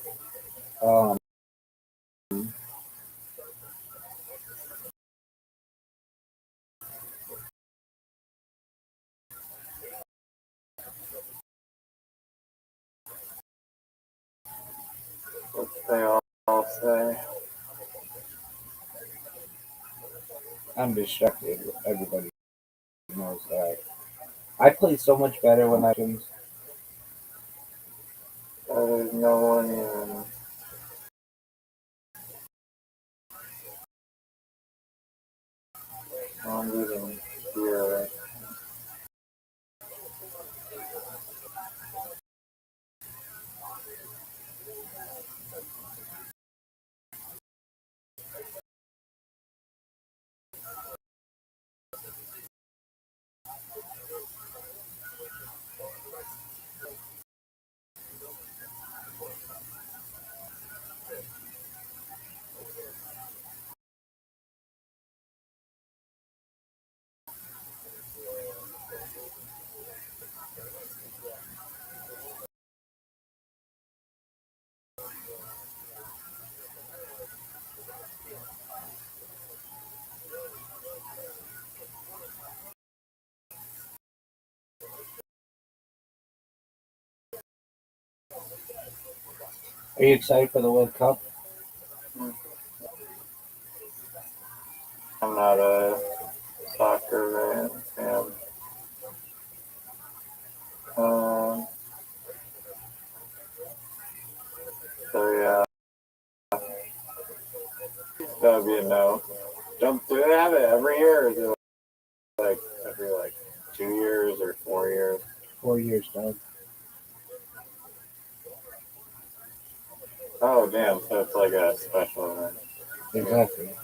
What they all say. I'm distracted. Everybody knows that. I play so much better when I can. There's no one even. I'm even here. Are you excited for the World Cup? I'm not a soccer fan. So yeah, that'd be a no. Do they have it every year, or is it like every 2 years or 4 years? 4 years, Doug. Oh damn! So it's like a special event. Exactly.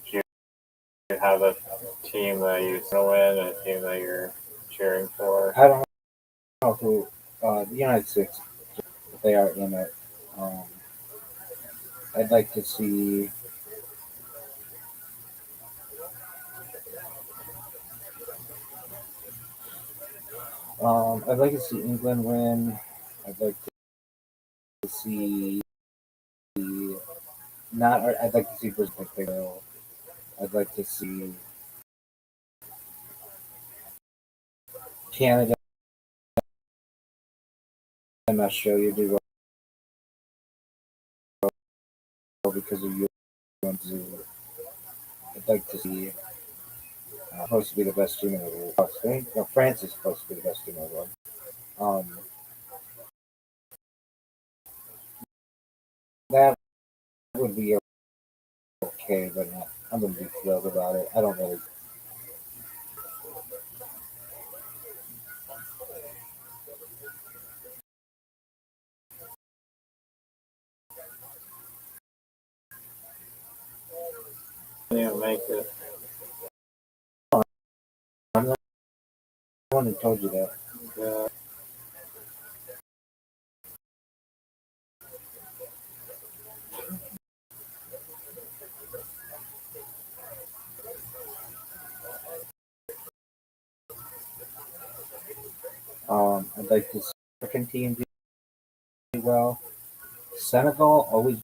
Do you have a team that you want to win, and a team that you're cheering for? I don't know who. The United States, if they are in it. I'd like to see. I'd like to see England win. I'd like to see not. I'd like to see Brazil. I'd like to see Canada and Australia do well because of UNC. I'd like to see supposed to be the best team in the world. Spain, no, France is supposed to be the best team in the world. That would be okay, but I wouldn't be thrilled about it. I don't really. Didn't even make it. I'm the one who told you that. Yeah. I'd like to see the African team do well. Senegal always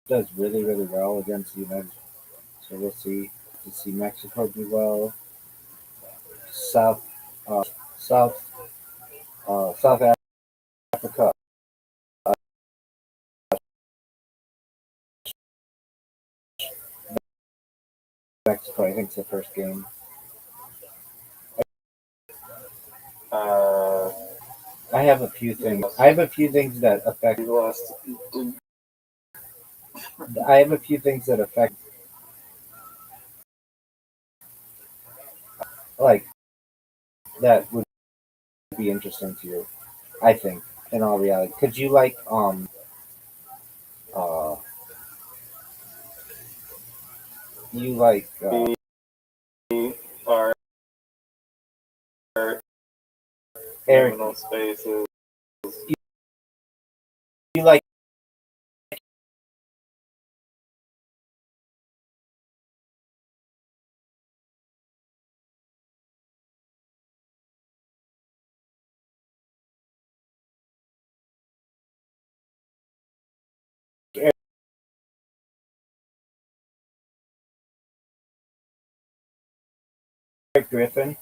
does really, really well against the United States. So we'll see. To see Mexico do well. South, uh, South, South Africa. Mexico, I think, it's the first game. I have a few things. I have a few things that affect. I have a few things that affect. Like that would be interesting to you. I think, in all reality, could you like uh you like Our Eric? liminal spaces. You like Eric Griffin?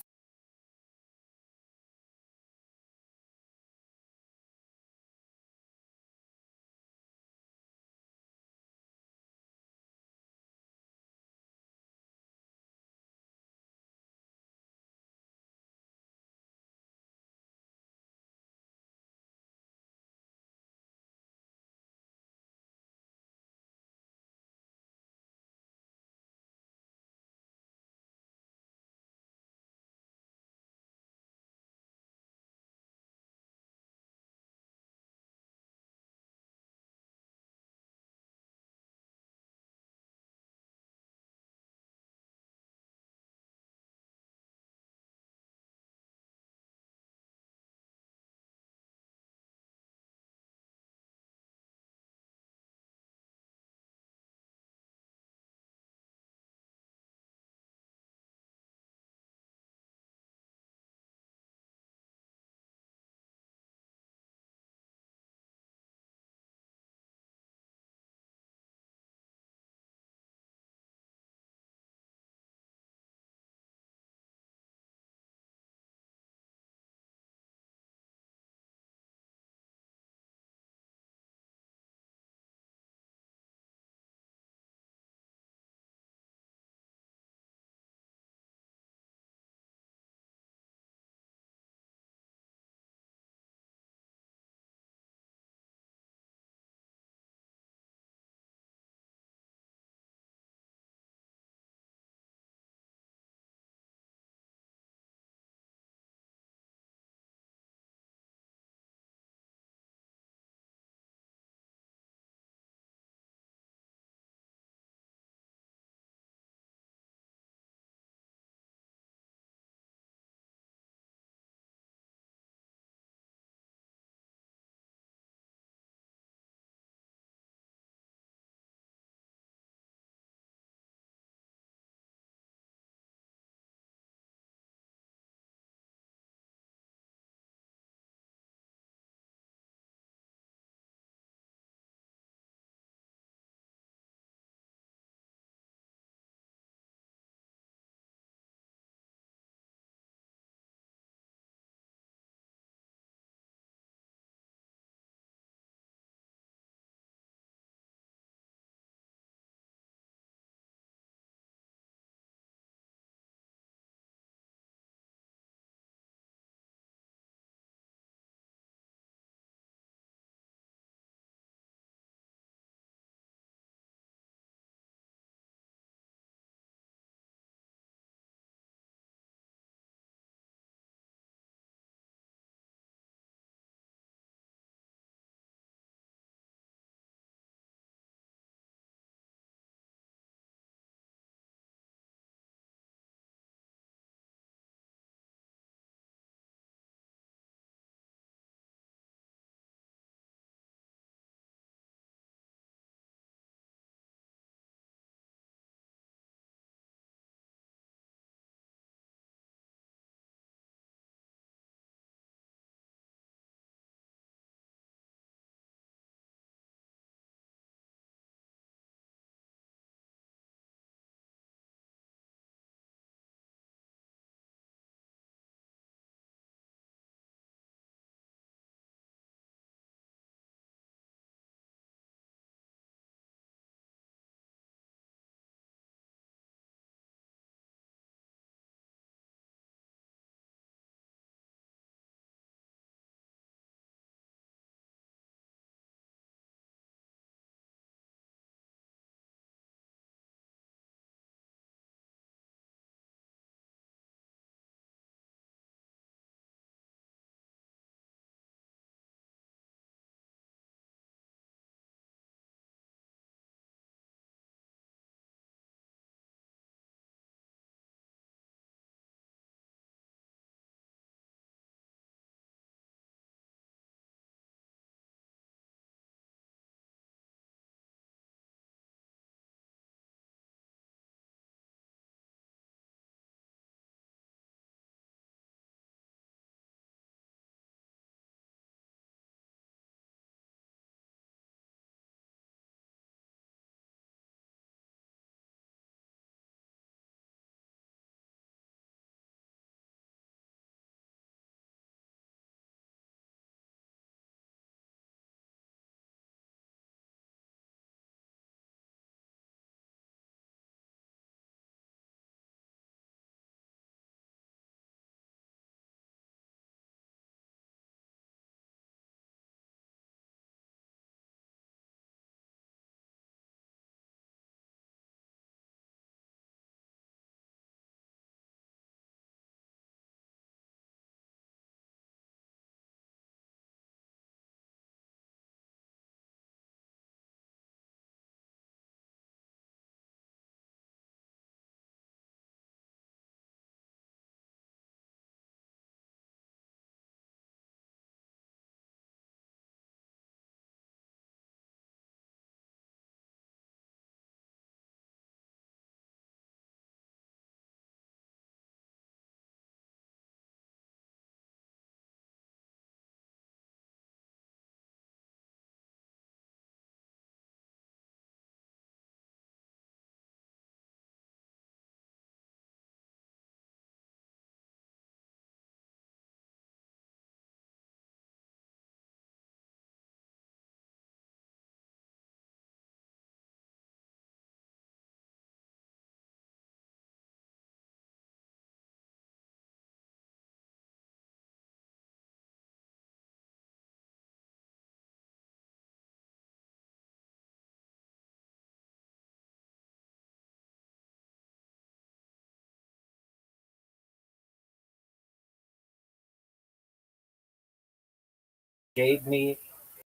shade me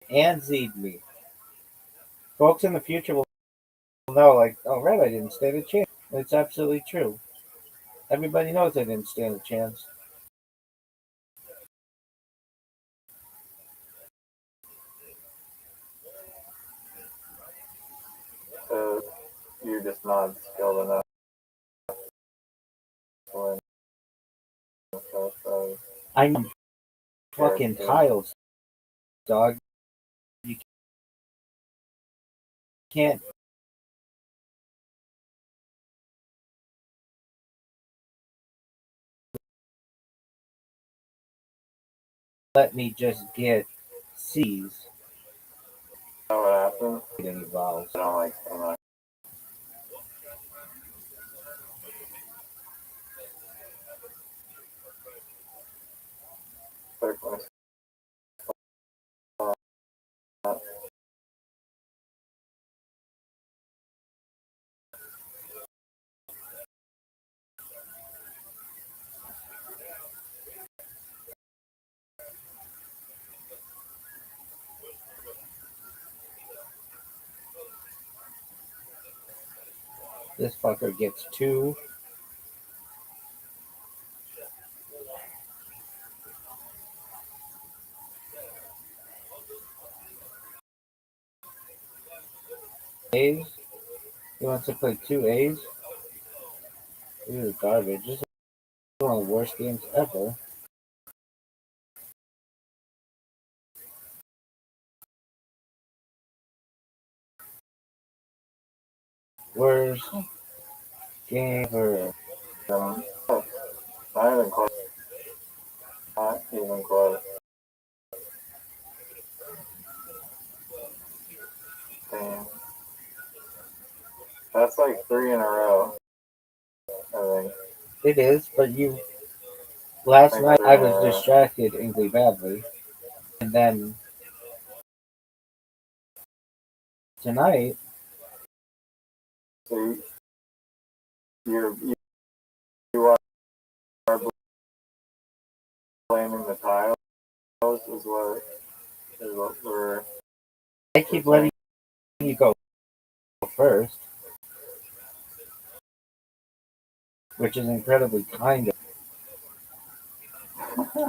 and Z'd me. Folks in the future will know, like, oh, right, I didn't stand a chance. It's absolutely true. Everybody knows I didn't stand a chance. So you're just not skilled enough to win. So I'm fucking tiles, dog. You can't. Let me just get C's. know what happened? Any vowels. I don't like. I'm not. This fucker gets 2. A's. He wants to play 2 A's. This is garbage. This is one of the worst games ever. Worst game ever. Not even close. Not even close. Damn. That's like 3 in a row. I think. It is, but you. Last night I was distracted incredibly badly, and then tonight. So you are blaming the tiles is what we're. I keep letting you go first, which is incredibly kind of.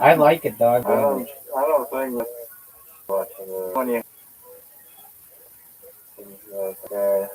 I like it, dog. I don't think that's much of a. When you. Okay.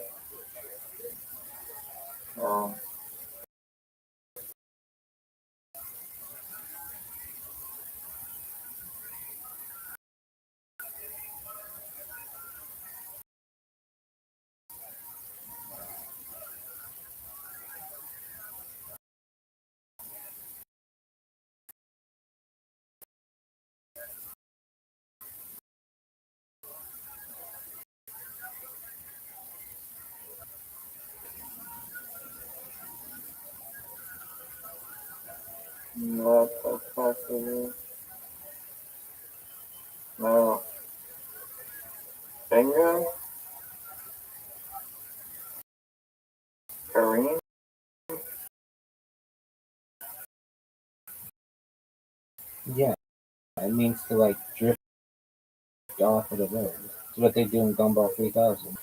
What the fuck is it? No. Bingo? Kareem? Yeah, it means to like drift off of the road. It's what they do in Gumball 3000.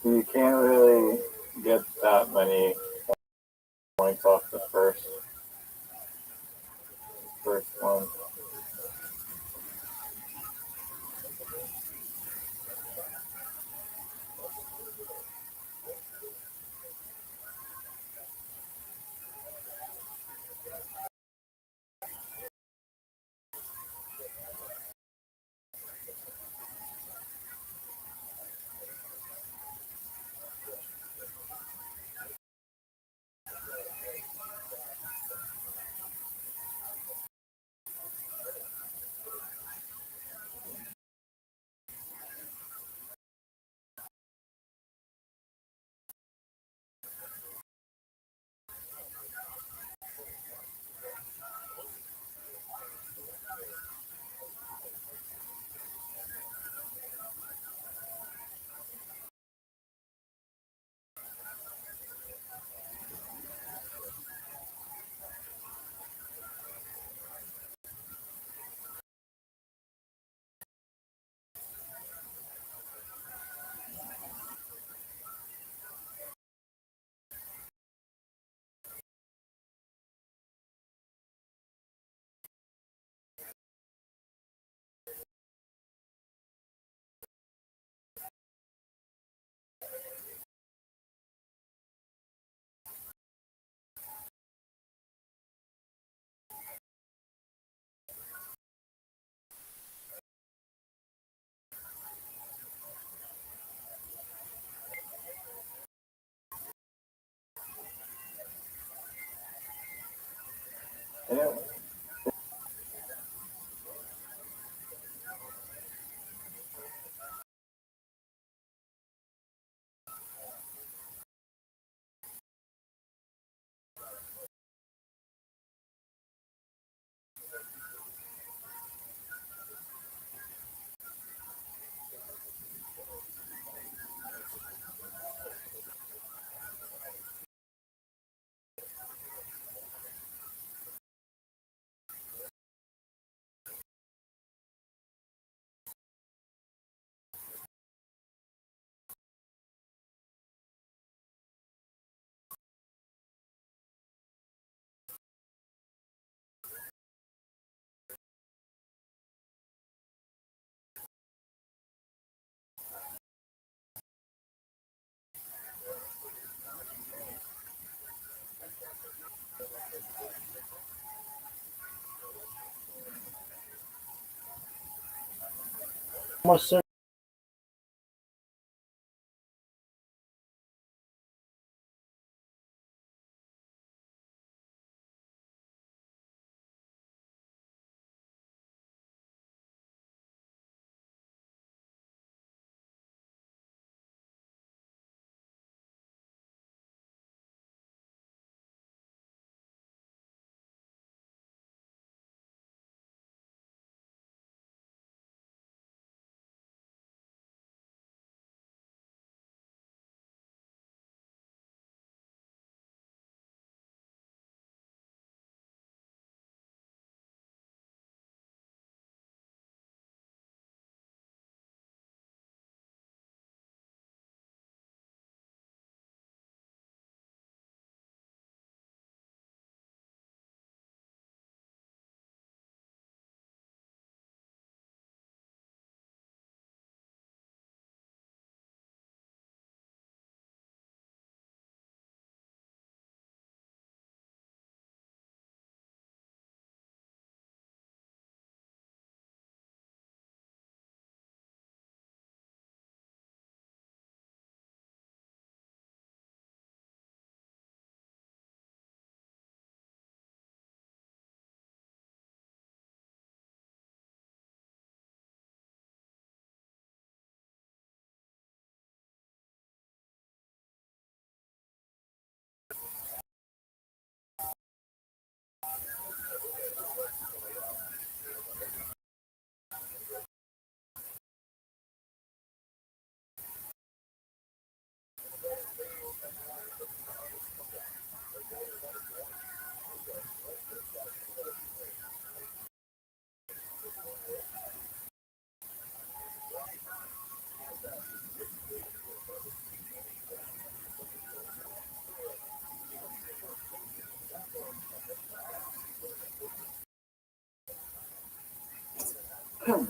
You can't really get that many points off the first one. Yeah. Almost certain.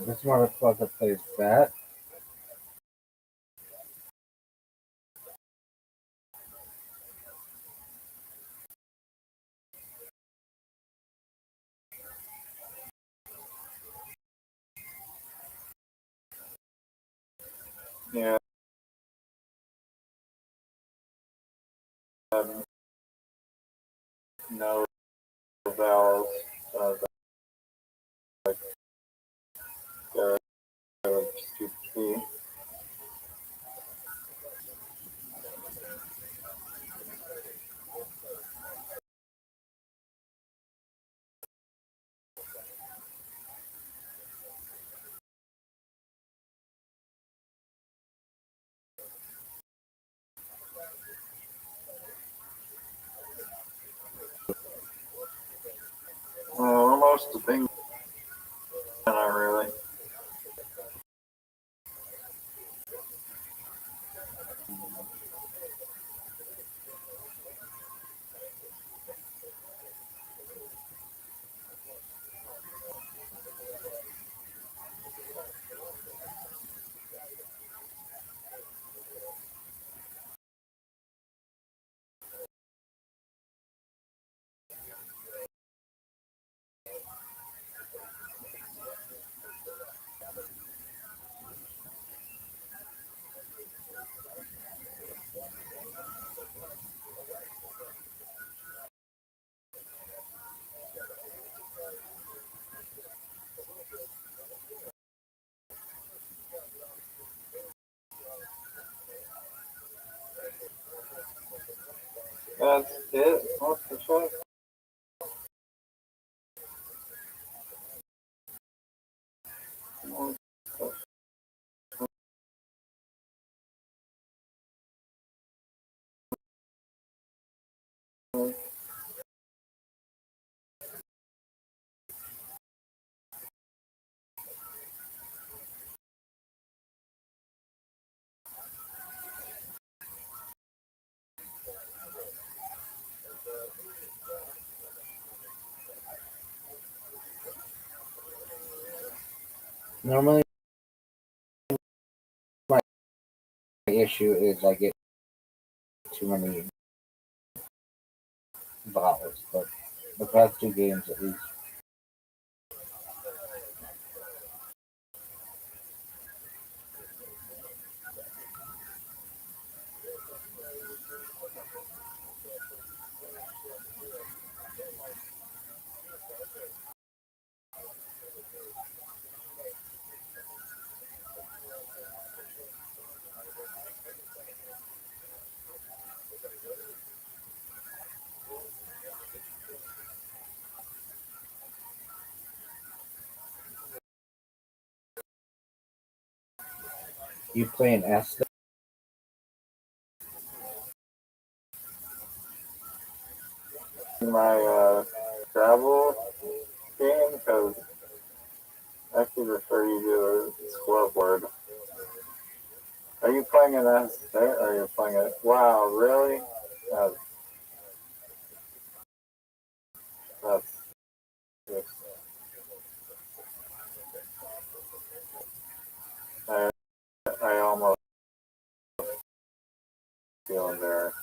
This motherfucker plays that. Yeah. No vowels. Stupid. Almost a thing. Not really. that's it. What's the fuck? Normally, my issue is I get too many dollars, but the past two games at least. You playing Asta? My travel game, because I could refer you to the scoreboard. Are you playing an S there, or are you playing it? Wow, really? That's just, I almost feel embarrassed.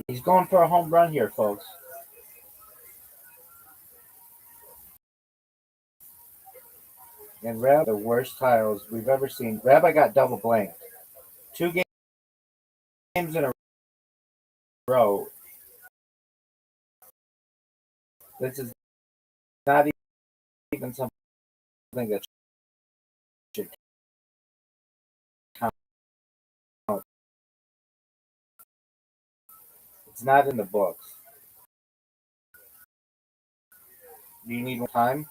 He's going for a home run here, folks. And Rab, the worst tiles we've ever seen. Rabbi got double blanked. 2 games in a row. This is not even something that should count. It's not in the books. Do you need more time?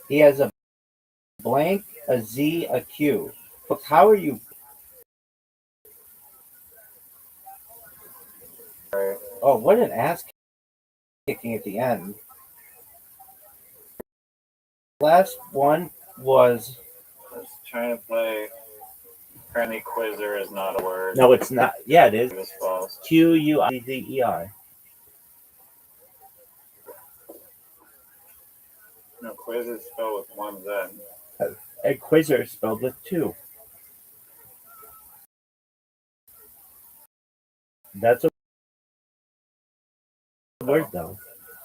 He has a blank, a Z, a Q. But how are you? Oh, what an ass kicking at the end. Last one was. I was trying to play. Apparently, quizzer is not a word. No, it's not. Yeah, it is. It's false. Quizzer. No, quiz is spelled with 1 Z. And quizzer is spelled with 2. That's a word, though.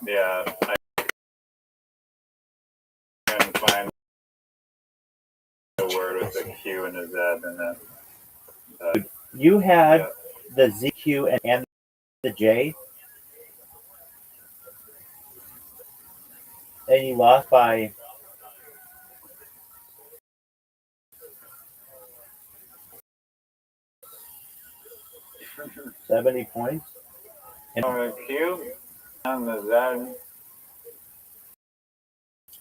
Yeah, I can find a word with a Q and a Z in it. You had the ZQ and the J, and you lost by 70 points. And the Q and the Z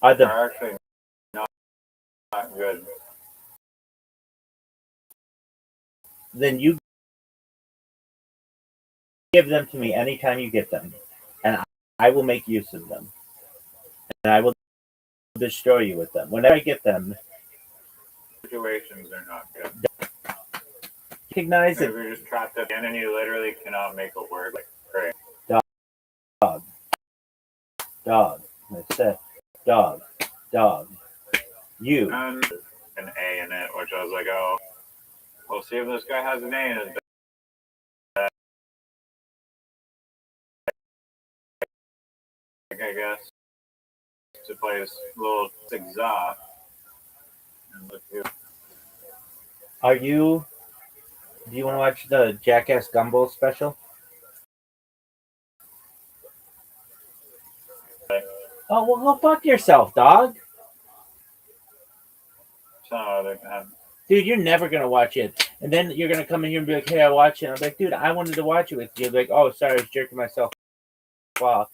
are actually not good. Then you give them to me anytime you get them, and I will make use of them, and I will destroy you with them whenever I get them. Situations are not good. Recognize it. You're just trapped at the end, and you literally cannot make a word like pray. Dog. I said dog. You. And an A in it, which I was like, oh, we'll see if this guy has an A in his bag, I guess, to play this little zigzag. Do you want to watch the Jackass Gumball special? Oh, well, go fuck yourself, dog. Dude, you're never going to watch it. And then you're going to come in here and be like, hey, I watched it. I'm like, dude, I wanted to watch it with you. Like, oh, sorry, I was jerking myself off.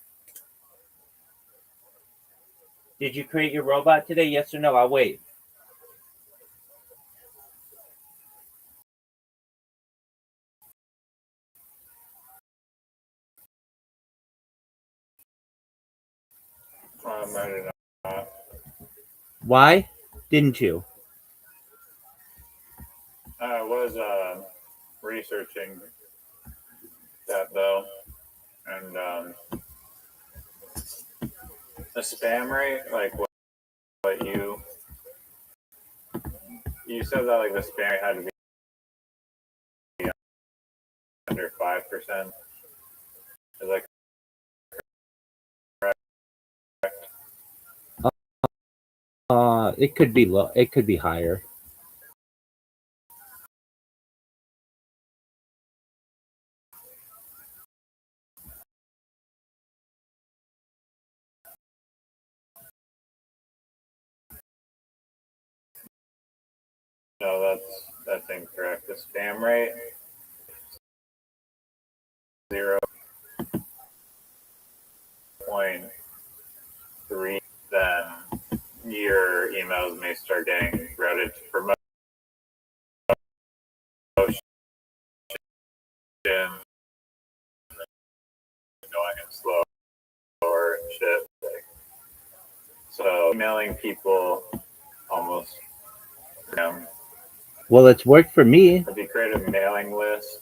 Did you create your robot today? Yes or no? I'll wait. Why didn't you? I was researching that though, and the spam rate, like what you said that like the spam rate had to be under 5%. Is like it could be low. It could be higher. No, that's incorrect. The spam rate 0.3. Then your emails may start getting routed to promotion, going and slower and shit. So emailing people almost. Well, it's worked for me. If you create a mailing list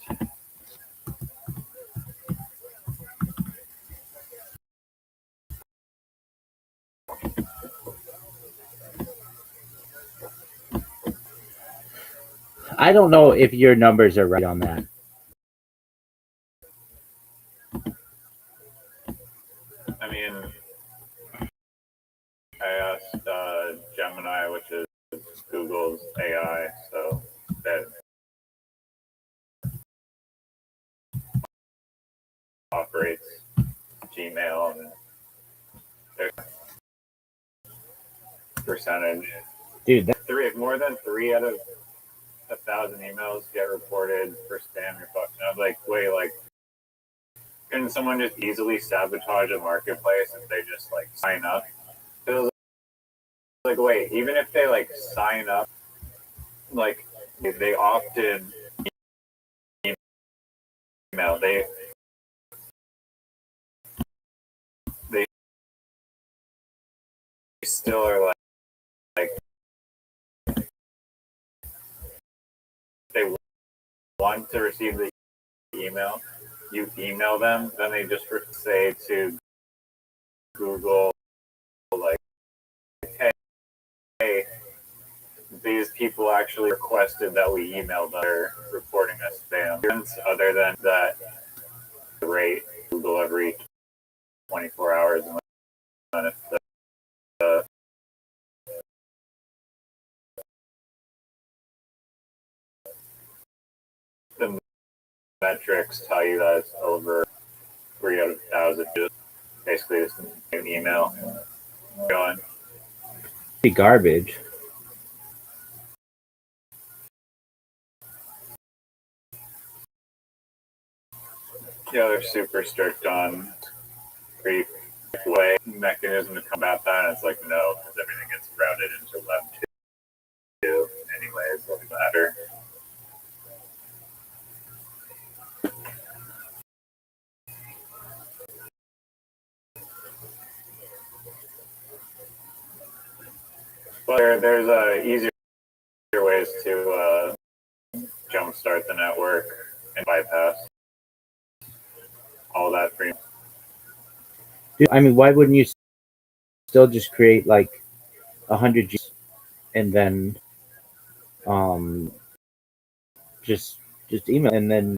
I don't know if your numbers are right on that. I mean, I asked Gemini, which is Google's AI, so that operates Gmail, and their percentage. Dude, More than 3 out of 1,000 emails get reported for spam. You're fucking. I was like, wait, like, can someone just easily sabotage a marketplace if they just like sign up? It was like, wait, even if they like sign up, like they opted email, they still are like they want to receive the email. You email them, then they just say to Google, like, hey, these people actually requested that we email them. They're reporting us spam. Other than that, rate Google every 24 hours, and then if the metrics tell you that it's over 3 out of 1,000, just basically just an email going. be garbage. Yeah, they're super strict on free way mechanism to combat that. And it's like, no, because everything gets routed into Web 2 anyways, doesn't matter. But there's easier ways to jumpstart the network and bypass all that free. Dude, I mean, why wouldn't you still just create like 100 Gs and then just email, and then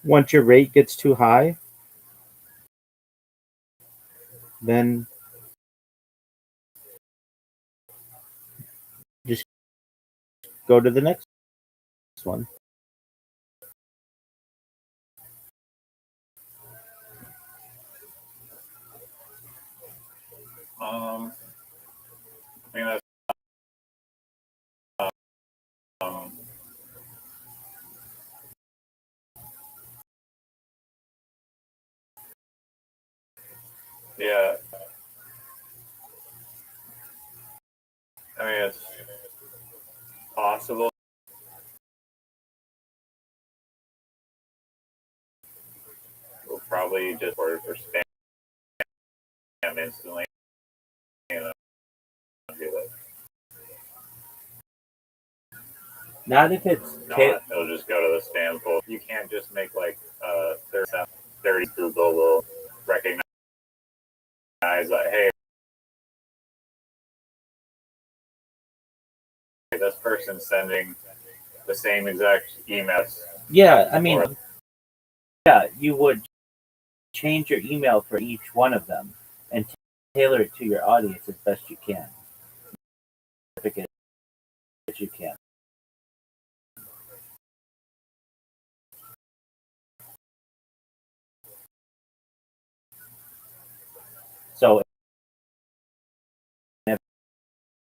once your rate gets too high, then just go to the next one. I mean, that's yeah. I mean, it's possible. We'll probably just order for spam instantly. You know, do that. Not if it's It'll just go to the spam folder. You can't just make like 30 Google will recognize that, hey, this person's sending the same exact emails. Yeah, I mean, yeah, you would change your email for each one of them and tailor it to your audience as best you can. As you can. So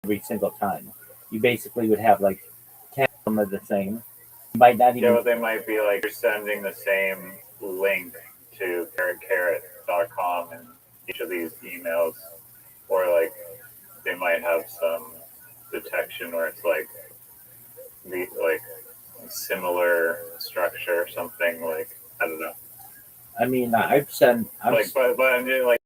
every single time, you basically would have like 10 of them are the same. You might not even. Yeah, but they might be like you're sending the same link to carrot.com in each of these emails, or like they might have some detection where it's like similar structure or something, like I don't know. I mean, I've sent but I'm just like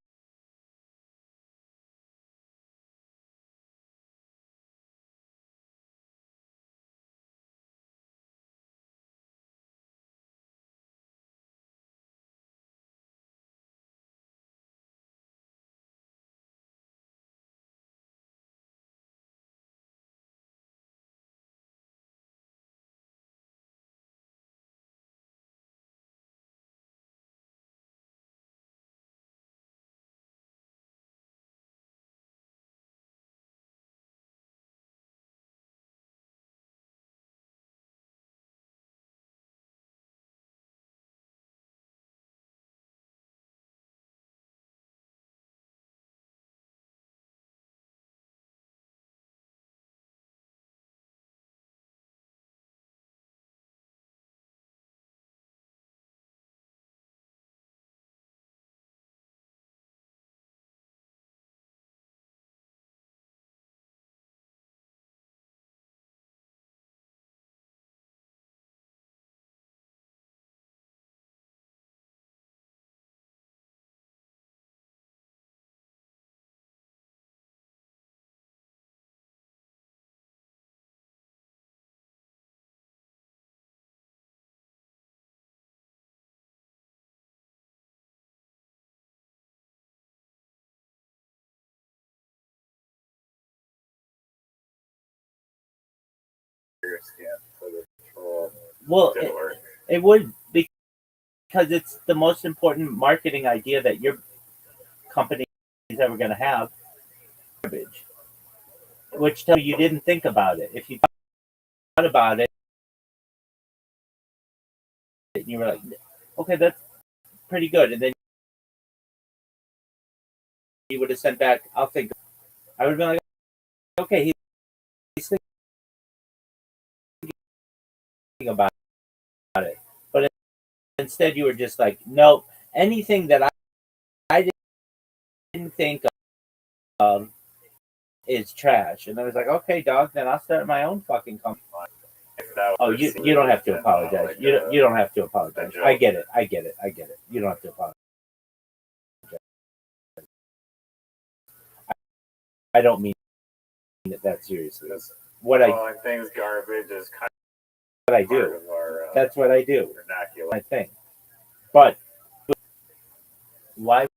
Well, Didn't work. it would because it's the most important marketing idea that your company is ever going to have. Garbage, which tells you didn't think about it. If you thought about it, and you were like, okay, that's pretty good, and then you would have sent back, I'll think. I would have been like, okay, he's thinking about it, but instead you were just like, no, anything that I didn't think of is trash. And I was like, okay, dog, then I'll start my own fucking company. Oh, you don't have to apologize. Like You don't have to apologize. joke. I get it. You don't have to apologize. I don't mean it that seriously. What calling things garbage is kind I of part do. of our That's what I do. vernacular. My thing. But why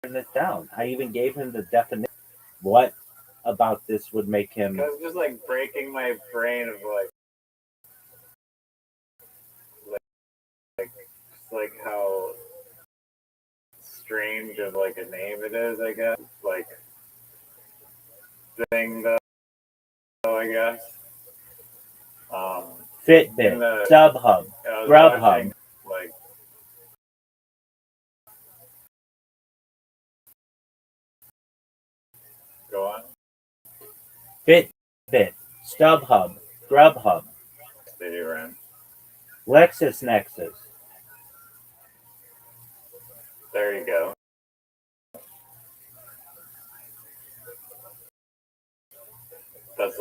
turn this down? I even gave him the definition. What about this would make him? Because just like breaking my brain of like how strange of like a name it is, I guess. Like thing though, I guess. Fitbit, the- StubHub, I was Grubhub. watching, like go on. Fitbit, StubHub, Grubhub, City run. LexisNexis. There you go. That's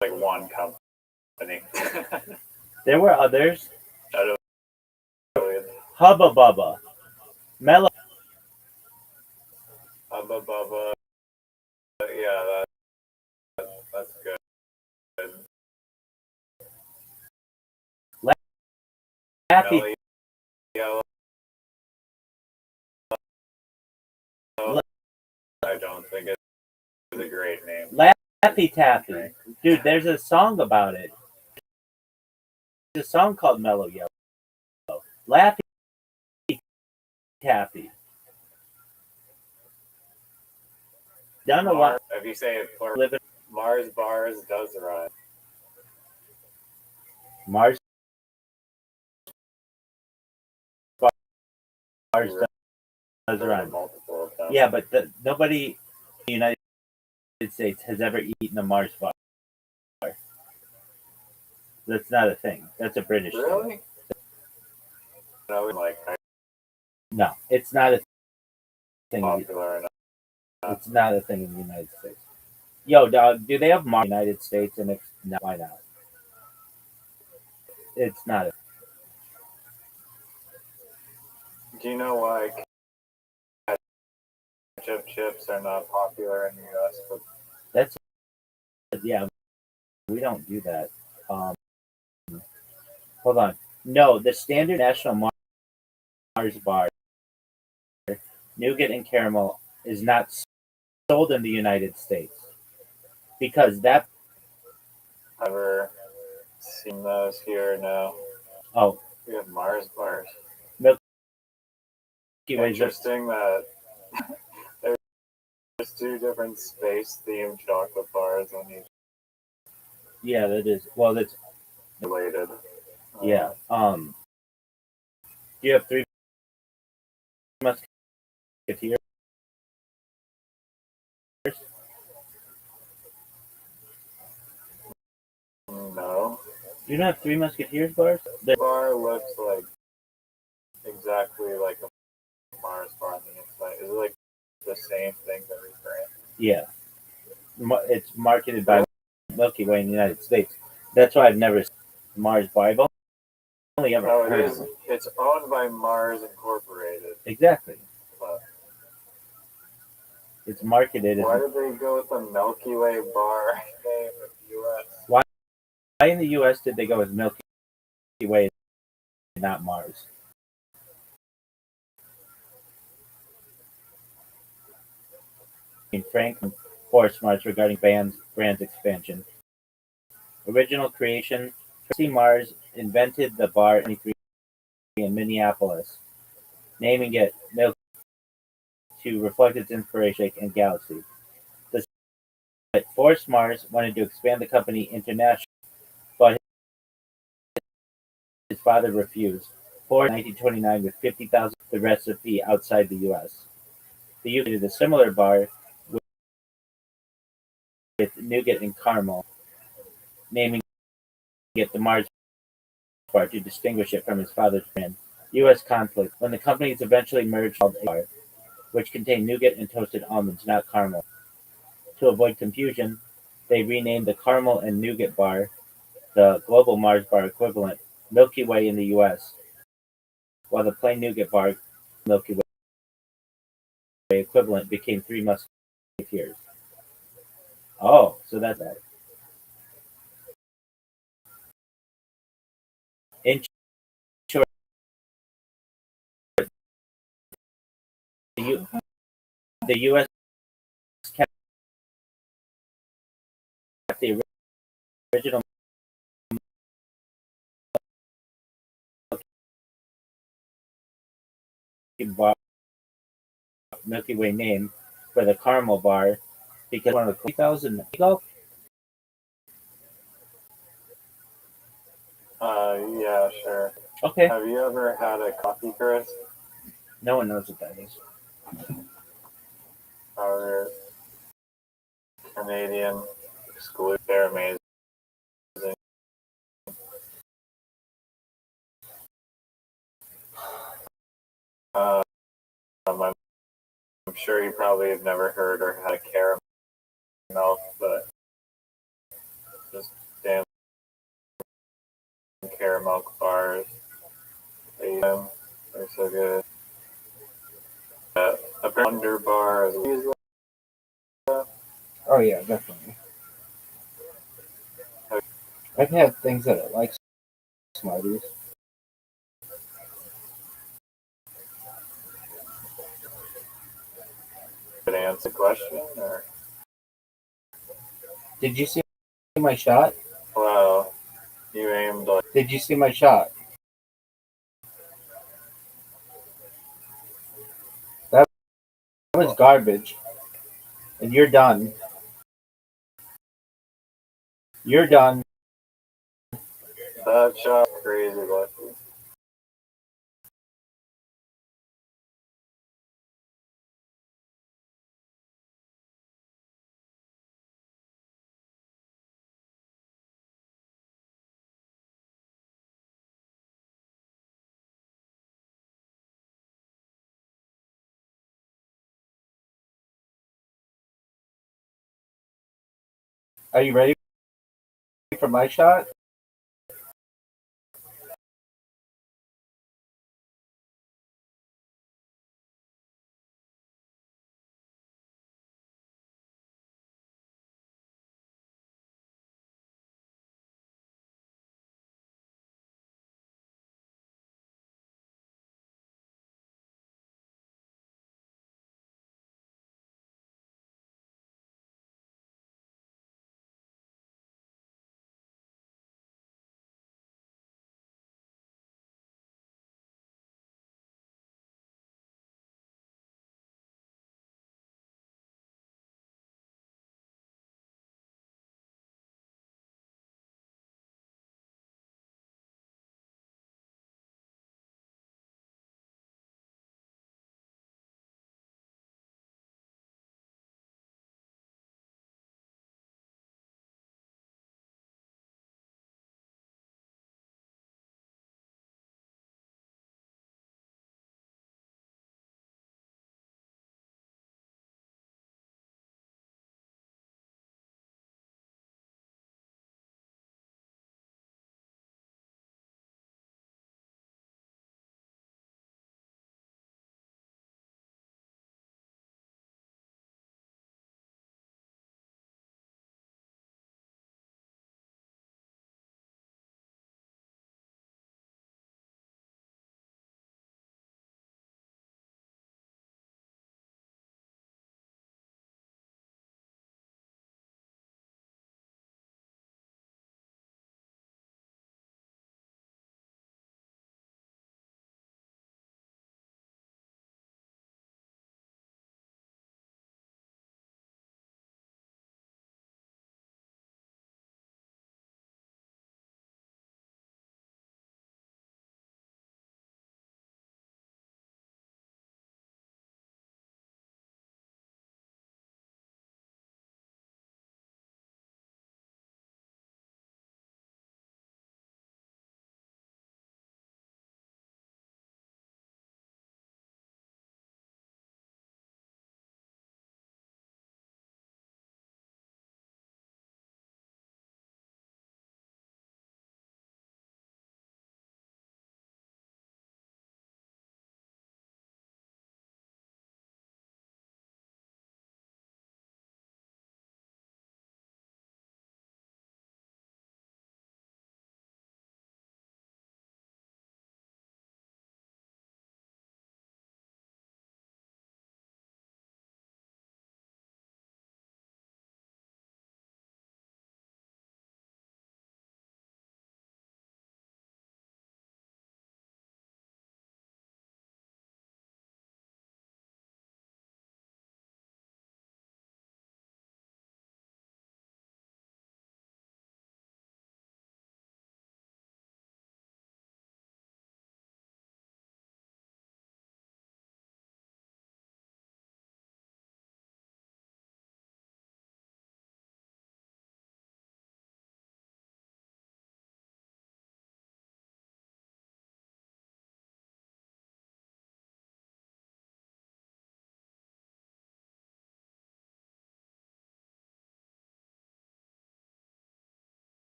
like one company. There were others. Out of million. Hubba Bubba, Mellow. Hubba Bubba. Yeah, that's good. Happy Melly Yellow. I don't think it's a great name. Laffy Taffy. Dude, there's a song about it. There's a song called Mellow Yellow. Laffy Taffy. Done a lot. If you say it plural, Living Mars Bars does run. Mars Bars does run. Multiple of them. Yeah, but nobody in the United States has ever eaten a Mars bar. That's not a thing. That's a British thing. Really? No, like No, it's not a thing. popular enough. It's not a thing in the United States. Yo, dog, do they have Mars in the United States? And if no, why not? It's not a. Do you know why ketchup chips are not popular in the U.S.? But That's yeah. We don't do that. Hold on. No, the standard national Mars bar, nougat and caramel, is not sold in the United States because that. Ever seen those here? No. Oh, We have Mars bars. Milky Way. Interesting that there's two different space-themed chocolate bars on each Yeah, that is. Well, that's related. yeah. Do you have Three Musketeers? No. You don't have Three Musketeers bars? The bar looks like exactly like a Mars bar on the inside. Is it like the same thing every brand? Yeah. It's marketed by Milky Way in the United States. That's why I've never seen Mars bar. I've only ever No, it heard is. of it. It's owned by Mars Incorporated. Exactly. But It's marketed. why did they go with the Milky Way bar name in the U.S.? Why in the U.S. did they go with Milky Way and not Mars? Frank Forest Mars regarding brands expansion. Original creation. Tracy Mars invented the bar in Minneapolis, naming it Milky to reflect its inspiration and Galaxy. But Forrest Mars wanted to expand the company internationally, but his father refused. Forrest in 1929 with 50,000 the recipe outside the U.S. The U.K. did a similar bar with nougat and caramel, naming it the Mars bar to distinguish it from his father's brand. U.S. conflict. When the companies eventually merged, called a bar, which contained nougat and toasted almonds, not caramel. To avoid confusion, they renamed the caramel and nougat bar the global Mars bar equivalent, Milky Way in the U.S., while the plain nougat bar, Milky Way equivalent, became Three Musketeers. Oh, so that's that. In short, the U.S. kept the original Milky Way name for the caramel bar because one of the 2000 Yeah, sure. Okay. Have you ever had a coffee crisp? No one knows what that is. Or Canadian exclusive? They're amazing. I'm sure you probably have never heard or had a caramel milk, but just damn caramel bars. They're so good. A Wonder Bar as well. Oh yeah, definitely. I've had things that are like Smarties. Could I answer the question? Or? Did you see my shot? Well, you aimed like. Did you see my shot? That was garbage. And you're done. You're done. That shot crazy lucky. Are you ready for my shot?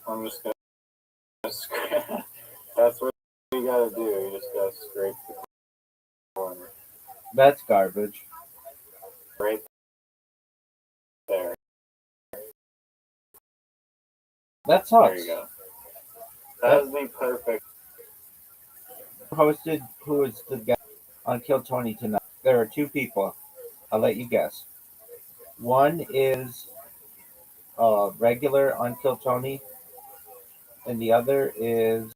I'm just gonna that's what you gotta do. You just gotta scrape the corner. That's garbage. Right there. That sucks. There you go. That would be perfect. Hosted, who is the guest on Kill Tony tonight? There are two people. I'll let you guess. One is regular on Kill Tony, and the other is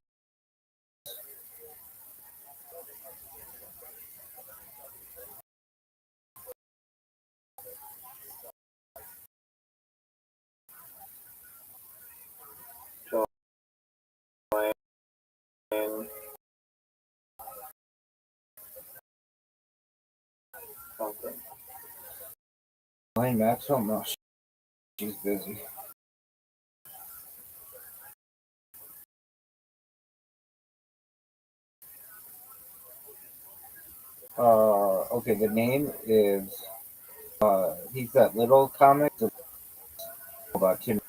Joanne something. Elaine Maxwell. No, she's busy. Okay, the name is he's that little comic about Tim.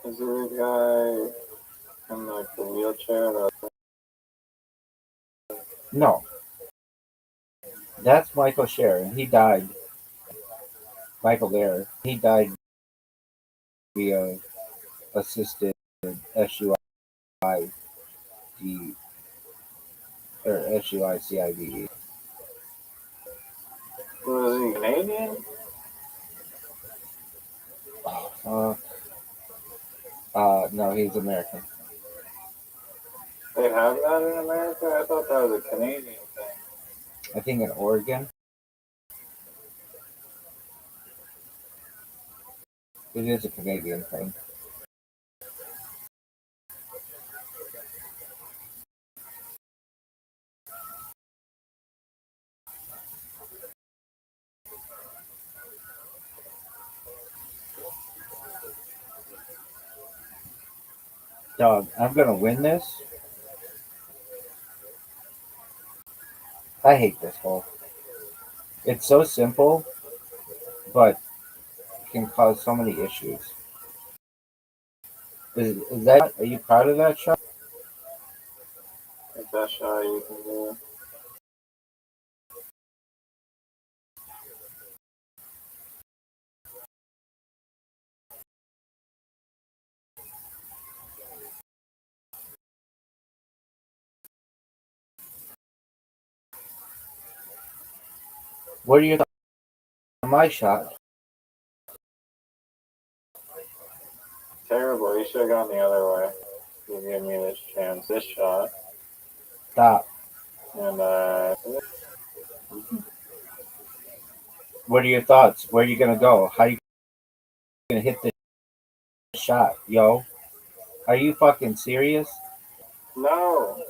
Is there a guy in like the wheelchair that No, that's Michael Scher, and he died. Michael Lair, he died via assisted SUID or SUICIDE. was he Canadian? No, he's American. They have that in America? I thought that was a Canadian thing. I think in Oregon. It is a Canadian thing. Dog, I'm gonna win this. I hate this hole. It's so simple, but can cause so many issues. Is that? Are you proud of that shot? The best shot you can do. What are your thoughts on my shot? Terrible. You should have gone the other way. You gave me this chance. This shot. Stop. And What are your thoughts? Where are you gonna go? How are you gonna hit this shot, yo? Are you fucking serious? no.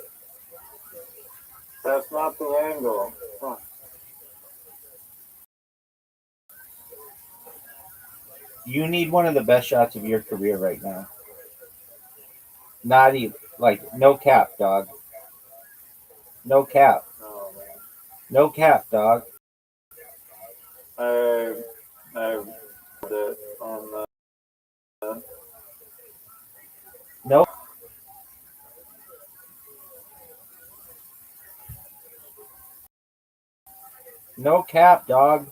That's not the angle. Huh. You need one of the best shots of your career right now. Not even like no cap, dog. No cap. Oh man. No cap, dog. I put it on the No. No cap, dog.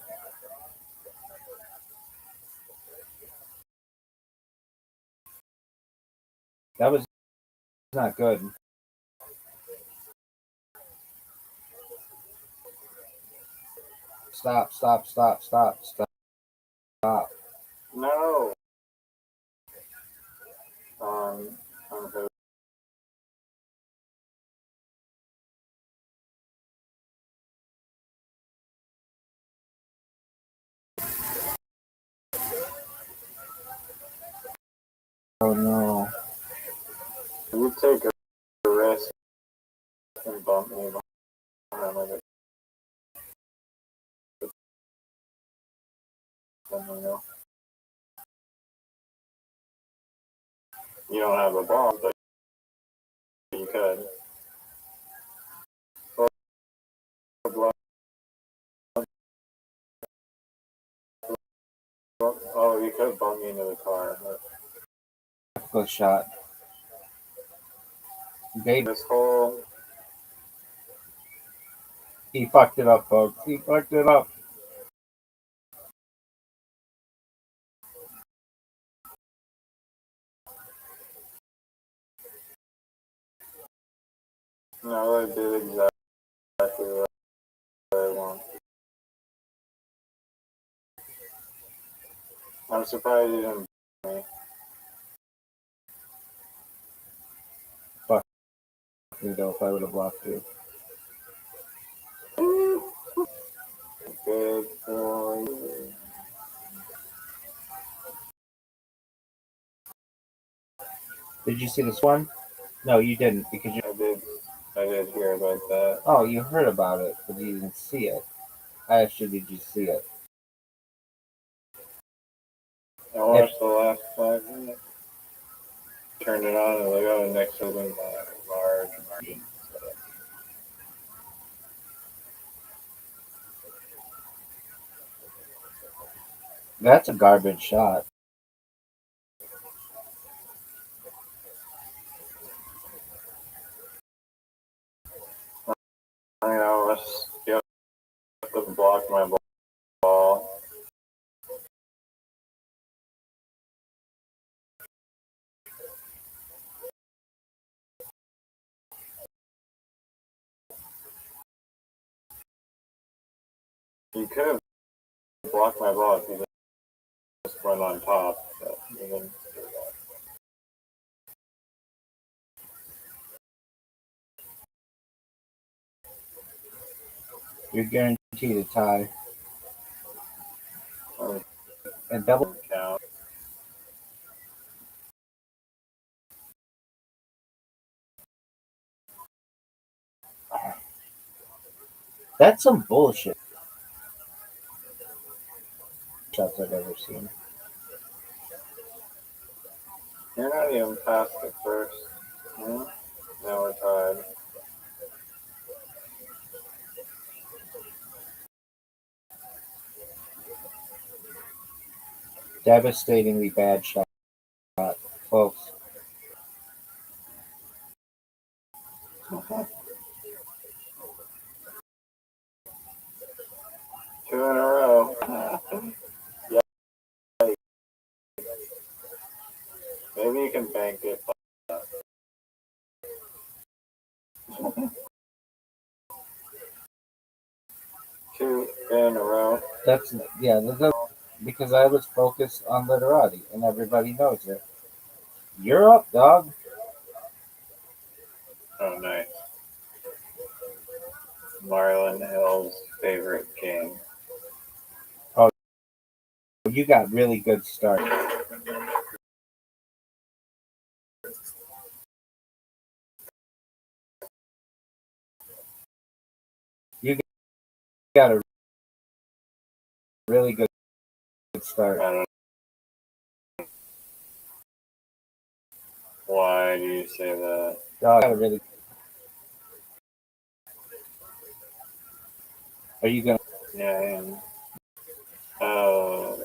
That was not good. Stop, stop, stop, stop, stop. no. On Oh no. you take a risk and bump me behind like you don't have a bomb, but you could. he could bump me into the car. But Good shot. Babe, this whole he fucked it up, folks. He fucked it up. no, I did exactly what I want. I'm surprised he didn't bump me. Fuck me though if I would have blocked you. Good boy. Did you see this one? No, you didn't because you. I did hear about that. Oh, you heard about it, but you didn't see it. I asked you, did you see it? I watched the last 5 minutes. Turned it on and like, oh, next to them, large margin. That's a garbage shot. I know, let's get to block my ball. You could have blocked my ball if you just went on top, but you didn't do that. You're guaranteed a tie. And double. Count. That's some bullshit shots I've ever seen. You're not even past the first. Hmm? Now we're tied. Devastatingly bad shot, folks. Two in a row. Yeah. Maybe you can bank it. Two in a row. That's yeah. Because I was focused on Literati, and everybody knows it. You're up, dog. Oh, nice. Marlon Hill's favorite game. Oh, you got really good start. You got a really good start. I don't know. Why do you say that? Dog got a really. Are you gonna? Yeah, I am. Oh.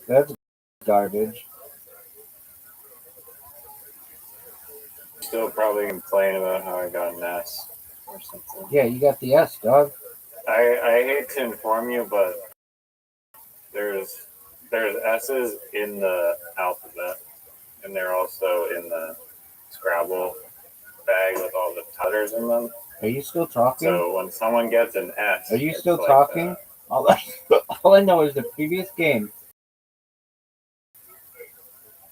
That's garbage. Still probably complain about how I got an S or something. Yeah, you got the S, dog. I hate to inform you, but there's S's in the alphabet, and they're also in the Scrabble bag with all the letters in them. Are you still talking? So when someone gets an S, Are you it's still like talking? All I know is the previous game.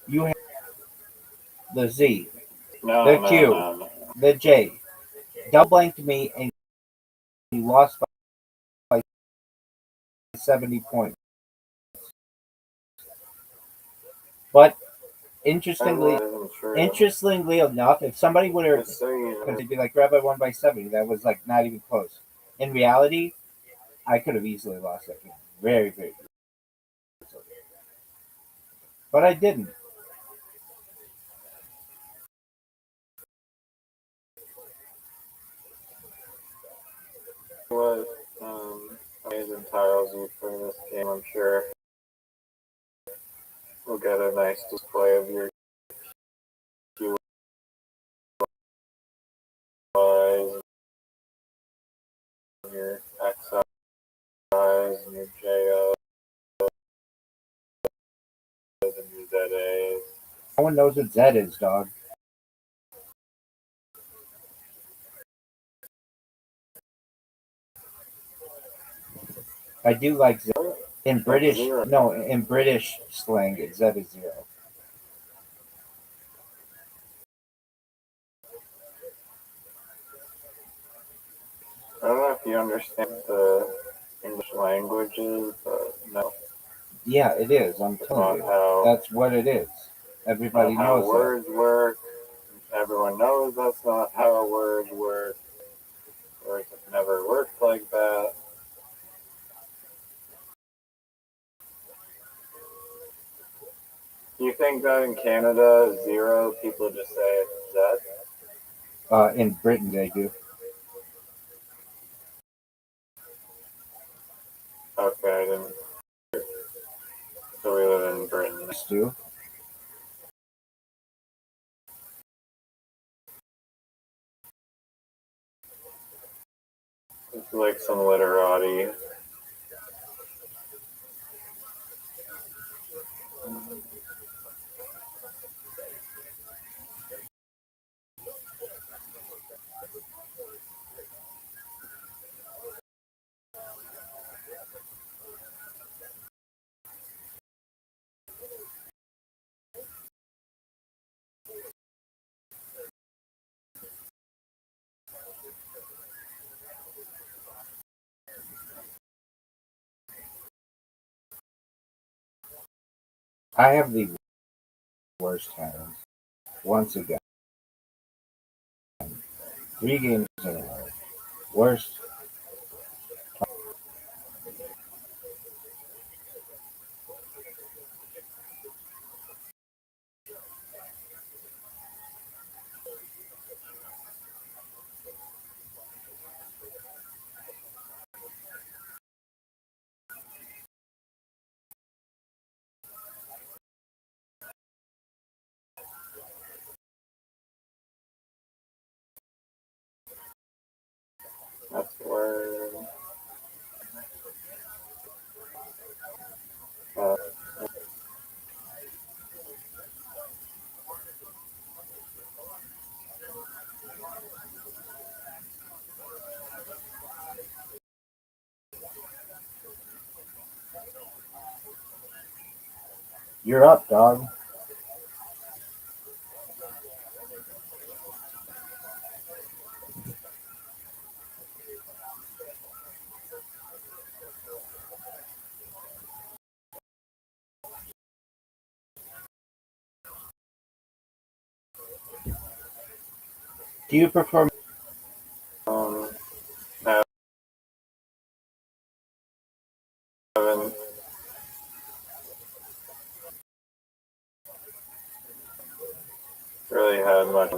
You had the Z, No, the no, Q, no. the J. Double blanked me, and you lost by 70 points. But interestingly enough, if somebody would have, because they'd be like, Rabbi won by 70, that was like not even close. In reality, I could have easily lost that game. Very, very easily. but I didn't. What amazing tiles you for this game, I'm sure. We'll get a nice display of your QIs, and your XIs, and your JOs, and your ZAs. No one knows what Z is, dog. I do like Z. In British, no, in British slang, Z is 0. I don't know if you understand the English languages, but no. Yeah, it is. I'm telling you. That's what it is. Everybody how knows words work. Everyone knows that's not how words work. Words have never worked like that. Do you think that in Canada, 0, people just say Z? In Britain, they do. Okay, I didn't. So we live in Britain. Do. It's like some literati. I have the worst times. Once again. 3 games in a row. Worst. That's where. You're up, dog. Do you prefer Haven't really had much.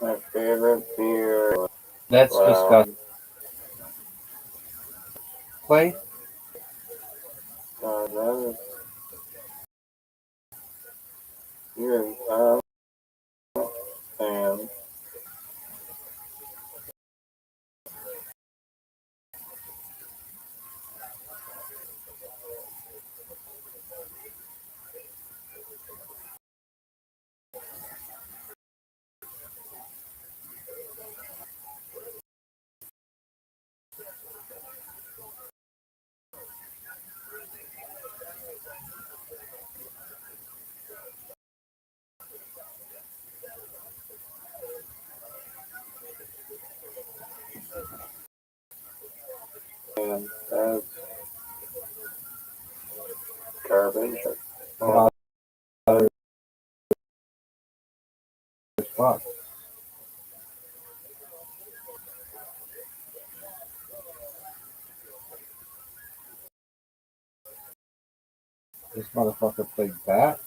My favorite beer. That's disgusting. Play? That is. You're fan. interest. Well, as fuck. This motherfucker played that.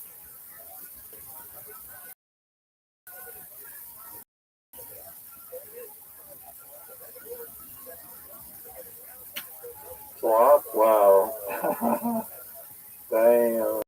Flop? Wow. Damn.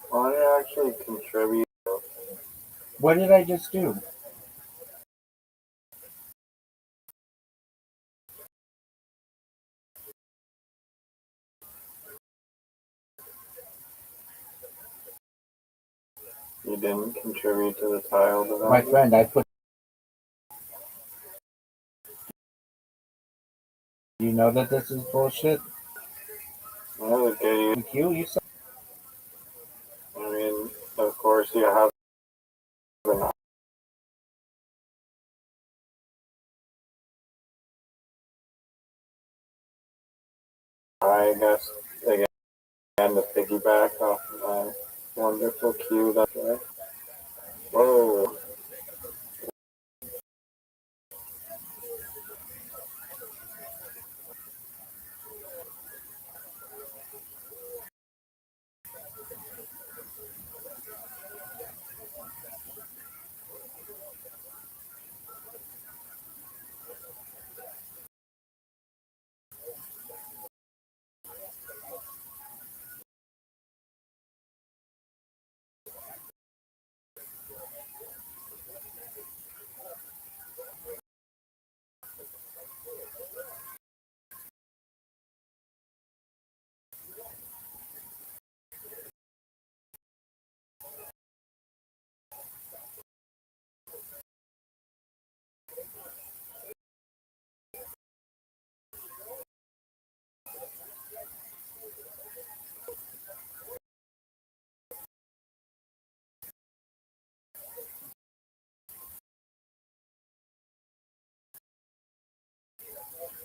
Why did I actually contribute? What did I just do? You didn't contribute to the tile development? My friend, I put. You know that this is bullshit? Well, okay. You said. I mean, of course you have an I guess, again, to piggyback off my wonderful cue that way. Whoa.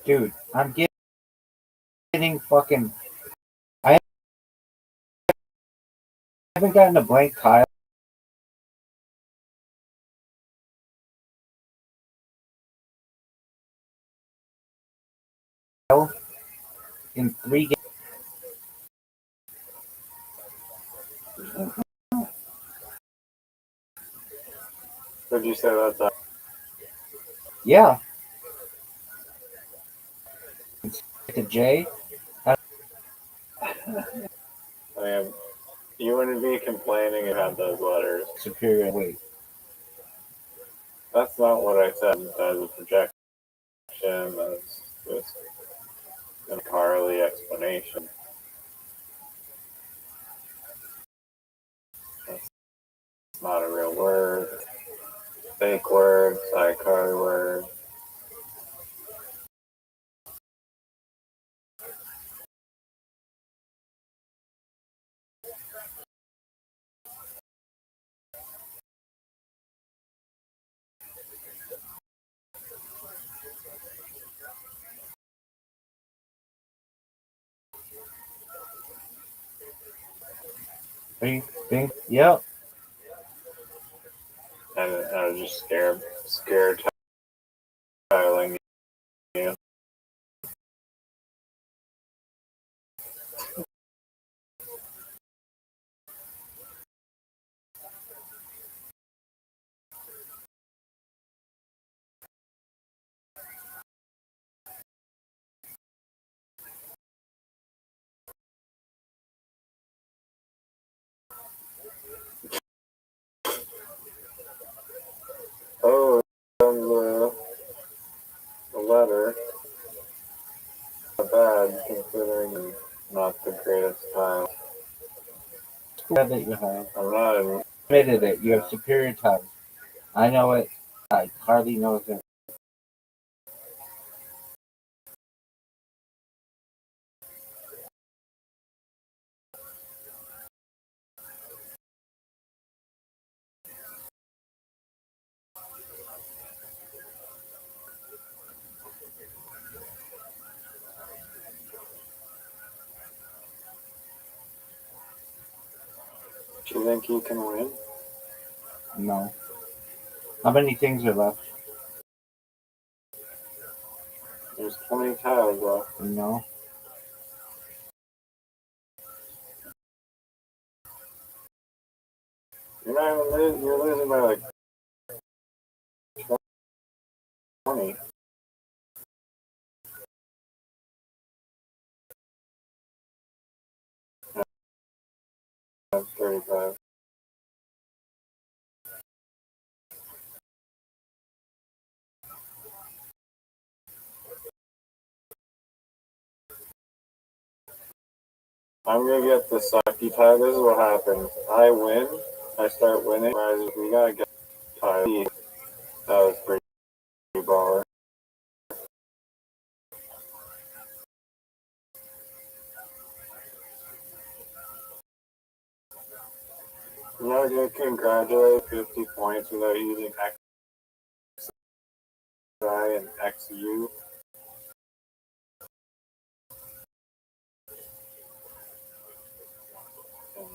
Dude, I'm getting fucking. I haven't gotten a blank tile in 3 games. What'd you say about that? Yeah. The J. I mean, you wouldn't be complaining if you had those letters. Superior weight. That's not what I said as a projection. That's just an Carly explanation. That's not a real word. Fake word, Carly word. Bing, bing. Yep. kind of just scare tiling you. Oh, the letter. Not bad, considering not the greatest time. Glad that you have I'm not in. admitted it. You have superior times. I know it. Carly knows it. Do you think you can win? No. How many things are left? There's 20 tiles left. No. You're not even losing. You're losing by like 20. That's 35. I'm gonna get the sucky tile. This is what happens. I win. I start winning. Rises. We gotta get tile. That was pretty baller. I'm not gonna congratulate 50 points without using XI and XU. And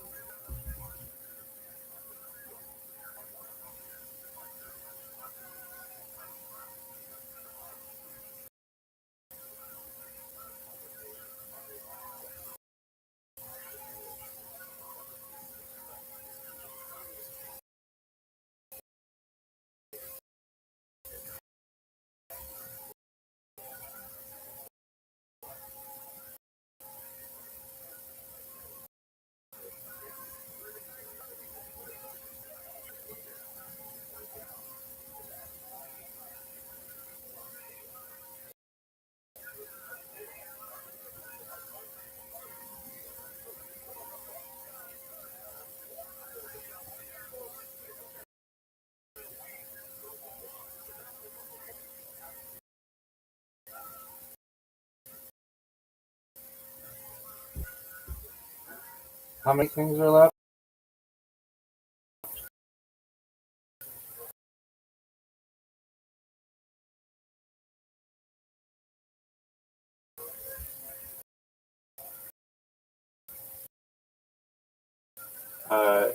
How many things are left?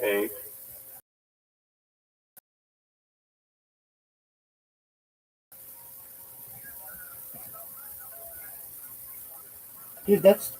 eight. Dude, that's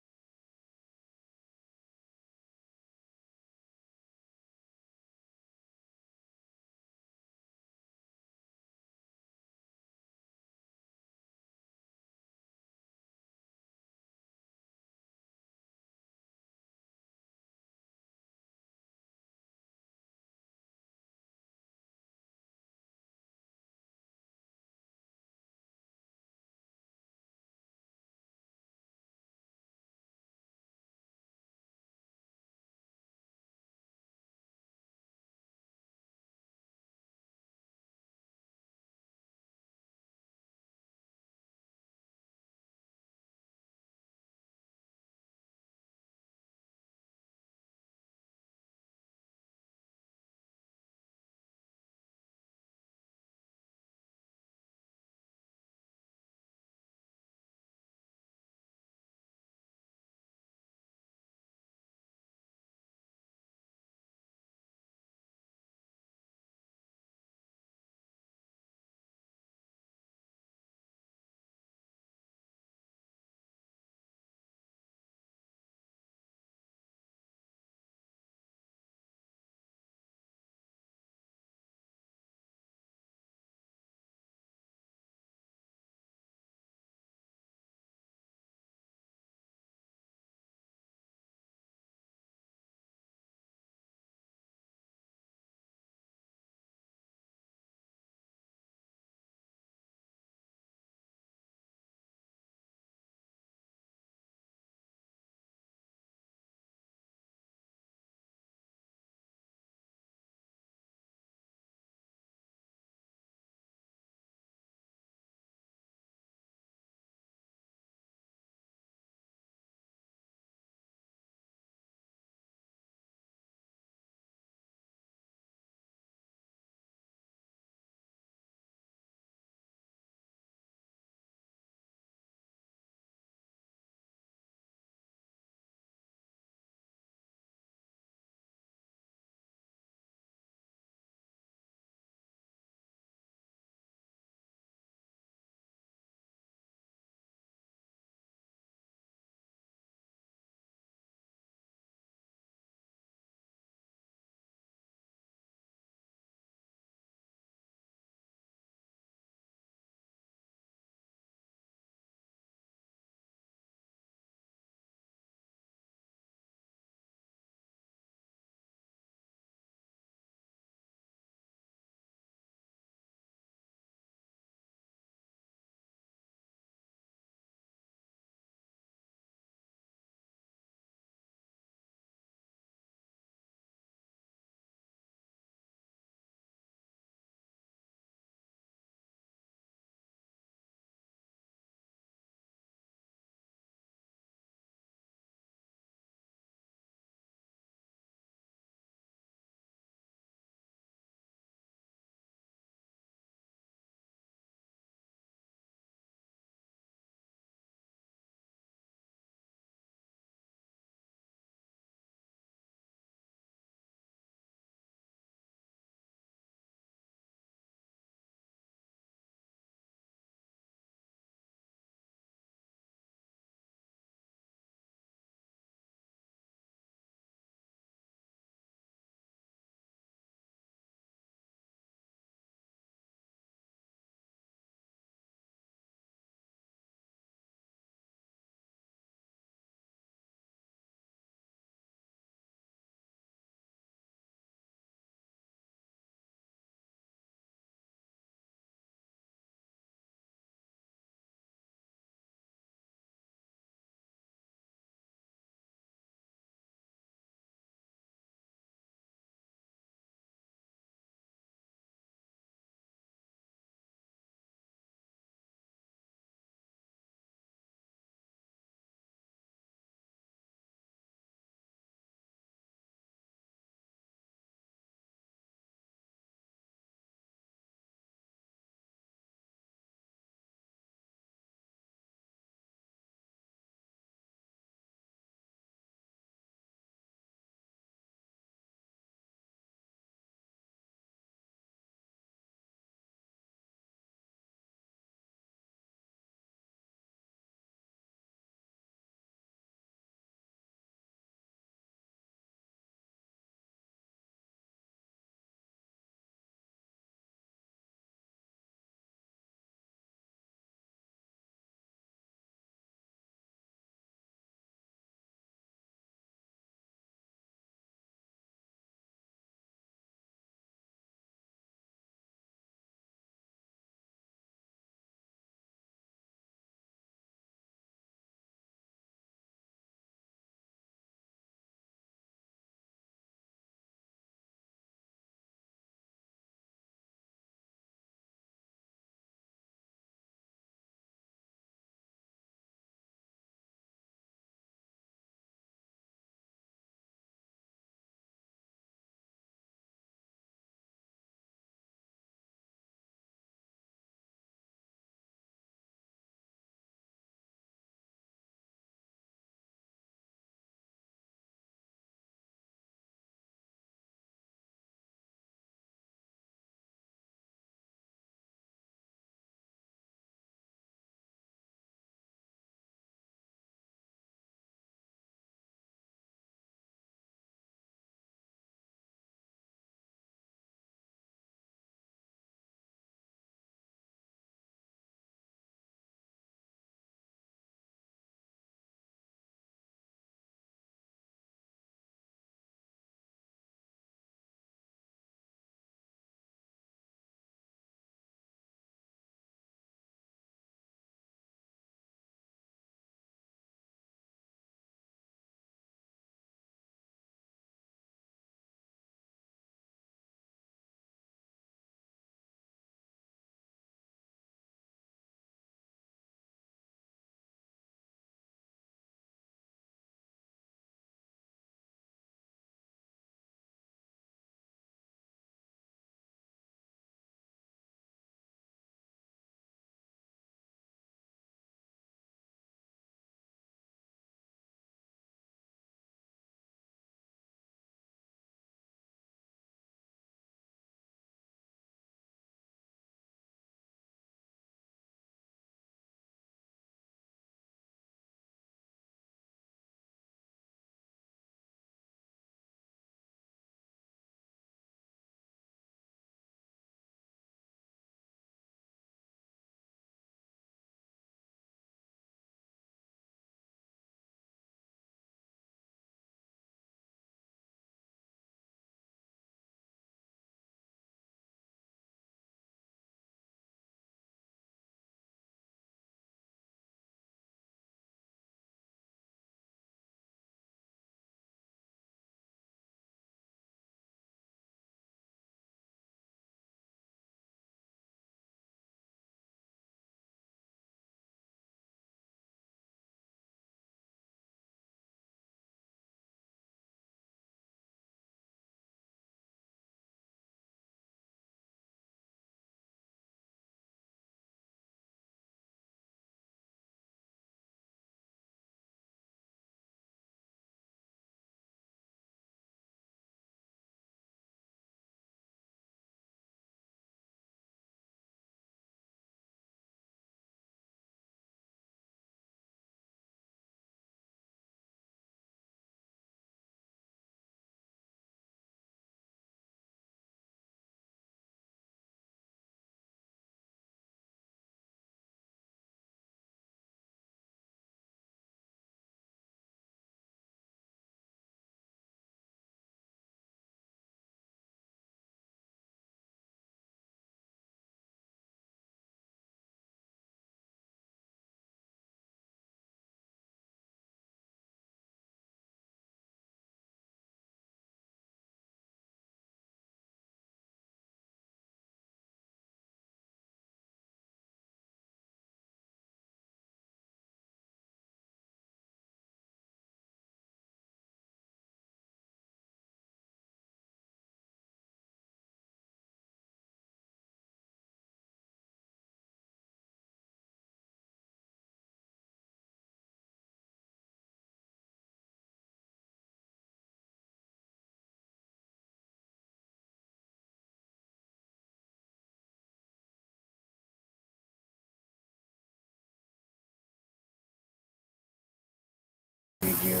you.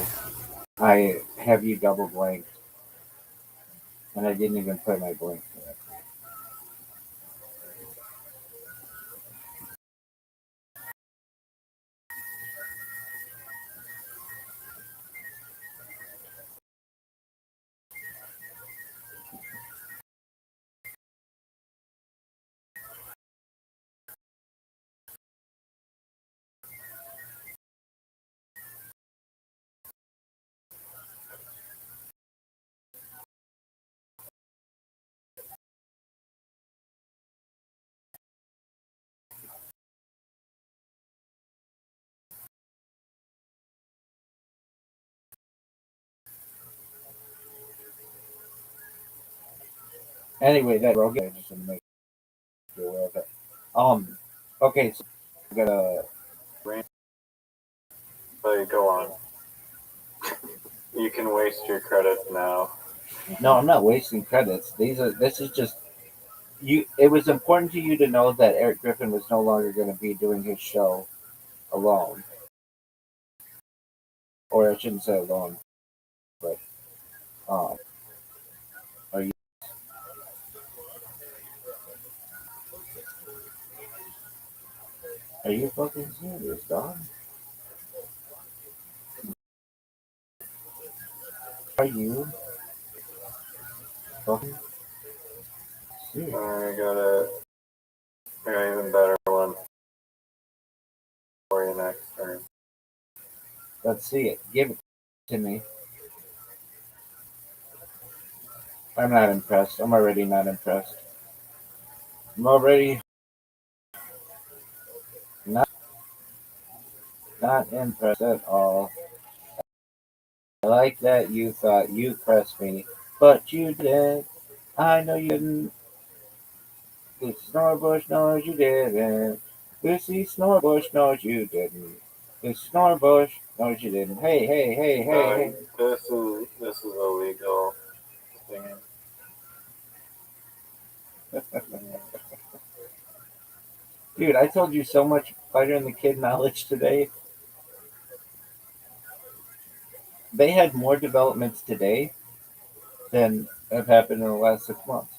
I have you double blanked, and I didn't even put my blank in it. Anyway, that okay, just to make you aware of it. Okay, so I got a But go on. You can waste your credits now. no. I'm not wasting credits. This is just you. It was important to you to know that Eric Griffin was no longer going to be doing his show alone, or I shouldn't say alone, but um, are you fucking serious, dog? Are you fucking serious? I got an even better one for you next turn. Let's see it. Give it to me. I'm not impressed. I'm already not impressed. I'm already not impressed at all. I like that you thought you pressed me, but you didn't. I know you didn't. Lucy Snorbush knows you didn't. Lucy Snorbush knows you didn't. Lucy Snorbush knows you didn't. Hey, hey, hey, hey, hey. This is illegal. Dude, I told you so much Fighter and the Kid knowledge today. They had more developments today than have happened in the last 6 months.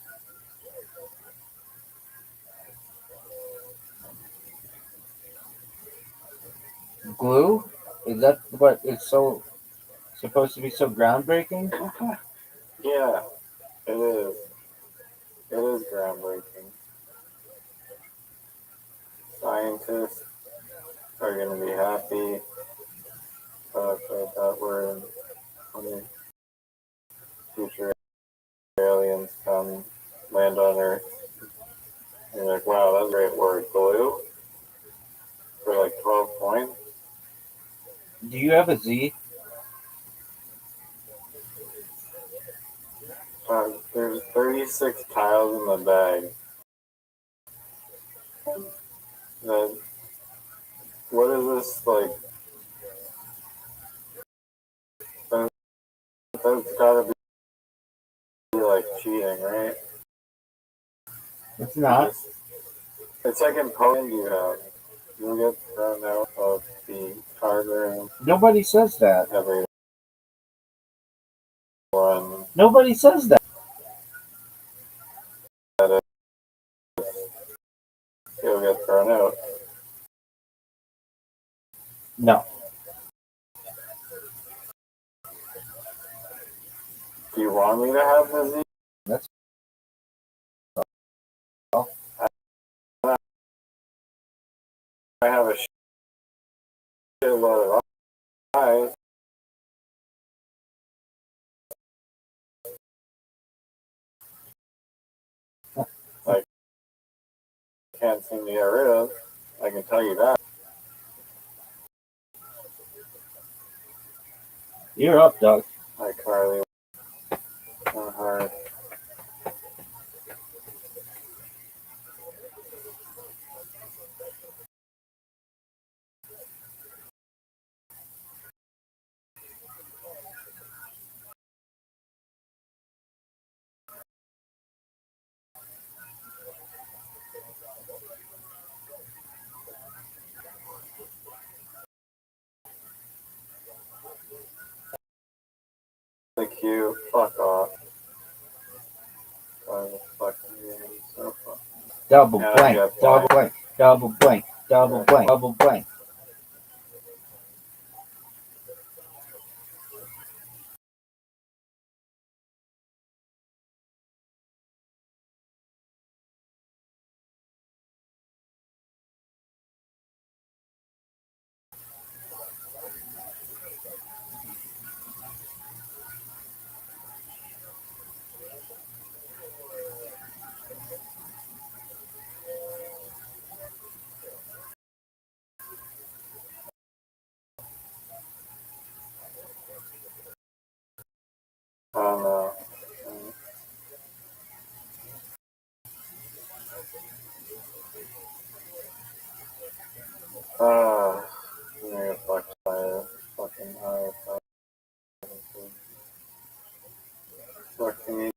Glue? Is that what it's so supposed to be so groundbreaking? Yeah, it is. It is groundbreaking. Scientists are going to be happy that we're when the future aliens come land on Earth. You're like, wow, that's a great word. Glue? For like 12 points? Do you have a Z? There's 36 tiles in the bag. What is this like? That's gotta be like cheating, right? It's not. It's like in Poland you have. You get thrown out of the card room Nobody says that. every one. Nobody says that. You'll get thrown out. No. Do you want me to have the Z? That's all. I have a shitload of eyes. I can't seem to get rid of. I can tell you that. You're up, Doug. Hi, Carly. Hard. double Yeah, blank, yeah, double blank, double blank, double blank, double blank. I don't know. I'm gonna get fucked by a fucking high. Fucking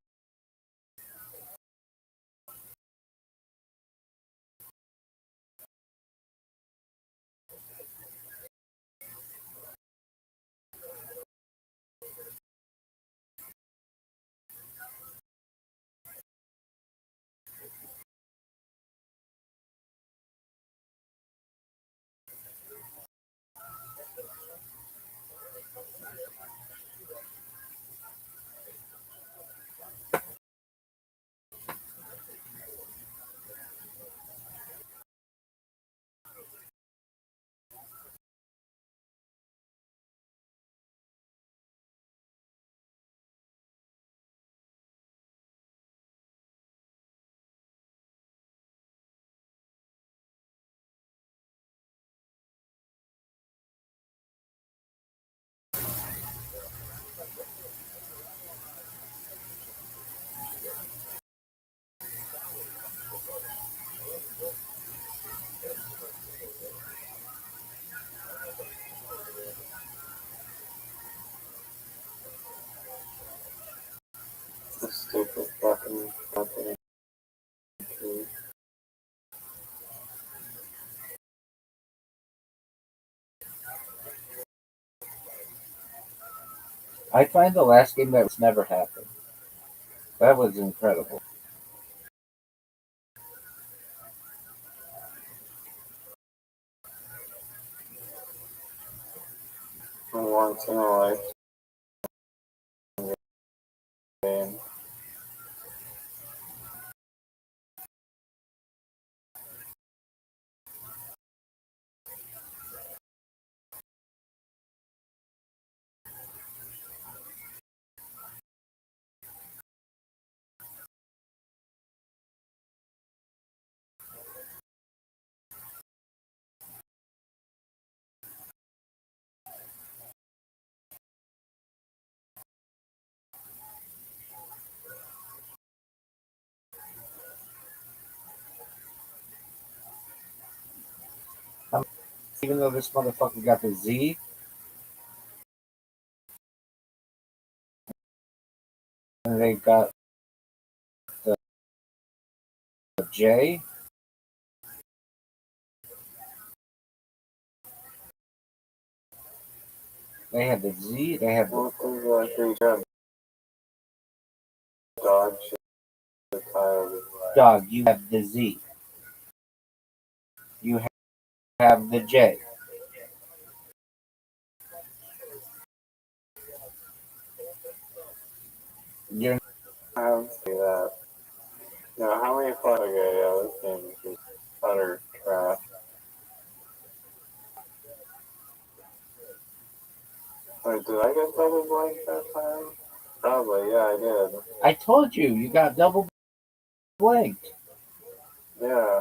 stupid fucking company. I find the last game that was never happened. That was incredible. Once in a lifetime game. Even though this motherfucker got the Z, and they got the J. They had the Z. They had the What is that creature? Dog shit. The title is like. dog. You have the Z. You have the J. You're I don't see that. No, how many fun? Okay, yeah, this game is just utter trash. Wait, did I get double blank that time? Probably, yeah, I did. I told you, you got double blanked. Yeah.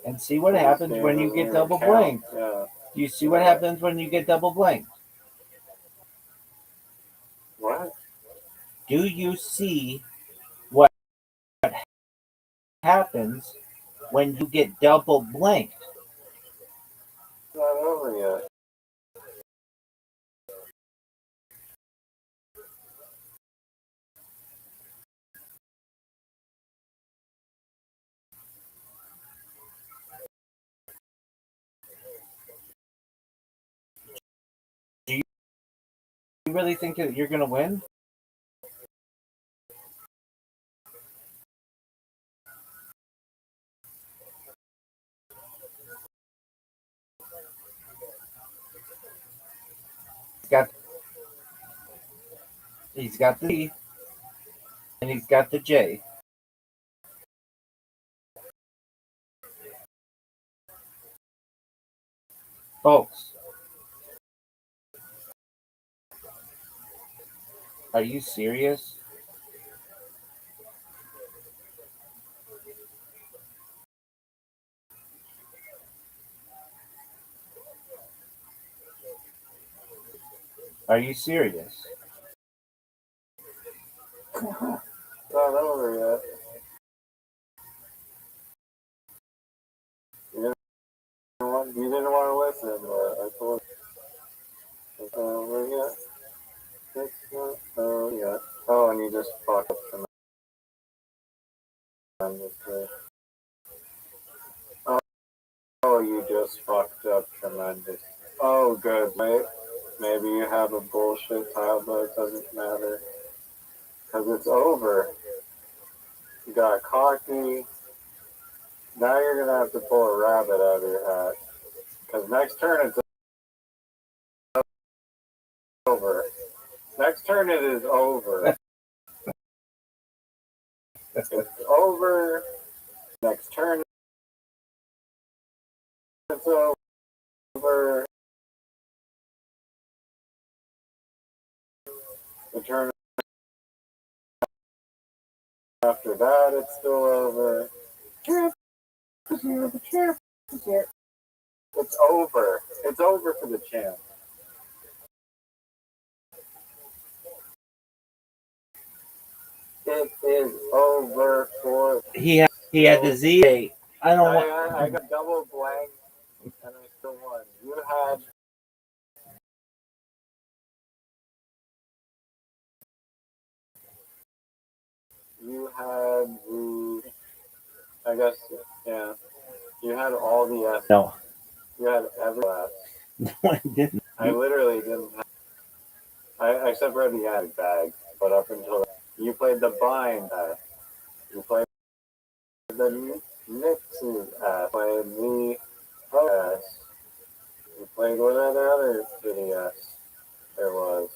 And see what happens when you get double blanked. Yeah. Do you see what happens when you get double blanked? What? Do you see what happens when you get double blanked? It's not over yet. Do you really think that you're going to win? he's got the D and he's got the J. Folks, are you serious? Are you serious? Not over yet. You didn't want to listen, but I told you. It's not over yet. It's not over yet. Oh, and you just fucked up tremendously. Oh, you just fucked up tremendous. Oh, good. Wait, maybe you have a bullshit tile, but it doesn't matter. Because it's over. You got cocky. Now you're going to have to pull a rabbit out of your hat. Because next turn it's over. Next turn it is over. It's over. Next turn it's over. The turn after that it's still over. It's over. It's over for the champ. It is over for. He had the Z. I don't want. I got double blank and I still won. You had the. I guess yeah. You had all the S. No. You had every S. No, I didn't. I literally didn't have. I except for the attic bag, but up until that, you played the bind S. You played the Nix's S. Played the S. You played whatever other shitty S there was.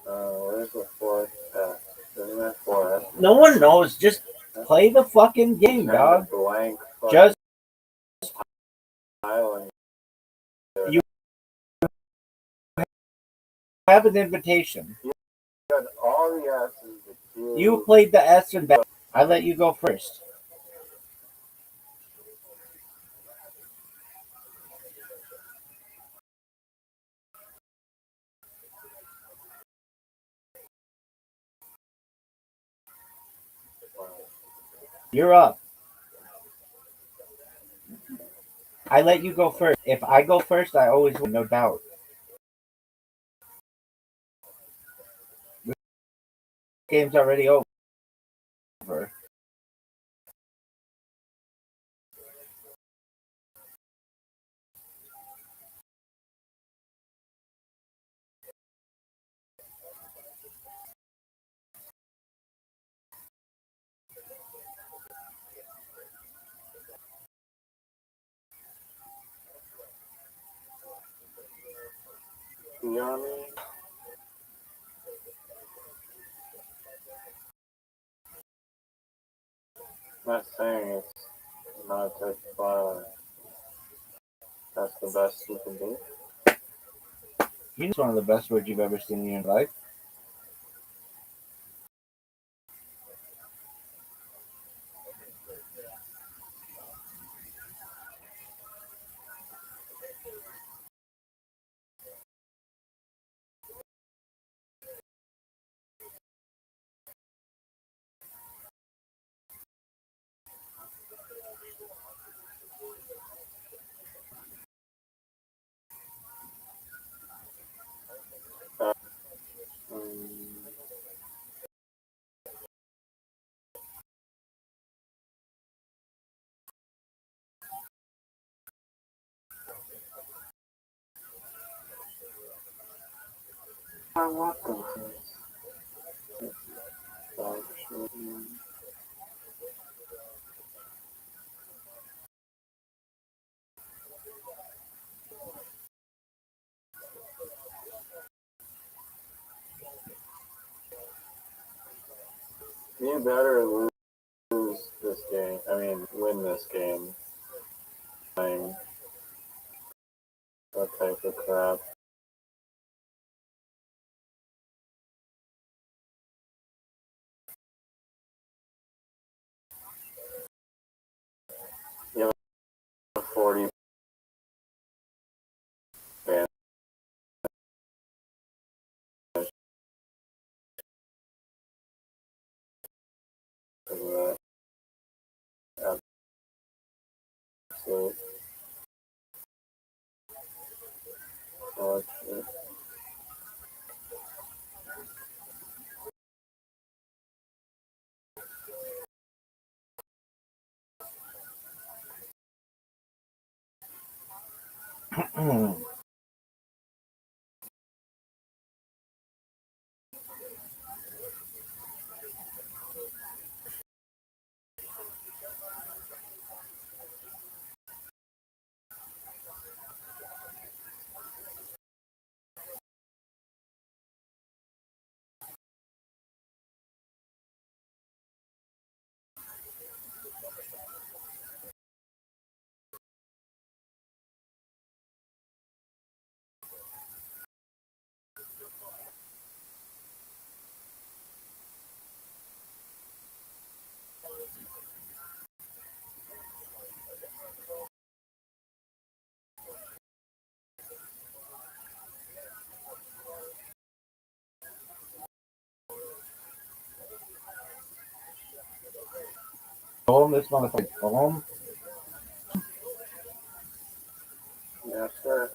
Where's the fourth S? Isn't that fourth? No one knows. Just play the fucking game, dog. Blank. Just Island. you have an invitation. You had all the S's. You played the S and back. I let you go first. You're up. I let you go first. If I go first, I always win, no doubt. This game's already over. Yummy. Not saying it's not a type of flower. That's the best you can do. You know, it's one of the best words you've ever seen in your life. I want them. better lose this game. I mean, win this game. Playing that type of crap. You have a 40 advantage. Of that. Absolute. Oh, shit. Go home, this motherfucker. Go home. Yes, sir.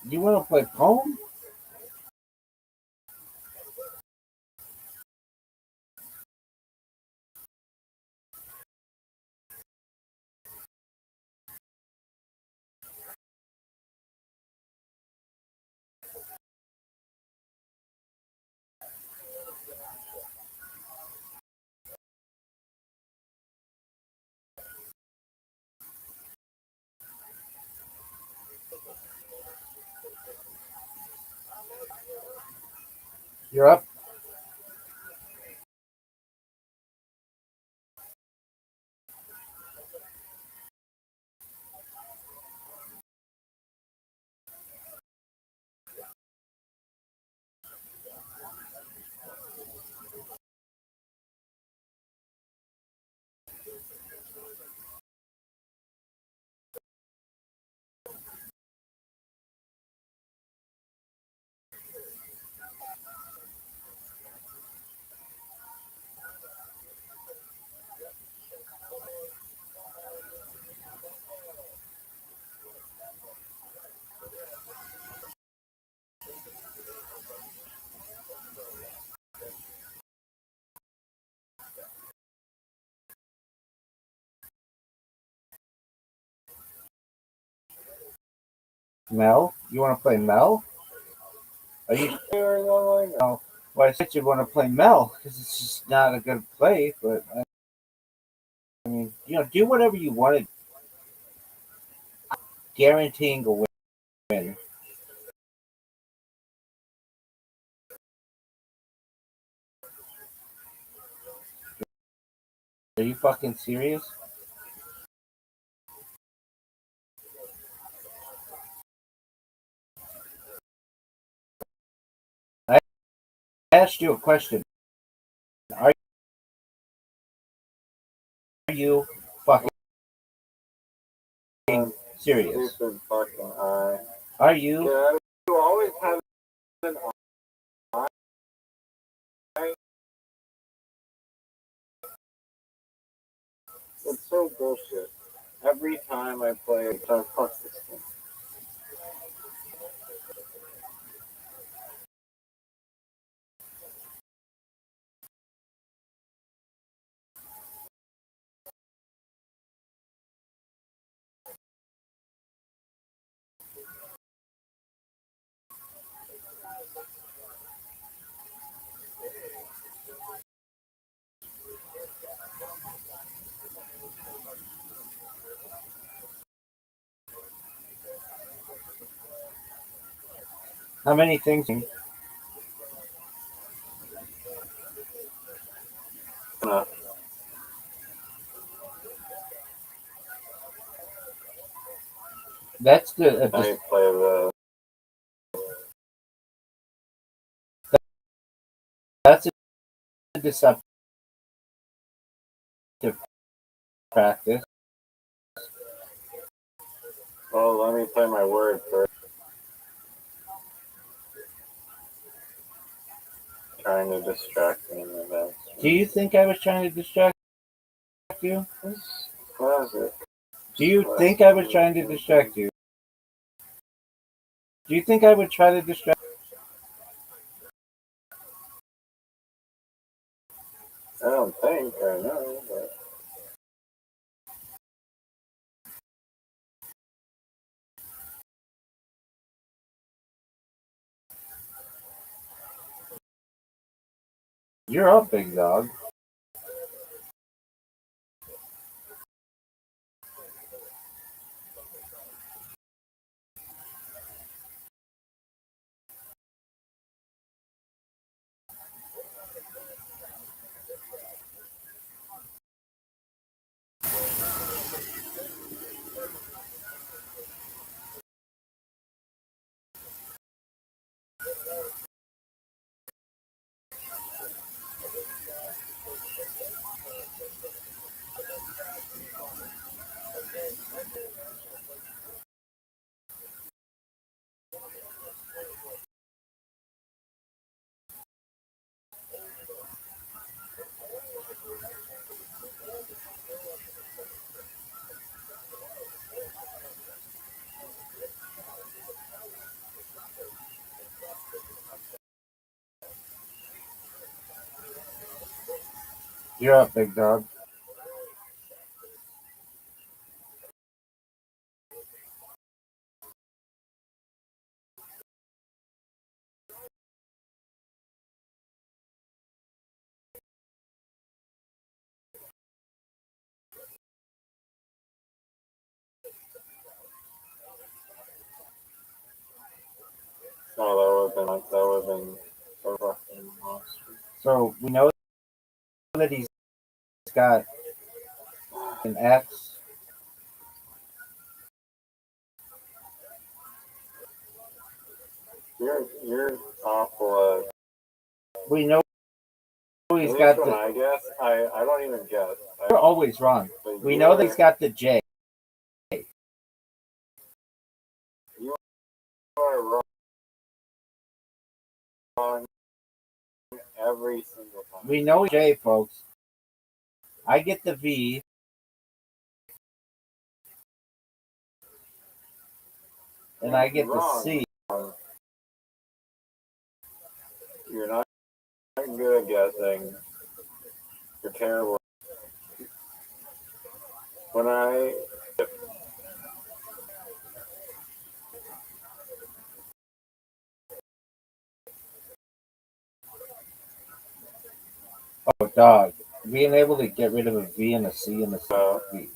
You want to play Pwn? You're up. Mel? You want to play Mel? Are you sure you want to play Mel? Well, I said you want to play Mel because it's just not a good play, but I mean, do whatever you want to. Guaranteeing a win. Are you fucking serious? I asked you a question. Are you fucking serious? Stupid fucking eye. Are you? Yeah, you always have an eye. It's so bullshit. Every time I play, I try to fuck this thing. How many things? No, That's the I play the that's a deceptive practice. well, let me play my word first. Trying to distract me in the Do you think I was trying to distract you? Classic. Do you think I was trying to distract you? Do you think I would try to distract? I don't think I know, but You're up, big dog. You're up, big dog. oh, that would have been so fucking monster. So we know that he's got an X. You're awful We know at he's least got when the. I guess. I don't even guess. You're always wrong. We know that he's got the J. You are wrong every single time. We know J, folks. I get the V. And I get the C. You're not good at guessing. You're terrible. When I Oh, dog. Being able to get rid of a V and a C and a C.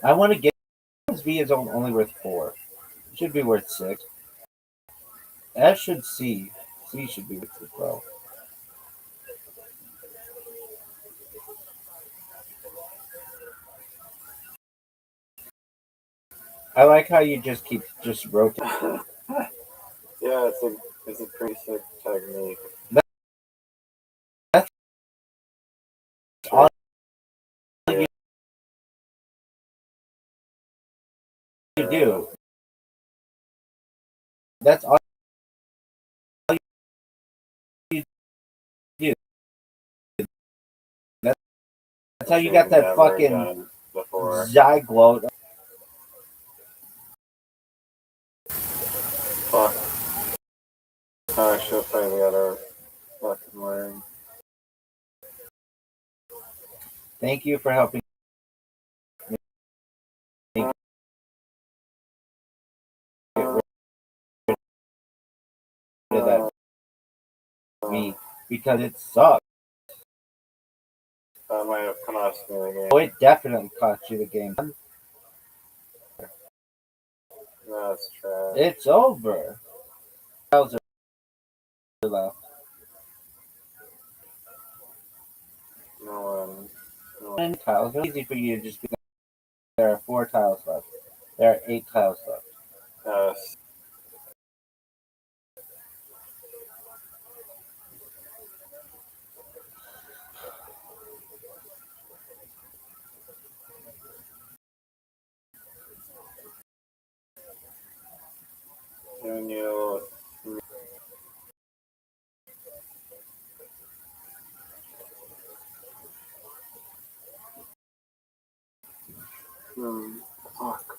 I want to get this V is only worth 4. It should be worth 6. F should C. C should be worth 12. I like how you just keep just rotating. yeah, it's a pretty sick technique. That's all you do. That's all you do. That's how you got that fucking Zyglote. Fuck. I should play the other fucking word. Thank you for helping me get rid of that V because it sucks. That might have come cost me the game. Oh, it definitely cost you the game. That's trash. It's over. Tiles are left. No one. And tiles are easy for you to just be. There are 4 tiles left. There are 8 tiles left. Yes. And you. Fuck.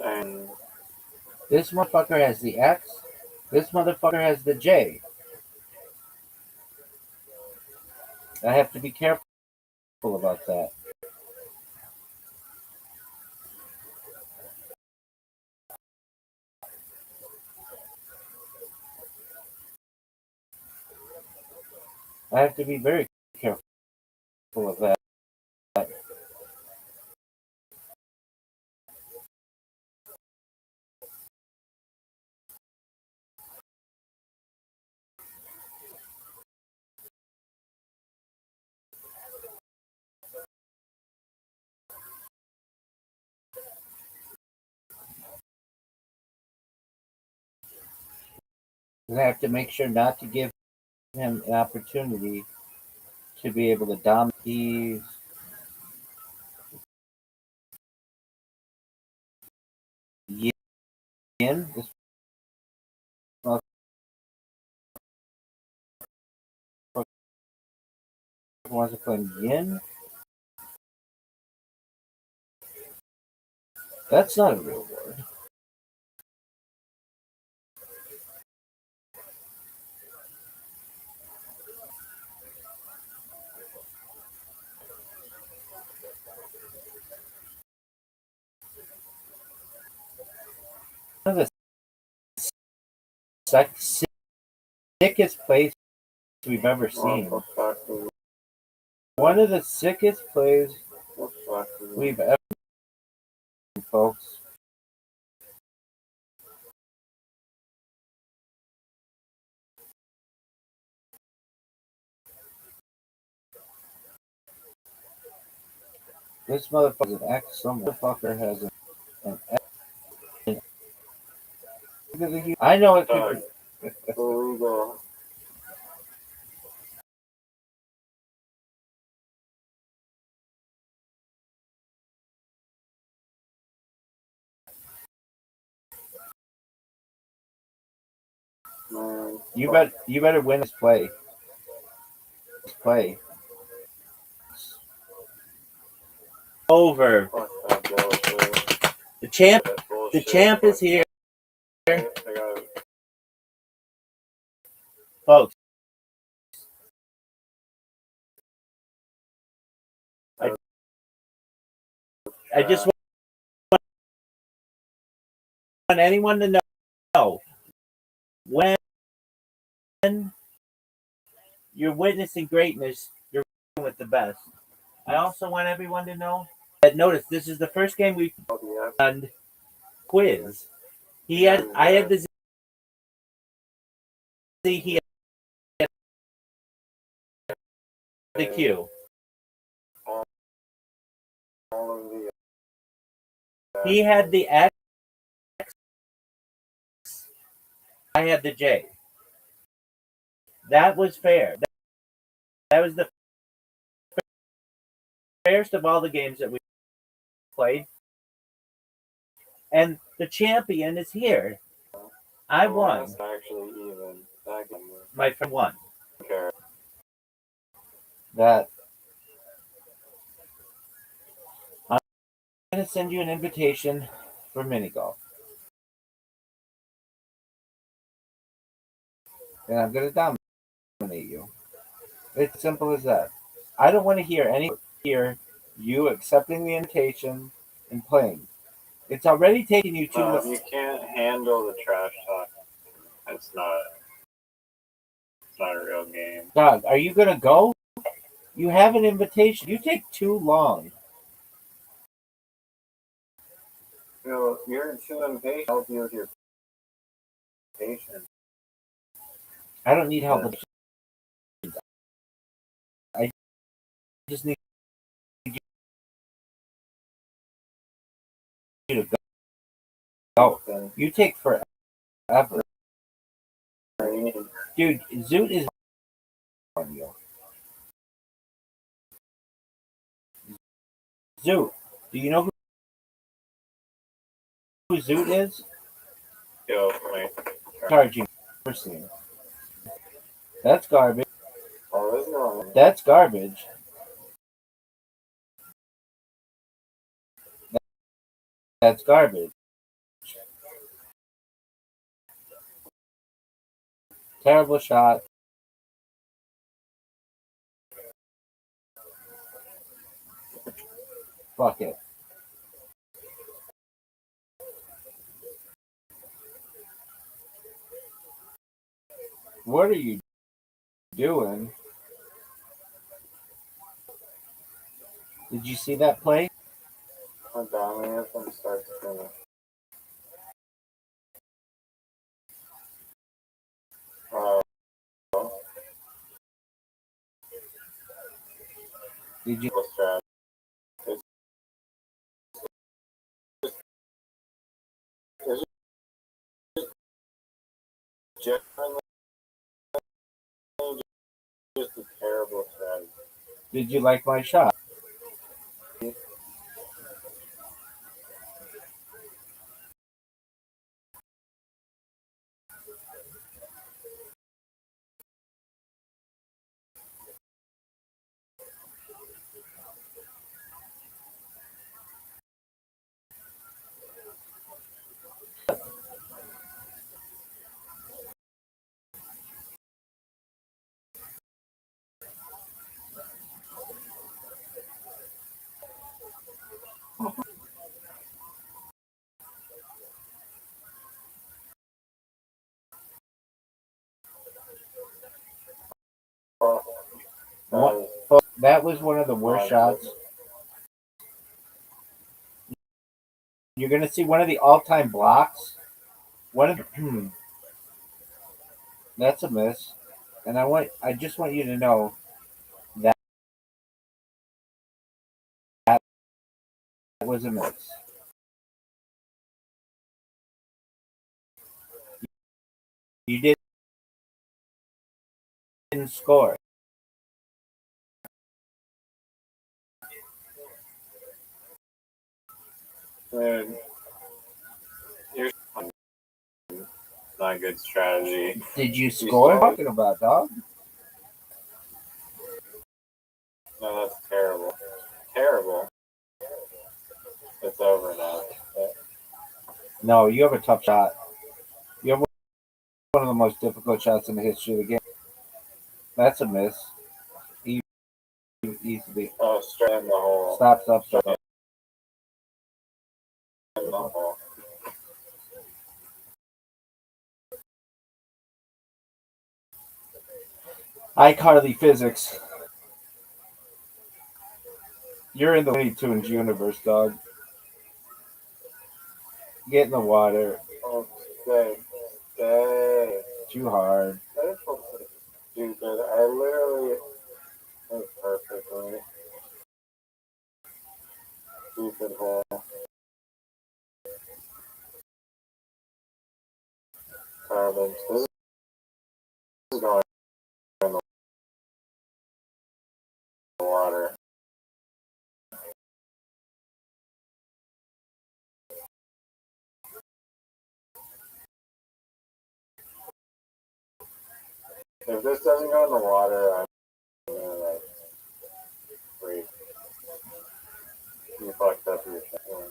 And This motherfucker has the X. This motherfucker has the J. I have to be careful about that. I have to be very careful of that. I have to make sure not to give him an opportunity to be able to dominate. He's Yin. This motherfucker wants to play Yin. That's not a real word. One of the sickest plays we've ever seen. One of the sickest plays we've ever seen, folks. This motherfucker's an X. Some motherfucker has an X. I know it could be. illegal. Man, You better win this play. Over. fuck that bullshit. The champ is here, I got folks. I just want anyone to know when you're witnessing greatness, you're with the best. I also want everyone to know that notice this is the first game we've done quiz. I had the Z, he had the Q. all of the. He had the X. I had the J. That was fair. That was the fairest of all the games that we played, and the champion is here. I won. That's actually even. That game was My friend won. care. That I'm gonna send you an invitation for mini golf, and I'm gonna dominate you. It's simple as that. I don't want to hear you accepting the invitation and playing. It's already taken you 2 If you months. can't handle the trash talk, it's not a real game. Dog, are you gonna go? You have an invitation. You take too long. You know, you're too impatient. Help you with your patience. I don't need help with it. I just need you to go. Then You take forever. you need Dude, Zoot is on you. Zoot, do you know who Zoot is? to go for me. Charging person. That's garbage. Oh, this is wrong. That's garbage. That's garbage. Terrible shot. Fuck it. What are you doing? Did you see that play? I'm dominating from start to finish. Did you? Strat. It's generally just a terrible strategy. Did you like my shot? Oh, That was one of the worst shots. You're gonna see one of the all-time blocks. One of that's a miss, and I just want you to know that that was a miss. You didn't score. dude, you're not a good strategy. Did you score? What are you talking about, dog? No, that's terrible. Terrible. It's over now. No, you have a tough shot. You have one of the most difficult shots in the history of the game. That's a miss. Easily. Oh, straight in the hole. Stop. In the hole. iCarly physics. You're in the Looney Tunes universe, dog. Get in the water. Oh, stay. Too hard. That is stupid. I literally think perfectly. Stupid hole. Carbon. This is going in the water. If this doesn't go in the water, I'm gonna like freak. You fucked up your thing.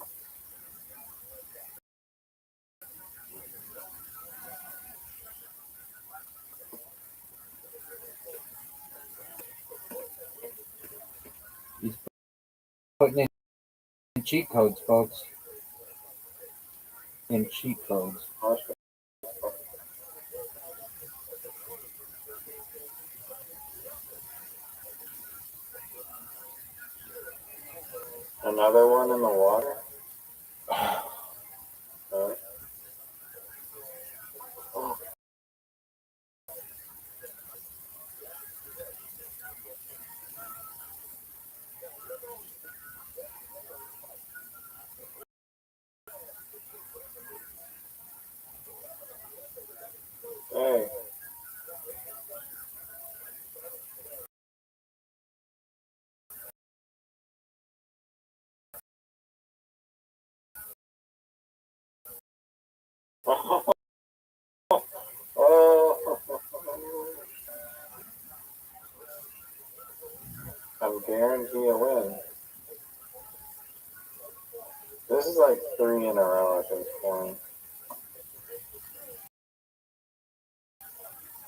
He's putting in cheat codes, folks. In cheat codes. Another one in the water? Oh. Hey. Oh. Oh. I'm guaranteeing a win. This is like 3 in a row at this point.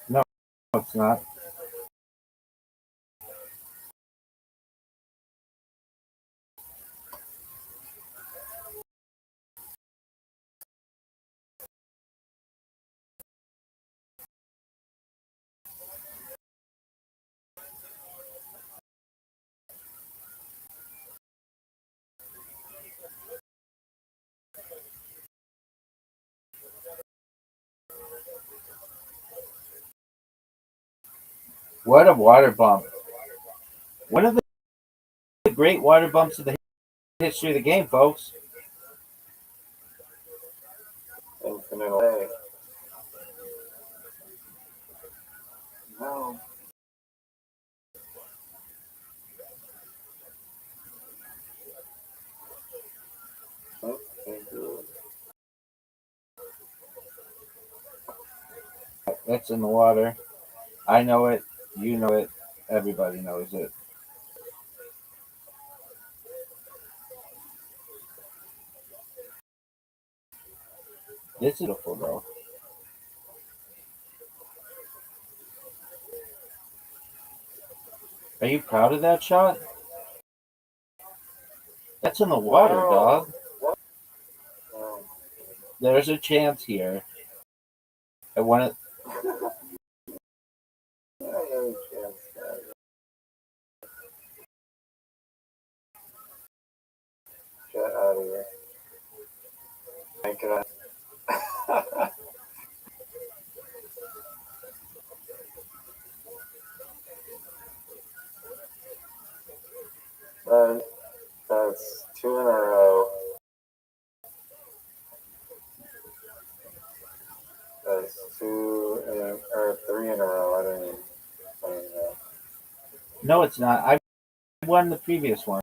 No, it's not. What a water bump. One of the great water bumps in the history of the game, folks. Infinite way. No. That's in the water. I know it. You know it. Everybody knows it. This is beautiful, though. Are you proud of that shot? That's in the water, dog. What? There's a chance here. I want it. Get out of here. Thank God. That's 2 in a row. That's 3 in a row. I don't even know. No, it's not. I won the previous one.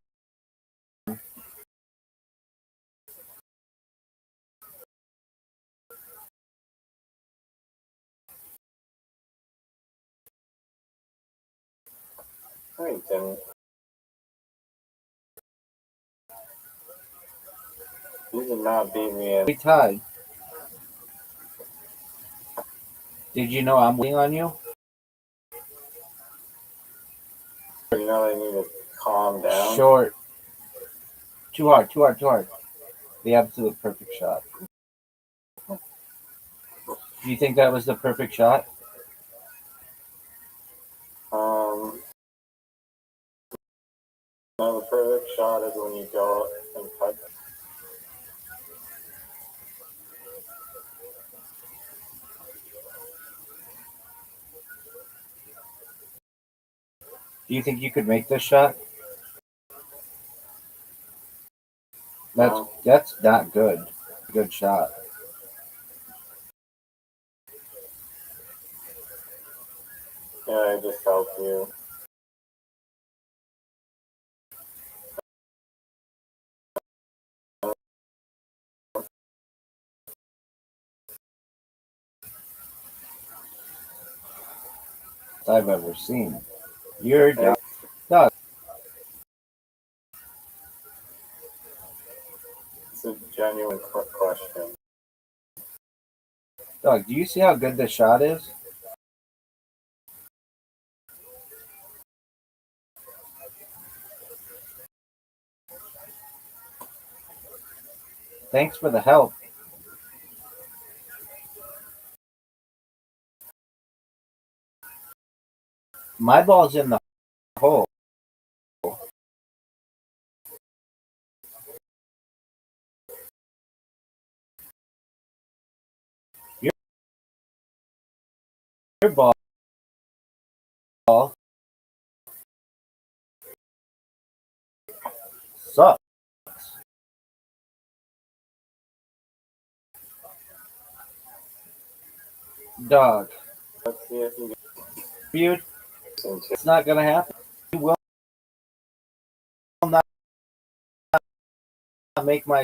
No, you didn't. You did not beat me in. We tied. Did you know I'm waiting on you? You know they need to calm down. Short. Too hard. The absolute perfect shot. Do you think that was the perfect shot? No, the perfect shot is when you go and cut. Do you think you could make this shot? That's not good. Good shot. Yeah, I just helped you. I've ever seen. You're dog. It's a genuine question. Dog, do you see how good this shot is? Thanks for the help. My ball's in the hole. Your ball sucks. Dog. Let's see if you Feud. can. It's not gonna happen. You will not make my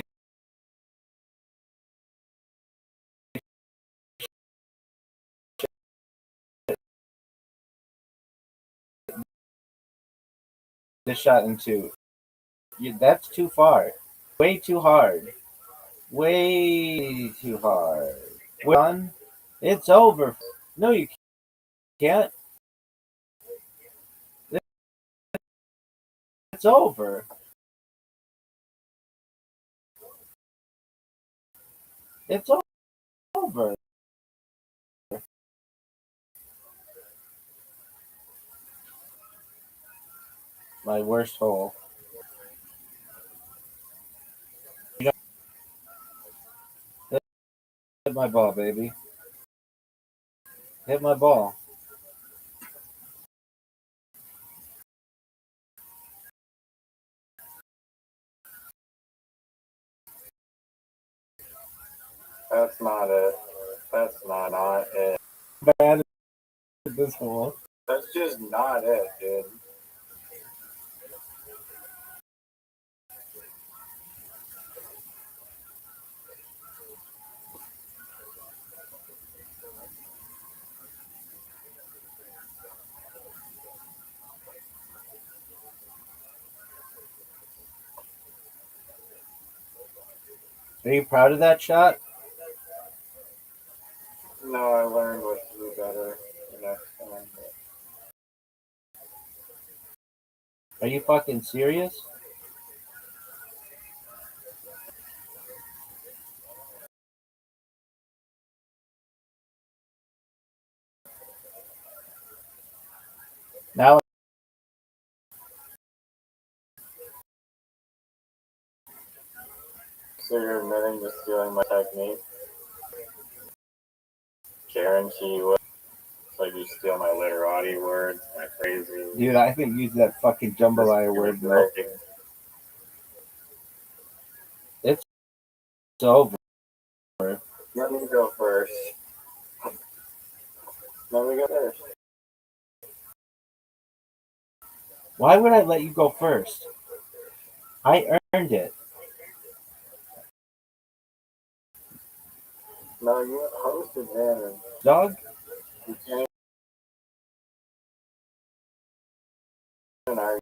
this shot into. That's too far. Way too hard. Way too hard. We're done. It's over. No, you can't. It's over. It's over. My worst hole. Hit my ball, baby. Hit my ball. That's not it. That's not it. Bad at this hole. That's just not it, dude. Are you proud of that shot? No, I learned what to do better next time. Are you fucking serious? Now So you're admitting to stealing my technique? Guarantee you will. It's like you steal my literati words, my phrases. dude, I haven't used that fucking jambalaya word though. It's over. Let me go first. Let me go first. Why would I let you go first? I earned it. No, you hosted man. Dog? You can't even argue.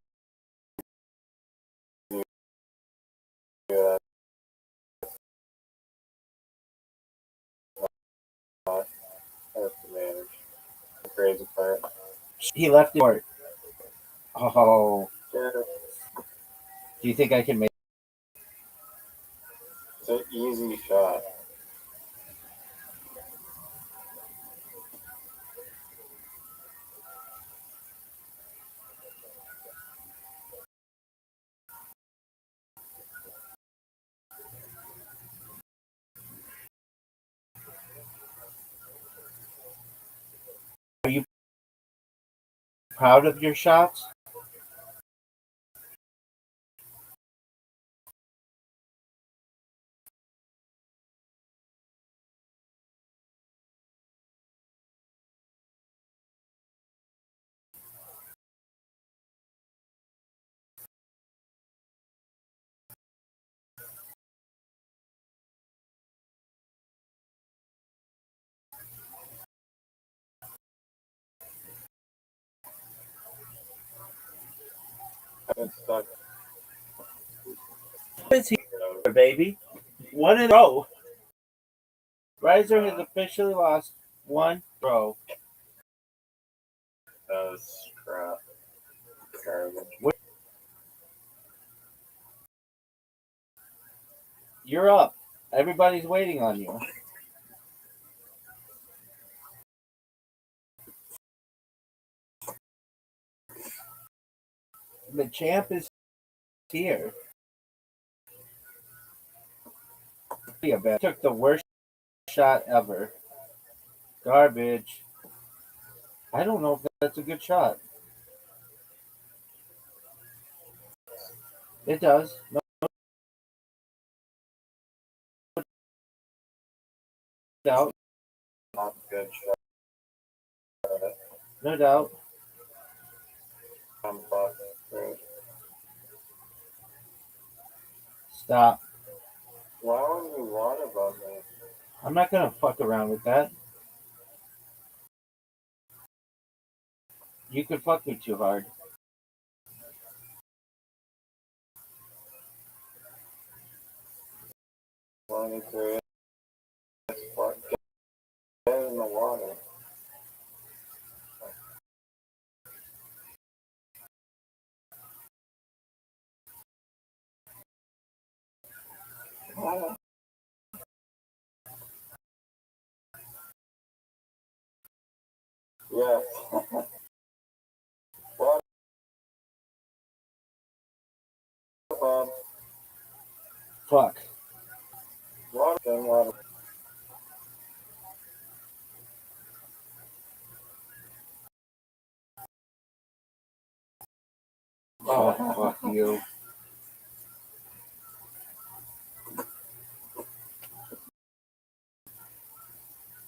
That's the manage. The crazy part. He left the court. Oh. Yeah, Do you think I can make it's an easy shot. Are you proud of your shots? It's stuck. It's here, baby. 1 in a row. Riser has officially lost 1 row. That was crap. Garbage. You're up. Everybody's waiting on you. The champ is here. Took the worst shot ever. Garbage. I don't know if that's a good shot. It does. No doubt. Not good shot. No doubt. Stop. Why would you water bomb me? I'm not gonna fuck around with that. You could fuck me too hard. Get in the water. Yes. Water bomb. Fuck. Water. Oh, fuck you.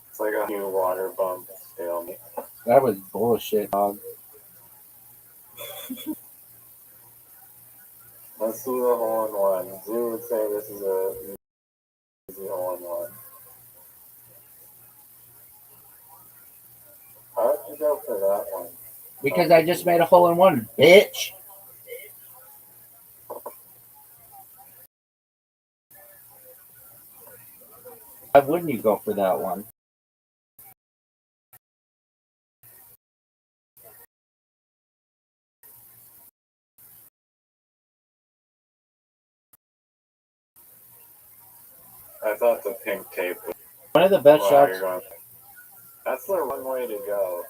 It's like a new water bump stalemate. That was bullshit, dog. Let's see the hole in one. Zoo would say this is a easy hole in one. How did you go for that one? Because I just made a hole in one, bitch. Why wouldn't you go for that one? I thought the pink tape was One of the best shots. That's the wrong way to go.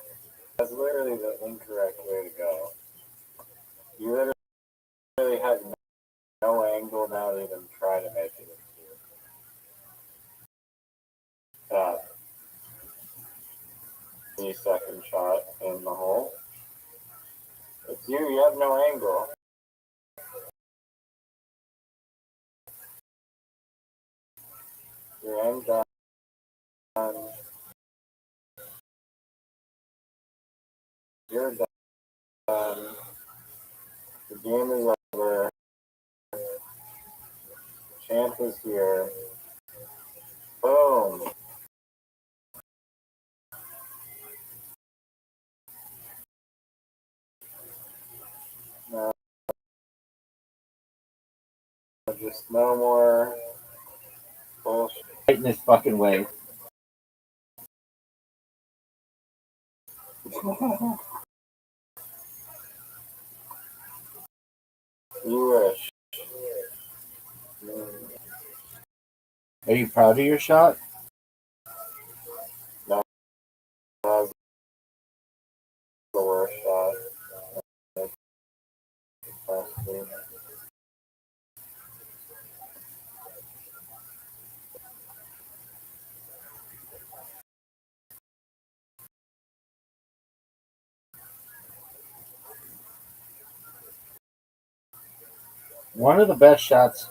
That's literally the incorrect way to go. You literally had no angle now to even try to make it. Second shot in the hole. It's you have no angle. Your end done. You're done. The game is over. Champ is here. Boom. No. Just no more bullshit. Right in this fucking way. You wish. Are you proud of your shot? No. That was the worst shot. One of the best shots.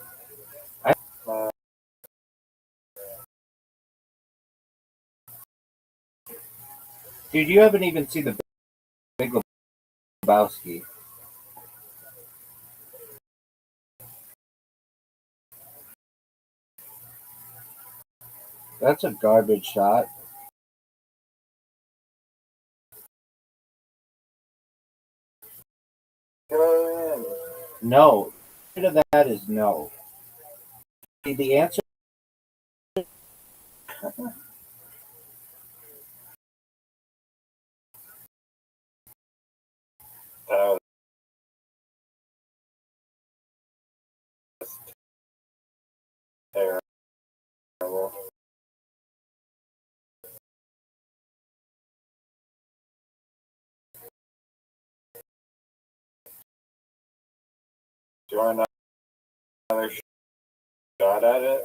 Dude, you haven't even seen the Big Lebowski. That's a garbage shot. Go in. No. The answer to that is no. The answer That was terrible. Do you want another shot at it?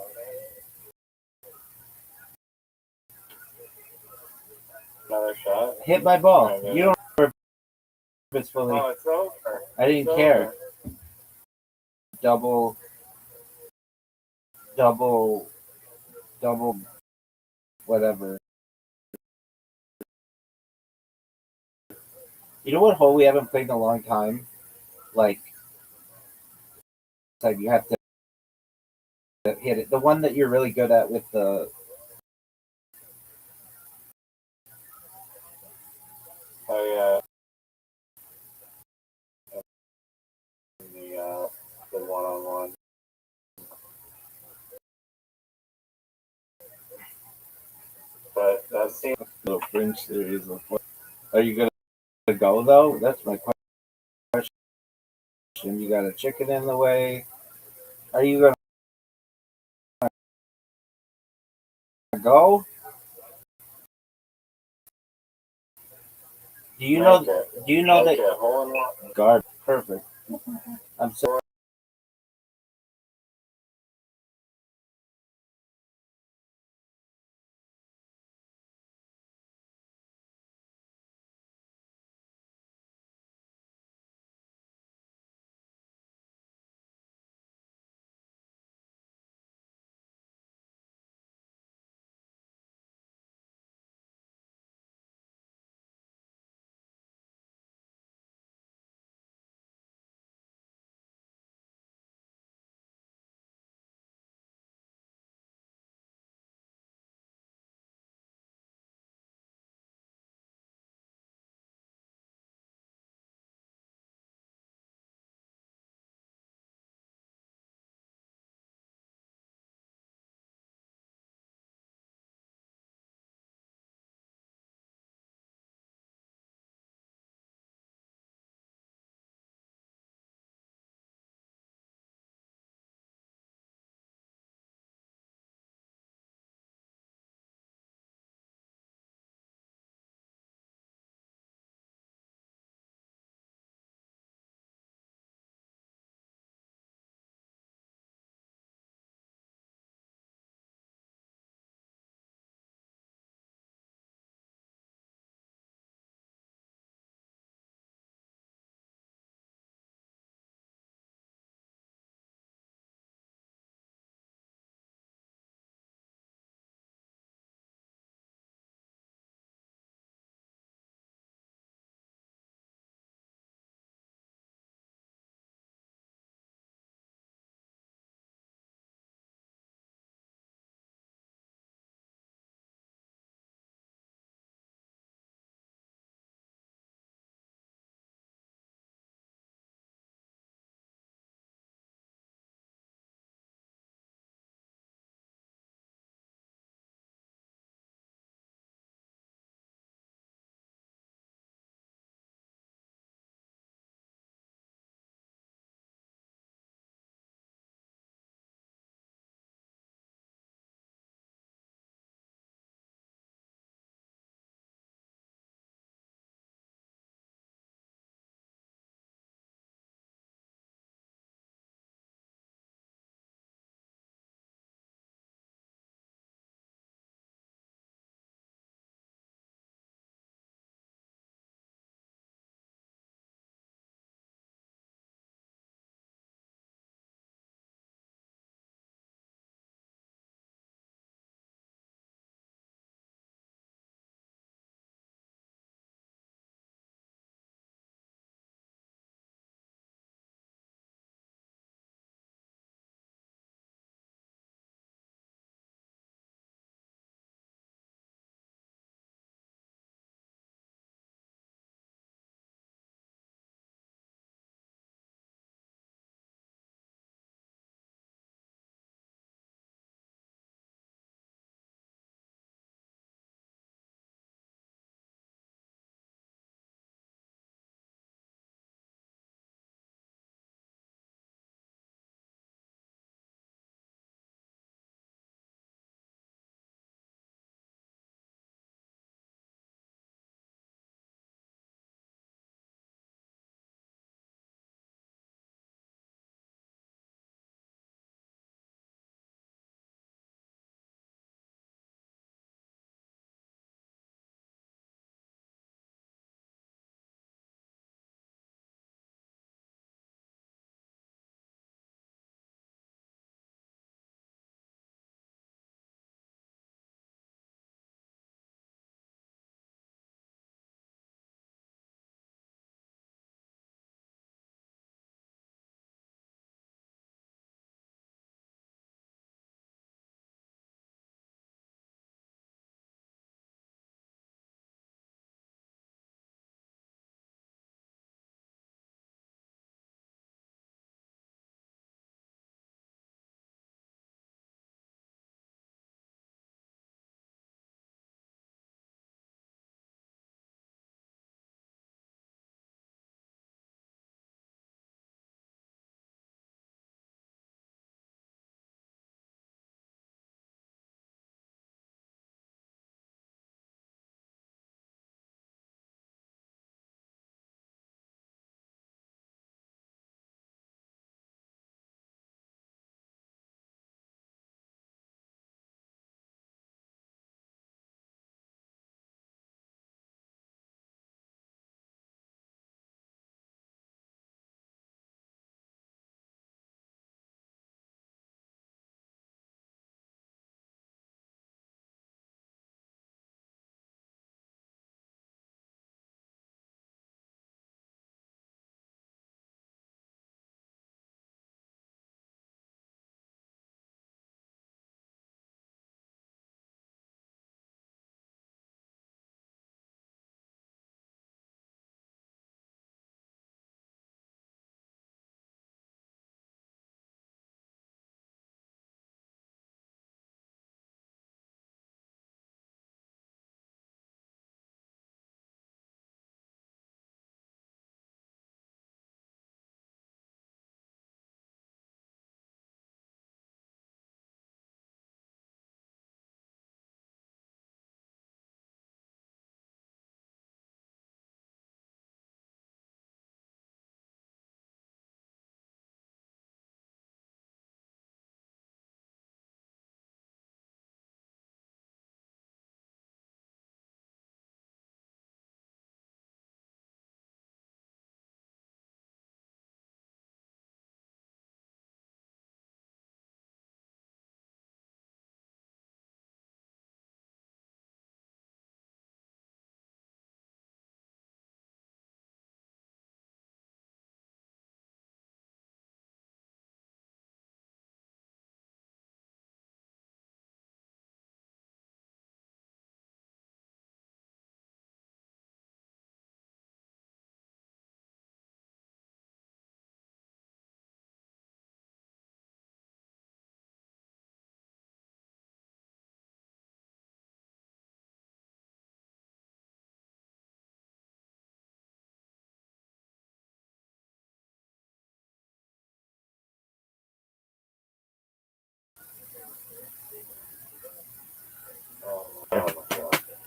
Another shot? hit my ball. Okay. You don't purposefully. Oh, it's over. I didn't It's care. over. Double, double, double, whatever. You know what hole we haven't played in a long time? Like, it's like you have to hit it. The one that you're really good at with the. Oh yeah. The one-on-one. But that seems Little fringe series of what. Are you gonna go though? That's my question. You got a chicken in the way. Are you gonna go? Do you know? make it. Do you know Make that it. Hole in one. guard perfect? I'm so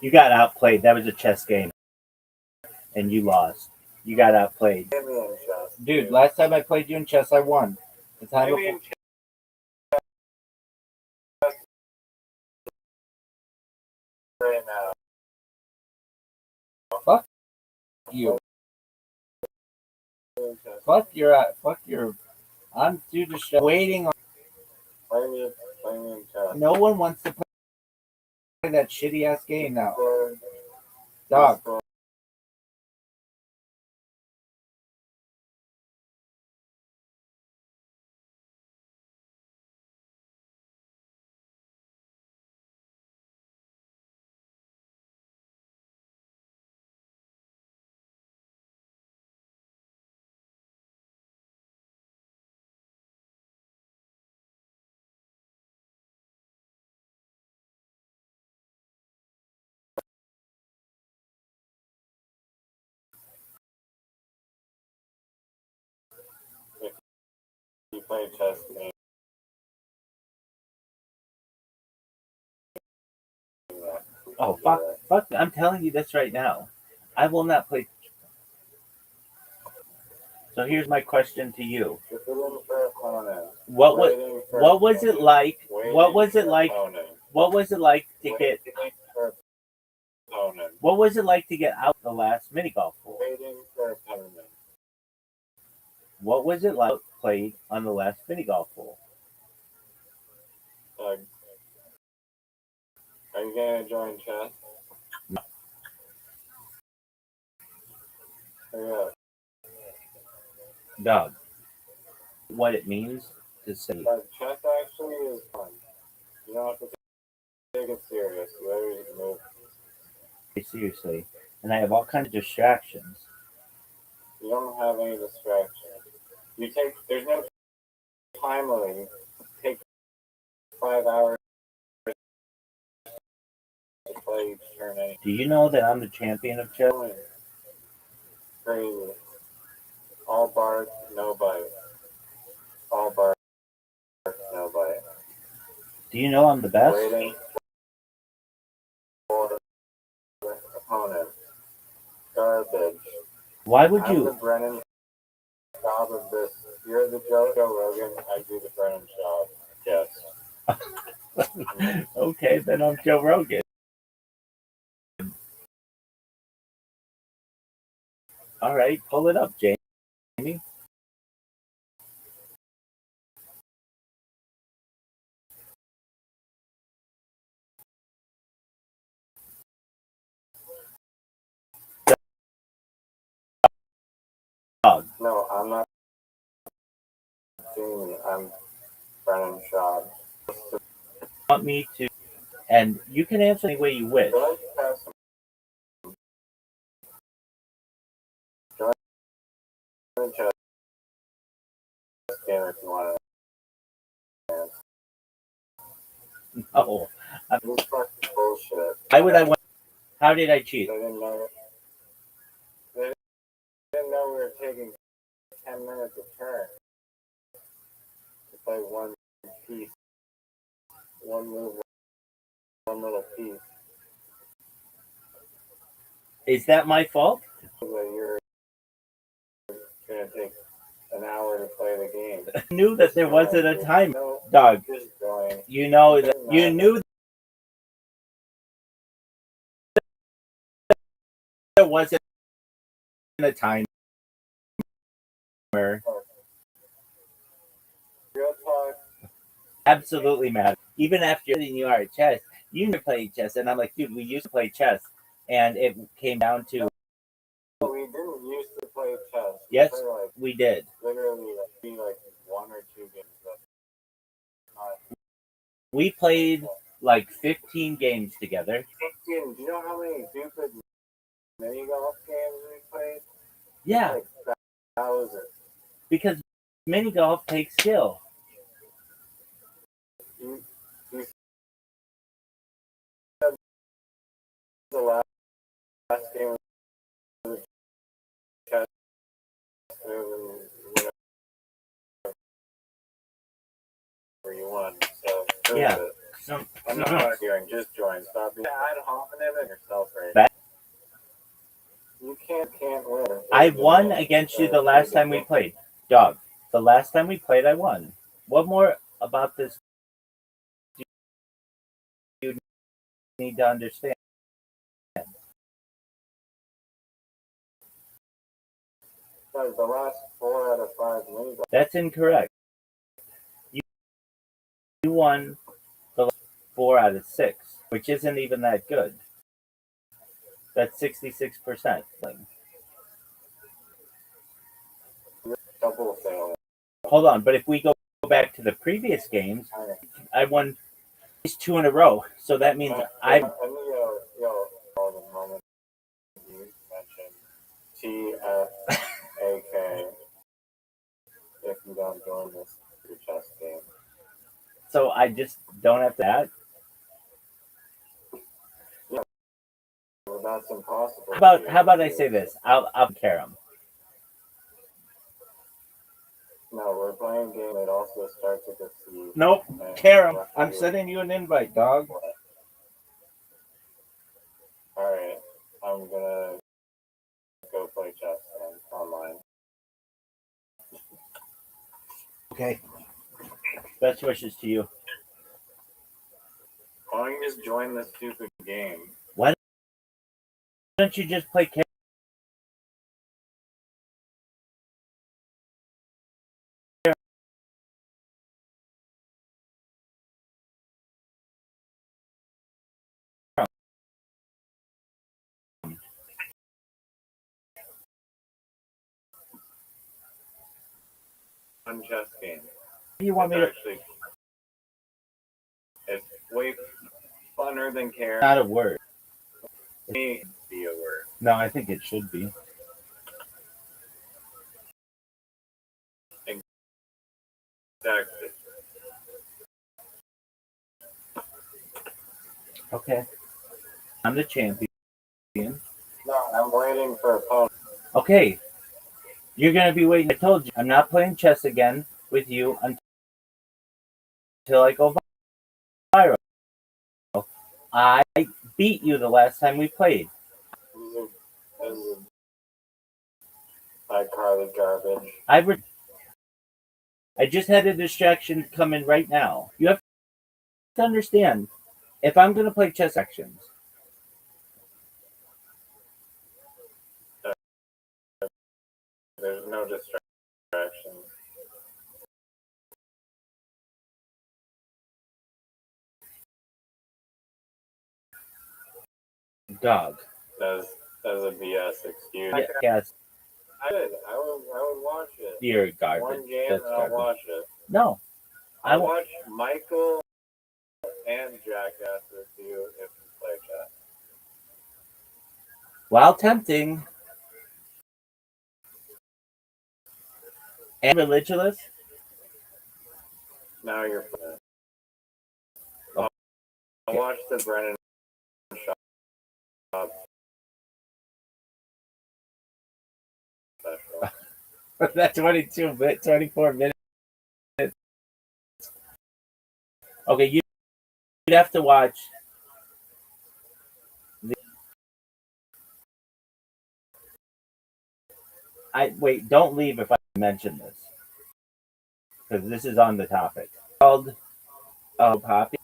You got outplayed. That was a chess game, and you lost. You got outplayed. Get me in chess. Dude, last time I played you in chess, I won. The time Get me before. in chess. Right now. Fuck you. Fuck your. I'm due to show. Waiting on. Play me in chess. No one wants to play that shitty ass game now. Score. Dog. Score. You play chess with me. Oh fuck! I'm telling you this right now. I will not play. So here's my question to you. What was it like? What was it like? What was it like to get? What was it like to get out the last mini golf hole? What was it like played on the last mini golf hole? Are you gonna join chess? No. Hurry up. Dog. What it means to say. Chess actually is fun. You don't have to take it serious. You always move. Seriously. And I have all kinds of distractions. You don't have any distractions. There's no time limit. You take 5 hours to play each turn. Do you know that I'm the champion of chess? Crazy. All bark, no bite. All bark, no bite. Do you know I'm the best? Waiting for opponent. Garbage. Why would I'm you? the Brennan Schaub of this. You're the Joe Rogan. I do the Brennan Schaub. Yes. Okay, then I'm Joe Rogan. All right, pull it up, Jamie. Dog. No, I'm not Jamie. I'm Brennan Schaub. Want me to? And you can answer any way you wish. Join chess game if you want to. No. This fucking bullshit. Why would I want? How did I cheat? They didn't know. They didn't know we were taking 10 minutes a turn to play one piece, one move, one little piece. Is that my fault? So you're gonna take an hour to play the game. I knew that there wasn't a time, No, dog. just going. You know that you knew there wasn't a timer. Real talk. Absolutely mad. Even after you are at chess, you never played chess, and I'm like, dude, we used to play chess, and it came down to. We didn't used to play chess. Yes, play like, we did. literally like 1 or 2 games. We played like 15 games together. 15. Do you know how many stupid mini golf games we played? Yeah, Like thousands. because mini golf takes skill. You said the last game was chess move and whatever you won. So Yeah. I'm not arguing. Just join. Stop being ad hominem and yourself right. That- You can't win. I won against you the last time we played. Dog. The last time we played, I won. What more about this do you need to understand? Guys, the last 4 out of 5 wins. That's incorrect. You won the last 4 out of 6, which isn't even that good. That's 66%. Double fail. Hold on, but if we go back to the previous games, I won at least 2 in a row. So that means I. Let me all the moment you mentioned TFAK if you don't join this your chess game. So I just don't have that. Well, that's impossible. How about I say this? I'll care him. No, we're playing a game that also starts with a C. Nope, Karam, I'm sending you an invite, dog. Alright, I'm gonna go play chess online. Okay. Best wishes to you. Why don't you just join this stupid game? Why don't you just play One chess game. You want me to? Actually, it's way funner than Karen. Not a word. Be a word. No, I think it should be. Exactly. Okay. I'm the champion. No, I'm waiting for a opponent. Okay. You're gonna be waiting. I told you I'm not playing chess again with you until I go viral. I beat you the last time we played. This is iCarly garbage. I just had a distraction come in right now. You have to understand, if I'm gonna play chess actions, There's no distraction. dog. That's a BS excuse. Yes, I would watch it. you're garbage. One game That's and I'll garbage. watch it. No, I'll watch Michael and Jackass with you if you play chess. While tempting and religious. Now you're playing. I'll watch the Brennan Schaub special. That's 24 minutes. Okay, you'd have to watch. Wait, don't leave if I mention this, because this is on the topic. It's called Poppy.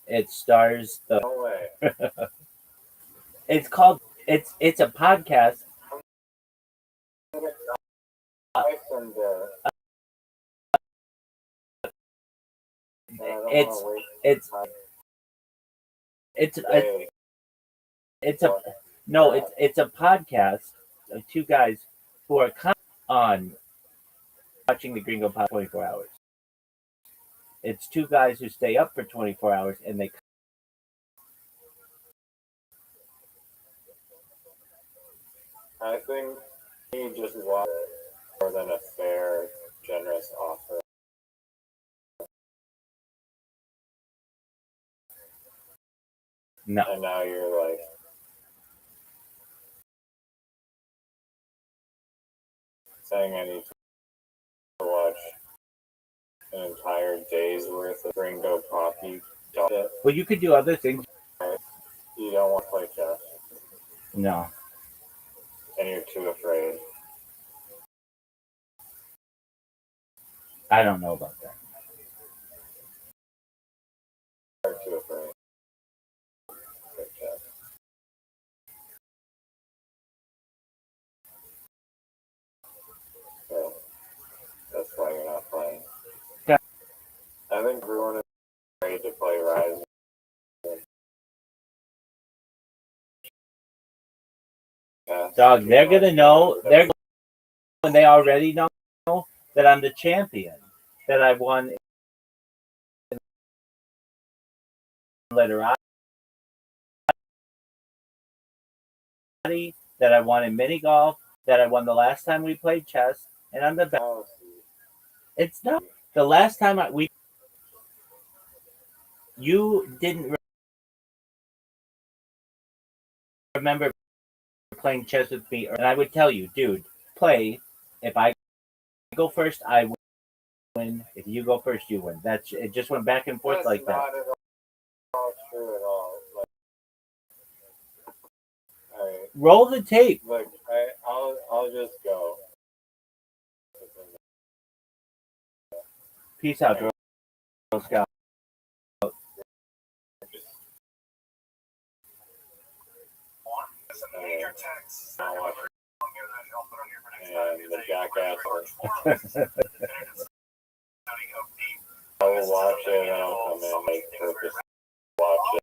It stars the. No way. It's called. It's a podcast. It's a podcast of two guys who are on watching the Gringo Pod 24 hours. It's two guys who stay up for 24 hours and they. I think he just wanted more than a fair, generous offer. No. And now you're like, saying I need to watch an entire day's worth of Gringo Poppy Well, you could do other things. You don't want to play chess, No. and you're too afraid. I don't know about that. You're too afraid to play chess. So that's why you're not playing. Yeah. I think everyone is afraid to play Rise. Dog, they're gonna know. When they already know that I'm the champion, that I won Literati, that I won in mini golf, that I won the last time we played chess, and I'm the best. It's not the last time you didn't remember playing chess with me, and I would tell you, dude, play. If I go first, I win. If you go first, you win. It. Just went back and forth That's like that. not at all true at all. Like, all right. Roll the tape. Look, I'll just go. Peace out, Girl Scout. It's a major tax. And the jackass. Jackass. I will watch it and I'll come in and make purpose watch it.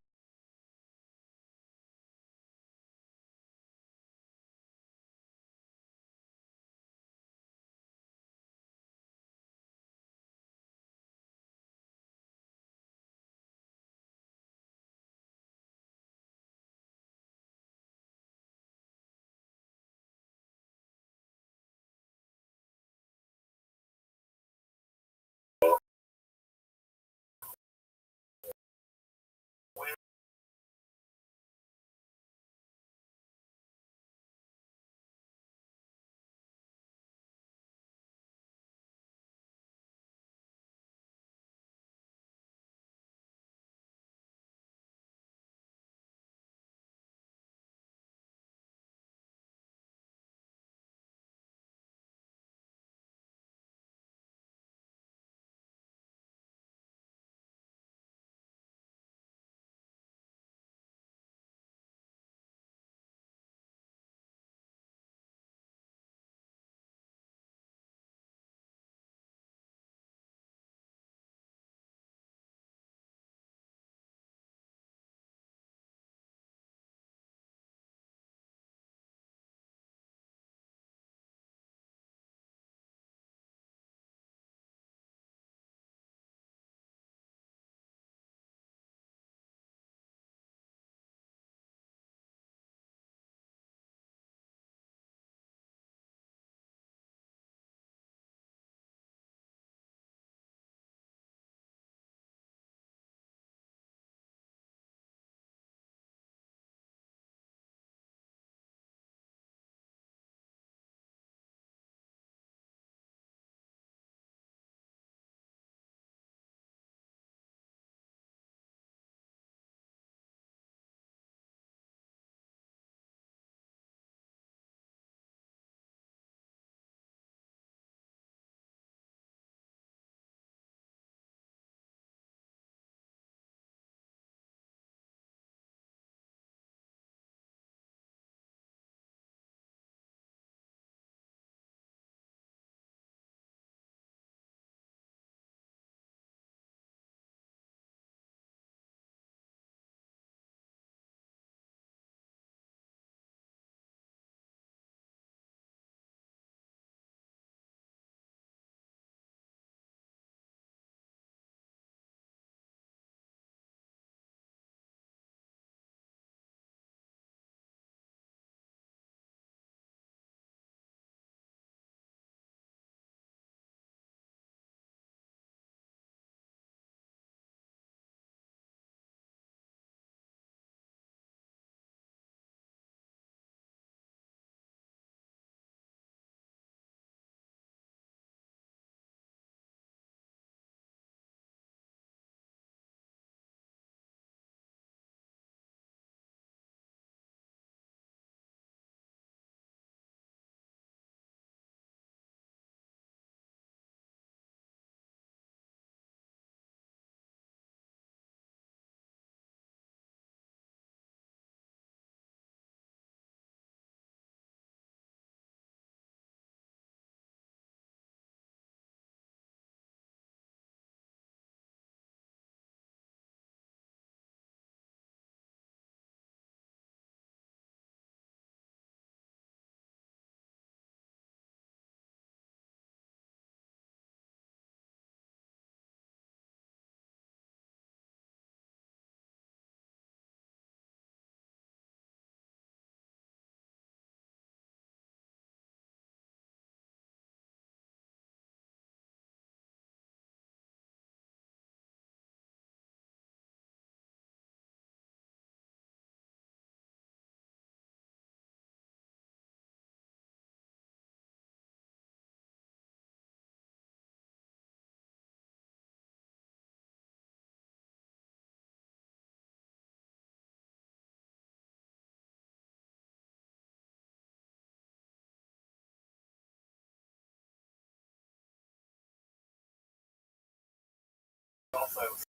also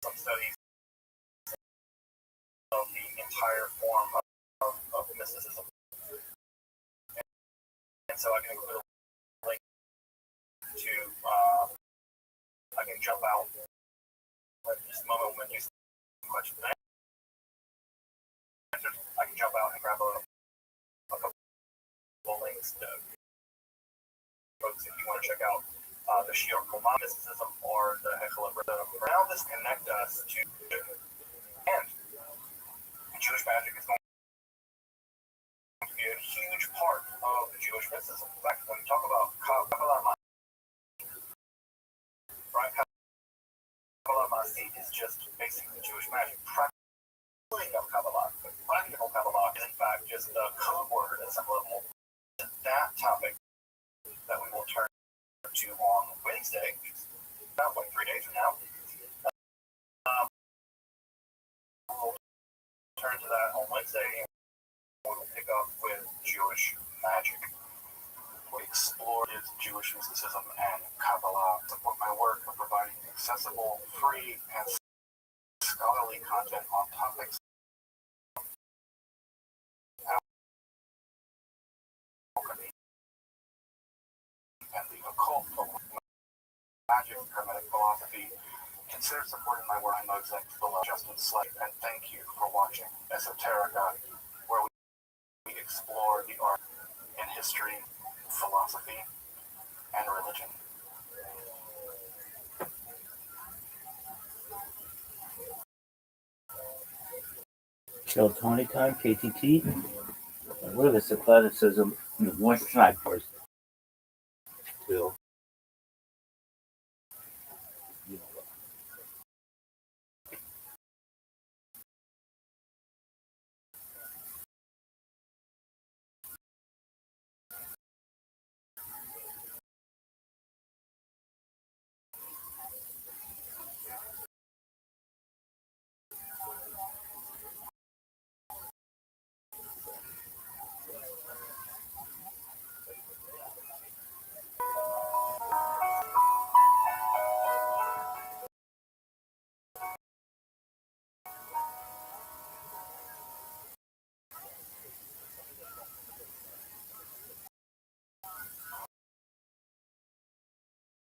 some studies of the entire form of mysticism. And so I can include a link to, I can jump out at this moment when you question and answers. I can jump out and grab a couple links to folks if you want to check out the Shior Kulma mysticism or the Hekla Rhythm. Now this connect us to, and Jewish magic is going to be a huge part of the Jewish mysticism. In fact, when we talk about Kabbalah, right? Kabbalah Masi is just basically Jewish magic. Practical Kabbalah, but practical Kabbalah is in fact just a code word at some level. That topic that we will turn to on Wednesday, about 3 days from now. We'll turn to that on Wednesday and we'll pick up with Jewish magic. We explore Jewish mysticism and Kabbalah, support my work of providing accessible, free, and scholarly content on topics and the occult, magic, hermetic philosophy. Consider supporting my work. I'm the executive below Justin Slade, and thank you for watching Esoterica, where we explore the art and history, philosophy, and religion. So Tony time, KTT. What is this athleticism? One side first. Two.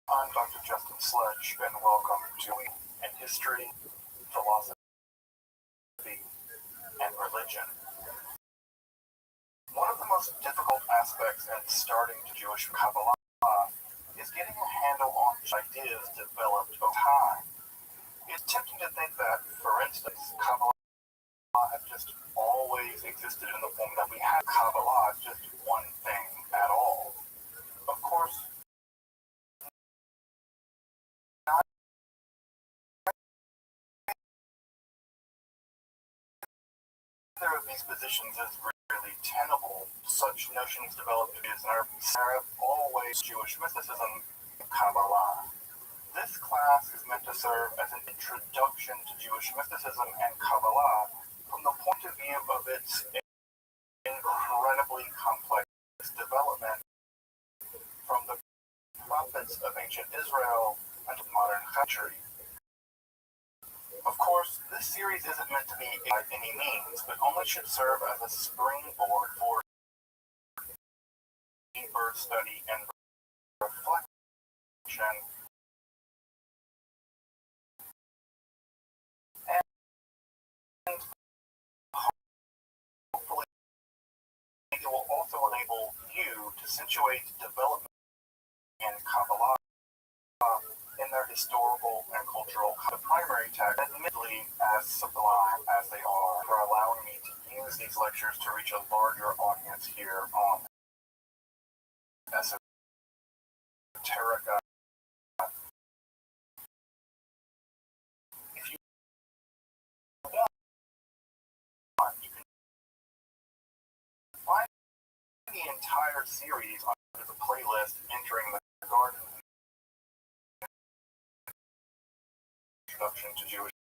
I'm Dr. Justin Sledge, and welcome to in history, philosophy, and religion. One of the most difficult aspects in starting to Jewish Kabbalah is getting a handle on ideas developed over time. It's tempting to think that, for instance, Kabbalah has just always existed in the form that we have. Kabbalah is just one thing at all. Of course, neither of these positions is really tenable. Such notions developed in have always Jewish mysticism, Kabbalah. This class is meant to serve as an introduction to Jewish mysticism and Kabbalah from the point of view of its incredibly complex development from the prophets of ancient Israel until modern country. Of course, this series isn't meant to be by any means, but only should serve as a springboard for deeper study and reflection. And hopefully it will also enable you to situate development in Kabbalah in their historical and cultural primary text, admittedly as sublime as they are, for allowing me to use these lectures to reach a larger audience here on Esoterica. If you want, you can find the entire series under the playlist Entering the Garden. Introduction to Jewish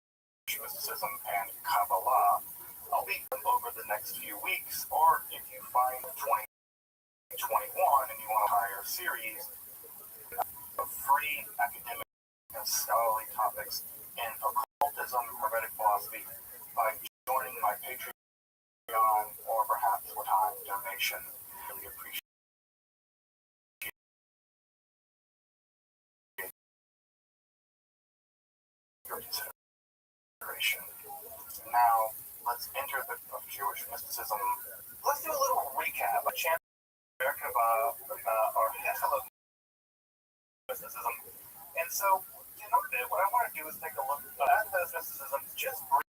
mysticism and Kabbalah. I'll be over the next few weeks, or if you find 2021 and you want a higher series of free academic and scholarly topics in occultism, hermetic philosophy by joining my Patreon or perhaps one-time donation. Really appreciate your consideration. Now, let's enter the of Jewish mysticism. Let's do a little recap. A chant American or hello mysticism. And so, in order to, what I want to do is take a look at those mysticisms just briefly,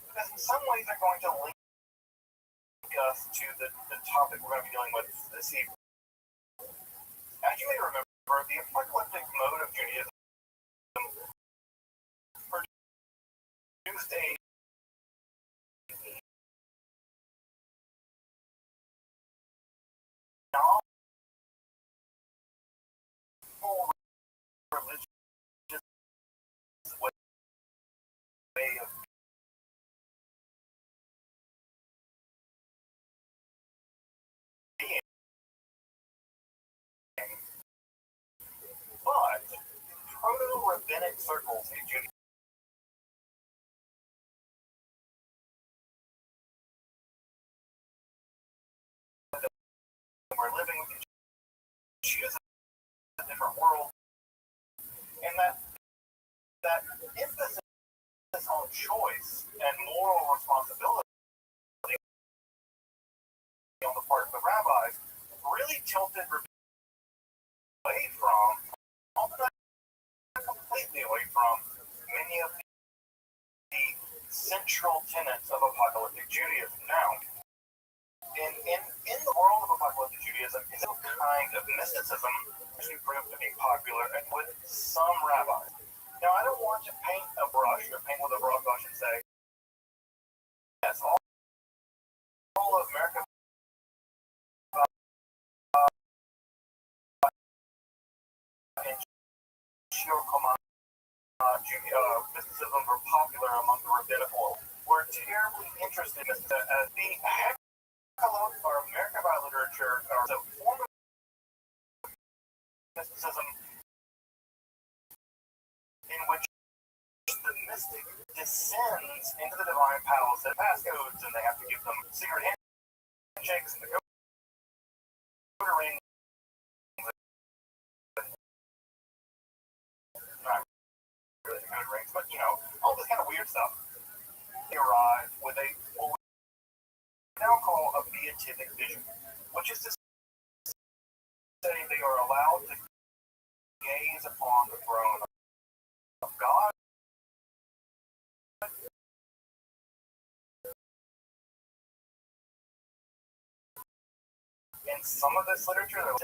because in some ways they're going to link us to the topic we're going to be dealing with this evening. As you may remember, the apocalyptic mode of Judaism produced a novel religious way of being. But proto-rabbinic circles in Judaism we're living with choose a different world, and that emphasis on choice and moral responsibility on the part of the rabbis really tilted away from, although not completely away from, many of the central tenets of apocalyptic Judaism. Now, in the world of apocalyptic Judaism, is a kind of mysticism actually proved to be popular and with some rabbis. Now, I don't want to paint with a broad brush and say, yes, all of America and mysticism were popular among the rabbinical. We're terribly interested in mysticism as the or American literature or the form of mysticism in which the mystic descends into the divine palace at passcodes, and they have to give them secret handshakes and the code ring. Not really the code rings, but all this kind of weird stuff. They arrive with what we now call a beatific vision, which is to say they are allowed to gaze upon the throne of God in some of this literature that was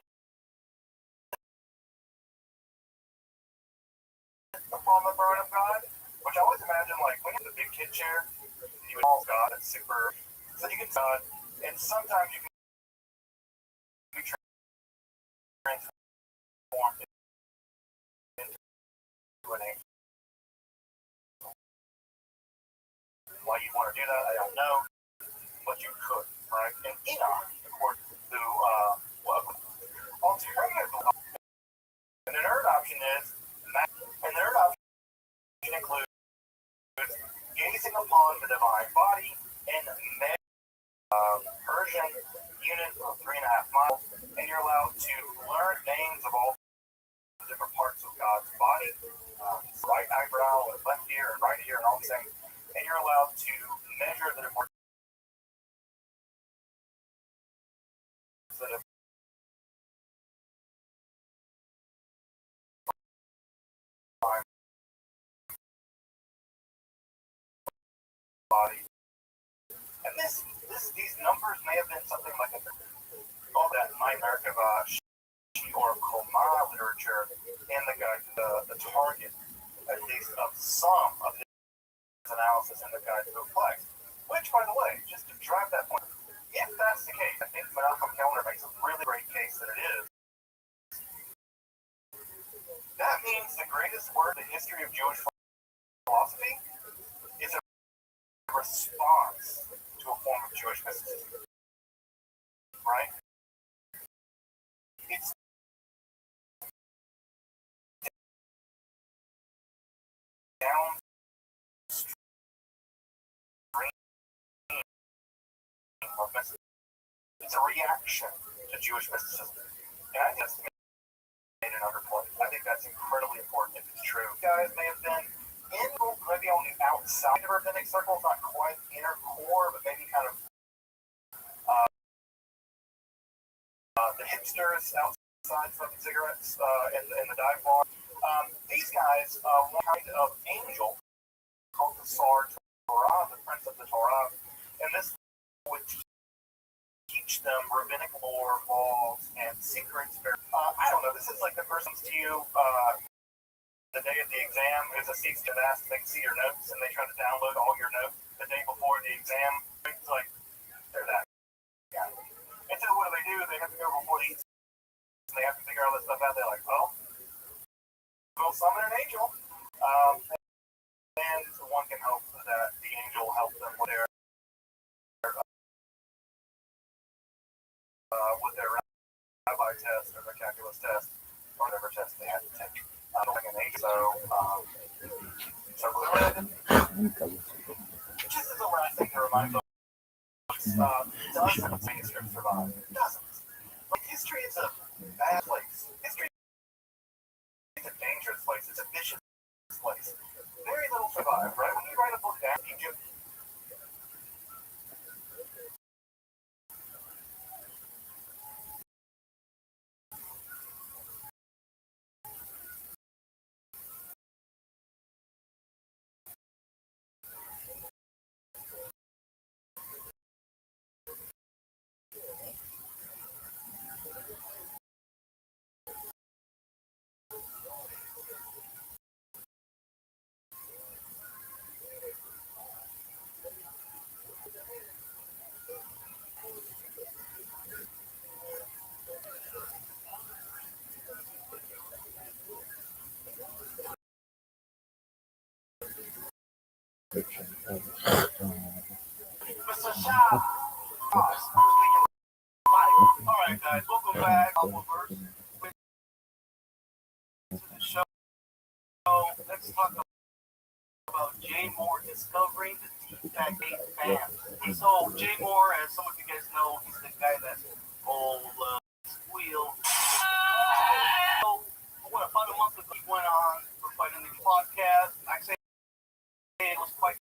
upon the throne of God, which I always imagine like when you're in the big kid chair, you would call God, it's super, so you can God, and sometimes you can be transformed into an angel. Why you want to do that, I don't know, but you could, right? And Enoch, according to alternative, and the third option includes gazing upon the divine body in Persian unit of 3.5 miles, and you're allowed to learn names of all the different parts of God's body, right eyebrow and left ear and right ear and all these things, and you're allowed to measure the different body. And these numbers may have been something like all that in my American or Koma literature in the guide to the target, at least of some of this analysis in the guide to the flags. Which, by the way, just to drive that point, if that's the case, I think Malcolm Kellner makes a really great case that it is. That means the greatest word in the history of Jewish philosophy is a response to a form of Jewish mysticism. Right? It's of mysticism. It's a reaction to Jewish mysticism. And I think that's made another point. I think that's incredibly important if it's true. You guys may have been in, maybe on the outside of rabbinic circles, not quite inner core, but maybe kind of the hipsters outside smoking cigarettes in the dive bar. These guys, one kind of angel called the Sar Torah, the Prince of the Torah, and this would teach them rabbinic lore, laws, and secrets. I don't know. This is like the person to you the day of the exam is a seat to ask. They can see your notes, and they try to download all your notes the day before the exam. It's like they're that. Yeah. And so what do? They have to go before the exam, and they have to figure all this stuff out. They're like, well, we'll summon an angel, and one can hope that the angel will help them with their rabbi test or their calculus test or whatever test they had to take. So just as a last thing to remind folks, doesn't manuscripts survive? Doesn't. Like, history is a bad place. History is a dangerous place. It's a vicious place. Very little survive, right? When you write a book down, Egypt. Mr. Shaw! Alright, guys, welcome back. To the show. Let's talk about Jay Moore discovering the Deepak band. So, Jay Moore, as some of you guys know, he's the guy that squeal. So, about a month ago, he went on for Fighting the podcast. I say it was quite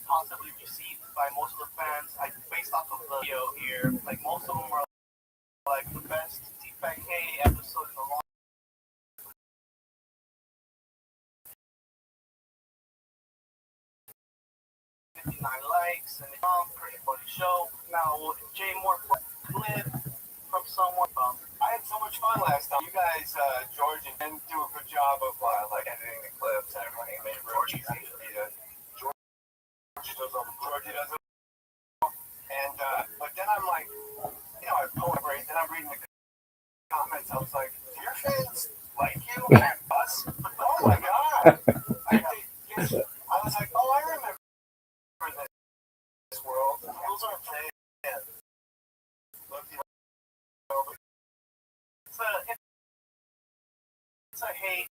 positively received by most of the fans. Based off of the video here, like most of them are like the best Deepak episode in a long 59 likes and it's pretty funny show. Now Jay Moore clip from someone. I had so much fun last time. You guys, George and Ben do a good job of like editing the clips and everything. It made it real easy for me to. Georgie does it. And but then I'm like, you know, I pull a break. Then I'm reading the comments. I was like, do your fans like you? Us? Oh my god! I was like, oh, I remember this world. Those aren't fans. Look, you know, it's a hate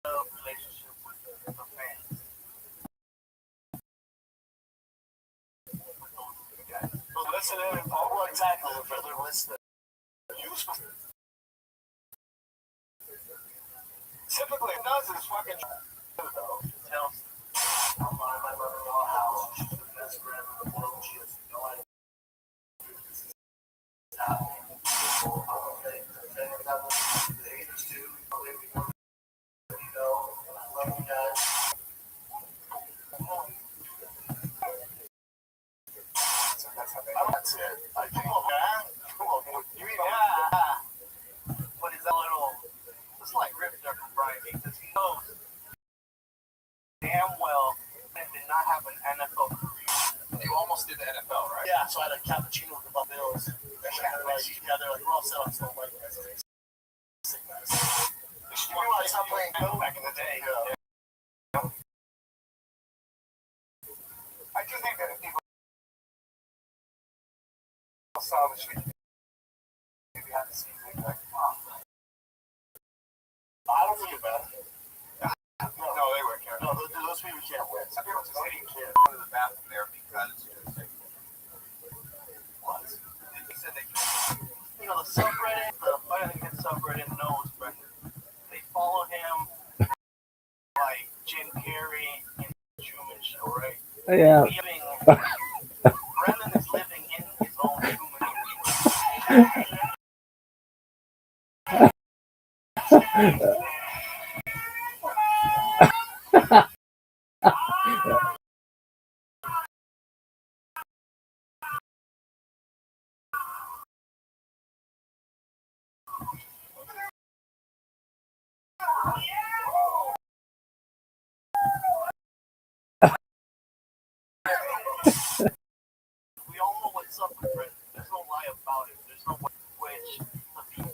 relationship with the fans. So listen in, Paul, exactly, if they're listening. Typically, it does is fucking though. Tells I'm my mother-in-law house. She's the best friend in the world. She has no idea. The haters too. You know, I love you guys. That's it. I think. You mean but it's a little. It's like Rip Dirk and Brian because he knows damn well that did not have an NFL career. You almost did the NFL, right? Yeah. So I had a cappuccino with the Bills. They're like we're all set on Snow White guys. Sick guys. You know, I stopped playing back in the day. Yeah. I do think that if people saw the shit, maybe had to see things like, oh. I don't think about it. No, they weren't caring. No, those Trust me, we can't win. I can't go to the bathroom there because what? He said that the subreddit, the Fighting Hit subreddit knows Brendan. They follow him like Jim Carrey in the Truman Show, right? Yeah. Brendan is living in his own Truman We all know what's up with Brendan. There's no lie about it. There's no which the people.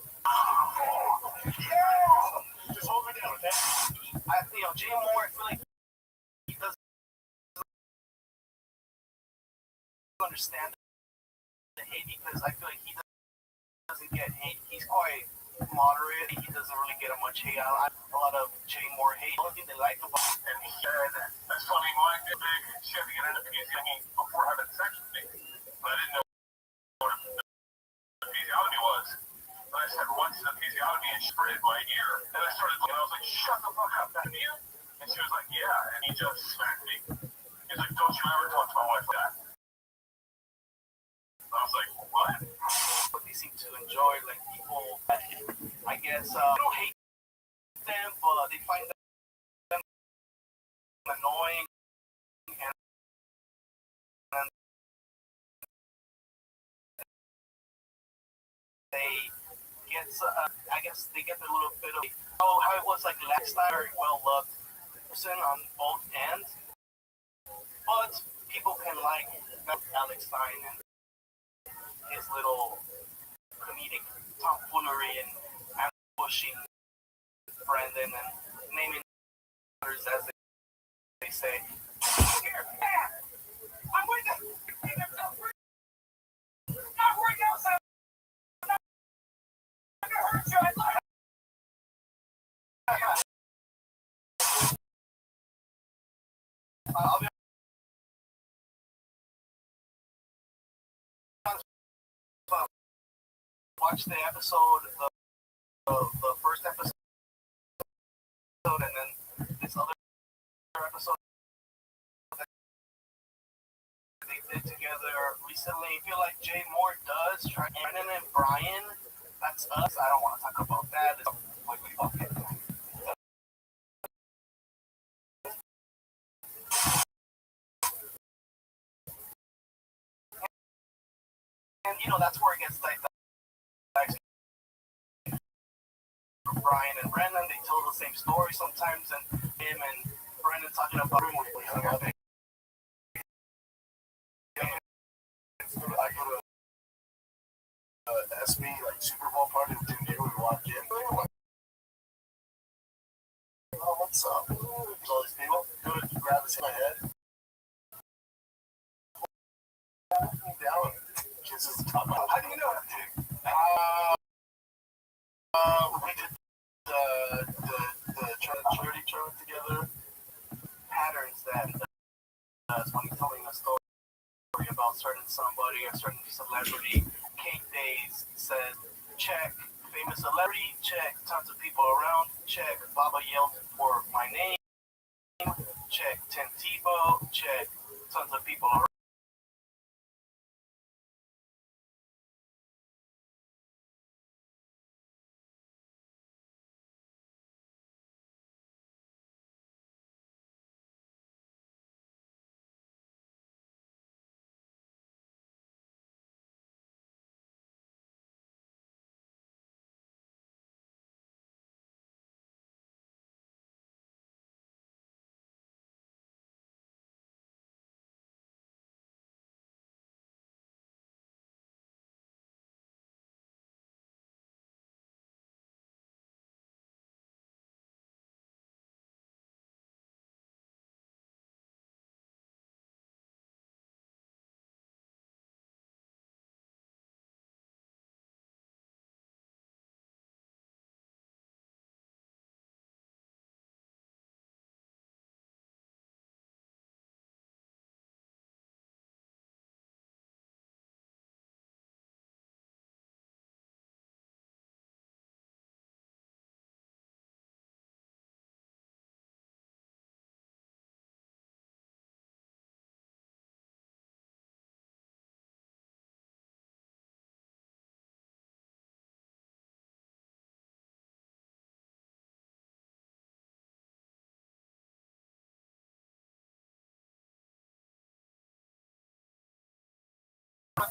Just hold me down, okay? Jay Moore, I feel like he doesn't understand the hate because I feel like he doesn't get hate. He's quite moderate. He doesn't really get much hate. A lot of Jay Moore hate. The only thing they like about him, And he said, that's funny, mine did big. She had to get into PCOD before having sex with me. But I didn't know what the physiognomy was. But I said, what's the physiognomy? And she sprayed my ear. And I started looking, I was like, shut the fuck up, that you? And she was like, yeah. And he just smacked me. He's like, don't you ever talk to my wife like that. I was like, what? But they seem to enjoy, like people, I guess, they don't hate them, but they find them annoying. And they get, I guess they get a little bit of how it was like last time, very well loved person on both ends. But people can like Alex Stein and his little comedic tomfoolery and ambushing Brandon and naming others as they say. Here, I'm with them. Not right now, son. I'm gonna hurt you. I'll be honest. Watch the episode, the first episode, and then this other episode that they did together recently. I feel like Jay Moore does. Brennan and Brian, that's us. I don't want to talk about that. It's okay. And that's where it gets like Brian and Brennan, they tell the same story sometimes, and him and Brennan talking about I go to SB like Super Bowl party with Jim Diego. We walk in. Oh, what's up? There's all these people. Go to grab his my head. Down. Kisses the top. How do you know that, dude? We did the charity show together. Patterns that when he's telling a story about certain somebody or certain celebrity. Kate Days says, check famous celebrity, check tons of people around, check Baba yelled for my name, check Tim Tebow, check tons of people around.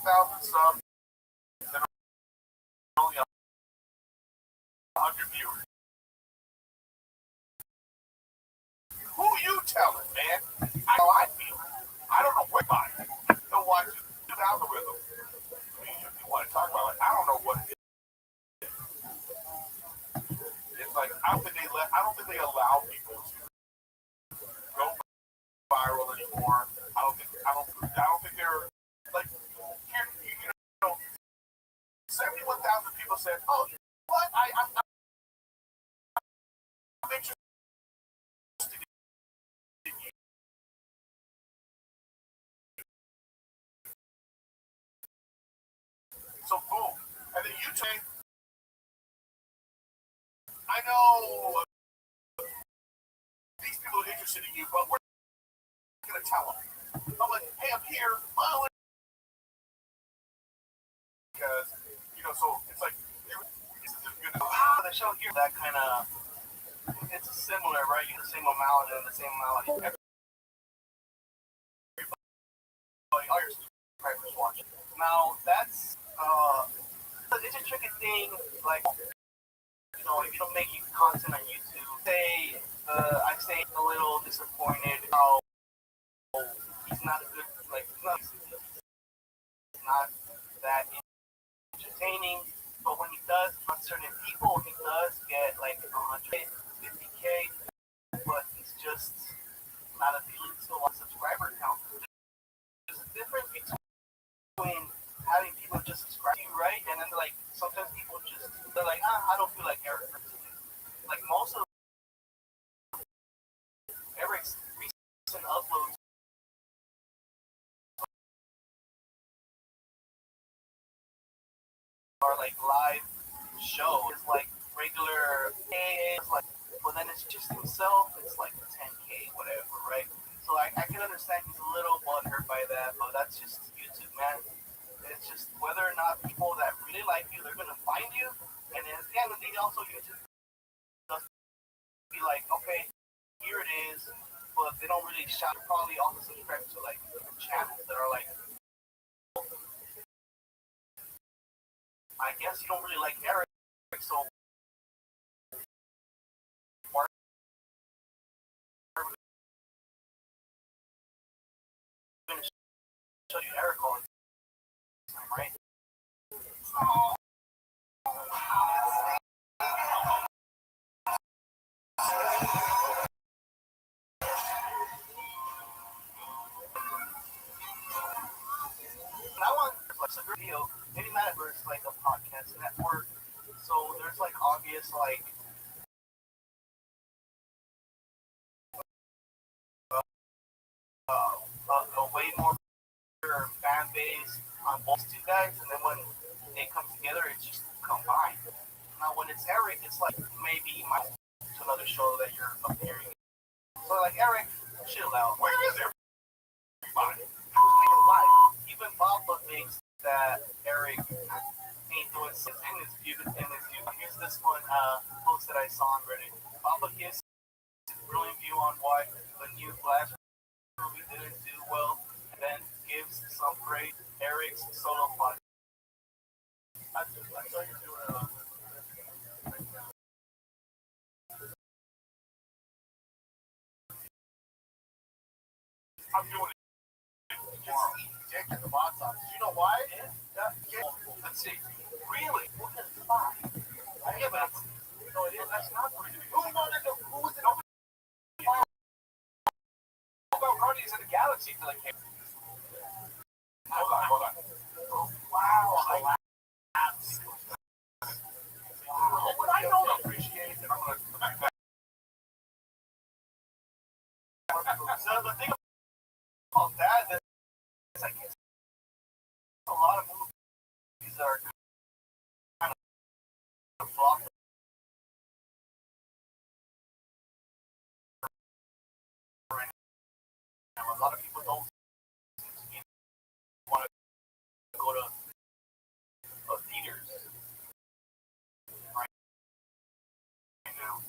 71,000 subs and only 100 viewers. Who you telling, man? How I feel. I don't know what I don't watch the algorithm. I mean, if you want to talk about it, I don't know what it is. It's like I don't think they allow people to go viral anymore. I don't think they're like you know 71,000 people said, oh, you know what? I'm interested in you. So boom, and then you take. I know these people are interested in you, but we're not gonna tell them. I'm like, hey, I'm here. Well, because so it's like The show here, that kind of, it's similar, right? You get the same amount and the same amount. Everybody, all your subscribers watch it. Now, that's, it's a tricky thing, like, if you don't make content on YouTube, I'd say a little disappointed how he's not a good, like, he's not that entertaining, but when he does, on certain people, he does get like 150K, but he's just not appealing to a subscriber count. There's a difference between having people just subscribe to you, right? And then like sometimes people they're like, I don't feel like Eric. Like most of Eric's recent uploads are like live shows, like regular it's like, but then it's just himself, it's like 10K, whatever, right? So I can understand he's a little butthurt by that, but that's just YouTube, man. It's just whether or not people that really like you, they're gonna find you, and then at the end of the day, also YouTube does be like, okay, here it is, but they don't really shout. Probably also subscribe to like channels that are like, I guess you don't really like Eric, so I'm gonna show you Eric all the time, right? I want like a video, maybe Metaverse, like a podcast network. So there's like obvious like a way more fan base on both two guys, and then when they come together, it's just combined. Now when it's Eric, it's like maybe to another show that you're appearing in. So like Eric, chill out. Where is everybody? Who's making live? Even Bob thinks that Eric ain't doing in his view. Here's this one post that I saw on Reddit. Bob gives his brilliant view on why the new Flash movie didn't do well, and then gives some praise Eric's solo podcast. I saw you doing I'm doing it. Just eat dick in the box office. You know why? Let's see. Really? What the fuck? Yeah, but no, it is. That's not for you. Who was it? About Guardians of the Galaxy till it came. Hold on. Wow. What I don't appreciate, and I'm going to come back. So the thing about that is like it's a lot of movies are kind of flopping. Right now. A lot of people don't want to go to theaters right now.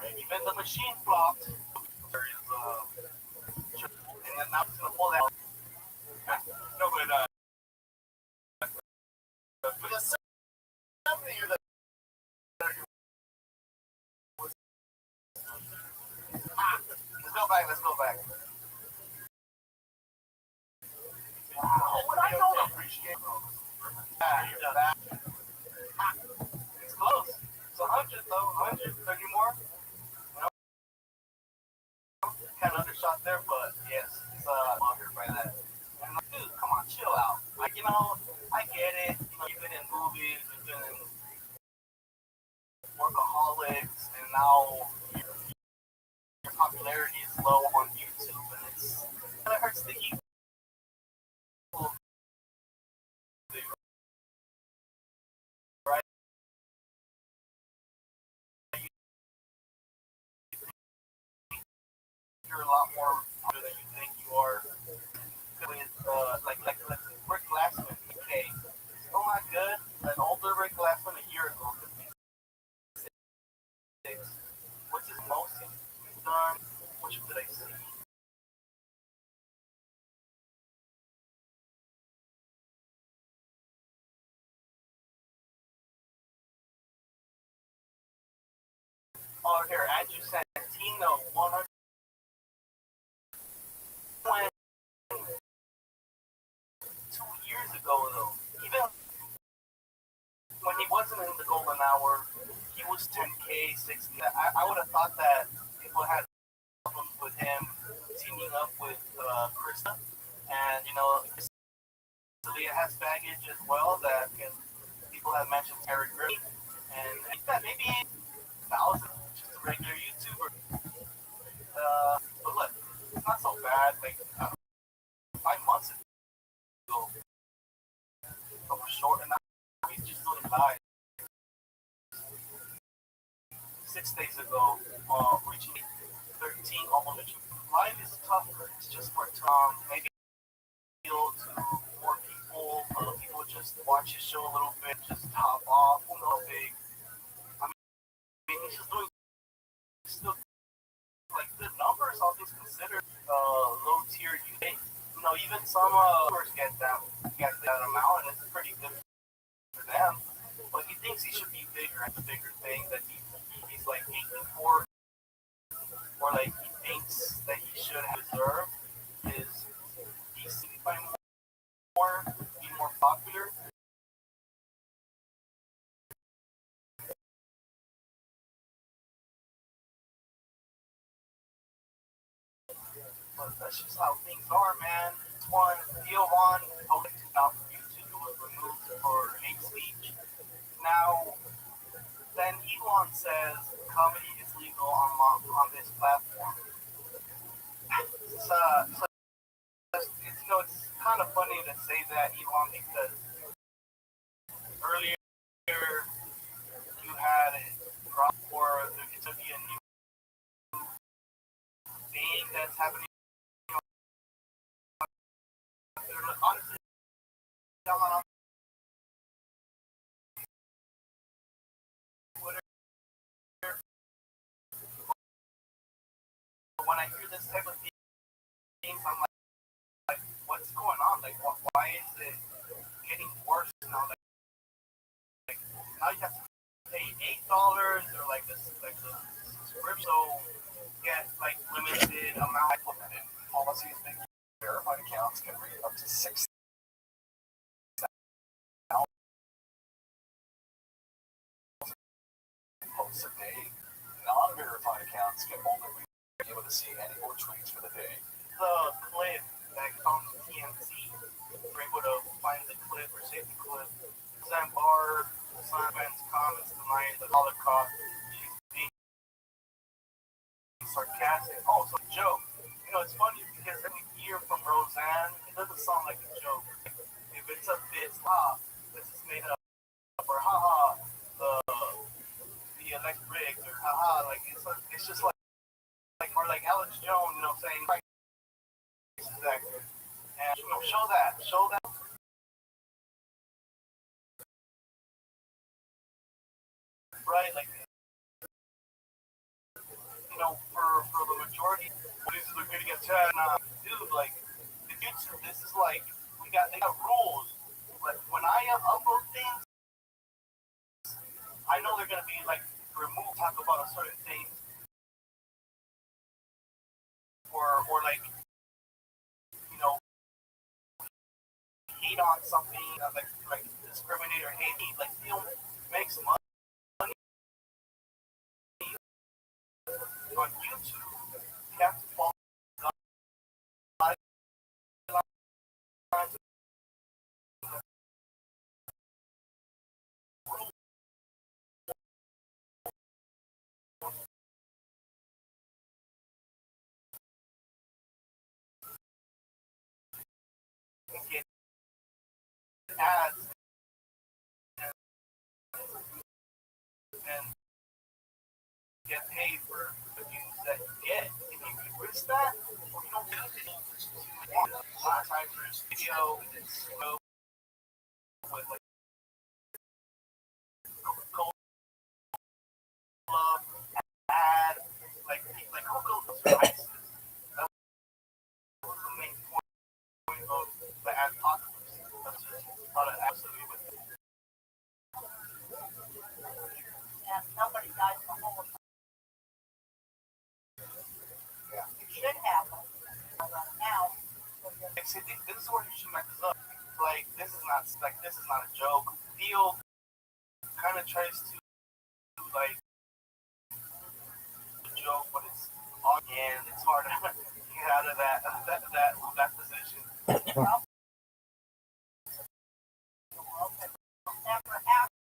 Even the machine flopped. There is and then now it's gonna pull that. No, but appreciate that. It's close. It's 100 though. 100. 30 more. You know, kind of undershot there, but yes, it's longer by that. And like, dude, come on, chill out. Like, you know, I get it. You know, you've been in movies, you've been in Workaholics, and now your popularity is low on YouTube, and it kind of hurts the ego. Right? You're a lot more popular than you think you are. With like Rick Glassman, okay, still not good. An older Rick Glassman a year ago, 56. What's his most he's done? Which did I see? Oh, here, Andrew Santino, 100. When 2 years ago, though, even when he wasn't in the golden hour, he was 10K, 60. I would have thought that people had problems with him teaming up with Krista, and you know, Celia has baggage as well that people have mentioned Eric Griffin, and I think that maybe 1,000, just a regular YouTuber. But look, it's not so bad. Like 5 months ago, but we're short, and now he's just doing live. 6 days ago, reaching 13, almost reaching. Live is tougher. It's just for Tom. Maybe appeal to more people. People just watch his show a little bit, just hop off. Who knows? Big. I mean, he's just doing still like good numbers. All things considered, low tier UK. You know, even some viewers get that amount, and it's pretty good for them. But he thinks he should be bigger. It's a bigger thing that he's like aiming for, or like he thinks that he should have deserved is DC by more, be more popular. But that's just how things are, man. One, Theo Von, out from YouTube, was removed for hate speech. Now, then Elon says comedy is legal on this platform. It's you know, it's kind of funny to say that, Elon, because earlier you had a prop for it to be a new thing that's happening. Honestly, I'm on Twitter. When I hear this type of things, I'm like, what's going on? Like, why is it getting worse now? Like now you have to pay $8 or like the subscription, so get like limited amount of Policies being verified accounts can read up to 6,000 posts a day. Non-verified accounts can only be able to see any more tweets for the day. The clip that comes from TMZ, we're able to find the clip or save the clip. Sam Barr, Simon's comments denying the Holocaust. She's being sarcastic. Oh, it's a joke. You know, it's funny because every year from Roseanne, it doesn't sound like a joke. If it's a bit, this is made up, or haha, the elect rigs, or haha, like it's just like or like Alex Jones, you know, saying right, this is accurate, and you know, show that, right, like you know, for the majority, this is going to get 10. Dude, like the YouTube, this is like they got rules. Like when I upload things, I know they're gonna be like removed. Talk about a certain thing, or like you know, hate hate on something, like discriminate or hate, like you know, make some money on YouTube. You have to follow guidelines. Get ads and get paid for the views that you get. If you risk that, or you don't do it, a lot of times there's video with like Coca-Cola ad, like Coca-Cola prices. That was the main point of the adpocalypse. That's just a lot of absolutely with it. And nobody dies from Holocaust. It should happen. Now, Like, see, this is where you should mess this up. Like, this is not a joke. Theo kind of tries to like joke, but it's on and it's hard to get out of that position. never happened.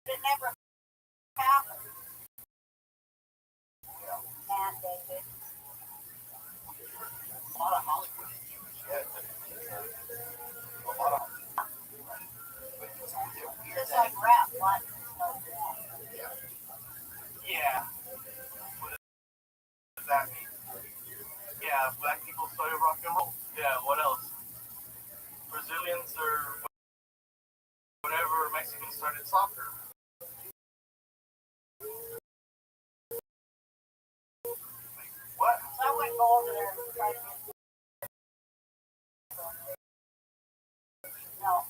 It never happened. And they did. A lot of Hollywood is Jewish, yeah. A lot of Just like rap, what? yeah. What does that mean? Yeah, black people started rock and roll. Yeah, what else? Brazilians or whatever, Mexicans started soccer. What? So I wouldn't go over there and try to get. No,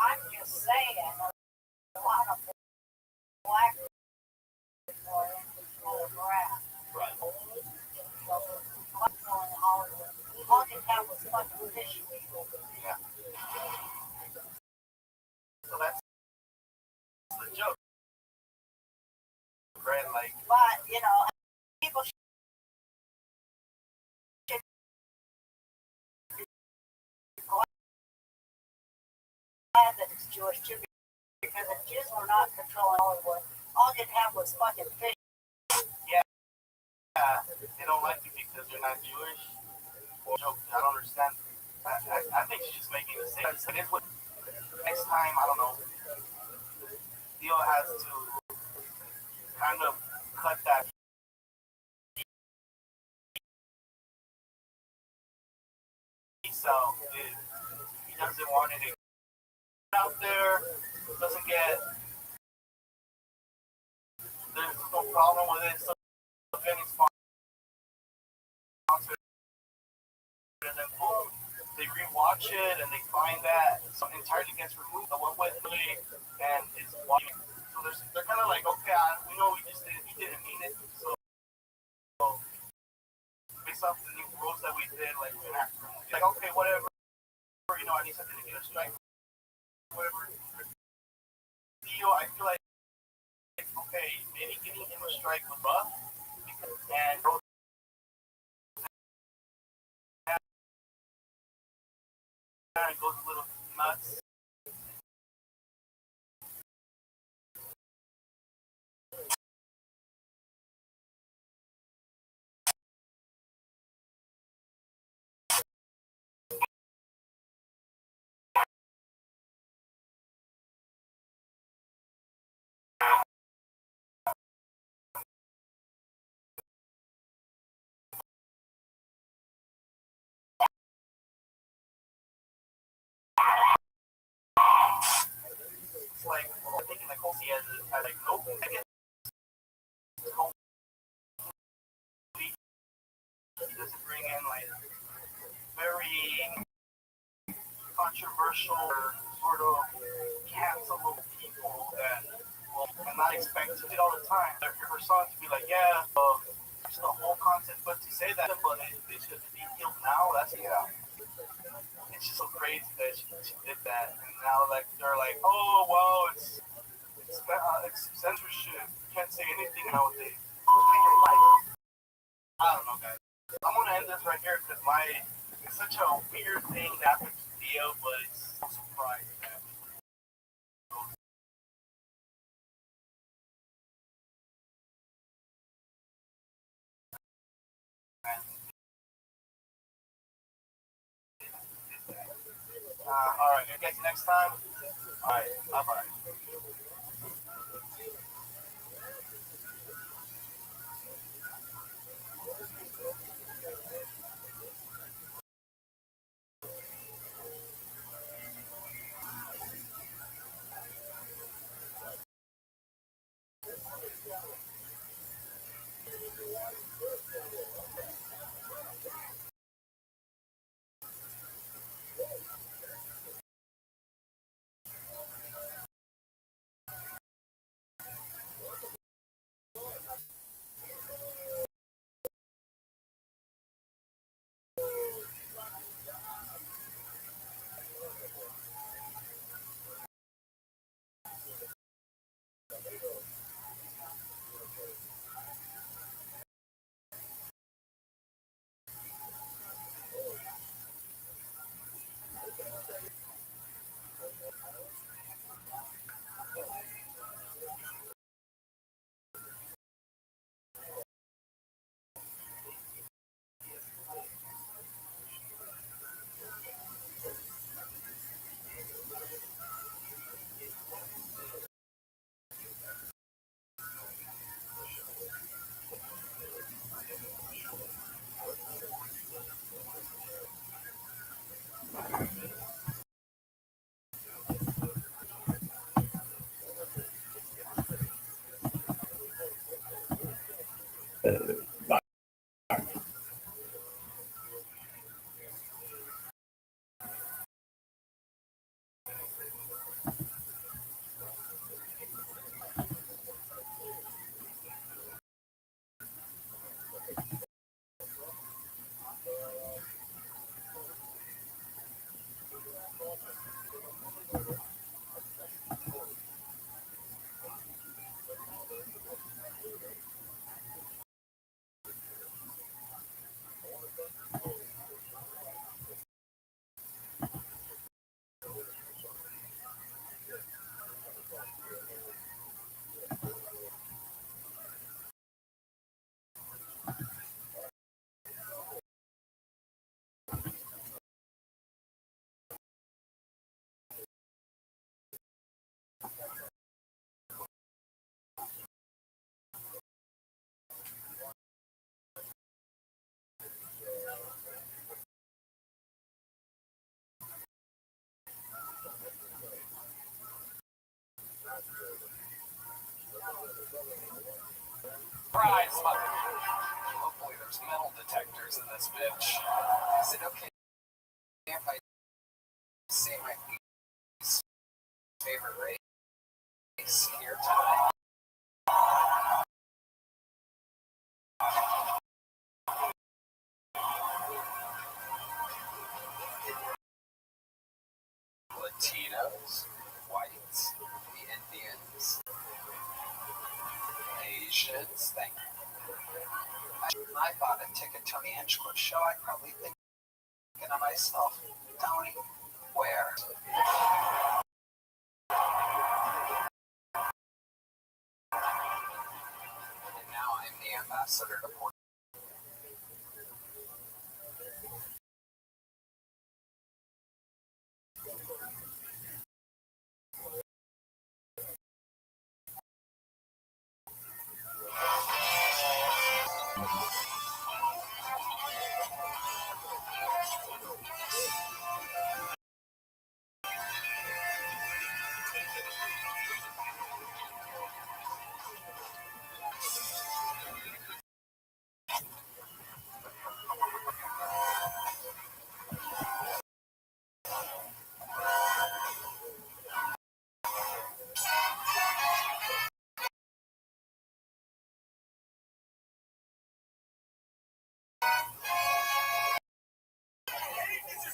I'm just saying, a lot of black people are in control of rap. Right. All they have was fucking fish. Yeah. So that's the joke. Right? Like, But, you know, people should be glad that it's Jewish too, because if Jews were not controlling Hollywood, all they'd have was fucking fish. they don't like you because you're not Jewish. Or joke. I don't understand. I think she's just making the same. It is what next time, I don't know. Theo has to kind of cut that. So he doesn't want it to get out there. Doesn't get. There's no problem with it. So getting sponsored, and then boom, they rewatch it and they find that something entirely gets removed. The one with me and it's watching. So they're kind of like, okay, we know we didn't mean it. So based off the new rules that we did, like we have to remove it. Like, okay, whatever. You know, I need something to get a strike. Whatever. Theo, I feel like okay, maybe giving him a strike was rough. And it goes a little nuts. It's like, I'm thinking like, oh, he has like, nope, I guess. He doesn't bring in like very controversial or sort of cancelable people that will not expect to do it all the time. For someone to be like, yeah, the whole concept, but to say that, but they should be healed now. That's it's just so crazy that she did that, and now like they're like, oh well, it's censorship. You can't say anything nowadays. I don't know, guys. I'm gonna end this right here because it's such a weird thing that happened to Theo, but it's so surprising. All right, I guess next time. All right, bye bye. Surprise, hopefully there's metal detectors in this bitch. Is it okay if I say my least favorite race here tonight? Latinos, whites, the Indians, Asians, thank you. I bought a ticket to the Hinchcliffe show. I'd probably thinking to myself, Tony, where? And now I'm the ambassador to Puerto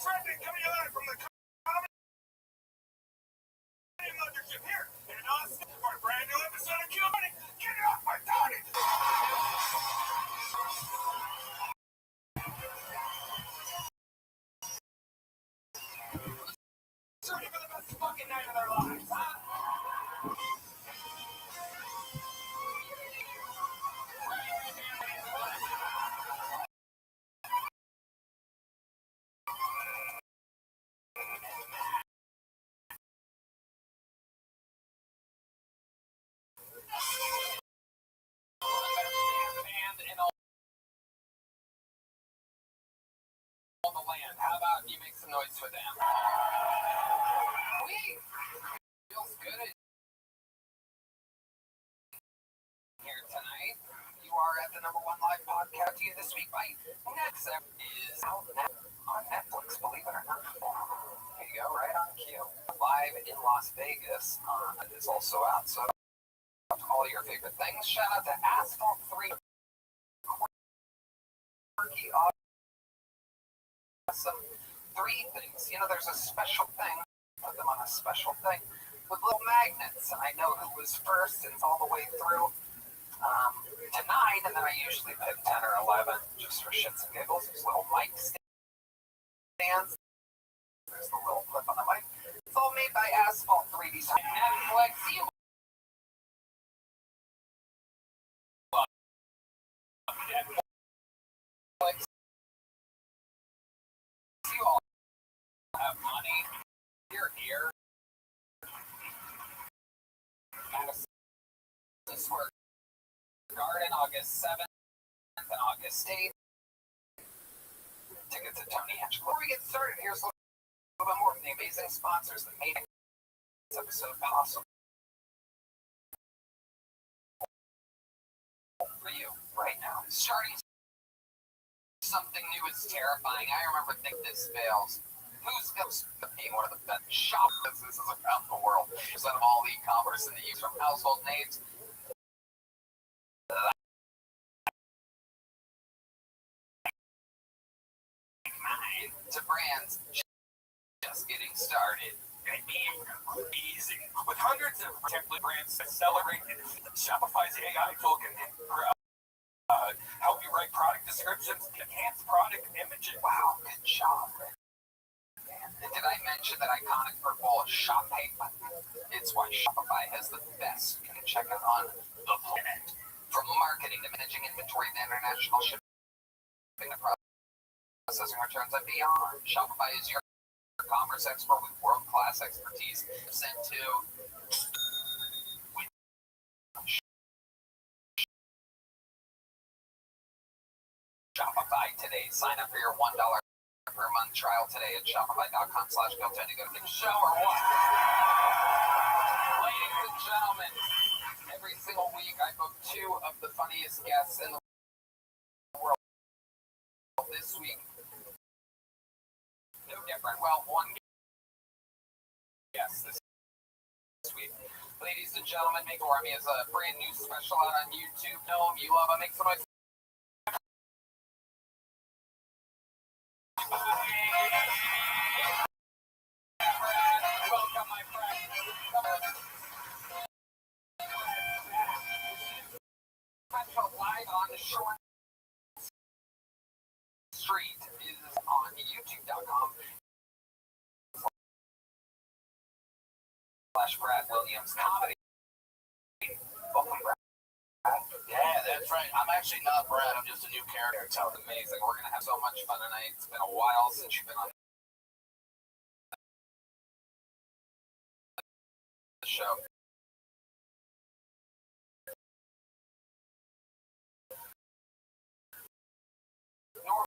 Trending coming live from the comedy mothership here in Austin for a brand new episode of Q Money. Get it off my Tony! Ready for the best fucking night of their lives, huh? Band in all the land. How about you make some noise for them? Sweet. Feels good here tonight. You are at the #1 live podcast to you this week by Next is out now on Netflix, believe it or not. There you go, right on cue. Live in Las Vegas. It is also out, so all your favorite things. Shout out to Asphalt 3. Quirky, awesome. 3 things. You know, there's a special thing. Put them on a special thing with little magnets. And I know who was first and it's all the way through to 9, and then I usually pick 10 or 11 just for shits and giggles. There's little mic stands. There's the little clip on the mic. It's all made by Asphalt 3D. Netflix, you Netflix. You all have money. You're here. Madison Square Garden, August 7th and August 8th. Tickets at Tony Hatch. Before we get started, here's a little bit more from the amazing sponsors that made this episode possible for you right now. Starting something new is terrifying. I remember Think This Fails. Who's being one of the best shop businesses around the world? Percent of all e-commerce in the use from household names to brands just getting started. Easy. With hundreds of template brands accelerated, Shopify's AI tool can help you write product descriptions, enhance product images. Wow, good job, Rick. And did I mention that iconic purple shop pay button? It's why Shopify has the best checkout on the planet. From marketing to managing inventory to international shipping to processing returns and beyond, Shopify is your commerce expert with world-class expertise. Sent to Shopify today. Sign up for your $1 per month trial today at shopify.com/GoTony. Go to the show or what? Ladies and gentlemen, every single week I book 2 of the funniest guests in the world. This week, no different. Well, one guest this week. Ladies and gentlemen, Make Army is a brand new special out on YouTube. Know him, you love him, make some noise. Welcome, my friend. Live on the Short Street is on youtube.com/Brad Williams Comedy. Welcome, Brad. Yeah, that's right. I'm actually not Brad. I'm just a new character. It's amazing. We're going to have so much fun tonight. It's been a while since you've been on the show.